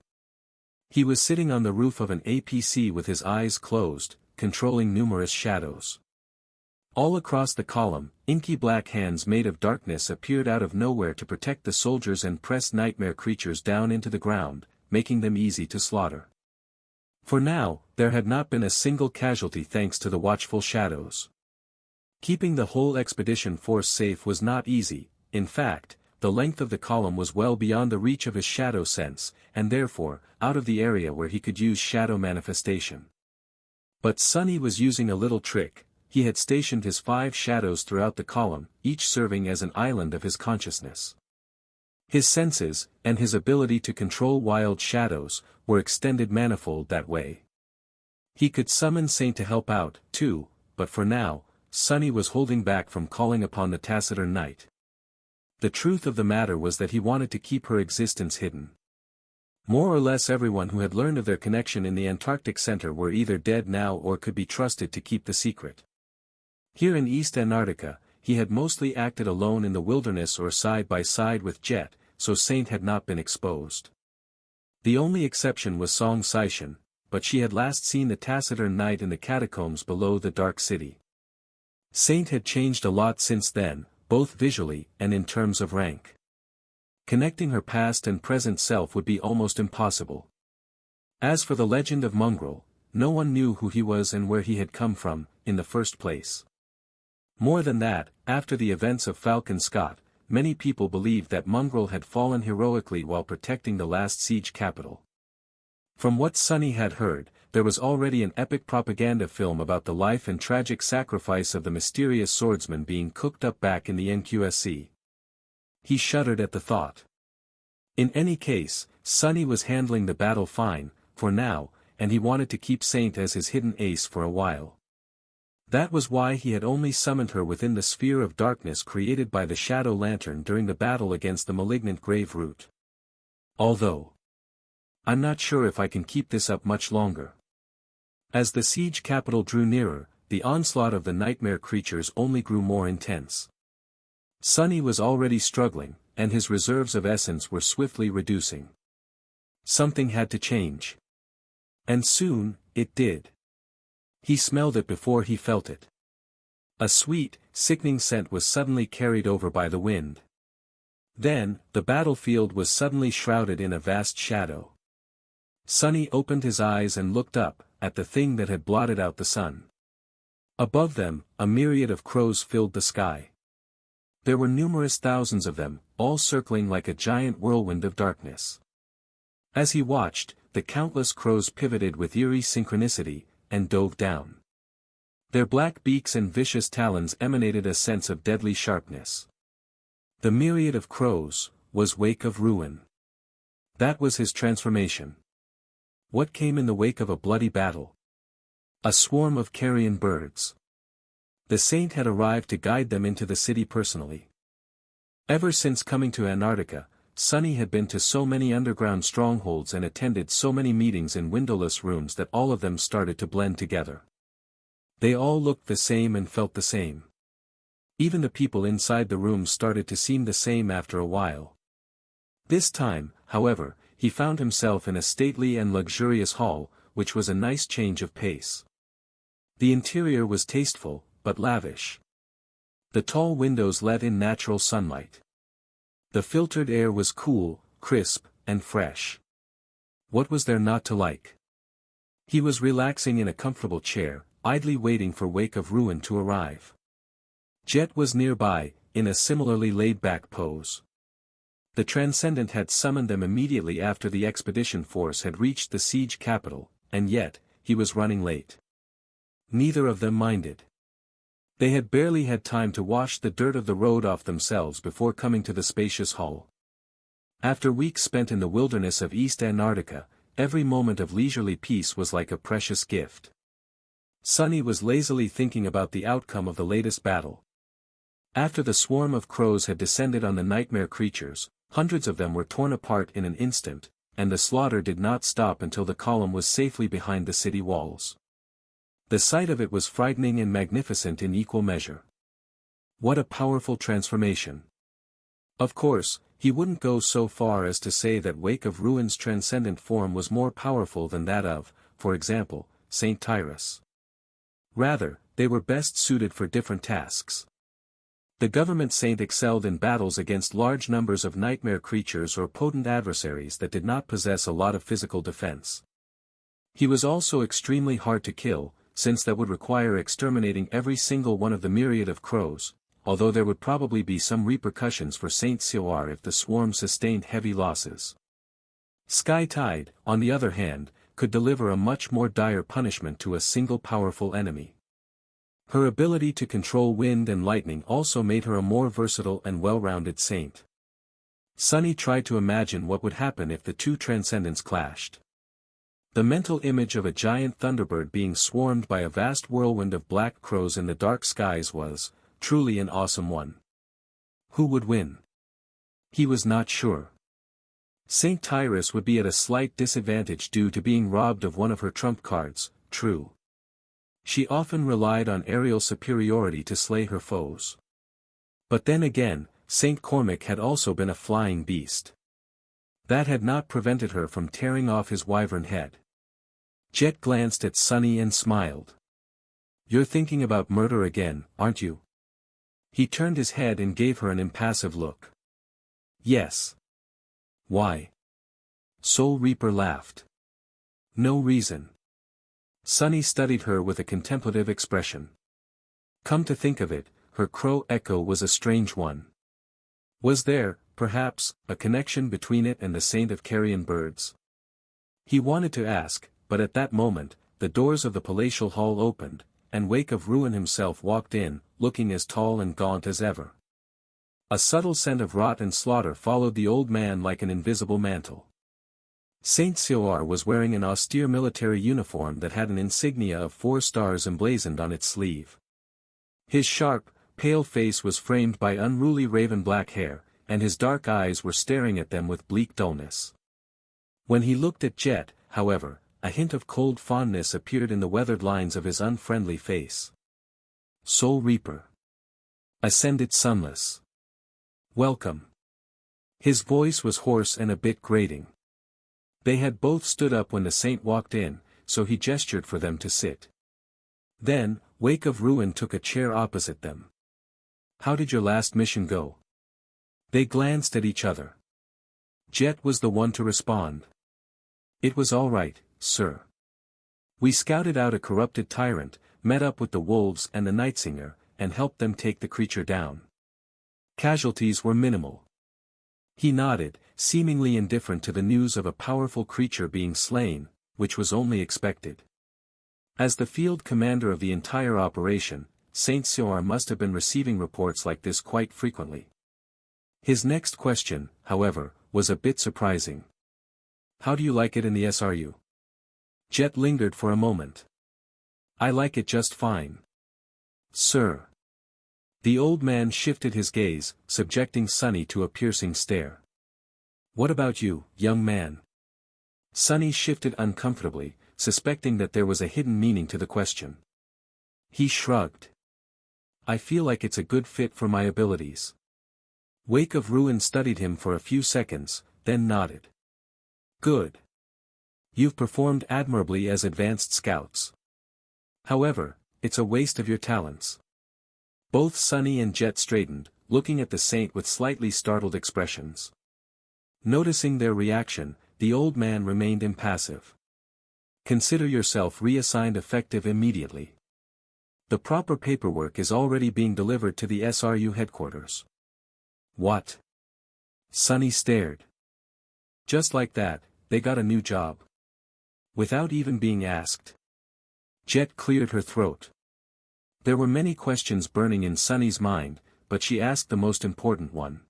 He was sitting on the roof of an APC with his eyes closed, controlling numerous shadows. All across the column, inky black hands made of darkness appeared out of nowhere to protect the soldiers and press nightmare creatures down into the ground, making them easy to slaughter. For now, there had not been a single casualty thanks to the watchful shadows. Keeping the whole expedition force safe was not easy. In fact, the length of the column was well beyond the reach of his shadow sense, and therefore, out of the area where he could use shadow manifestation. But Sunny was using a little trick. He had stationed his 5 shadows throughout the column, each serving as an island of his consciousness. His senses, and his ability to control wild shadows, were extended manifold that way. He could summon Saint to help out, too, but for now, Sunny was holding back from calling upon the taciturn night. The truth of the matter was that he wanted to keep her existence hidden. More or less everyone who had learned of their connection in the Antarctic Center were either dead now or could be trusted to keep the secret. Here in East Antarctica, he had mostly acted alone in the wilderness or side by side with Jet, so Saint had not been exposed. The only exception was Song Saishan, but she had last seen the taciturn night in the catacombs below the Dark City. Saint had changed a lot since then, both visually and in terms of rank. Connecting her past and present self would be almost impossible. As for the legend of Mongrel, no one knew who he was and where he had come from, in the first place. More than that, after the events of Falcon Scott, many people believed that Mongrel had fallen heroically while protecting the last siege capital. From what Sunny had heard, there was already an epic propaganda film about the life and tragic sacrifice of the mysterious swordsman being cooked up back in the NQSC. He shuddered at the thought. In any case, Sunny was handling the battle fine, for now, and he wanted to keep Saint as his hidden ace for a while. That was why he had only summoned her within the sphere of darkness created by the Shadow Lantern during the battle against the malignant Grave Root. Although, I'm not sure if I can keep this up much longer. As the siege capital drew nearer, the onslaught of the nightmare creatures only grew more intense. Sunny was already struggling, and his reserves of essence were swiftly reducing. Something had to change. And soon, it did. He smelled it before he felt it. A sweet, sickening scent was suddenly carried over by the wind. Then, the battlefield was suddenly shrouded in a vast shadow. Sunny opened his eyes and looked up, at the thing that had blotted out the sun. Above them, a myriad of crows filled the sky. There were numerous thousands of them, all circling like a giant whirlwind of darkness. As he watched, the countless crows pivoted with eerie synchronicity, and dove down. Their black beaks and vicious talons emanated a sense of deadly sharpness. The myriad of crows was wake of ruin. That was his transformation. What came in the wake of a bloody battle? A swarm of carrion birds. The Saint had arrived to guide them into the city personally. Ever since coming to Antarctica, Sunny had been to so many underground strongholds and attended so many meetings in windowless rooms that all of them started to blend together. They all looked the same and felt the same. Even the people inside the rooms started to seem the same after a while. This time, however, he found himself in a stately and luxurious hall, which was a nice change of pace. The interior was tasteful, but lavish. The tall windows let in natural sunlight. The filtered air was cool, crisp, and fresh. What was there not to like? He was relaxing in a comfortable chair, idly waiting for Wake of Ruin to arrive. Jet was nearby, in a similarly laid-back pose. The Transcendent had summoned them immediately after the expedition force had reached the siege capital, and yet, he was running late. Neither of them minded. They had barely had time to wash the dirt of the road off themselves before coming to the spacious hall. After weeks spent in the wilderness of East Antarctica, every moment of leisurely peace was like a precious gift. Sunny was lazily thinking about the outcome of the latest battle. After the swarm of crows had descended on the nightmare creatures, hundreds of them were torn apart in an instant, and the slaughter did not stop until the column was safely behind the city walls. The sight of it was frightening and magnificent in equal measure. What a powerful transformation! Of course, he wouldn't go so far as to say that Wake of Ruin's transcendent form was more powerful than that of, for example, Saint Tyrus. Rather, they were best suited for different tasks. The government saint excelled in battles against large numbers of nightmare creatures or potent adversaries that did not possess a lot of physical defense. He was also extremely hard to kill, since that would require exterminating every single one of the myriad of crows, although there would probably be some repercussions for Saint Sioar if the swarm sustained heavy losses. Sky Tide, on the other hand, could deliver a much more dire punishment to a single powerful enemy. Her ability to control wind and lightning also made her a more versatile and well-rounded saint. Sunny tried to imagine what would happen if the two transcendents clashed. The mental image of a giant thunderbird being swarmed by a vast whirlwind of black crows in the dark skies was, truly an awesome one. Who would win? He was not sure. Saint Tyrus would be at a slight disadvantage due to being robbed of one of her trump cards, true. She often relied on aerial superiority to slay her foes. But then again, Saint Cormac had also been a flying beast. That had not prevented her from tearing off his wyvern head. Jet glanced at Sunny and smiled. "You're thinking about murder again, aren't you?" He turned his head and gave her an impassive look. "Yes." "Why?" Soul Reaper laughed. "No reason." Sunny studied her with a contemplative expression. Come to think of it, her crow echo was a strange one. Was there, perhaps, a connection between it and the Saint of Carrion Birds? He wanted to ask, but at that moment, the doors of the palatial hall opened, and Wake of Ruin himself walked in, looking as tall and gaunt as ever. A subtle scent of rot and slaughter followed the old man like an invisible mantle. Saint Sioar was wearing an austere military uniform that had an insignia of 4 stars emblazoned on its sleeve. His sharp, pale face was framed by unruly raven-black hair, and his dark eyes were staring at them with bleak dullness. When he looked at Jet, however, a hint of cold fondness appeared in the weathered lines of his unfriendly face. "Soul Reaper. Ascended Sunless. Welcome." His voice was hoarse and a bit grating. They had both stood up when the saint walked in, so he gestured for them to sit. Then, Wake of Ruin took a chair opposite them. "How did your last mission go?" They glanced at each other. Jet was the one to respond. "It was all right, sir. We scouted out a corrupted tyrant, met up with the wolves and the Nightsinger, and helped them take the creature down. Casualties were minimal." He nodded, seemingly indifferent to the news of a powerful creature being slain, which was only expected. As the field commander of the entire operation, Saint Sioar must have been receiving reports like this quite frequently. His next question, however, was a bit surprising. "How do you like it in the SRU?" Jet lingered for a moment. "I like it just fine, sir." The old man shifted his gaze, subjecting Sunny to a piercing stare. "What about you, young man?" Sunny shifted uncomfortably, suspecting that there was a hidden meaning to the question. He shrugged. "I feel like it's a good fit for my abilities." Wake of Ruin studied him for a few seconds, then nodded. "Good. You've performed admirably as advanced scouts. However, it's a waste of your talents." Both Sunny and Jet straightened, looking at the saint with slightly startled expressions. Noticing their reaction, the old man remained impassive. "Consider yourself reassigned effective immediately. The proper paperwork is already being delivered to the SRU headquarters." "What?" Sunny stared. "Just like that, they got a new job. Without even being asked." Jet cleared her throat. There were many questions burning in Sunny's mind, but she asked the most important one.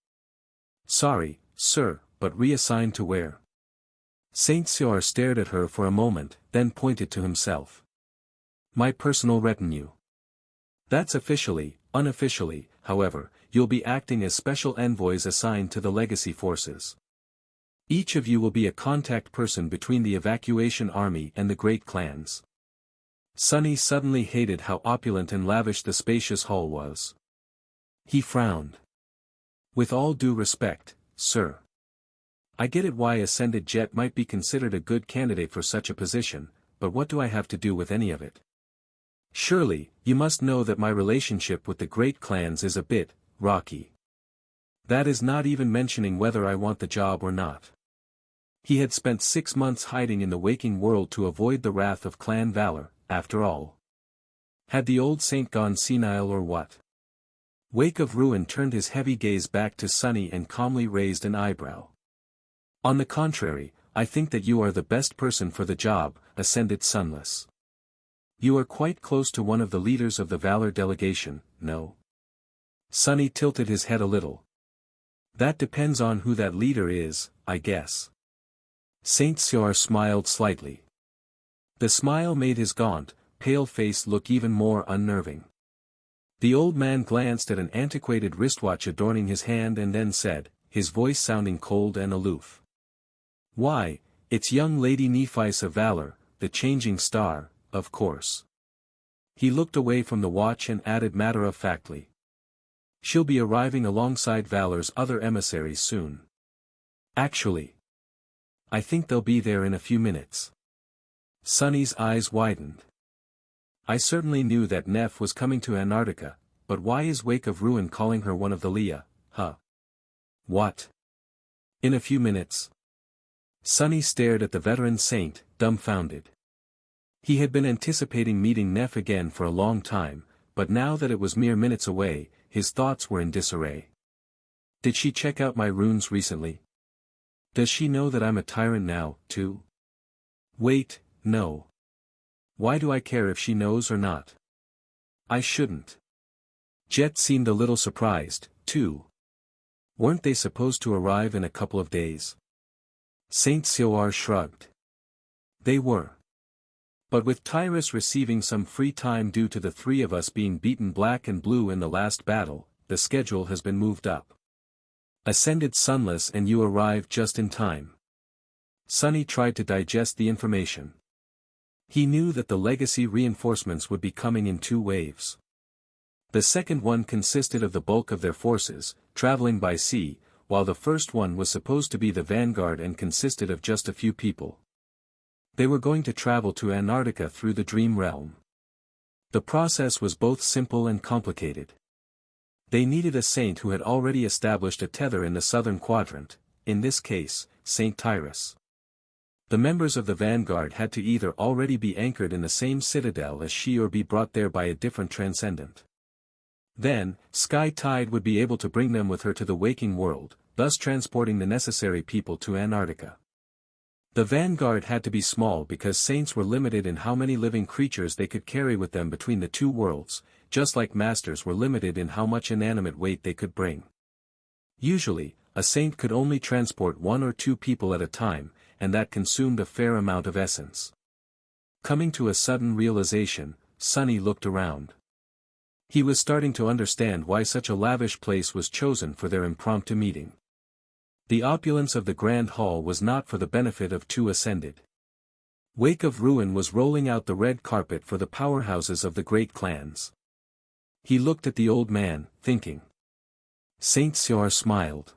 "Sorry, sir, but reassigned to where?" Saint Sioar stared at her for a moment, then pointed to himself. "My personal retinue. That's officially. Unofficially, however, you'll be acting as special envoys assigned to the legacy forces." Each of you will be a contact person between the evacuation army and the great clans. Sunny suddenly hated how opulent and lavish the spacious hall was. He frowned. With all due respect, sir. I get it why Ascended Jet might be considered a good candidate for such a position, but what do I have to do with any of it? Surely, you must know that my relationship with the great clans is a bit rocky. That is not even mentioning whether I want the job or not. He had spent 6 months hiding in the waking world to avoid the wrath of clan valor, after all. Had the old saint gone senile or what? Wake of Ruin turned his heavy gaze back to Sunny and calmly raised an eyebrow. On the contrary, I think that you are the best person for the job, Ascended Sunless. You are quite close to one of the leaders of the Valor delegation, no? Sunny tilted his head a little. That depends on who that leader is, I guess. Saint Siar smiled slightly. The smile made his gaunt, pale face look even more unnerving. The old man glanced at an antiquated wristwatch adorning his hand and then said, his voice sounding cold and aloof. Why, it's young Lady Nephis of Valor, the changing star, of course. He looked away from the watch and added matter-of-factly. She'll be arriving alongside Valor's other emissaries soon. Actually, I think they'll be there in a few minutes. Sunny's eyes widened. I certainly knew that Neph was coming to Antarctica, but why is Wake of Ruin calling her one of the Leah, huh? What? In a few minutes? Sunny stared at the veteran saint, dumbfounded. He had been anticipating meeting Neph again for a long time, but now that it was mere minutes away, his thoughts were in disarray. Did she check out my runes recently? Does she know that I'm a tyrant now, too? Wait, no. Why do I care if she knows or not? I shouldn't. Jet seemed a little surprised, too. Weren't they supposed to arrive in a couple of days? Saint Sioar shrugged. They were. But with Tyrus receiving some free time due to the 3 of us being beaten black and blue in the last battle, the schedule has been moved up. Ascended Sunless and you arrived just in time. Sunny tried to digest the information. He knew that the legacy reinforcements would be coming in 2 waves. The second one consisted of the bulk of their forces, traveling by sea, while the first one was supposed to be the vanguard and consisted of just a few people. They were going to travel to Antarctica through the Dream Realm. The process was both simple and complicated. They needed a saint who had already established a tether in the southern quadrant, in this case, Saint Tyrus. The members of the vanguard had to either already be anchored in the same citadel as she or be brought there by a different transcendent. Then, Sky Tide would be able to bring them with her to the waking world, thus transporting the necessary people to Antarctica. The vanguard had to be small because saints were limited in how many living creatures they could carry with them between the 2 worlds, just like masters were limited in how much inanimate weight they could bring. Usually, a saint could only transport 1 or 2 people at a time, and that consumed a fair amount of essence. Coming to a sudden realization, Sunny looked around. He was starting to understand why such a lavish place was chosen for their impromptu meeting. The opulence of the Grand Hall was not for the benefit of 2 Ascended. Wake of Ruin was rolling out the red carpet for the powerhouses of the great clans. He looked at the old man, thinking. Saint Siar smiled.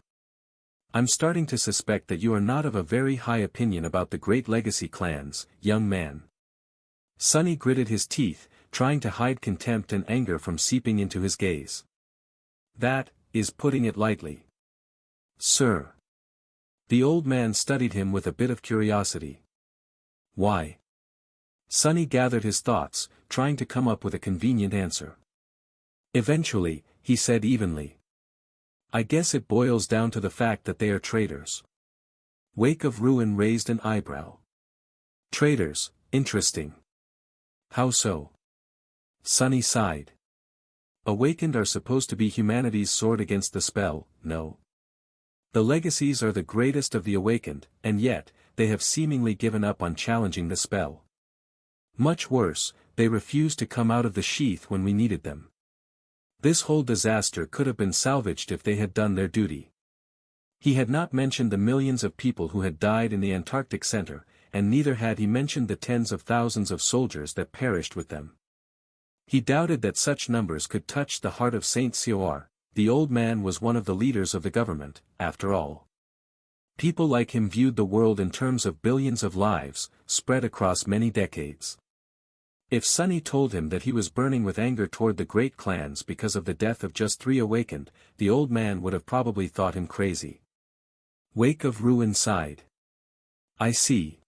I'm starting to suspect that you are not of a very high opinion about the great legacy clans, young man. Sunny gritted his teeth, trying to hide contempt and anger from seeping into his gaze. That is putting it lightly. Sir. The old man studied him with a bit of curiosity. Why? Sunny gathered his thoughts, trying to come up with a convenient answer. Eventually, he said evenly. I guess it boils down to the fact that they are traitors. Wake of Ruin raised an eyebrow. Traitors, interesting. How so? Sunny sighed. Awakened are supposed to be humanity's sword against the spell, no? The legacies are the greatest of the awakened, and yet, they have seemingly given up on challenging the spell. Much worse, they refuse to come out of the sheath when we needed them. This whole disaster could have been salvaged if they had done their duty. He had not mentioned the millions of people who had died in the Antarctic center, and neither had he mentioned the tens of thousands of soldiers that perished with them. He doubted that such numbers could touch the heart of Saint Cyr. The old man was one of the leaders of the government, after all. People like him viewed the world in terms of billions of lives, spread across many decades. If Sunny told him that he was burning with anger toward the great clans because of the death of just 3 awakened, the old man would have probably thought him crazy. Wake of Ruin sighed. I see.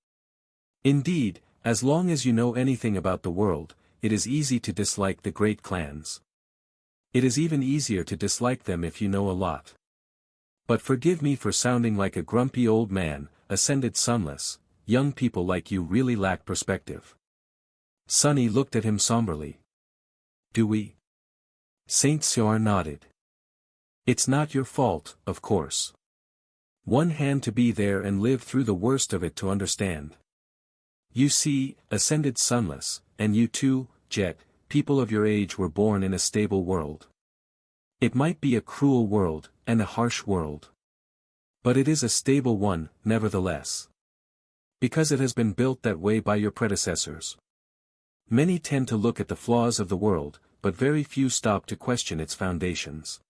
Indeed, as long as you know anything about the world, it is easy to dislike the great clans. It is even easier to dislike them if you know a lot. But forgive me for sounding like a grumpy old man, ascended Sunless. Young people like you really lack perspective. Sunny looked at him somberly. Do we? Saint Cyr nodded. It's not your fault, of course. One hand to be there and live through the worst of it to understand. You see, ascended Sunless, and you too, Jet, people of your age were born in a stable world. It might be a cruel world, and a harsh world. But it is a stable one, nevertheless. Because it has been built that way by your predecessors. Many tend to look at the flaws of the world, but very few stop to question its foundations.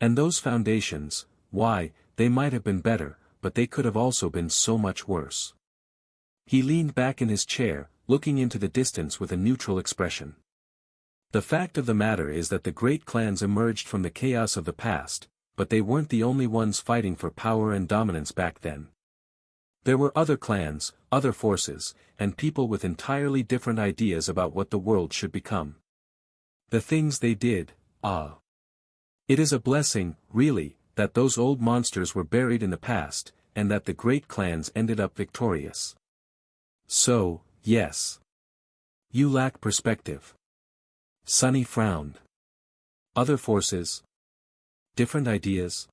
And those foundations, why, they might have been better, but they could have also been so much worse. He leaned back in his chair, looking into the distance with a neutral expression. The fact of the matter is that the great clans emerged from the chaos of the past, but they weren't the only ones fighting for power and dominance back then. There were other clans, other forces, and people with entirely different ideas about what the world should become. The things they did, It is a blessing, really, that those old monsters were buried in the past, and that the great clans ended up victorious. So, yes. You lack perspective. Sunny frowned. Other forces? Different ideas?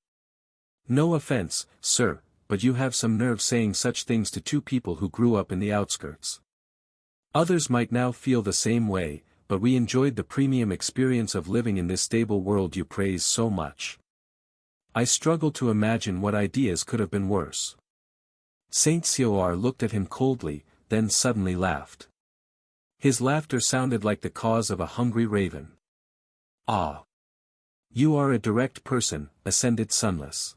No offense, sir, but you have some nerve saying such things to 2 people who grew up in the outskirts. Others might now feel the same way, but we enjoyed the premium experience of living in this stable world you praise so much. I struggle to imagine what ideas could have been worse. Saint Cyr looked at him coldly, then suddenly laughed. His laughter sounded like the caws of a hungry raven. You are a direct person, ascended Sunless.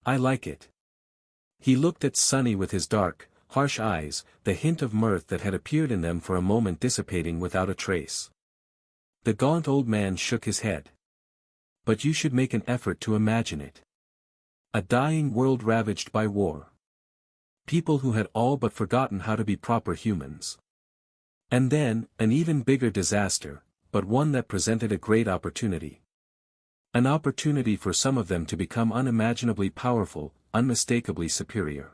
I like it. He looked at Sunny with his dark, harsh eyes, the hint of mirth that had appeared in them for a moment dissipating without a trace. The gaunt old man shook his head. But you should make an effort to imagine it. A dying world ravaged by war. People who had all but forgotten how to be proper humans. And then, an even bigger disaster, but one that presented a great opportunity. An opportunity for some of them to become unimaginably powerful, unmistakably superior.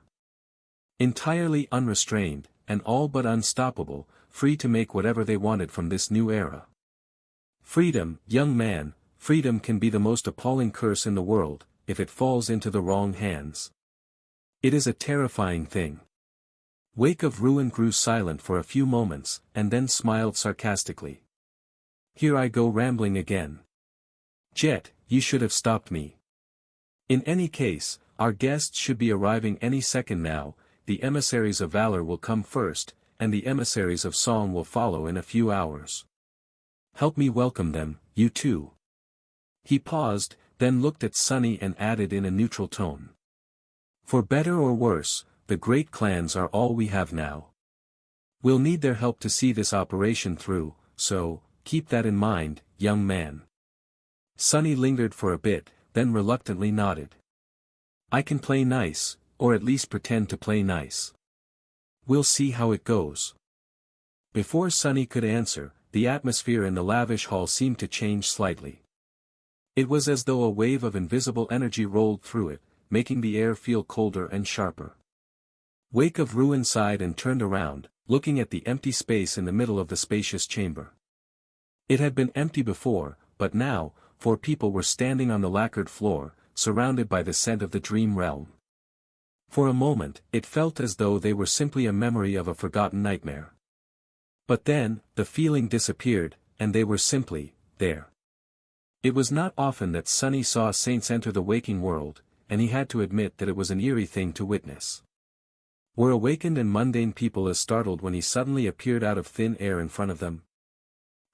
Entirely unrestrained, and all but unstoppable, free to make whatever they wanted from this new era. Freedom, young man, freedom can be the most appalling curse in the world, if it falls into the wrong hands. It is a terrifying thing. Wake of Ruin grew silent for a few moments, and then smiled sarcastically. Here I go rambling again. Jet, you should have stopped me. In any case, our guests should be arriving any second now. The emissaries of valor will come first, and the emissaries of song will follow in a few hours. Help me welcome them, you too. He paused, then looked at Sunny and added in a neutral tone. For better or worse, the great clans are all we have now. We'll need their help to see this operation through, so, keep that in mind, young man. Sunny lingered for a bit, then reluctantly nodded. I can play nice, or at least pretend to play nice. We'll see how it goes. Before Sunny could answer, the atmosphere in the lavish hall seemed to change slightly. It was as though a wave of invisible energy rolled through it, making the air feel colder and sharper. Wake of Ruin sighed and turned around, looking at the empty space in the middle of the spacious chamber. It had been empty before, but now, 4 people were standing on the lacquered floor, surrounded by the scent of the dream realm. For a moment, it felt as though they were simply a memory of a forgotten nightmare. But then, the feeling disappeared, and they were simply there. It was not often that Sunny saw saints enter the waking world, and he had to admit that it was an eerie thing to witness. Were awakened and mundane people as startled when he suddenly appeared out of thin air in front of them?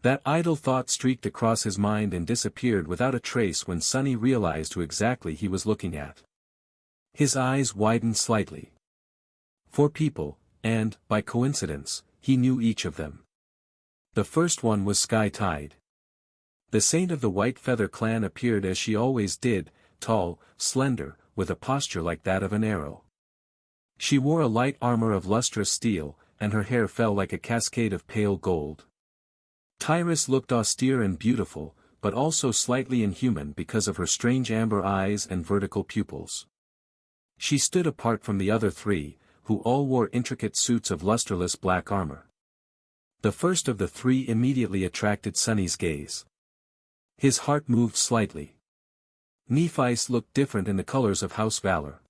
That idle thought streaked across his mind and disappeared without a trace when Sunny realized who exactly he was looking at. His eyes widened slightly. 4 people, and, by coincidence, he knew each of them. The first one was Sky Tide. The saint of the White Feather clan appeared as she always did, tall, slender, with a posture like that of an arrow. She wore a light armor of lustrous steel, and her hair fell like a cascade of pale gold. Tyrus looked austere and beautiful, but also slightly inhuman because of her strange amber eyes and vertical pupils. She stood apart from the other 3, who all wore intricate suits of lusterless black armor. The first of the 3 immediately attracted Sunny's gaze. His heart moved slightly. Nephi's looked different in the colors of House Valor.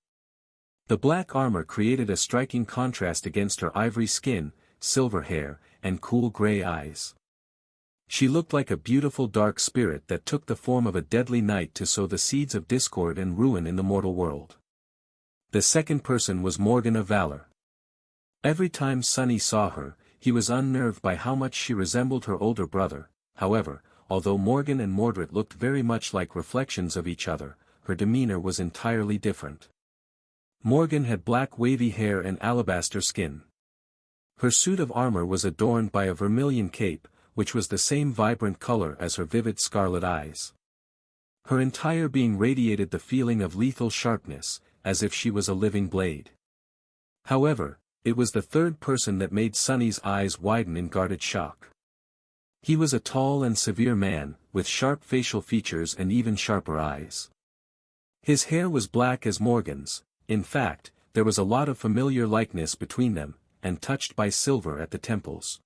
The black armor created a striking contrast against her ivory skin, silver hair, and cool gray eyes. She looked like a beautiful dark spirit that took the form of a deadly night to sow the seeds of discord and ruin in the mortal world. The second person was Morgan of Valor. Every time Sunny saw her, he was unnerved by how much she resembled her older brother. However, although Morgan and Mordred looked very much like reflections of each other, her demeanor was entirely different. Morgan had black wavy hair and alabaster skin. Her suit of armor was adorned by a vermilion cape, which was the same vibrant color as her vivid scarlet eyes. Her entire being radiated the feeling of lethal sharpness, as if she was a living blade. However, it was the third person that made Sunny's eyes widen in guarded shock. He was a tall and severe man, with sharp facial features and even sharper eyes. His hair was black as Morgan's. In fact, there was a lot of familiar likeness between them, and touched by silver at the temples.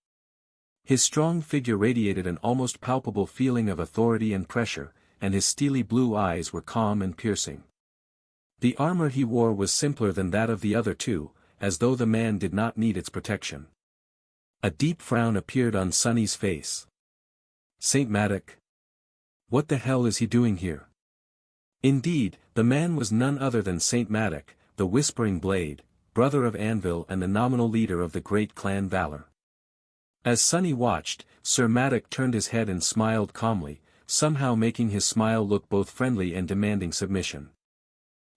His strong figure radiated an almost palpable feeling of authority and pressure, and his steely blue eyes were calm and piercing. The armor he wore was simpler than that of the other 2, as though the man did not need its protection. A deep frown appeared on Sunny's face. Saint Maddox? What the hell is he doing here? Indeed, the man was none other than Saint Maddox, the Whispering Blade, brother of Anvil and the nominal leader of the great clan Valor. As Sunny watched, Sir Maddox turned his head and smiled calmly, somehow making his smile look both friendly and demanding submission.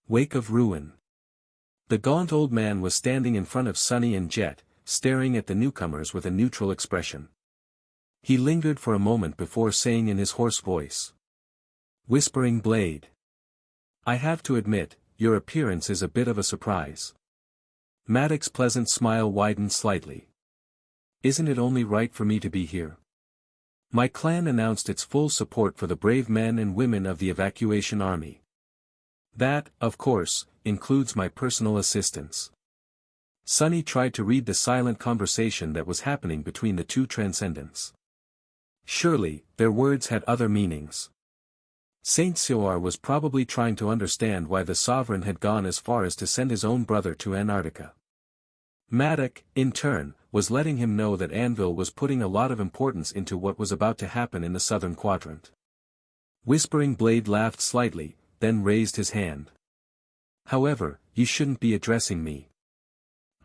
Wake of Ruin. The gaunt old man was standing in front of Sunny and Jet, staring at the newcomers with a neutral expression. He lingered for a moment before saying in his hoarse voice. Whispering Blade. I have to admit, your appearance is a bit of a surprise. Maddox's pleasant smile widened slightly. Isn't it only right for me to be here? My clan announced its full support for the brave men and women of the evacuation army. That, of course, includes my personal assistance. Sunny tried to read the silent conversation that was happening between the 2 transcendents. Surely, their words had other meanings. Saint Sioar was probably trying to understand why the sovereign had gone as far as to send his own brother to Antarctica. Maddox, in turn, was letting him know that Anvil was putting a lot of importance into what was about to happen in the southern quadrant. Whispering Blade laughed slightly, then raised his hand. However, you shouldn't be addressing me.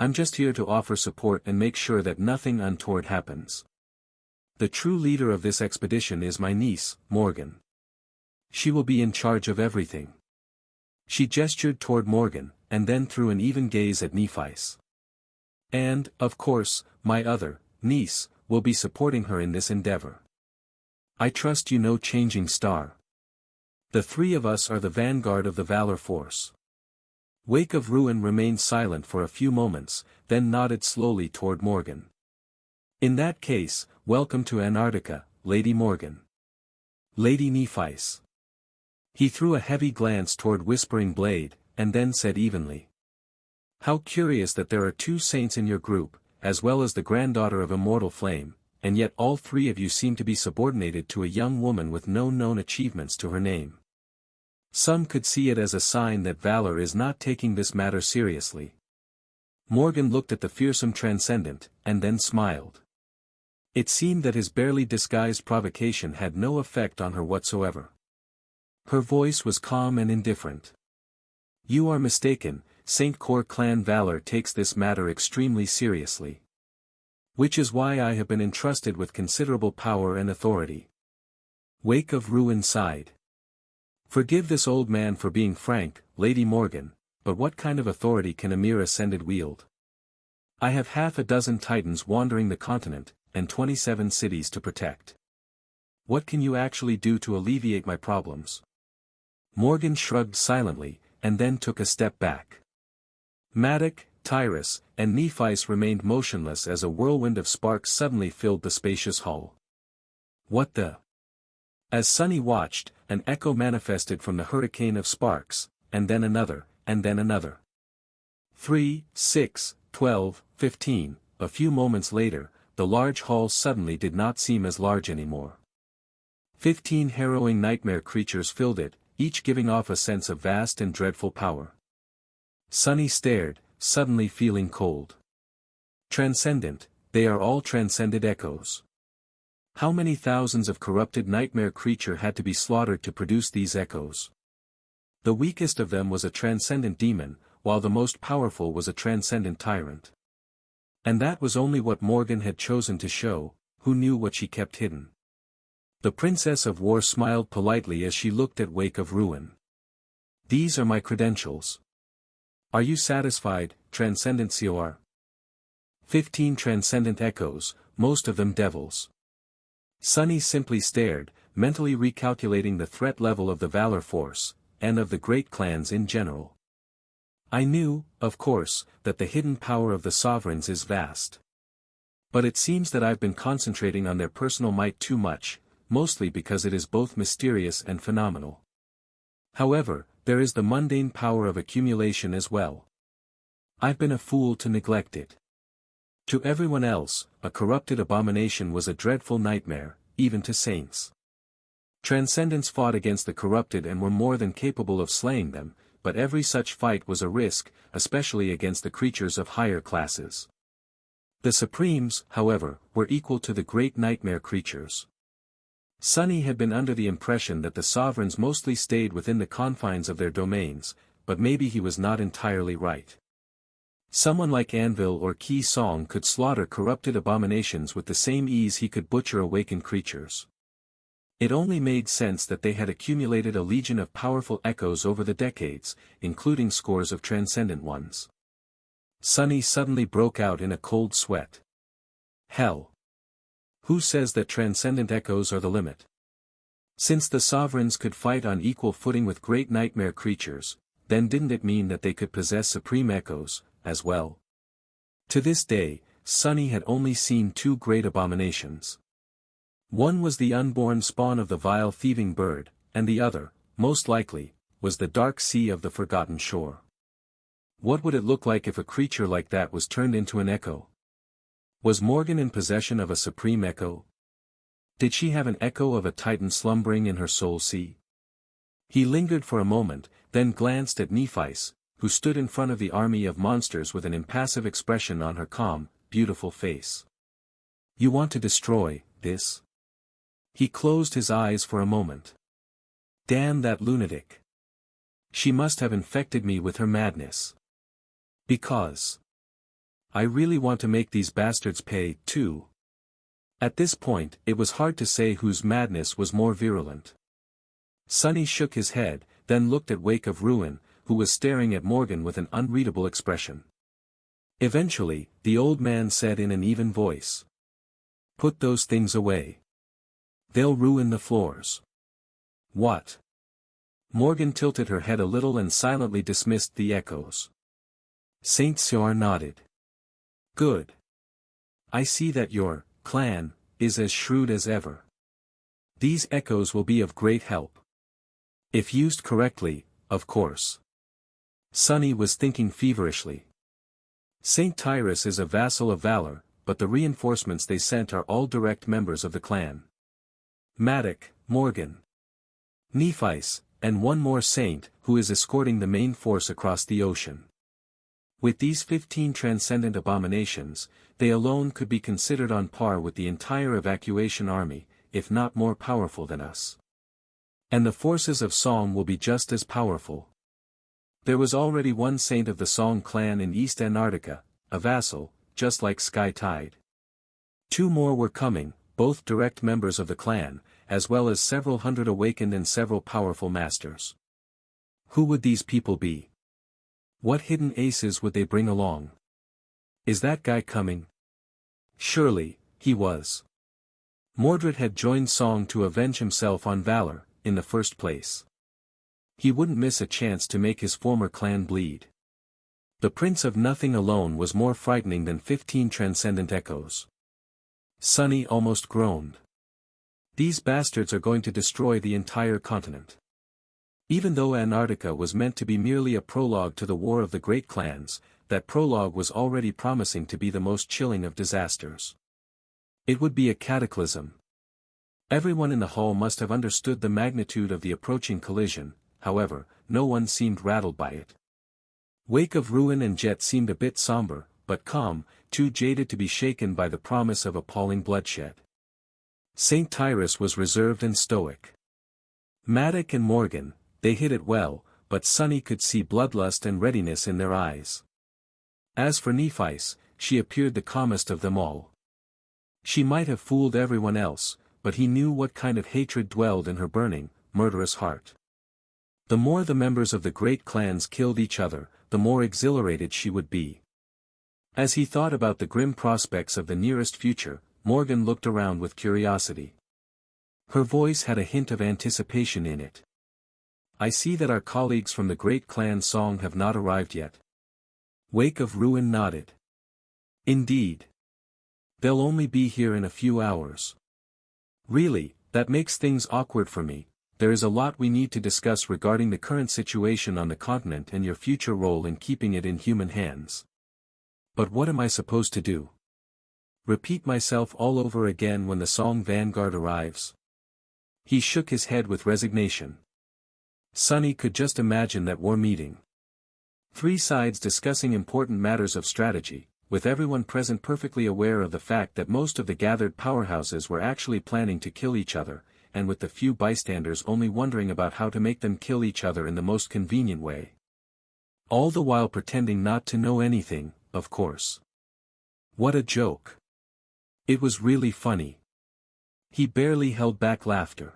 I'm just here to offer support and make sure that nothing untoward happens. The true leader of this expedition is my niece, Morgan. She will be in charge of everything. She gestured toward Morgan, and then threw an even gaze at Nephi's. And, of course, my other, niece, will be supporting her in this endeavor. I trust you know Changing Star. The 3 of us are the vanguard of the Valor force. Wake of Ruin remained silent for a few moments, then nodded slowly toward Morgan. In that case, welcome to Antarctica, Lady Morgan. Lady Nephi's. He threw a heavy glance toward Whispering Blade, and then said evenly. How curious that there are 2 saints in your group, as well as the granddaughter of Immortal Flame, and yet all 3 of you seem to be subordinated to a young woman with no known achievements to her name. Some could see it as a sign that Valor is not taking this matter seriously. Morgan looked at the fearsome transcendent, and then smiled. It seemed that his barely disguised provocation had no effect on her whatsoever. Her voice was calm and indifferent. You are mistaken, Saint Core clan valor takes this matter extremely seriously. Which is why I have been entrusted with considerable power and authority. Wake of Ruin sighed. Forgive this old man for being frank, Lady Morgan, but what kind of authority can a mere ascended wield? I have half a dozen titans wandering the continent, and 27 cities to protect. What can you actually do to alleviate my problems? Morgan shrugged silently, and then took a step back. Madoc, Tyrus, and Nephice remained motionless as a whirlwind of sparks suddenly filled the spacious hall. What the? As Sunny watched, an echo manifested from the hurricane of sparks, and then another, and then another. 3, 6, 12, 15, a few moments later, the large hall suddenly did not seem as large anymore. 15 harrowing nightmare creatures filled it, each giving off a sense of vast and dreadful power. Sunny stared, suddenly feeling cold. Transcendent, they are all transcended echoes. How many thousands of corrupted nightmare creature had to be slaughtered to produce these echoes? The weakest of them was a transcendent demon, while the most powerful was a transcendent tyrant. And that was only what Morgan had chosen to show, who knew what she kept hidden. The Princess of War smiled politely as she looked at Wake of Ruin. These are my credentials. Are you satisfied, Transcendent Cor? 15 transcendent echoes, most of them devils. Sunny simply stared, mentally recalculating the threat level of the Valor Force, and of the great clans in general. I knew, of course, that the hidden power of the sovereigns is vast. But it seems that I've been concentrating on their personal might too much, mostly because it is both mysterious and phenomenal. However, there is the mundane power of accumulation as well. I've been a fool to neglect it. To everyone else, a corrupted abomination was a dreadful nightmare, even to saints. Transcendents fought against the corrupted and were more than capable of slaying them, but every such fight was a risk, especially against the creatures of higher classes. The Supremes, however, were equal to the great nightmare creatures. Sunny had been under the impression that the sovereigns mostly stayed within the confines of their domains, but maybe he was not entirely right. Someone like Anvil or Ki Song could slaughter corrupted abominations with the same ease he could butcher awakened creatures. It only made sense that they had accumulated a legion of powerful echoes over the decades, including scores of transcendent ones. Sunny suddenly broke out in a cold sweat. Hell! Who says that transcendent echoes are the limit? Since the sovereigns could fight on equal footing with great nightmare creatures, then didn't it mean that they could possess supreme echoes, as well? To this day, Sunny had only seen two great abominations. One was the unborn spawn of the vile thieving bird, and the other, most likely, was the dark sea of the forgotten shore. What would it look like if a creature like that was turned into an echo? Was Morgan in possession of a supreme echo? Did she have an echo of a titan slumbering in her soul sea? He lingered for a moment, then glanced at Nephice, who stood in front of the army of monsters with an impassive expression on her calm, beautiful face. You want to destroy this? He closed his eyes for a moment. Damn that lunatic. She must have infected me with her madness. Because I really want to make these bastards pay, too. At this point, it was hard to say whose madness was more virulent. Sunny shook his head, then looked at Wake of Ruin, who was staring at Morgan with an unreadable expression. Eventually, the old man said in an even voice. Put those things away. They'll ruin the floors. What? Morgan tilted her head a little and silently dismissed the echoes. Saint Cor nodded. Good. I see that your clan is as shrewd as ever. These echoes will be of great help. If used correctly, of course. Sunny was thinking feverishly. Saint Tyrus is a vassal of Valor, but the reinforcements they sent are all direct members of the clan. Madoc, Morgan, Nephice, and one more saint, who is escorting the main force across the ocean. With these 15 transcendent abominations, they alone could be considered on par with the entire evacuation army, if not more powerful than us. And the forces of Song will be just as powerful. There was already one saint of the Song clan in East Antarctica, a vassal, just like Sky Tide. 2 more were coming, both direct members of the clan, as well as several hundred awakened and several powerful masters. Who would these people be? What hidden aces would they bring along? Is that guy coming? Surely, he was. Mordred had joined Song to avenge himself on Valor, in the first place. He wouldn't miss a chance to make his former clan bleed. The Prince of Nothing alone was more frightening than 15 transcendent echoes. Sunny almost groaned. These bastards are going to destroy the entire continent. Even though Antarctica was meant to be merely a prologue to the War of the Great Clans, that prologue was already promising to be the most chilling of disasters. It would be a cataclysm. Everyone in the hall must have understood the magnitude of the approaching collision, however, no one seemed rattled by it. Wake of Ruin and Jet seemed a bit somber, but calm, too jaded to be shaken by the promise of appalling bloodshed. Saint Tyrus was reserved and stoic. Maddock and Morgan, they hid it well, but Sunny could see bloodlust and readiness in their eyes. As for Nephice, she appeared the calmest of them all. She might have fooled everyone else, but he knew what kind of hatred dwelled in her burning, murderous heart. The more the members of the great clans killed each other, the more exhilarated she would be. As he thought about the grim prospects of the nearest future, Morgan looked around with curiosity. Her voice had a hint of anticipation in it. I see that our colleagues from the great clan Song have not arrived yet. Wake of Ruin nodded. Indeed. They'll only be here in a few hours. Really, that makes things awkward for me. There is a lot we need to discuss regarding the current situation on the continent and your future role in keeping it in human hands. But what am I supposed to do? Repeat myself all over again when the Song vanguard arrives? He shook his head with resignation. Sunny could just imagine that war meeting. 3 sides discussing important matters of strategy, with everyone present perfectly aware of the fact that most of the gathered powerhouses were actually planning to kill each other, and with the few bystanders only wondering about how to make them kill each other in the most convenient way. All the while pretending not to know anything, of course. What a joke. It was really funny. He barely held back laughter.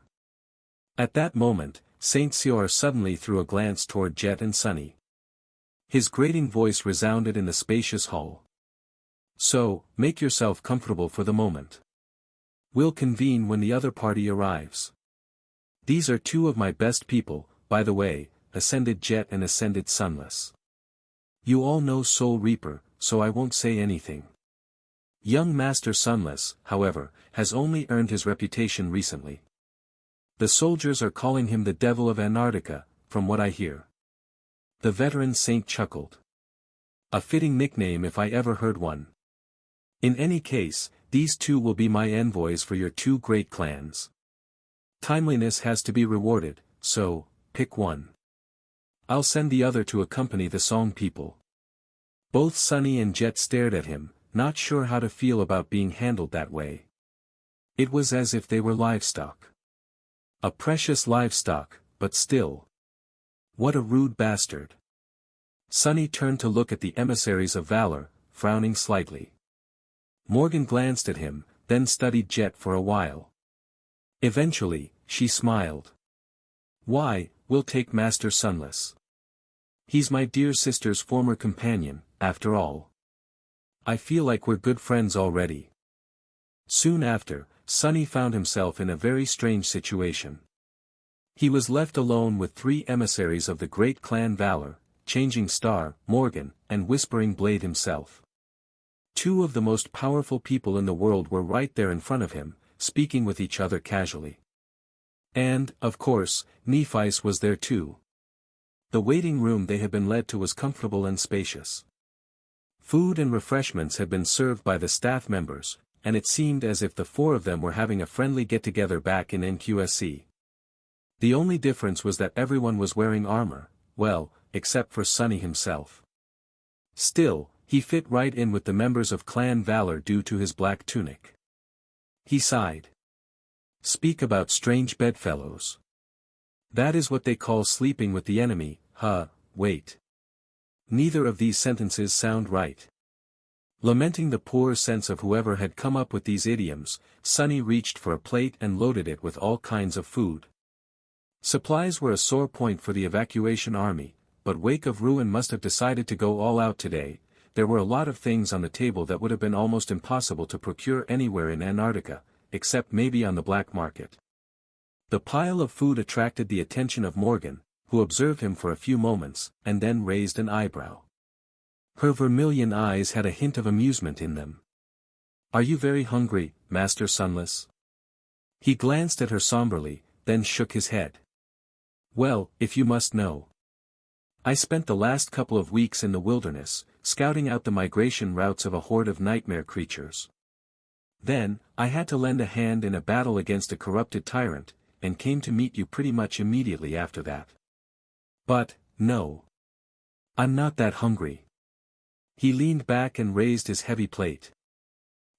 At that moment, Saint Sior suddenly threw a glance toward Jet and Sunny. His grating voice resounded in the spacious hall. So, make yourself comfortable for the moment. We'll convene when the other party arrives. These are 2 of my best people, by the way, Ascended Jet and Ascended Sunless. You all know Soul Reaper, so I won't say anything. Young Master Sunless, however, has only earned his reputation recently. The soldiers are calling him the Devil of Antarctica, from what I hear. The veteran saint chuckled. A fitting nickname if I ever heard one. In any case, these 2 will be my envoys for your 2 great clans. Timeliness has to be rewarded, so, pick one. I'll send the other to accompany the Song people. Both Sunny and Jet stared at him, not sure how to feel about being handled that way. It was as if they were livestock. A precious livestock, but still. What a rude bastard. Sunny turned to look at the emissaries of Valor, frowning slightly. Morgan glanced at him, then studied Jet for a while. Eventually, she smiled. Why, we'll take Master Sunless. He's my dear sister's former companion, after all. I feel like we're good friends already. Soon after, Sunny found himself in a very strange situation. He was left alone with 3 emissaries of the great clan Valor, Changing Star, Morgan, and Whispering Blade himself. 2 of the most powerful people in the world were right there in front of him, speaking with each other casually. And, of course, Nephice was there too. The waiting room they had been led to was comfortable and spacious. Food and refreshments had been served by the staff members, and it seemed as if the 4 of them were having a friendly get-together back in NQSC. The only difference was that everyone was wearing armor, well, except for Sunny himself. Still, he fit right in with the members of Clan Valor due to his black tunic. He sighed. Speak about strange bedfellows. That is what they call sleeping with the enemy, huh? wait. Neither of these sentences sound right. Lamenting the poor sense of whoever had come up with these idioms, Sunny reached for a plate and loaded it with all kinds of food. Supplies were a sore point for the evacuation army, but Wake of Ruin must have decided to go all out today. There were a lot of things on the table that would have been almost impossible to procure anywhere in Antarctica, except maybe on the black market. The pile of food attracted the attention of Morgan, who observed him for a few moments, and then raised an eyebrow. Her vermilion eyes had a hint of amusement in them. "Are you very hungry, Master Sunless?" He glanced at her somberly, then shook his head. "Well, if you must know. I spent the last couple of weeks in the wilderness, scouting out the migration routes of a horde of nightmare creatures. Then, I had to lend a hand in a battle against a corrupted tyrant, and came to meet you pretty much immediately after that. But, no. I'm not that hungry." He leaned back and raised his heavy plate.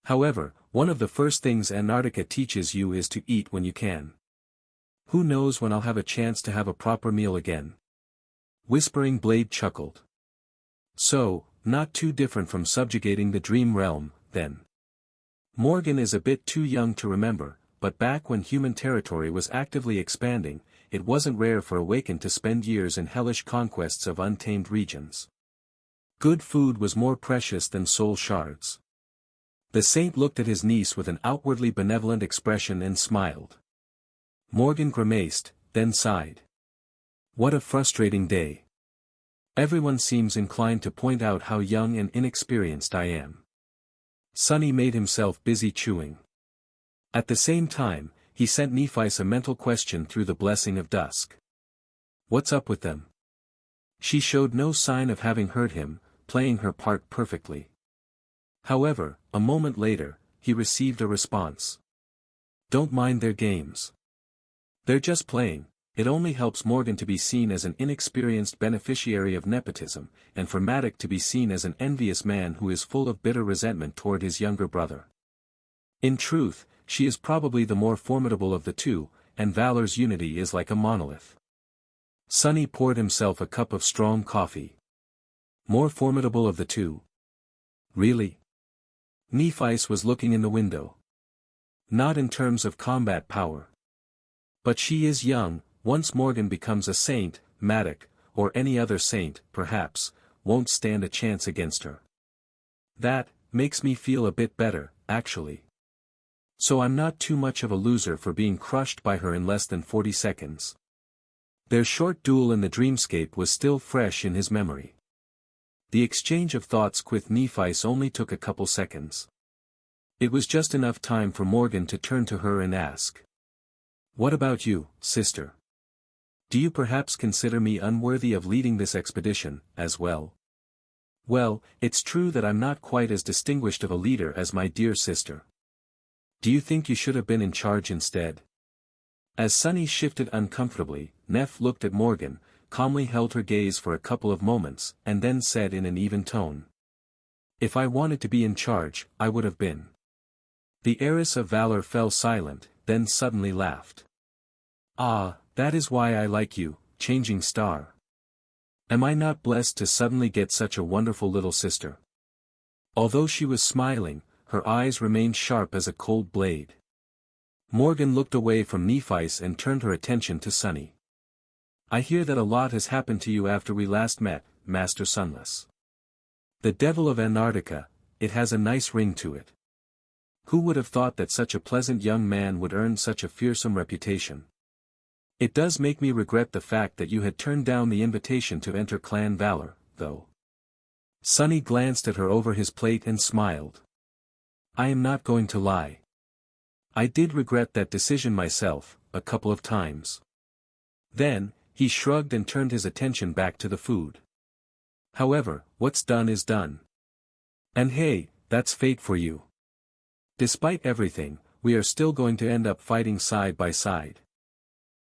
"However, one of the first things Antarctica teaches you is to eat when you can. Who knows when I'll have a chance to have a proper meal again." Whispering Blade chuckled. "So, not too different from subjugating the dream realm, then." Morgan is a bit too young to remember, but back when human territory was actively expanding, it wasn't rare for Awakened to spend years in hellish conquests of untamed regions. Good food was more precious than soul shards. The saint looked at his niece with an outwardly benevolent expression and smiled. Morgan grimaced, then sighed. "What a frustrating day. Everyone seems inclined to point out how young and inexperienced I am." Sunny made himself busy chewing. At the same time, he sent Nephice a mental question through the blessing of dusk. "What's up with them?" She showed no sign of having heard him, playing her part perfectly. However, a moment later, he received a response. "Don't mind their games. They're just playing." It only helps Morgan to be seen as an inexperienced beneficiary of nepotism, and for Maddock to be seen as an envious man who is full of bitter resentment toward his younger brother. In truth, she is probably the more formidable of the two, and Valor's unity is like a monolith. Sunny poured himself a cup of strong coffee. More formidable of the two? Really? Nephice was looking in the window. Not in terms of combat power. But she is young. Once Morgan becomes a saint, Maddock, or any other saint, perhaps, won't stand a chance against her. That makes me feel a bit better, actually. So I'm not too much of a loser for being crushed by her in less than 40 seconds. Their short duel in the dreamscape was still fresh in his memory. The exchange of thoughts with Nephice only took a couple seconds. It was just enough time for Morgan to turn to her and ask. "What about you, sister? Do you perhaps consider me unworthy of leading this expedition, as well?" "Well, it's true that I'm not quite as distinguished of a leader as my dear sister. Do you think you should have been in charge instead?" As Sunny shifted uncomfortably, Neff looked at Morgan, calmly held her gaze for a couple of moments, and then said in an even tone. "If I wanted to be in charge, I would have been." The heiress of Valor fell silent, then suddenly laughed. "Ah, that is why I like you, Changing Star. Am I not blessed to suddenly get such a wonderful little sister?" Although she was smiling, her eyes remained sharp as a cold blade. Morgan looked away from Nephice and turned her attention to Sunny. "I hear that a lot has happened to you after we last met, Master Sunless. The Devil of Antarctica, it has a nice ring to it. Who would have thought that such a pleasant young man would earn such a fearsome reputation? It does make me regret the fact that you had turned down the invitation to enter Clan Valor, though." Sunny glanced at her over his plate and smiled. "I am not going to lie. I did regret that decision myself, a couple of times." Then, he shrugged and turned his attention back to the food. "However, what's done is done. And hey, that's fate for you. Despite everything, we are still going to end up fighting side by side.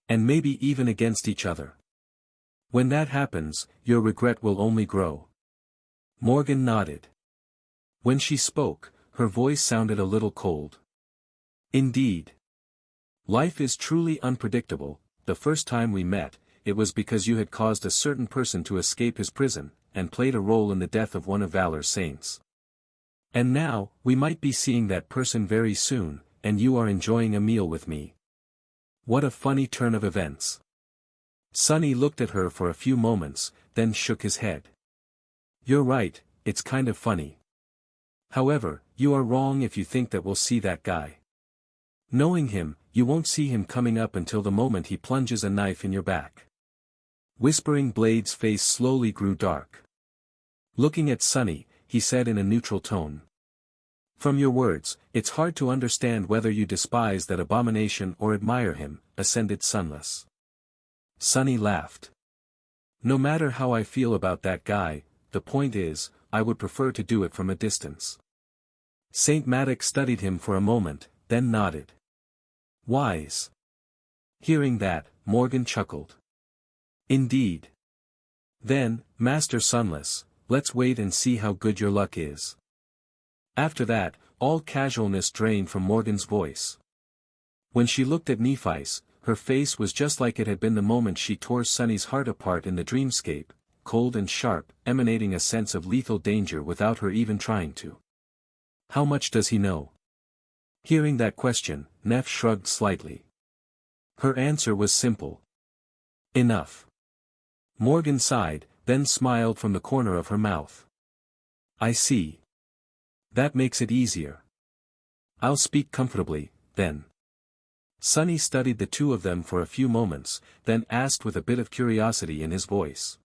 And maybe even against each other. When that happens, your regret will only grow." Morgan nodded. When she spoke, her voice sounded a little cold. "Indeed. Life is truly unpredictable. The first time we met, it was because you had caused a certain person to escape his prison, and played a role in the death of one of Valor's saints. And now, we might be seeing that person very soon, and you are enjoying a meal with me. What a funny turn of events. Sonny looked at her for a few moments, then shook his head. You're right, it's kind of funny. However, you are wrong if you think that we'll see that guy. Knowing him, you won't see him coming up until the moment he plunges a knife in your back. Whispering Blade's face slowly grew dark. Looking at Sonny, he said in a neutral tone. From your words, it's hard to understand whether you despise that abomination or admire him, ascended Sunless. Sonny laughed. No matter how I feel about that guy, the point is, I would prefer to do it from a distance. Saint Maddox studied him for a moment, then nodded. Wise. Hearing that, Morgan chuckled. Indeed. Then, Master Sunless, let's wait and see how good your luck is. After that, all casualness drained from Morgan's voice. When she looked at Nephi's, her face was just like it had been the moment she tore Sonny's heart apart in the dreamscape, cold and sharp, emanating a sense of lethal danger without her even trying to. How much does he know? Hearing that question, Neph shrugged slightly. Her answer was simple. Enough. Morgan sighed, then smiled from the corner of her mouth. I see. That makes it easier. I'll speak comfortably, then. Sonny studied the two of them for a few moments, then asked with a bit of curiosity in his voice.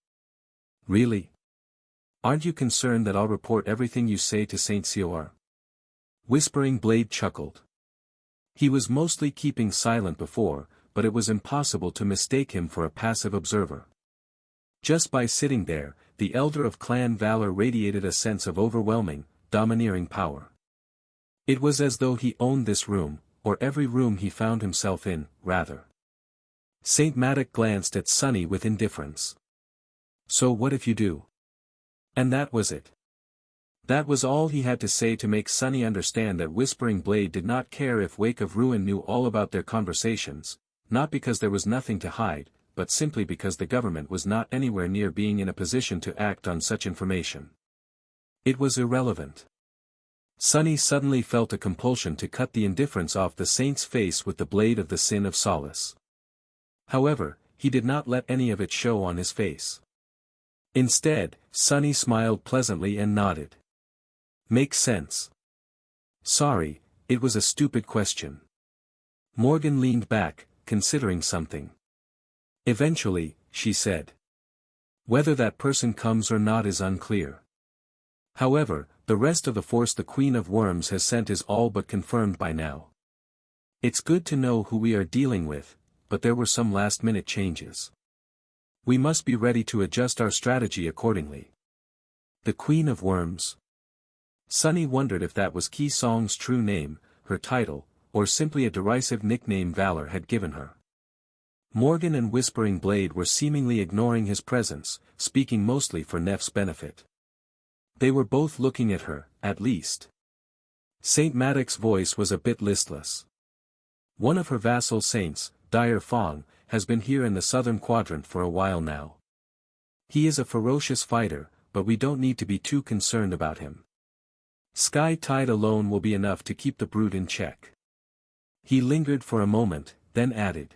Really? Aren't you concerned that I'll report everything you say to Saint Seor? Whispering Blade chuckled. He was mostly keeping silent before, but it was impossible to mistake him for a passive observer. Just by sitting there, the elder of Clan Valor radiated a sense of overwhelming, domineering power. It was as though he owned this room, or every room he found himself in, rather. Saint Maddox glanced at Sonny with indifference. So what if you do? And that was it. That was all he had to say to make Sonny understand that Whispering Blade did not care if Wake of Ruin knew all about their conversations, not because there was nothing to hide, but simply because the government was not anywhere near being in a position to act on such information. It was irrelevant. Sonny suddenly felt a compulsion to cut the indifference off the saint's face with the blade of the sin of solace. However, he did not let any of it show on his face. Instead, Sonny smiled pleasantly and nodded. Makes sense. Sorry, it was a stupid question. Morgan leaned back, considering something. Eventually, she said. Whether that person comes or not is unclear. However, the rest of the force the Queen of Worms has sent is all but confirmed by now. It's good to know who we are dealing with, but there were some last-minute changes. We must be ready to adjust our strategy accordingly. The Queen of Worms. Sonny wondered if that was Ki Song's true name, her title, or simply a derisive nickname Valor had given her. Morgan and Whispering Blade were seemingly ignoring his presence, speaking mostly for Neph's benefit. They were both looking at her, at least. Saint Maddox's voice was a bit listless. One of her vassal saints, Dire Fong, has been here in the southern quadrant for a while now. He is a ferocious fighter, but we don't need to be too concerned about him. Sky Tide alone will be enough to keep the brood in check. He lingered for a moment, then added.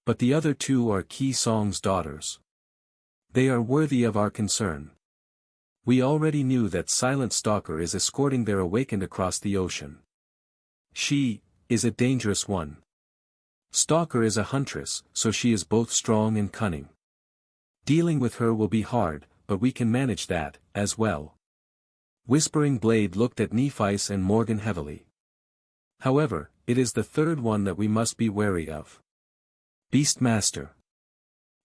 But the other two are Ki Song's daughters. They are worthy of our concern. We already knew that Silent Stalker is escorting their awakened across the ocean. She is a dangerous one. Stalker is a huntress, so she is both strong and cunning. Dealing with her will be hard, but we can manage that, as well. Whispering Blade looked at Nephi's and Morgan heavily. However, it is the third one that we must be wary of. Beastmaster.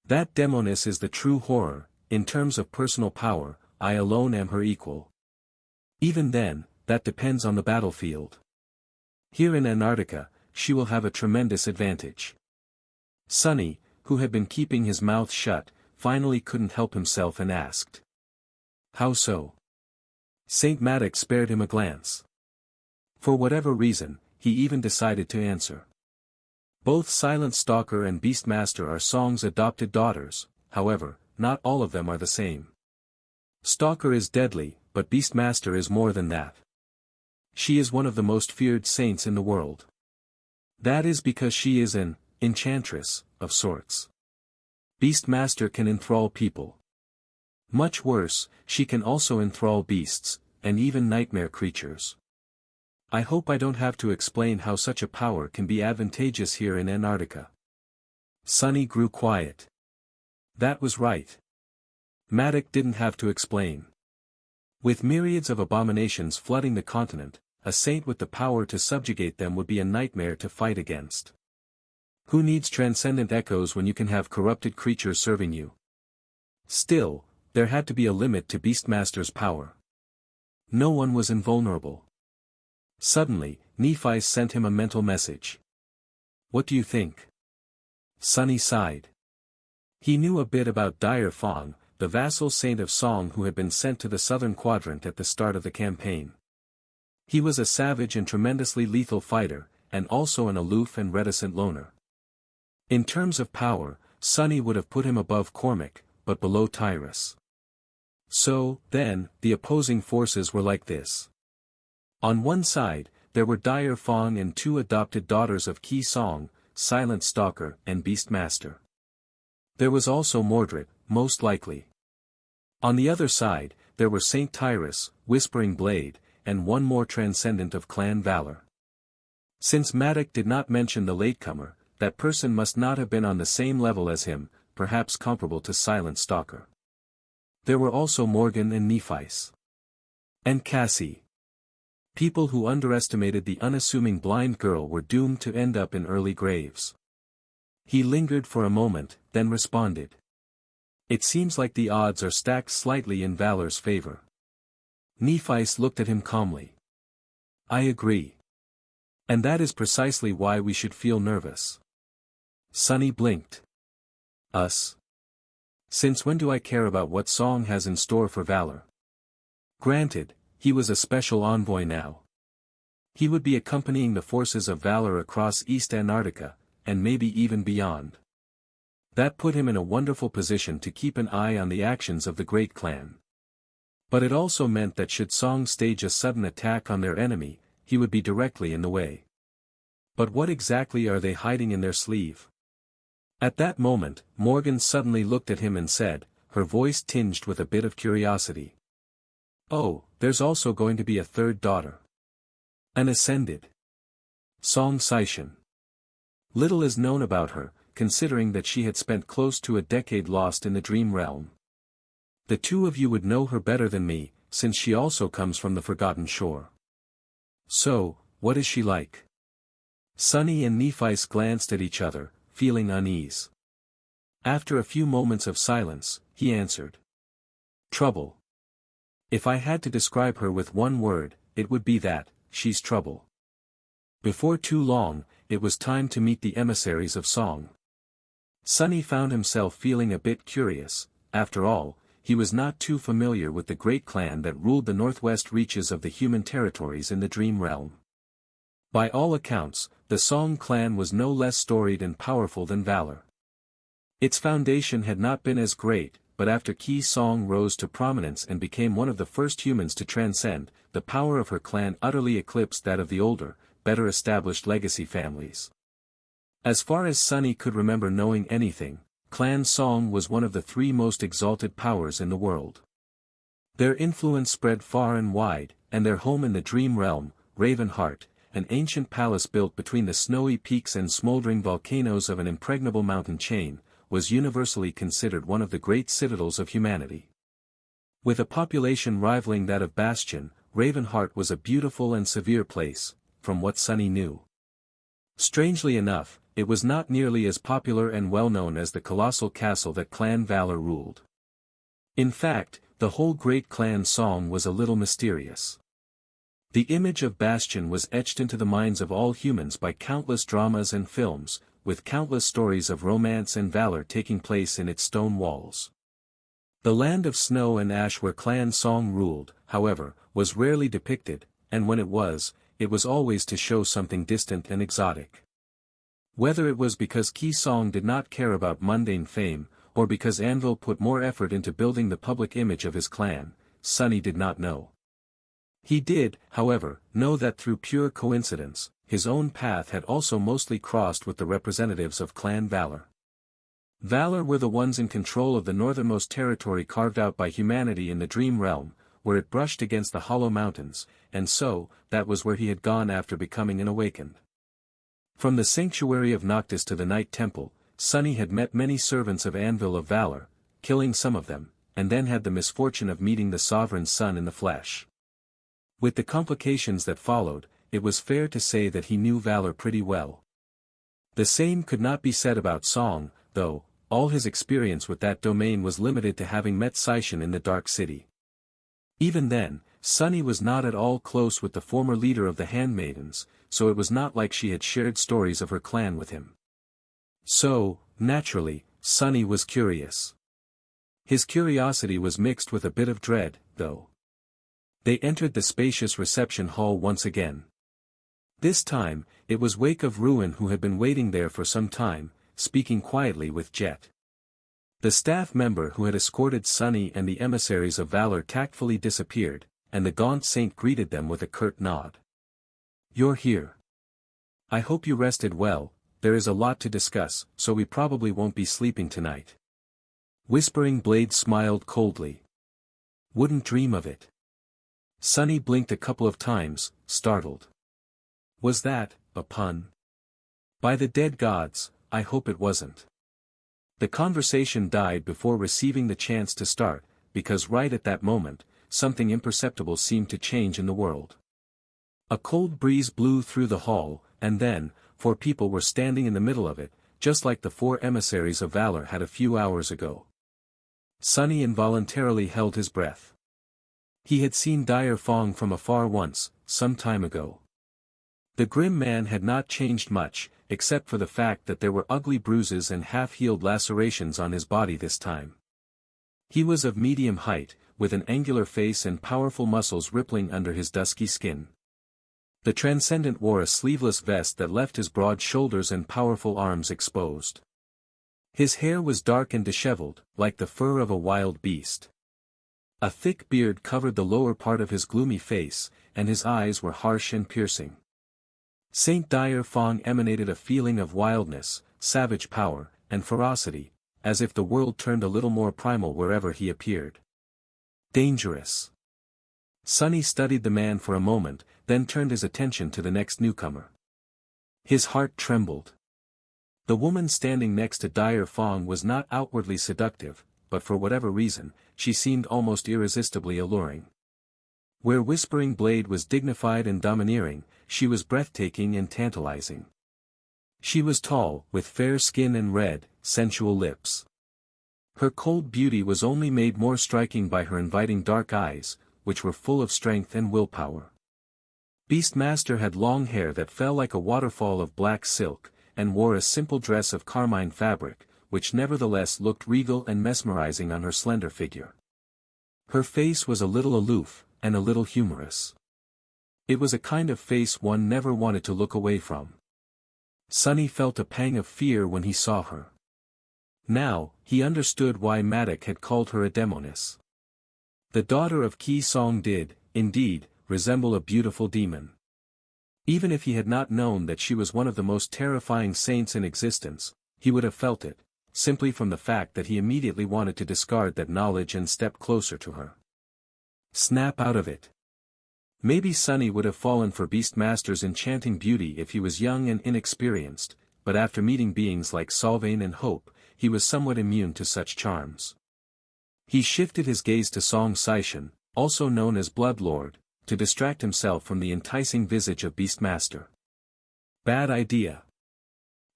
That demoness is the true horror. In terms of personal power, I alone am her equal. Even then, that depends on the battlefield. Here in Antarctica, she will have a tremendous advantage. Sonny, who had been keeping his mouth shut, finally couldn't help himself and asked. How so? Saint Maddox spared him a glance. For whatever reason, he even decided to answer. Both Silent Stalker and Beastmaster are Song's adopted daughters, however, not all of them are the same. Stalker is deadly, but Beastmaster is more than that. She is one of the most feared saints in the world. That is because she is an enchantress, of sorts. Beastmaster can enthrall people. Much worse, she can also enthrall beasts, and even nightmare creatures. I hope I don't have to explain how such a power can be advantageous here in Antarctica. Sunny grew quiet. That was right. Maddox didn't have to explain. With myriads of abominations flooding the continent, a saint with the power to subjugate them would be a nightmare to fight against. Who needs transcendent echoes when you can have corrupted creatures serving you? Still, there had to be a limit to Beastmaster's power. No one was invulnerable. Suddenly, Nephi sent him a mental message. What do you think? Sunny sighed. He knew a bit about Dire Fong, the vassal saint of Song who had been sent to the southern quadrant at the start of the campaign. He was a savage and tremendously lethal fighter, and also an aloof and reticent loner. In terms of power, Sunny would have put him above Cormac, but below Tyrus. So, then, the opposing forces were like this. On one side, there were Dire Fong and two adopted daughters of Ki Song, Silent Stalker and Beastmaster. There was also Mordred, most likely. On the other side, there were Saint Tyrus, Whispering Blade, and one more transcendent of clan valor. Since Maddox did not mention the latecomer, that person must not have been on the same level as him, perhaps comparable to Silent Stalker. There were also Morgan and Nephis. And Cassie. People who underestimated the unassuming blind girl were doomed to end up in early graves. He lingered for a moment, then responded. It seems like the odds are stacked slightly in Valor's favor. Nephis looked at him calmly. I agree. And that is precisely why we should feel nervous. Sunny blinked. Us? Since when do I care about what Song has in store for Valor? Granted, he was a special envoy now. He would be accompanying the forces of Valor across East Antarctica, and maybe even beyond. That put him in a wonderful position to keep an eye on the actions of the Great Clan. But it also meant that should Song stage a sudden attack on their enemy, he would be directly in the way. But what exactly are they hiding in their sleeve? At that moment, Morgan suddenly looked at him and said, her voice tinged with a bit of curiosity. Oh, there's also going to be a third daughter. An ascended. Song Saishan. Little is known about her, considering that she had spent close to a decade lost in the dream realm. The two of you would know her better than me, since she also comes from the Forgotten Shore. So, what is she like? Sunny and Nephis glanced at each other, feeling unease. After a few moments of silence, he answered. Trouble. If I had to describe her with one word, it would be that, she's trouble. Before too long, it was time to meet the emissaries of Song. Sunny found himself feeling a bit curious. After all, he was not too familiar with the great clan that ruled the northwest reaches of the human territories in the Dream Realm. By all accounts, the Song clan was no less storied and powerful than Valor. Its foundation had not been as great, but after Ki Song rose to prominence and became one of the first humans to transcend, the power of her clan utterly eclipsed that of the older, better established legacy families. As far as Sunny could remember knowing anything, Clan Song was one of the three most exalted powers in the world. Their influence spread far and wide, and their home in the Dream Realm, Raven Heart, an ancient palace built between the snowy peaks and smoldering volcanoes of an impregnable mountain chain, was universally considered one of the great citadels of humanity. With a population rivaling that of Bastion, Ravenheart was a beautiful and severe place, from what Sunny knew. Strangely enough, it was not nearly as popular and well-known as the colossal castle that Clan Valor ruled. In fact, the whole great Clan Song was a little mysterious. The image of Bastion was etched into the minds of all humans by countless dramas and films, with countless stories of romance and valor taking place in its stone walls. The land of snow and ash where Clan Song ruled, however, was rarely depicted, and when it was always to show something distant and exotic. Whether it was because Ki Song did not care about mundane fame, or because Anvil put more effort into building the public image of his clan, Sunny did not know. He did, however, know that through pure coincidence, his own path had also mostly crossed with the representatives of Clan Valor. Valor were the ones in control of the northernmost territory carved out by humanity in the Dream Realm, where it brushed against the Hollow Mountains, and so, that was where he had gone after becoming an awakened. From the sanctuary of Noctis to the Night Temple, Sunny had met many servants of Anvil of Valor, killing some of them, and then had the misfortune of meeting the Sovereign's son in the flesh. With the complications that followed, it was fair to say that he knew Valor pretty well. The same could not be said about Song, though. All his experience with that domain was limited to having met Seishin in the Dark City. Even then, Sunny was not at all close with the former leader of the Handmaidens, so it was not like she had shared stories of her clan with him. So, naturally, Sunny was curious. His curiosity was mixed with a bit of dread, though. They entered the spacious reception hall once again. This time, it was Wake of Ruin who had been waiting there for some time, speaking quietly with Jet. The staff member who had escorted Sunny and the emissaries of Valor tactfully disappeared, and the gaunt saint greeted them with a curt nod. "You're here. I hope you rested well. There is a lot to discuss, so we probably won't be sleeping tonight." Whispering Blade smiled coldly. "Wouldn't dream of it." Sunny blinked a couple of times, startled. Was that a pun? By the dead gods, I hope it wasn't. The conversation died before receiving the chance to start, because right at that moment, something imperceptible seemed to change in the world. A cold breeze blew through the hall, and then, 4 people were standing in the middle of it, just like the 4 emissaries of Valor had a few hours ago. Sunny involuntarily held his breath. He had seen Dire Fong from afar once, some time ago. The grim man had not changed much, except for the fact that there were ugly bruises and half-healed lacerations on his body this time. He was of medium height, with an angular face and powerful muscles rippling under his dusky skin. The Transcendent wore a sleeveless vest that left his broad shoulders and powerful arms exposed. His hair was dark and disheveled, like the fur of a wild beast. A thick beard covered the lower part of his gloomy face, and his eyes were harsh and piercing. Saint Dire Fong emanated a feeling of wildness, savage power, and ferocity, as if the world turned a little more primal wherever he appeared. Dangerous. Sunny studied the man for a moment, then turned his attention to the next newcomer. His heart trembled. The woman standing next to Dire Fong was not outwardly seductive, but for whatever reason, she seemed almost irresistibly alluring. Where Whispering Blade was dignified and domineering, she was breathtaking and tantalizing. She was tall, with fair skin and red, sensual lips. Her cold beauty was only made more striking by her inviting dark eyes, which were full of strength and willpower. Beastmaster had long hair that fell like a waterfall of black silk, and wore a simple dress of carmine fabric, which nevertheless looked regal and mesmerizing on her slender figure. Her face was a little aloof, and a little humorous. It was a kind of face one never wanted to look away from. Sunny felt a pang of fear when he saw her. Now, he understood why Matic had called her a demoness. The daughter of Ki Song did, indeed, resemble a beautiful demon. Even if he had not known that she was one of the most terrifying saints in existence, he would have felt it, simply from the fact that he immediately wanted to discard that knowledge and step closer to her. Snap out of it. Maybe Sunny would have fallen for Beastmaster's enchanting beauty if he was young and inexperienced, but after meeting beings like Solvane and Hope, he was somewhat immune to such charms. He shifted his gaze to Song Seishin, also known as Bloodlord, to distract himself from the enticing visage of Beastmaster. Bad idea.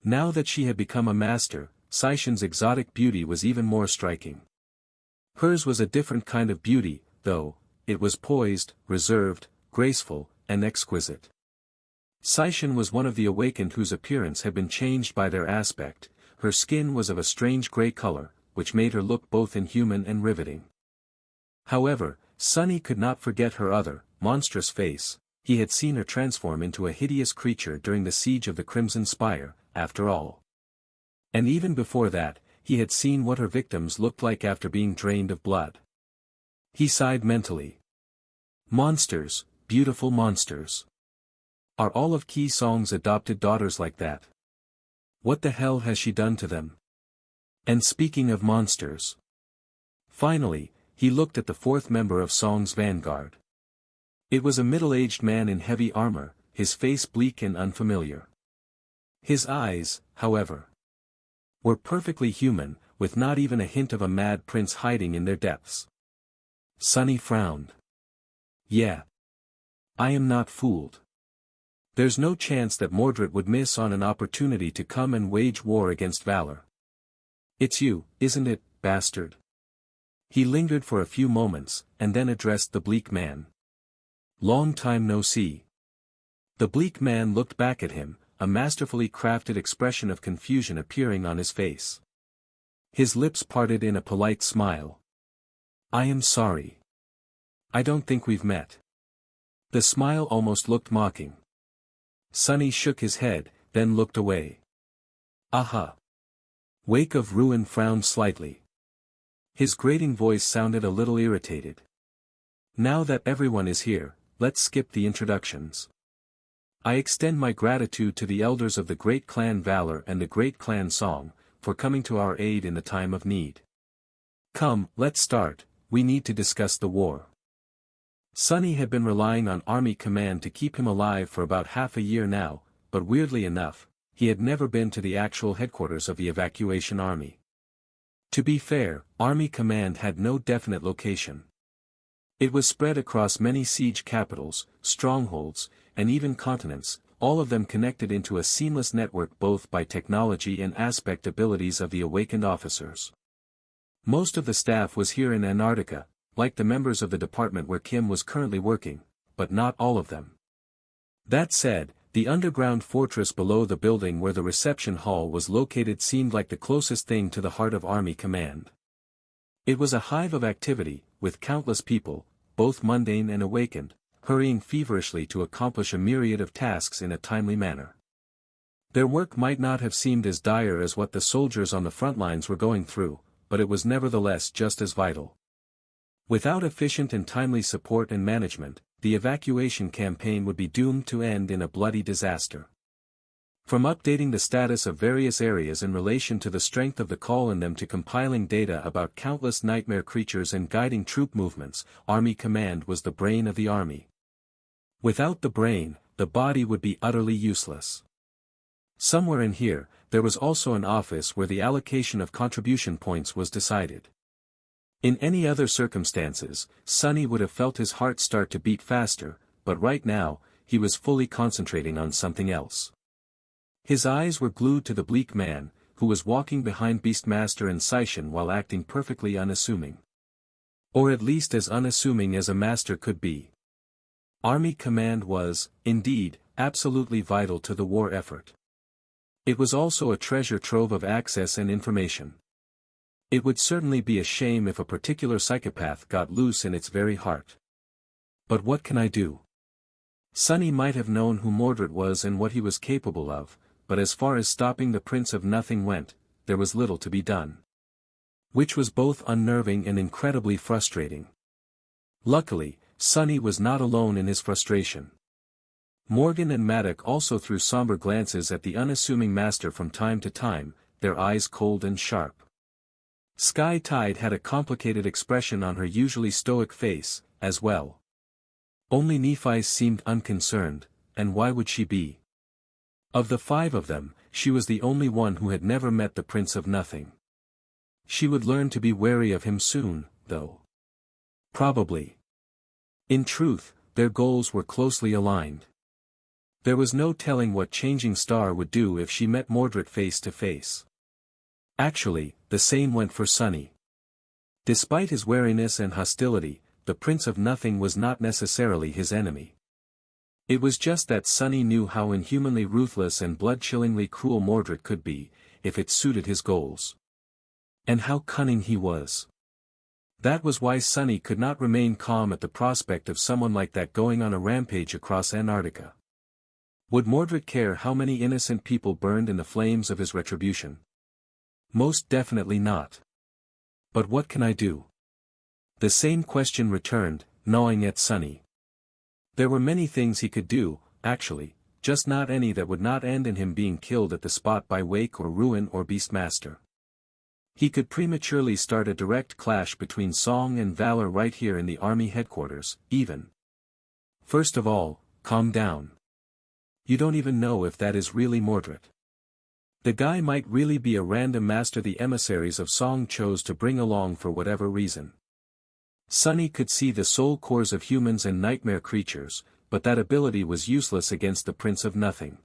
Now that she had become a master, Seishin's exotic beauty was even more striking. Hers was a different kind of beauty, though. It was poised, reserved, graceful, and exquisite. Seishin was one of the awakened whose appearance had been changed by their aspect. Her skin was of a strange gray color, which made her look both inhuman and riveting. However, Sunny could not forget her other, monstrous face. He had seen her transform into a hideous creature during the siege of the Crimson Spire, after all. And even before that, he had seen what her victims looked like after being drained of blood. He sighed mentally. Monsters, beautiful monsters. Are all of Ki Song's adopted daughters like that? What the hell has she done to them? And speaking of monsters. Finally, he looked at the fourth member of Song's vanguard. It was a middle-aged man in heavy armor, his face bleak and unfamiliar. His eyes, however, were perfectly human, with not even a hint of a mad prince hiding in their depths. Sunny frowned. Yeah. I am not fooled. There's no chance that Mordred would miss on an opportunity to come and wage war against Valor. It's you, isn't it, bastard? He lingered for a few moments, and then addressed the bleak man. Long time no see. The bleak man looked back at him, a masterfully crafted expression of confusion appearing on his face. His lips parted in a polite smile. I am sorry. I don't think we've met. The smile almost looked mocking. Sunny shook his head, then looked away. Aha. Wake of Ruin frowned slightly. His grating voice sounded a little irritated. Now that everyone is here, let's skip the introductions. I extend my gratitude to the elders of the Great Clan Valor and the Great Clan Song, for coming to our aid in the time of need. Come, let's start, we need to discuss the war. Sunny had been relying on Army Command to keep him alive for about half a year now, but weirdly enough, he had never been to the actual headquarters of the evacuation army. To be fair, Army Command had no definite location. It was spread across many siege capitals, strongholds, and even continents, all of them connected into a seamless network both by technology and aspect abilities of the awakened officers. Most of the staff was here in Antarctica, like the members of the department where Kim was currently working, but not all of them. That said, the underground fortress below the building where the reception hall was located seemed like the closest thing to the heart of Army Command. It was a hive of activity, with countless people, both mundane and awakened, hurrying feverishly to accomplish a myriad of tasks in a timely manner. Their work might not have seemed as dire as what the soldiers on the front lines were going through, but it was nevertheless just as vital. Without efficient and timely support and management, the evacuation campaign would be doomed to end in a bloody disaster. From updating the status of various areas in relation to the strength of the call in them to compiling data about countless nightmare creatures and guiding troop movements, Army Command was the brain of the army. Without the brain, the body would be utterly useless. Somewhere in here, there was also an office where the allocation of contribution points was decided. In any other circumstances, Sunny would have felt his heart start to beat faster, but right now, he was fully concentrating on something else. His eyes were glued to the bleak man, who was walking behind Beastmaster and Seishin while acting perfectly unassuming. Or at least as unassuming as a master could be. Army Command was, indeed, absolutely vital to the war effort. It was also a treasure trove of access and information. It would certainly be a shame if a particular psychopath got loose in its very heart. But what can I do? Sunny might have known who Mordred was and what he was capable of, but as far as stopping the Prince of Nothing went, there was little to be done. Which was both unnerving and incredibly frustrating. Luckily, Sunny was not alone in his frustration. Morgan and Maddock also threw somber glances at the unassuming master from time to time, their eyes cold and sharp. Sky Tide had a complicated expression on her usually stoic face, as well. Only Nephi seemed unconcerned, and why would she be? Of the five of them, she was the only one who had never met the Prince of Nothing. She would learn to be wary of him soon, though. Probably. In truth, their goals were closely aligned. There was no telling what Changing Star would do if she met Mordred face to face. Actually, the same went for Sunny. Despite his wariness and hostility, the Prince of Nothing was not necessarily his enemy. It was just that Sunny knew how inhumanly ruthless and blood-chillingly cruel Mordred could be, if it suited his goals. And how cunning he was. That was why Sunny could not remain calm at the prospect of someone like that going on a rampage across Antarctica. Would Mordred care how many innocent people burned in the flames of his retribution? Most definitely not. But what can I do? The same question returned, gnawing at Sunny. There were many things he could do, actually, just not any that would not end in him being killed at the spot by Wake or Ruin or Beastmaster. He could prematurely start a direct clash between Song and Valor right here in the army headquarters, even. First of all, calm down. You don't even know if that is really Mordred. The guy might really be a random master the emissaries of Song chose to bring along for whatever reason. Sunny could see the soul cores of humans and nightmare creatures, but that ability was useless against the Prince of Nothing.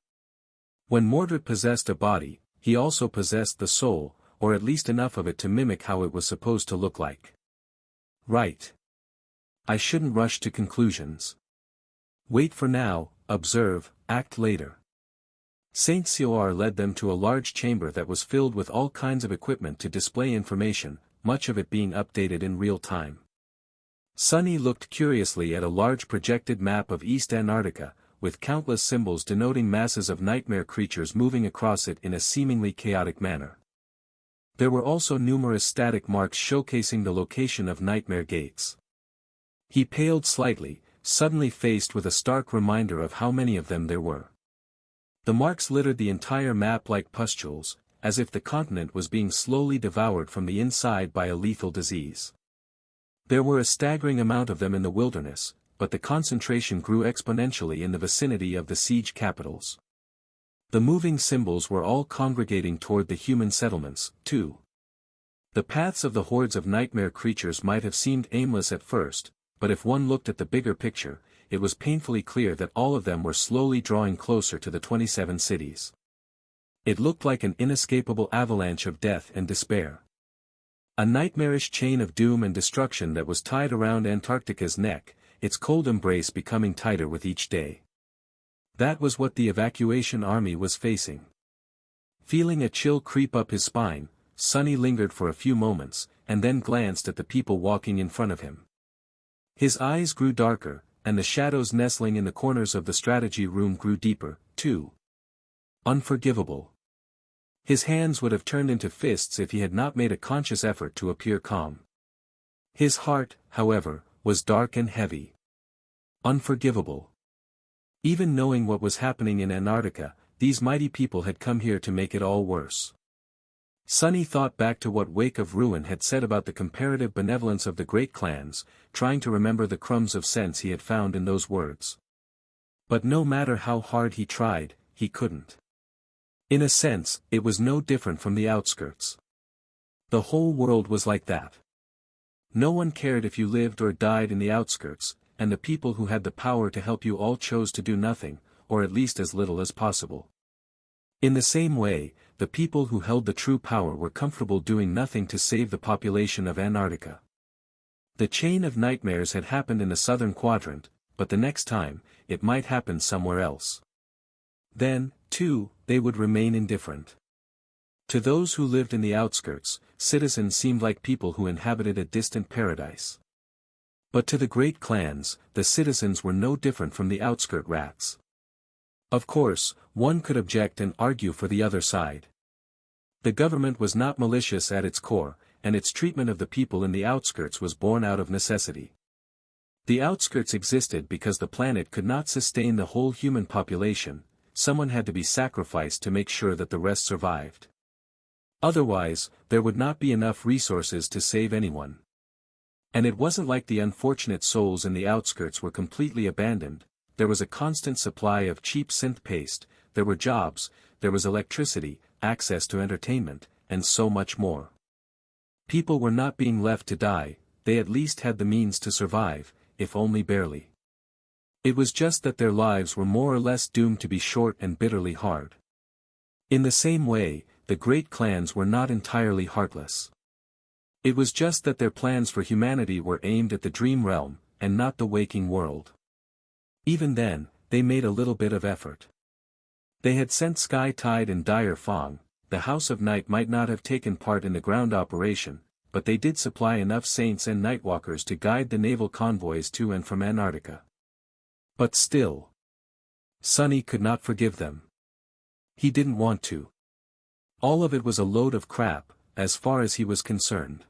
When Mordred possessed a body, he also possessed the soul, or at least enough of it to mimic how it was supposed to look like. Right. I shouldn't rush to conclusions. Wait for now, observe, act later. Saint Cioar led them to a large chamber that was filled with all kinds of equipment to display information, much of it being updated in real time. Sunny looked curiously at a large projected map of East Antarctica, with countless symbols denoting masses of nightmare creatures moving across it in a seemingly chaotic manner. There were also numerous static marks showcasing the location of nightmare gates. He paled slightly, suddenly faced with a stark reminder of how many of them there were. The marks littered the entire map like pustules, as if the continent was being slowly devoured from the inside by a lethal disease. There were a staggering amount of them in the wilderness, but the concentration grew exponentially in the vicinity of the siege capitals. The moving symbols were all congregating toward the human settlements, too. The paths of the hordes of nightmare creatures might have seemed aimless at first, but if one looked at the bigger picture, it was painfully clear that all of them were slowly drawing closer to the 27 cities. It looked like an inescapable avalanche of death and despair. A nightmarish chain of doom and destruction that was tied around Antarctica's neck, its cold embrace becoming tighter with each day. That was what the evacuation army was facing. Feeling a chill creep up his spine, Sunny lingered for a few moments, and then glanced at the people walking in front of him. His eyes grew darker, and the shadows nestling in the corners of the strategy room grew deeper, too. Unforgivable. His hands would have turned into fists if he had not made a conscious effort to appear calm. His heart, however, was dark and heavy. Unforgivable. Even knowing what was happening in Antarctica, these mighty people had come here to make it all worse. Sunny thought back to what Wake of Ruin had said about the comparative benevolence of the great clans, trying to remember the crumbs of sense he had found in those words. But no matter how hard he tried, he couldn't. In a sense, it was no different from the outskirts. The whole world was like that. No one cared if you lived or died in the outskirts, and the people who had the power to help you all chose to do nothing, or at least as little as possible. In the same way, the people who held the true power were comfortable doing nothing to save the population of Antarctica. The chain of nightmares had happened in the southern quadrant, but the next time, it might happen somewhere else. Then, too, they would remain indifferent. To those who lived in the outskirts, citizens seemed like people who inhabited a distant paradise. But to the great clans, the citizens were no different from the outskirt rats. Of course, one could object and argue for the other side. The government was not malicious at its core, and its treatment of the people in the outskirts was born out of necessity. The outskirts existed because the planet could not sustain the whole human population. Someone had to be sacrificed to make sure that the rest survived. Otherwise, there would not be enough resources to save anyone. And it wasn't like the unfortunate souls in the outskirts were completely abandoned. There was a constant supply of cheap synth paste, there were jobs, there was electricity, access to entertainment, and so much more. People were not being left to die, they at least had the means to survive, if only barely. It was just that their lives were more or less doomed to be short and bitterly hard. In the same way, the great clans were not entirely heartless. It was just that their plans for humanity were aimed at the dream realm, and not the waking world. Even then, they made a little bit of effort. They had sent Sky Tide and Dire Fong. The House of Night might not have taken part in the ground operation, but they did supply enough Saints and Nightwalkers to guide the naval convoys to and from Antarctica. But still, Sonny could not forgive them. He didn't want to. All of it was a load of crap, as far as he was concerned.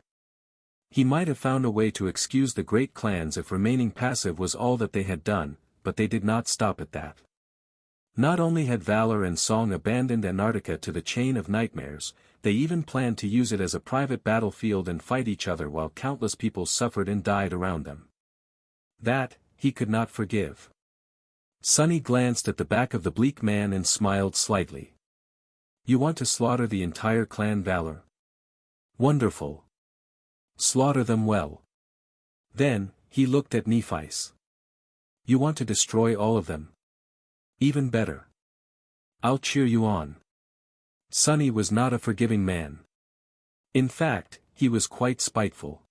He might have found a way to excuse the great clans if remaining passive was all that they had done, but they did not stop at that. Not only had Valor and Song abandoned Antarctica to the chain of nightmares, they even planned to use it as a private battlefield and fight each other while countless people suffered and died around them. That, he could not forgive. Sonny glanced at the back of the bleak man and smiled slightly. You want to slaughter the entire clan, Valor? Wonderful. Slaughter them well. Then, he looked at Nephice. You want to destroy all of them? Even better. I'll cheer you on. Sonny was not a forgiving man. In fact, he was quite spiteful.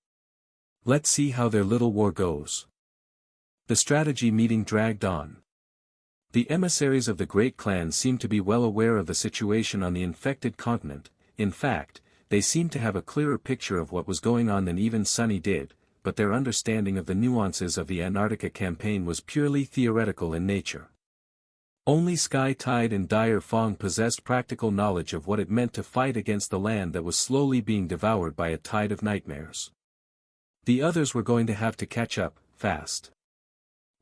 Let's see how their little war goes. The strategy meeting dragged on. The emissaries of the great clans seemed to be well aware of the situation on the infected continent. In fact, they seemed to have a clearer picture of what was going on than even Sonny did, but their understanding of the nuances of the Antarctica campaign was purely theoretical in nature. Only Sky Tide and Dire Fong possessed practical knowledge of what it meant to fight against the land that was slowly being devoured by a tide of nightmares. The others were going to have to catch up, fast.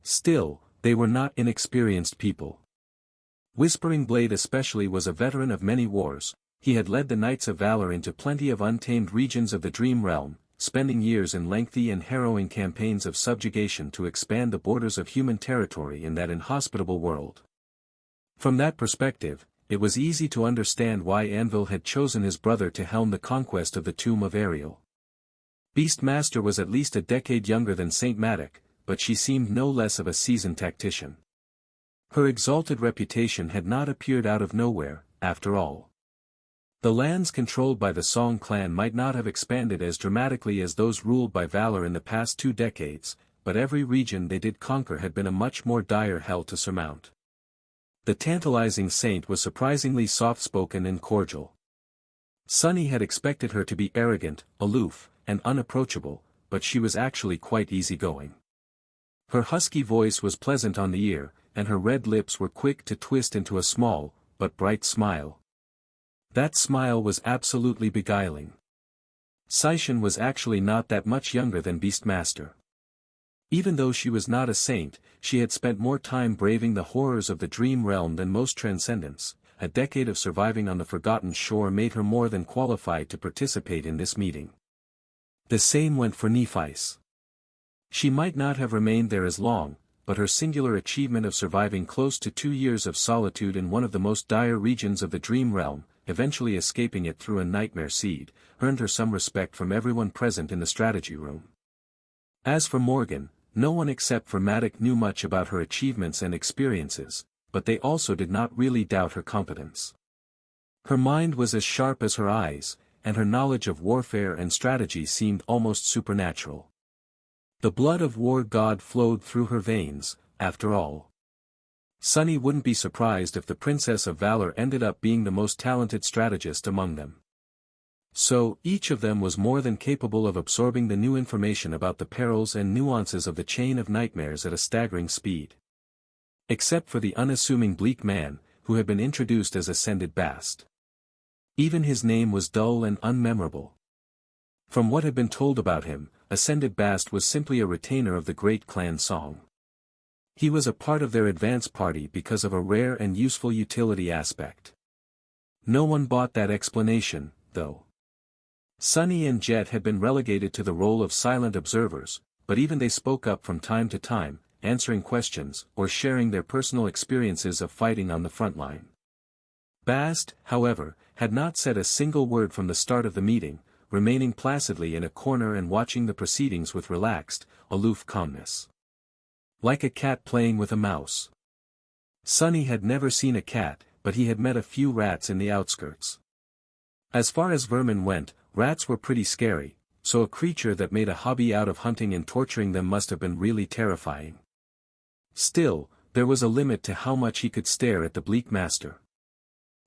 Still, they were not inexperienced people. Whispering Blade especially was a veteran of many wars. He had led the Knights of Valor into plenty of untamed regions of the Dream Realm, spending years in lengthy and harrowing campaigns of subjugation to expand the borders of human territory in that inhospitable world. From that perspective, it was easy to understand why Anvil had chosen his brother to helm the conquest of the Tomb of Ariel. Beastmaster was at least a decade younger than Saint Matic, but she seemed no less of a seasoned tactician. Her exalted reputation had not appeared out of nowhere, after all. The lands controlled by the Song clan might not have expanded as dramatically as those ruled by Valor in the past 2 decades, but every region they did conquer had been a much more dire hell to surmount. The tantalizing saint was surprisingly soft-spoken and cordial. Sonny had expected her to be arrogant, aloof, and unapproachable, but she was actually quite easygoing. Her husky voice was pleasant on the ear, and her red lips were quick to twist into a small, but bright smile. That smile was absolutely beguiling. Saishan was actually not that much younger than Beastmaster. Even though she was not a saint, she had spent more time braving the horrors of the Dream Realm than most transcendents. A decade of surviving on the Forgotten Shore made her more than qualified to participate in this meeting. The same went for Nephice. She might not have remained there as long, but her singular achievement of surviving close to 2 years of solitude in one of the most dire regions of the Dream Realm, eventually escaping it through a nightmare seed, earned her some respect from everyone present in the strategy room. As for Morgan, no one except for Matic knew much about her achievements and experiences, but they also did not really doubt her competence. Her mind was as sharp as her eyes, and her knowledge of warfare and strategy seemed almost supernatural. The blood of war god flowed through her veins, after all. Sonny wouldn't be surprised if the Princess of Valor ended up being the most talented strategist among them. So, each of them was more than capable of absorbing the new information about the perils and nuances of the chain of nightmares at a staggering speed. Except for the unassuming bleak man, who had been introduced as Ascended Bast. Even his name was dull and unmemorable. From what had been told about him, Ascended Bast was simply a retainer of the great clan Song. He was a part of their advance party because of a rare and useful utility aspect. No one bought that explanation, though. Sonny and Jet had been relegated to the role of silent observers, but even they spoke up from time to time, answering questions or sharing their personal experiences of fighting on the front line. Bast, however, had not said a single word from the start of the meeting, remaining placidly in a corner and watching the proceedings with relaxed, aloof calmness. Like a cat playing with a mouse. Sonny had never seen a cat, but he had met a few rats in the outskirts. As far as vermin went, rats were pretty scary, so a creature that made a hobby out of hunting and torturing them must have been really terrifying. Still, there was a limit to how much he could stare at the bleak master.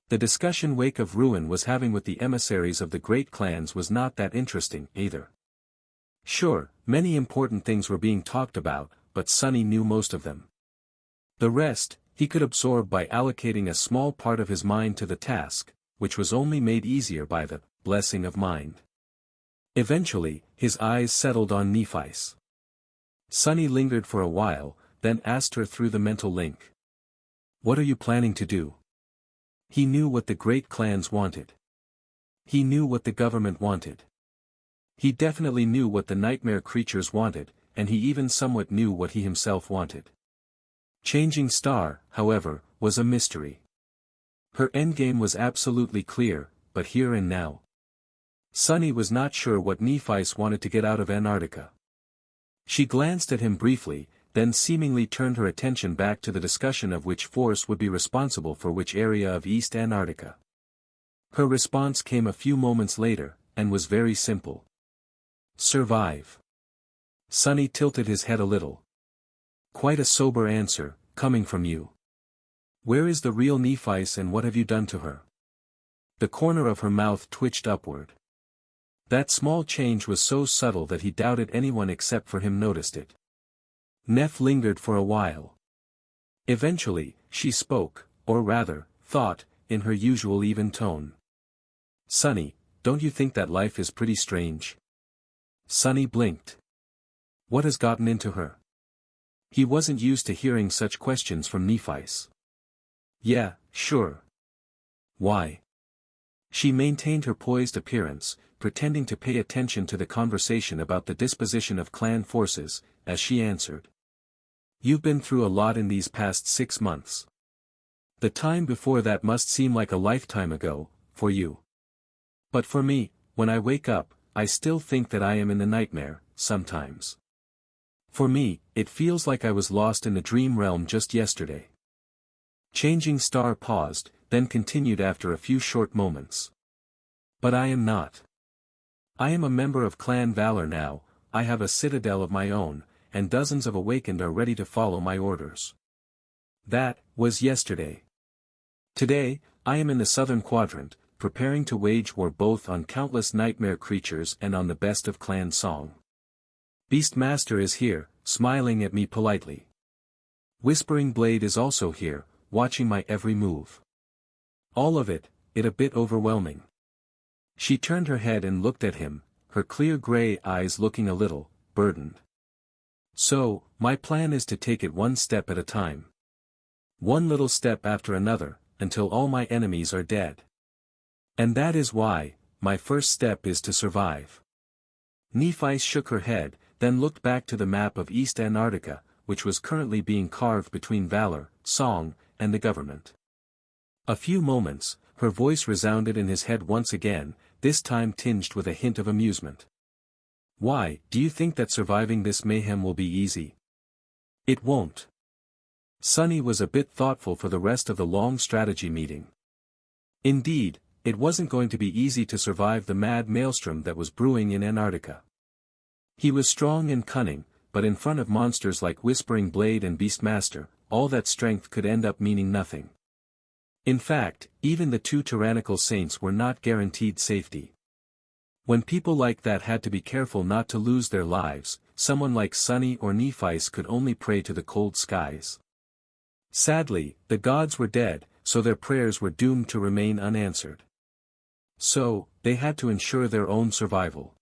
The discussion Wake of Ruin was having with the emissaries of the great clans was not that interesting, either. Sure, many important things were being talked about, but Sonny knew most of them. The rest, he could absorb by allocating a small part of his mind to the task, which was only made easier by the blessing of mind. Eventually, his eyes settled on Nephi's. Sunny lingered for a while, then asked her through the mental link. "What are you planning to do?" He knew what the great clans wanted. He knew what the government wanted. He definitely knew what the nightmare creatures wanted, and he even somewhat knew what he himself wanted. Changing Star, however, was a mystery. Her endgame was absolutely clear, but here and now. Sunny was not sure what Nephi's wanted to get out of Antarctica. She glanced at him briefly, then seemingly turned her attention back to the discussion of which force would be responsible for which area of East Antarctica. Her response came a few moments later, and was very simple. "Survive." Sunny tilted his head a little. "Quite a sober answer, coming from you. Where is the real Nephis and what have you done to her?" The corner of her mouth twitched upward. That small change was so subtle that he doubted anyone except for him noticed it. Neph lingered for a while. Eventually, she spoke, or rather, thought, in her usual even tone. "Sunny, don't you think that life is pretty strange?" Sunny blinked. What has gotten into her? He wasn't used to hearing such questions from Nephis. "Yeah, sure." "Why?" She maintained her poised appearance, pretending to pay attention to the conversation about the disposition of clan forces, as she answered. "You've been through a lot in these past 6 months. The time before that must seem like a lifetime ago, for you. But for me, when I wake up, I still think that I am in the nightmare, sometimes. For me, it feels like I was lost in the dream realm just yesterday." Changing Star paused, then continued after a few short moments. "But I am not. I am a member of Clan Valor now, I have a citadel of my own, and dozens of awakened are ready to follow my orders. That was yesterday. Today, I am in the southern quadrant, preparing to wage war both on countless nightmare creatures and on the best of Clan Song. Beastmaster is here, smiling at me politely. Whispering Blade is also here, watching my every move. All of it a bit overwhelming." She turned her head and looked at him, her clear gray eyes looking a little burdened. "So, my plan is to take it one step at a time. One little step after another, until all my enemies are dead. And that is why, my first step is to survive." Nephi shook her head, then looked back to the map of East Antarctica, which was currently being carved between Valor, Song, and the government. A few moments, her voice resounded in his head once again, this time tinged with a hint of amusement. "Why, do you think that surviving this mayhem will be easy? It won't." Sunny was a bit thoughtful for the rest of the long strategy meeting. Indeed, it wasn't going to be easy to survive the mad maelstrom that was brewing in Antarctica. He was strong and cunning, but in front of monsters like Whispering Blade and Beastmaster, all that strength could end up meaning nothing. In fact, even the 2 tyrannical saints were not guaranteed safety. When people like that had to be careful not to lose their lives, someone like Sunny or Nephis could only pray to the cold skies. Sadly, the gods were dead, so their prayers were doomed to remain unanswered. So, they had to ensure their own survival.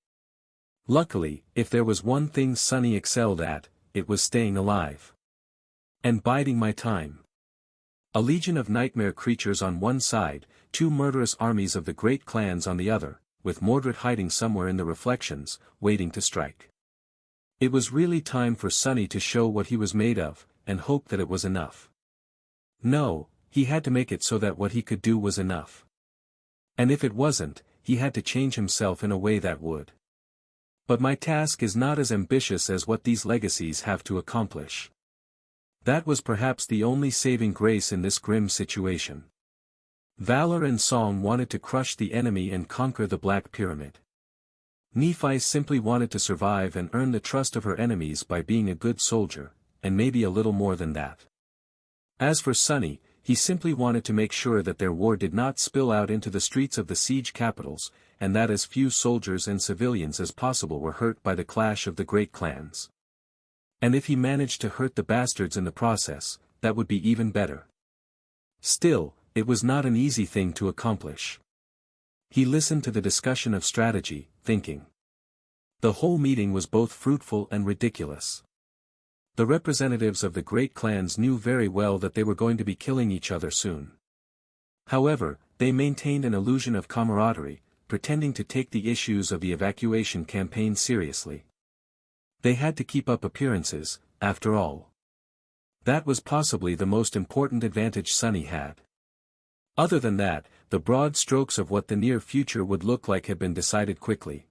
Luckily, if there was one thing Sunny excelled at, it was staying alive. And biding my time. A legion of nightmare creatures on one side, 2 murderous armies of the great clans on the other, with Mordred hiding somewhere in the reflections, waiting to strike. It was really time for Sunny to show what he was made of, and hope that it was enough. No, he had to make it so that what he could do was enough. And if it wasn't, he had to change himself in a way that would. But my task is not as ambitious as what these legacies have to accomplish. That was perhaps the only saving grace in this grim situation. Valor and Song wanted to crush the enemy and conquer the Black Pyramid. Nephi simply wanted to survive and earn the trust of her enemies by being a good soldier, and maybe a little more than that. As for Sunny, he simply wanted to make sure that their war did not spill out into the streets of the siege capitals, and that as few soldiers and civilians as possible were hurt by the clash of the great clans. And if he managed to hurt the bastards in the process, that would be even better. Still, it was not an easy thing to accomplish. He listened to the discussion of strategy, thinking. The whole meeting was both fruitful and ridiculous. The representatives of the great clans knew very well that they were going to be killing each other soon. However, they maintained an illusion of camaraderie, pretending to take the issues of the evacuation campaign seriously. They had to keep up appearances, after all. That was possibly the most important advantage Sunny had. Other than that, the broad strokes of what the near future would look like had been decided quickly.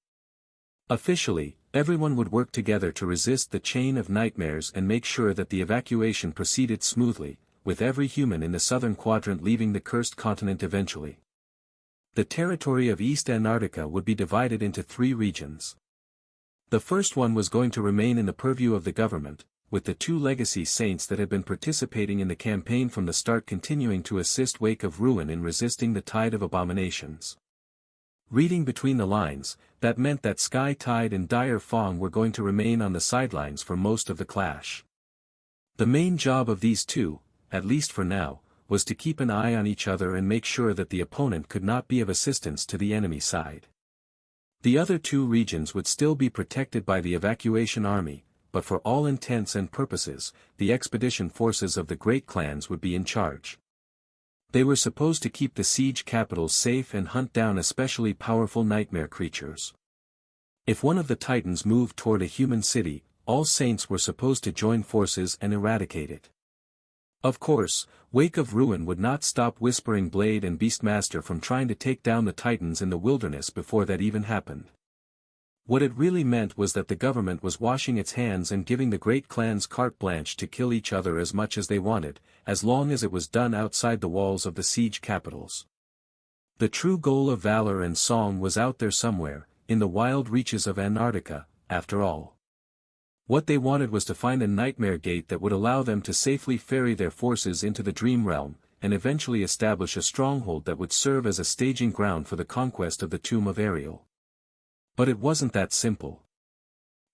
Officially, everyone would work together to resist the chain of nightmares and make sure that the evacuation proceeded smoothly, with every human in the southern quadrant leaving the cursed continent eventually. The territory of East Antarctica would be divided into 3 regions. The first one was going to remain in the purview of the government, with the 2 legacy saints that had been participating in the campaign from the start continuing to assist Wake of Ruin in resisting the tide of abominations. Reading between the lines, that meant that Sky Tide and Dire Fong were going to remain on the sidelines for most of the clash. The main job of these 2, at least for now, was to keep an eye on each other and make sure that the opponent could not be of assistance to the enemy side. The other 2 regions would still be protected by the evacuation army, but for all intents and purposes, the expedition forces of the great clans would be in charge. They were supposed to keep the siege capitals safe and hunt down especially powerful nightmare creatures. If one of the titans moved toward a human city, all saints were supposed to join forces and eradicate it. Of course, Wake of Ruin would not stop Whispering Blade and Beastmaster from trying to take down the titans in the wilderness before that even happened. What it really meant was that the government was washing its hands and giving the great clans carte blanche to kill each other as much as they wanted, as long as it was done outside the walls of the siege capitals. The true goal of valor and song was out there somewhere, in the wild reaches of Antarctica, after all. What they wanted was to find a nightmare gate that would allow them to safely ferry their forces into the dream realm, and eventually establish a stronghold that would serve as a staging ground for the conquest of the tomb of Ariel. But it wasn't that simple.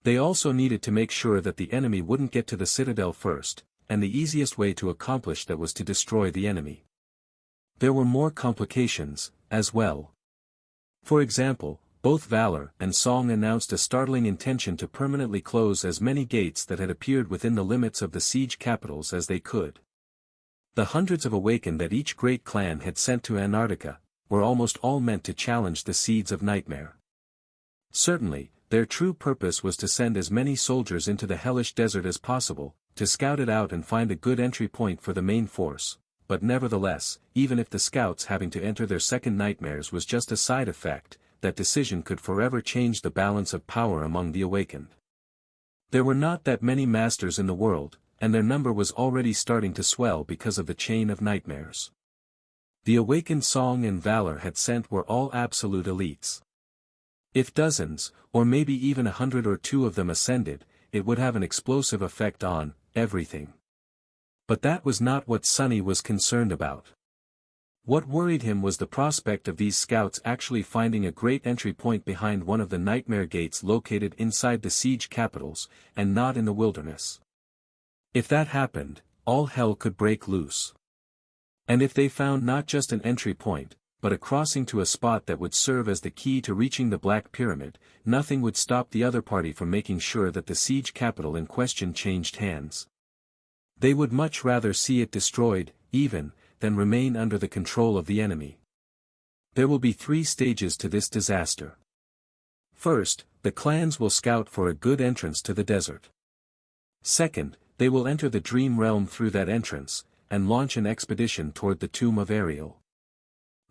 They also needed to make sure that the enemy wouldn't get to the citadel first, and the easiest way to accomplish that was to destroy the enemy. There were more complications, as well. For example, both Valor and Song announced a startling intention to permanently close as many gates that had appeared within the limits of the siege capitals as they could. The hundreds of Awakened that each great clan had sent to Antarctica, were almost all meant to challenge the seeds of nightmare. Certainly, their true purpose was to send as many soldiers into the hellish desert as possible, to scout it out and find a good entry point for the main force, but nevertheless, even if the scouts having to enter their second nightmares was just a side effect, that decision could forever change the balance of power among the Awakened. There were not that many masters in the world, and their number was already starting to swell because of the chain of nightmares. The Awakened Song and Valor had sent were all absolute elites. If dozens, or maybe even 100 or 2 of them ascended, it would have an explosive effect on everything. But that was not what Sunny was concerned about. What worried him was the prospect of these scouts actually finding a great entry point behind one of the nightmare gates located inside the siege capitals, and not in the wilderness. If that happened, all hell could break loose. And if they found not just an entry point, but a crossing to a spot that would serve as the key to reaching the Black Pyramid, nothing would stop the other party from making sure that the siege capital in question changed hands. They would much rather see it destroyed, even, than remain under the control of the enemy. There will be 3 stages to this disaster. First, the clans will scout for a good entrance to the desert. Second, they will enter the dream realm through that entrance, and launch an expedition toward the tomb of Ariel.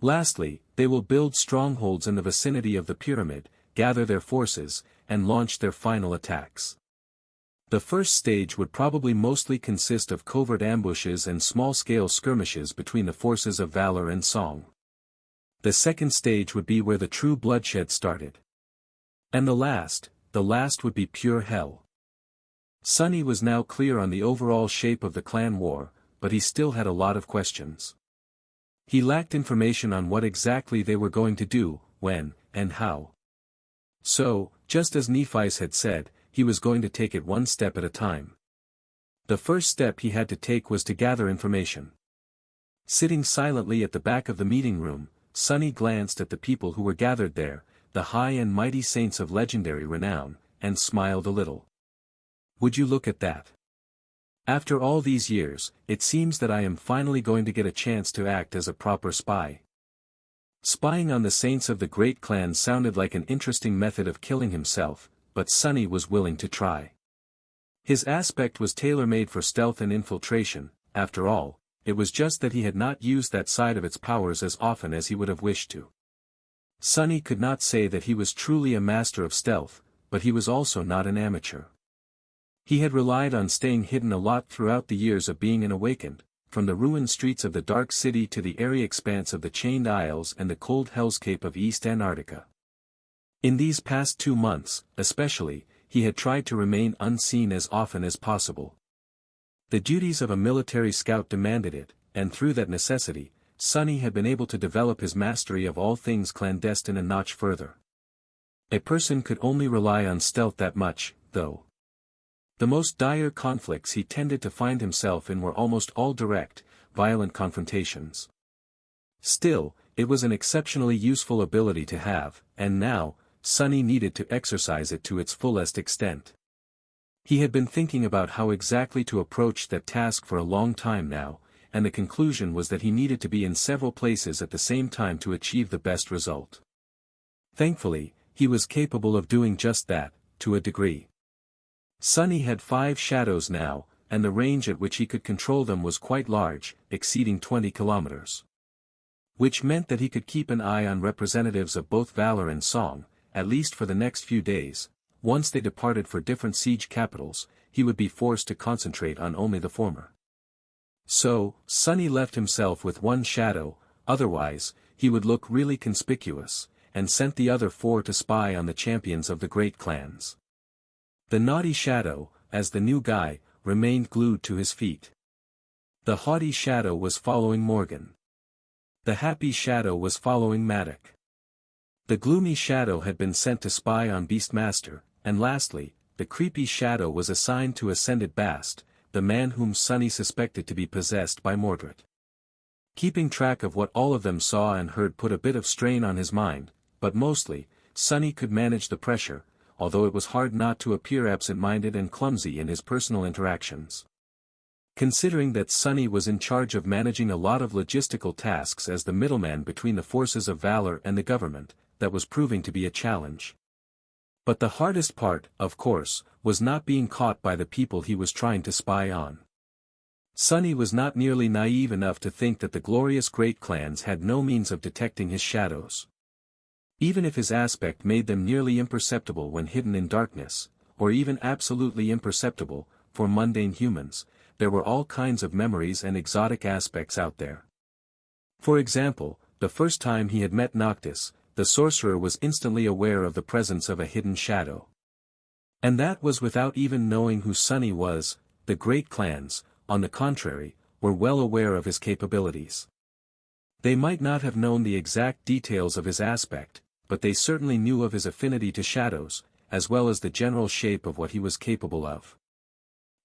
Lastly, they will build strongholds in the vicinity of the pyramid, gather their forces, and launch their final attacks. The first stage would probably mostly consist of covert ambushes and small-scale skirmishes between the forces of Valor and Song. The second stage would be where the true bloodshed started. And the last would be pure hell. Sunny was now clear on the overall shape of the clan war, but he still had a lot of questions. He lacked information on what exactly they were going to do, when, and how. So, just as Nephi's had said, he was going to take it one step at a time. The first step he had to take was to gather information. Sitting silently at the back of the meeting room, Sunny glanced at the people who were gathered there, the high and mighty saints of legendary renown, and smiled a little. Would you look at that? After all these years, it seems that I am finally going to get a chance to act as a proper spy. Spying on the saints of the great clan sounded like an interesting method of killing himself, but Sunny was willing to try. His aspect was tailor-made for stealth and infiltration. After all, it was just that he had not used that side of its powers as often as he would have wished to. Sunny could not say that he was truly a master of stealth, but he was also not an amateur. He had relied on staying hidden a lot throughout the years of being an awakened, from the ruined streets of the Dark City to the airy expanse of the Chained Isles and the cold hellscape of East Antarctica. In these past 2 months, especially, he had tried to remain unseen as often as possible. The duties of a military scout demanded it, and through that necessity, Sunny had been able to develop his mastery of all things clandestine a notch further. A person could only rely on stealth that much, though. The most dire conflicts he tended to find himself in were almost all direct, violent confrontations. Still, it was an exceptionally useful ability to have, and now, Sunny needed to exercise it to its fullest extent. He had been thinking about how exactly to approach that task for a long time now, and the conclusion was that he needed to be in several places at the same time to achieve the best result. Thankfully, he was capable of doing just that, to a degree. Sunny had 5 shadows now, and the range at which he could control them was quite large, exceeding 20 kilometers. Which meant that he could keep an eye on representatives of both valor and song, at least for the next few days. Once they departed for different siege capitals, he would be forced to concentrate on only the former. So, Sunny left himself with 1 shadow, otherwise, he would look really conspicuous, and sent the other 4 to spy on the champions of the great clans. The naughty shadow, as the new guy, remained glued to his feet. The haughty shadow was following Morgan. The happy shadow was following Maddock. The gloomy shadow had been sent to spy on Beastmaster, and lastly, the creepy shadow was assigned to Ascended Bast, the man whom Sunny suspected to be possessed by Mordred. Keeping track of what all of them saw and heard put a bit of strain on his mind, but mostly, Sunny could manage the pressure, although it was hard not to appear absent-minded and clumsy in his personal interactions. Considering that Sunny was in charge of managing a lot of logistical tasks as the middleman between the forces of valor and the government, that was proving to be a challenge. But the hardest part, of course, was not being caught by the people he was trying to spy on. Sunny was not nearly naive enough to think that the glorious great clans had no means of detecting his shadows. Even if his aspect made them nearly imperceptible when hidden in darkness, or even absolutely imperceptible, for mundane humans, there were all kinds of memories and exotic aspects out there. For example, the first time he had met Noctis, the sorcerer was instantly aware of the presence of a hidden shadow. And that was without even knowing who Sunny was. The great clans, on the contrary, were well aware of his capabilities. They might not have known the exact details of his aspect, but they certainly knew of his affinity to shadows, as well as the general shape of what he was capable of.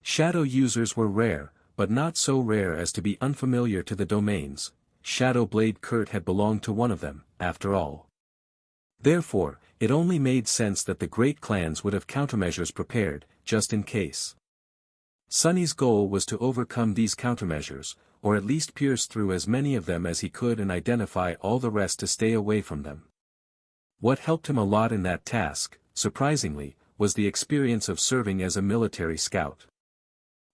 Shadow users were rare, but not so rare as to be unfamiliar to the domains. Shadow Blade Kurt had belonged to one of them, after all. Therefore, it only made sense that the great clans would have countermeasures prepared, just in case. Sunny's goal was to overcome these countermeasures, or at least pierce through as many of them as he could and identify all the rest to stay away from them. What helped him a lot in that task, surprisingly, was the experience of serving as a military scout.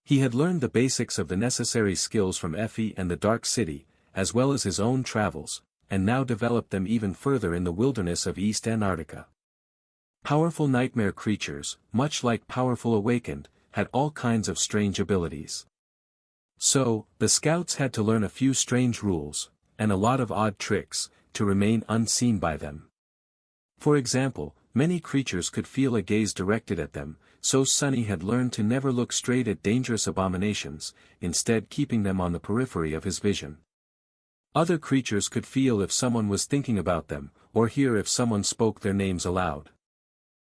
He had learned the basics of the necessary skills from Effie and the Dark City, as well as his own travels, and now developed them even further in the wilderness of East Antarctica. Powerful nightmare creatures, much like powerful awakened, had all kinds of strange abilities. So, the scouts had to learn a few strange rules, and a lot of odd tricks, to remain unseen by them. For example, many creatures could feel a gaze directed at them, so Sunny had learned to never look straight at dangerous abominations, instead keeping them on the periphery of his vision. Other creatures could feel if someone was thinking about them, or hear if someone spoke their names aloud.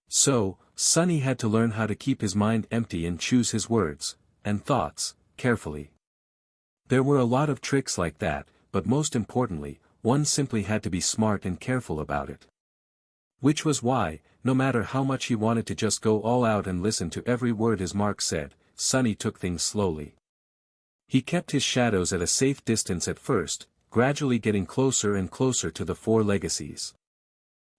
So, Sunny had to learn how to keep his mind empty and choose his words, and thoughts, carefully. There were a lot of tricks like that, but most importantly, one simply had to be smart and careful about it. Which was why, no matter how much he wanted to just go all out and listen to every word his mark said, Sunny took things slowly. He kept his shadows at a safe distance at first, gradually getting closer and closer to the four legacies.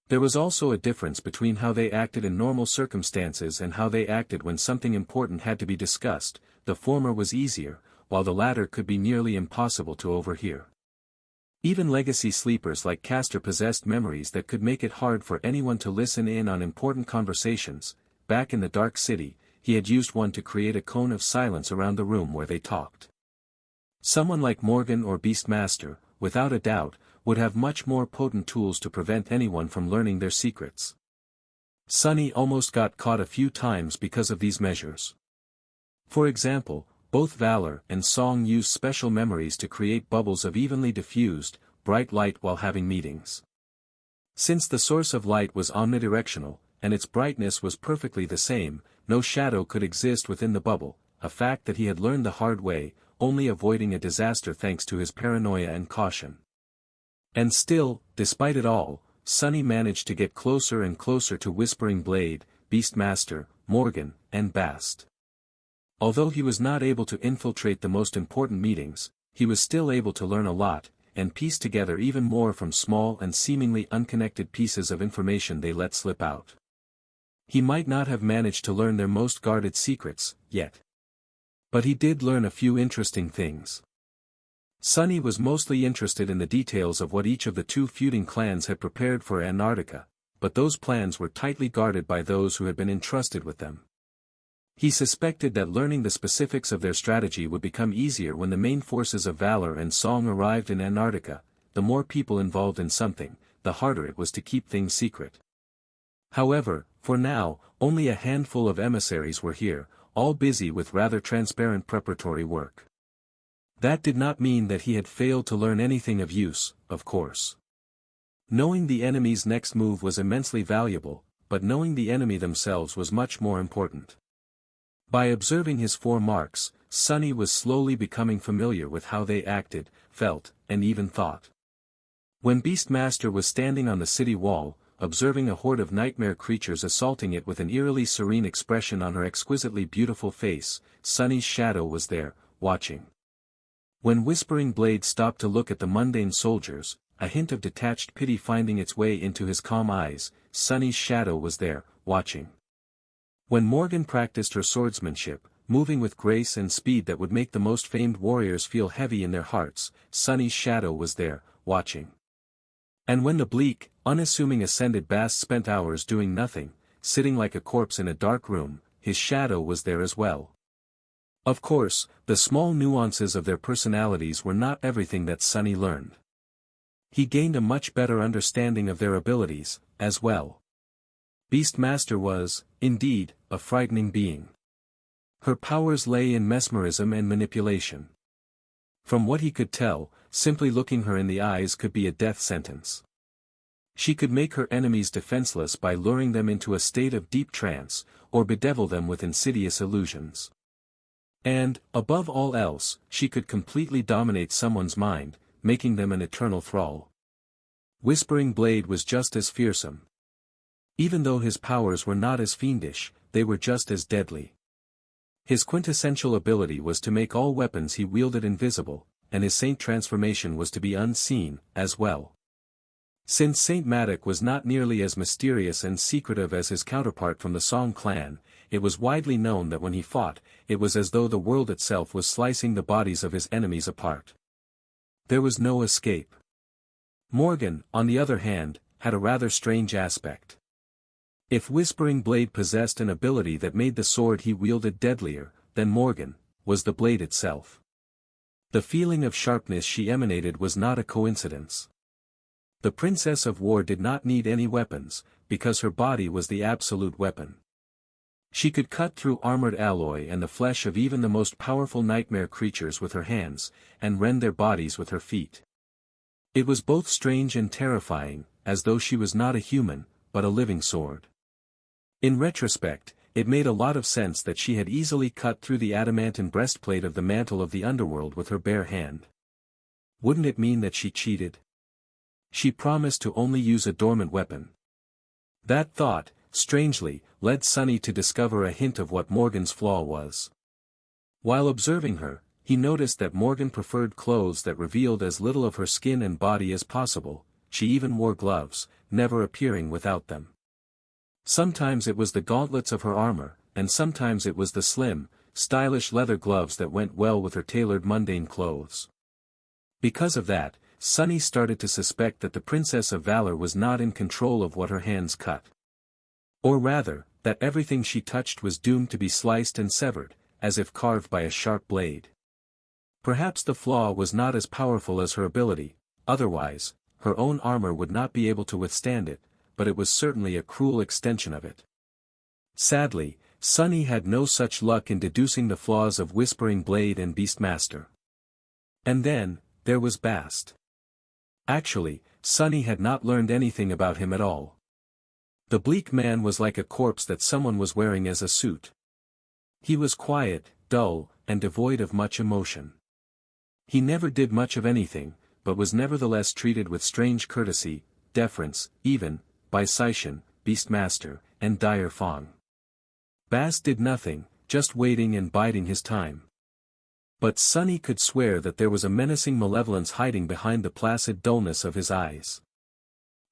There was also a difference between how they acted in normal circumstances and how they acted when something important had to be discussed. The former was easier, while the latter could be nearly impossible to overhear. Even legacy sleepers like Castor possessed memories that could make it hard for anyone to listen in on important conversations. Back in the Dark City, he had used one to create a cone of silence around the room where they talked. Someone like Morgan or Beastmaster, without a doubt, would have much more potent tools to prevent anyone from learning their secrets. Sunny almost got caught a few times because of these measures. For example, both Valor and Song used special memories to create bubbles of evenly diffused, bright light while having meetings. Since the source of light was omnidirectional, and its brightness was perfectly the same, no shadow could exist within the bubble, a fact that he had learned the hard way, only avoiding a disaster thanks to his paranoia and caution. And still, despite it all, Sunny managed to get closer and closer to Whispering Blade, Beastmaster, Morgan, and Bast. Although he was not able to infiltrate the most important meetings, he was still able to learn a lot, and piece together even more from small and seemingly unconnected pieces of information they let slip out. He might not have managed to learn their most guarded secrets, yet. But he did learn a few interesting things. Sunny was mostly interested in the details of what each of the two feuding clans had prepared for Antarctica, but those plans were tightly guarded by those who had been entrusted with them. He suspected that learning the specifics of their strategy would become easier when the main forces of Valor and Song arrived in Antarctica. The more people involved in something, the harder it was to keep things secret. However, for now, only a handful of emissaries were here, all busy with rather transparent preparatory work. That did not mean that he had failed to learn anything of use, of course. Knowing the enemy's next move was immensely valuable, but knowing the enemy themselves was much more important. By observing his four marks, Sunny was slowly becoming familiar with how they acted, felt, and even thought. When Beastmaster was standing on the city wall, observing a horde of nightmare creatures assaulting it with an eerily serene expression on her exquisitely beautiful face, Sunny's shadow was there, watching. When Whispering Blade stopped to look at the mundane soldiers, a hint of detached pity finding its way into his calm eyes, Sunny's shadow was there, watching. When Morgan practiced her swordsmanship, moving with grace and speed that would make the most famed warriors feel heavy in their hearts, Sunny's shadow was there, watching. And when the bleak, unassuming ascended Bast spent hours doing nothing, sitting like a corpse in a dark room, his shadow was there as well. Of course, the small nuances of their personalities were not everything that Sunny learned. He gained a much better understanding of their abilities, as well. Beastmaster was, indeed, a frightening being. Her powers lay in mesmerism and manipulation. From what he could tell, simply looking her in the eyes could be a death sentence. She could make her enemies defenseless by luring them into a state of deep trance, or bedevil them with insidious illusions. And, above all else, she could completely dominate someone's mind, making them an eternal thrall. Whispering Blade was just as fearsome. Even though his powers were not as fiendish, they were just as deadly. His quintessential ability was to make all weapons he wielded invisible, and his saint transformation was to be unseen, as well. Since Saint Matic was not nearly as mysterious and secretive as his counterpart from the Song clan, it was widely known that when he fought, it was as though the world itself was slicing the bodies of his enemies apart. There was no escape. Morgan, on the other hand, had a rather strange aspect. If Whispering Blade possessed an ability that made the sword he wielded deadlier, then Morgan was the blade itself. The feeling of sharpness she emanated was not a coincidence. The Princess of War did not need any weapons, because her body was the absolute weapon. She could cut through armored alloy and the flesh of even the most powerful nightmare creatures with her hands, and rend their bodies with her feet. It was both strange and terrifying, as though she was not a human, but a living sword. In retrospect, it made a lot of sense that she had easily cut through the adamantine breastplate of the mantle of the underworld with her bare hand. Wouldn't it mean that she cheated? She promised to only use a dormant weapon. That thought, strangely, led Sonny to discover a hint of what Morgan's flaw was. While observing her, he noticed that Morgan preferred clothes that revealed as little of her skin and body as possible. She even wore gloves, never appearing without them. Sometimes it was the gauntlets of her armor, and sometimes it was the slim, stylish leather gloves that went well with her tailored mundane clothes. Because of that, Sonny started to suspect that the Princess of Valor was not in control of what her hands cut. Or rather, that everything she touched was doomed to be sliced and severed, as if carved by a sharp blade. Perhaps the flaw was not as powerful as her ability, otherwise, her own armor would not be able to withstand it, but it was certainly a cruel extension of it. Sadly, Sonny had no such luck in deducing the flaws of Whispering Blade and Beastmaster. And then, there was Bast. Actually, Sonny had not learned anything about him at all. The bleak man was like a corpse that someone was wearing as a suit. He was quiet, dull, and devoid of much emotion. He never did much of anything, but was nevertheless treated with strange courtesy, deference, even, by Sishan, Beastmaster, and Dire Fong. Bast did nothing, just waiting and biding his time. But Sonny could swear that there was a menacing malevolence hiding behind the placid dullness of his eyes.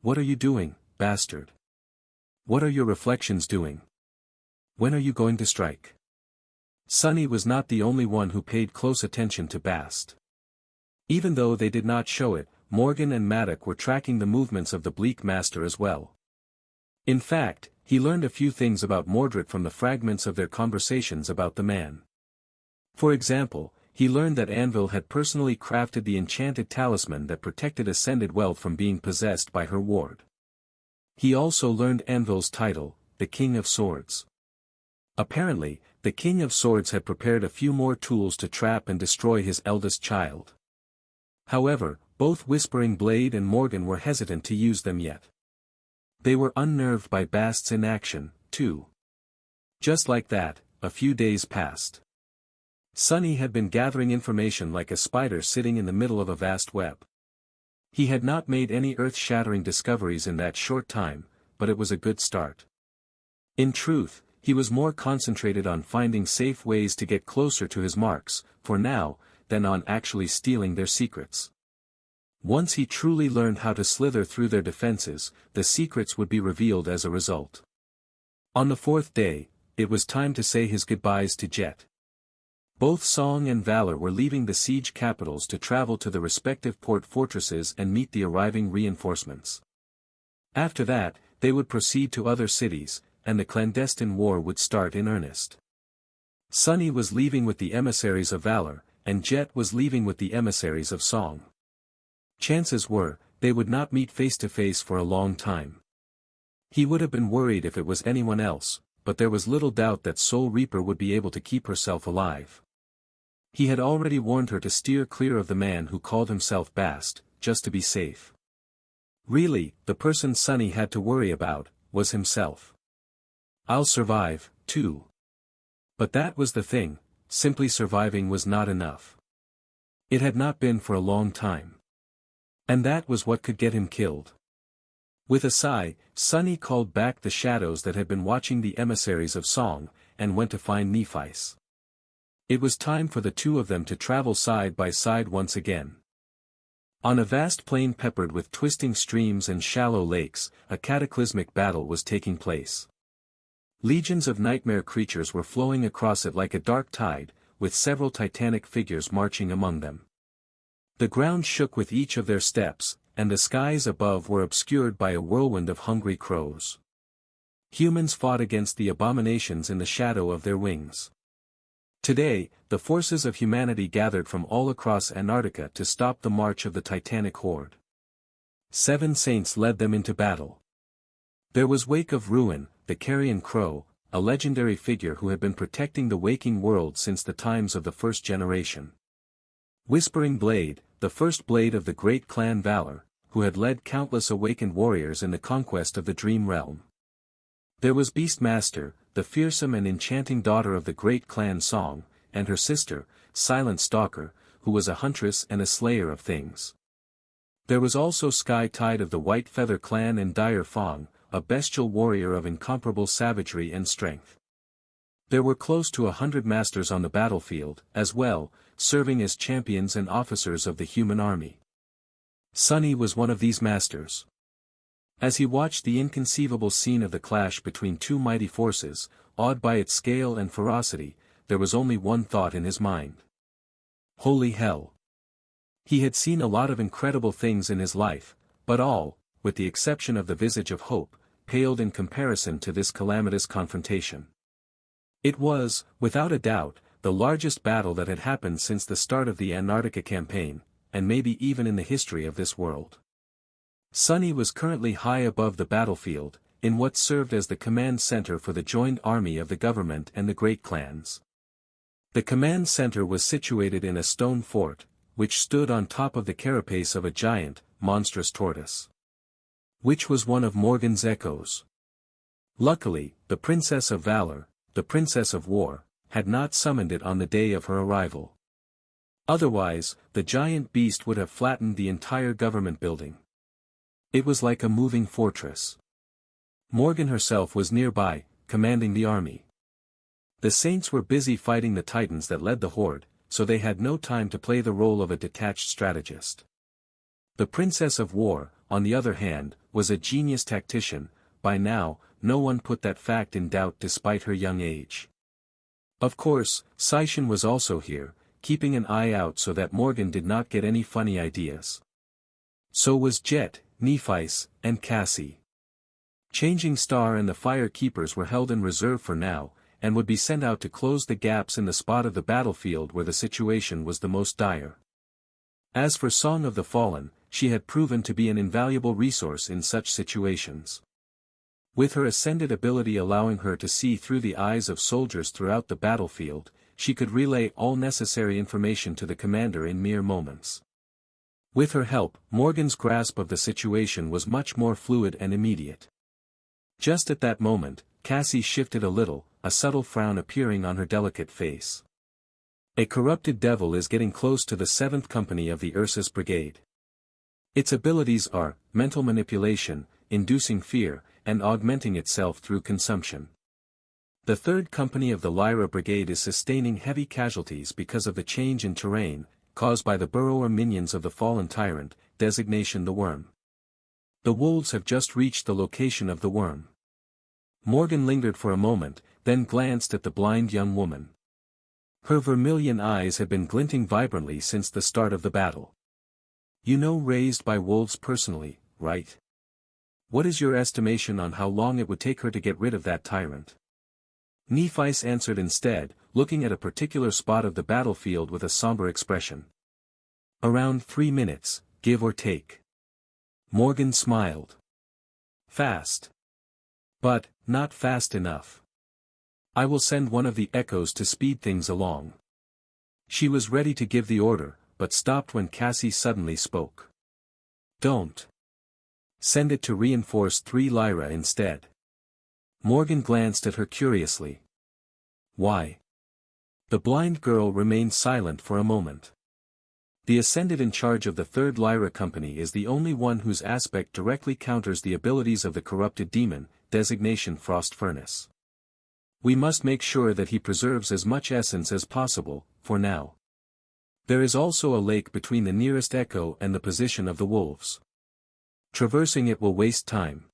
"What are you doing, bastard? What are your reflections doing? When are you going to strike?" Sonny was not the only one who paid close attention to Bast. Even though they did not show it, Morgan and Maddock were tracking the movements of the Bleak Master as well. In fact, he learned a few things about Mordred from the fragments of their conversations about the man. For example, he learned that Anvil had personally crafted the enchanted talisman that protected Ascended Wealth from being possessed by her ward. He also learned Anvil's title, the King of Swords. Apparently, the King of Swords had prepared a few more tools to trap and destroy his eldest child. However, both Whispering Blade and Morgan were hesitant to use them yet. They were unnerved by Bast's inaction, too. Just like that, a few days passed. Sonny had been gathering information like a spider sitting in the middle of a vast web. He had not made any earth-shattering discoveries in that short time, but it was a good start. In truth, he was more concentrated on finding safe ways to get closer to his marks, for now, than on actually stealing their secrets. Once he truly learned how to slither through their defenses, the secrets would be revealed as a result. On the fourth day, it was time to say his goodbyes to Jet. Both Song and Valor were leaving the siege capitals to travel to the respective port fortresses and meet the arriving reinforcements. After that, they would proceed to other cities, and the clandestine war would start in earnest. Sonny was leaving with the emissaries of Valor, and Jet was leaving with the emissaries of Song. Chances were, they would not meet face to face for a long time. He would have been worried if it was anyone else, but there was little doubt that Soul Reaper would be able to keep herself alive. He had already warned her to steer clear of the man who called himself Bast, just to be safe. Really, the person Sonny had to worry about, was himself. "I'll survive, too." But that was the thing, simply surviving was not enough. It had not been for a long time. And that was what could get him killed. With a sigh, Sonny called back the shadows that had been watching the emissaries of Song, and went to find Nephice. It was time for the two of them to travel side by side once again. On a vast plain peppered with twisting streams and shallow lakes, a cataclysmic battle was taking place. Legions of nightmare creatures were flowing across it like a dark tide, with several titanic figures marching among them. The ground shook with each of their steps, and the skies above were obscured by a whirlwind of hungry crows. Humans fought against the abominations in the shadow of their wings. Today, the forces of humanity gathered from all across Antarctica to stop the march of the titanic horde. 7 saints led them into battle. There was Wake of Ruin, the carrion crow, a legendary figure who had been protecting the waking world since the times of the first generation. Whispering Blade, the first blade of the great clan Valor, who had led countless awakened warriors in the conquest of the Dream Realm. There was Beastmaster, the fearsome and enchanting daughter of the great clan Song, and her sister, Silent Stalker, who was a huntress and a slayer of things. There was also Sky Tide of the White Feather clan and Dire Fong, a bestial warrior of incomparable savagery and strength. There were close to 100 masters on the battlefield, as well, serving as champions and officers of the human army. Sunny was one of these masters. As he watched the inconceivable scene of the clash between two mighty forces, awed by its scale and ferocity, there was only one thought in his mind. Holy hell! He had seen a lot of incredible things in his life, but all, with the exception of the visage of hope, paled in comparison to this calamitous confrontation. It was, without a doubt, the largest battle that had happened since the start of the Antarctica campaign, and maybe even in the history of this world. Sunny was currently high above the battlefield, in what served as the command center for the joined army of the government and the great clans. The command center was situated in a stone fort, which stood on top of the carapace of a giant, monstrous tortoise. Which was one of Morgan's echoes. Luckily, the Princess of Valor, the Princess of War, had not summoned it on the day of her arrival. Otherwise, the giant beast would have flattened the entire government building. It was like a moving fortress. Morgan herself was nearby, commanding the army. The Saints were busy fighting the Titans that led the horde, so they had no time to play the role of a detached strategist. The Princess of War, on the other hand, was a genius tactician. By now, no one put that fact in doubt despite her young age. Of course, Saishin was also here, keeping an eye out so that Morgan did not get any funny ideas. So was Jet, Nephice, and Cassie. Changing Star and the Fire Keepers were held in reserve for now, and would be sent out to close the gaps in the spot of the battlefield where the situation was the most dire. As for Song of the Fallen, she had proven to be an invaluable resource in such situations. With her ascended ability allowing her to see through the eyes of soldiers throughout the battlefield, she could relay all necessary information to the commander in mere moments. With her help, Morgan's grasp of the situation was much more fluid and immediate. Just at that moment, Cassie shifted a little, a subtle frown appearing on her delicate face. A corrupted devil is getting close to the 7th Company of the Ursus Brigade. Its abilities are, mental manipulation, inducing fear, and augmenting itself through consumption. The 3rd Company of the Lyra Brigade is sustaining heavy casualties because of the change in terrain, caused by the burrower minions of the fallen tyrant, designation the Worm. The wolves have just reached the location of the Worm. Morgan lingered for a moment, then glanced at the blind young woman. Her vermilion eyes had been glinting vibrantly since the start of the battle. You know, raised by wolves personally, right? What is your estimation on how long it would take her to get rid of that tyrant? Nephice answered instead, looking at a particular spot of the battlefield with a somber expression. Around 3 minutes, give or take. Morgan smiled. Fast. But, not fast enough. I will send one of the echoes to speed things along. She was ready to give the order, but stopped when Cassie suddenly spoke. Don't. Send it to reinforce 3 Lyra instead. Morgan glanced at her curiously. Why? The blind girl remained silent for a moment. The Ascended in charge of the 3rd Lyra Company is the only one whose aspect directly counters the abilities of the corrupted demon, designation Frost Furnace. We must make sure that he preserves as much essence as possible, for now. There is also a lake between the nearest echo and the position of the wolves. Traversing it will waste time.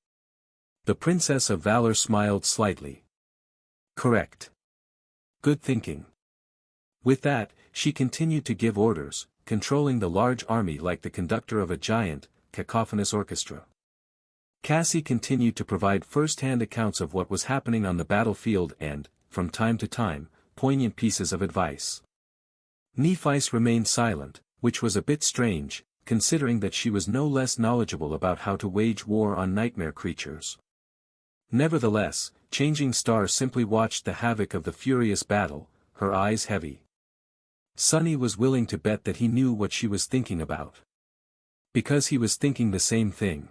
The Princess of Valor smiled slightly. Correct. Good thinking. With that, she continued to give orders, controlling the large army like the conductor of a giant, cacophonous orchestra. Cassie continued to provide first-hand accounts of what was happening on the battlefield and, from time to time, poignant pieces of advice. Nephice remained silent, which was a bit strange, considering that she was no less knowledgeable about how to wage war on nightmare creatures. Nevertheless, Changing Star simply watched the havoc of the furious battle, her eyes heavy. Sunny was willing to bet that he knew what she was thinking about. Because he was thinking the same thing.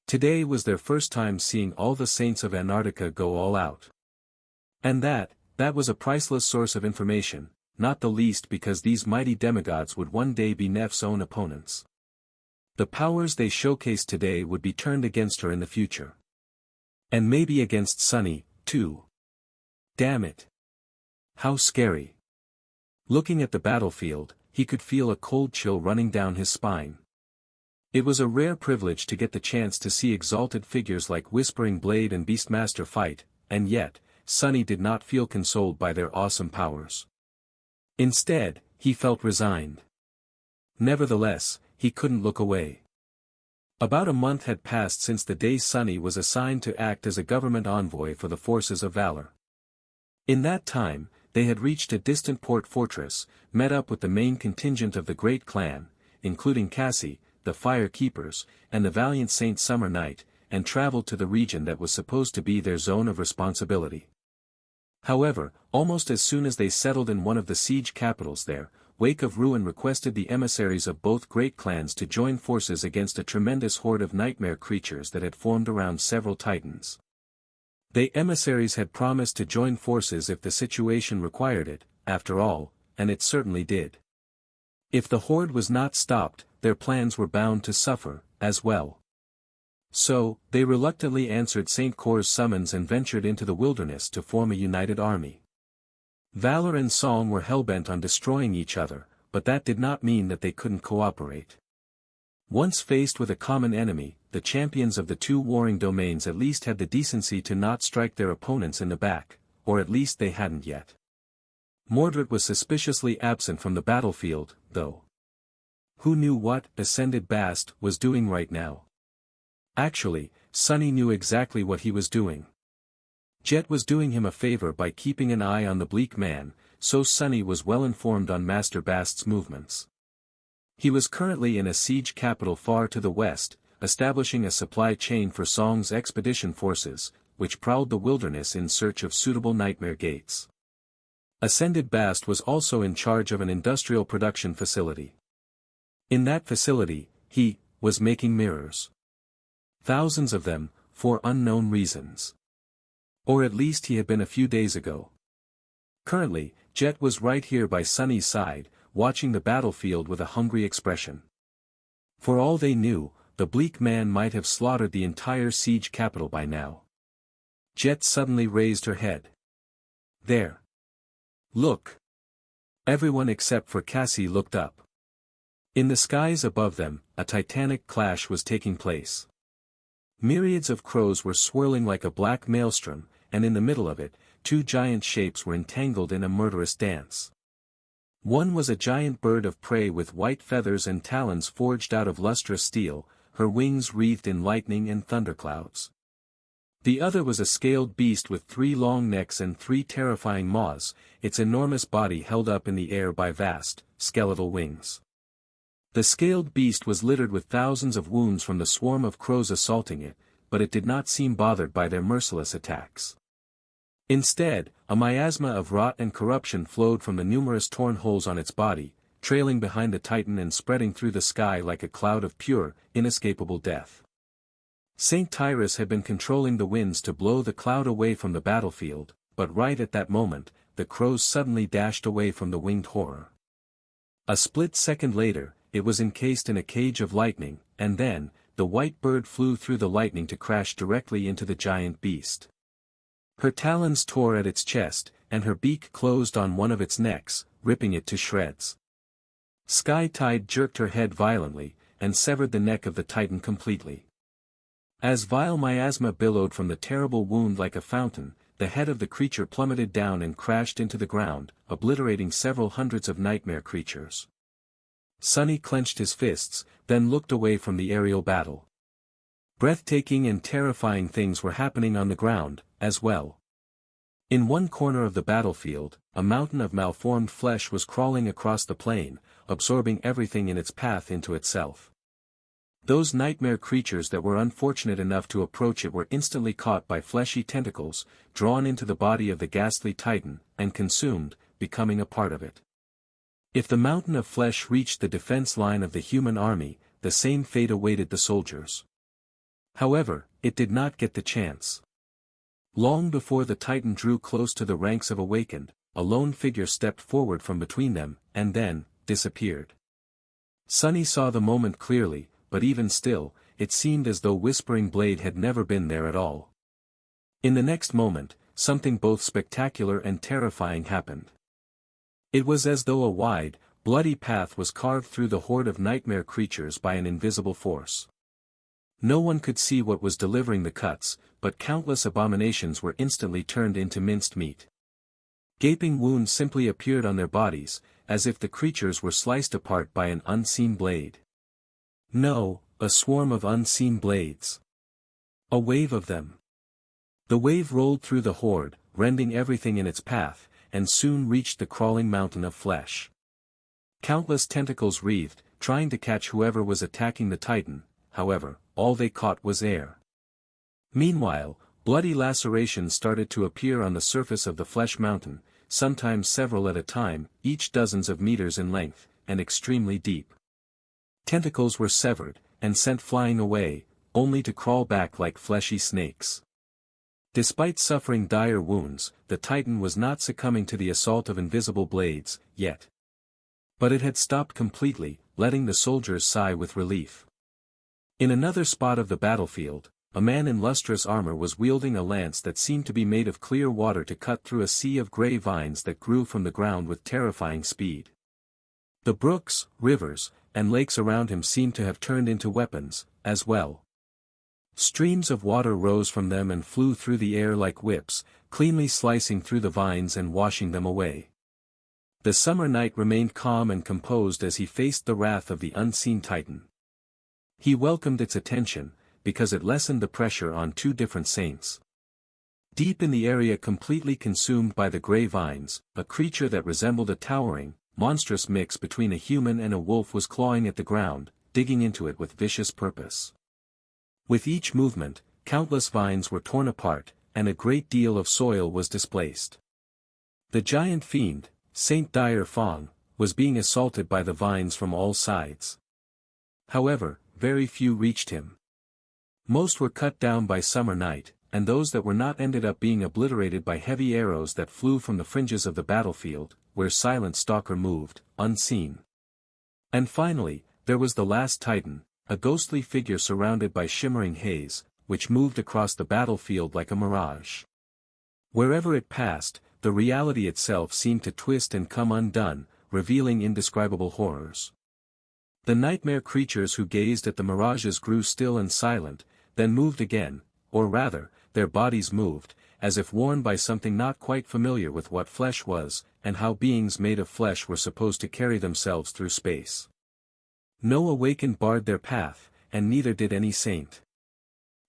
Today was their first time seeing all the saints of Antarctica go all out. And that was a priceless source of information, not the least because these mighty demigods would one day be Neff's own opponents. The powers they showcased today would be turned against her in the future. And maybe against Sunny, too. Damn it. How scary. Looking at the battlefield, he could feel a cold chill running down his spine. It was a rare privilege to get the chance to see exalted figures like Whispering Blade and Beastmaster fight, and yet, Sunny did not feel consoled by their awesome powers. Instead, he felt resigned. Nevertheless, he couldn't look away. About a month had passed since the day Sunny was assigned to act as a government envoy for the forces of valor. In that time, they had reached a distant port fortress, met up with the main contingent of the Great Clan, including Cassie, the Fire Keepers, and the valiant Saint Summer Knight, and traveled to the region that was supposed to be their zone of responsibility. However, almost as soon as they settled in one of the siege capitals there, Wake of Ruin requested the emissaries of both great clans to join forces against a tremendous horde of nightmare creatures that had formed around several titans. The emissaries had promised to join forces if the situation required it, after all, and it certainly did. If the horde was not stopped, their plans were bound to suffer, as well. So, they reluctantly answered Saint Cor's summons and ventured into the wilderness to form a united army. Valor and Song were hellbent on destroying each other, but that did not mean that they couldn't cooperate. Once faced with a common enemy, the champions of the two warring domains at least had the decency to not strike their opponents in the back, or at least they hadn't yet. Mordred was suspiciously absent from the battlefield, though. Who knew what Ascended Bast was doing right now? Actually, Sunny knew exactly what he was doing. Jet was doing him a favor by keeping an eye on the Bleak Man, so Sunny was well informed on Master Bast's movements. He was currently in a siege capital far to the west, establishing a supply chain for Song's expedition forces, which prowled the wilderness in search of suitable nightmare gates. Ascended Bast was also in charge of an industrial production facility. In that facility, he was making mirrors. Thousands of them, for unknown reasons. Or at least he had been a few days ago. Currently, Jet was right here by Sunny's side, watching the battlefield with a hungry expression. For all they knew, the Bleak Man might have slaughtered the entire siege capital by now. Jet suddenly raised her head. There. Look. Everyone except for Cassie looked up. In the skies above them, a titanic clash was taking place. Myriads of crows were swirling like a black maelstrom, and in the middle of it, two giant shapes were entangled in a murderous dance. One was a giant bird of prey with white feathers and talons forged out of lustrous steel, her wings wreathed in lightning and thunderclouds. The other was a scaled beast with 3 long necks and 3 terrifying maws, its enormous body held up in the air by vast, skeletal wings. The scaled beast was littered with thousands of wounds from the swarm of crows assaulting it, but it did not seem bothered by their merciless attacks. Instead, a miasma of rot and corruption flowed from the numerous torn holes on its body, trailing behind the titan and spreading through the sky like a cloud of pure, inescapable death. Saint Tyrus had been controlling the winds to blow the cloud away from the battlefield, but right at that moment, the crows suddenly dashed away from the winged horror. A split second later, it was encased in a cage of lightning, and then, the white bird flew through the lightning to crash directly into the giant beast. Her talons tore at its chest, and her beak closed on one of its necks, ripping it to shreds. Sky Tide jerked her head violently, and severed the neck of the titan completely. As vile miasma billowed from the terrible wound like a fountain, the head of the creature plummeted down and crashed into the ground, obliterating several hundreds of nightmare creatures. Sunny clenched his fists, then looked away from the aerial battle. Breathtaking and terrifying things were happening on the ground, as well. In one corner of the battlefield, a mountain of malformed flesh was crawling across the plain, absorbing everything in its path into itself. Those nightmare creatures that were unfortunate enough to approach it were instantly caught by fleshy tentacles, drawn into the body of the ghastly titan, and consumed, becoming a part of it. If the mountain of flesh reached the defense line of the human army, the same fate awaited the soldiers. However, it did not get the chance. Long before the Titan drew close to the ranks of awakened, a lone figure stepped forward from between them, and then, disappeared. Sunny saw the moment clearly, but even still, it seemed as though Whispering Blade had never been there at all. In the next moment, something both spectacular and terrifying happened. It was as though a wide, bloody path was carved through the horde of nightmare creatures by an invisible force. No one could see what was delivering the cuts, but countless abominations were instantly turned into minced meat. Gaping wounds simply appeared on their bodies, as if the creatures were sliced apart by an unseen blade. No, a swarm of unseen blades. A wave of them. The wave rolled through the horde, rending everything in its path, and soon reached the crawling mountain of flesh. Countless tentacles wreathed, trying to catch whoever was attacking the Titan, however, all they caught was air. Meanwhile, bloody lacerations started to appear on the surface of the flesh mountain, sometimes several at a time, each dozens of meters in length, and extremely deep. Tentacles were severed, and sent flying away, only to crawl back like fleshy snakes. Despite suffering dire wounds, the Titan was not succumbing to the assault of invisible blades, yet. But it had stopped completely, letting the soldiers sigh with relief. In another spot of the battlefield, a man in lustrous armor was wielding a lance that seemed to be made of clear water to cut through a sea of gray vines that grew from the ground with terrifying speed. The brooks, rivers, and lakes around him seemed to have turned into weapons, as well. Streams of water rose from them and flew through the air like whips, cleanly slicing through the vines and washing them away. The summer night remained calm and composed as he faced the wrath of the unseen Titan. He welcomed its attention, because it lessened the pressure on two different saints. Deep in the area completely consumed by the gray vines, a creature that resembled a towering, monstrous mix between a human and a wolf was clawing at the ground, digging into it with vicious purpose. With each movement, countless vines were torn apart, and a great deal of soil was displaced. The giant fiend, Saint Dire Fong, was being assaulted by the vines from all sides. However, very few reached him. Most were cut down by summer night, and those that were not ended up being obliterated by heavy arrows that flew from the fringes of the battlefield, where Silent Stalker moved, unseen. And finally, there was the last Titan, a ghostly figure surrounded by shimmering haze, which moved across the battlefield like a mirage. Wherever it passed, the reality itself seemed to twist and come undone, revealing indescribable horrors. The nightmare creatures who gazed at the mirages grew still and silent, then moved again, or rather, their bodies moved, as if worn by something not quite familiar with what flesh was, and how beings made of flesh were supposed to carry themselves through space. No awakened barred their path, and neither did any saint.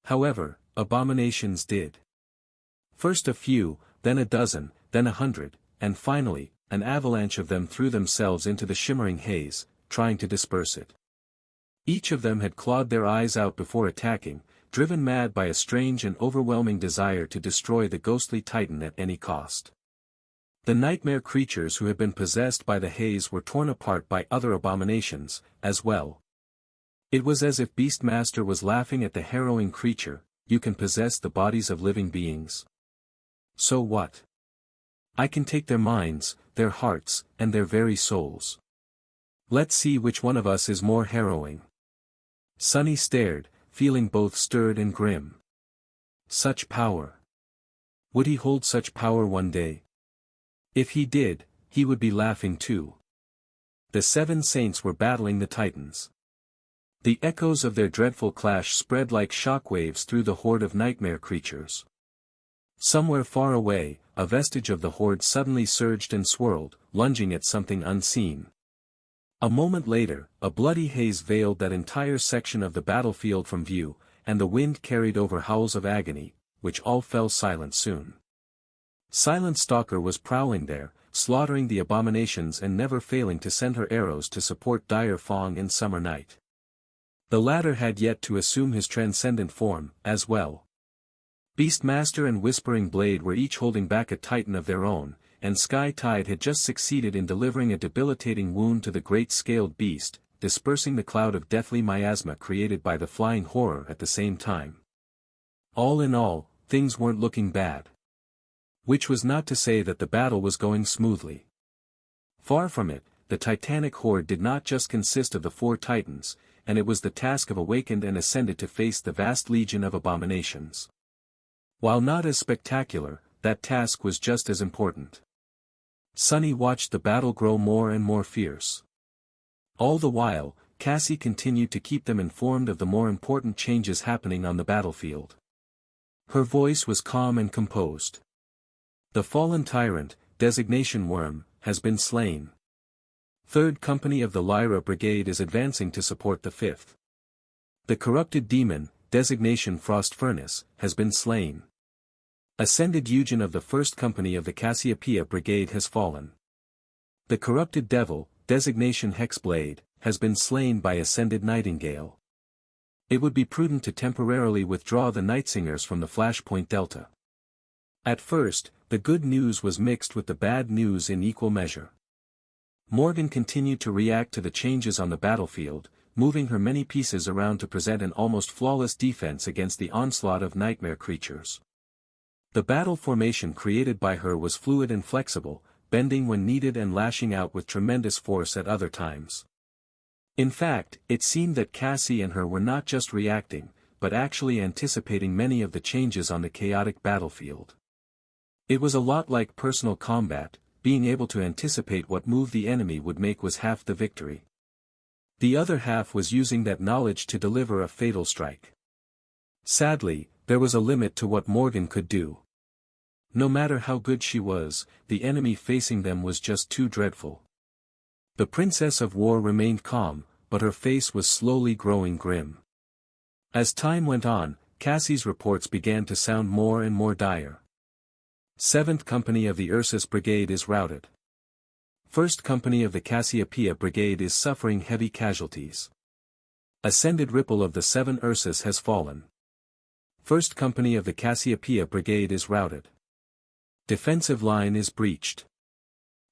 However, abominations did. First a few, then a dozen, then 100, and finally, an avalanche of them threw themselves into the shimmering haze, trying to disperse it. Each of them had clawed their eyes out before attacking, driven mad by a strange and overwhelming desire to destroy the ghostly Titan at any cost. The nightmare creatures who had been possessed by the haze were torn apart by other abominations, as well. It was as if Beastmaster was laughing at the harrowing creature, "You can possess the bodies of living beings. So what? I can take their minds, their hearts, and their very souls. Let's see which one of us is more harrowing." Sunny stared, feeling both stirred and grim. Such power. Would he hold such power one day? If he did, he would be laughing too. The 7 saints were battling the Titans. The echoes of their dreadful clash spread like shockwaves through the horde of nightmare creatures. Somewhere far away, a vestige of the horde suddenly surged and swirled, lunging at something unseen. A moment later, a bloody haze veiled that entire section of the battlefield from view, and the wind carried over howls of agony, which all fell silent soon. Silent Stalker was prowling there, slaughtering the abominations and never failing to send her arrows to support Dire Fong in Summer Night. The latter had yet to assume his transcendent form, as well. Beastmaster and Whispering Blade were each holding back a Titan of their own, and Sky Tide had just succeeded in delivering a debilitating wound to the great scaled beast, dispersing the cloud of deathly miasma created by the flying horror at the same time. All in all, things weren't looking bad. Which was not to say that the battle was going smoothly. Far from it, the titanic horde did not just consist of the 4 titans, and it was the task of awakened and ascended to face the vast legion of abominations. While not as spectacular, that task was just as important. Sunny watched the battle grow more and more fierce. All the while, Cassie continued to keep them informed of the more important changes happening on the battlefield. Her voice was calm and composed. The fallen tyrant, designation Worm, has been slain. 3rd Company of the Lyra Brigade is advancing to support the 5th. The corrupted demon, designation Frost Furnace, has been slain. Ascended Eugen of the 1st Company of the Cassiopeia Brigade has fallen. The corrupted devil, designation Hexblade, has been slain by Ascended Nightingale. It would be prudent to temporarily withdraw the Nightsingers from the Flashpoint Delta. At first, the good news was mixed with the bad news in equal measure. Morgan continued to react to the changes on the battlefield, moving her many pieces around to present an almost flawless defense against the onslaught of nightmare creatures. The battle formation created by her was fluid and flexible, bending when needed and lashing out with tremendous force at other times. In fact, it seemed that Cassie and her were not just reacting, but actually anticipating many of the changes on the chaotic battlefield. It was a lot like personal combat. Being able to anticipate what move the enemy would make was half the victory. The other half was using that knowledge to deliver a fatal strike. Sadly, there was a limit to what Morgan could do. No matter how good she was, the enemy facing them was just too dreadful. The Princess of War remained calm, but her face was slowly growing grim. As time went on, Cassie's reports began to sound more and more dire. 7th Company of the Ursus Brigade is routed. 1st Company of the Cassiopeia Brigade is suffering heavy casualties. Ascended Ripple of the 7 Ursus has fallen. 1st Company of the Cassiopeia Brigade is routed. Defensive line is breached.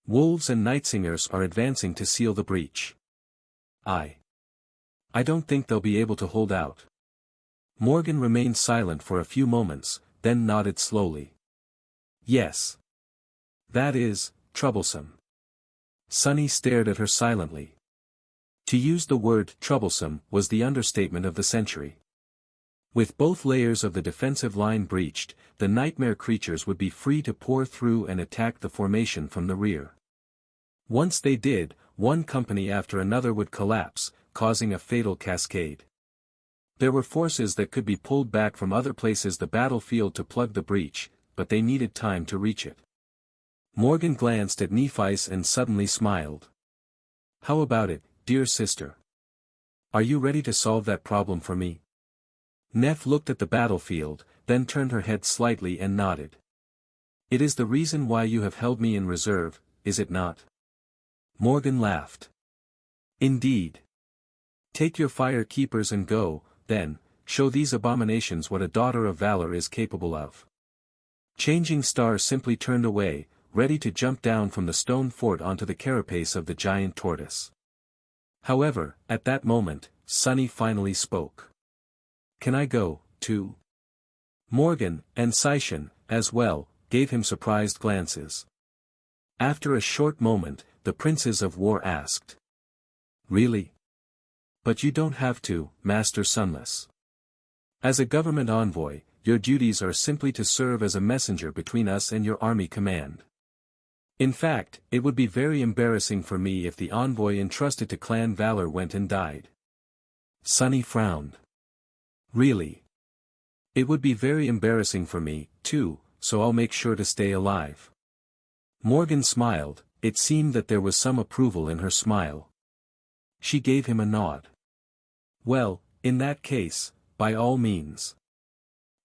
Wolves and Nightsingers are advancing to seal the breach. I don't think they'll be able to hold out. Morgan remained silent for a few moments, then nodded slowly. Yes. That is, troublesome. Sunny stared at her silently. To use the word troublesome was the understatement of the century. With both layers of the defensive line breached, the nightmare creatures would be free to pour through and attack the formation from the rear. Once they did, one company after another would collapse, causing a fatal cascade. There were forces that could be pulled back from other places the battlefield to plug the breach, but they needed time to reach it. Morgan glanced at Nephice and suddenly smiled. How about it, dear sister? Are you ready to solve that problem for me? Neph looked at the battlefield, then turned her head slightly and nodded. It is the reason why you have held me in reserve, is it not? Morgan laughed. Indeed. Take your fire keepers and go, then, show these abominations what a daughter of valor is capable of. Changing Star simply turned away, ready to jump down from the stone fort onto the carapace of the giant tortoise. However, at that moment, Sunny finally spoke. Can I go, too? Morgan, and Seishan, as well, gave him surprised glances. After a short moment, the Princes of War asked. Really? But you don't have to, Master Sunless. As a government envoy, your duties are simply to serve as a messenger between us and your army command. In fact, it would be very embarrassing for me if the envoy entrusted to Clan Valor went and died. Sunny frowned. Really? It would be very embarrassing for me, too, so I'll make sure to stay alive. Morgan smiled, it seemed that there was some approval in her smile. She gave him a nod. Well, in that case, by all means.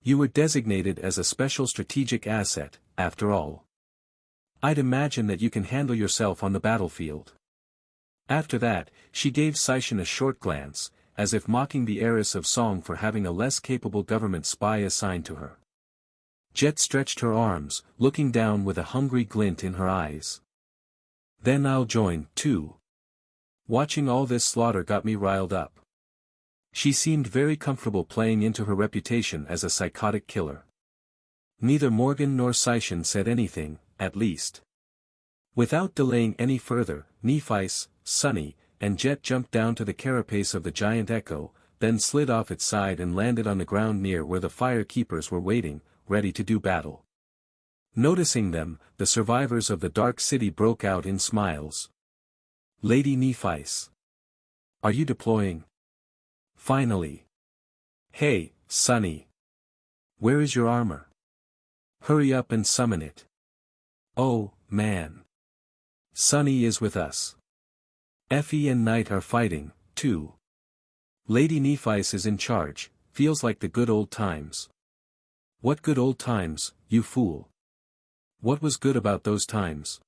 You were designated as a special strategic asset, after all. I'd imagine that you can handle yourself on the battlefield. After that, she gave Seishan a short glance, as if mocking the heiress of Song for having a less capable government spy assigned to her. Jet stretched her arms, looking down with a hungry glint in her eyes. Then I'll join, too. Watching all this slaughter got me riled up. She seemed very comfortable playing into her reputation as a psychotic killer. Neither Morgan nor Sishan said anything, at least. Without delaying any further, Nephis, Sunny, and Jet jumped down to the carapace of the giant Echo, then slid off its side and landed on the ground near where the fire keepers were waiting, ready to do battle. Noticing them, the survivors of the Dark City broke out in smiles. Lady Nephis. Are you deploying? Finally. Hey, Sunny. Where is your armor? Hurry up and summon it. Oh, man. Sunny is with us. Effie and Knight are fighting, too. Lady Nephis is in charge, feels like the good old times. What good old times, you fool? What was good about those times?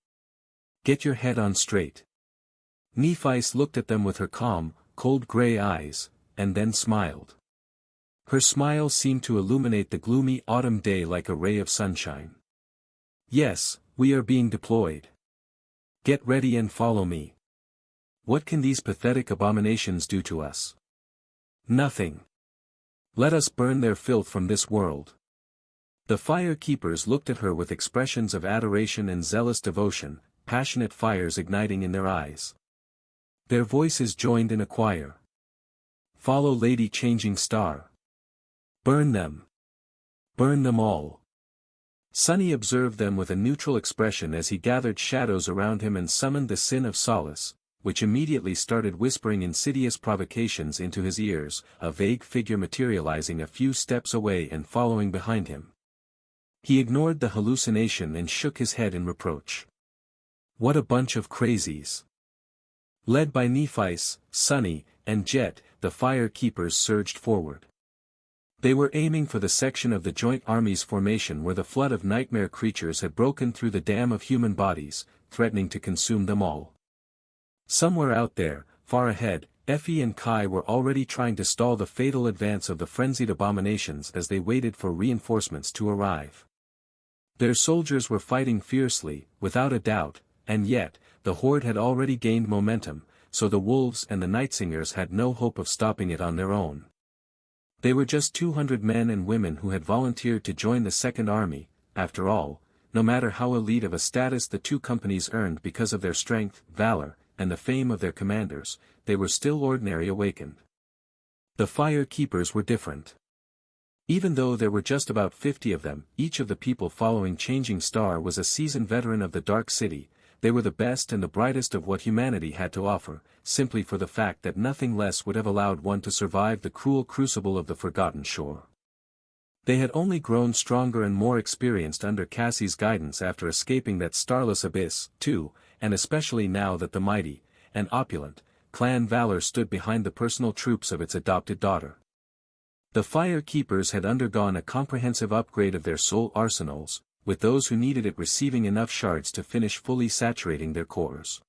Get your head on straight. Nephis looked at them with her calm, cold gray eyes, and then smiled. Her smile seemed to illuminate the gloomy autumn day like a ray of sunshine. Yes, we are being deployed. Get ready and follow me. What can these pathetic abominations do to us? Nothing. Let us burn their filth from this world. The fire keepers looked at her with expressions of adoration and zealous devotion, passionate fires igniting in their eyes. Their voices joined in a choir. Follow Lady Changing Star. Burn them. Burn them all. Sunny observed them with a neutral expression as he gathered shadows around him and summoned the Sin of Solace, which immediately started whispering insidious provocations into his ears, a vague figure materializing a few steps away and following behind him. He ignored the hallucination and shook his head in reproach. What a bunch of crazies. Led by Nephis, Sunny, and Jet, the fire keepers surged forward. They were aiming for the section of the Joint Army's formation where the flood of nightmare creatures had broken through the dam of human bodies, threatening to consume them all. Somewhere out there, far ahead, Effie and Kai were already trying to stall the fatal advance of the frenzied abominations as they waited for reinforcements to arrive. Their soldiers were fighting fiercely, without a doubt, and yet, the horde had already gained momentum, so the wolves and the Nightsingers had no hope of stopping it on their own. They were just 200 men and women who had volunteered to join the Second Army. After all, no matter how elite of a status the two companies earned because of their strength, valor, and the fame of their commanders, they were still ordinary awakened. The fire keepers were different. Even though there were just about 50 of them, each of the people following Changing Star was a seasoned veteran of the Dark City. They were the best and the brightest of what humanity had to offer, simply for the fact that nothing less would have allowed one to survive the cruel crucible of the Forgotten Shore. They had only grown stronger and more experienced under Cassie's guidance after escaping that starless abyss, too, and especially now that the mighty, and opulent, Clan Valor stood behind the personal troops of its adopted daughter. The Fire Keepers had undergone a comprehensive upgrade of their soul arsenals, with those who needed it receiving enough shards to finish fully saturating their cores.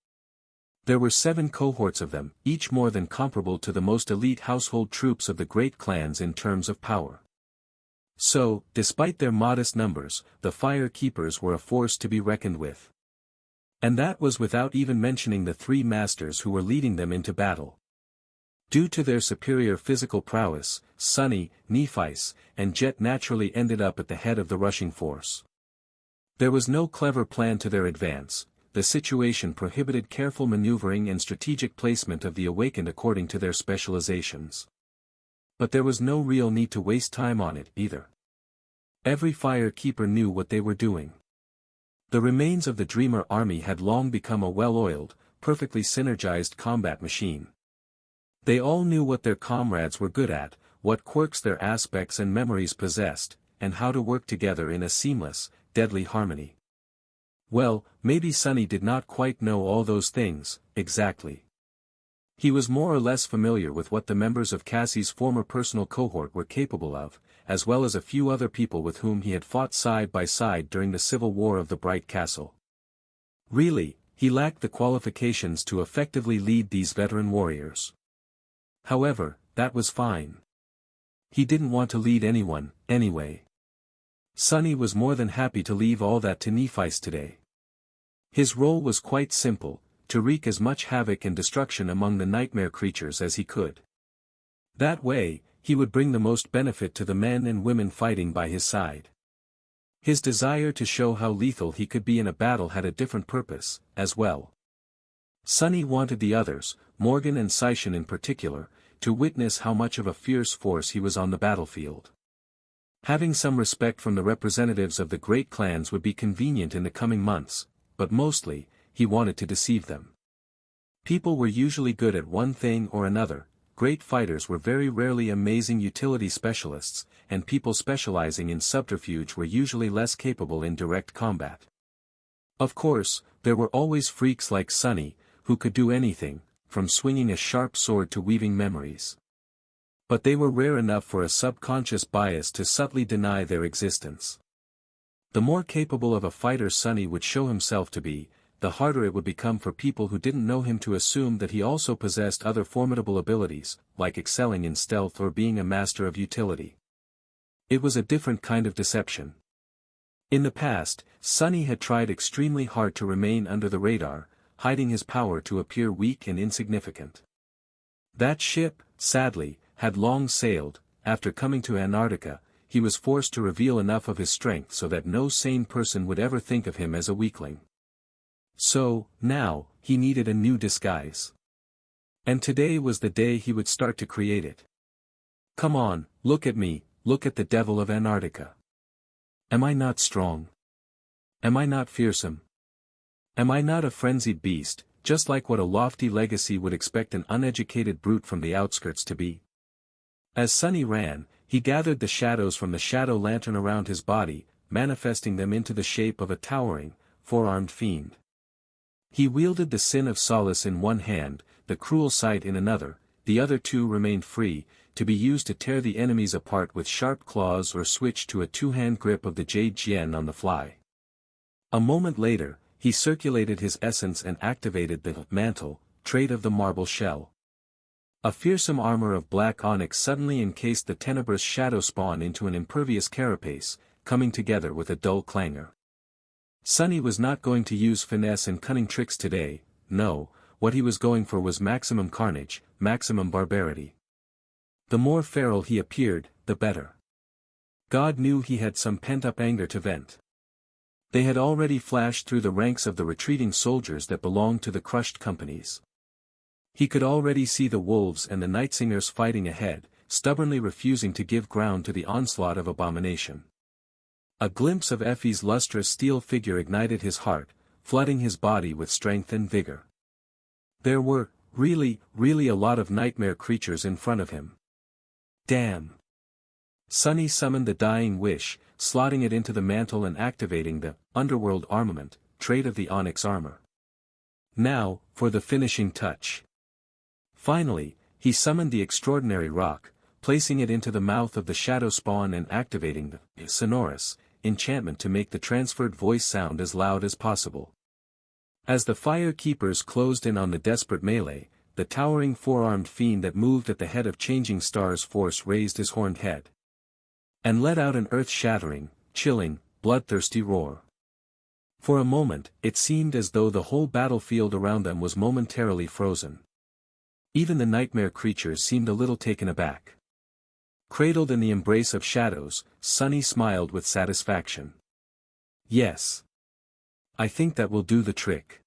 There were 7 cohorts of them, each more than comparable to the most elite household troops of the great clans in terms of power. So, despite their modest numbers, the Fire Keepers were a force to be reckoned with. And that was without even mentioning the 3 masters who were leading them into battle. Due to their superior physical prowess, Sunny, Nephis, and Jet naturally ended up at the head of the rushing force. There was no clever plan to their advance, the situation prohibited careful maneuvering and strategic placement of the awakened according to their specializations. But there was no real need to waste time on it either. Every fire keeper knew what they were doing. The remains of the Dreamer army had long become a well-oiled, perfectly synergized combat machine. They all knew what their comrades were good at, what quirks their aspects and memories possessed, and how to work together in a seamless, deadly harmony. Well, maybe Sunny did not quite know all those things, exactly. He was more or less familiar with what the members of Cassie's former personal cohort were capable of, as well as a few other people with whom he had fought side by side during the Civil War of the Bright Castle. Really, he lacked the qualifications to effectively lead these veteran warriors. However, that was fine. He didn't want to lead anyone, anyway. Sunny was more than happy to leave all that to Nephis today. His role was quite simple, to wreak as much havoc and destruction among the nightmare creatures as he could. That way, he would bring the most benefit to the men and women fighting by his side. His desire to show how lethal he could be in a battle had a different purpose, as well. Sunny wanted the others, Morgan and Syshen in particular, to witness how much of a fierce force he was on the battlefield. Having some respect from the representatives of the great clans would be convenient in the coming months, but mostly, he wanted to deceive them. People were usually good at one thing or another, great fighters were very rarely amazing utility specialists, and people specializing in subterfuge were usually less capable in direct combat. Of course, there were always freaks like Sunny, who could do anything, from swinging a sharp sword to weaving memories. But they were rare enough for a subconscious bias to subtly deny their existence. The more capable of a fighter Sunny would show himself to be, the harder it would become for people who didn't know him to assume that he also possessed other formidable abilities, like excelling in stealth or being a master of utility. It was a different kind of deception. In the past, Sunny had tried extremely hard to remain under the radar, hiding his power to appear weak and insignificant. That ship, sadly, had long sailed. After coming to Antarctica, he was forced to reveal enough of his strength so that no sane person would ever think of him as a weakling. So, now, he needed a new disguise. And today was the day he would start to create it. Come on, look at me, look at the devil of Antarctica. Am I not strong? Am I not fearsome? Am I not a frenzied beast, just like what a lofty legacy would expect an uneducated brute from the outskirts to be? As Sunny ran, he gathered the shadows from the shadow lantern around his body, manifesting them into the shape of a towering, four-armed fiend. He wielded the sin of solace in one hand, the cruel sight in another, the other two remained free, to be used to tear the enemies apart with sharp claws or switch to a two-hand grip of the jade Jian on the fly. A moment later, he circulated his essence and activated the mantle, trait of the marble shell. A fearsome armor of black onyx suddenly encased the tenebrous shadow spawn into an impervious carapace, coming together with a dull clangor. Sunny was not going to use finesse and cunning tricks today, no, what he was going for was maximum carnage, maximum barbarity. The more feral he appeared, the better. God knew he had some pent-up anger to vent. They had already flashed through the ranks of the retreating soldiers that belonged to the crushed companies. He could already see the wolves and the nightsingers fighting ahead, stubbornly refusing to give ground to the onslaught of abomination. A glimpse of Effie's lustrous steel figure ignited his heart, flooding his body with strength and vigor. There were, really a lot of nightmare creatures in front of him. Damn! Sunny summoned the dying wish, slotting it into the mantle and activating the underworld armament, trait of the onyx armor. Now, for the finishing touch. Finally, he summoned the extraordinary rock, placing it into the mouth of the shadow spawn and activating the sonorous enchantment to make the transferred voice sound as loud as possible. As the fire keepers closed in on the desperate melee, the towering four-armed fiend that moved at the head of Changing Star's force raised his horned head and let out an earth-shattering, chilling, bloodthirsty roar. For a moment, it seemed as though the whole battlefield around them was momentarily frozen. Even the nightmare creatures seemed a little taken aback. Cradled in the embrace of shadows, Sunny smiled with satisfaction. Yes. I think that will do the trick.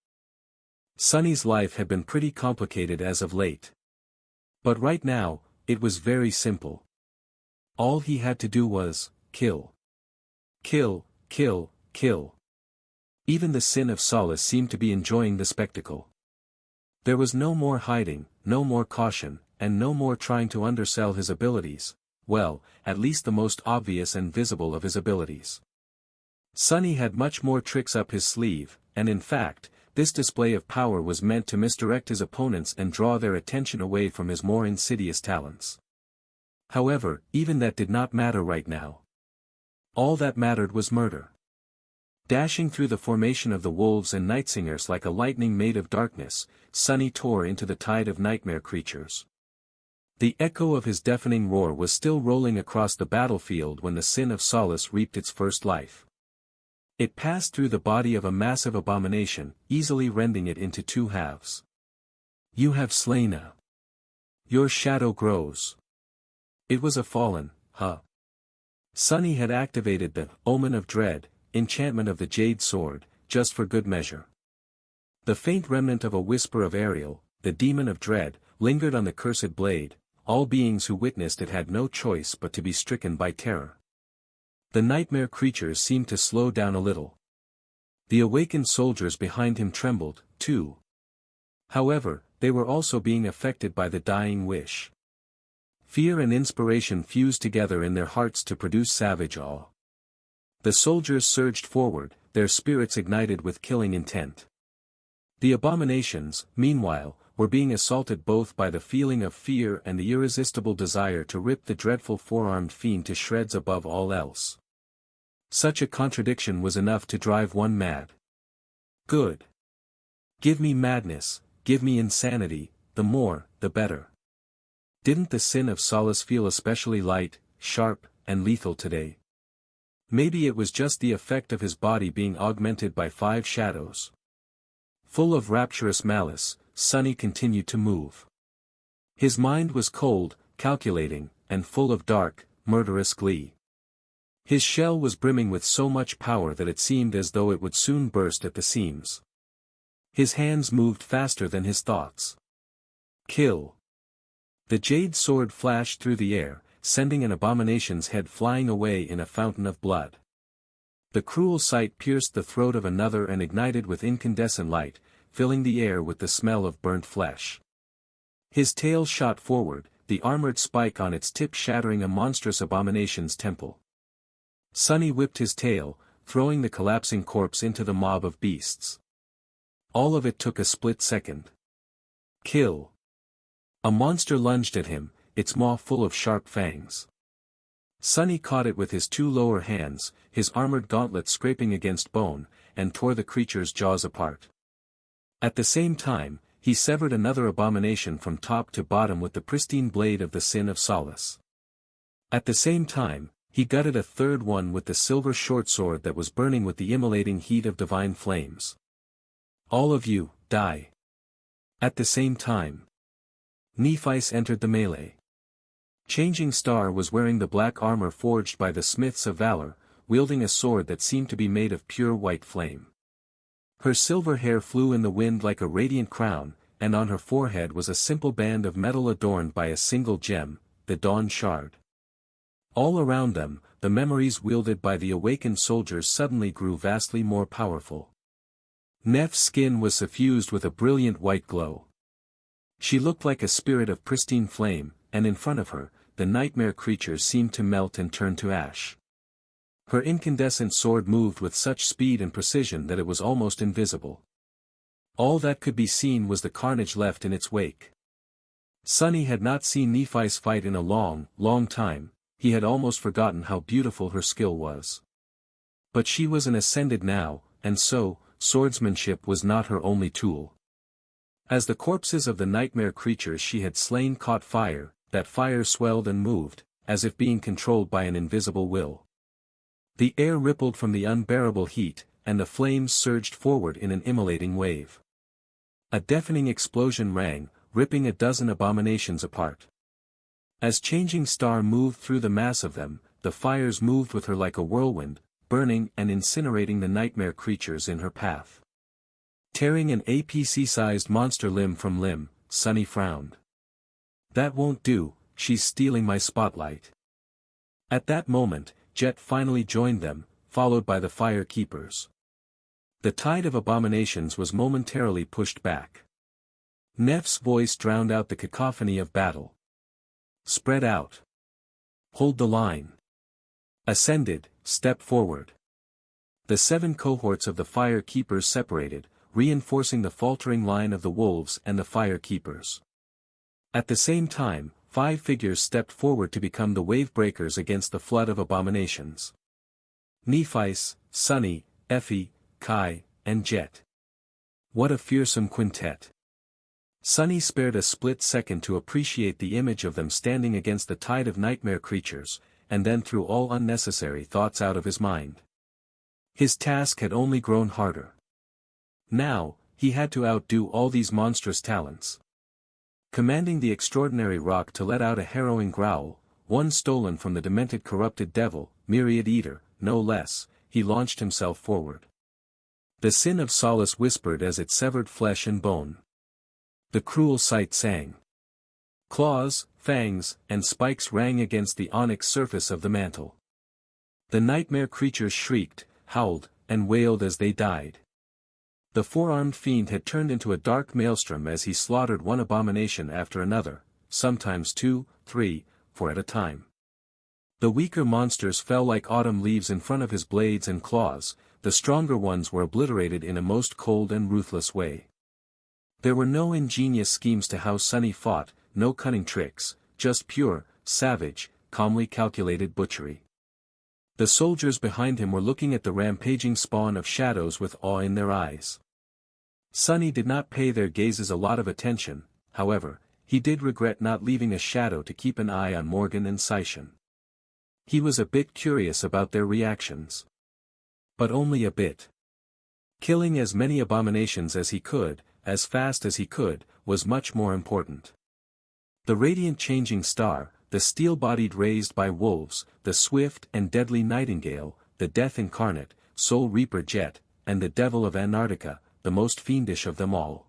Sunny's life had been pretty complicated as of late. But right now, it was very simple. All he had to do was, kill. Kill, kill, kill. Even the sin of solace seemed to be enjoying the spectacle. There was no more hiding, no more caution, and no more trying to undersell his abilities, well, at least the most obvious and visible of his abilities. Sunny had much more tricks up his sleeve, and in fact, this display of power was meant to misdirect his opponents and draw their attention away from his more insidious talents. However, even that did not matter right now. All that mattered was murder. Dashing through the formation of the wolves and nightsingers like a lightning made of darkness, Sunny tore into the tide of nightmare creatures. The echo of his deafening roar was still rolling across the battlefield when the sin of solace reaped its first life. It passed through the body of a massive abomination, easily rending it into two halves. You have slain a. Your shadow grows. It was a fallen, Sunny had activated the Omen of Dread, enchantment of the Jade Sword, just for good measure. The faint remnant of a whisper of Ariel, the demon of dread, lingered on the cursed blade. All beings who witnessed it had no choice but to be stricken by terror. The nightmare creatures seemed to slow down a little. The awakened soldiers behind him trembled, too. However, they were also being affected by the dying wish. Fear and inspiration fused together in their hearts to produce savage awe. The soldiers surged forward, their spirits ignited with killing intent. The abominations, meanwhile, were being assaulted both by the feeling of fear and the irresistible desire to rip the dreadful four-armed fiend to shreds above all else. Such a contradiction was enough to drive one mad. Good. Give me madness, give me insanity, the more, the better. Didn't the sin of Solace feel especially light, sharp, and lethal today? Maybe it was just the effect of his body being augmented by 5 shadows. Full of rapturous malice, Sunny continued to move. His mind was cold, calculating, and full of dark, murderous glee. His shell was brimming with so much power that it seemed as though it would soon burst at the seams. His hands moved faster than his thoughts. Kill. The jade sword flashed through the air, sending an abomination's head flying away in a fountain of blood. The cruel sight pierced the throat of another and ignited with incandescent light, filling the air with the smell of burnt flesh. His tail shot forward, the armored spike on its tip shattering a monstrous abomination's temple. Sunny whipped his tail, throwing the collapsing corpse into the mob of beasts. All of it took a split second. Kill. A monster lunged at him, its maw full of sharp fangs. Sunny caught it with his 2 lower hands, his armored gauntlet scraping against bone, and tore the creature's jaws apart. At the same time, he severed another abomination from top to bottom with the pristine blade of the Sin of Solace. At the same time, he gutted a third one with the silver short sword that was burning with the immolating heat of divine flames. All of you, die. At the same time. Nephice entered the melee. Changing Star was wearing the black armor forged by the Smiths of Valor, wielding a sword that seemed to be made of pure white flame. Her silver hair flew in the wind like a radiant crown, and on her forehead was a simple band of metal adorned by a single gem, the Dawn Shard. All around them, the memories wielded by the awakened soldiers suddenly grew vastly more powerful. Neph's skin was suffused with a brilliant white glow. She looked like a spirit of pristine flame, and in front of her, the nightmare creatures seemed to melt and turn to ash. Her incandescent sword moved with such speed and precision that it was almost invisible. All that could be seen was the carnage left in its wake. Sunny had not seen Nephice fight in a long, long time. He had almost forgotten how beautiful her skill was. But she was an ascended now, and so, swordsmanship was not her only tool. As the corpses of the nightmare creatures she had slain caught fire, that fire swelled and moved, as if being controlled by an invisible will. The air rippled from the unbearable heat, and the flames surged forward in an immolating wave. A deafening explosion rang, ripping a dozen abominations apart. As Changing Star moved through the mass of them, the fires moved with her like a whirlwind, burning and incinerating the nightmare creatures in her path. Tearing an APC-sized monster limb from limb, Sunny frowned. That won't do, she's stealing my spotlight. At that moment, Jet finally joined them, followed by the Fire Keepers. The tide of abominations was momentarily pushed back. Neph's voice drowned out the cacophony of battle. Spread out. Hold the line. Ascended, step forward. The 7 cohorts of the Fire Keepers separated, reinforcing the faltering line of the wolves and the Fire Keepers. At the same time, 5 figures stepped forward to become the wave breakers against the flood of abominations. Nephice, Sunny, Effie, Kai, and Jet. What a fearsome quintet. Sunny spared a split second to appreciate the image of them standing against the tide of nightmare creatures, and then threw all unnecessary thoughts out of his mind. His task had only grown harder. Now, he had to outdo all these monstrous talents. Commanding the extraordinary rock to let out a harrowing growl, one stolen from the demented corrupted devil, myriad eater, no less, he launched himself forward. The sin of solace whispered as it severed flesh and bone. The cruel sight sang. Claws, fangs, and spikes rang against the onyx surface of the mantle. The nightmare creatures shrieked, howled, and wailed as they died. The four-armed fiend had turned into a dark maelstrom as he slaughtered one abomination after another, sometimes 2, 3, 4 at a time. The weaker monsters fell like autumn leaves in front of his blades and claws, the stronger ones were obliterated in a most cold and ruthless way. There were no ingenious schemes to how Sunny fought, no cunning tricks, just pure, savage, calmly calculated butchery. The soldiers behind him were looking at the rampaging spawn of shadows with awe in their eyes. Sunny did not pay their gazes a lot of attention, however, he did regret not leaving a shadow to keep an eye on Morgan and Syshen. He was a bit curious about their reactions. But only a bit. Killing as many abominations as he could, as fast as he could, was much more important. The radiant changing star, the steel-bodied raised by wolves, the swift and deadly nightingale, the death incarnate, soul reaper jet, and the devil of Antarctica, the most fiendish of them all.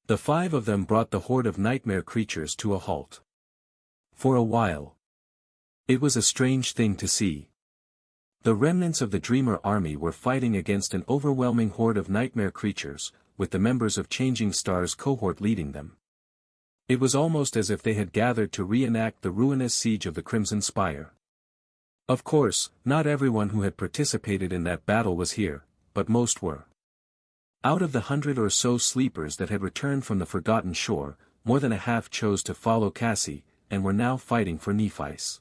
The 5 of them brought the horde of nightmare creatures to a halt. For a while. It was a strange thing to see. The remnants of the Dreamer army were fighting against an overwhelming horde of nightmare creatures, with the members of Changing Star's cohort leading them. It was almost as if they had gathered to reenact the ruinous siege of the Crimson Spire. Of course, not everyone who had participated in that battle was here, but most were. Out of the 100 or so sleepers that had returned from the Forgotten Shore, more than a half chose to follow Cassie, and were now fighting for Nephice.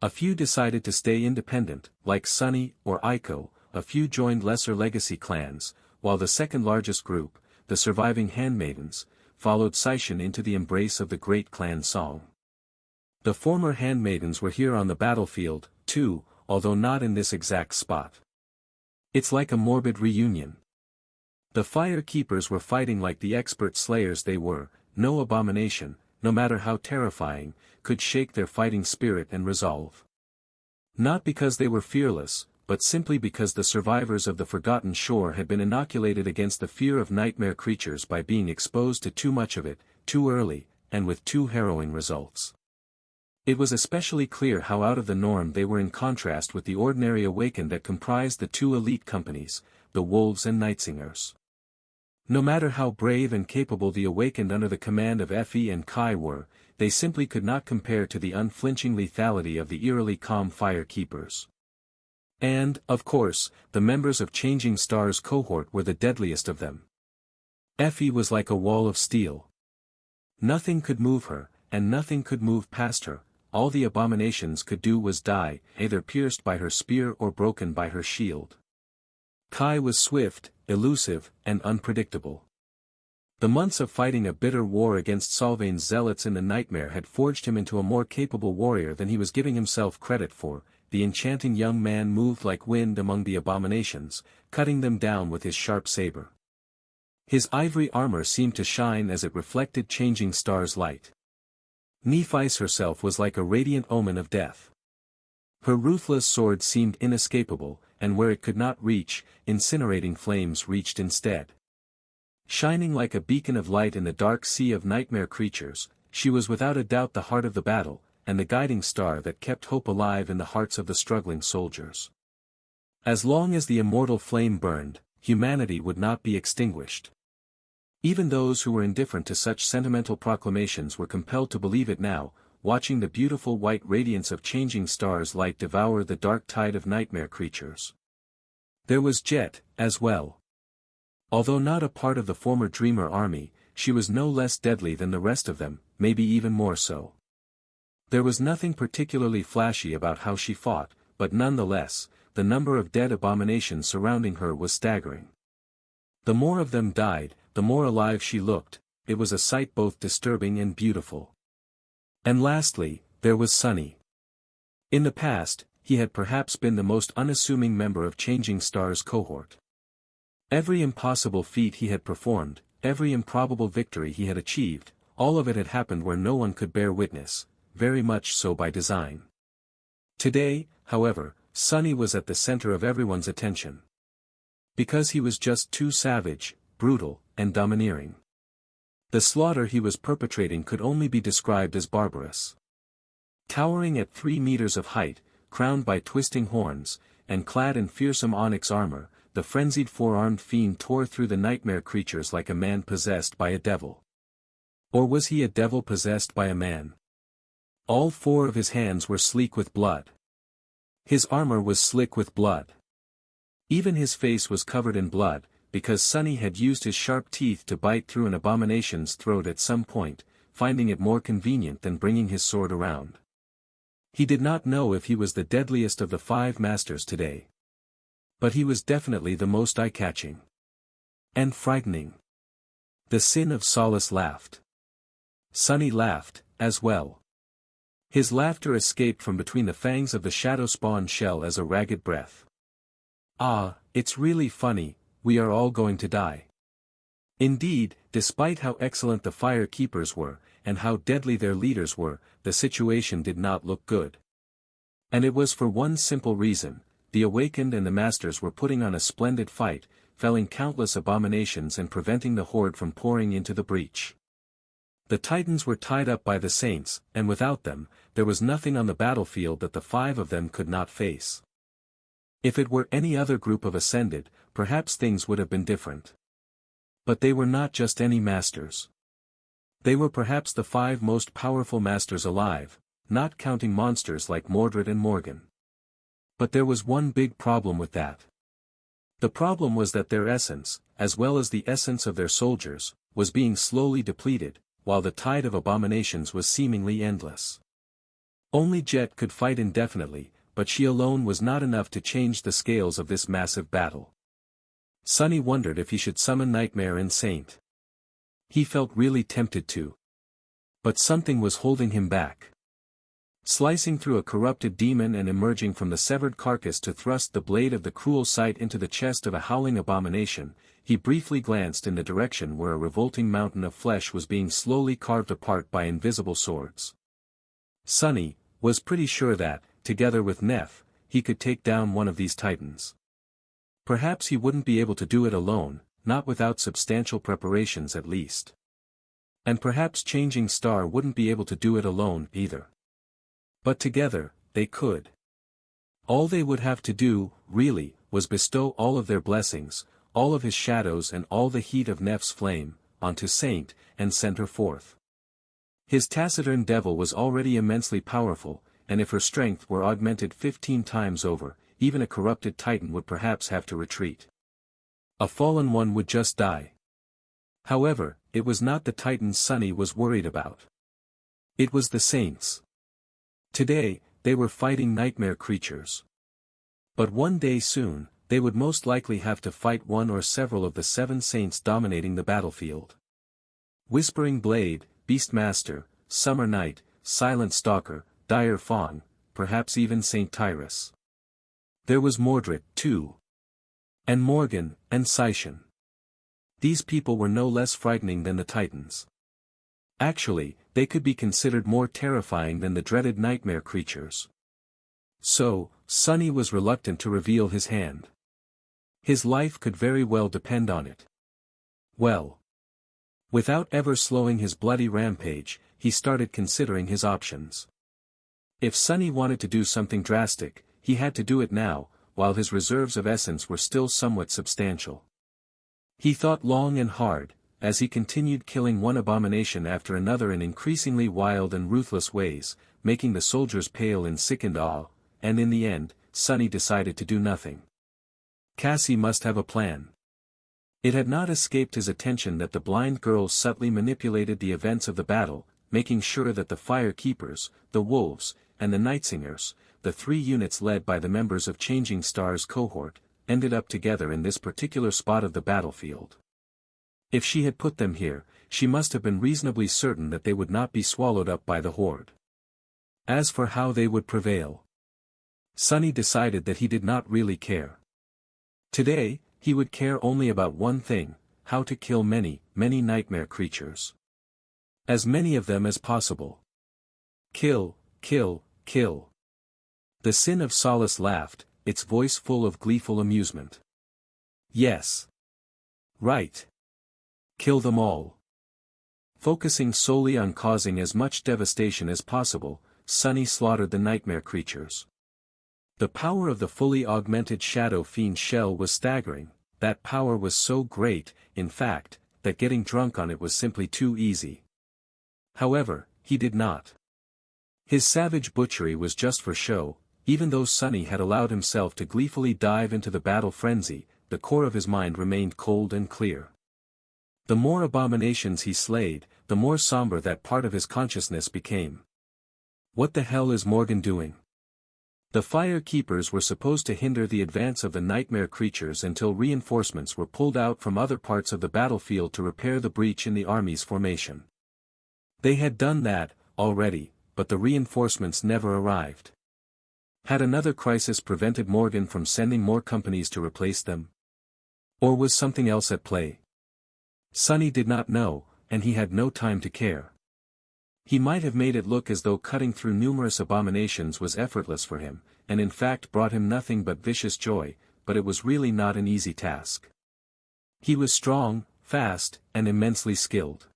A few decided to stay independent, like Sunny or Aiko, a few joined lesser legacy clans, while the second largest group, the surviving handmaidens, followed Syshen into the embrace of the great clan song. The former handmaidens were here on the battlefield, too, although not in this exact spot. It's like a morbid reunion. The Fire Keepers were fighting like the expert slayers they were, no abomination, no matter how terrifying, could shake their fighting spirit and resolve. Not because they were fearless, but simply because the survivors of the Forgotten Shore had been inoculated against the fear of nightmare creatures by being exposed to too much of it, too early, and with too harrowing results. It was especially clear how out of the norm they were in contrast with the ordinary awakened that comprised the 2 elite companies, the Wolves and Nightsingers. No matter how brave and capable the awakened under the command of Effie and Kai were, they simply could not compare to the unflinching lethality of the eerily calm Fire Keepers. And, of course, the members of Changing Star's cohort were the deadliest of them. Effie was like a wall of steel. Nothing could move her, and nothing could move past her. All the abominations could do was die, either pierced by her spear or broken by her shield. Kai was swift, elusive, and unpredictable. The months of fighting a bitter war against Solvain's zealots in the Nightmare had forged him into a more capable warrior than he was giving himself credit for. The enchanting young man moved like wind among the abominations, cutting them down with his sharp saber. His ivory armor seemed to shine as it reflected Changing Star's light. Nephice herself was like a radiant omen of death. Her ruthless sword seemed inescapable, and where it could not reach, incinerating flames reached instead. Shining like a beacon of light in the dark sea of nightmare creatures, she was without a doubt the heart of the battle, and the guiding star that kept hope alive in the hearts of the struggling soldiers. As long as the immortal flame burned, humanity would not be extinguished. Even those who were indifferent to such sentimental proclamations were compelled to believe it now, watching the beautiful white radiance of Changing Star's light devour the dark tide of nightmare creatures. There was Jet, as well. Although not a part of the former Dreamer army, she was no less deadly than the rest of them, maybe even more so. There was nothing particularly flashy about how she fought, but nonetheless, the number of dead abominations surrounding her was staggering. The more of them died, the more alive she looked. It was a sight both disturbing and beautiful. And lastly, there was Sunny. In the past, he had perhaps been the most unassuming member of Changing Stars' cohort. Every impossible feat he had performed, every improbable victory he had achieved, all of it had happened where no one could bear witness, very much so by design. Today, however, Sunny was at the center of everyone's attention. Because he was just too savage, brutal, and domineering. The slaughter he was perpetrating could only be described as barbarous. Towering at 3 meters of height, crowned by twisting horns, and clad in fearsome onyx armor, the frenzied four-armed fiend tore through the nightmare creatures like a man possessed by a devil. Or was he a devil possessed by a man? All 4 of his hands were sleek with blood. His armor was slick with blood. Even his face was covered in blood, because Sunny had used his sharp teeth to bite through an abomination's throat at some point, finding it more convenient than bringing his sword around. He did not know if he was the deadliest of the 5 masters today. But he was definitely the most eye-catching. And frightening. The Sin of Solace laughed. Sunny laughed, as well. His laughter escaped from between the fangs of the shadow spawn shell as a ragged breath. Ah, it's really funny, we are all going to die. Indeed, despite how excellent the fire keepers were, and how deadly their leaders were, the situation did not look good. And it was for one simple reason: the awakened and the masters were putting on a splendid fight, felling countless abominations and preventing the horde from pouring into the breach. The titans were tied up by the saints, and without them, there was nothing on the battlefield that the 5 of them could not face. If it were any other group of Ascended, perhaps things would have been different. But they were not just any masters. They were perhaps the 5 most powerful masters alive, not counting monsters like Mordred and Morgan. But there was one big problem with that. The problem was that their essence, as well as the essence of their soldiers, was being slowly depleted, while the tide of abominations was seemingly endless. Only Jet could fight indefinitely, but she alone was not enough to change the scales of this massive battle. Sunny wondered if he should summon Nightmare and Saint. He felt really tempted to. But something was holding him back. Slicing through a corrupted demon and emerging from the severed carcass to thrust the blade of the cruel sight into the chest of a howling abomination, he briefly glanced in the direction where a revolting mountain of flesh was being slowly carved apart by invisible swords. Sunny was pretty sure that, together with Neff, he could take down one of these titans. Perhaps he wouldn't be able to do it alone, not without substantial preparations at least. And perhaps Changing Star wouldn't be able to do it alone either. But together, they could. All they would have to do, really, was bestow all of their blessings, all of his shadows and all the heat of Neff's flame, onto Saint, and send her forth. His taciturn devil was already immensely powerful, and if her strength were augmented 15 times over, even a corrupted titan would perhaps have to retreat. A fallen one would just die. However, it was not the titans Sunny was worried about. It was the saints. Today, they were fighting nightmare creatures. But one day soon, they would most likely have to fight one or several of the 7 saints dominating the battlefield. Whispering Blade, Beastmaster, Summer Night, Silent Stalker, Dire Fawn, perhaps even Saint Tyrus. There was Mordred, too. And Morgan, and Syshen. These people were no less frightening than the titans. Actually, they could be considered more terrifying than the dreaded nightmare creatures. So, Sunny was reluctant to reveal his hand. His life could very well depend on it. Well. Without ever slowing his bloody rampage, he started considering his options. If Sunny wanted to do something drastic, he had to do it now, while his reserves of essence were still somewhat substantial. He thought long and hard, as he continued killing one abomination after another in increasingly wild and ruthless ways, making the soldiers pale in sickened awe, and in the end, Sunny decided to do nothing. Cassie must have a plan. It had not escaped his attention that the blind girls subtly manipulated the events of the battle, making sure that the fire keepers, the wolves, and the nightsingers, the 3 units led by the members of Changing Star's cohort, ended up together in this particular spot of the battlefield. If she had put them here, she must have been reasonably certain that they would not be swallowed up by the horde. As for how they would prevail. Sunny decided that he did not really care. Today, he would care only about one thing: how to kill many, many nightmare creatures. As many of them as possible. Kill, kill, kill. The Sin of Solace laughed, its voice full of gleeful amusement. Yes. Right. Kill them all. Focusing solely on causing as much devastation as possible, Sunny slaughtered the nightmare creatures. The power of the fully augmented Shadow Fiend shell was staggering. That power was so great, in fact, that getting drunk on it was simply too easy. However, he did not. His savage butchery was just for show. Even though Sunny had allowed himself to gleefully dive into the battle frenzy, the core of his mind remained cold and clear. The more abominations he slayed, the more somber that part of his consciousness became. What the hell is Morgan doing? The Fire Keepers were supposed to hinder the advance of the nightmare creatures until reinforcements were pulled out from other parts of the battlefield to repair the breach in the army's formation. They had done that, already, but the reinforcements never arrived. Had another crisis prevented Morgan from sending more companies to replace them? Or was something else at play? Sunny did not know, and he had no time to care. He might have made it look as though cutting through numerous abominations was effortless for him, and in fact brought him nothing but vicious joy, but it was really not an easy task. He was strong, fast, and immensely skilled.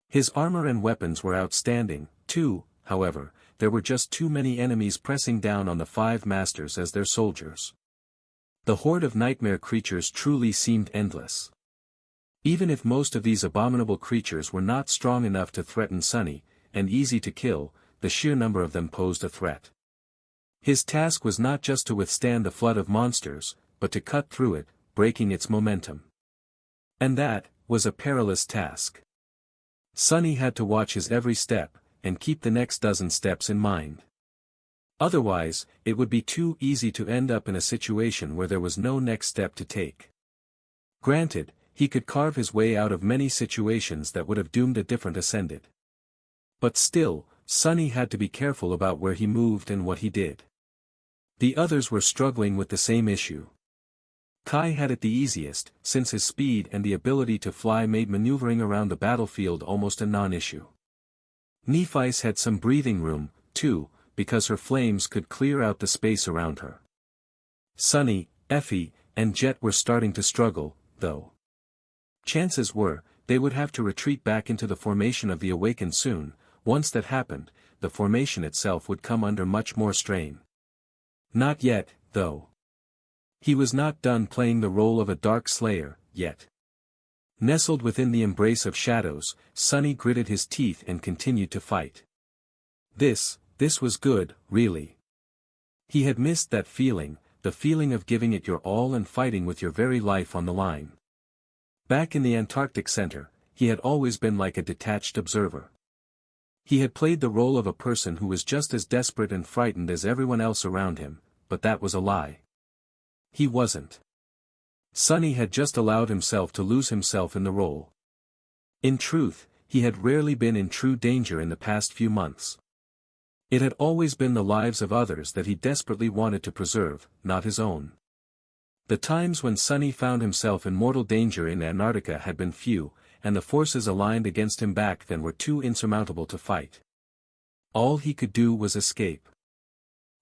His armor and weapons were outstanding, too. However, there were just too many enemies pressing down on the five masters as their soldiers. The horde of nightmare creatures truly seemed endless. Even if most of these abominable creatures were not strong enough to threaten Sunny, and easy to kill, the sheer number of them posed a threat. His task was not just to withstand the flood of monsters, but to cut through it, breaking its momentum. And that was a perilous task. Sunny had to watch his every step, and keep the next dozen steps in mind. Otherwise, it would be too easy to end up in a situation where there was no next step to take. Granted, he could carve his way out of many situations that would have doomed a different ascended. But still, Sunny had to be careful about where he moved and what he did. The others were struggling with the same issue. Kai had it the easiest, since his speed and the ability to fly made maneuvering around the battlefield almost a non-issue. Nephice had some breathing room, too, because her flames could clear out the space around her. Sunny, Effie, and Jet were starting to struggle, though. Chances were, they would have to retreat back into the formation of the Awakened soon. Once that happened, the formation itself would come under much more strain. Not yet, though. He was not done playing the role of a Dark Slayer, yet. Nestled within the embrace of shadows, Sunny gritted his teeth and continued to fight. This was good, really. He had missed that feeling, the feeling of giving it your all and fighting with your very life on the line. Back in the Antarctic Center, he had always been like a detached observer. He had played the role of a person who was just as desperate and frightened as everyone else around him, but that was a lie. He wasn't. Sunny had just allowed himself to lose himself in the role. In truth, he had rarely been in true danger in the past few months. It had always been the lives of others that he desperately wanted to preserve, not his own. The times when Sunny found himself in mortal danger in Antarctica had been few, and the forces aligned against him back then were too insurmountable to fight. All he could do was escape.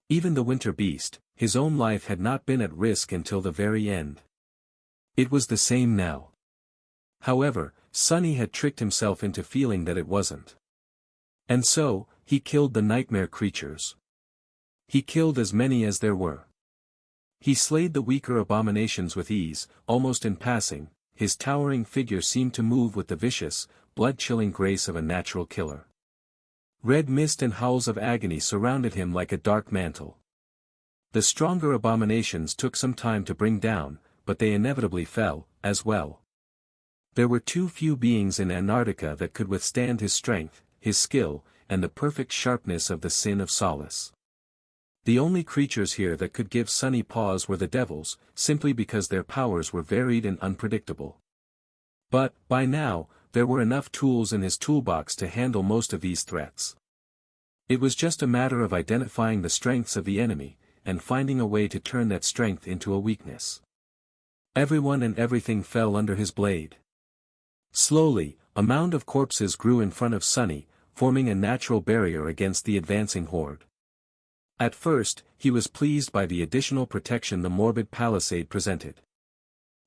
Even the winter beast, his own life had not been at risk until the very end. It was the same now. However, Sunny had tricked himself into feeling that it wasn't. And so, he killed the nightmare creatures. He killed as many as there were. He slayed the weaker abominations with ease, almost in passing. His towering figure seemed to move with the vicious, blood-chilling grace of a natural killer. Red mist and howls of agony surrounded him like a dark mantle. The stronger abominations took some time to bring down, but they inevitably fell, as well. There were too few beings in Antarctica that could withstand his strength, his skill, and the perfect sharpness of the Sin of Solace. The only creatures here that could give Sunny pause were the devils, simply because their powers were varied and unpredictable. But, by now, there were enough tools in his toolbox to handle most of these threats. It was just a matter of identifying the strengths of the enemy, and finding a way to turn that strength into a weakness. Everyone and everything fell under his blade. Slowly, a mound of corpses grew in front of Sunny, forming a natural barrier against the advancing horde. At first, he was pleased by the additional protection the morbid palisade presented.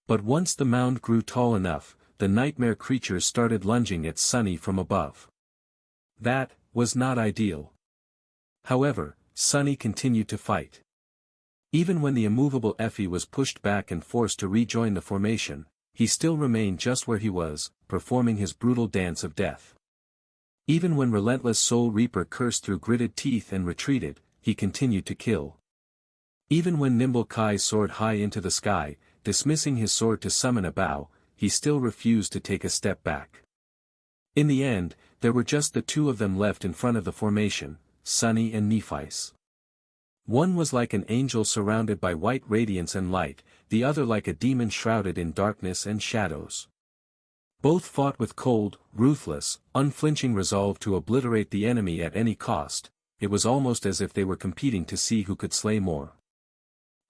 But once the mound grew tall enough, the nightmare creatures started lunging at Sunny from above. That was not ideal. However, Sunny continued to fight. Even when the immovable Effie was pushed back and forced to rejoin the formation, he still remained just where he was, performing his brutal dance of death. Even when relentless Soul Reaper cursed through gritted teeth and retreated, he continued to kill. Even when Nimble Kai soared high into the sky, dismissing his sword to summon a bow, he still refused to take a step back. In the end, there were just the two of them left in front of the formation, Sunny and Nephice. One was like an angel surrounded by white radiance and light, the other like a demon shrouded in darkness and shadows. Both fought with cold, ruthless, unflinching resolve to obliterate the enemy at any cost. It was almost as if they were competing to see who could slay more.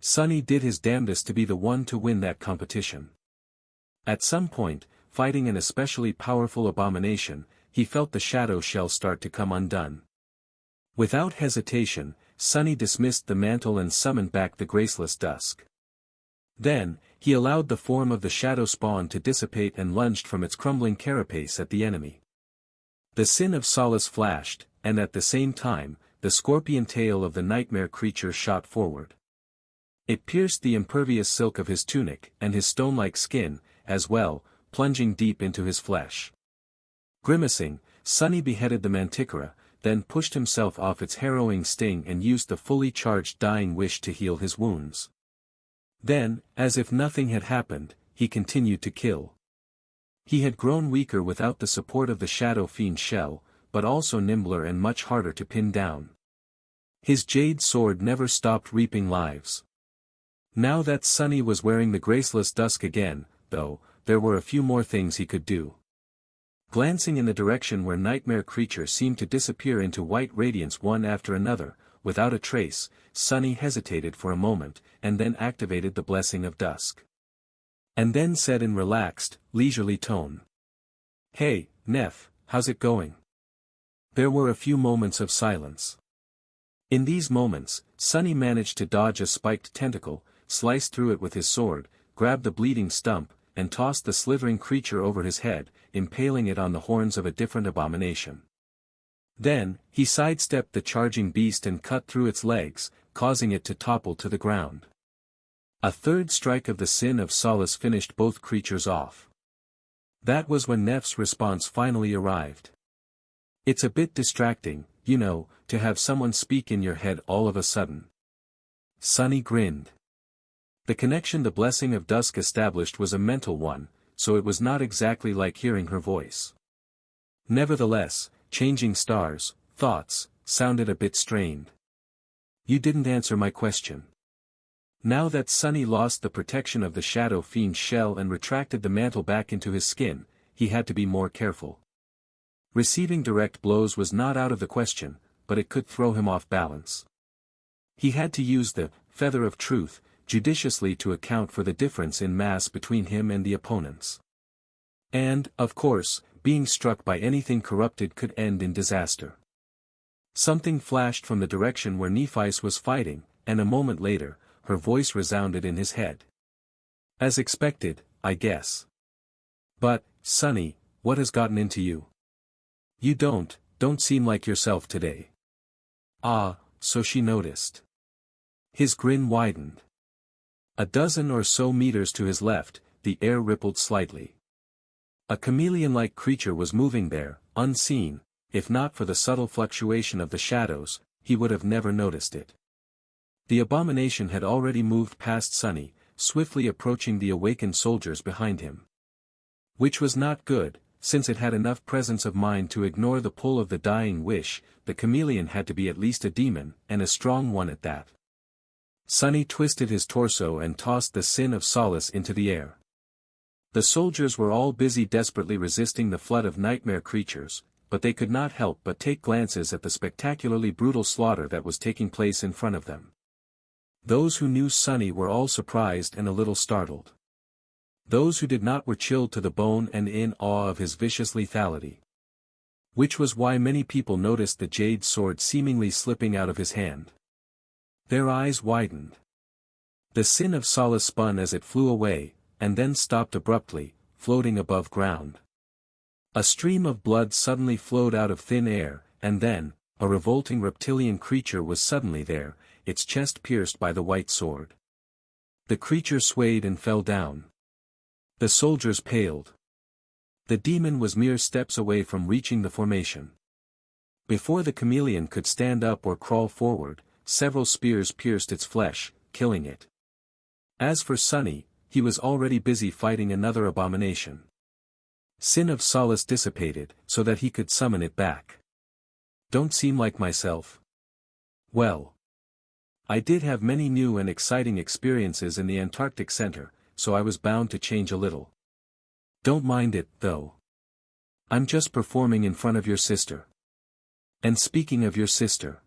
Sunny did his damnedest to be the one to win that competition. At some point, fighting an especially powerful abomination, he felt the shadow shell start to come undone. Without hesitation, Sunny dismissed the mantle and summoned back the graceless dusk. Then, he allowed the form of the shadow spawn to dissipate and lunged from its crumbling carapace at the enemy. The sin of solace flashed, and at the same time, the scorpion tail of the nightmare creature shot forward. It pierced the impervious silk of his tunic and his stone-like skin, as well, plunging deep into his flesh. Grimacing, Sunny beheaded the manticora, then pushed himself off its harrowing sting and used the fully charged dying wish to heal his wounds. Then, as if nothing had happened, he continued to kill. He had grown weaker without the support of the Shadow Fiend's shell, but also nimbler and much harder to pin down. His jade sword never stopped reaping lives. Now that Sunny was wearing the graceless dusk again, though, there were a few more things he could do. Glancing in the direction where nightmare creatures seemed to disappear into white radiance one after another, without a trace, Sunny hesitated for a moment, and then activated the Blessing of Dusk. And then said in relaxed, leisurely tone. "Hey, Neph, how's it going?" There were a few moments of silence. In these moments, Sunny managed to dodge a spiked tentacle, sliced through it with his sword, grabbed the bleeding stump, and tossed the slithering creature over his head, impaling it on the horns of a different abomination. Then, he sidestepped the charging beast and cut through its legs, causing it to topple to the ground. A third strike of the Sin of Solace finished both creatures off. That was when Neph's response finally arrived. It's a bit distracting, you know, to have someone speak in your head all of a sudden. Sunny grinned. The connection the Blessing of Dusk established was a mental one, so it was not exactly like hearing her voice. Nevertheless, changing stars, thoughts, sounded a bit strained. You didn't answer my question. Now that Sunny lost the protection of the Shadow Fiend's shell and retracted the mantle back into his skin, he had to be more careful. Receiving direct blows was not out of the question, but it could throw him off balance. He had to use the feather of truth judiciously to account for the difference in mass between him and the opponents. And, of course, being struck by anything corrupted could end in disaster. Something flashed from the direction where Nephice was fighting, and a moment later, her voice resounded in his head. As expected, I guess. But, Sunny, what has gotten into you? You don't seem like yourself today. Ah, so she noticed. His grin widened. A dozen or so meters to his left, the air rippled slightly. A chameleon-like creature was moving there, unseen. If not for the subtle fluctuation of the shadows, he would have never noticed it. The abomination had already moved past Sunny, swiftly approaching the awakened soldiers behind him. Which was not good, since it had enough presence of mind to ignore the pull of the dying wish. The chameleon had to be at least a demon, and a strong one at that. Sunny twisted his torso and tossed the Sin of Solace into the air. The soldiers were all busy desperately resisting the flood of nightmare creatures, but they could not help but take glances at the spectacularly brutal slaughter that was taking place in front of them. Those who knew Sunny were all surprised and a little startled. Those who did not were chilled to the bone and in awe of his vicious lethality. Which was why many people noticed the jade sword seemingly slipping out of his hand. Their eyes widened. The sin of Solace spun as it flew away, and then stopped abruptly, floating above ground. A stream of blood suddenly flowed out of thin air, and then, a revolting reptilian creature was suddenly there, its chest pierced by the white sword. The creature swayed and fell down. The soldiers paled. The demon was mere steps away from reaching the formation. Before the chameleon could stand up or crawl forward, several spears pierced its flesh, killing it. As for Sunny, he was already busy fighting another abomination. Sin of Solace dissipated, so that he could summon it back. Don't seem like myself. Well. I did have many new and exciting experiences in the Antarctic Center, so I was bound to change a little. Don't mind it, though. I'm just performing in front of your sister. And speaking of your sister.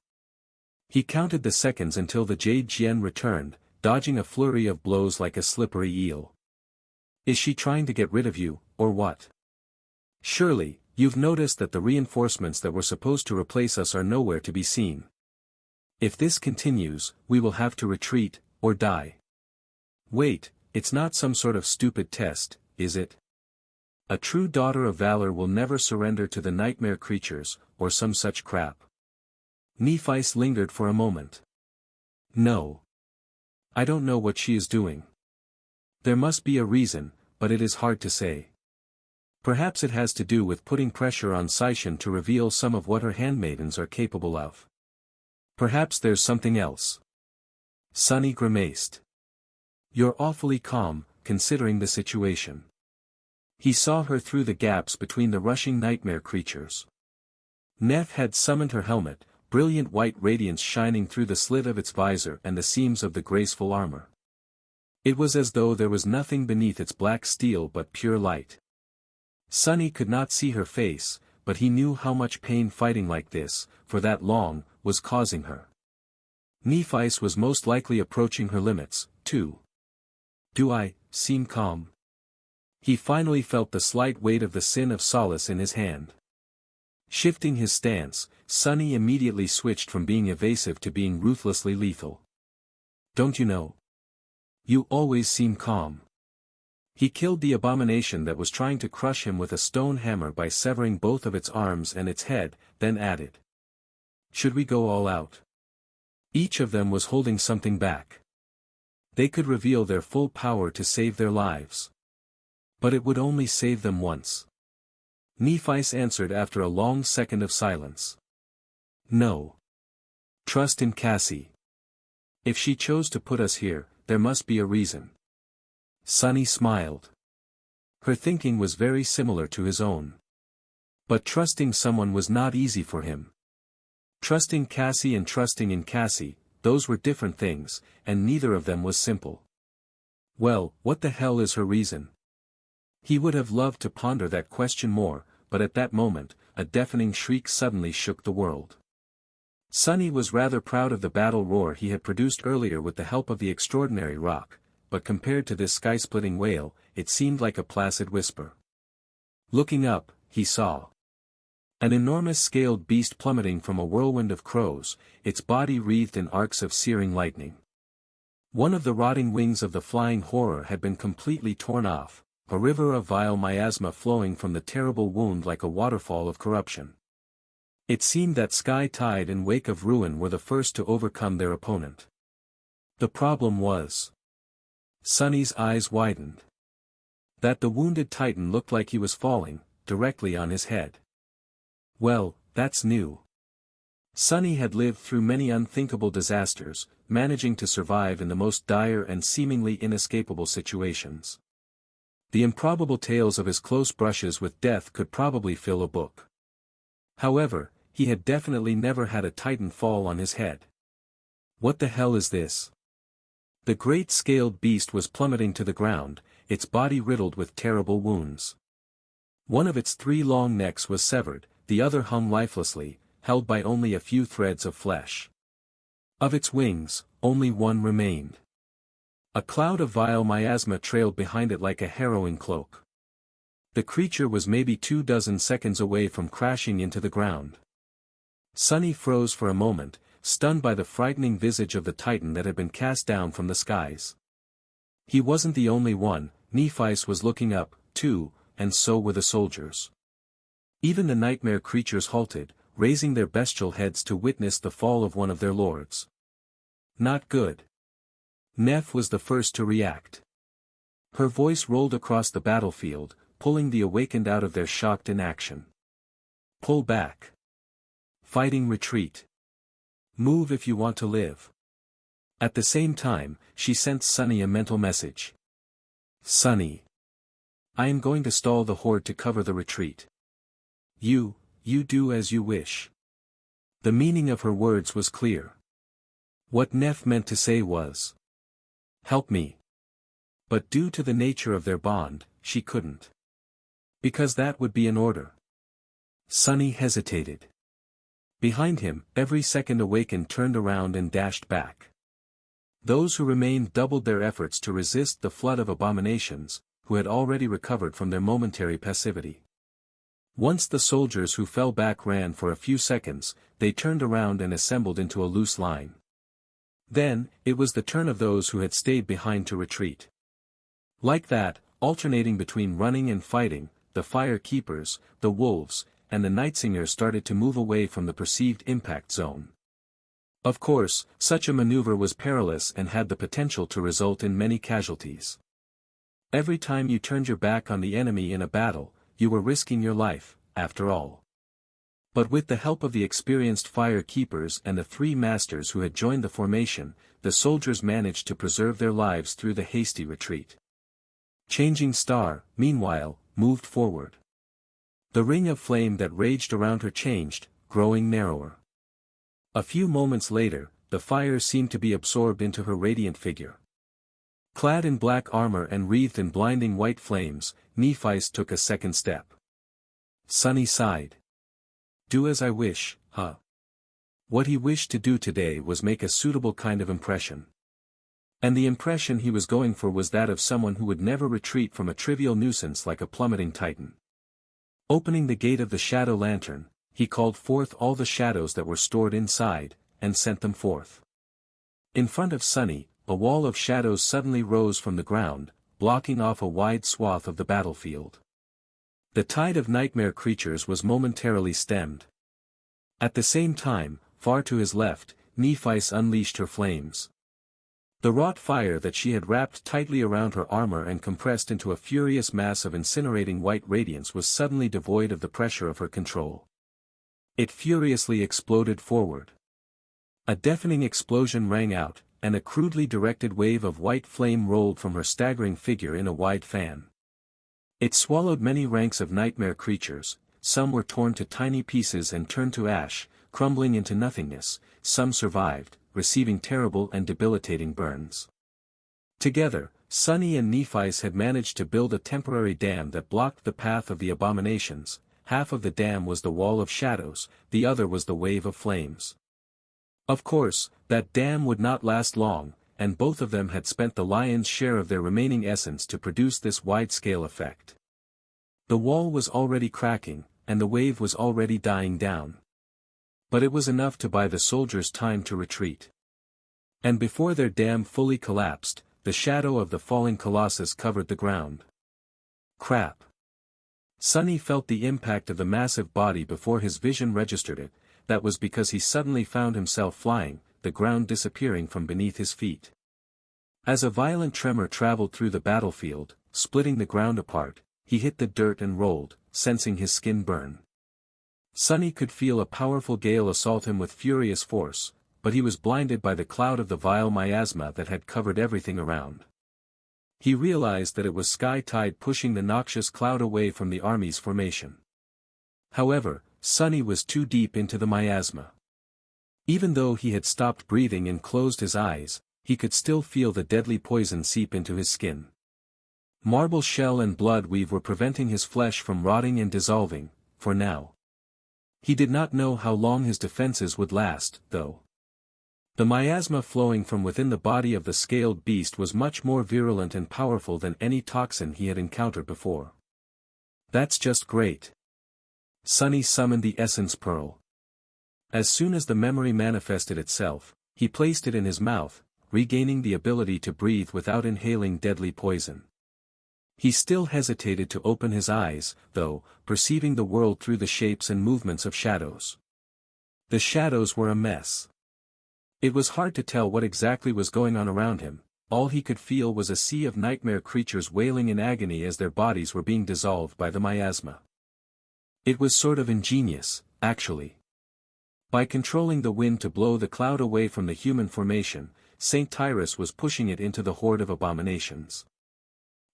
He counted the seconds until the Jade Jian returned, dodging a flurry of blows like a slippery eel. Is she trying to get rid of you, or what? Surely, you've noticed that the reinforcements that were supposed to replace us are nowhere to be seen. If this continues, we will have to retreat, or die. Wait, it's not some sort of stupid test, is it? A true daughter of valor will never surrender to the nightmare creatures, or some such crap. Nephice lingered for a moment. No. I don't know what she is doing. There must be a reason, but it is hard to say. Perhaps it has to do with putting pressure on Saishan to reveal some of what her handmaidens are capable of. Perhaps there's something else. Sunny grimaced. You're awfully calm, considering the situation. He saw her through the gaps between the rushing nightmare creatures. Neff had summoned her helmet, brilliant white radiance shining through the slit of its visor and the seams of the graceful armor. It was as though there was nothing beneath its black steel but pure light. Sunny could not see her face, but he knew how much pain fighting like this, for that long, was causing her. Nephice was most likely approaching her limits, too. Do I seem calm? He finally felt the slight weight of the sin of Solace in his hand. Shifting his stance, Sunny immediately switched from being evasive to being ruthlessly lethal. Don't you know? You always seem calm. He killed the abomination that was trying to crush him with a stone hammer by severing both of its arms and its head, then added. Should we go all out? Each of them was holding something back. They could reveal their full power to save their lives. But it would only save them once. Nephice answered after a long second of silence. No. Trust in Cassie. If she chose to put us here, there must be a reason. Sunny smiled. Her thinking was very similar to his own. But trusting someone was not easy for him. Trusting Cassie and trusting in Cassie, those were different things, and neither of them was simple. Well, what the hell is her reason? He would have loved to ponder that question more, but at that moment, a deafening shriek suddenly shook the world. Sunny was rather proud of the battle roar he had produced earlier with the help of the extraordinary rock, but compared to this sky-splitting wail, it seemed like a placid whisper. Looking up, he saw an enormous scaled beast plummeting from a whirlwind of crows, its body wreathed in arcs of searing lightning. One of the rotting wings of the flying horror had been completely torn off, a river of vile miasma flowing from the terrible wound like a waterfall of corruption. It seemed that Sky Tide and Wake of Ruin were the first to overcome their opponent. The problem was. Sunny's eyes widened. That the wounded titan looked like he was falling, directly on his head. Well, that's new. Sunny had lived through many unthinkable disasters, managing to survive in the most dire and seemingly inescapable situations. The improbable tales of his close brushes with death could probably fill a book. However, he had definitely never had a titan fall on his head. What the hell is this? The great scaled beast was plummeting to the ground, its body riddled with terrible wounds. One of its 3 long necks was severed, the other hung lifelessly, held by only a few threads of flesh. Of its wings, only one remained. A cloud of vile miasma trailed behind it like a harrowing cloak. The creature was maybe 24 seconds away from crashing into the ground. Sunny froze for a moment, stunned by the frightening visage of the titan that had been cast down from the skies. He wasn't the only one. Nephi's was looking up, too, and so were the soldiers. Even the nightmare creatures halted, raising their bestial heads to witness the fall of one of their lords. Not good. Neph was the first to react. Her voice rolled across the battlefield, pulling the awakened out of their shocked inaction. Pull back. Fighting retreat. Move if you want to live. At the same time, she sent Sunny a mental message. Sunny. I am going to stall the horde to cover the retreat. You do as you wish. The meaning of her words was clear. What Neph meant to say was, help me. But due to the nature of their bond, she couldn't. Because that would be an order. Sunny hesitated. Behind him, every second awakened turned around and dashed back. Those who remained doubled their efforts to resist the flood of abominations, who had already recovered from their momentary passivity. Once the soldiers who fell back ran for a few seconds, they turned around and assembled into a loose line. Then, it was the turn of those who had stayed behind to retreat. Like that, alternating between running and fighting, the fire keepers, the wolves, and the nightsingers started to move away from the perceived impact zone. Of course, such a maneuver was perilous and had the potential to result in many casualties. Every time you turned your back on the enemy in a battle, you were risking your life, after all. But with the help of the experienced fire keepers and the 3 masters who had joined the formation, the soldiers managed to preserve their lives through the hasty retreat. Changing Star, meanwhile, moved forward. The ring of flame that raged around her changed, growing narrower. A few moments later, the fire seemed to be absorbed into her radiant figure. Clad in black armor and wreathed in blinding white flames, Nephi's took a second step. Sunny sighed. Do as I wish, huh? What he wished to do today was make a suitable kind of impression. And the impression he was going for was that of someone who would never retreat from a trivial nuisance like a plummeting titan. Opening the gate of the shadow lantern, he called forth all the shadows that were stored inside, and sent them forth. In front of Sunny, a wall of shadows suddenly rose from the ground, blocking off a wide swath of the battlefield. The tide of nightmare creatures was momentarily stemmed. At the same time, far to his left, Nephis unleashed her flames. The wrought fire that she had wrapped tightly around her armor and compressed into a furious mass of incinerating white radiance was suddenly devoid of the pressure of her control. It furiously exploded forward. A deafening explosion rang out, and a crudely directed wave of white flame rolled from her staggering figure in a wide fan. It swallowed many ranks of nightmare creatures, some were torn to tiny pieces and turned to ash, crumbling into nothingness, some survived, receiving terrible and debilitating burns. Together, Sunny and Nephis had managed to build a temporary dam that blocked the path of the abominations. Half of the dam was the wall of shadows, the other was the wave of flames. Of course, that dam would not last long, and both of them had spent the lion's share of their remaining essence to produce this wide-scale effect. The wall was already cracking, and the wave was already dying down. But it was enough to buy the soldiers time to retreat. And before their dam fully collapsed, the shadow of the falling colossus covered the ground. Crap. Sunny felt the impact of the massive body before his vision registered it. That was because he suddenly found himself flying, the ground disappearing from beneath his feet. As a violent tremor traveled through the battlefield, splitting the ground apart, he hit the dirt and rolled, sensing his skin burn. Sunny could feel a powerful gale assault him with furious force, but he was blinded by the cloud of the vile miasma that had covered everything around. He realized that it was sky tide pushing the noxious cloud away from the army's formation. However, Sunny was too deep into the miasma. Even though he had stopped breathing and closed his eyes, he could still feel the deadly poison seep into his skin. Marble shell and blood weave were preventing his flesh from rotting and dissolving, for now. He did not know how long his defenses would last, though. The miasma flowing from within the body of the scaled beast was much more virulent and powerful than any toxin he had encountered before. That's just great. Sunny summoned the essence pearl. As soon as the memory manifested itself, he placed it in his mouth, regaining the ability to breathe without inhaling deadly poison. He still hesitated to open his eyes, though, perceiving the world through the shapes and movements of shadows. The shadows were a mess. It was hard to tell what exactly was going on around him. All he could feel was a sea of nightmare creatures wailing in agony as their bodies were being dissolved by the miasma. It was sort of ingenious, actually. By controlling the wind to blow the cloud away from the human formation, Saint Tyrus was pushing it into the horde of abominations.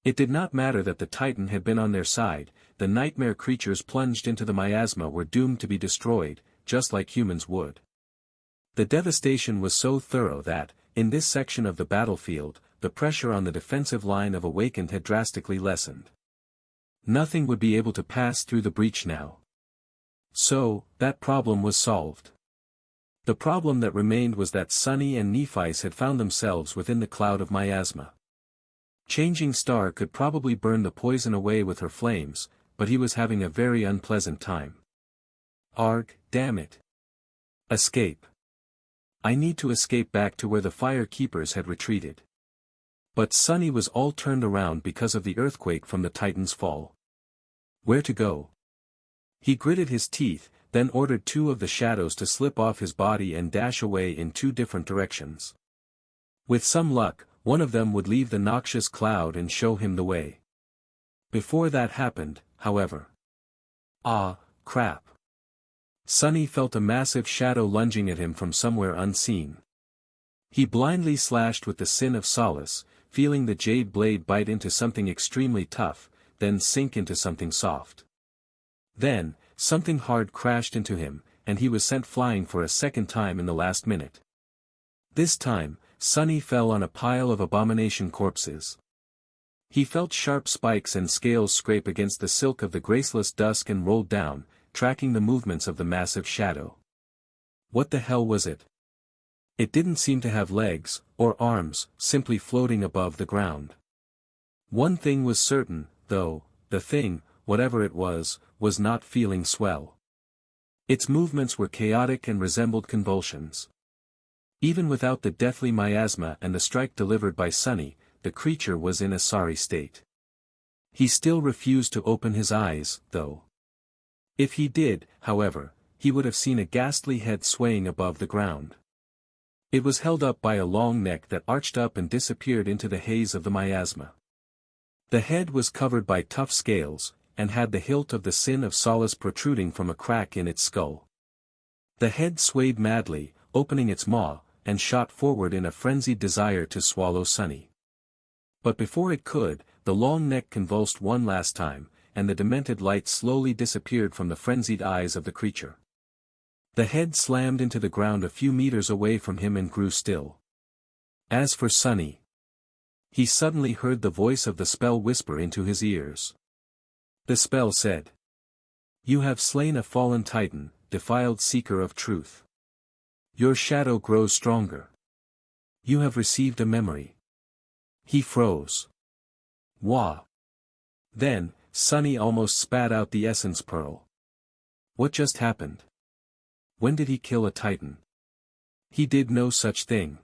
It did not matter that the Titan had been on their side, the nightmare creatures plunged into the miasma were doomed to be destroyed, just like humans would. The devastation was so thorough that, in this section of the battlefield, the pressure on the defensive line of Awakened had drastically lessened. Nothing would be able to pass through the breach now. So, that problem was solved. The problem that remained was that Sunny and Nephice had found themselves within the cloud of miasma. Changing Star could probably burn the poison away with her flames, but he was having a very unpleasant time. Arg, damn it. Escape. I need to escape back to where the fire keepers had retreated. But Sunny was all turned around because of the earthquake from the Titan's fall. Where to go? He gritted his teeth, then ordered two of the shadows to slip off his body and dash away in two different directions. With some luck, one of them would leave the noxious cloud and show him the way. Before that happened, however. Ah, crap. Sunny felt a massive shadow lunging at him from somewhere unseen. He blindly slashed with the Sin of Solace, feeling the jade blade bite into something extremely tough, then sink into something soft. Then, something hard crashed into him, and he was sent flying for a second time in the last minute. This time, Sunny fell on a pile of abomination corpses. He felt sharp spikes and scales scrape against the silk of the graceless dusk and rolled down, tracking the movements of the massive shadow. What the hell was it? It didn't seem to have legs, or arms, simply floating above the ground. One thing was certain, though, the thing, whatever it was not feeling swell. Its movements were chaotic and resembled convulsions. Even without the deathly miasma and the strike delivered by Sunny, the creature was in a sorry state. He still refused to open his eyes, though. If he did, however, he would have seen a ghastly head swaying above the ground. It was held up by a long neck that arched up and disappeared into the haze of the miasma. The head was covered by tough scales, and had the hilt of the Sin of Solace protruding from a crack in its skull. The head swayed madly, opening its maw, and shot forward in a frenzied desire to swallow Sunny. But before it could, the long neck convulsed one last time, and the demented light slowly disappeared from the frenzied eyes of the creature. The head slammed into the ground a few meters away from him and grew still. As for Sunny, he suddenly heard the voice of the spell whisper into his ears. The spell said, "You have slain a fallen titan, defiled seeker of truth. Your shadow grows stronger. You have received a memory." He froze. Wah! Then, Sunny almost spat out the essence pearl. What just happened? When did he kill a titan? He did no such thing.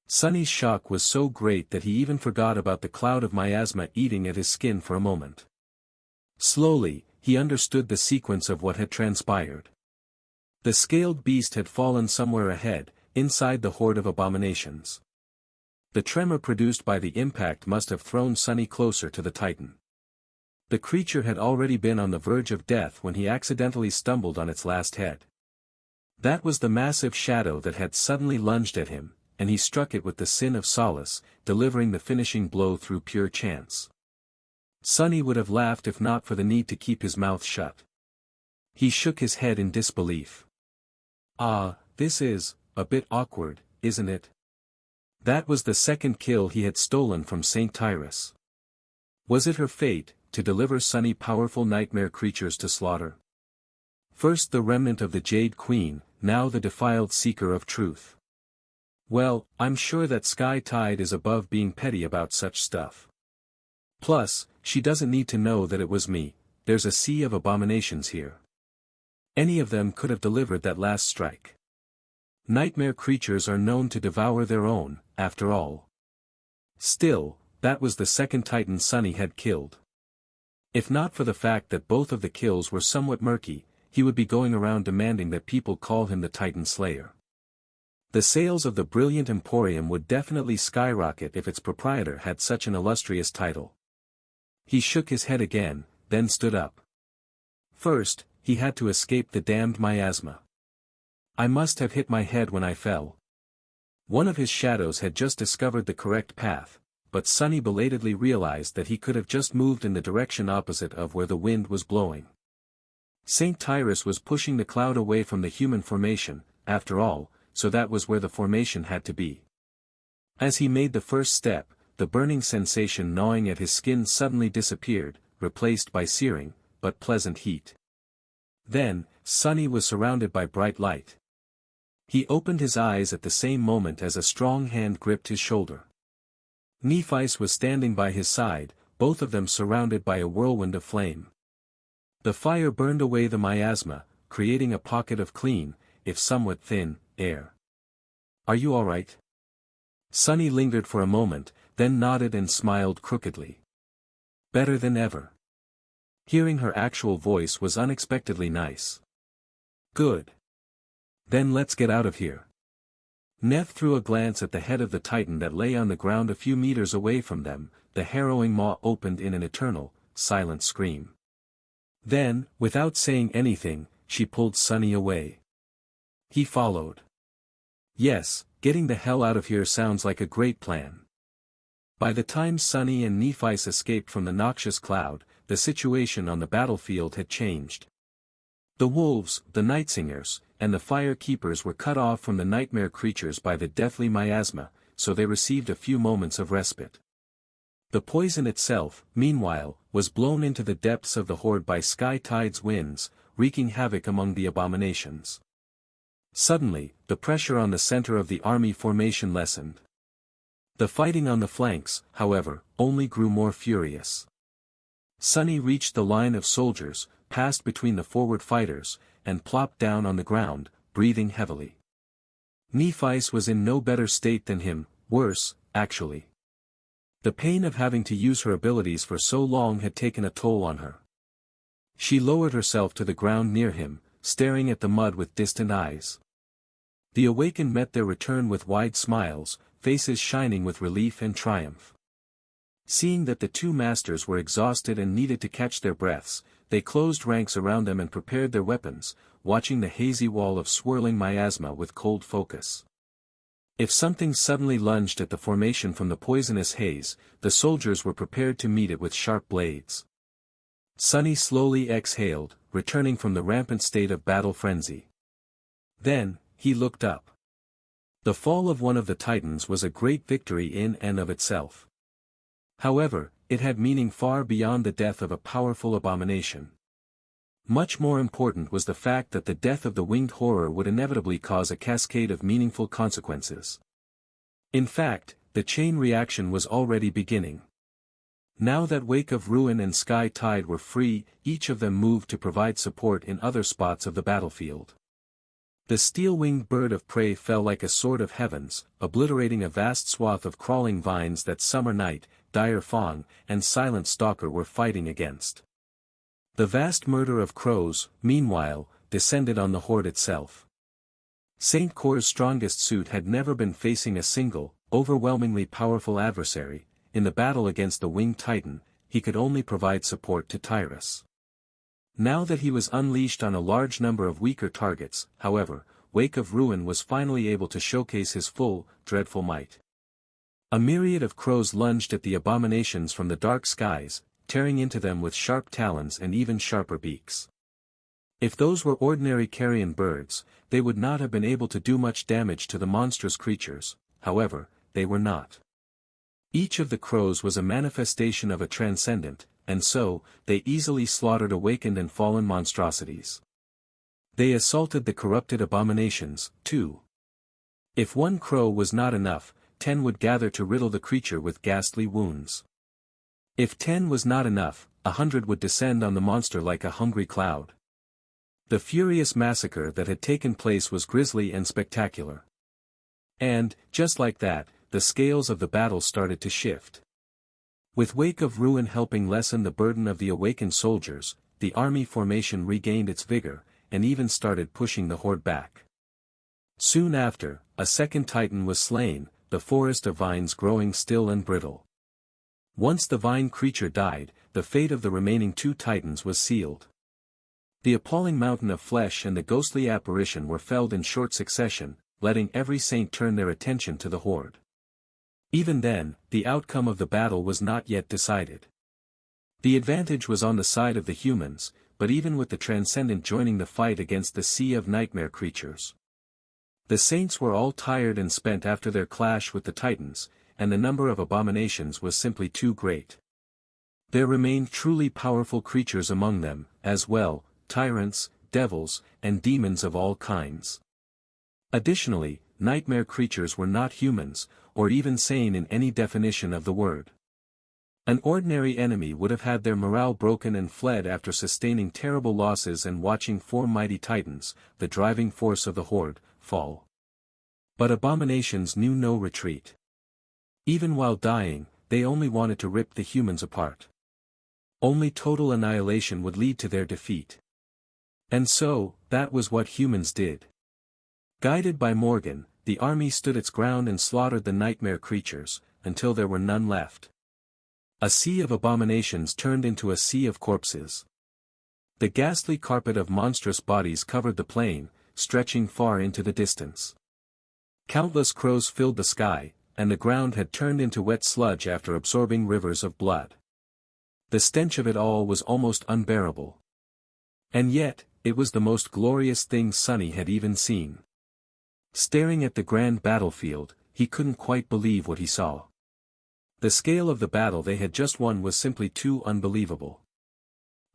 Sunny's shock was so great that he even forgot about the cloud of miasma eating at his skin for a moment. Slowly, he understood the sequence of what had transpired. The scaled beast had fallen somewhere ahead, inside the horde of abominations. The tremor produced by the impact must have thrown Sunny closer to the Titan. The creature had already been on the verge of death when he accidentally stumbled on its last head. That was the massive shadow that had suddenly lunged at him, and he struck it with the Sin of Solace, delivering the finishing blow through pure chance. Sunny would have laughed if not for the need to keep his mouth shut. He shook his head in disbelief. Ah, this is a bit awkward, isn't it? That was the second kill he had stolen from Saint Tyrus. Was it her fate, to deliver Sunny powerful nightmare creatures to slaughter? First the remnant of the Jade Queen, now the defiled seeker of truth. Well, I'm sure that Sky Tide is above being petty about such stuff. Plus, she doesn't need to know that it was me. There's a sea of abominations here. Any of them could have delivered that last strike. Nightmare creatures are known to devour their own, after all. Still, that was the second Titan Sunny had killed. If not for the fact that both of the kills were somewhat murky, he would be going around demanding that people call him the Titan Slayer. The sales of the brilliant Emporium would definitely skyrocket if its proprietor had such an illustrious title. He shook his head again, then stood up. First, he had to escape the damned miasma. I must have hit my head when I fell. One of his shadows had just discovered the correct path, but Sunny belatedly realized that he could have just moved in the direction opposite of where the wind was blowing. Saint Tyrus was pushing the cloud away from the human formation, after all, so that was where the formation had to be. As he made the first step, the burning sensation gnawing at his skin suddenly disappeared, replaced by searing, but pleasant heat. Then, Sunny was surrounded by bright light. He opened his eyes at the same moment as a strong hand gripped his shoulder. Nephice was standing by his side, both of them surrounded by a whirlwind of flame. The fire burned away the miasma, creating a pocket of clean, if somewhat thin, air. Are you all right? Sunny lingered for a moment, then nodded and smiled crookedly. Better than ever. Hearing her actual voice was unexpectedly nice. Good. Then let's get out of here. Neff threw a glance at the head of the Titan that lay on the ground a few meters away from them. The harrowing maw opened in an eternal, silent scream. Then, without saying anything, she pulled Sunny away. He followed. Yes, getting the hell out of here sounds like a great plan. By the time Sunny and Nephice escaped from the noxious cloud, the situation on the battlefield had changed. The wolves, the night singers, and the fire keepers were cut off from the nightmare creatures by the deathly miasma, so they received a few moments of respite. The poison itself, meanwhile, was blown into the depths of the horde by Sky Tide's winds, wreaking havoc among the abominations. Suddenly, the pressure on the center of the army formation lessened. The fighting on the flanks, however, only grew more furious. Sunny reached the line of soldiers, passed between the forward fighters, and plopped down on the ground, breathing heavily. Nephice was in no better state than him, worse, actually. The pain of having to use her abilities for so long had taken a toll on her. She lowered herself to the ground near him, staring at the mud with distant eyes. The awakened met their return with wide smiles, faces shining with relief and triumph. Seeing that the two masters were exhausted and needed to catch their breaths, they closed ranks around them and prepared their weapons, watching the hazy wall of swirling miasma with cold focus. If something suddenly lunged at the formation from the poisonous haze, the soldiers were prepared to meet it with sharp blades. Sunny slowly exhaled, returning from the rampant state of battle frenzy. Then, he looked up. The fall of one of the Titans was a great victory in and of itself. However, it had meaning far beyond the death of a powerful abomination. Much more important was the fact that the death of the winged horror would inevitably cause a cascade of meaningful consequences. In fact, the chain reaction was already beginning. Now that Wake of Ruin and Sky Tide were free, each of them moved to provide support in other spots of the battlefield. The steel-winged bird of prey fell like a sword of heavens, obliterating a vast swath of crawling vines that Summer Night, Dire Fawn, and Silent Stalker were fighting against. The vast murder of crows, meanwhile, descended on the horde itself. Saint Cor's strongest suit had never been facing a single, overwhelmingly powerful adversary. In the battle against the winged titan, he could only provide support to Tyrus. Now that he was unleashed on a large number of weaker targets, however, Wake of Ruin was finally able to showcase his full, dreadful might. A myriad of crows lunged at the abominations from the dark skies, tearing into them with sharp talons and even sharper beaks. If those were ordinary carrion birds, they would not have been able to do much damage to the monstrous creatures, however, they were not. Each of the crows was a manifestation of a transcendent, and so, they easily slaughtered awakened and fallen monstrosities. They assaulted the corrupted abominations, too. If one crow was not enough, 10 would gather to riddle the creature with ghastly wounds. If 10 was not enough, 100 would descend on the monster like a hungry cloud. The furious massacre that had taken place was grisly and spectacular. And, just like that, the scales of the battle started to shift. With wake of ruin helping lessen the burden of the awakened soldiers, the army formation regained its vigor, and even started pushing the horde back. Soon after, a second titan was slain, the forest of vines growing still and brittle. Once the vine creature died, the fate of the remaining 2 titans was sealed. The appalling mountain of flesh and the ghostly apparition were felled in short succession, letting every saint turn their attention to the horde. Even then, the outcome of the battle was not yet decided. The advantage was on the side of the humans, but even with the Transcendent joining the fight against the sea of nightmare creatures. The saints were all tired and spent after their clash with the titans, and the number of abominations was simply too great. There remained truly powerful creatures among them, as well, tyrants, devils, and demons of all kinds. Additionally, nightmare creatures were not humans, or even sane in any definition of the word. An ordinary enemy would have had their morale broken and fled after sustaining terrible losses and watching 4 mighty titans, the driving force of the horde, fall. But abominations knew no retreat. Even while dying, they only wanted to rip the humans apart. Only total annihilation would lead to their defeat. And so, that was what humans did. Guided by Morgan, the army stood its ground and slaughtered the nightmare creatures, until there were none left. A sea of abominations turned into a sea of corpses. The ghastly carpet of monstrous bodies covered the plain, stretching far into the distance. Countless crows filled the sky, and the ground had turned into wet sludge after absorbing rivers of blood. The stench of it all was almost unbearable. And yet, it was the most glorious thing Sonny had even seen. Staring at the grand battlefield, he couldn't quite believe what he saw. The scale of the battle they had just won was simply too unbelievable.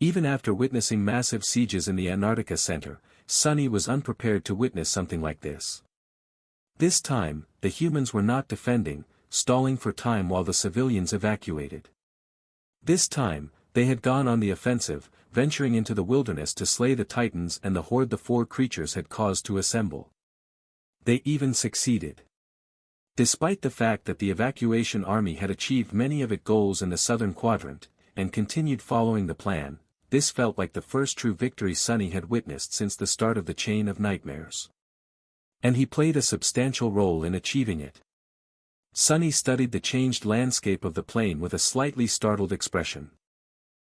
Even after witnessing massive sieges in the Antarctica Center, Sonny was unprepared to witness something like this. This time, the humans were not defending, stalling for time while the civilians evacuated. This time, they had gone on the offensive, venturing into the wilderness to slay the titans and the horde the 4 creatures had caused to assemble. They even succeeded. Despite the fact that the evacuation army had achieved many of its goals in the southern quadrant, and continued following the plan, this felt like the first true victory Sonny had witnessed since the start of the chain of nightmares. And he played a substantial role in achieving it. Sonny studied the changed landscape of the plain with a slightly startled expression.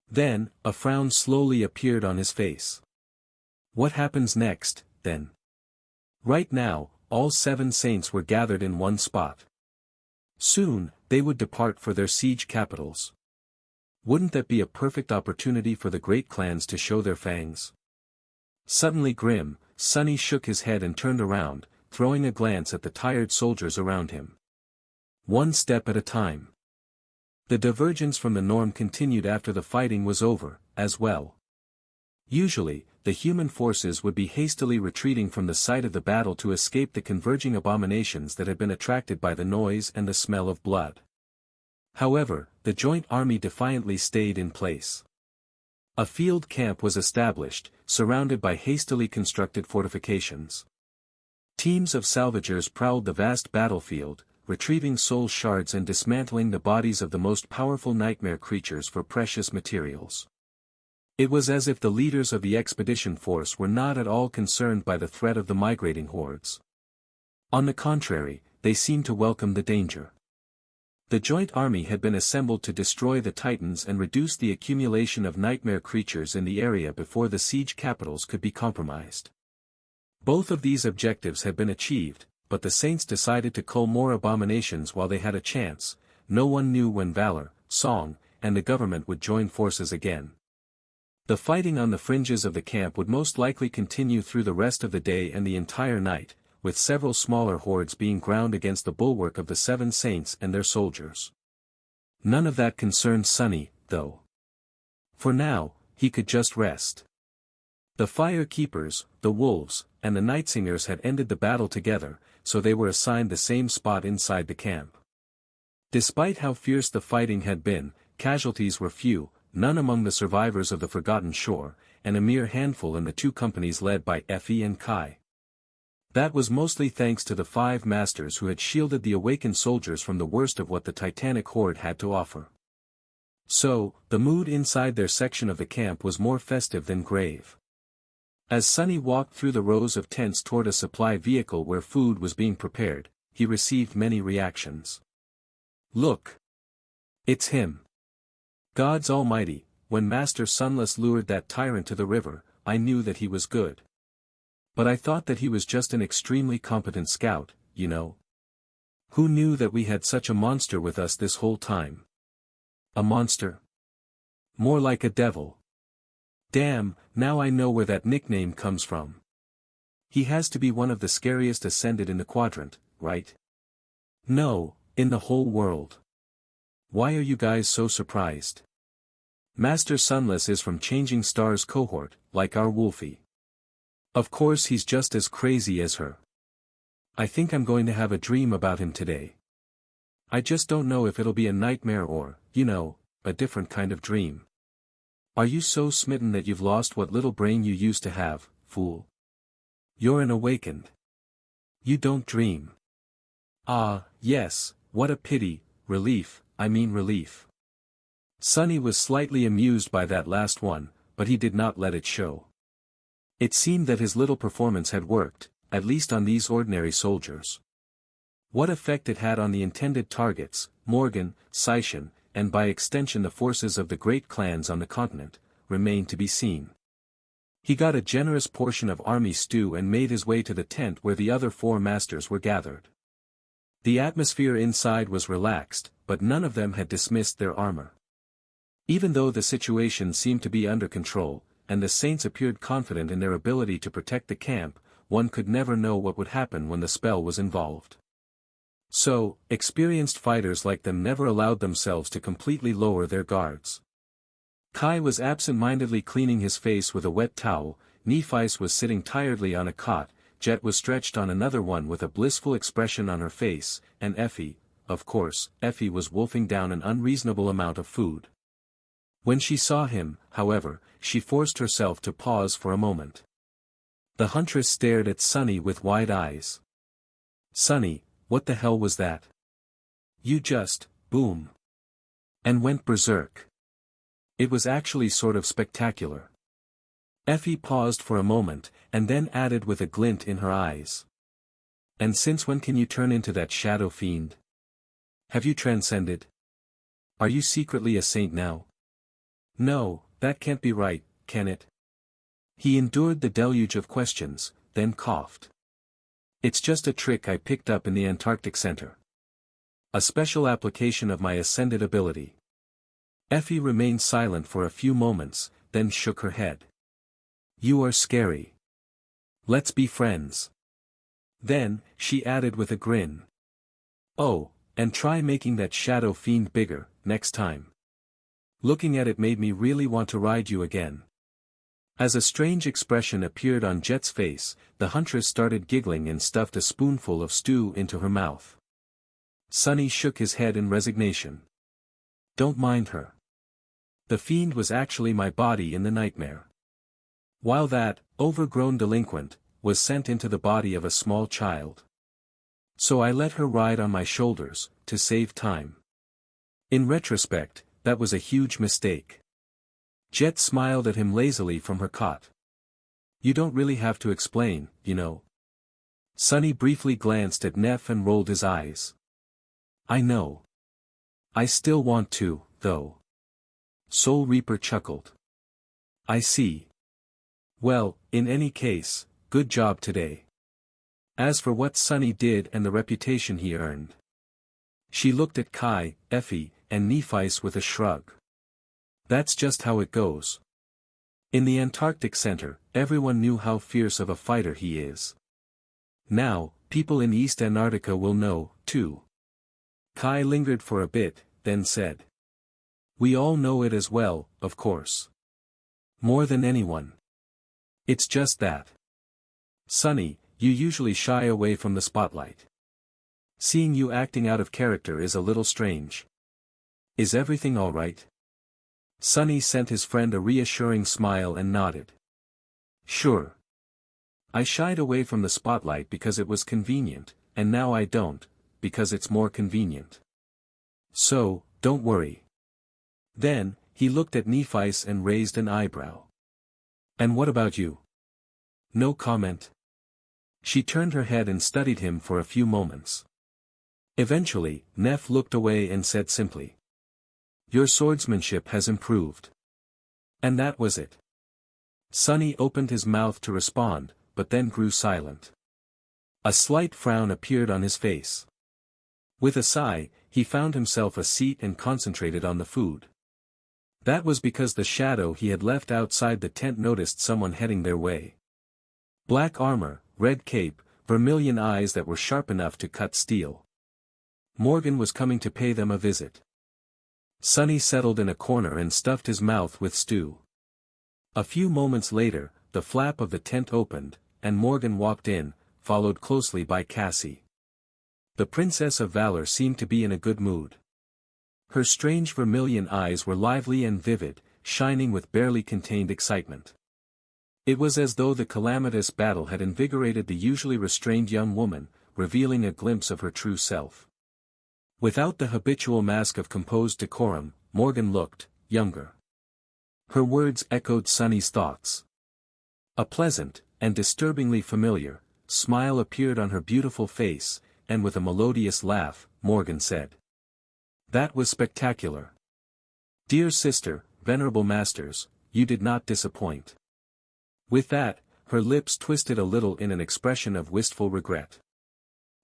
Then, a frown slowly appeared on his face. What happens next, then? Right now, all 7 saints were gathered in one spot. Soon, they would depart for their siege capitals. Wouldn't that be a perfect opportunity for the great clans to show their fangs? Suddenly grim, Sonny shook his head and turned around, throwing a glance at the tired soldiers around him. One step at a time. The divergence from the norm continued after the fighting was over, as well. Usually, the human forces would be hastily retreating from the site of the battle to escape the converging abominations that had been attracted by the noise and the smell of blood. However, the joint army defiantly stayed in place. A field camp was established, surrounded by hastily constructed fortifications. Teams of salvagers prowled the vast battlefield, retrieving soul shards and dismantling the bodies of the most powerful nightmare creatures for precious materials. It was as if the leaders of the expedition force were not at all concerned by the threat of the migrating hordes. On the contrary, they seemed to welcome the danger. The joint army had been assembled to destroy the Titans and reduce the accumulation of nightmare creatures in the area before the siege capitals could be compromised. Both of these objectives had been achieved, but the Saints decided to cull more abominations while they had a chance. No one knew when Valor, Song, and the government would join forces again. The fighting on the fringes of the camp would most likely continue through the rest of the day and the entire night, with several smaller hordes being ground against the bulwark of the 7 Saints and their soldiers. None of that concerned Sonny, though. For now, he could just rest. The Fire Keepers, the Wolves, and the Night Singers had ended the battle together, so they were assigned the same spot inside the camp. Despite how fierce the fighting had been, casualties were few, none among the survivors of the Forgotten Shore, and a mere handful in the two companies led by Effie and Kai. That was mostly thanks to the 5 masters who had shielded the awakened soldiers from the worst of what the Titanic horde had to offer. So, the mood inside their section of the camp was more festive than grave. As Sunny walked through the rows of tents toward a supply vehicle where food was being prepared, he received many reactions. "Look! It's him! Gods almighty, when Master Sunless lured that tyrant to the river, I knew that he was good. But I thought that he was just an extremely competent scout, you know. Who knew that we had such a monster with us this whole time? A monster? More like a devil. Damn, now I know where that nickname comes from. He has to be one of the scariest ascended in the quadrant, right? No, in the whole world. Why are you guys so surprised? Master Sunless is from Changing Stars cohort, like our Wolfie. Of course he's just as crazy as her. I think I'm going to have a dream about him today. I just don't know if it'll be a nightmare or, you know, a different kind of dream. Are you so smitten that you've lost what little brain you used to have, fool? You're an awakened. You don't dream. Ah, yes, what a pity, relief. Sunny was slightly amused by that last one, but he did not let it show. It seemed that his little performance had worked, at least on these ordinary soldiers. What effect it had on the intended targets, Morgan, Sishan, and by extension the forces of the great clans on the continent, remained to be seen. He got a generous portion of army stew and made his way to the tent where the other 4 masters were gathered. The atmosphere inside was relaxed, but none of them had dismissed their armor. Even though the situation seemed to be under control, and the saints appeared confident in their ability to protect the camp, one could never know what would happen when the spell was involved. So, experienced fighters like them never allowed themselves to completely lower their guards. Kai was absent-mindedly cleaning his face with a wet towel, Nephice was sitting tiredly on a cot, Jet was stretched on another one with a blissful expression on her face, and Effie, of course, Effie was wolfing down an unreasonable amount of food. When she saw him, however, she forced herself to pause for a moment. The huntress stared at Sunny with wide eyes. "Sunny, what the hell was that? You just, boom. And went berserk. It was actually sort of spectacular." Effie paused for a moment, and then added with a glint in her eyes. "And since when can you turn into that shadow fiend? Have you transcended? Are you secretly a saint now?" "No, that can't be right, can it?" He endured the deluge of questions, then coughed. "It's just a trick I picked up in the Antarctic Center. A special application of my ascended ability." Effie remained silent for a few moments, then shook her head. "You are scary. Let's be friends." Then, she added with a grin. "Oh, and try making that shadow fiend bigger, next time. Looking at it made me really want to ride you again." As a strange expression appeared on Jet's face, the huntress started giggling and stuffed a spoonful of stew into her mouth. Sunny shook his head in resignation. "Don't mind her. The fiend was actually my body in the nightmare. While that, overgrown delinquent, was sent into the body of a small child. So I let her ride on my shoulders, to save time. In retrospect, that was a huge mistake." Jet smiled at him lazily from her cot. "You don't really have to explain, you know." Sunny briefly glanced at Neff and rolled his eyes. "I know. I still want to, though." Soul Reaper chuckled. "I see. Well, in any case, good job today. As for what Sunny did and the reputation he earned." She looked at Kai, Effie, and Nephice with a shrug. "That's just how it goes. In the Antarctic Center, everyone knew how fierce of a fighter he is. Now, people in East Antarctica will know, too." Kai lingered for a bit, then said. "We all know it as well, of course. More than anyone. It's just that. Sunny, You usually shy away from the spotlight. Seeing you acting out of character is a little strange. Is everything all right? Sunny sent his friend a reassuring smile and nodded. Sure. I shied away from the spotlight because it was convenient, and now I don't, because it's more convenient. So, don't worry. Then, he looked at Nephi's and raised an eyebrow. And what about you? No comment. She turned her head and studied him for a few moments. Eventually, Neph looked away and said simply. Your swordsmanship has improved. And that was it. Sunny opened his mouth to respond, but then grew silent. A slight frown appeared on his face. With a sigh, he found himself a seat and concentrated on the food. That was because the shadow he had left outside the tent noticed someone heading their way. Black armor, red cape, vermilion eyes that were sharp enough to cut steel. Morgan was coming to pay them a visit. Sunny settled in a corner and stuffed his mouth with stew. A few moments later, the flap of the tent opened, and Morgan walked in, followed closely by Cassie. The Princess of Valor seemed to be in a good mood. Her strange vermilion eyes were lively and vivid, shining with barely contained excitement. It was as though the calamitous battle had invigorated the usually restrained young woman, revealing a glimpse of her true self. Without the habitual mask of composed decorum, Morgan looked younger. Her words echoed Sunny's thoughts. A pleasant, and disturbingly familiar, smile appeared on her beautiful face, and with a melodious laugh, Morgan said. That was spectacular. Dear sister, venerable masters, you did not disappoint. With that, her lips twisted a little in an expression of wistful regret.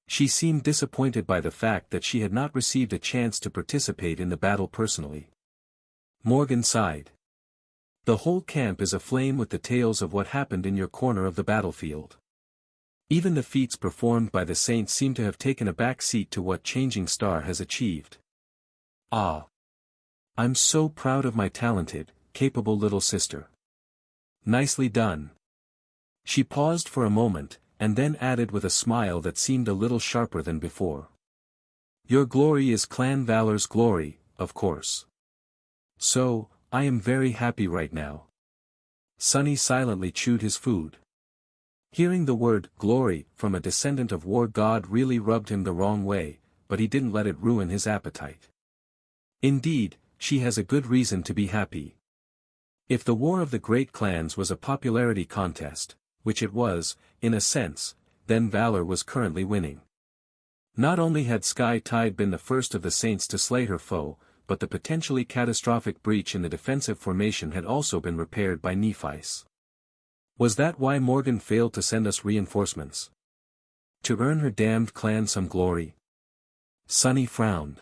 She seemed disappointed by the fact that she had not received a chance to participate in the battle personally. Morgan sighed. The whole camp is aflame with the tales of what happened in your corner of the battlefield. Even the feats performed by the saints seem to have taken a back seat to what Changing Star has achieved. Ah! I'm so proud of my talented, capable little sister. Nicely done. She paused for a moment, and then added with a smile that seemed a little sharper than before. Your glory is Clan Valor's glory, of course. So, I am very happy right now. Sunny silently chewed his food. Hearing the word, glory, from a descendant of war god really rubbed him the wrong way, but he didn't let it ruin his appetite. Indeed, she has a good reason to be happy. If the War of the Great Clans was a popularity contest, which it was, in a sense, then Valor was currently winning. Not only had Sky Tide been the first of the Saints to slay her foe, but the potentially catastrophic breach in the defensive formation had also been repaired by Nephi's. Was that why Morgan failed to send us reinforcements? To earn her damned clan some glory? Sunny frowned.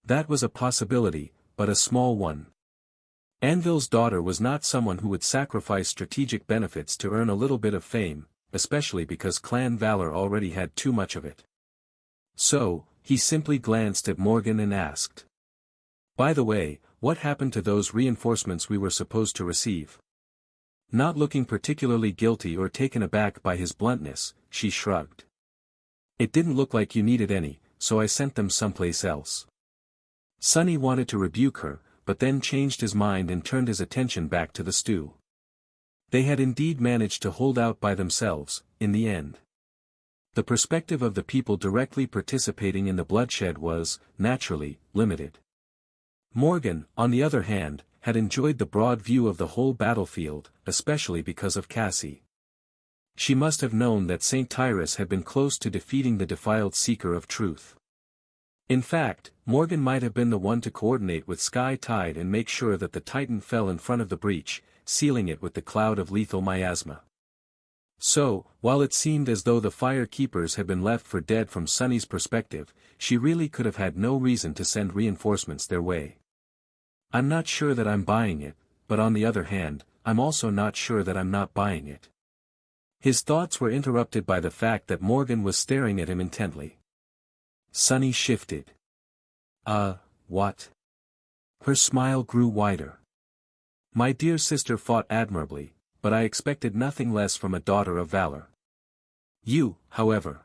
That was a possibility, but a small one. Anvil's daughter was not someone who would sacrifice strategic benefits to earn a little bit of fame, especially because Clan Valor already had too much of it. So, he simply glanced at Morgan and asked. By the way, what happened to those reinforcements we were supposed to receive? Not looking particularly guilty or taken aback by his bluntness, she shrugged. It didn't look like you needed any, so I sent them someplace else. Sunny wanted to rebuke her, but then changed his mind and turned his attention back to the stew. They had indeed managed to hold out by themselves, in the end. The perspective of the people directly participating in the bloodshed was, naturally, limited. Morgan, on the other hand, had enjoyed the broad view of the whole battlefield, especially because of Cassie. She must have known that Saint Tyrus had been close to defeating the defiled seeker of truth. In fact, Morgan might have been the one to coordinate with Sky Tide and make sure that the Titan fell in front of the breach, sealing it with the cloud of lethal miasma. So, while it seemed as though the Fire Keepers had been left for dead from Sunny's perspective, she really could have had no reason to send reinforcements their way. I'm not sure that I'm buying it, but on the other hand, I'm also not sure that I'm not buying it. His thoughts were interrupted by the fact that Morgan was staring at him intently. Sunny shifted. What? Her smile grew wider. My dear sister fought admirably, but I expected nothing less from a daughter of valor. You, however.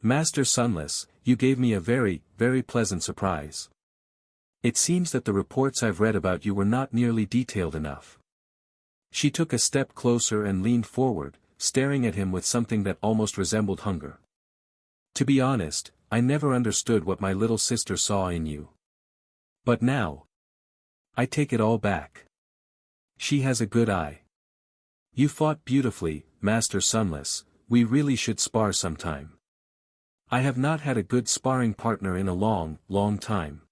Master Sunless, you gave me a very, very pleasant surprise. It seems that the reports I've read about you were not nearly detailed enough. She took a step closer and leaned forward, staring at him with something that almost resembled hunger. To be honest, I never understood what my little sister saw in you. But now, I take it all back. She has a good eye. You fought beautifully, Master Sunless, we really should spar sometime. I have not had a good sparring partner in a long, long time.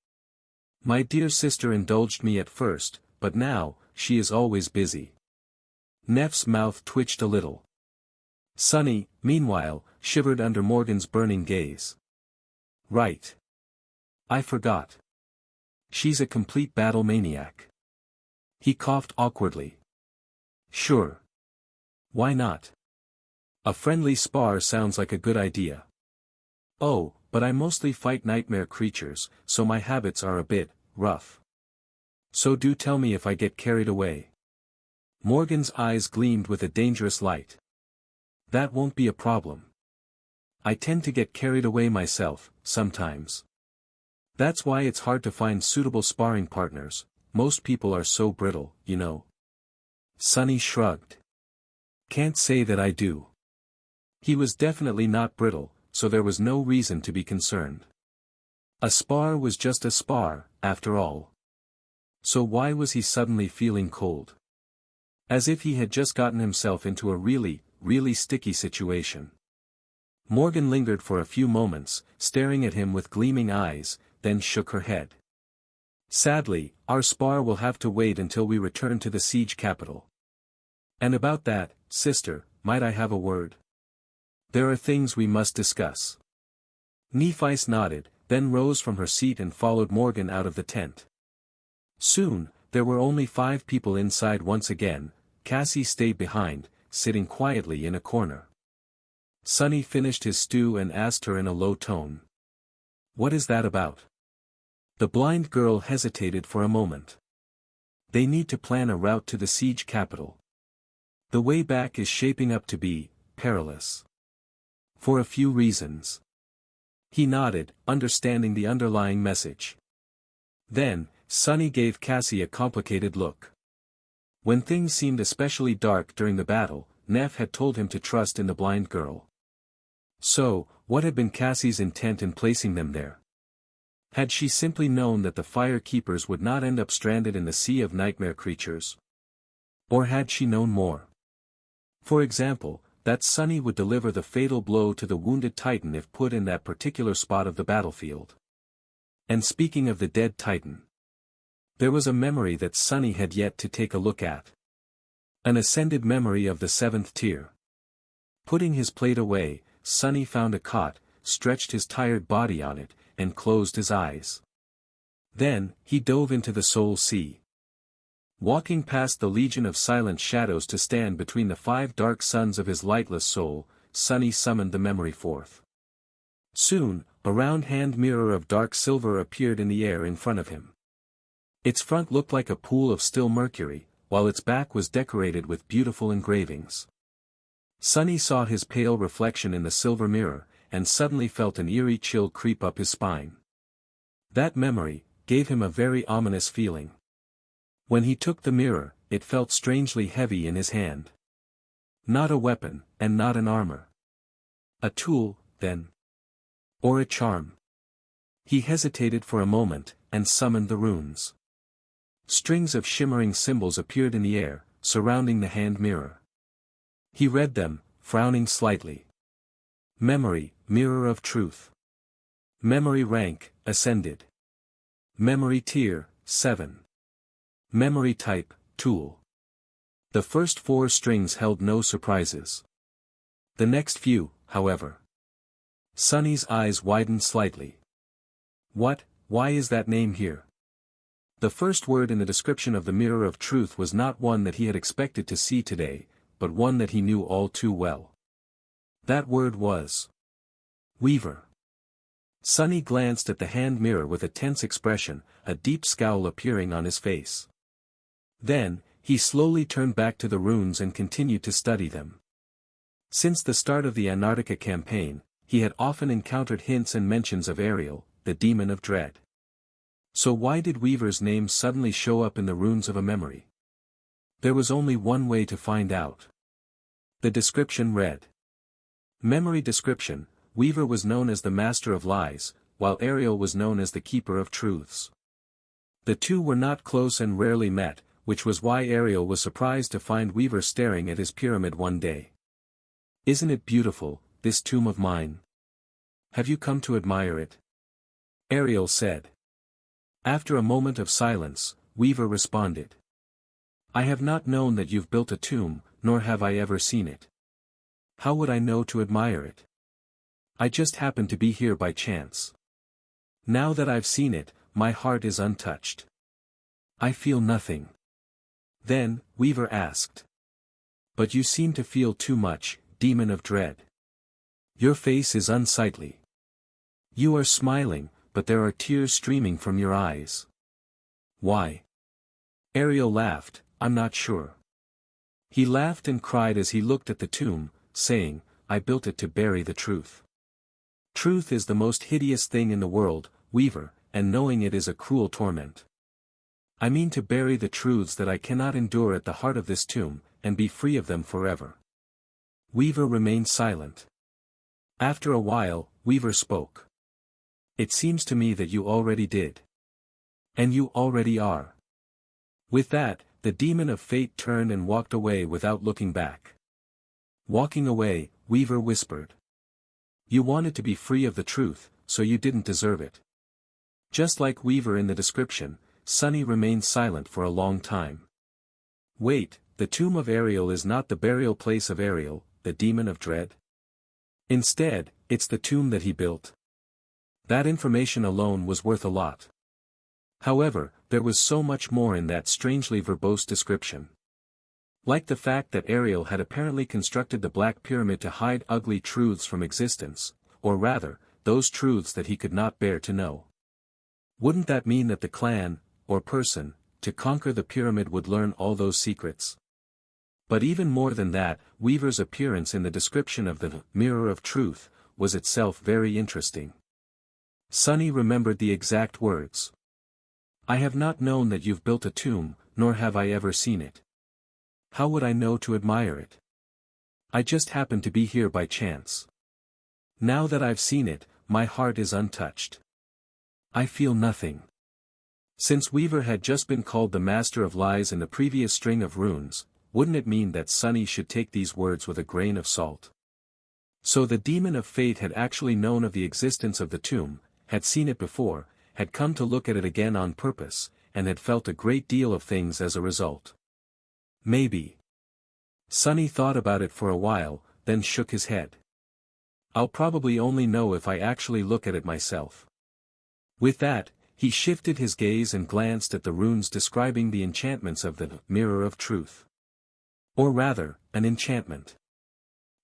My dear sister indulged me at first, but now, she is always busy. Neff's mouth twitched a little. Sunny, meanwhile, shivered under Morgan's burning gaze. Right. I forgot. She's a complete battle maniac. He coughed awkwardly. Sure. Why not? A friendly spar sounds like a good idea. Oh, but I mostly fight nightmare creatures, so my habits are a bit rough. So do tell me if I get carried away. Morgan's eyes gleamed with a dangerous light. That won't be a problem. I tend to get carried away myself, sometimes. That's why it's hard to find suitable sparring partners, most people are so brittle, you know. Sunny shrugged. Can't say that I do. He was definitely not brittle, so there was no reason to be concerned. A spar was just a spar, after all. So why was he suddenly feeling cold? As if he had just gotten himself into a really, really sticky situation. Morgan lingered for a few moments, staring at him with gleaming eyes, then shook her head. Sadly, our spar will have to wait until we return to the siege capital. And about that, sister, might I have a word? There are things we must discuss. Nephice nodded, then rose from her seat and followed Morgan out of the tent. Soon, there were only 5 people inside once again. Cassie stayed behind, sitting quietly in a corner. Sunny finished his stew and asked her in a low tone. What is that about? The blind girl hesitated for a moment. They need to plan a route to the siege capital. The way back is shaping up to be perilous. For a few reasons. He nodded, understanding the underlying message. Then, Sunny gave Cassie a complicated look. When things seemed especially dark during the battle, Neff had told him to trust in the blind girl. So, what had been Cassie's intent in placing them there? Had she simply known that the fire keepers would not end up stranded in the sea of nightmare creatures? Or had she known more? For example, that Sunny would deliver the fatal blow to the wounded Titan if put in that particular spot of the battlefield. And speaking of the dead Titan, there was a memory that Sunny had yet to take a look at. An ascended memory of the 7th tier. Putting his plate away, Sunny found a cot, stretched his tired body on it, and closed his eyes. Then, he dove into the soul sea. Walking past the legion of silent shadows to stand between the 5 dark suns of his lightless soul, Sunny summoned the memory forth. Soon, a round hand mirror of dark silver appeared in the air in front of him. Its front looked like a pool of still mercury, while its back was decorated with beautiful engravings. Sunny saw his pale reflection in the silver mirror, and suddenly felt an eerie chill creep up his spine. That memory gave him a very ominous feeling. When he took the mirror, it felt strangely heavy in his hand. Not a weapon, and not an armor. A tool, then. Or a charm. He hesitated for a moment, and summoned the runes. Strings of shimmering symbols appeared in the air, surrounding the hand mirror. He read them, frowning slightly. Memory, mirror of truth. Memory rank, ascended. Memory tier, 7. Memory type, tool. The first 4 strings held no surprises. The next few, however. Sunny's eyes widened slightly. Why is that name here? The first word in the description of the mirror of truth was not one that he had expected to see today, but one that he knew all too well. That word was Weaver. Sunny glanced at the hand mirror with a tense expression, a deep scowl appearing on his face. Then, he slowly turned back to the runes and continued to study them. Since the start of the Antarctica campaign, he had often encountered hints and mentions of Ariel, the demon of dread. So why did Weaver's name suddenly show up in the runes of a memory? There was only one way to find out. The description read. Memory description: Weaver was known as the master of lies, while Ariel was known as the keeper of truths. The two were not close and rarely met, which was why Ariel was surprised to find Weaver staring at his pyramid one day. "Isn't it beautiful, this tomb of mine? Have you come to admire it?" Ariel said. After a moment of silence, Weaver responded. "I have not known that you've built a tomb, nor have I ever seen it. How would I know to admire it? I just happened to be here by chance. Now that I've seen it, my heart is untouched. I feel nothing." Then, Weaver asked. "But you seem to feel too much, demon of dread. Your face is unsightly. You are smiling, but there are tears streaming from your eyes. Why?" Ariel laughed. "I'm not sure." He laughed and cried as he looked at the tomb, saying, "I built it to bury the truth. Truth is the most hideous thing in the world, Weaver, and knowing it is a cruel torment. I mean to bury the truths that I cannot endure at the heart of this tomb, and be free of them forever." Weaver remained silent. After a while, Weaver spoke. "It seems to me that you already did. And you already are." With that, the demon of fate turned and walked away without looking back. Walking away, Weaver whispered. "You wanted to be free of the truth, so you didn't deserve it." Just like Weaver in the description, Sunny remained silent for a long time. Wait, the tomb of Ariel is not the burial place of Ariel, the demon of dread? Instead, it's the tomb that he built. That information alone was worth a lot. However, there was so much more in that strangely verbose description. Like the fact that Ariel had apparently constructed the Black Pyramid to hide ugly truths from existence, or rather, those truths that he could not bear to know. Wouldn't that mean that the clan, or person, to conquer the pyramid would learn all those secrets? But even more than that, Weaver's appearance in the description of the Mirror of Truth was itself very interesting. Sunny remembered the exact words. "I have not known that you've built a tomb, nor have I ever seen it. How would I know to admire it? I just happened to be here by chance. Now that I've seen it, my heart is untouched. I feel nothing." Since Weaver had just been called the master of lies in the previous string of runes, wouldn't it mean that Sunny should take these words with a grain of salt? So the demon of fate had actually known of the existence of the tomb, had seen it before, had come to look at it again on purpose, and had felt a great deal of things as a result. Maybe. Sunny thought about it for a while, then shook his head. "I'll probably only know if I actually look at it myself." With that, he shifted his gaze and glanced at the runes describing the enchantments of the Mirror of Truth. Or rather, an enchantment.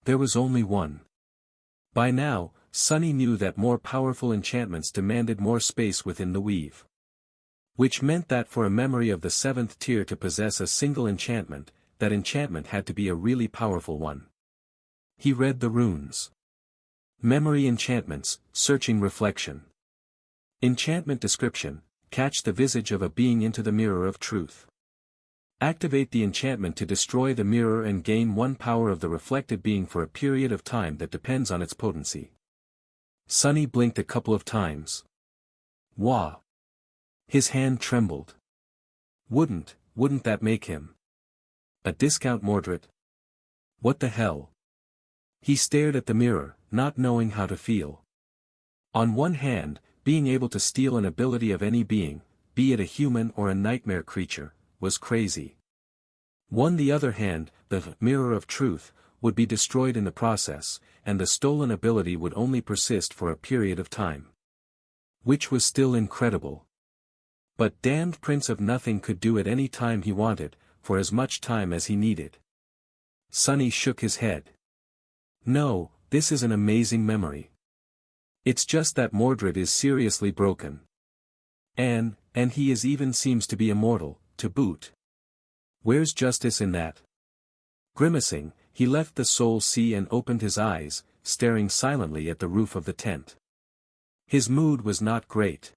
There was only one. By now, Sunny knew that more powerful enchantments demanded more space within the weave. Which meant that for a memory of the 7th tier to possess a single enchantment, that enchantment had to be a really powerful one. He read the runes. Memory enchantments, searching reflection. Enchantment description: catch the visage of a being into the Mirror of Truth. Activate the enchantment to destroy the mirror and gain 1 power of the reflected being for a period of time that depends on its potency. Sunny blinked a couple of times. Wah! His hand trembled. Wouldn't that make him a discount Mordred? What the hell? He stared at the mirror, not knowing how to feel. On one hand, being able to steal an ability of any being, be it a human or a nightmare creature, was crazy. On the other hand, the Mirror of Truth would be destroyed in the process, and the stolen ability would only persist for a period of time. Which was still incredible. But damned Prince of Nothing could do it any time he wanted, for as much time as he needed. Sunny shook his head. No, this is an amazing memory. It's just that Mordred is seriously broken. And he even seems to be immortal, to boot. Where's justice in that? Grimacing, he left the soul sea and opened his eyes, staring silently at the roof of the tent. His mood was not great.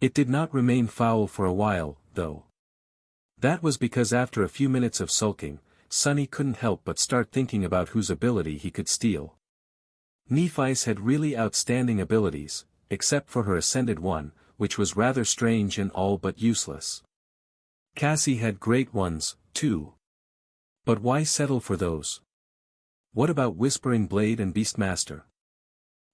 It did not remain foul for a while, though. That was because after a few minutes of sulking, Sonny couldn't help but start thinking about whose ability he could steal. Nephi's had really outstanding abilities, except for her ascended one, which was rather strange and all but useless. Cassie had great ones, too. But why settle for those? What about Whispering Blade and Beastmaster?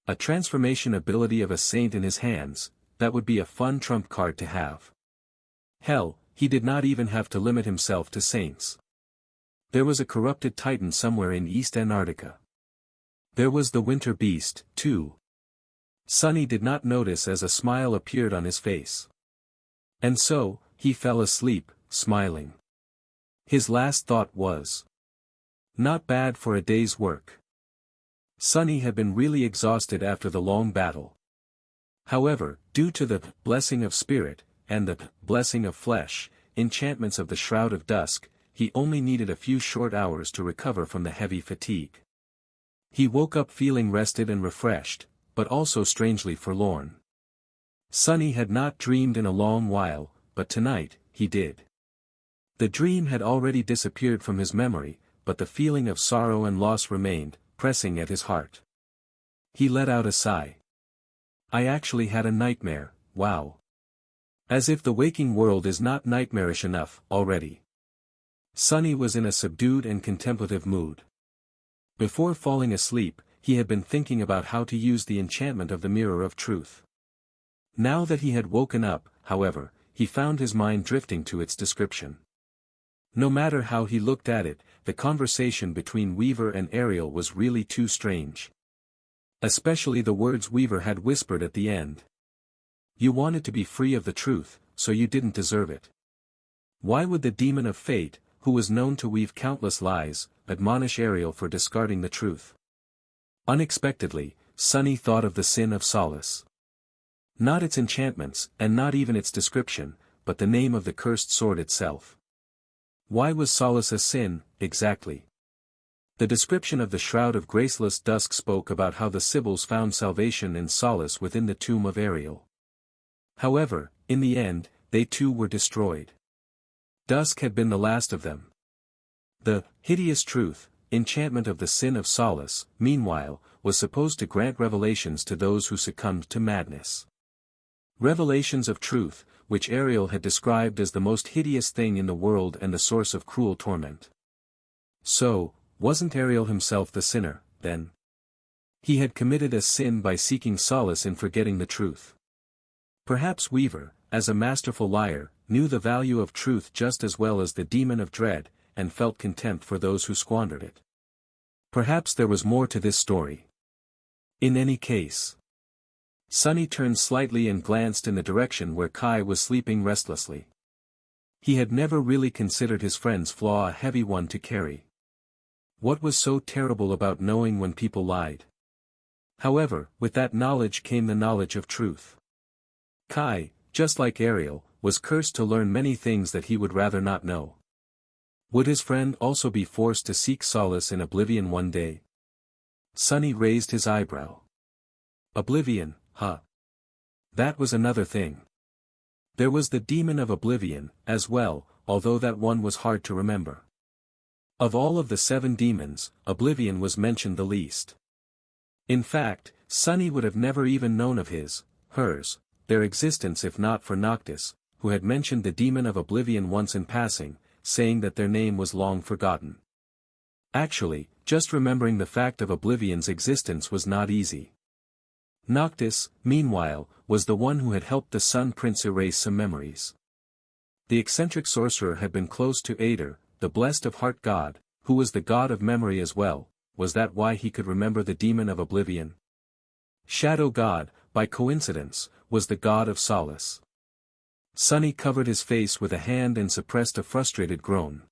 A transformation ability of a saint in his hands, that would be a fun trump card to have. Hell, he did not even have to limit himself to saints. There was a corrupted titan somewhere in East Antarctica. There was the winter beast, too. Sonny did not notice as a smile appeared on his face. And so, he fell asleep, smiling. His last thought was, not bad for a day's work. Sonny had been really exhausted after the long battle. However, due to the blessing of spirit, and the blessing of flesh, enchantments of the Shroud of Dusk, he only needed a few short hours to recover from the heavy fatigue. He woke up feeling rested and refreshed, but also strangely forlorn. Sonny had not dreamed in a long while, but tonight, he did. The dream had already disappeared from his memory, but the feeling of sorrow and loss remained, pressing at his heart. He let out a sigh. I actually had a nightmare, wow. As if the waking world is not nightmarish enough, already. Sonny was in a subdued and contemplative mood. Before falling asleep, he had been thinking about how to use the enchantment of the Mirror of Truth. Now that he had woken up, however, he found his mind drifting to its description. No matter how he looked at it, the conversation between Weaver and Ariel was really too strange. Especially the words Weaver had whispered at the end. You wanted to be free of the truth, so you didn't deserve it. Why would the demon of fate, who was known to weave countless lies, admonish Ariel for discarding the truth? Unexpectedly, Sonny thought of the sin of solace. Not its enchantments, and not even its description, but the name of the cursed sword itself. Why was solace a sin, exactly? The description of the Shroud of Graceless Dusk spoke about how the Sibyls found salvation and solace within the tomb of Ariel. However, in the end, they too were destroyed. Dusk had been the last of them. The hideous truth, enchantment of the sin of solace, meanwhile, was supposed to grant revelations to those who succumbed to madness. Revelations of truth, which Ariel had described as the most hideous thing in the world and the source of cruel torment. So, wasn't Ariel himself the sinner, then? He had committed a sin by seeking solace in forgetting the truth. Perhaps Weaver, as a masterful liar, knew the value of truth just as well as the demon of dread, and felt contempt for those who squandered it. Perhaps there was more to this story. In any case, Sonny turned slightly and glanced in the direction where Kai was sleeping restlessly. He had never really considered his friend's flaw a heavy one to carry. What was so terrible about knowing when people lied? However, with that knowledge came the knowledge of truth. Kai, just like Ariel, was cursed to learn many things that he would rather not know. Would his friend also be forced to seek solace in oblivion one day? Sonny raised his eyebrow. Oblivion, huh? That was another thing. There was the demon of oblivion, as well, although that one was hard to remember. Of all of the 7 demons, oblivion was mentioned the least. In fact, Sonny would have never even known of their existence if not for Noctis, who had mentioned the demon of oblivion once in passing, saying that their name was long forgotten. Actually, just remembering the fact of oblivion's existence was not easy. Noctis, meanwhile, was the one who had helped the Sun Prince erase some memories. The eccentric sorcerer had been close to Ader, the blessed of heart god, who was the god of memory as well. Was that why he could remember the demon of oblivion? Shadow god, by coincidence, was the god of solace. Sonny covered his face with a hand and suppressed a frustrated groan.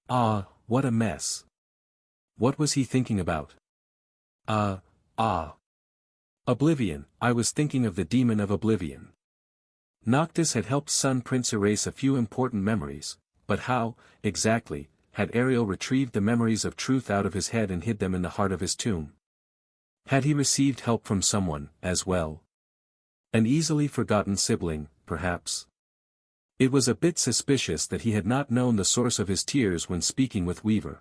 Ah, what a mess. What was he thinking about? Oblivion, I was thinking of the demon of oblivion. Noctis had helped Sun Prince erase a few important memories, but how, exactly, had Ariel retrieved the memories of truth out of his head and hid them in the heart of his tomb? Had he received help from someone, as well? An easily forgotten sibling, perhaps? It was a bit suspicious that he had not known the source of his tears when speaking with Weaver.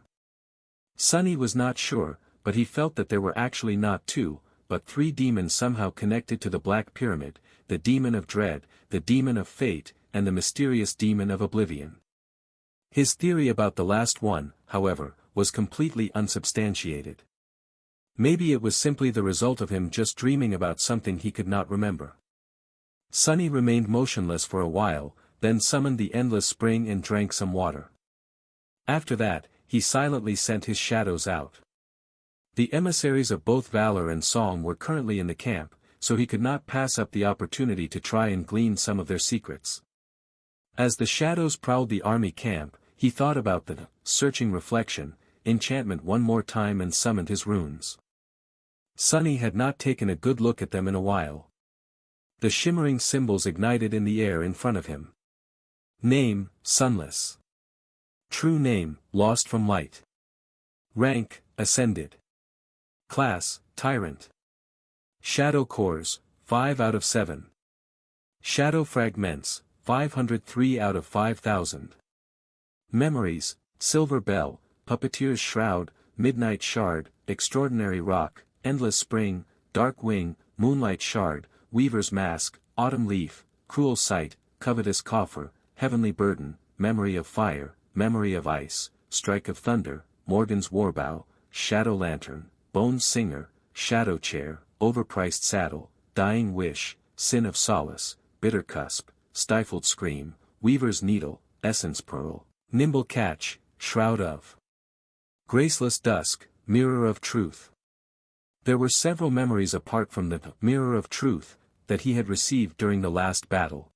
Sunny was not sure, but he felt that there were actually not two, but three demons somehow connected to the Black Pyramid, the demon of dread, the demon of fate, and the mysterious demon of oblivion. His theory about the last one, however, was completely unsubstantiated. Maybe it was simply the result of him just dreaming about something he could not remember. Sunny remained motionless for a while, then summoned the endless spring and drank some water. After that, he silently sent his shadows out. The emissaries of both valor and song were currently in the camp, so he could not pass up the opportunity to try and glean some of their secrets. As the shadows prowled the army camp, he thought about the searching reflection, enchantment one more time and summoned his runes. Sunny had not taken a good look at them in a while. The shimmering symbols ignited in the air in front of him. Name, Sunless. True name, Lost from Light. Rank, Ascended. Class, Tyrant. Shadow cores, 5 out of 7. Shadow fragments, 503 out of 5,000. Memories, Silver Bell, Puppeteer's Shroud, Midnight Shard, Extraordinary Rock, Endless Spring, Dark Wing, Moonlight Shard, Weaver's Mask, Autumn Leaf, Cruel Sight, Covetous Coffer, Heavenly Burden, Memory of Fire, Memory of Ice, Strike of Thunder, Morgan's Warbow, Shadow Lantern, Bone Singer, Shadow Chair, Overpriced Saddle, Dying Wish, Sin of Solace, Bitter Cusp, Stifled Scream, Weaver's Needle, Essence Pearl, Nimble Catch, Shroud of Graceless Dusk, Mirror of Truth. There were several memories apart from the Mirror of Truth that he had received during the last battle.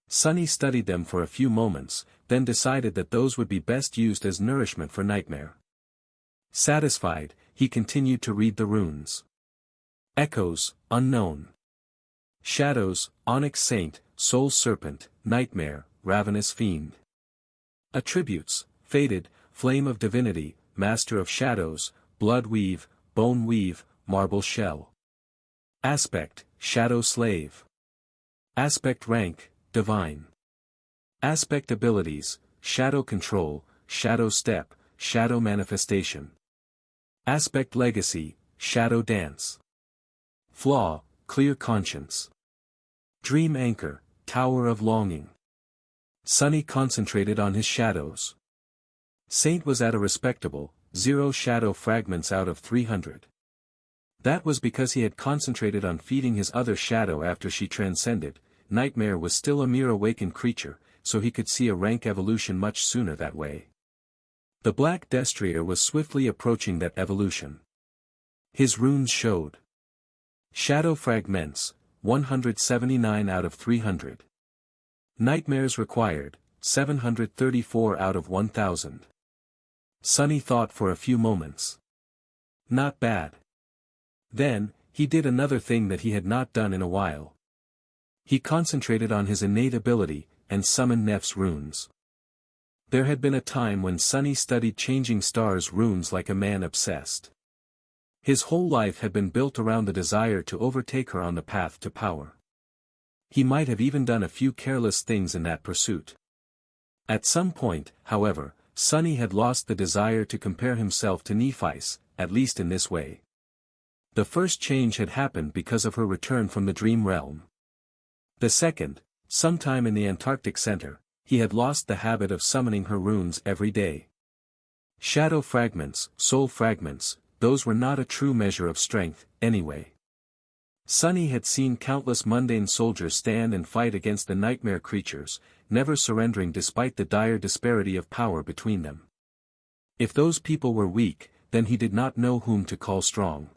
Sunny studied them for a few moments, then decided that those would be best used as nourishment for Nightmare. Satisfied, he continued to read the runes. Echoes, Unknown. Shadows, Onyx Saint, Soul Serpent, Nightmare, Ravenous Fiend. Attributes, Fated, Flame of Divinity, Master of Shadows, Blood Weave, Bone Weave, Marble Shell. Aspect, Shadow Slave. Aspect Rank, Divine. Aspect Abilities, Shadow Control, Shadow Step, Shadow Manifestation. Aspect Legacy, Shadow Dance. Flaw, Clear Conscience. Dream Anchor, Tower of Longing. Sunny concentrated on his shadows. Saint was at a respectable 0 shadow fragments out of 300. That was because he had concentrated on feeding his other shadow after she transcended. Nightmare was still a mere awakened creature, so he could see a rank evolution much sooner that way. The Black Destrier was swiftly approaching that evolution. His runes showed. Shadow Fragments, 179 out of 300. Nightmares required, 734 out of 1,000. Sunny thought for a few moments. Not bad. Then, he did another thing that he had not done in a while. He concentrated on his innate ability, and summoned Nef's runes. There had been a time when Sunny studied Changing Stars runes like a man obsessed. His whole life had been built around the desire to overtake her on the path to power. He might have even done a few careless things in that pursuit. At some point, however, Sunny had lost the desire to compare himself to Nephis, at least in this way. The first change had happened because of her return from the dream realm. The second, sometime in the Antarctic Center, he had lost the habit of summoning her runes every day. Shadow fragments, soul fragments, those were not a true measure of strength, anyway. Sunny had seen countless mundane soldiers stand and fight against the nightmare creatures, never surrendering despite the dire disparity of power between them. If those people were weak, then he did not know whom to call strong.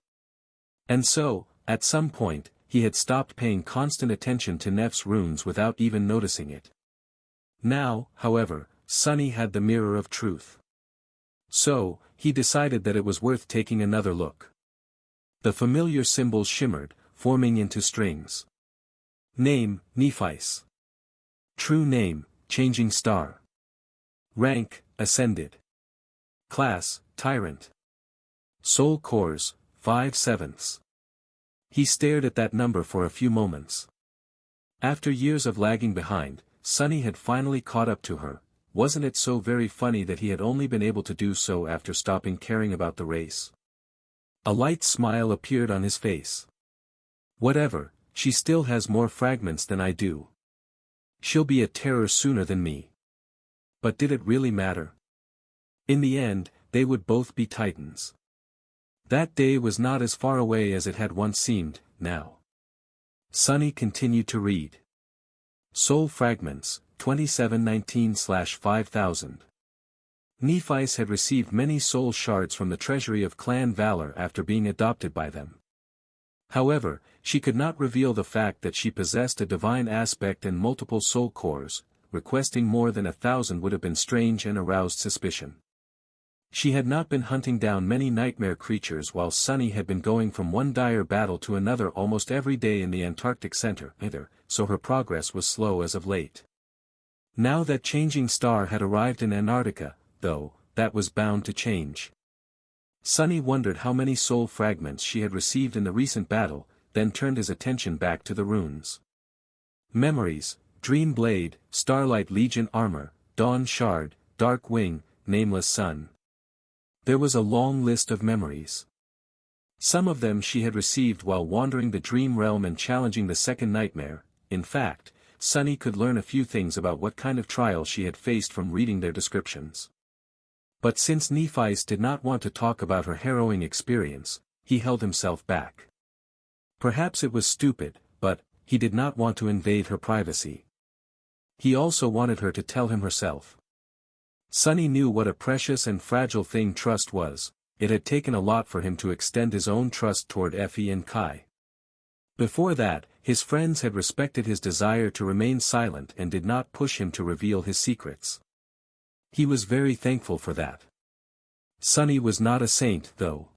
And so, at some point, he had stopped paying constant attention to Nef's runes without even noticing it. Now, however, Sunny had the Mirror of Truth. So, he decided that it was worth taking another look. The familiar symbols shimmered, forming into strings. Name, Nephis. True name, Changing Star. Rank, Ascended. Class, Tyrant. Soul Cores, 5/7. He stared at that number for a few moments. After years of lagging behind, Sunny had finally caught up to her. Wasn't it so very funny that he had only been able to do so after stopping caring about the race? A light smile appeared on his face. Whatever, she still has more fragments than I do. She'll be a terror sooner than me. But did it really matter? In the end, they would both be titans. That day was not as far away as it had once seemed, now. Sunny continued to read. Soul Fragments, 2719/5000. Nephi's had received many soul shards from the treasury of Clan Valor after being adopted by them. However, she could not reveal the fact that she possessed a divine aspect and multiple soul cores. Requesting more than 1,000 would have been strange and aroused suspicion. She had not been hunting down many nightmare creatures while Sunny had been going from one dire battle to another almost every day in the Antarctic Center, either, so her progress was slow as of late. Now that Changing Star had arrived in Antarctica, though, that was bound to change. Sunny wondered how many soul fragments she had received in the recent battle, then turned his attention back to the runes. Memories, Dream Blade, Starlight Legion Armor, Dawn Shard, Dark Wing, Nameless Sun. There was a long list of memories. Some of them she had received while wandering the dream realm and challenging the second nightmare. In fact, Sunny could learn a few things about what kind of trial she had faced from reading their descriptions. But since Nephi's did not want to talk about her harrowing experience, he held himself back. Perhaps it was stupid, but he did not want to invade her privacy. He also wanted her to tell him herself. Sunny knew what a precious and fragile thing trust was. It had taken a lot for him to extend his own trust toward Effie and Kai. Before that, his friends had respected his desire to remain silent and did not push him to reveal his secrets. He was very thankful for that. Sunny was not a saint, though.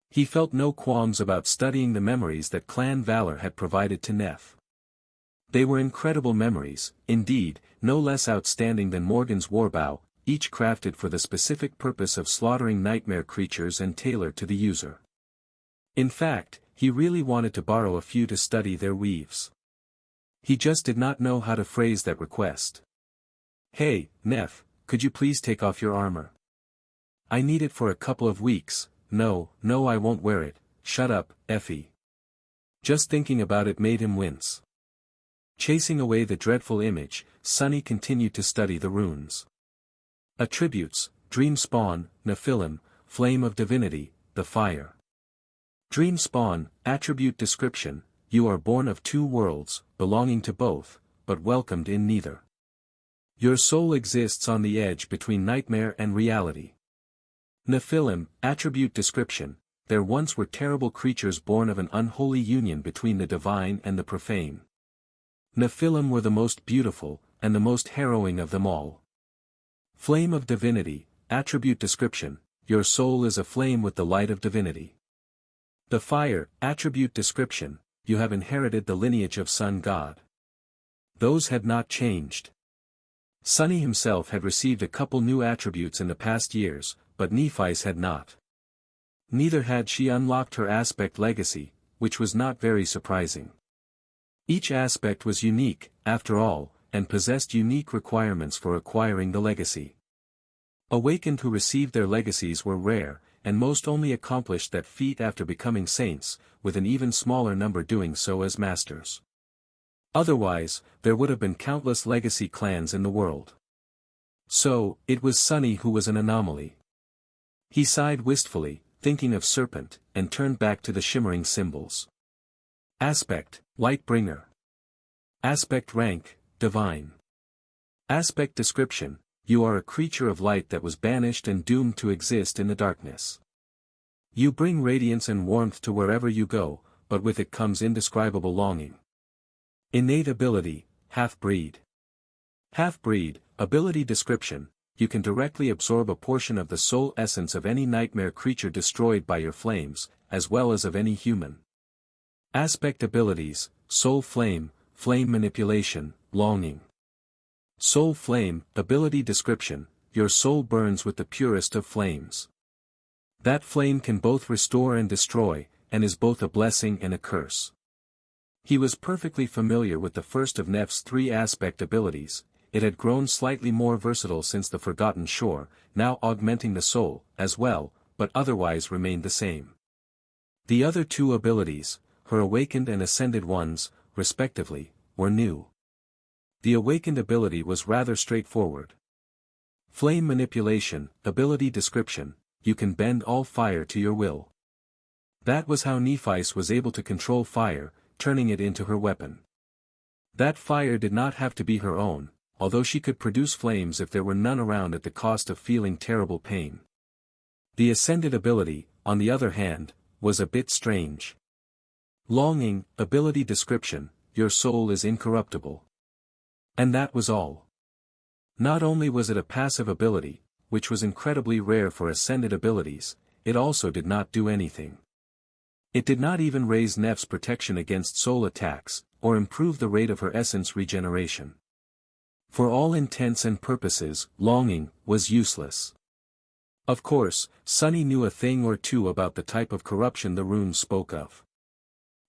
He felt no qualms about studying the memories that Clan Valor had provided to Neff. They were incredible memories, indeed, no less outstanding than Morgan's warbow, each crafted for the specific purpose of slaughtering nightmare creatures and tailored to the user. In fact, he really wanted to borrow a few to study their weaves. He just did not know how to phrase that request. Hey, Neff, could you please take off your armor? I need it for a couple of weeks. No, I won't wear it. Shut up, Effie. Just thinking about it made him wince. Chasing away the dreadful image, Sunny continued to study the runes. Attributes, Dream Spawn, Nephilim, Flame of Divinity, the Fire. Dream Spawn, Attribute Description, you are born of two worlds, belonging to both, but welcomed in neither. Your soul exists on the edge between nightmare and reality. Nephilim, Attribute Description, there once were terrible creatures born of an unholy union between the divine and the profane. Nephilim were the most beautiful, and the most harrowing of them all. Flame of Divinity, Attribute Description, your soul is a flame with the light of divinity. The Fire, Attribute Description, you have inherited the lineage of Sun God. Those had not changed. Sunny himself had received a couple new attributes in the past years, but Nephi's had not. Neither had she unlocked her aspect legacy, which was not very surprising. Each aspect was unique, after all, and possessed unique requirements for acquiring the legacy. Awakened who received their legacies were rare, and most only accomplished that feat after becoming saints, with an even smaller number doing so as masters. Otherwise, there would have been countless legacy clans in the world. So, it was Sunny who was an anomaly. He sighed wistfully, thinking of Serpent, and turned back to the shimmering symbols. Aspect, Lightbringer. Aspect rank, Divine. Aspect description, you are a creature of light that was banished and doomed to exist in the darkness. You bring radiance and warmth to wherever you go, but with it comes indescribable longing. Innate ability, Half-breed. Half-breed, ability description, you can directly absorb a portion of the soul essence of any nightmare creature destroyed by your flames, as well as of any human. Aspect abilities, Soul Flame, Flame Manipulation, Longing. Soul Flame, ability description, your soul burns with the purest of flames. That flame can both restore and destroy, and is both a blessing and a curse. He was perfectly familiar with the first of Nef's three aspect abilities. It had grown slightly more versatile since the Forgotten Shore, now augmenting the soul, as well, but otherwise remained the same. The other two abilities, her awakened and ascended ones, respectively, were new. The awakened ability was rather straightforward. Flame manipulation, ability description, you can bend all fire to your will. That was how Nephis was able to control fire, turning it into her weapon. That fire did not have to be her own, although she could produce flames if there were none around at the cost of feeling terrible pain. The ascended ability, on the other hand, was a bit strange. Longing, ability description, your soul is incorruptible. And that was all. Not only was it a passive ability, which was incredibly rare for ascended abilities, it also did not do anything. It did not even raise Nef's protection against soul attacks, or improve the rate of her essence regeneration. For all intents and purposes, longing was useless. Of course, Sunny knew a thing or two about the type of corruption the runes spoke of.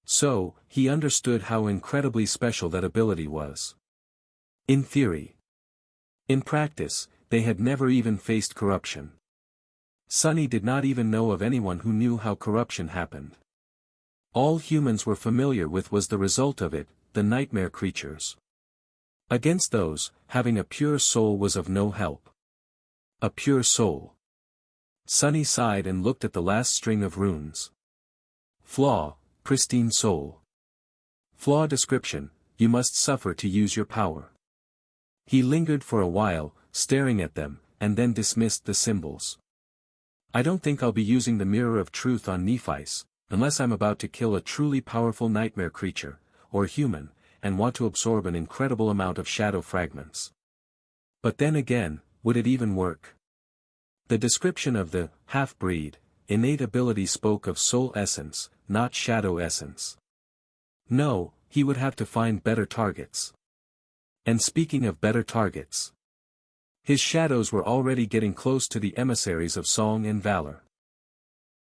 So, he understood how incredibly special that ability was. In theory. In practice, they had never even faced corruption. Sunny did not even know of anyone who knew how corruption happened. All humans were familiar with was the result of it, the nightmare creatures. Against those, having a pure soul was of no help. A pure soul. Sunny sighed and looked at the last string of runes. Flaw, pristine soul. Flaw description, you must suffer to use your power. He lingered for a while, staring at them, and then dismissed the symbols. I don't think I'll be using the Mirror of Truth on Nephis, unless I'm about to kill a truly powerful nightmare creature, or human, and want to absorb an incredible amount of shadow fragments. But then again, would it even work? The description of the half-breed, innate ability spoke of soul essence, not shadow essence. No, he would have to find better targets. And speaking of better targets, his shadows were already getting close to the emissaries of song and valor.